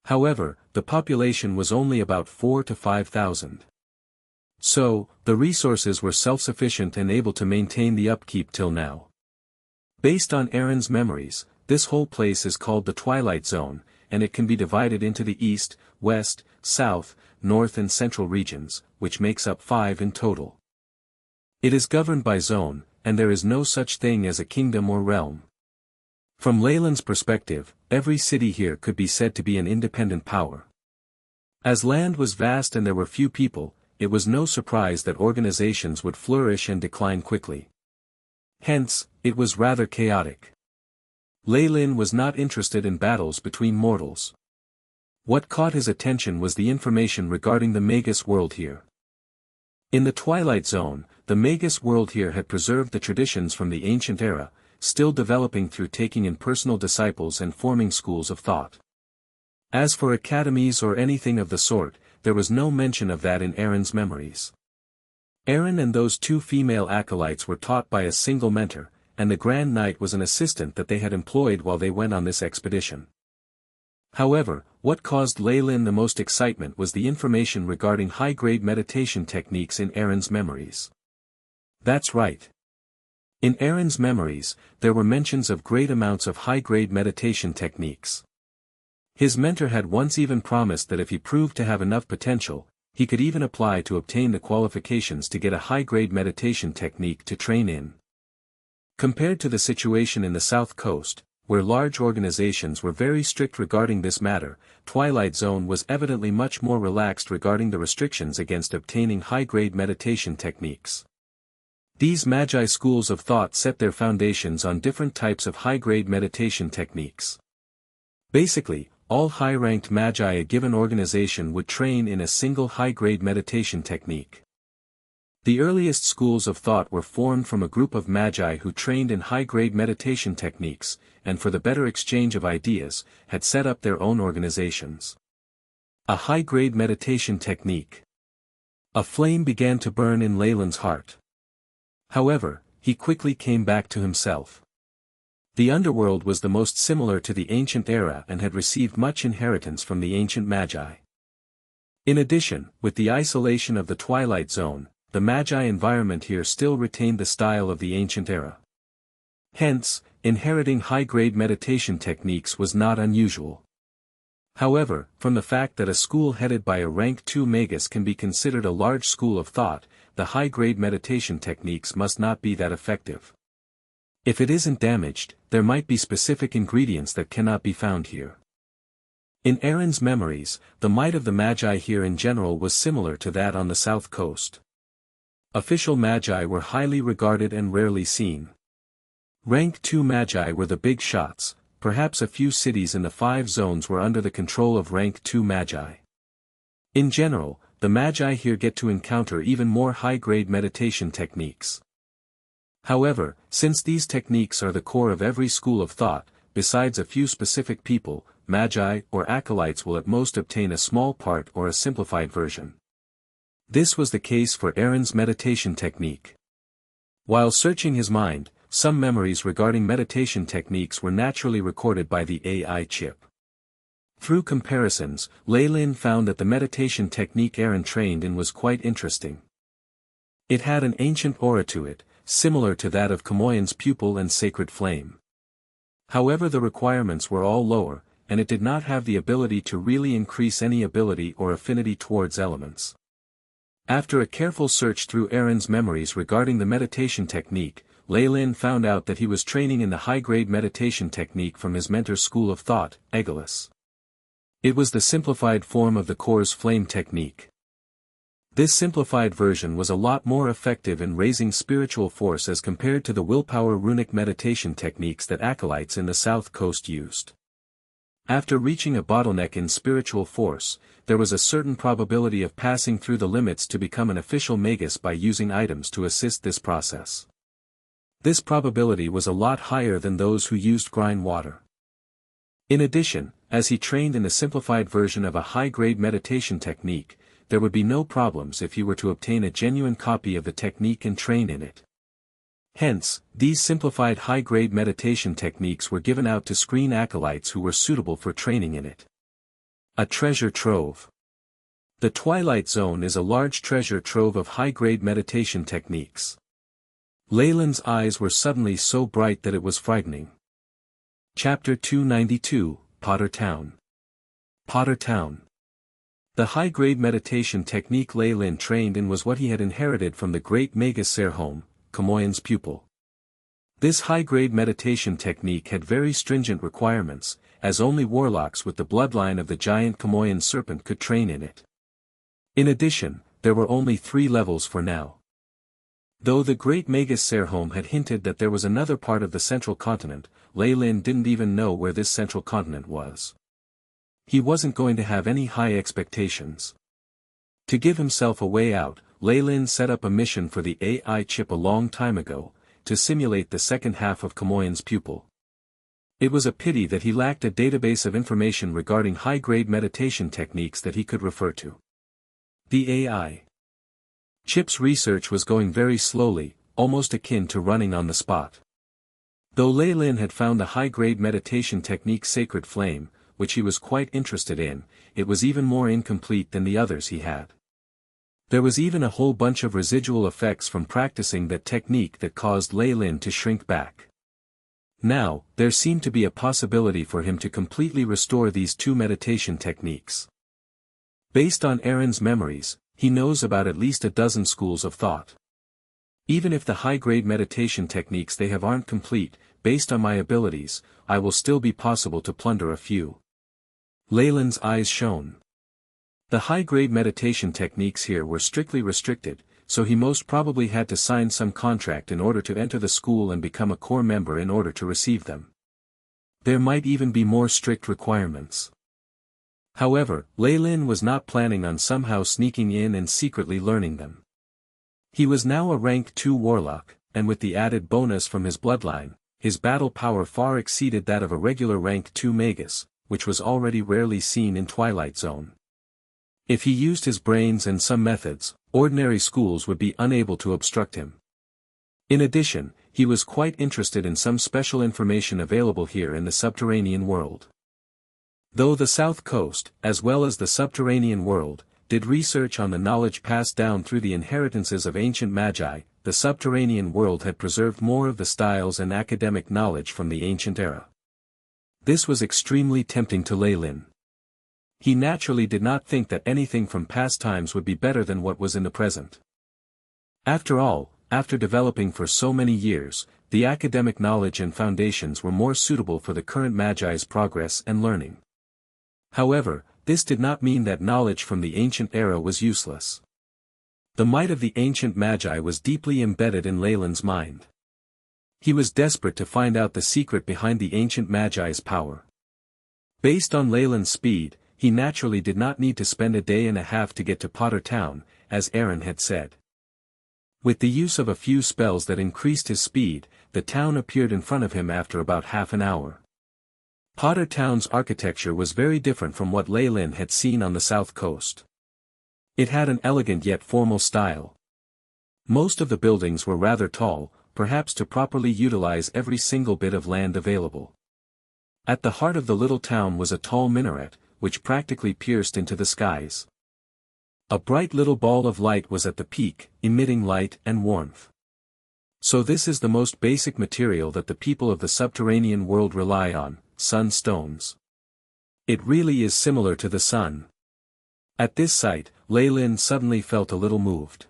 However, the population was only about 4,000 to 5,000. So, the resources were self-sufficient and able to maintain the upkeep till now. Based on Aaron's memories, this whole place is called the Twilight Zone, and it can be divided into the east, west, south, north and central regions, which makes up 5 in total. It is governed by zone, and there is no such thing as a kingdom or realm. From Leilin's perspective, every city here could be said to be an independent power. As land was vast and there were few people, it was no surprise that organizations would flourish and decline quickly. Hence, it was rather chaotic. Leilin was not interested in battles between mortals. What caught his attention was the information regarding the Magus world here. In the Twilight Zone, the Magus world here had preserved the traditions from the ancient era, still developing through taking in personal disciples and forming schools of thought. As for academies or anything of the sort, there was no mention of that in Aaron's memories. Aaron and those 2 female acolytes were taught by a single mentor, and the Grand Knight was an assistant that they had employed while they went on this expedition. However, what caused Leilin the most excitement was the information regarding high-grade meditation techniques in Aaron's memories. That's right. In Aaron's memories, there were mentions of great amounts of high-grade meditation techniques. His mentor had once even promised that if he proved to have enough potential, he could even apply to obtain the qualifications to get a high-grade meditation technique to train in. Compared to the situation in the South Coast, where large organizations were very strict regarding this matter, Twilight Zone was evidently much more relaxed regarding the restrictions against obtaining high-grade meditation techniques. These magi schools of thought set their foundations on different types of high-grade meditation techniques. Basically, all high-ranked magi a given organization would train in a single high-grade meditation technique. The earliest schools of thought were formed from a group of magi who trained in high-grade meditation techniques, and for the better exchange of ideas, had set up their own organizations. A high-grade meditation technique. A flame began to burn in Leilin's heart. However, he quickly came back to himself. The underworld was the most similar to the ancient era and had received much inheritance from the ancient magi. In addition, with the isolation of the Twilight Zone, the magi environment here still retained the style of the ancient era. Hence, inheriting high-grade meditation techniques was not unusual. However, from the fact that a school headed by a rank 2 magus can be considered a large school of thought, the high-grade meditation techniques must not be that effective. If it isn't damaged, there might be specific ingredients that cannot be found here. In Aaron's memories, the might of the magi here in general was similar to that on the south coast. Official magi were highly regarded and rarely seen. Rank 2 magi were the big shots, perhaps a few cities in the 5 zones were under the control of rank 2 magi. In general, the magi here get to encounter even more high-grade meditation techniques. However, since these techniques are the core of every school of thought, besides a few specific people, magi or acolytes will at most obtain a small part or a simplified version. This was the case for Aaron's meditation technique. While searching his mind, some memories regarding meditation techniques were naturally recorded by the AI chip. Through comparisons, Leilin found that the meditation technique Aaron trained in was quite interesting. It had an ancient aura to it, similar to that of Kamoyan's pupil and sacred flame. However, the requirements were all lower, and it did not have the ability to really increase any ability or affinity towards elements. After a careful search through Aaron's memories regarding the meditation technique, Leilin found out that he was training in the high-grade meditation technique from his mentor's school of thought, Egolas. It was the simplified form of the core's flame technique. This simplified version was a lot more effective in raising spiritual force as compared to the willpower runic meditation techniques that acolytes in the south coast used. After reaching a bottleneck in spiritual force, there was a certain probability of passing through the limits to become an official magus by using items to assist this process. This probability was a lot higher than those who used grind water. In addition, as he trained in the simplified version of a high-grade meditation technique, there would be no problems if he were to obtain a genuine copy of the technique and train in it. Hence, these simplified high-grade meditation techniques were given out to screen acolytes who were suitable for training in it. A treasure trove. The Twilight Zone is a large treasure trove of high-grade meditation techniques. Leilin's eyes were suddenly so bright that it was frightening. Chapter 292, Potter Town. Potter Town. The high-grade meditation technique Leilin trained in was what he had inherited from the great Magus Serholm, Kamoyan's pupil. This high-grade meditation technique had very stringent requirements, as only warlocks with the bloodline of the giant Kamoyan serpent could train in it. In addition, there were only 3 levels for now. Though the great Magus Serholm had hinted that there was another part of the central continent, Leilin didn't even know where this central continent was. He wasn't going to have any high expectations. To give himself a way out, Leilin set up a mission for the AI chip a long time ago, to simulate the second half of Kamoyan's pupil. It was a pity that he lacked a database of information regarding high-grade meditation techniques that he could refer to. The AI chip's research was going very slowly, almost akin to running on the spot. Though Leilin had found the high-grade meditation technique Sacred Flame, which he was quite interested in, it was even more incomplete than the others he had. There was even a whole bunch of residual effects from practicing that technique that caused Leilin to shrink back. Now, there seemed to be a possibility for him to completely restore these 2 meditation techniques. Based on Aaron's memories, he knows about at least a dozen schools of thought. Even if the high-grade meditation techniques they have aren't complete, based on my abilities, I will still be possible to plunder a few. Leilin's eyes shone. The high-grade meditation techniques here were strictly restricted, so he most probably had to sign some contract in order to enter the school and become a core member in order to receive them. There might even be more strict requirements. However, Leilin was not planning on somehow sneaking in and secretly learning them. He was now a rank 2 warlock, and with the added bonus from his bloodline, his battle power far exceeded that of a regular rank 2 magus, which was already rarely seen in Twilight Zone. If he used his brains and some methods, ordinary schools would be unable to obstruct him. In addition, he was quite interested in some special information available here in the subterranean world. Though the South Coast, as well as the subterranean world, did research on the knowledge passed down through the inheritances of ancient magi, the subterranean world had preserved more of the styles and academic knowledge from the ancient era. This was extremely tempting to Leilin. He naturally did not think that anything from past times would be better than what was in the present. After all, after developing for so many years, the academic knowledge and foundations were more suitable for the current magi's progress and learning. However, this did not mean that knowledge from the ancient era was useless. The might of the ancient magi was deeply embedded in Leilin's mind. He was desperate to find out the secret behind the ancient magi's power. Based on Leilin's speed, he naturally did not need to spend a day and a half to get to Potter Town, as Aaron had said. With the use of a few spells that increased his speed, the town appeared in front of him after about half an hour. Potter Town's architecture was very different from what Leilin had seen on the south coast. It had an elegant yet formal style. Most of the buildings were rather tall, perhaps to properly utilize every single bit of land available. At the heart of the little town was a tall minaret, which practically pierced into the skies. A bright little ball of light was at the peak, emitting light and warmth. So this is the most basic material that the people of the subterranean world rely on, sunstones. It really is similar to the sun. At this sight, Leilin suddenly felt a little moved.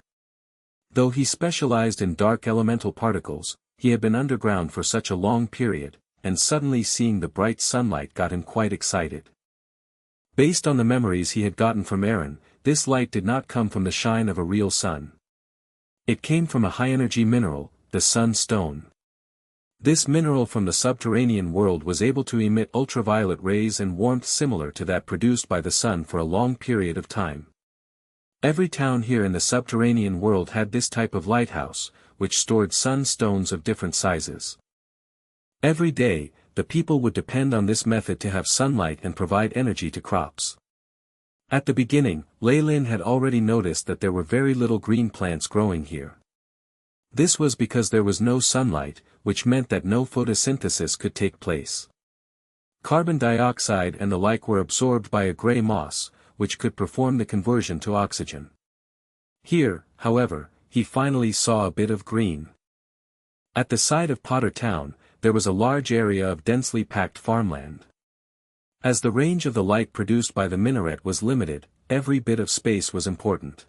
Though he specialized in dark elemental particles, he had been underground for such a long period, and suddenly seeing the bright sunlight got him quite excited. Based on the memories he had gotten from Aaron, this light did not come from the shine of a real sun. It came from a high-energy mineral, the sunstone. This mineral from the subterranean world was able to emit ultraviolet rays and warmth similar to that produced by the sun for a long period of time. Every town here in the subterranean world had this type of lighthouse, which stored sunstones of different sizes. Every day, the people would depend on this method to have sunlight and provide energy to crops. At the beginning, Leilin had already noticed that there were very little green plants growing here. This was because there was no sunlight, which meant that no photosynthesis could take place. Carbon dioxide and the like were absorbed by a gray moss, which could perform the conversion to oxygen. Here, however, he finally saw a bit of green. At the side of Potter Town, there was a large area of densely packed farmland. As the range of the light produced by the minaret was limited, every bit of space was important.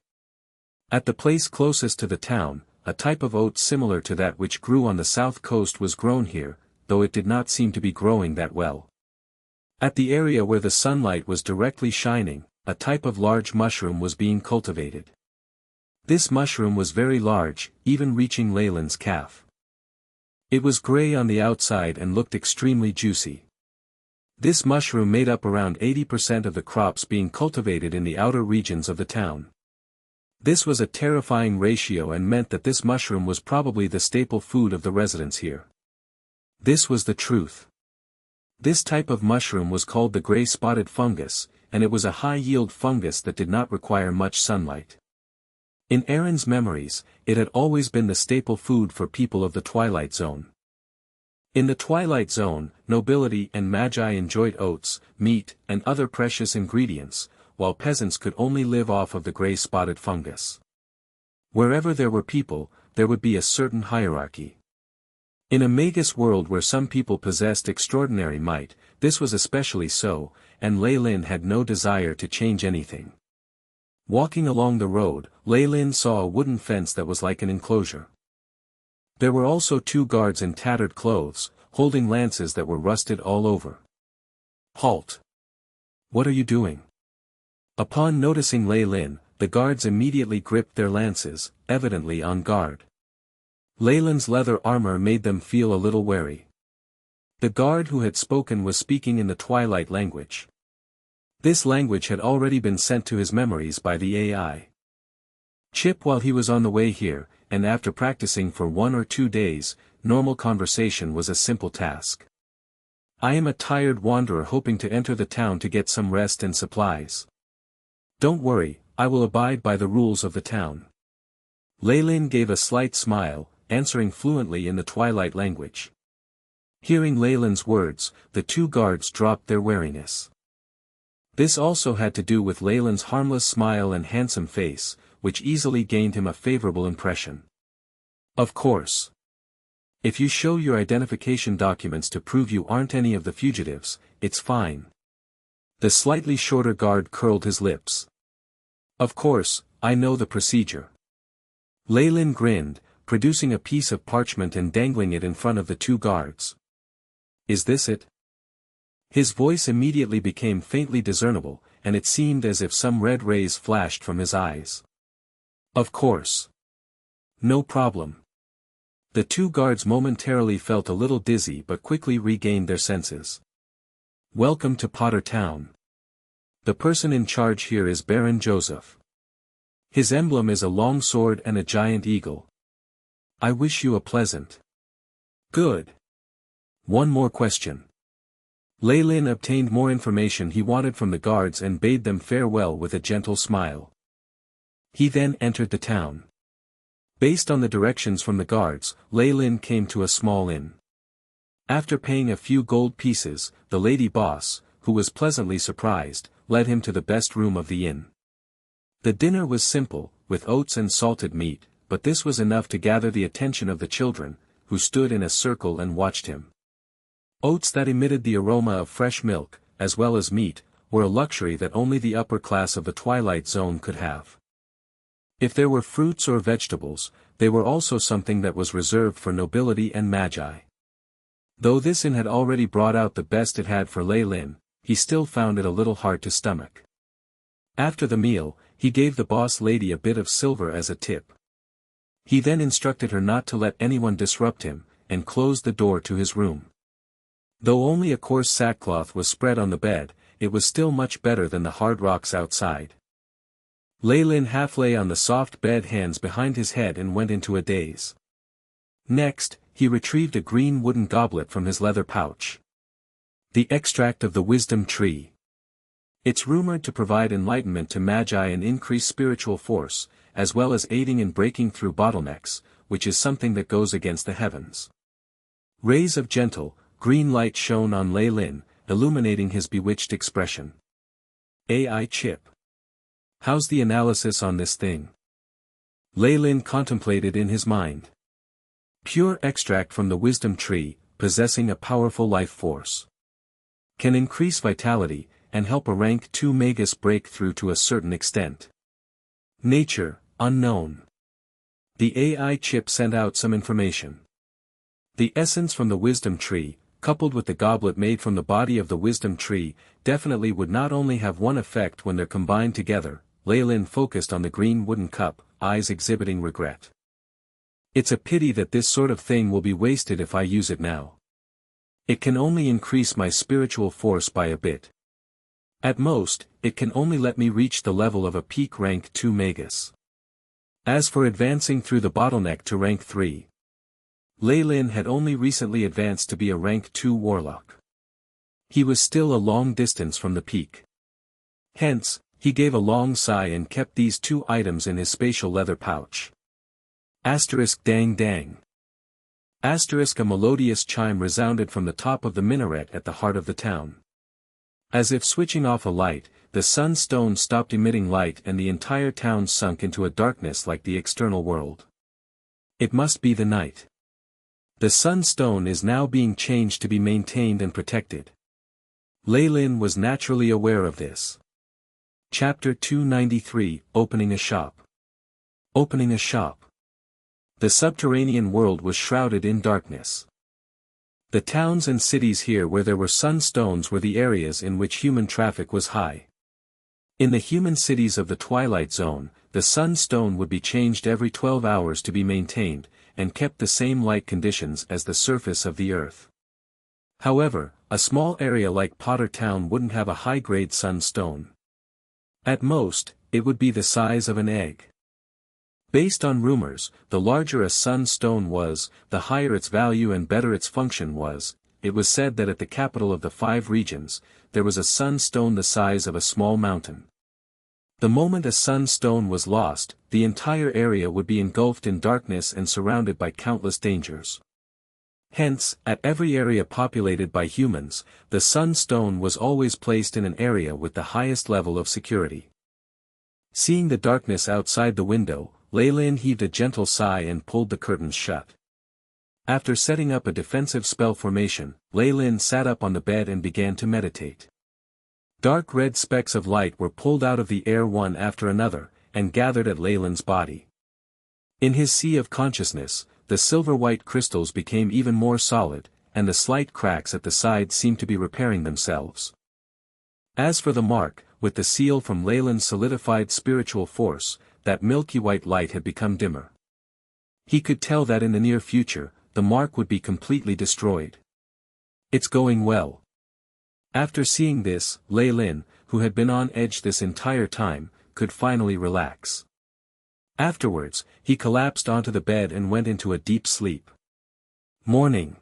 At the place closest to the town, a type of oat similar to that which grew on the south coast was grown here, though it did not seem to be growing that well. At the area where the sunlight was directly shining, a type of large mushroom was being cultivated. This mushroom was very large, even reaching Leilin's calf. It was gray on the outside and looked extremely juicy. This mushroom made up around 80% of the crops being cultivated in the outer regions of the town. This was a terrifying ratio and meant that this mushroom was probably the staple food of the residents here. This was the truth. This type of mushroom was called the gray spotted fungus, and it was a high-yield fungus that did not require much sunlight. In Aaron's memories, it had always been the staple food for people of the Twilight Zone. In the Twilight Zone, nobility and magi enjoyed oats, meat, and other precious ingredients, while peasants could only live off of the gray spotted fungus. Wherever there were people, there would be a certain hierarchy. In a Magus world where some people possessed extraordinary might, this was especially so, and Leilin had no desire to change anything. Walking along the road, Leilin saw a wooden fence that was like an enclosure. There were also 2 guards in tattered clothes, holding lances that were rusted all over. "Halt! What are you doing?" Upon noticing Leilin, the guards immediately gripped their lances, evidently on guard. Leilin's leather armor made them feel a little wary. The guard who had spoken was speaking in the Twilight language. This language had already been sent to his memories by the AI chip while he was on the way here, and after practicing for 1 or 2 days, normal conversation was a simple task. I am a tired wanderer hoping to enter the town to get some rest and supplies. Don't worry, I will abide by the rules of the town. Leilin gave a slight smile, answering fluently in the Twilight language. Hearing Leilin's words, the 2 guards dropped their wariness. This also had to do with Leilin's harmless smile and handsome face, which easily gained him a favorable impression. Of course. If you show your identification documents to prove you aren't any of the fugitives, it's fine. The slightly shorter guard curled his lips. Of course, I know the procedure. Leilin grinned, producing a piece of parchment and dangling it in front of the 2 guards. Is this it? His voice immediately became faintly discernible, and it seemed as if some red rays flashed from his eyes. Of course. No problem. The 2 guards momentarily felt a little dizzy but quickly regained their senses. Welcome to Potter Town. The person in charge here is Baron Joseph. His emblem is a long sword and a giant eagle. I wish you a pleasant. Good. One more question. Leilin obtained more information he wanted from the guards and bade them farewell with a gentle smile. He then entered the town. Based on the directions from the guards, Leilin came to a small inn. After paying a few gold pieces, the lady boss, who was pleasantly surprised, led him to the best room of the inn. The dinner was simple, with oats and salted meat, but this was enough to gather the attention of the children, who stood in a circle and watched him. Oats that emitted the aroma of fresh milk, as well as meat, were a luxury that only the upper class of the Twilight Zone could have. If there were fruits or vegetables, they were also something that was reserved for nobility and magi. Though this inn had already brought out the best it had for Leilin, he still found it a little hard to stomach. After the meal, he gave the boss lady a bit of silver as a tip. He then instructed her not to let anyone disrupt him, and closed the door to his room. Though only a coarse sackcloth was spread on the bed, it was still much better than the hard rocks outside. Leilin half lay on the soft bed, hands behind his head, and went into a daze. Next, he retrieved a green wooden goblet from his leather pouch. The extract of the wisdom tree. It's rumored to provide enlightenment to magi and increase spiritual force, as well as aiding in breaking through bottlenecks, which is something that goes against the heavens. Rays of gentle, green light shone on Leilin, illuminating his bewitched expression. AI chip. How's the analysis on this thing? Leilin contemplated in his mind. Pure extract from the wisdom tree, possessing a powerful life force. Can increase vitality, and help a rank 2 Magus break through to a certain extent. Nature, unknown. The AI chip sent out some information. The essence from the wisdom tree, coupled with the goblet made from the body of the wisdom tree, definitely would not only have one effect when they're combined together. Leilin focused on the green wooden cup, eyes exhibiting regret. It's a pity that this sort of thing will be wasted if I use it now. It can only increase my spiritual force by a bit. At most, it can only let me reach the level of a peak rank 2 Magus. As for advancing through the bottleneck to rank 3, Leilin had only recently advanced to be a rank 2 warlock. He was still a long distance from the peak. Hence, he gave a long sigh and kept these 2 items in his spatial leather pouch. Asterisk dang dang. Asterisk a melodious chime resounded from the top of the minaret at the heart of the town. As if switching off a light, the sunstone stopped emitting light and the entire town sunk into a darkness like the external world. It must be the night. The sunstone is now being changed to be maintained and protected. Leilin was naturally aware of this. Chapter 293, Opening a Shop. Opening a shop. The subterranean world was shrouded in darkness. The towns and cities here where there were sunstones were the areas in which human traffic was high. In the human cities of the Twilight Zone, the sun stone would be changed every 12 hours to be maintained, and kept the same light conditions as the surface of the earth. However, a small area like Potter Town wouldn't have a high-grade sun stone. At most, it would be the size of an egg. Based on rumors, the larger a sun stone was, the higher its value and better its function was. It was said that at the capital of the 5 regions, there was a sun stone the size of a small mountain. The moment a sun stone was lost, the entire area would be engulfed in darkness and surrounded by countless dangers. Hence, at every area populated by humans, the sun stone was always placed in an area with the highest level of security. Seeing the darkness outside the window, Leilin heaved a gentle sigh and pulled the curtains shut. After setting up a defensive spell formation, Leilin sat up on the bed and began to meditate. Dark red specks of light were pulled out of the air one after another, and gathered at Leilin's body. In his sea of consciousness, the silver-white crystals became even more solid, and the slight cracks at the sides seemed to be repairing themselves. As for the mark, with the seal from Leilin's solidified spiritual force, that milky white light had become dimmer. He could tell that in the near future, the mark would be completely destroyed. It's going well. After seeing this, Leilin, who had been on edge this entire time, could finally relax. Afterwards, he collapsed onto the bed and went into a deep sleep. Morning.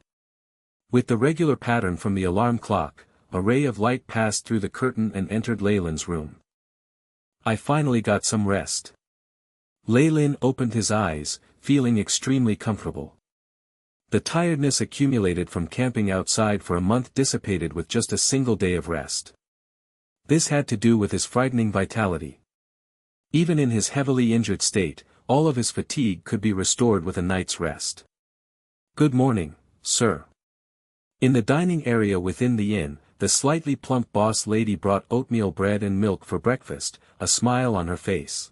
With the regular pattern from the alarm clock, a ray of light passed through the curtain and entered Leilin's room. I finally got some rest. Leilin opened his eyes, feeling extremely comfortable. The tiredness accumulated from camping outside for a month dissipated with just a single day of rest. This had to do with his frightening vitality. Even in his heavily injured state, all of his fatigue could be restored with a night's rest. Good morning, sir. In the dining area within the inn, the slightly plump boss lady brought oatmeal bread and milk for breakfast, a smile on her face.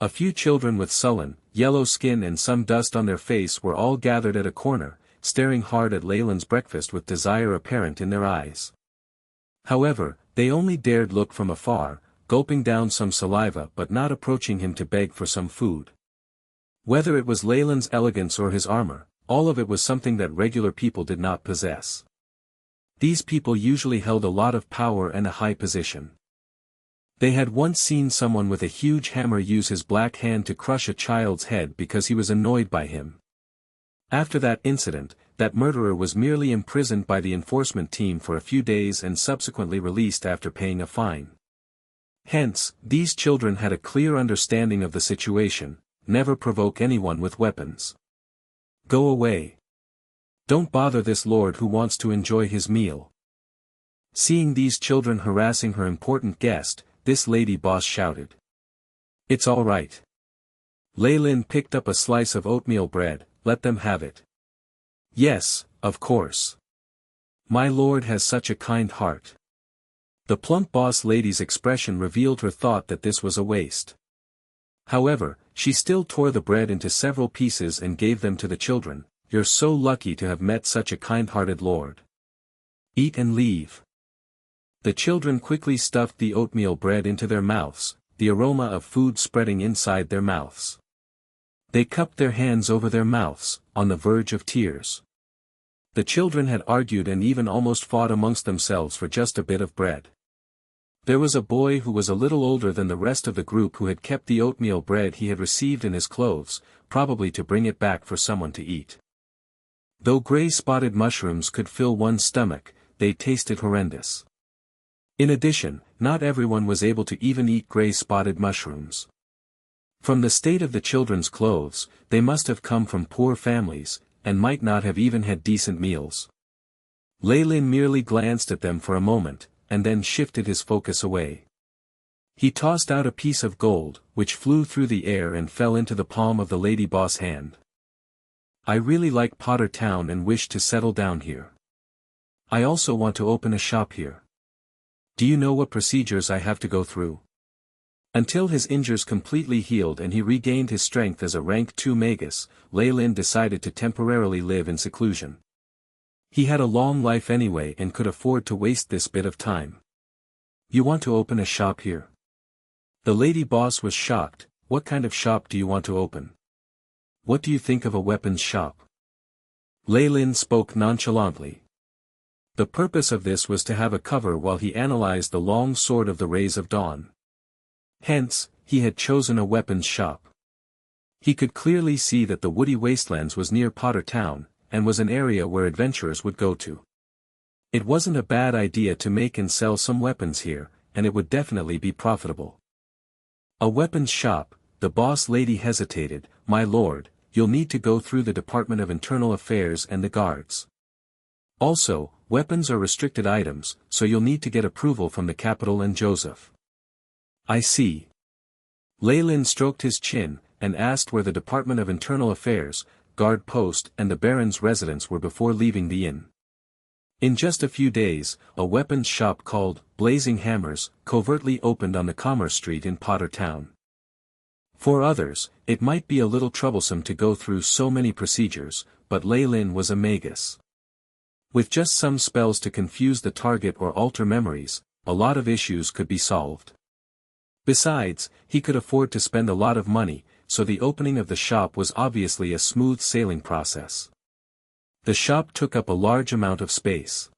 A few children with sullen, yellow skin and some dust on their face were all gathered at a corner, staring hard at Leilin's breakfast with desire apparent in their eyes. However, they only dared look from afar, gulping down some saliva but not approaching him to beg for some food. Whether it was Leilin's elegance or his armor, all of it was something that regular people did not possess. These people usually held a lot of power and a high position. They had once seen someone with a huge hammer use his black hand to crush a child's head because he was annoyed by him. After that incident, that murderer was merely imprisoned by the enforcement team for a few days and subsequently released after paying a fine. Hence, these children had a clear understanding of the situation: never provoke anyone with weapons. Go away. Don't bother this lord who wants to enjoy his meal. Seeing these children harassing her important guest, this lady boss shouted. It's all right. Leilin picked up a slice of oatmeal bread. Let them have it. Yes, of course. My lord has such a kind heart. The plump boss lady's expression revealed her thought that this was a waste. However, she still tore the bread into several pieces and gave them to the children. You're so lucky to have met such a kind-hearted lord. Eat and leave. The children quickly stuffed the oatmeal bread into their mouths, the aroma of food spreading inside their mouths. They cupped their hands over their mouths, on the verge of tears. The children had argued and even almost fought amongst themselves for just a bit of bread. There was a boy who was a little older than the rest of the group who had kept the oatmeal bread he had received in his clothes, probably to bring it back for someone to eat. Though gray-spotted mushrooms could fill one's stomach, they tasted horrendous. In addition, not everyone was able to even eat gray-spotted mushrooms. From the state of the children's clothes, they must have come from poor families, and might not have even had decent meals. Leilin merely glanced at them for a moment, and then shifted his focus away. He tossed out a piece of gold, which flew through the air and fell into the palm of the lady boss' hand. I really like Potter Town and wish to settle down here. I also want to open a shop here. Do you know what procedures I have to go through? Until his injuries completely healed and he regained his strength as a rank 2 Magus, Leilin decided to temporarily live in seclusion. He had a long life anyway and could afford to waste this bit of time. You want to open a shop here? The lady boss was shocked. What kind of shop do you want to open? What do you think of a weapons shop? Leilin spoke nonchalantly. The purpose of this was to have a cover while he analyzed the long sword of the rays of dawn. Hence, he had chosen a weapons shop. He could clearly see that the woody wastelands was near Potter Town, and was an area where adventurers would go to. It wasn't a bad idea to make and sell some weapons here, and it would definitely be profitable. A weapons shop, the boss lady hesitated. My lord, you'll need to go through the Department of Internal Affairs and the guards. Also, weapons are restricted items, so you'll need to get approval from the capital and Joseph. I see. Leilin stroked his chin, and asked where the Department of Internal Affairs, guard post and the Baron's residence were before leaving the inn. In just a few days, a weapons shop called Blazing Hammers covertly opened on the Commerce Street in Potter Town. For others, it might be a little troublesome to go through so many procedures, but Leilin was a magus. With just some spells to confuse the target or alter memories, a lot of issues could be solved. Besides, he could afford to spend a lot of money, so the opening of the shop was obviously a smooth sailing process. The shop took up a large amount of space.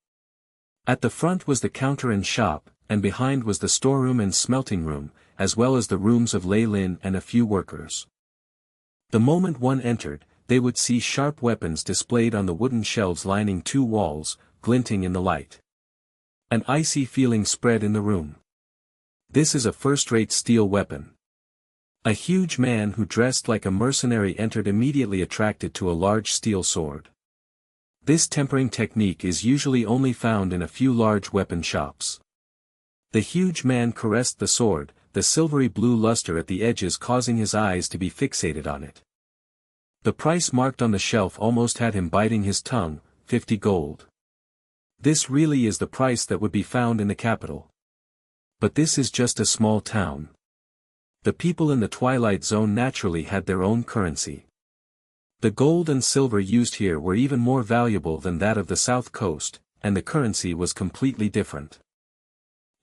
At the front was the counter and shop, and behind was the storeroom and smelting room, as well as the rooms of Leilin and a few workers. The moment one entered, they would see sharp weapons displayed on the wooden shelves lining two walls, glinting in the light. An icy feeling spread in the room. This is a first-rate steel weapon. A huge man who dressed like a mercenary entered immediately attracted to a large steel sword. This tempering technique is usually only found in a few large weapon shops. The huge man caressed the sword, the silvery blue luster at the edges causing his eyes to be fixated on it. The price marked on the shelf almost had him biting his tongue, 50 gold. This really is the price that would be found in the capital. But this is just a small town. The people in the Twilight Zone naturally had their own currency. The gold and silver used here were even more valuable than that of the South Coast, and the currency was completely different.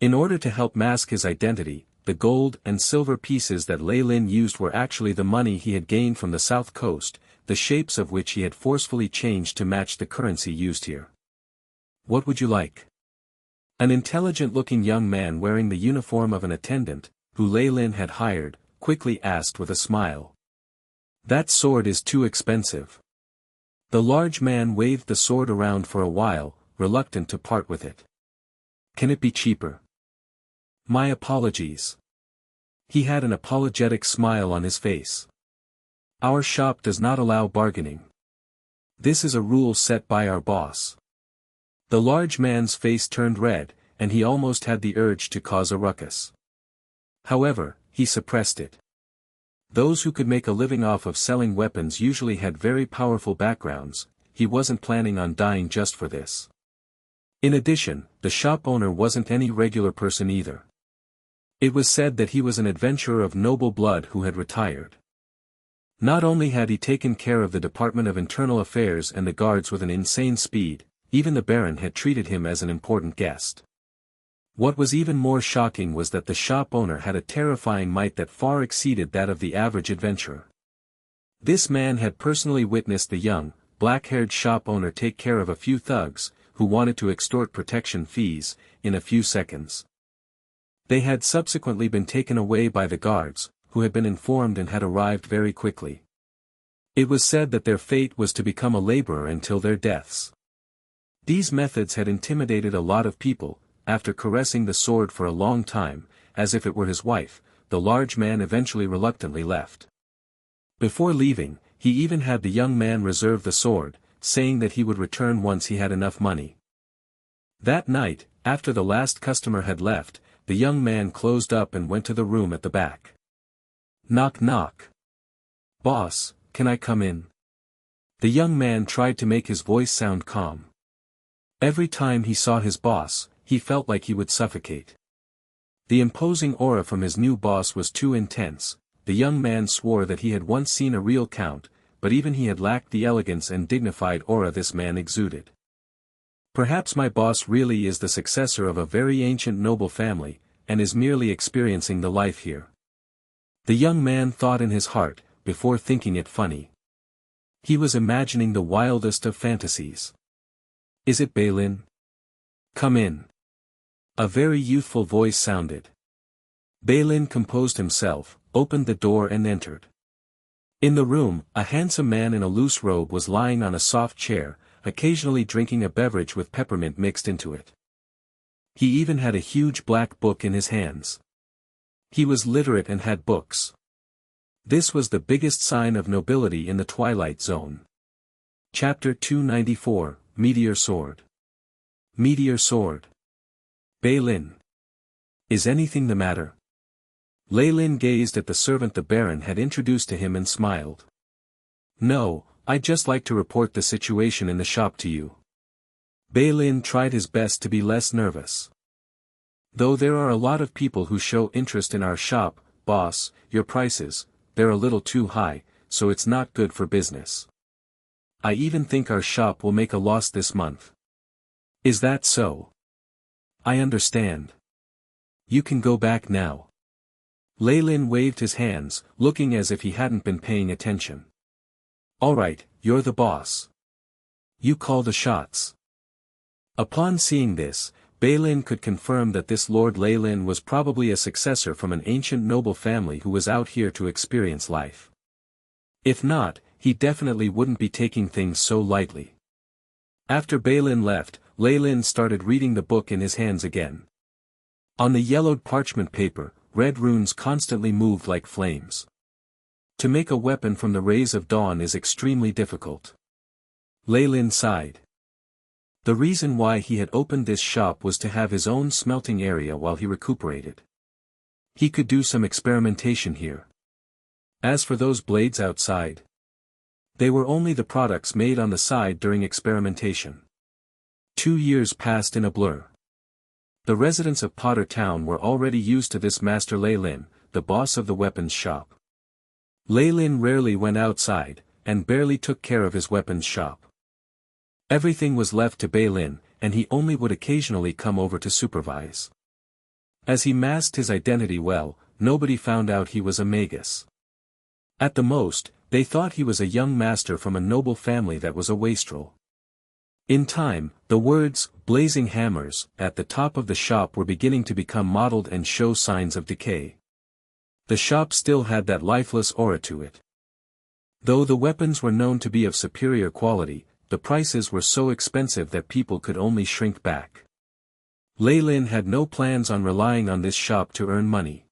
In order to help mask his identity, the gold and silver pieces that Leilin used were actually the money he had gained from the South Coast, the shapes of which he had forcefully changed to match the currency used here. What would you like? An intelligent-looking young man wearing the uniform of an attendant, who Leilin had hired, quickly asked with a smile. That sword is too expensive. The large man waved the sword around for a while, reluctant to part with it. Can it be cheaper? My apologies. He had an apologetic smile on his face. Our shop does not allow bargaining. This is a rule set by our boss. The large man's face turned red, and he almost had the urge to cause a ruckus. However, he suppressed it. Those who could make a living off of selling weapons usually had very powerful backgrounds. He wasn't planning on dying just for this. In addition, the shop owner wasn't any regular person either. It was said that he was an adventurer of noble blood who had retired. Not only had he taken care of the Department of Internal Affairs and the guards with an insane speed, even the Baron had treated him as an important guest. What was even more shocking was that the shop owner had a terrifying might that far exceeded that of the average adventurer. This man had personally witnessed the young, black-haired shop owner take care of a few thugs, who wanted to extort protection fees, in a few seconds. They had subsequently been taken away by the guards, who had been informed and had arrived very quickly. It was said that their fate was to become a laborer until their deaths. These methods had intimidated a lot of people. After caressing the sword for a long time, as if it were his wife, the large man eventually reluctantly left. Before leaving, he even had the young man reserve the sword, saying that he would return once he had enough money. That night, after the last customer had left, the young man closed up and went to the room at the back. Knock knock. Boss, can I come in? The young man tried to make his voice sound calm. Every time he saw his boss, he felt like he would suffocate. The imposing aura from his new boss was too intense. The young man swore that he had once seen a real count, but even he had lacked the elegance and dignified aura this man exuded. Perhaps my boss really is the successor of a very ancient noble family, and is merely experiencing the life here. The young man thought in his heart, before thinking it funny. He was imagining the wildest of fantasies. Is it Leilin? Come in. A very youthful voice sounded. Leilin composed himself, opened the door and entered. In the room, a handsome man in a loose robe was lying on a soft chair, occasionally drinking a beverage with peppermint mixed into it. He even had a huge black book in his hands. He was literate and had books. This was the biggest sign of nobility in the Twilight Zone. Chapter 294, Meteor Sword. Meteor Sword. Leilin. Is anything the matter? Leilin gazed at the servant the Baron had introduced to him and smiled. No, I'd just like to report the situation in the shop to you. Leilin tried his best to be less nervous. Though there are a lot of people who show interest in our shop, boss, your prices, they're a little too high, so it's not good for business. I even think our shop will make a loss this month. Is that so? I understand. You can go back now. Leilin waved his hands, looking as if he hadn't been paying attention. All right, you're the boss. You call the shots. Upon seeing this, Leilin could confirm that this Lord Leilin was probably a successor from an ancient noble family who was out here to experience life. If not, he definitely wouldn't be taking things so lightly. After Leilin left, Leilin started reading the book in his hands again. On the yellowed parchment paper, red runes constantly moved like flames. To make a weapon from the rays of dawn is extremely difficult. Leilin sighed. The reason why he had opened this shop was to have his own smelting area while he recuperated. He could do some experimentation here. As for those blades outside, they were only the products made on the side during experimentation. 2 years passed in a blur. The residents of Potter Town were already used to this Master Leilin, the boss of the weapons shop. Leilin rarely went outside, and barely took care of his weapons shop. Everything was left to Leilin, and he only would occasionally come over to supervise. As he masked his identity well, nobody found out he was a magus. At the most, they thought he was a young master from a noble family that was a wastrel. In time, the words, blazing hammers, at the top of the shop were beginning to become mottled and show signs of decay. The shop still had that lifeless aura to it. Though the weapons were known to be of superior quality, the prices were so expensive that people could only shrink back. Leilin had no plans on relying on this shop to earn money.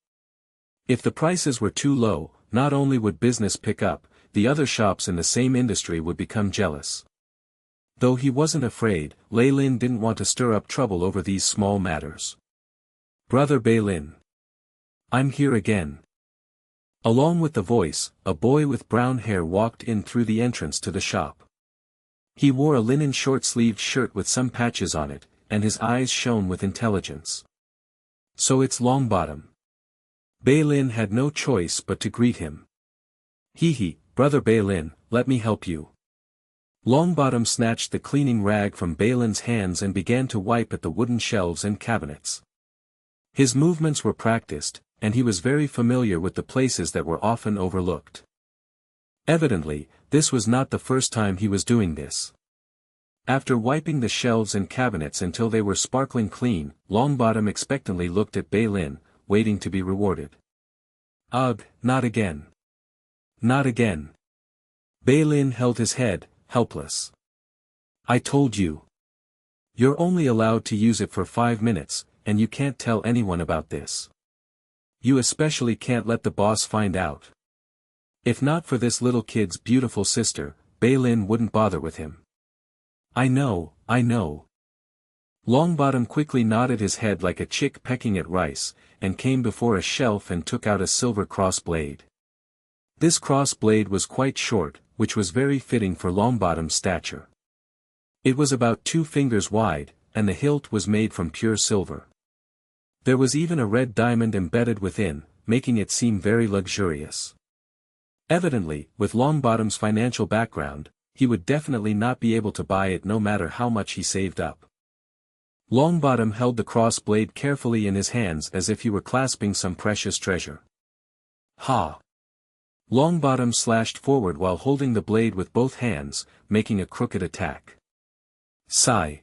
If the prices were too low, not only would business pick up, the other shops in the same industry would become jealous. Though he wasn't afraid, Leilin didn't want to stir up trouble over these small matters. Brother Leilin. I'm here again. Along with the voice, a boy with brown hair walked in through the entrance to the shop. He wore a linen short-sleeved shirt with some patches on it, and his eyes shone with intelligence. So it's Longbottom. Leilin had no choice but to greet him. Hee, Brother Leilin, let me help you. Longbottom snatched the cleaning rag from Leilin's hands and began to wipe at the wooden shelves and cabinets. His movements were practiced, and he was very familiar with the places that were often overlooked. Evidently, this was not the first time he was doing this. After wiping the shelves and cabinets until they were sparkling clean, Longbottom expectantly looked at Leilin, waiting to be rewarded. Ugh, not again. Not again. Leilin held his head, helpless. I told you. You're only allowed to use it for 5 minutes, and you can't tell anyone about this. You especially can't let the boss find out. If not for this little kid's beautiful sister, Leilin wouldn't bother with him. I know. Longbottom quickly nodded his head like a chick pecking at rice, and came before a shelf and took out a silver cross blade. This cross blade was quite short, which was very fitting for Longbottom's stature. It was about 2 fingers wide, and the hilt was made from pure silver. There was even a red diamond embedded within, making it seem very luxurious. Evidently, with Longbottom's financial background, he would definitely not be able to buy it no matter how much he saved up. Longbottom held the cross blade carefully in his hands as if he were clasping some precious treasure. Ha! Longbottom slashed forward while holding the blade with both hands, making a crooked attack. Sigh.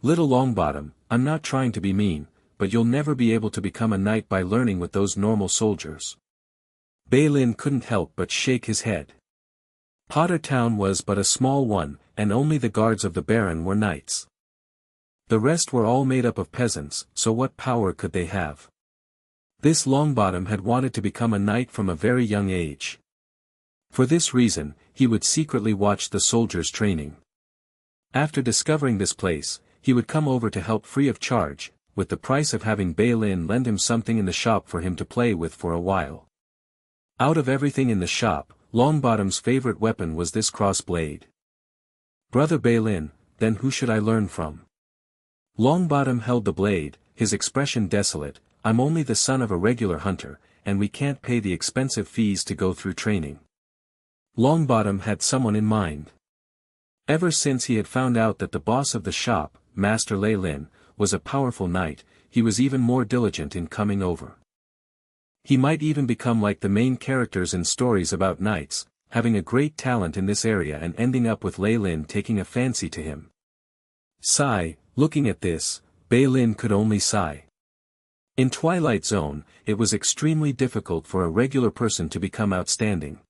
Little Longbottom, I'm not trying to be mean, but you'll never be able to become a knight by learning with those normal soldiers. Leilin couldn't help but shake his head. Potter Town was but a small one, and only the guards of the Baron were knights. The rest were all made up of peasants, so what power could they have? This Longbottom had wanted to become a knight from a very young age. For this reason, he would secretly watch the soldiers training. After discovering this place, he would come over to help free of charge, with the price of having Leilin lend him something in the shop for him to play with for a while. Out of everything in the shop, Longbottom's favorite weapon was this cross blade. Brother Leilin, then who should I learn from? Longbottom held the blade, his expression desolate. I'm only the son of a regular hunter, and we can't pay the expensive fees to go through training. Longbottom had someone in mind. Ever since he had found out that the boss of the shop, Master Leilin, was a powerful knight, he was even more diligent in coming over. He might even become like the main characters in stories about knights, having a great talent in this area and ending up with Leilin taking a fancy to him. Sigh, looking at this, Leilin could only sigh. In Twilight Zone, it was extremely difficult for a regular person to become outstanding.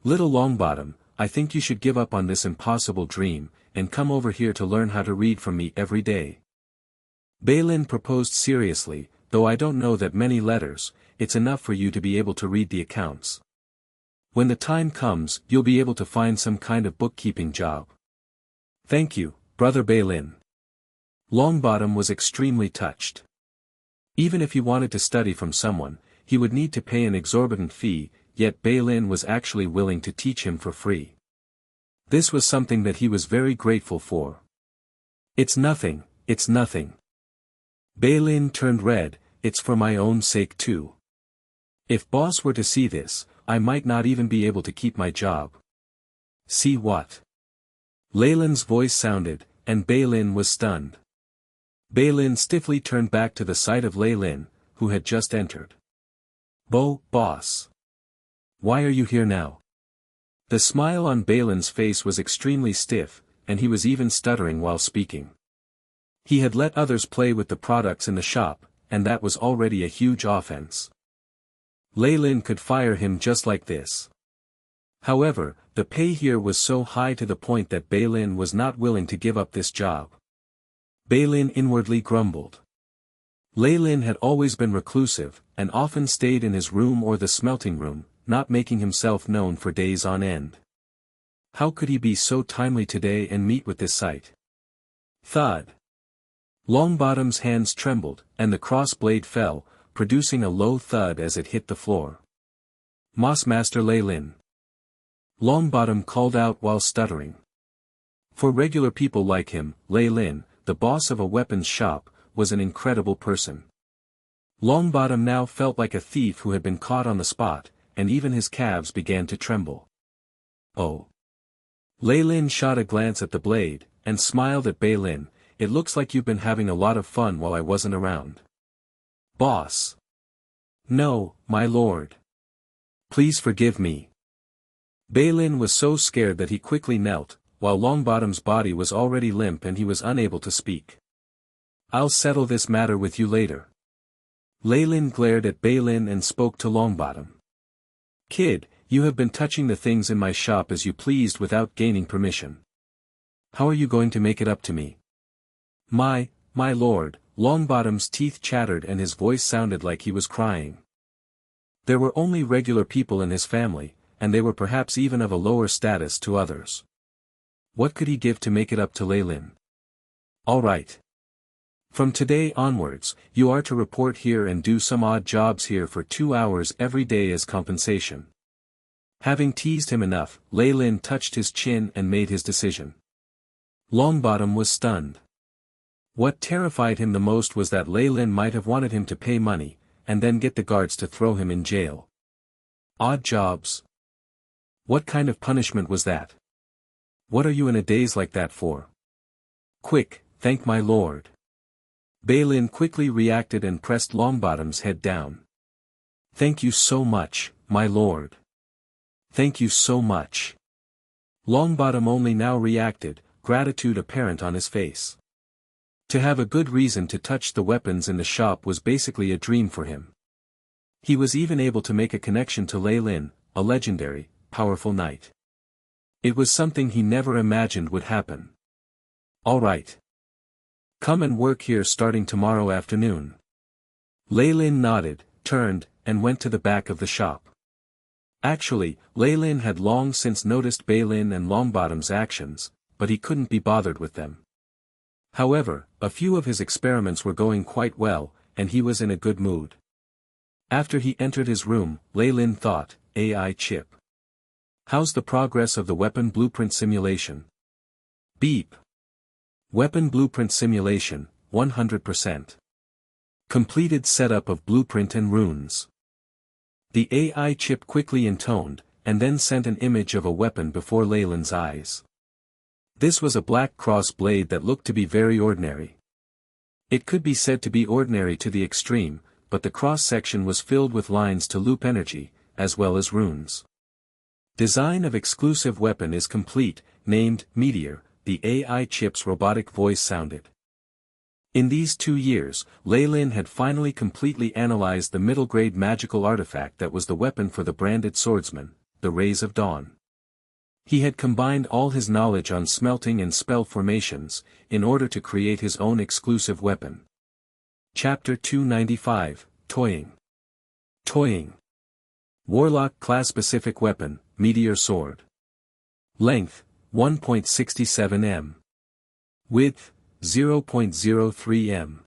Little Longbottom, I think you should give up on this impossible dream, and come over here to learn how to read from me every day. Leilin proposed seriously, though I don't know that many letters, it's enough for you to be able to read the accounts. When the time comes, you'll be able to find some kind of bookkeeping job. Thank you, Brother Leilin. Longbottom was extremely touched. Even if he wanted to study from someone, he would need to pay an exorbitant fee, yet Leilin was actually willing to teach him for free. This was something that he was very grateful for. It's nothing, it's nothing. Leilin turned red, it's for my own sake too. If boss were to see this, I might not even be able to keep my job. See what? Leilin's voice sounded, and Leilin was stunned. Leilin stiffly turned back to the sight of Leilin, who had just entered. Boss. Why are you here now? The smile on Leilin's face was extremely stiff, and he was even stuttering while speaking. He had let others play with the products in the shop, and that was already a huge offense. Leilin could fire him just like this. However, the pay here was so high to the point that Leilin was not willing to give up this job. Leilin inwardly grumbled. Leilin had always been reclusive, and often stayed in his room or the smelting room, not making himself known for days on end. How could he be so timely today and meet with this sight? Thud. Longbottom's hands trembled, and the cross blade fell, producing a low thud as it hit the floor. Master Leilin. Longbottom called out while stuttering. For regular people like him, Leilin, the boss of a weapons shop, was an incredible person. Longbottom now felt like a thief who had been caught on the spot, and even his calves began to tremble. Oh. Leilin shot a glance at the blade, and smiled at Leilin. It looks like you've been having a lot of fun while I wasn't around. Boss. No, my lord. Please forgive me. Leilin was so scared that he quickly knelt, while Longbottom's body was already limp and he was unable to speak. I'll settle this matter with you later. Leilin glared at Leilin and spoke to Longbottom. Kid, you have been touching the things in my shop as you pleased without gaining permission. How are you going to make it up to me? My lord, Longbottom's teeth chattered and his voice sounded like he was crying. There were only regular people in his family, and they were perhaps even of a lower status to others. What could he give to make it up to Leilin? All right. From today onwards, you are to report here and do some odd jobs here for 2 hours every day as compensation. Having teased him enough, Leilin touched his chin and made his decision. Longbottom was stunned. What terrified him the most was that Leilin might have wanted him to pay money, and then get the guards to throw him in jail. Odd jobs? What kind of punishment was that? What are you in a daze like that for? Quick, thank my lord. Leilin quickly reacted and pressed Longbottom's head down. Thank you so much, my lord. Thank you so much. Longbottom only now reacted, gratitude apparent on his face. To have a good reason to touch the weapons in the shop was basically a dream for him. He was even able to make a connection to Leilin, a legendary, powerful knight. It was something he never imagined would happen. All right. Come and work here starting tomorrow afternoon. Leilin nodded, turned, and went to the back of the shop. Actually, Leilin had long since noticed Balin and Longbottom's actions, but he couldn't be bothered with them. However, a few of his experiments were going quite well, and he was in a good mood. After he entered his room, Leilin thought, AI chip. How's the progress of the weapon blueprint simulation? Beep. Weapon blueprint simulation, 100%. Completed setup of blueprint and runes. The AI chip quickly intoned, and then sent an image of a weapon before Leilin's eyes. This was a black cross blade that looked to be very ordinary. It could be said to be ordinary to the extreme, but the cross-section was filled with lines to loop energy, as well as runes. Design of exclusive weapon is complete, named Meteor, the AI chip's robotic voice sounded. In these 2 years, Leilin had finally completely analyzed the middle-grade magical artifact that was the weapon for the branded swordsman, the Rays of Dawn. He had combined all his knowledge on smelting and spell formations, in order to create his own exclusive weapon. Chapter 295, Toying. Toying. Warlock class-specific weapon, Meteor Sword. Length, 1.67 m. Width, 0.03 m.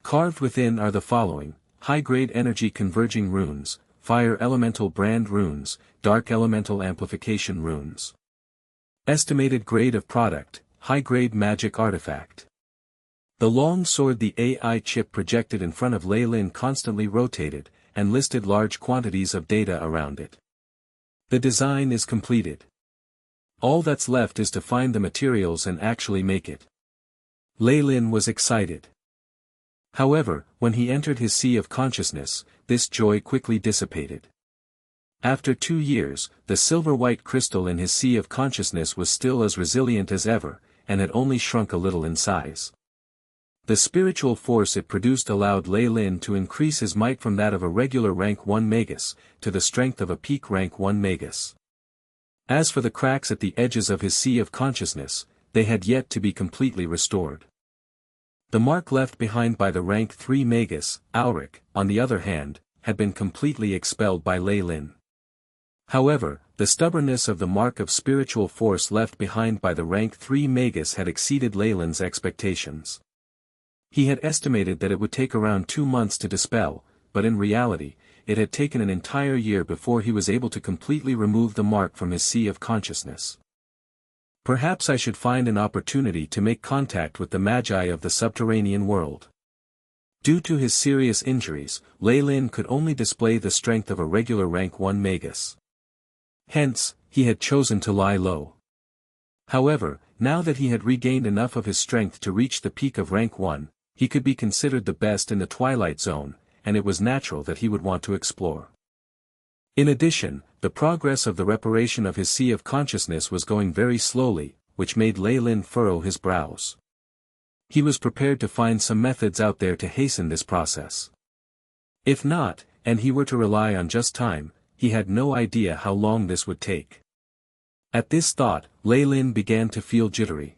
Carved within are the following: high-grade energy converging runes, fire elemental brand runes, dark elemental amplification runes. Estimated grade of product, high-grade magic artifact. The long sword the AI chip projected in front of Leilin constantly rotated, and listed large quantities of data around it. The design is completed. All that's left is to find the materials and actually make it. Leilin was excited. However, when he entered his sea of consciousness, this joy quickly dissipated. After 2 years, the silver-white crystal in his sea of consciousness was still as resilient as ever, and had only shrunk a little in size. The spiritual force it produced allowed Leilin to increase his might from that of a regular rank 1 magus, to the strength of a peak rank 1 magus. As for the cracks at the edges of his sea of consciousness, they had yet to be completely restored. The mark left behind by the rank 3 magus, Auric, on the other hand, had been completely expelled by Leilin. However, the stubbornness of the mark of spiritual force left behind by the rank 3 magus had exceeded Leilin's expectations. He had estimated that it would take around 2 months to dispel, but in reality, it had taken an entire year before he was able to completely remove the mark from his sea of consciousness. Perhaps I should find an opportunity to make contact with the magi of the subterranean world. Due to his serious injuries, Leilin could only display the strength of a regular rank 1 magus. Hence, he had chosen to lie low. However, now that he had regained enough of his strength to reach the peak of rank 1, he could be considered the best in the Twilight Zone, and it was natural that he would want to explore. In addition, the progress of the reparation of his sea of consciousness was going very slowly, which made Leilin furrow his brows. He was prepared to find some methods out there to hasten this process. If not, and he were to rely on just time, he had no idea how long this would take. At this thought, Leilin began to feel jittery.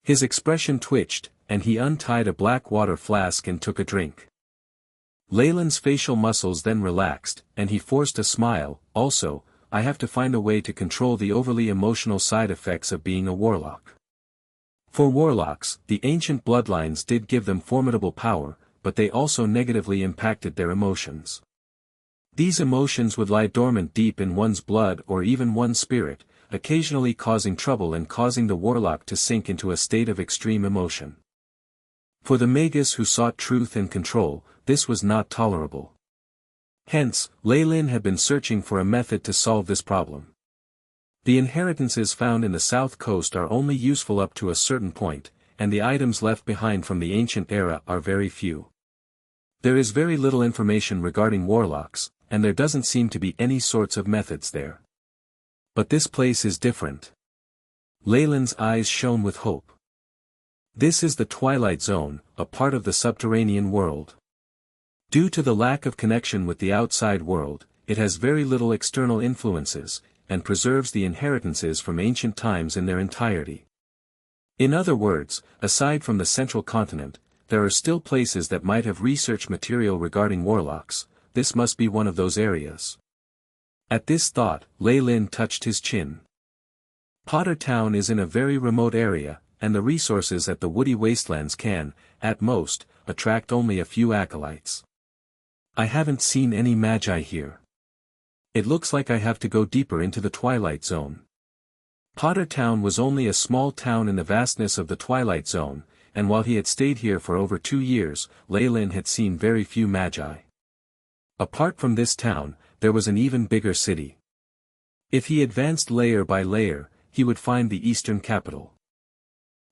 His expression twitched, and he untied a black water flask and took a drink. Leilin's facial muscles then relaxed, and he forced a smile. Also, I have to find a way to control the overly emotional side effects of being a warlock. For warlocks, the ancient bloodlines did give them formidable power, but they also negatively impacted their emotions. These emotions would lie dormant deep in one's blood or even one's spirit, occasionally causing trouble and causing the warlock to sink into a state of extreme emotion. For the magus who sought truth and control, this was not tolerable. Hence, Leilin had been searching for a method to solve this problem. The inheritances found in the south coast are only useful up to a certain point, and the items left behind from the ancient era are very few. There is very little information regarding warlocks, and there doesn't seem to be any sorts of methods there. But this place is different. Leilin's eyes shone with hope. This is the Twilight Zone, a part of the subterranean world. Due to the lack of connection with the outside world, it has very little external influences, and preserves the inheritances from ancient times in their entirety. In other words, aside from the central continent, there are still places that might have research material regarding warlocks. This must be one of those areas. At this thought, Leilin touched his chin. Potter Town is in a very remote area, and the resources at the woody wastelands can, at most, attract only a few acolytes. I haven't seen any magi here. It looks like I have to go deeper into the Twilight Zone. Potter Town was only a small town in the vastness of the Twilight Zone, and while he had stayed here for over 2 years, Leilin had seen very few magi. Apart from this town, there was an even bigger city. If he advanced layer by layer, he would find the eastern capital.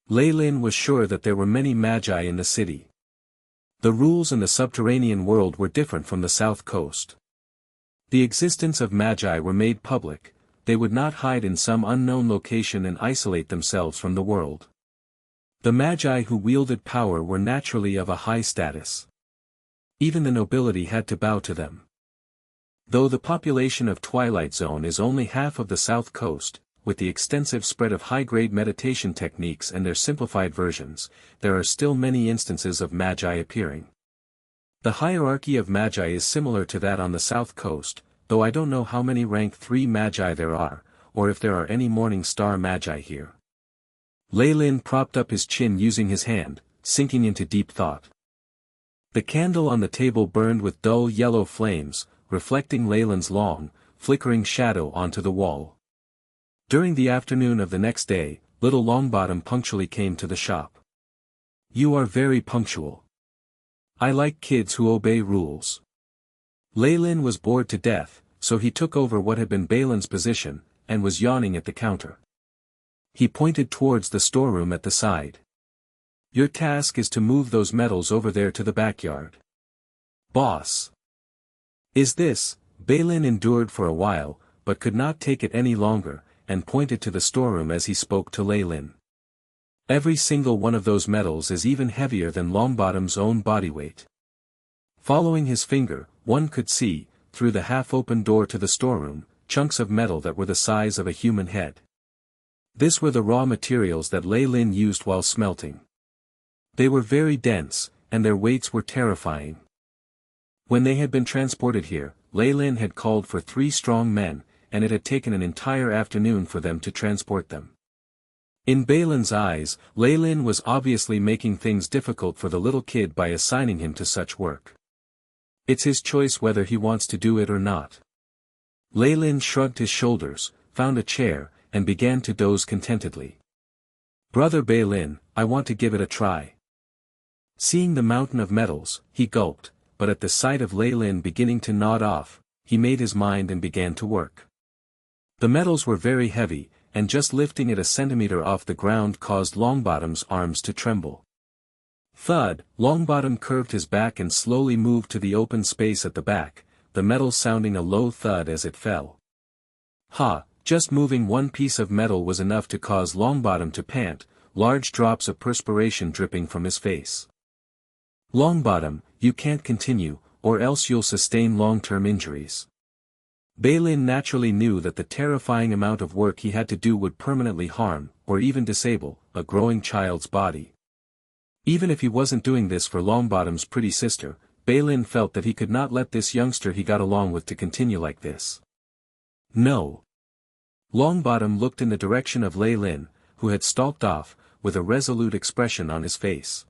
Leilin was sure that there were many magi in the city. The rules in the subterranean world were different from the south coast. The existence of magi were made public. They would not hide in some unknown location and isolate themselves from the world. The magi who wielded power were naturally of a high status. Even the nobility had to bow to them. Though the population of Twilight Zone is only half of the south coast, with the extensive spread of high-grade meditation techniques and their simplified versions, there are still many instances of magi appearing. The hierarchy of magi is similar to that on the south coast, though I don't know how many rank 3 magi there are, or if there are any morning star magi here. Leilin propped up his chin using his hand, sinking into deep thought. The candle on the table burned with dull yellow flames, reflecting Leilin's long, flickering shadow onto the wall. During the afternoon of the next day, little Longbottom punctually came to the shop. "You are very punctual. I like kids who obey rules." Leilin was bored to death, so he took over what had been Balin's position, and was yawning at the counter. He pointed towards the storeroom at the side. "Your task is to move those metals over there to the backyard." "Boss." "Is this?" Balin endured for a while, but could not take it any longer, and pointed to the storeroom as he spoke to Leilin. "Every single one of those metals is even heavier than Longbottom's own body weight." Following his finger, one could see, through the half-open door to the storeroom, chunks of metal that were the size of a human head. This were the raw materials that Leilin used while smelting. They were very dense, and their weights were terrifying. When they had been transported here, Leilin had called for 3 strong men, and it had taken an entire afternoon for them to transport them. In Balin's eyes, Leilin was obviously making things difficult for the little kid by assigning him to such work. It's his choice whether he wants to do it or not. Leilin shrugged his shoulders, found a chair, and began to doze contentedly. "Brother Balin, I want to give it a try." Seeing the mountain of metals, he gulped, but at the sight of Leilin beginning to nod off, he made his mind and began to work. The metals were very heavy, and just lifting it a centimeter off the ground caused Longbottom's arms to tremble. Thud, Longbottom curved his back and slowly moved to the open space at the back, the metal sounding a low thud as it fell. Just moving one piece of metal was enough to cause Longbottom to pant, large drops of perspiration dripping from his face. "Longbottom, you can't continue, or else you'll sustain long-term injuries." Balin naturally knew that the terrifying amount of work he had to do would permanently harm, or even disable, a growing child's body. Even if he wasn't doing this for Longbottom's pretty sister, Balin felt that he could not let this youngster he got along with to continue like this. "No." Longbottom looked in the direction of Leilin, who had stalked off, with a resolute expression on his face.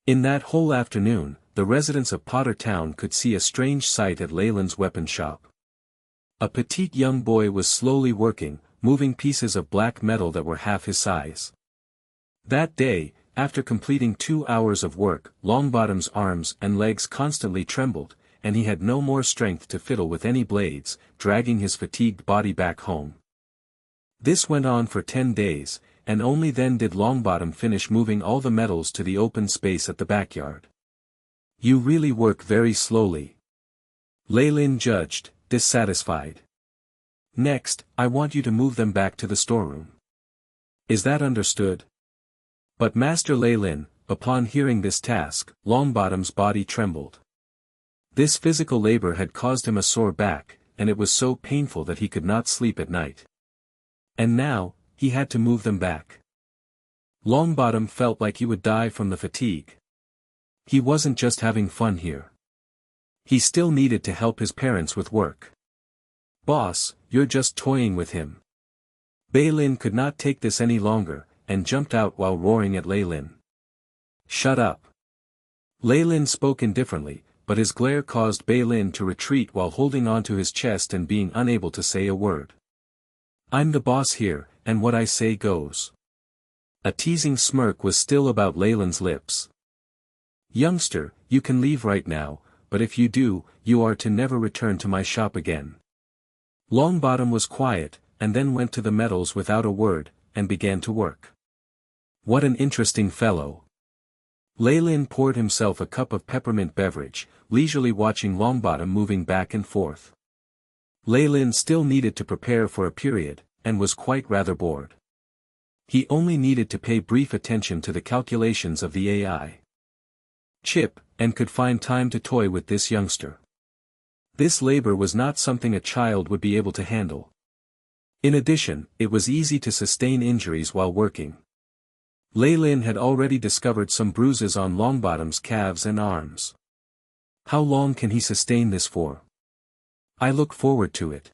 In that whole afternoon, the residents of Potter Town could see a strange sight at Leilin's weapon shop. A petite young boy was slowly working, moving pieces of black metal that were half his size. That day, after completing 2 hours of work, Longbottom's arms and legs constantly trembled, and he had no more strength to fiddle with any blades, dragging his fatigued body back home. This went on for 10 days, and only then did Longbottom finish moving all the metals to the open space at the backyard. You really work very slowly. Leilin judged, dissatisfied. Next, I want you to move them back to the storeroom. Is that understood? But Master Leilin, upon hearing this task, Longbottom's body trembled. This physical labor had caused him a sore back, and it was so painful that he could not sleep at night. And now, he had to move them back. Longbottom felt like he would die from the fatigue. He wasn't just having fun here. He still needed to help his parents with work. Boss, you're just toying with him. Leilin could not take this any longer, and jumped out while roaring at Leilin. Shut up. Leilin spoke indifferently, but his glare caused Leilin to retreat while holding onto his chest and being unable to say a word. I'm the boss here, and what I say goes. A teasing smirk was still about Leilin's lips. Youngster, you can leave right now, but if you do, you are to never return to my shop again. Longbottom was quiet, and then went to the metals without a word, and began to work. What an interesting fellow. Leilin poured himself a cup of peppermint beverage, leisurely watching Longbottom moving back and forth. Leilin still needed to prepare for a period, and was quite rather bored. He only needed to pay brief attention to the calculations of the AI chip, and could find time to toy with this youngster. This labor was not something a child would be able to handle. In addition, it was easy to sustain injuries while working. Leilin had already discovered some bruises on Longbottom's calves and arms. How long can he sustain this for? I look forward to it.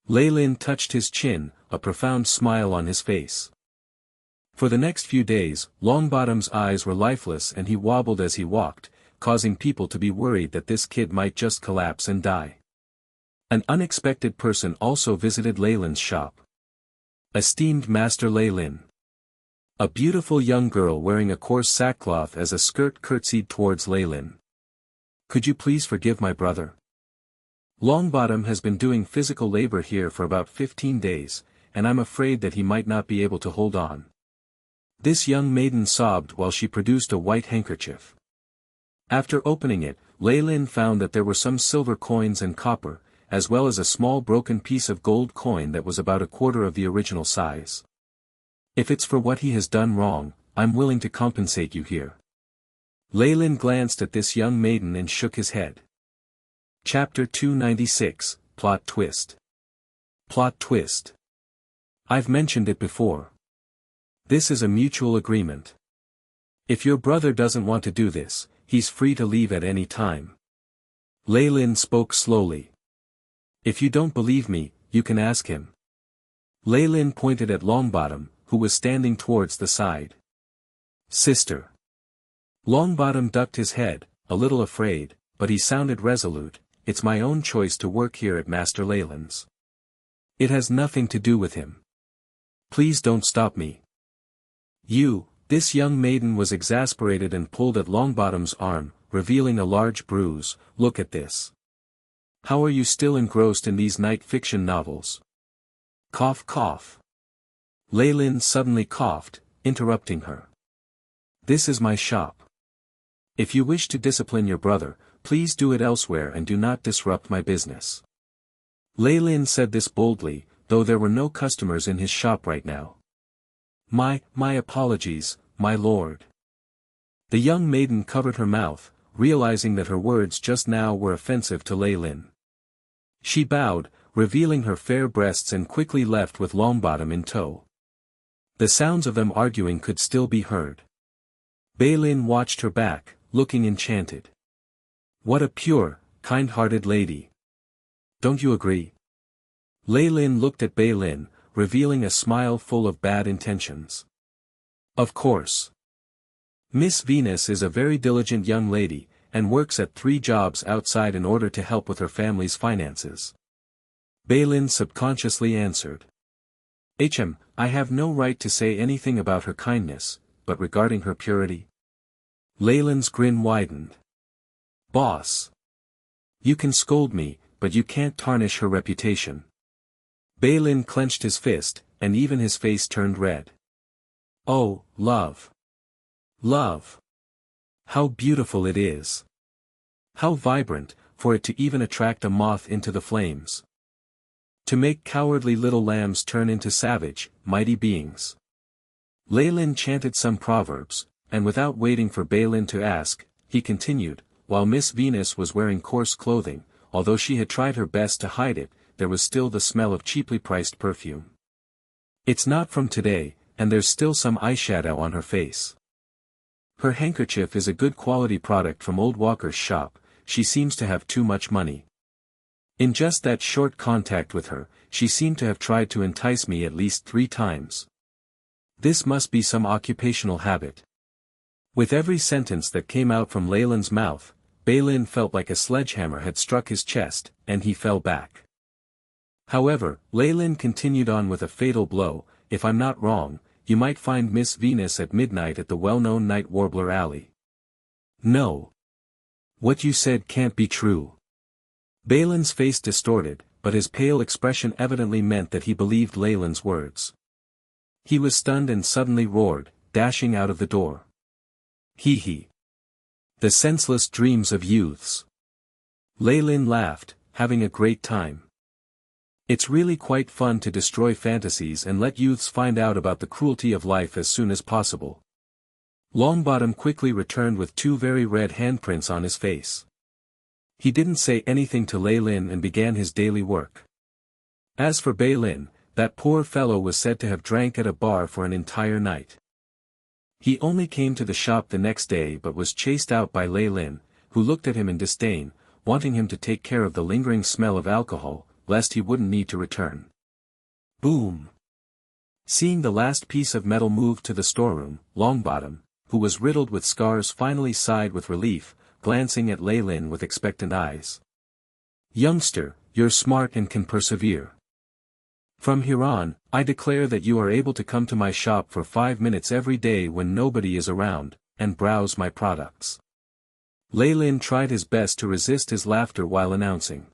Leilin touched his chin, a profound smile on his face. For the next few days, Longbottom's eyes were lifeless and he wobbled as he walked, causing people to be worried that this kid might just collapse and die. An unexpected person also visited Leilin's shop. Esteemed Master Leilin. A beautiful young girl wearing a coarse sackcloth as a skirt curtsied towards Leilin. Could you please forgive my brother? Longbottom has been doing physical labor here for about 15 days, and I'm afraid that he might not be able to hold on. This young maiden sobbed while she produced a white handkerchief. After opening it, Leilin found that there were some silver coins and copper, as well as a small broken piece of gold coin that was about a quarter of the original size. If it's for what he has done wrong, I'm willing to compensate you here. Leilin glanced at this young maiden and shook his head. Chapter 296, Plot Twist. Plot Twist. I've mentioned it before. This is a mutual agreement. If your brother doesn't want to do this, he's free to leave at any time. Leilin spoke slowly. If you don't believe me, you can ask him. Leilin pointed at Longbottom, who was standing towards the side. Sister. Longbottom ducked his head, a little afraid, but he sounded resolute. It's my own choice to work here at Master Leilin's. It has nothing to do with him. Please don't stop me. This young maiden was exasperated and pulled at Longbottom's arm, revealing a large bruise. Look at this. How are you still engrossed in these night fiction novels? Cough cough. Leilin suddenly coughed, interrupting her. This is my shop. If you wish to discipline your brother, please do it elsewhere and do not disrupt my business. Leilin said this boldly, though there were no customers in his shop right now. My apologies, my lord. The young maiden covered her mouth, realizing that her words just now were offensive to Leilin. She bowed, revealing her fair breasts and quickly left with Longbottom in tow. The sounds of them arguing could still be heard. Leilin watched her back, looking enchanted. What a pure, kind-hearted lady. Don't you agree? Leilin looked at Leilin, revealing a smile full of bad intentions. Of course. Miss Venus is a very diligent young lady, and works at 3 jobs outside in order to help with her family's finances. Leilin subconsciously answered. I have no right to say anything about her kindness, but regarding her purity? Leilin's grin widened. Boss. You can scold me, but you can't tarnish her reputation. Leilin clenched his fist, and even his face turned red. Oh, love. Love. How beautiful it is. How vibrant, for it to even attract a moth into the flames. To make cowardly little lambs turn into savage, mighty beings. Leilin chanted some proverbs, and without waiting for Balin to ask, he continued, while Miss Venus was wearing coarse clothing, although she had tried her best to hide it, there was still the smell of cheaply priced perfume. It's not from today, and there's still some eyeshadow on her face. Her handkerchief is a good quality product from old Walker's shop, she seems to have too much money. In just that short contact with her, she seemed to have tried to entice me at least 3 times. This must be some occupational habit. With every sentence that came out from Leilin's mouth, Balin felt like a sledgehammer had struck his chest, and he fell back. However, Leilin continued on with a fatal blow. If I'm not wrong, you might find Miss Venus at midnight at the well-known Night Warbler Alley. No. What you said can't be true. Balin's face distorted, but his pale expression evidently meant that he believed Leilin's words. He was stunned and suddenly roared, dashing out of the door. Hee. The senseless dreams of youths. Leilin laughed, having a great time. It's really quite fun to destroy fantasies and let youths find out about the cruelty of life as soon as possible. Longbottom quickly returned with 2 very red handprints on his face. He didn't say anything to Leilin and began his daily work. As for Balin, that poor fellow was said to have drank at a bar for an entire night. He only came to the shop the next day but was chased out by Leilin, who looked at him in disdain, wanting him to take care of the lingering smell of alcohol, lest he wouldn't need to return. Boom! Seeing the last piece of metal move to the storeroom, Longbottom, who was riddled with scars, finally sighed with relief, glancing at Leilin with expectant eyes. Youngster, you're smart and can persevere. From here on, I declare that you are able to come to my shop for 5 minutes every day when nobody is around, and browse my products. Leilin tried his best to resist his laughter while announcing.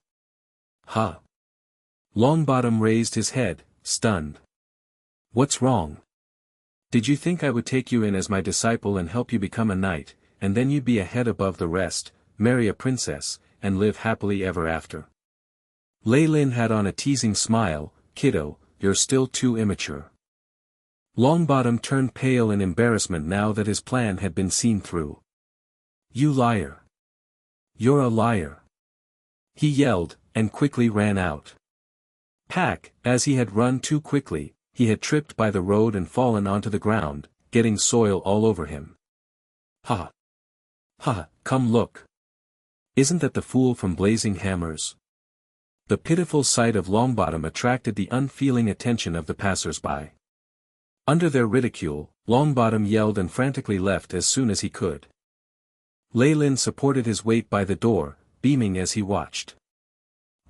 Ha! Longbottom raised his head, stunned. What's wrong? Did you think I would take you in as my disciple and help you become a knight, and then you'd be a head above the rest, marry a princess, and live happily ever after? Leilin had on a teasing smile. Kiddo, you're still too immature. Longbottom turned pale in embarrassment now that his plan had been seen through. You liar. You're a liar. He yelled, and quickly ran out. As he had run too quickly, he had tripped by the road and fallen onto the ground, getting soil all over him. Ha! Ha! Come look. Isn't that the fool from Blazing Hammers? The pitiful sight of Longbottom attracted the unfeeling attention of the passers-by. Under their ridicule, Longbottom yelled and frantically left as soon as he could. Leilin supported his weight by the door, beaming as he watched.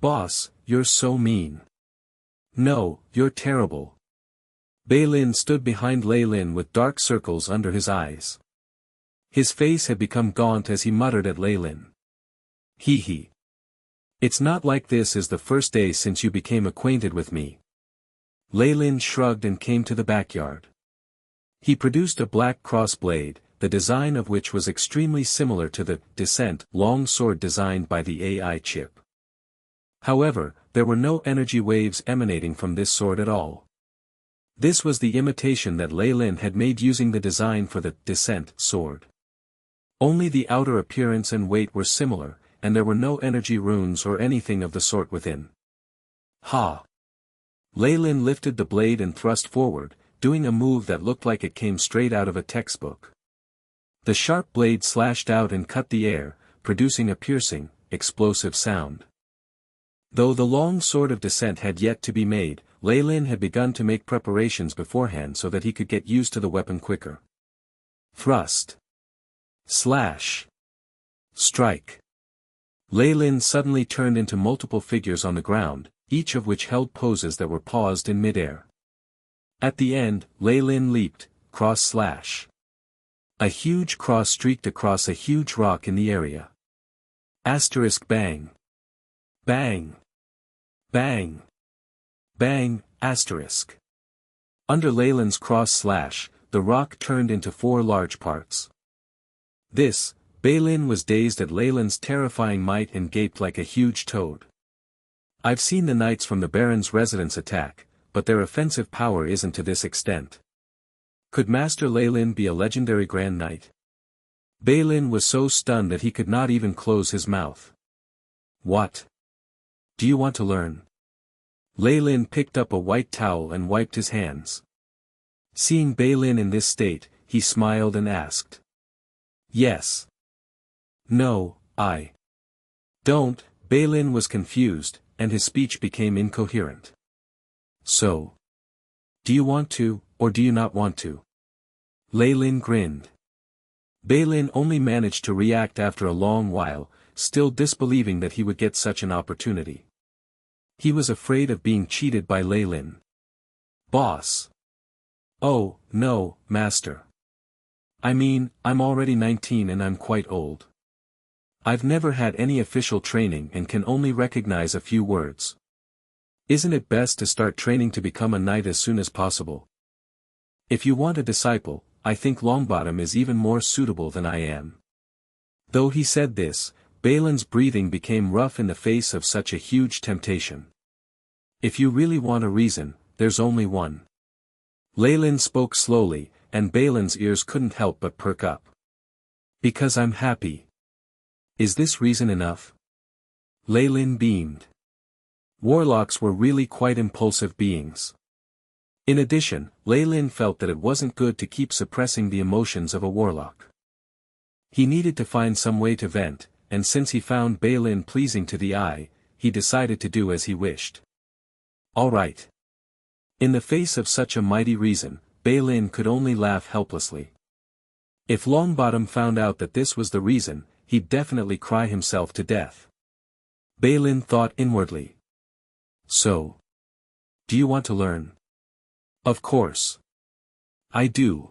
Boss, you're so mean. No, you're terrible. Balin stood behind Leilin with dark circles under his eyes. His face had become gaunt as he muttered at Leilin. Hee. It's not like this is the first day since you became acquainted with me. Leilin shrugged and came to the backyard. He produced a black cross blade, the design of which was extremely similar to the Descent long sword designed by the AI chip. However, there were no energy waves emanating from this sword at all. This was the imitation that Leilin had made using the design for the Descent sword. Only the outer appearance and weight were similar, and there were no energy runes or anything of the sort within. Ha! Leilin lifted the blade and thrust forward, doing a move that looked like it came straight out of a textbook. The sharp blade slashed out and cut the air, producing a piercing, explosive sound. Though the long sword of Descent had yet to be made, Leilin had begun to make preparations beforehand so that he could get used to the weapon quicker. Thrust. Slash. Strike. Leilin suddenly turned into multiple figures on the ground, each of which held poses that were paused in midair. At the end, Leilin leaped, cross-slash. A huge cross streaked across a huge rock in the area. Asterisk bang. Bang. Bang. Bang, asterisk. Under Leilin's cross-slash, the rock turned into 4 large parts. This, Leilin was dazed at Leilin's terrifying might and gaped like a huge toad. I've seen the knights from the Baron's residence attack, but their offensive power isn't to this extent. Could Master Leilin be a legendary Grand Knight? Leilin was so stunned that he could not even close his mouth. What? Do you want to learn? Leilin picked up a white towel and wiped his hands. Seeing Leilin in this state, he smiled and asked. Yes. No, I don't. Leilin was confused, and his speech became incoherent. So? Do you want to, or do you not want to? Leilin grinned. Leilin only managed to react after a long while, still disbelieving that he would get such an opportunity. He was afraid of being cheated by Leilin. Boss. Oh, no, Master. I mean, I'm already 19 and I'm quite old. I've never had any official training and can only recognize a few words. Isn't it best to start training to become a knight as soon as possible? If you want a disciple, I think Longbottom is even more suitable than I am. Though he said this, Leilin's breathing became rough in the face of such a huge temptation. If you really want a reason, there's only one. Leilin spoke slowly, and Leilin's ears couldn't help but perk up. Because I'm happy. Is this reason enough? Leilin beamed. Warlocks were really quite impulsive beings. In addition, Leilin felt that it wasn't good to keep suppressing the emotions of a warlock. He needed to find some way to vent, and since he found Leilin pleasing to the eye, he decided to do as he wished. All right. In the face of such a mighty reason, Leilin could only laugh helplessly. If Longbottom found out that this was the reason, he'd definitely cry himself to death. Leilin thought inwardly. So? Do you want to learn? Of course. I do.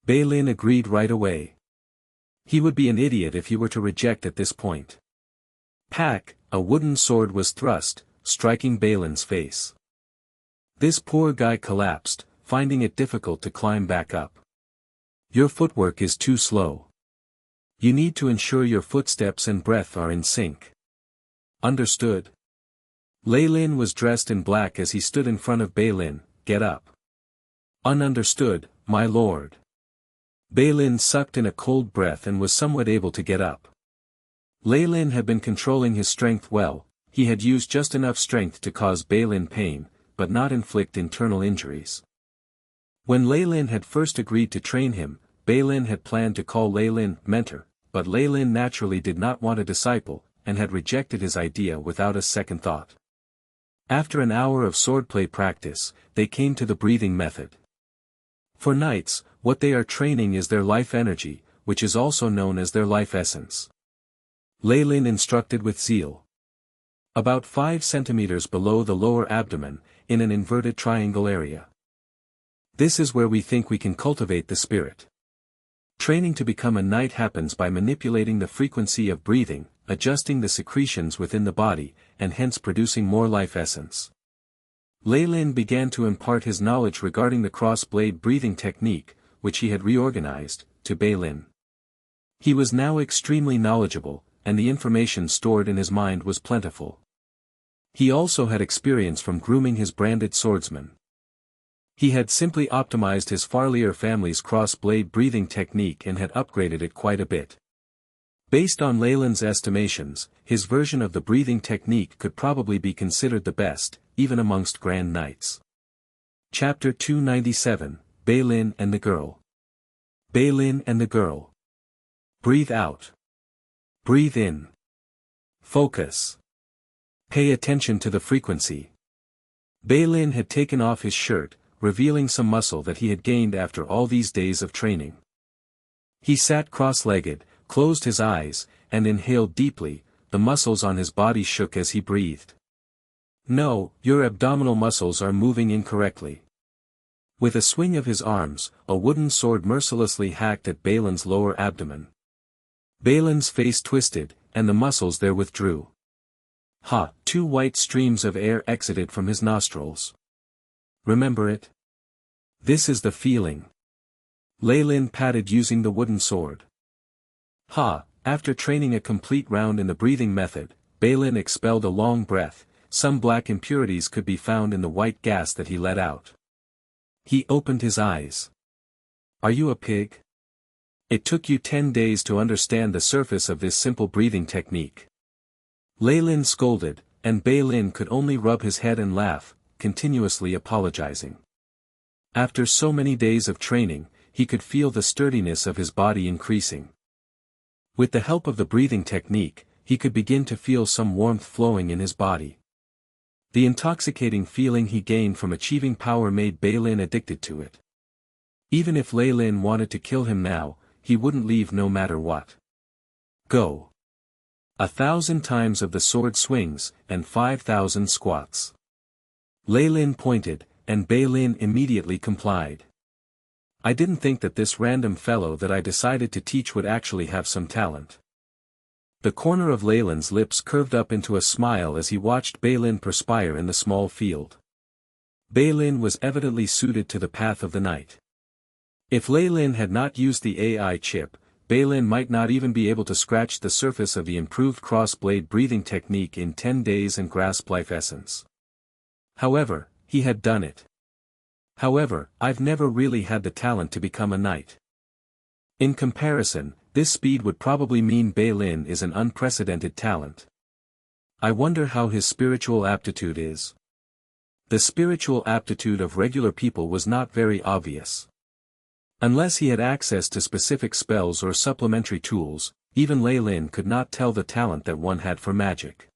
Leilin agreed right away. He would be an idiot if he were to reject at this point. Pack, a wooden sword was thrust, striking Leilin's face. This poor guy collapsed, finding it difficult to climb back up. Your footwork is too slow. You need to ensure your footsteps and breath are in sync. Understood? Leilin was dressed in black as he stood in front of Leilin. Get up. Ununderstood, my lord. Leilin sucked in a cold breath and was somewhat able to get up. Leilin had been controlling his strength well, he had used just enough strength to cause Leilin pain, but not inflict internal injuries. When Leilin had first agreed to train him, Leilin had planned to call Leilin mentor, but Leilin naturally did not want a disciple, and had rejected his idea without a second thought. After an hour of swordplay practice, they came to the breathing method. For knights, what they are training is their life energy, which is also known as their life essence. Leilin instructed with zeal. About 5 centimeters below the lower abdomen, in an inverted triangle area. This is where we think we can cultivate the spirit. Training to become a knight happens by manipulating the frequency of breathing, adjusting the secretions within the body, and hence producing more life essence. Leilin began to impart his knowledge regarding the cross-blade breathing technique, which he had reorganized, to Leilin. He was now extremely knowledgeable, and the information stored in his mind was plentiful. He also had experience from grooming his branded swordsman. He had simply optimized his Farlier family's cross-blade breathing technique and had upgraded it quite a bit. Based on Leilin's estimations, his version of the breathing technique could probably be considered the best, even amongst Grand Knights. Chapter 297, Leilin and the Girl. Leilin and the Girl. Breathe out. Breathe in. Focus. Pay attention to the frequency. Leilin had taken off his shirt, revealing some muscle that he had gained after all these days of training. He sat cross-legged, closed his eyes, and inhaled deeply. The muscles on his body shook as he breathed. No, your abdominal muscles are moving incorrectly. With a swing of his arms, a wooden sword mercilessly hacked at Leilin's lower abdomen. Leilin's face twisted, and the muscles there withdrew. Ha! 2 white streams of air exited from his nostrils. Remember it? This is the feeling. Leilin patted using the wooden sword. After training a complete round in the breathing method, Leilin expelled a long breath. Some black impurities could be found in the white gas that he let out. He opened his eyes. Are you a pig? It took you 10 days to understand the surface of this simple breathing technique. Leilin scolded, and Leilin could only rub his head and laugh, continuously apologizing. After so many days of training, he could feel the sturdiness of his body increasing. With the help of the breathing technique, he could begin to feel some warmth flowing in his body. The intoxicating feeling he gained from achieving power made Leilin addicted to it. Even if Leilin wanted to kill him now, he wouldn't leave no matter what. Go. 1,000 times of the sword swings, and 5,000 squats. Leilin pointed, and Leilin immediately complied. I didn't think that this random fellow that I decided to teach would actually have some talent. The corner of Leilin's lips curved up into a smile as he watched Leilin perspire in the small field. Leilin was evidently suited to the path of the night. If Leilin had not used the AI chip, Leilin might not even be able to scratch the surface of the improved cross-blade breathing technique in 10 days and grasp life essence. However, he had done it. However, I've never really had the talent to become a knight. In comparison, this speed would probably mean Leilin is an unprecedented talent. I wonder how his spiritual aptitude is. The spiritual aptitude of regular people was not very obvious. Unless he had access to specific spells or supplementary tools, even Leilin could not tell the talent that one had for magic.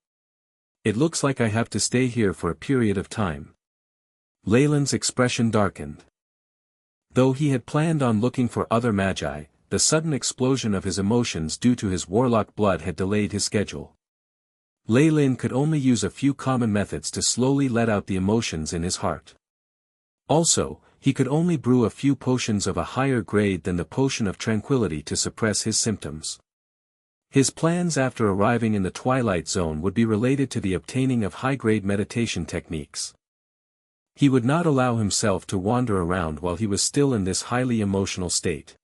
It looks like I have to stay here for a period of time. Leilin's expression darkened. Though he had planned on looking for other magi, the sudden explosion of his emotions due to his warlock blood had delayed his schedule. Leilin could only use a few common methods to slowly let out the emotions in his heart. Also, he could only brew a few potions of a higher grade than the potion of tranquility to suppress his symptoms. His plans after arriving in the Twilight Zone would be related to the obtaining of high-grade meditation techniques. He would not allow himself to wander around while he was still in this highly emotional state.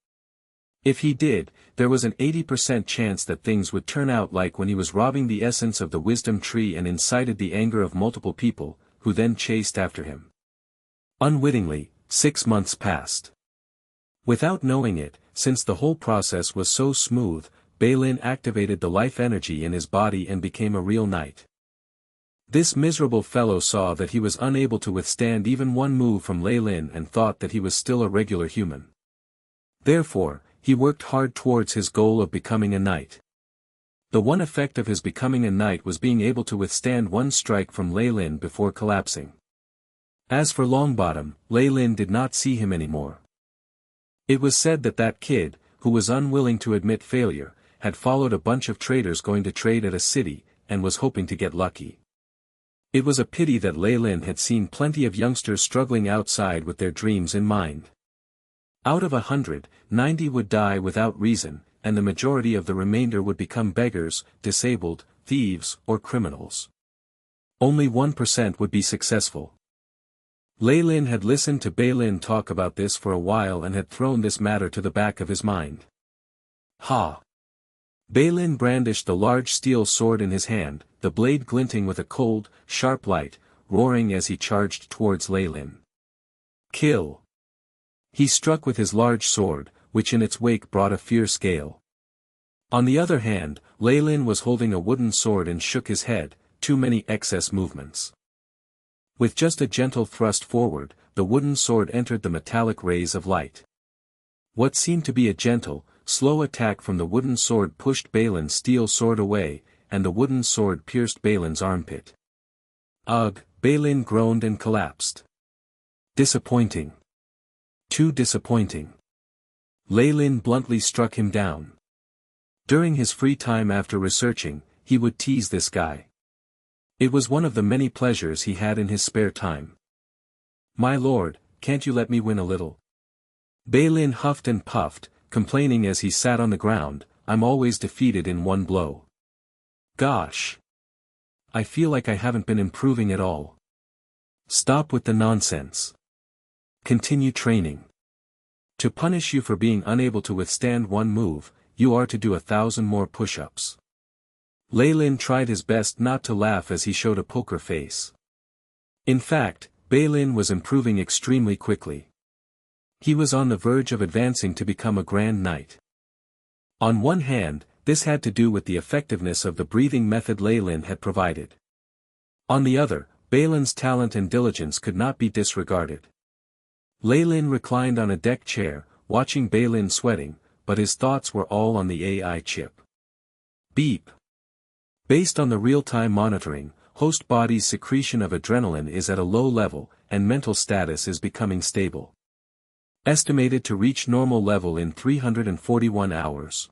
If he did, there was an 80% chance that things would turn out like when he was robbing the essence of the wisdom tree and incited the anger of multiple people, who then chased after him. Unwittingly, 6 months passed. Without knowing it, since the whole process was so smooth, Leilin activated the life energy in his body and became a real knight. This miserable fellow saw that he was unable to withstand even one move from Leilin and thought that he was still a regular human. Therefore, he worked hard towards his goal of becoming a knight. The one effect of his becoming a knight was being able to withstand one strike from Leilin before collapsing. As for Longbottom, Leilin did not see him anymore. It was said that that kid, who was unwilling to admit failure, had followed a bunch of traders going to trade at a city, and was hoping to get lucky. It was a pity that Leilin had seen plenty of youngsters struggling outside with their dreams in mind. Out of 100, 90 would die without reason, and the majority of the remainder would become beggars, disabled, thieves, or criminals. Only 1% would be successful. Leilin had listened to Leilin talk about this for a while and had thrown this matter to the back of his mind. Leilin brandished the large steel sword in his hand, the blade glinting with a cold, sharp light, roaring as he charged towards Leilin. Kill! He struck with his large sword, which in its wake brought a fierce gale. On the other hand, Leilin was holding a wooden sword and shook his head, too many excess movements. With just a gentle thrust forward, the wooden sword entered the metallic rays of light. What seemed to be a gentle, slow attack from the wooden sword pushed Leilin's steel sword away, and the wooden sword pierced Leilin's armpit. Ugh, Leilin groaned and collapsed. Disappointing. Too disappointing. Leilin bluntly struck him down. During his free time after researching, he would tease this guy. It was one of the many pleasures he had in his spare time. My lord, can't you let me win a little? Leilin huffed and puffed, complaining as he sat on the ground, I'm always defeated in one blow. Gosh. I feel like I haven't been improving at all. Stop with the nonsense. Continue training. To punish you for being unable to withstand one move, you are to do 1,000 more push-ups. Leilin tried his best not to laugh as he showed a poker face. In fact, Leilin was improving extremely quickly. He was on the verge of advancing to become a Grand Knight. On one hand, this had to do with the effectiveness of the breathing method Leilin had provided. On the other, Leilin's talent and diligence could not be disregarded. Leilin reclined on a deck chair, watching Leilin sweating, but his thoughts were all on the AI chip. Beep. Based on the real-time monitoring, host body's secretion of adrenaline is at a low level, and mental status is becoming stable. Estimated to reach normal level in 341 hours.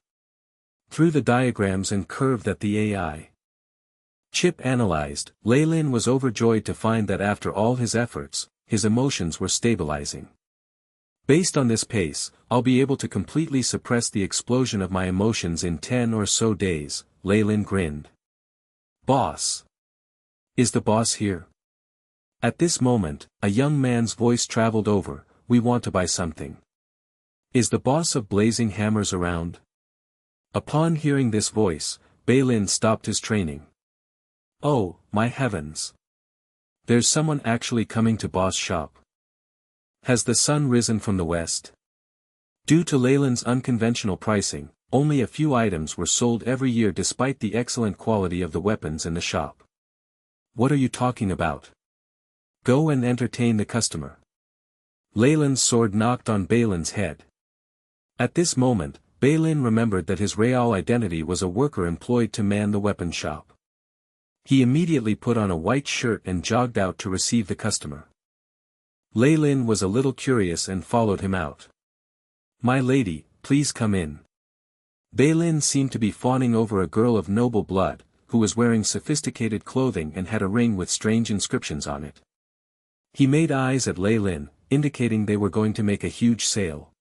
Through the diagrams and curve that the AI chip analyzed, Leilin was overjoyed to find that after all his efforts, his emotions were stabilizing. Based on this pace, I'll be able to completely suppress the explosion of my emotions in 10 or so days, Leilin grinned. Boss. Is the boss here? At this moment, a young man's voice traveled over, we want to buy something. Is the boss of Blazing Hammers around? Upon hearing this voice, Leilin stopped his training. Oh, my heavens. There's someone actually coming to boss shop. Has the sun risen from the west? Due to Leilin's unconventional pricing, only a few items were sold every year despite the excellent quality of the weapons in the shop. What are you talking about? Go and entertain the customer. Leilin's sword knocked on Leilin's head. At this moment, Leilin remembered that his real identity was a worker employed to man the weapon shop. He immediately put on a white shirt and jogged out to receive the customer. Leilin was a little curious and followed him out. My lady, please come in. Leilin seemed to be fawning over a girl of noble blood, who was wearing sophisticated clothing and had a ring with strange inscriptions on it. He made eyes at Leilin, indicating they were going to make a huge sale.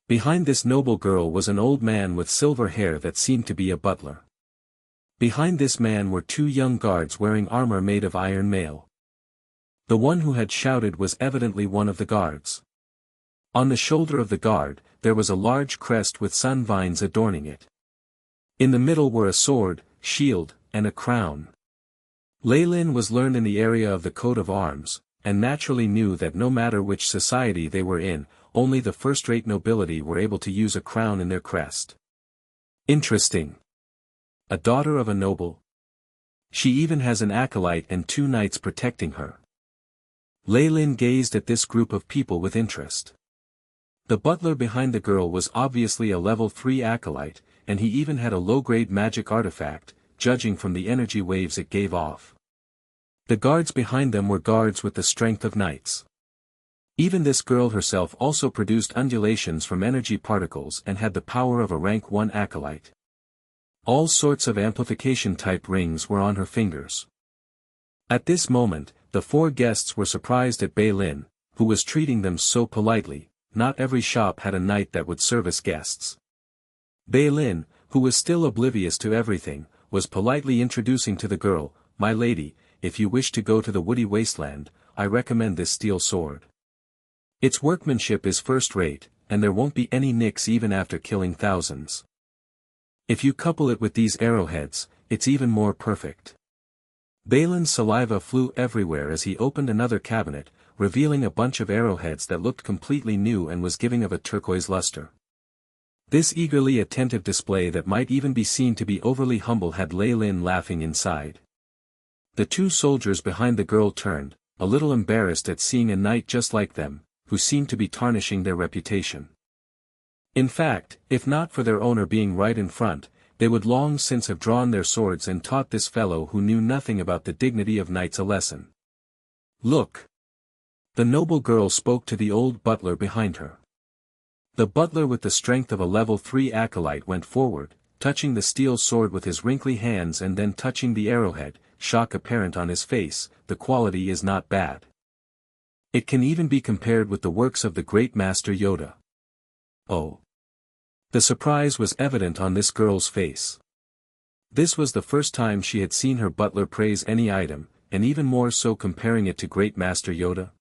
Behind this noble girl was an old man with silver hair that seemed to be a butler. Behind this man were two young guards wearing armor made of iron mail. The one who had shouted was evidently one of the guards. On the shoulder of the guard, there was a large crest with sun vines adorning it. In the middle were a sword, shield, and a crown. Leilin was learned in the area of the coat of arms, and naturally knew that no matter which society they were in, only the first-rate nobility were able to use a crown in their crest. Interesting. A daughter of a noble? She even has an acolyte and 2 knights protecting her. Leilin gazed at this group of people with interest. The butler behind the girl was obviously a level 3 acolyte, and he even had a low-grade magic artifact, judging from the energy waves it gave off. The guards behind them were guards with the strength of knights. Even this girl herself also produced undulations from energy particles and had the power of a rank 1 acolyte. All sorts of amplification-type rings were on her fingers. At this moment, the 4 guests were surprised at Leilin, who was treating them so politely. Not every shop had a knight that would service guests. Leilin, who was still oblivious to everything, was politely introducing to the girl, my lady, if you wish to go to the woody wasteland, I recommend this steel sword. Its workmanship is first-rate, and there won't be any nicks even after killing thousands. If you couple it with these arrowheads, it's even more perfect. Leilin's saliva flew everywhere as he opened another cabinet, revealing a bunch of arrowheads that looked completely new and was giving of a turquoise luster. This eagerly attentive display that might even be seen to be overly humble had Leilin laughing inside. The 2 soldiers behind the girl turned, a little embarrassed at seeing a knight just like them, who seemed to be tarnishing their reputation. In fact, if not for their owner being right in front, they would long since have drawn their swords and taught this fellow who knew nothing about the dignity of knights a lesson. Look! The noble girl spoke to the old butler behind her. The butler with the strength of a level 3 acolyte went forward, touching the steel sword with his wrinkly hands and then touching the arrowhead, shock apparent on his face. The quality is not bad. It can even be compared with the works of the great master Yoda. Oh! The surprise was evident on this girl's face. This was the first time she had seen her butler praise any item, and even more so comparing it to great master Yoda.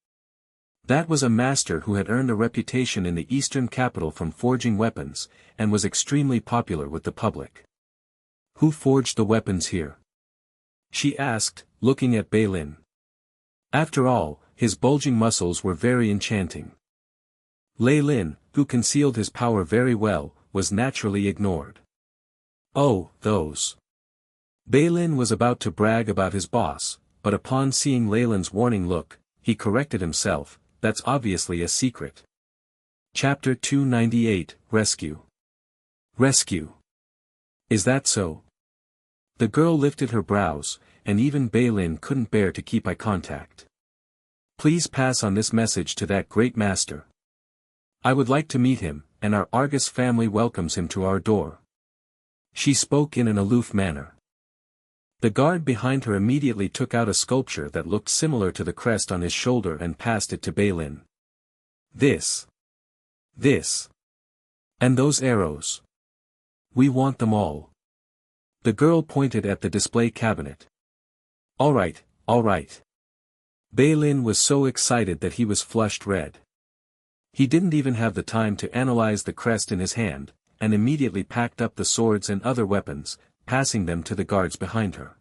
That was a master who had earned a reputation in the eastern capital from forging weapons, and was extremely popular with the public. Who forged the weapons here? She asked, looking at Leilin. After all, his bulging muscles were very enchanting. Leilin, who concealed his power very well, was naturally ignored. Oh, those. Leilin was about to brag about his boss, but upon seeing Leilin's warning look, he corrected himself. That's obviously a secret. Chapter 298, Rescue. Rescue. Is that so? The girl lifted her brows, and even Leilin couldn't bear to keep eye contact. Please pass on this message to that great master. I would like to meet him, and our Argus family welcomes him to our door. She spoke in an aloof manner. The guard behind her immediately took out a sculpture that looked similar to the crest on his shoulder and passed it to Leilin. This. And those arrows. We want them all. The girl pointed at the display cabinet. All right. Leilin was so excited that he was flushed red. He didn't even have the time to analyze the crest in his hand, and immediately packed up the swords and other weapons, passing them to the guards behind her.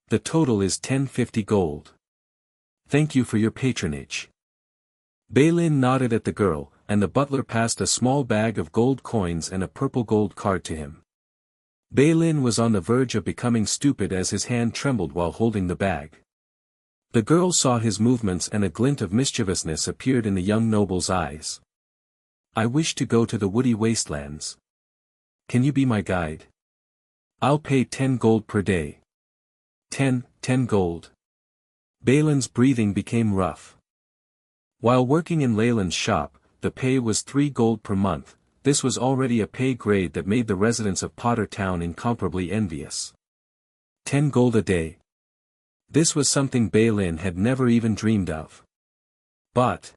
The total is 1050 gold. Thank you for your patronage. Leilin nodded at the girl, and the butler passed a small bag of gold coins and a purple gold card to him. Leilin was on the verge of becoming stupid as his hand trembled while holding the bag. The girl saw his movements and a glint of mischievousness appeared in the young noble's eyes. I wish to go to the woody wastelands. Can you be my guide? I'll pay 10 gold per day. 10 gold. Leilin's breathing became rough. While working in Leilin's shop, the pay was 3 gold per month. This was already a pay grade that made the residents of Potter Town incomparably envious. 10 gold a day. This was something Leilin had never even dreamed of. But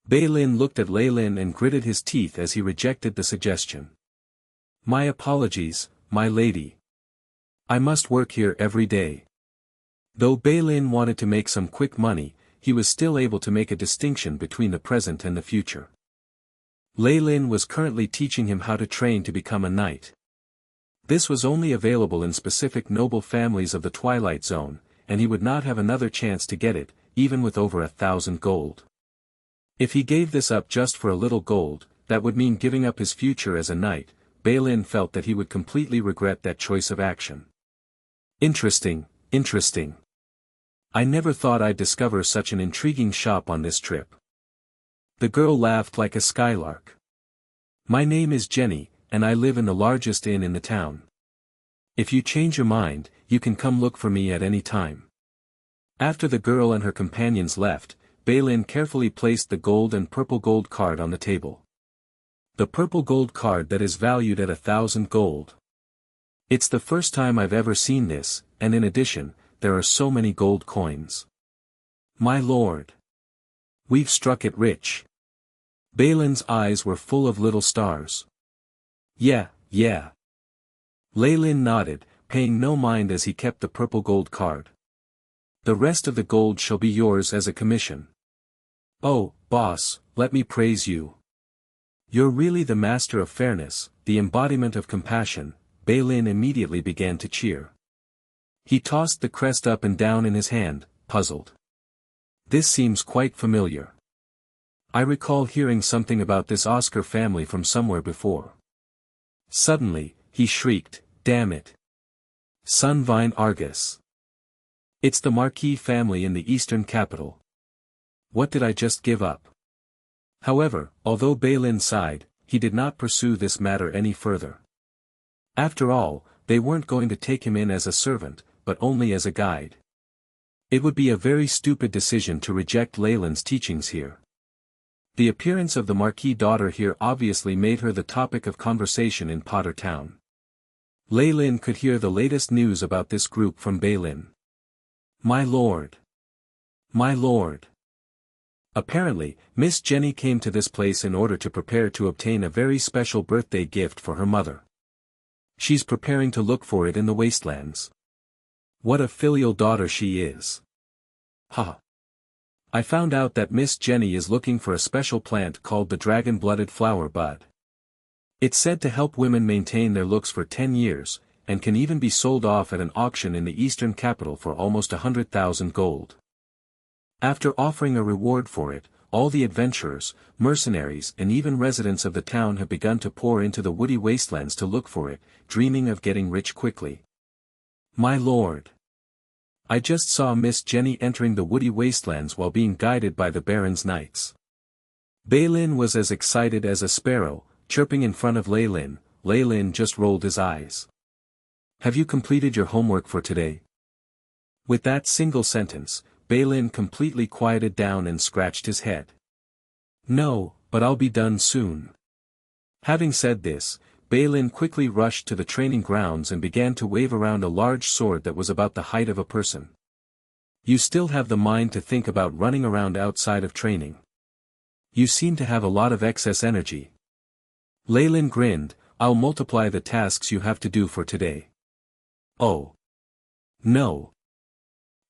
Leilin looked at Leilin and gritted his teeth as he rejected the suggestion. My apologies, my lady. I must work here every day. Though Leilin wanted to make some quick money, he was still able to make a distinction between the present and the future. Leilin was currently teaching him how to train to become a knight. This was only available in specific noble families of the Twilight Zone, and he would not have another chance to get it, even with over 1,000 gold. If he gave this up just for a little gold, that would mean giving up his future as a knight. Leilin felt that he would completely regret that choice of action. Interesting. I never thought I'd discover such an intriguing shop on this trip. The girl laughed like a skylark. My name is Jenny, and I live in the largest inn in the town. If you change your mind, you can come look for me at any time. After the girl and her companions left, Leilin carefully placed the gold and purple gold card on the table. The purple gold card that is valued at 1,000 gold. It's the first time I've ever seen this, and in addition, there are so many gold coins. My lord. We've struck it rich. Leilin's eyes were full of little stars. Yeah. Leilin nodded, paying no mind as he kept the purple gold card. The rest of the gold shall be yours as a commission. Oh, boss, let me praise you. You're really the master of fairness, the embodiment of compassion. Leilin immediately began to cheer. He tossed the crest up and down in his hand, puzzled. This seems quite familiar. I recall hearing something about this Oscar family from somewhere before. Suddenly, he shrieked, damn it. Sunvine Argus. It's the Marquis family in the eastern capital. What did I just give up? However, although Leilin sighed, he did not pursue this matter any further. After all, they weren't going to take him in as a servant, but only as a guide. It would be a very stupid decision to reject Leilin's teachings here. The appearance of the Marquis daughter here obviously made her the topic of conversation in Potter Town. Leilin could hear the latest news about this group from Leilin. My lord. Apparently, Miss Jenny came to this place in order to prepare to obtain a very special birthday gift for her mother. She's preparing to look for it in the wastelands. What a filial daughter she is. Ha. I found out that Miss Jenny is looking for a special plant called the dragon-blooded flower bud. It's said to help women maintain their looks for 10 years, and can even be sold off at an auction in the eastern capital for almost 100,000 gold. After offering a reward for it, all the adventurers, mercenaries and even residents of the town have begun to pour into the woody wastelands to look for it, dreaming of getting rich quickly. My lord! I just saw Miss Jenny entering the woody wastelands while being guided by the Baron's knights. Leilin was as excited as a sparrow, chirping in front of Leilin. Leilin just rolled his eyes. Have you completed your homework for today? With that single sentence, Leilin completely quieted down and scratched his head. No, but I'll be done soon. Having said this, Leilin quickly rushed to the training grounds and began to wave around a large sword that was about the height of a person. You still have the mind to think about running around outside of training. You seem to have a lot of excess energy. Leilin grinned. I'll multiply the tasks you have to do for today. Oh. No.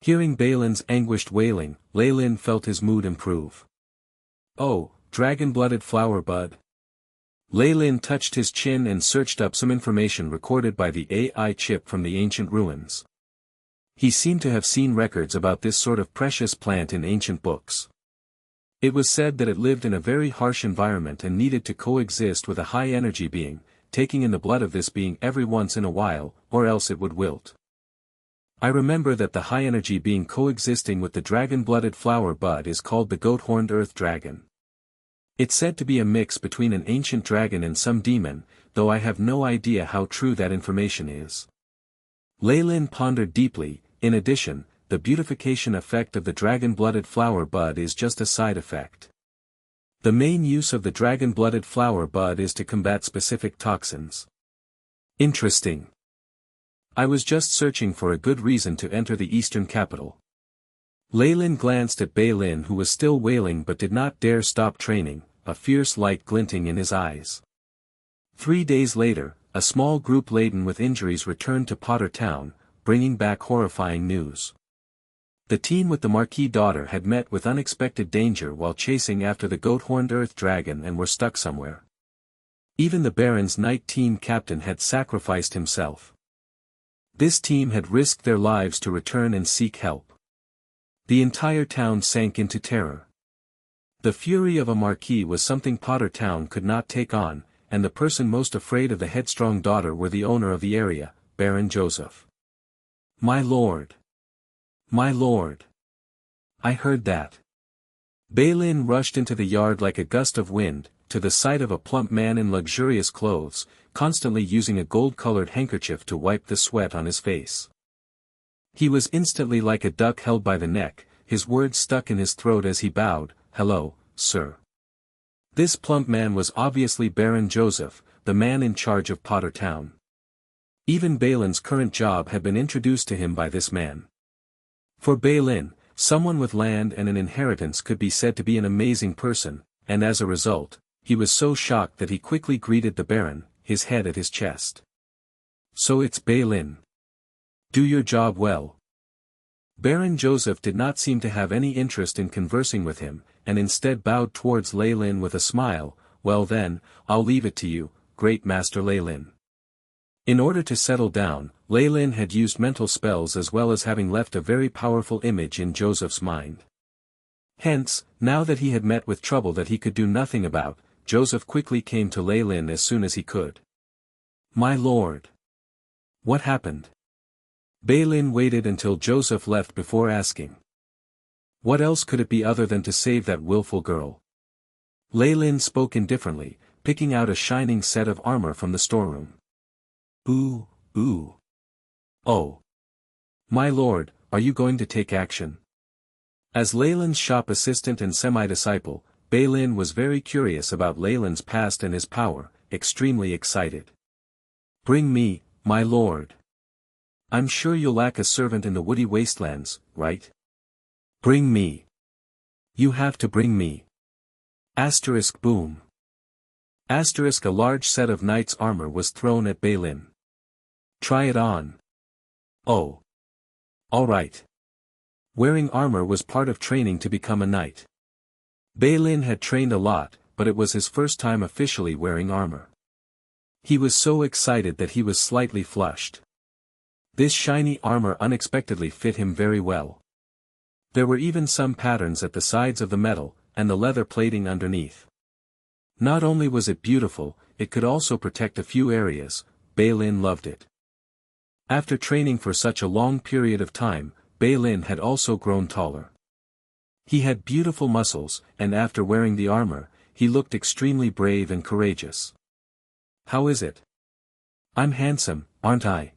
Hearing Leilin anguished wailing, Leilin felt his mood improve. Oh, dragon-blooded flower bud. Leilin touched his chin and searched up some information recorded by the AI chip from the ancient ruins. He seemed to have seen records about this sort of precious plant in ancient books. It was said that it lived in a very harsh environment and needed to coexist with a high-energy being, taking in the blood of this being every once in a while, or else it would wilt. I remember that the high-energy being coexisting with the dragon-blooded flower bud is called the goat-horned earth dragon. It's said to be a mix between an ancient dragon and some demon, though I have no idea how true that information is. Leilin pondered deeply. In addition, the beautification effect of the dragon-blooded flower bud is just a side effect. The main use of the dragon-blooded flower bud is to combat specific toxins. Interesting. I was just searching for a good reason to enter the eastern capital. Leilin glanced at Leilin, who was still wailing but did not dare stop training, a fierce light glinting in his eyes. 3 days later, a small group laden with injuries returned to Potter Town, bringing back horrifying news. The team with the Marquis daughter had met with unexpected danger while chasing after the goat-horned earth dragon and were stuck somewhere. Even the Baron's knight team captain had sacrificed himself. This team had risked their lives to return and seek help. The entire town sank into terror. The fury of a Marquis was something Potter Town could not take on, and the person most afraid of the headstrong daughter were the owner of the area, Baron Joseph. My lord! My lord! I heard that. Leilin rushed into the yard like a gust of wind, to the sight of a plump man in luxurious clothes, constantly using a gold-colored handkerchief to wipe the sweat on his face. He was instantly like a duck held by the neck, his words stuck in his throat as he bowed. Hello, sir. This plump man was obviously Baron Joseph, the man in charge of Potter Town. Even Leilin's current job had been introduced to him by this man. For Leilin, someone with land and an inheritance could be said to be an amazing person, and as a result, he was so shocked that he quickly greeted the Baron, his head at his chest. So it's Leilin. Do your job well. Baron Joseph did not seem to have any interest in conversing with him, and instead bowed towards Leilin with a smile. Well then, I'll leave it to you, great Master Leilin. In order to settle down, Leilin had used mental spells as well as having left a very powerful image in Joseph's mind. Hence, now that he had met with trouble that he could do nothing about, Joseph quickly came to Leilin as soon as he could. My lord! What happened? Leilin waited until Joseph left before asking. What else could it be other than to save that willful girl? Leilin spoke indifferently, picking out a shining set of armor from the storeroom. Ooh, ooh. Oh. My lord, are you going to take action? As Leilin's shop assistant and semi-disciple, Leilin was very curious about Leilin's past and his power, extremely excited. Bring me, my lord. I'm sure you'll lack a servant in the woody wastelands, right? Bring me. You have to bring me. Asterisk boom. Asterisk a large set of knight's armor was thrown at Leilin. Try it on. Oh. All right. Wearing armor was part of training to become a knight. Leilin had trained a lot, but it was his first time officially wearing armor. He was so excited that he was slightly flushed. This shiny armor unexpectedly fit him very well. There were even some patterns at the sides of the metal, and the leather plating underneath. Not only was it beautiful, it could also protect a few areas. Leilin loved it. After training for such a long period of time, Leilin had also grown taller. He had beautiful muscles, and after wearing the armor, he looked extremely brave and courageous. "How is it? I'm handsome, aren't I?"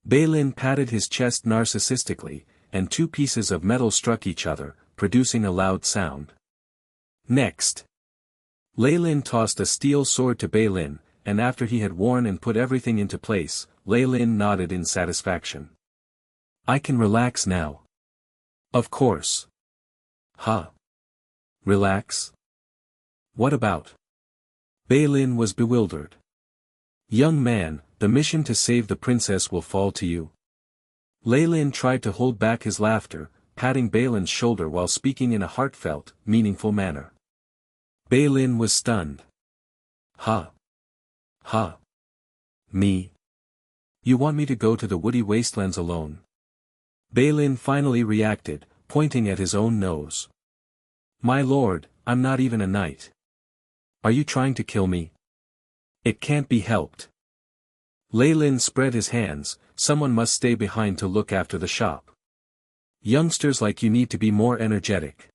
Leilin patted his chest narcissistically, and two pieces of metal struck each other, producing a loud sound. Next, Leilin tossed a steel sword to Leilin, and after he had worn and put everything into place, Leilin nodded in satisfaction. "I can relax now." "Of course." "Huh? Relax? What about?" Leilin was bewildered. "Young man, the mission to save the princess will fall to you." Leilin tried to hold back his laughter, patting Leillin's shoulder while speaking in a heartfelt, meaningful manner. Leilin was stunned. "Huh? Huh? Me? You want me to go to the woody wastelands alone?" Leilin finally reacted, pointing at his own nose. "My lord, I'm not even a knight. Are you trying to kill me?" "It can't be helped." Leilin spread his hands. "Someone must stay behind to look after the shop. Youngsters like you need to be more energetic."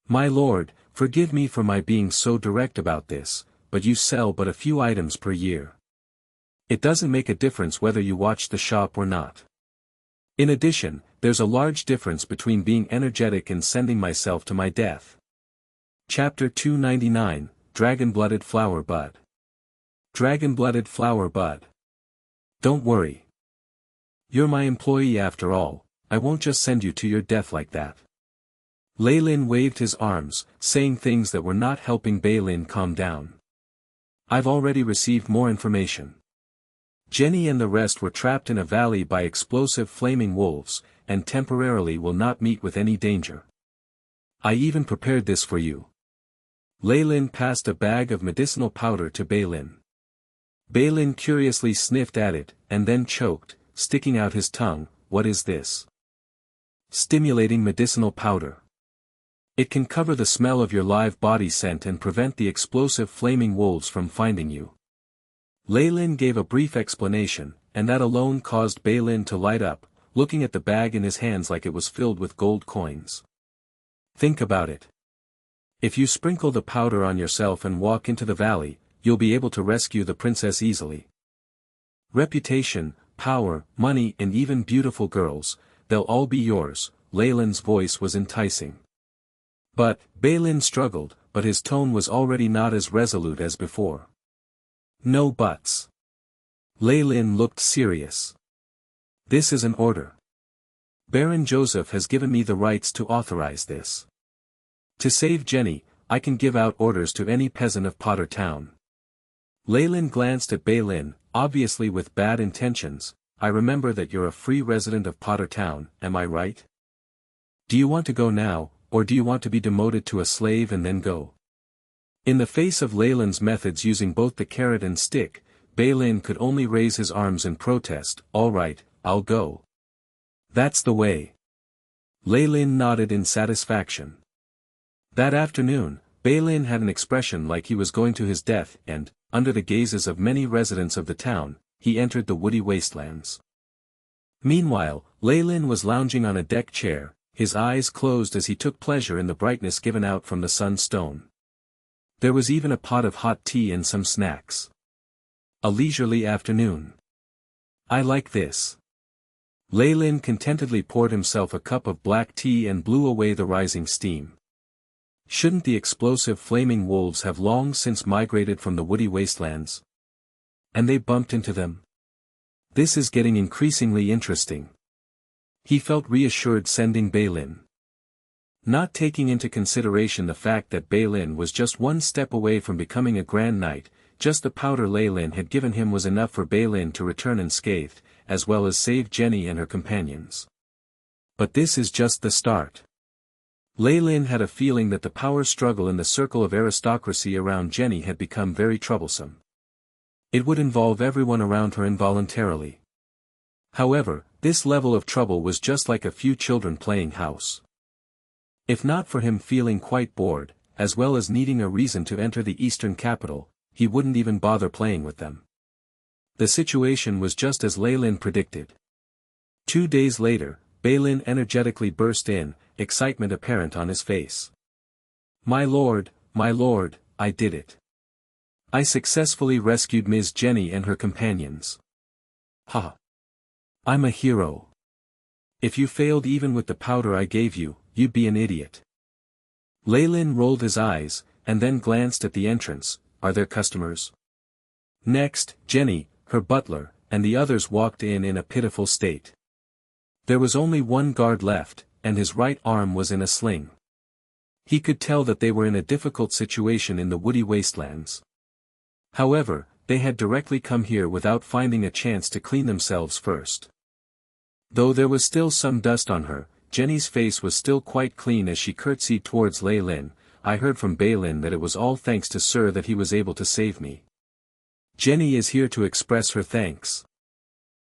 "My lord, forgive me for my being so direct about this, but you sell but a few items per year. It doesn't make a difference whether you watch the shop or not. In addition, there's a large difference between being energetic and sending myself to my death." Chapter 299, Dragon-Blooded Flower Bud. Dragon-Blooded Flower Bud. "Don't worry. You're my employee after all, I won't just send you to your death like that." Leilin waved his arms, saying things that were not helping Leilin calm down. "I've already received more information. Jenny and the rest were trapped in a valley by explosive flaming wolves, and temporarily will not meet with any danger. I even prepared this for you." Leilin passed a bag of medicinal powder to Leilin. Leilin curiously sniffed at it, and then choked, sticking out his tongue. "What is this?" "Stimulating medicinal powder. It can cover the smell of your live body scent and prevent the explosive flaming wolves from finding you." Leilin gave a brief explanation, and that alone caused Leilin to light up, looking at the bag in his hands like it was filled with gold coins. "Think about it. If you sprinkle the powder on yourself and walk into the valley, you'll be able to rescue the princess easily. Reputation, power, money and even beautiful girls, they'll all be yours." Leilin's voice was enticing. But, Leilin struggled, but his tone was already not as resolute as before. "No buts." Leilin looked serious. "This is an order. Baron Joseph has given me the rights to authorize this. To save Jenny, I can give out orders to any peasant of Potter Town." Leilin glanced at Leilin, obviously with bad intentions. "I remember that you're a free resident of Potter Town, am I right? Do you want to go now, or do you want to be demoted to a slave and then go?" In the face of Leilin's methods using both the carrot and stick, Leilin could only raise his arms in protest. "All right, I'll go. That's the way." Leilin nodded in satisfaction. That afternoon, Leilin had an expression like he was going to his death and, under the gazes of many residents of the town, he entered the woody wastelands. Meanwhile, Leilin was lounging on a deck chair, his eyes closed as he took pleasure in the brightness given out from the sun stone. There was even a pot of hot tea and some snacks. A leisurely afternoon. "I like this." Leilin contentedly poured himself a cup of black tea and blew away the rising steam. Shouldn't the explosive flaming wolves have long since migrated from the woody wastelands? And they bumped into them? This is getting increasingly interesting. He felt reassured sending Leilin. Not taking into consideration the fact that Leilin was just one step away from becoming a Grand Knight, just the powder Leilin had given him was enough for Leilin to return unscathed, as well as save Jenny and her companions. But this is just the start. Leilin had a feeling that the power struggle in the circle of aristocracy around Jenny had become very troublesome. It would involve everyone around her involuntarily. However, this level of trouble was just like a few children playing house. If not for him feeling quite bored, as well as needing a reason to enter the eastern capital, he wouldn't even bother playing with them. The situation was just as Leilin predicted. 2 days later, Balin energetically burst in, excitement apparent on his face. My lord, I did it. I successfully rescued Ms. Jenny and her companions. Ha! I'm a hero. If you failed even with the powder I gave you, you'd be an idiot. Leilin rolled his eyes, and then glanced at the entrance. Are there customers? Next, Jenny, her butler, and the others walked in a pitiful state. There was only one guard left, and his right arm was in a sling. He could tell that they were in a difficult situation in the woody wastelands. However, they had directly come here without finding a chance to clean themselves first. Though there was still some dust on her, Jenny's face was still quite clean as she curtsied towards Leilin. I heard from Balin that it was all thanks to Sir that he was able to save me. Jenny is here to express her thanks.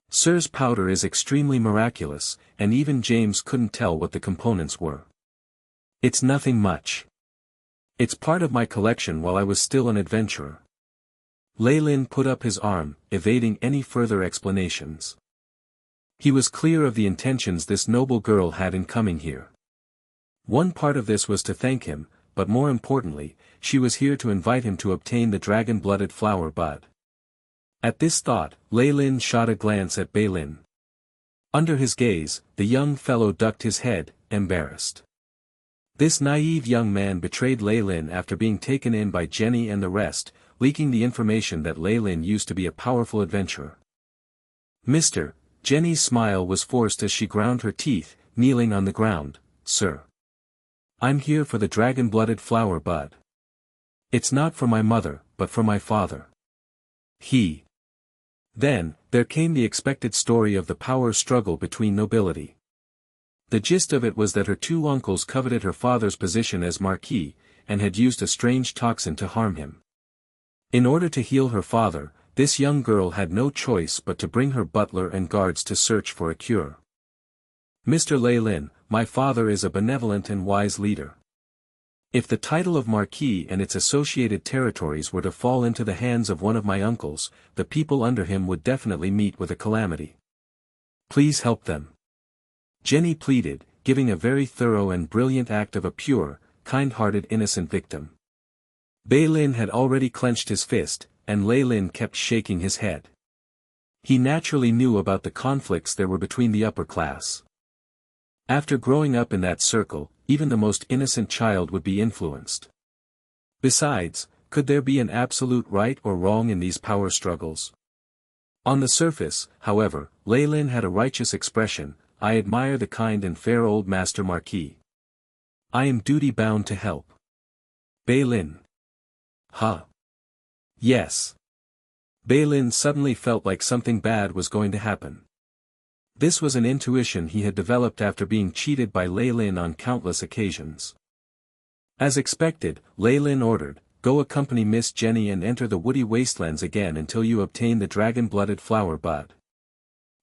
Sir's powder is extremely miraculous, and even James couldn't tell what the components were. It's nothing much. It's part of my collection while I was still an adventurer. Leilin put up his arm, evading any further explanations. He was clear of the intentions this noble girl had in coming here. One part of this was to thank him, but more importantly, she was here to invite him to obtain the dragon-blooded flower bud. At this thought, Leilin shot a glance at Balin. Under his gaze, the young fellow ducked his head, embarrassed. This naive young man betrayed Leilin after being taken in by Jenny and the rest, leaking the information that Leilin used to be a powerful adventurer. Mr. Jenny's smile was forced as she ground her teeth, kneeling on the ground. Sir. I'm here for the dragon-blooded flower bud. It's not for my mother, but for my father. Then, there came the expected story of the power struggle between nobility. The gist of it was that her 2 uncles coveted her father's position as Marquis, and had used a strange toxin to harm him. In order to heal her father, this young girl had no choice but to bring her butler and guards to search for a cure. Mr. Leilin, my father is a benevolent and wise leader. If the title of Marquis and its associated territories were to fall into the hands of one of my uncles, the people under him would definitely meet with a calamity. Please help them. Jenny pleaded, giving a very thorough and brilliant act of a pure, kind-hearted innocent victim. Balin had already clenched his fist, and Leilin kept shaking his head. He naturally knew about the conflicts there were between the upper class. After growing up in that circle, even the most innocent child would be influenced. Besides, could there be an absolute right or wrong in these power struggles? On the surface, however, Leilin had a righteous expression. I admire the kind and fair old Master Marquis. I am duty-bound to help. Balin. Yes. Balin suddenly felt like something bad was going to happen. This was an intuition he had developed after being cheated by Leilin on countless occasions. As expected, Leilin ordered, go accompany Miss Jenny and enter the woody wastelands again until you obtain the dragon-blooded flower bud.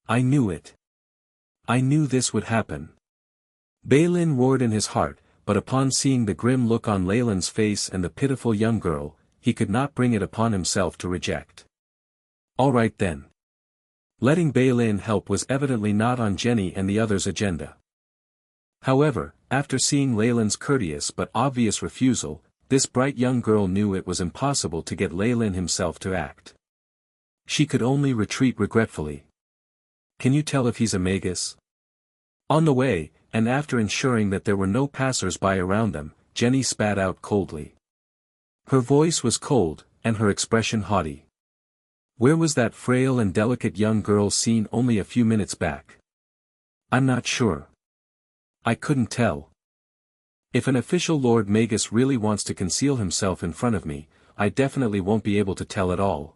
I knew it. I knew this would happen. Balin roared in his heart, but upon seeing the grim look on Leilin's face and the pitiful young girl, he could not bring it upon himself to reject. All right then. Letting Balin help was evidently not on Jenny and the others' agenda. However, after seeing Leilin's courteous but obvious refusal, this bright young girl knew it was impossible to get Leilin himself to act. She could only retreat regretfully. Can you tell if he's a magus? On the way, and after ensuring that there were no passers-by around them, Jenny spat out coldly. Her voice was cold, and her expression haughty. Where was that frail and delicate young girl seen only a few minutes back? I'm not sure. I couldn't tell. If an official Lord Magus really wants to conceal himself in front of me, I definitely won't be able to tell at all.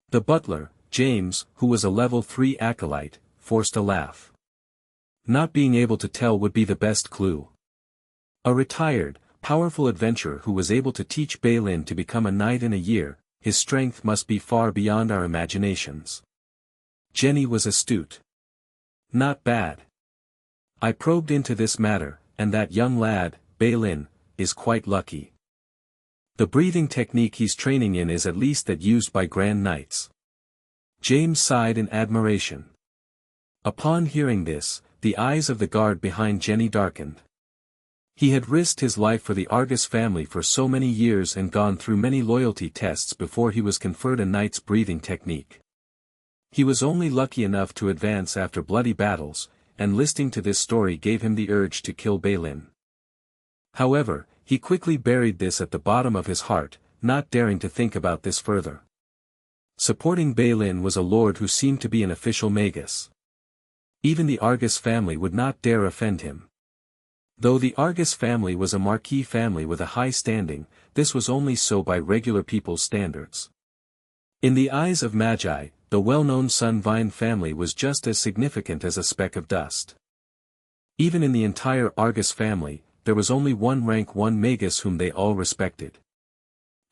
The butler, James, who was a level 3 acolyte, forced a laugh. Not being able to tell would be the best clue. A retired, powerful adventurer who was able to teach Leilin to become a knight in a year, his strength must be far beyond our imaginations. Jenny was astute. Not bad. I probed into this matter, and that young lad, Leilin, is quite lucky. The breathing technique he's training in is at least that used by Grand Knights. James sighed in admiration. Upon hearing this, the eyes of the guard behind Jenny darkened. He had risked his life for the Argus family for so many years and gone through many loyalty tests before he was conferred a knight's breathing technique. He was only lucky enough to advance after bloody battles, and listening to this story gave him the urge to kill Leilin. However, he quickly buried this at the bottom of his heart, not daring to think about this further. Supporting Leilin was a lord who seemed to be an official magus. Even the Argus family would not dare offend him. Though the Argus family was a marquis family with a high standing, this was only so by regular people's standards. In the eyes of magi, the well-known Sun-Vine family was just as significant as a speck of dust. Even in the entire Argus family, there was only one rank 1 magus whom they all respected.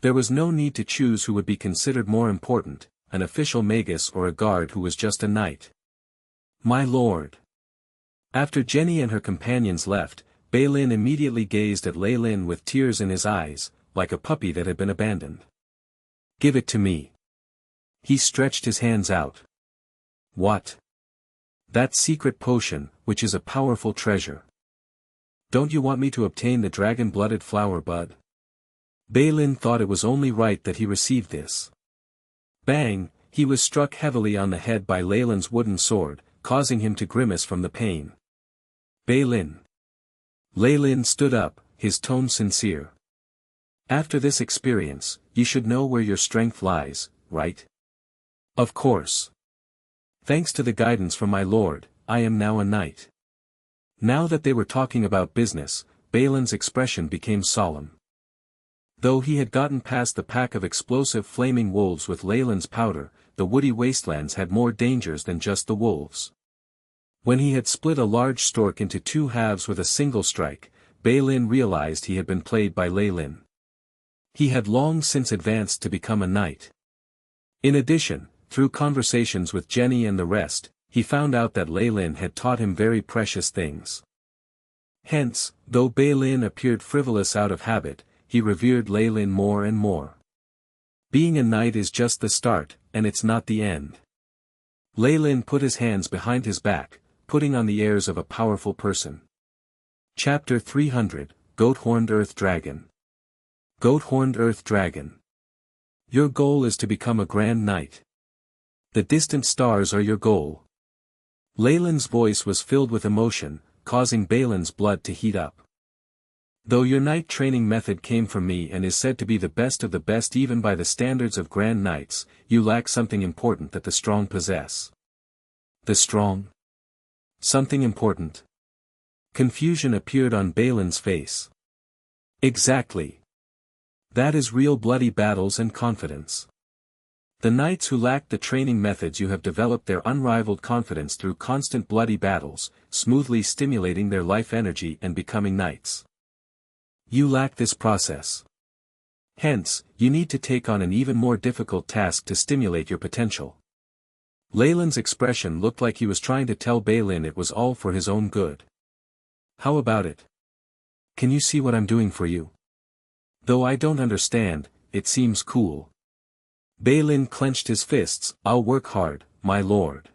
There was no need to choose who would be considered more important, an official magus or a guard who was just a knight. My lord. After Jenny and her companions left, Leilin immediately gazed at Leilin with tears in his eyes, like a puppy that had been abandoned. Give it to me. He stretched his hands out. What? That secret potion, which is a powerful treasure. Don't you want me to obtain the dragon-blooded flower bud? Leilin thought it was only right that he received this. Bang, he was struck heavily on the head by Leilin's wooden sword, causing him to grimace from the pain. Leilin. Leilin stood up, his tone sincere. After this experience, you should know where your strength lies, right? Of course. Thanks to the guidance from my lord, I am now a knight. Now that they were talking about business, Leilin's expression became solemn. Though he had gotten past the pack of explosive flaming wolves with Leilin's powder, the woody wastelands had more dangers than just the wolves. When he had split a large stork into 2 halves with a single strike, Leilin realized he had been played by Leilin. He had long since advanced to become a knight. In addition, through conversations with Jenny and the rest, he found out that Leilin had taught him very precious things. Hence, though Leilin appeared frivolous out of habit, he revered Leilin more and more. Being a knight is just the start, and it's not the end. Leilin put his hands behind his back, putting on the airs of a powerful person. Chapter 300, Goat-Horned Earth Dragon. Goat-Horned Earth Dragon. Your goal is to become a Grand Knight. The distant stars are your goal. Leilin's voice was filled with emotion, causing Leilin's blood to heat up. Though your knight training method came from me and is said to be the best of the best even by the standards of Grand Knights, you lack something important that the strong possess. The strong? Something important? Confusion appeared on Leilin's face. Exactly. That is real bloody battles and confidence. The knights who lack the training methods you have developed their unrivaled confidence through constant bloody battles, smoothly stimulating their life energy and becoming knights. You lack this process. Hence, you need to take on an even more difficult task to stimulate your potential. Leilin's expression looked like he was trying to tell Leilin it was all for his own good. How about it? Can you see what I'm doing for you? Though I don't understand, it seems cool. Leilin clenched his fists. I'll work hard, my lord.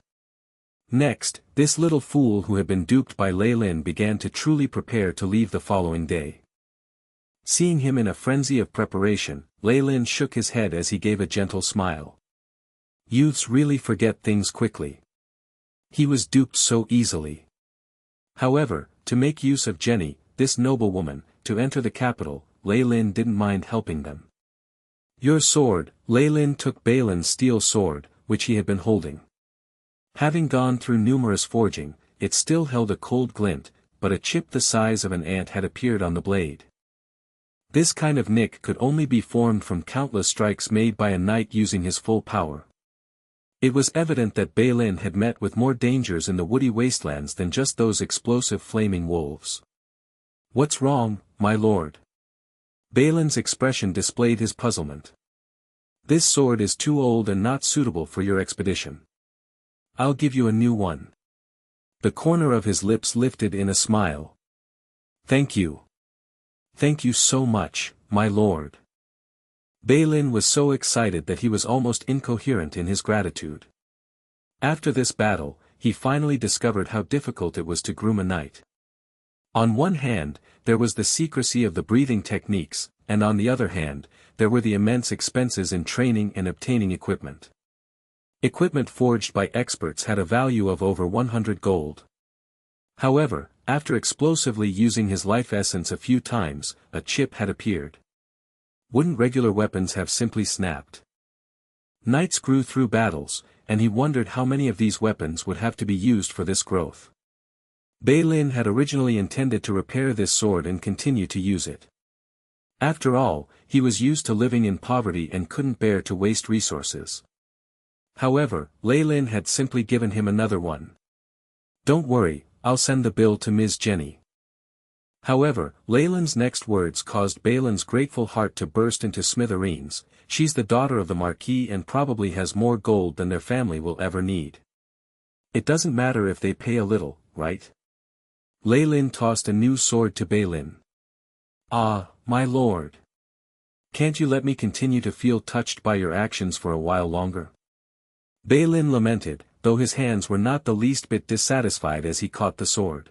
Next, this little fool who had been duped by Leilin began to truly prepare to leave the following day. Seeing him in a frenzy of preparation, Leilin shook his head as he gave a gentle smile. Youths really forget things quickly. He was duped so easily. However, to make use of Jenny, this noblewoman, to enter the capital, Leilin didn't mind helping them. Your sword. Leilin took Leilin's steel sword, which he had been holding. Having gone through numerous forging, it still held a cold glint, but a chip the size of an ant had appeared on the blade. This kind of nick could only be formed from countless strikes made by a knight using his full power. It was evident that Leilin had met with more dangers in the woody wastelands than just those explosive flaming wolves. "What's wrong, my lord?" Leilin's expression displayed his puzzlement. "This sword is too old and not suitable for your expedition. I'll give you a new one." The corner of his lips lifted in a smile. "Thank you. Thank you so much, my lord." Leilin was so excited that he was almost incoherent in his gratitude. After this battle, he finally discovered how difficult it was to groom a knight. On one hand, there was the secrecy of the breathing techniques, and on the other hand, there were the immense expenses in training and obtaining equipment. Equipment forged by experts had a value of over 100 gold. However, after explosively using his life essence a few times, a chip had appeared. Wouldn't regular weapons have simply snapped? Knights grew through battles, and he wondered how many of these weapons would have to be used for this growth. Leilin had originally intended to repair this sword and continue to use it. After all, he was used to living in poverty and couldn't bear to waste resources. However, Leilin had simply given him another one. "Don't worry, I'll send the bill to Ms. Jenny." However, Leilin's next words caused Leilin's grateful heart to burst into smithereens. "She's the daughter of the Marquis and probably has more gold than their family will ever need. It doesn't matter if they pay a little, right?" Leilin tossed a new sword to Leilin. "Ah, my lord. Can't you let me continue to feel touched by your actions for a while longer?" Leilin lamented, though his hands were not the least bit dissatisfied as he caught the sword.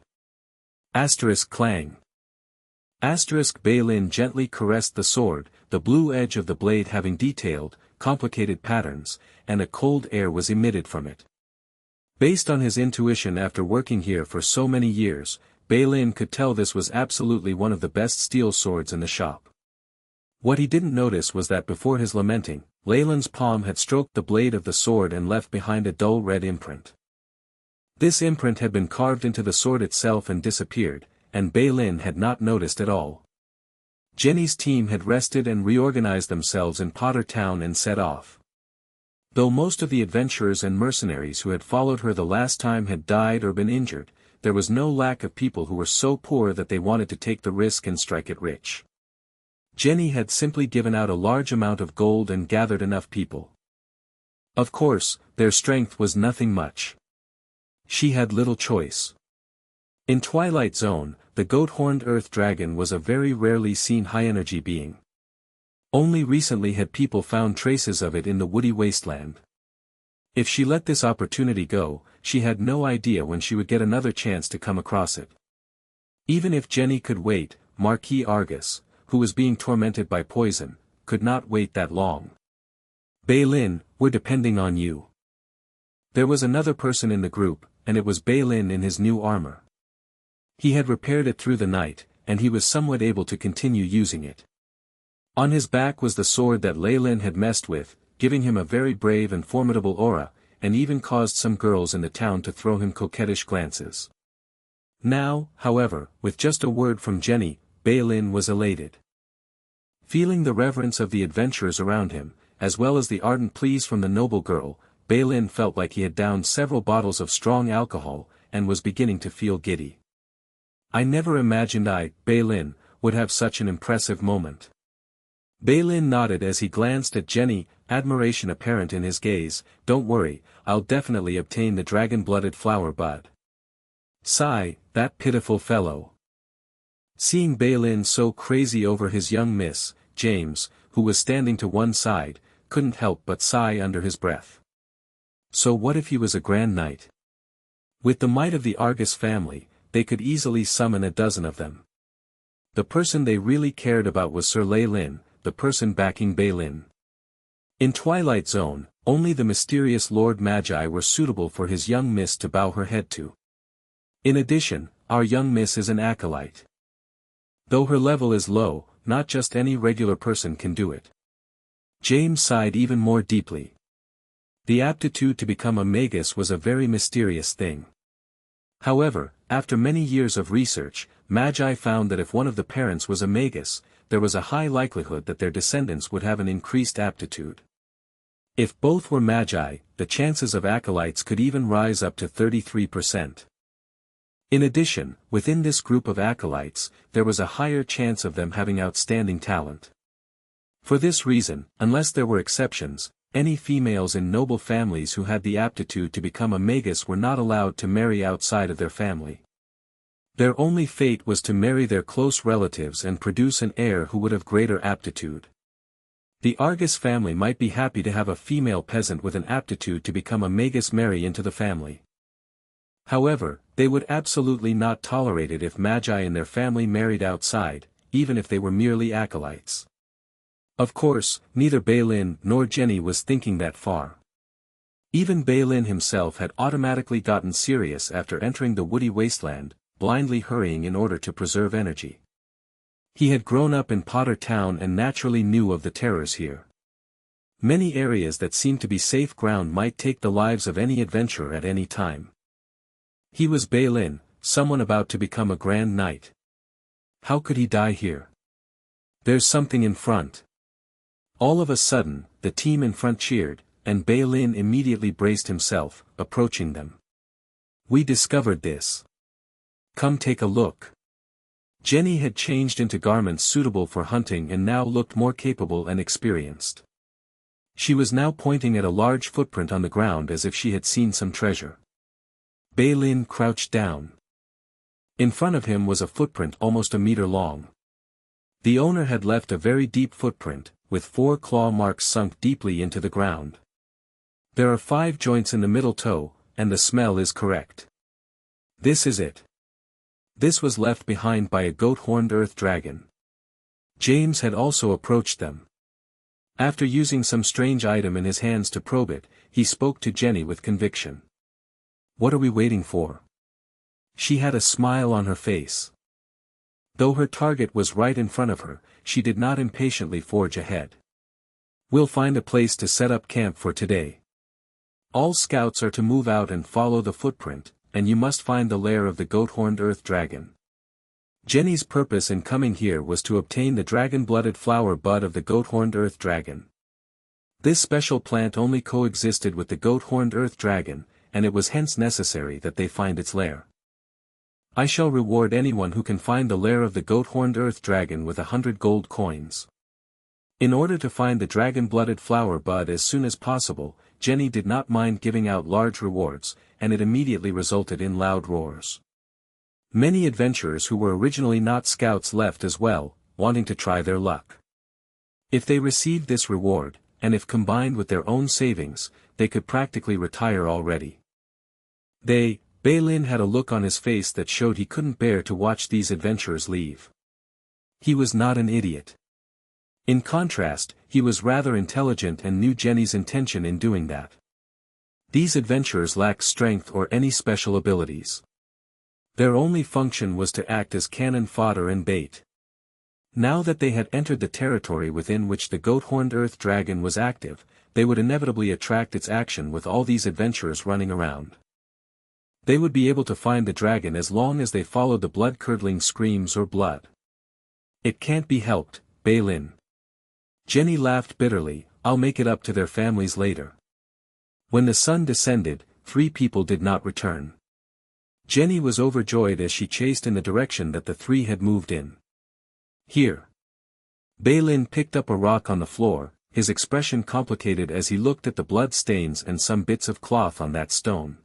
Asterisk clang. Asterisk Leilin gently caressed the sword, the blue edge of the blade having detailed, complicated patterns, and a cold air was emitted from it. Based on his intuition after working here for so many years, Leilin could tell this was absolutely one of the best steel swords in the shop. What he didn't notice was that before his lamenting, Leilin's palm had stroked the blade of the sword and left behind a dull red imprint. This imprint had been carved into the sword itself and disappeared, and Leilin had not noticed at all. Jenny's team had rested and reorganized themselves in Potter Town and set off. Though most of the adventurers and mercenaries who had followed her the last time had died or been injured, there was no lack of people who were so poor that they wanted to take the risk and strike it rich. Jenny had simply given out a large amount of gold and gathered enough people. Of course, their strength was nothing much. She had little choice. In Twilight Zone, the goat-horned earth dragon was a very rarely seen high-energy being. Only recently had people found traces of it in the woody wasteland. If she let this opportunity go, she had no idea when she would get another chance to come across it. Even if Jenny could wait, Marquis Argus, who was being tormented by poison, could not wait that long. "Leilin, we're depending on you." There was another person in the group, and it was Leilin in his new armor. He had repaired it through the night, and he was somewhat able to continue using it. On his back was the sword that Leilin had messed with, giving him a very brave and formidable aura, and even caused some girls in the town to throw him coquettish glances. Now, however, with just a word from Jenny, Leilin was elated. Feeling the reverence of the adventurers around him, as well as the ardent pleas from the noble girl, Leilin felt like he had downed several bottles of strong alcohol, and was beginning to feel giddy. "I never imagined Leilin, would have such an impressive moment." Leilin nodded as he glanced at Jenny, admiration apparent in his gaze. "Don't worry, I'll definitely obtain the dragon-blooded flower bud." Sigh, that pitiful fellow. Seeing Leilin so crazy over his young miss, James, who was standing to one side, couldn't help but sigh under his breath. So what if he was a grand knight? With the might of the Argus family, they could easily summon a dozen of them. The person they really cared about was Sir Leilin, the person backing Leilin. In Twilight Zone, only the mysterious Lord Magi were suitable for his young miss to bow her head to. In addition, our young miss is an acolyte. Though her level is low, not just any regular person can do it. James sighed even more deeply. The aptitude to become a magus was a very mysterious thing. However, after many years of research, Magi found that if one of the parents was a magus, there was a high likelihood that their descendants would have an increased aptitude. If both were magi, the chances of acolytes could even rise up to 33%. In addition, within this group of acolytes, there was a higher chance of them having outstanding talent. For this reason, unless there were exceptions, any females in noble families who had the aptitude to become a magus were not allowed to marry outside of their family. Their only fate was to marry their close relatives and produce an heir who would have greater aptitude. The Argus family might be happy to have a female peasant with an aptitude to become a magus marry into the family. However, they would absolutely not tolerate it if magi in their family married outside, even if they were merely acolytes. Of course, neither Leilin nor Jenny was thinking that far. Even Leilin himself had automatically gotten serious after entering the woody wasteland, blindly hurrying in order to preserve energy. He had grown up in Potter Town and naturally knew of the terrors here. Many areas that seemed to be safe ground might take the lives of any adventurer at any time. He was Leilin, someone about to become a grand knight. How could he die here? There's something in front. All of a sudden, the team in front cheered, and Leilin immediately braced himself, approaching them. We discovered this. Come take a look. Jenny had changed into garments suitable for hunting and now looked more capable and experienced. She was now pointing at a large footprint on the ground as if she had seen some treasure. Leilin crouched down. In front of him was a footprint almost a meter long. The owner had left a very deep footprint, with 4 claw marks sunk deeply into the ground. There are 5 joints in the middle toe, and the smell is correct. This is it. This was left behind by a goat-horned earth dragon. James had also approached them. After using some strange item in his hands to probe it, he spoke to Jenny with conviction. What are we waiting for? She had a smile on her face. Though her target was right in front of her, she did not impatiently forge ahead. We'll find a place to set up camp for today. All scouts are to move out and follow the footprint, and you must find the lair of the goat-horned earth dragon. Jenny's purpose in coming here was to obtain the dragon-blooded flower bud of the goat-horned earth dragon. This special plant only coexisted with the goat-horned earth dragon, and it was hence necessary that they find its lair. I shall reward anyone who can find the lair of the goat-horned earth dragon with 100 gold coins. In order to find the dragon-blooded flower bud as soon as possible, Jenny did not mind giving out large rewards, and it immediately resulted in loud roars. Many adventurers who were originally not scouts left as well, wanting to try their luck. If they received this reward, and if combined with their own savings, they could practically retire already. Leilin had a look on his face that showed he couldn't bear to watch these adventurers leave. He was not an idiot. In contrast, he was rather intelligent and knew Jenny's intention in doing that. These adventurers lacked strength or any special abilities. Their only function was to act as cannon fodder and bait. Now that they had entered the territory within which the goat-horned earth dragon was active, they would inevitably attract its action with all these adventurers running around. They would be able to find the dragon as long as they followed the blood-curdling screams or blood. It can't be helped, Leilin. Jenny laughed bitterly, I'll make it up to their families later. When the sun descended, 3 people did not return. Jenny was overjoyed as she chased in the direction that the 3 had moved in. Here. Leilin picked up a rock on the floor, his expression complicated as he looked at the blood stains and some bits of cloth on that stone.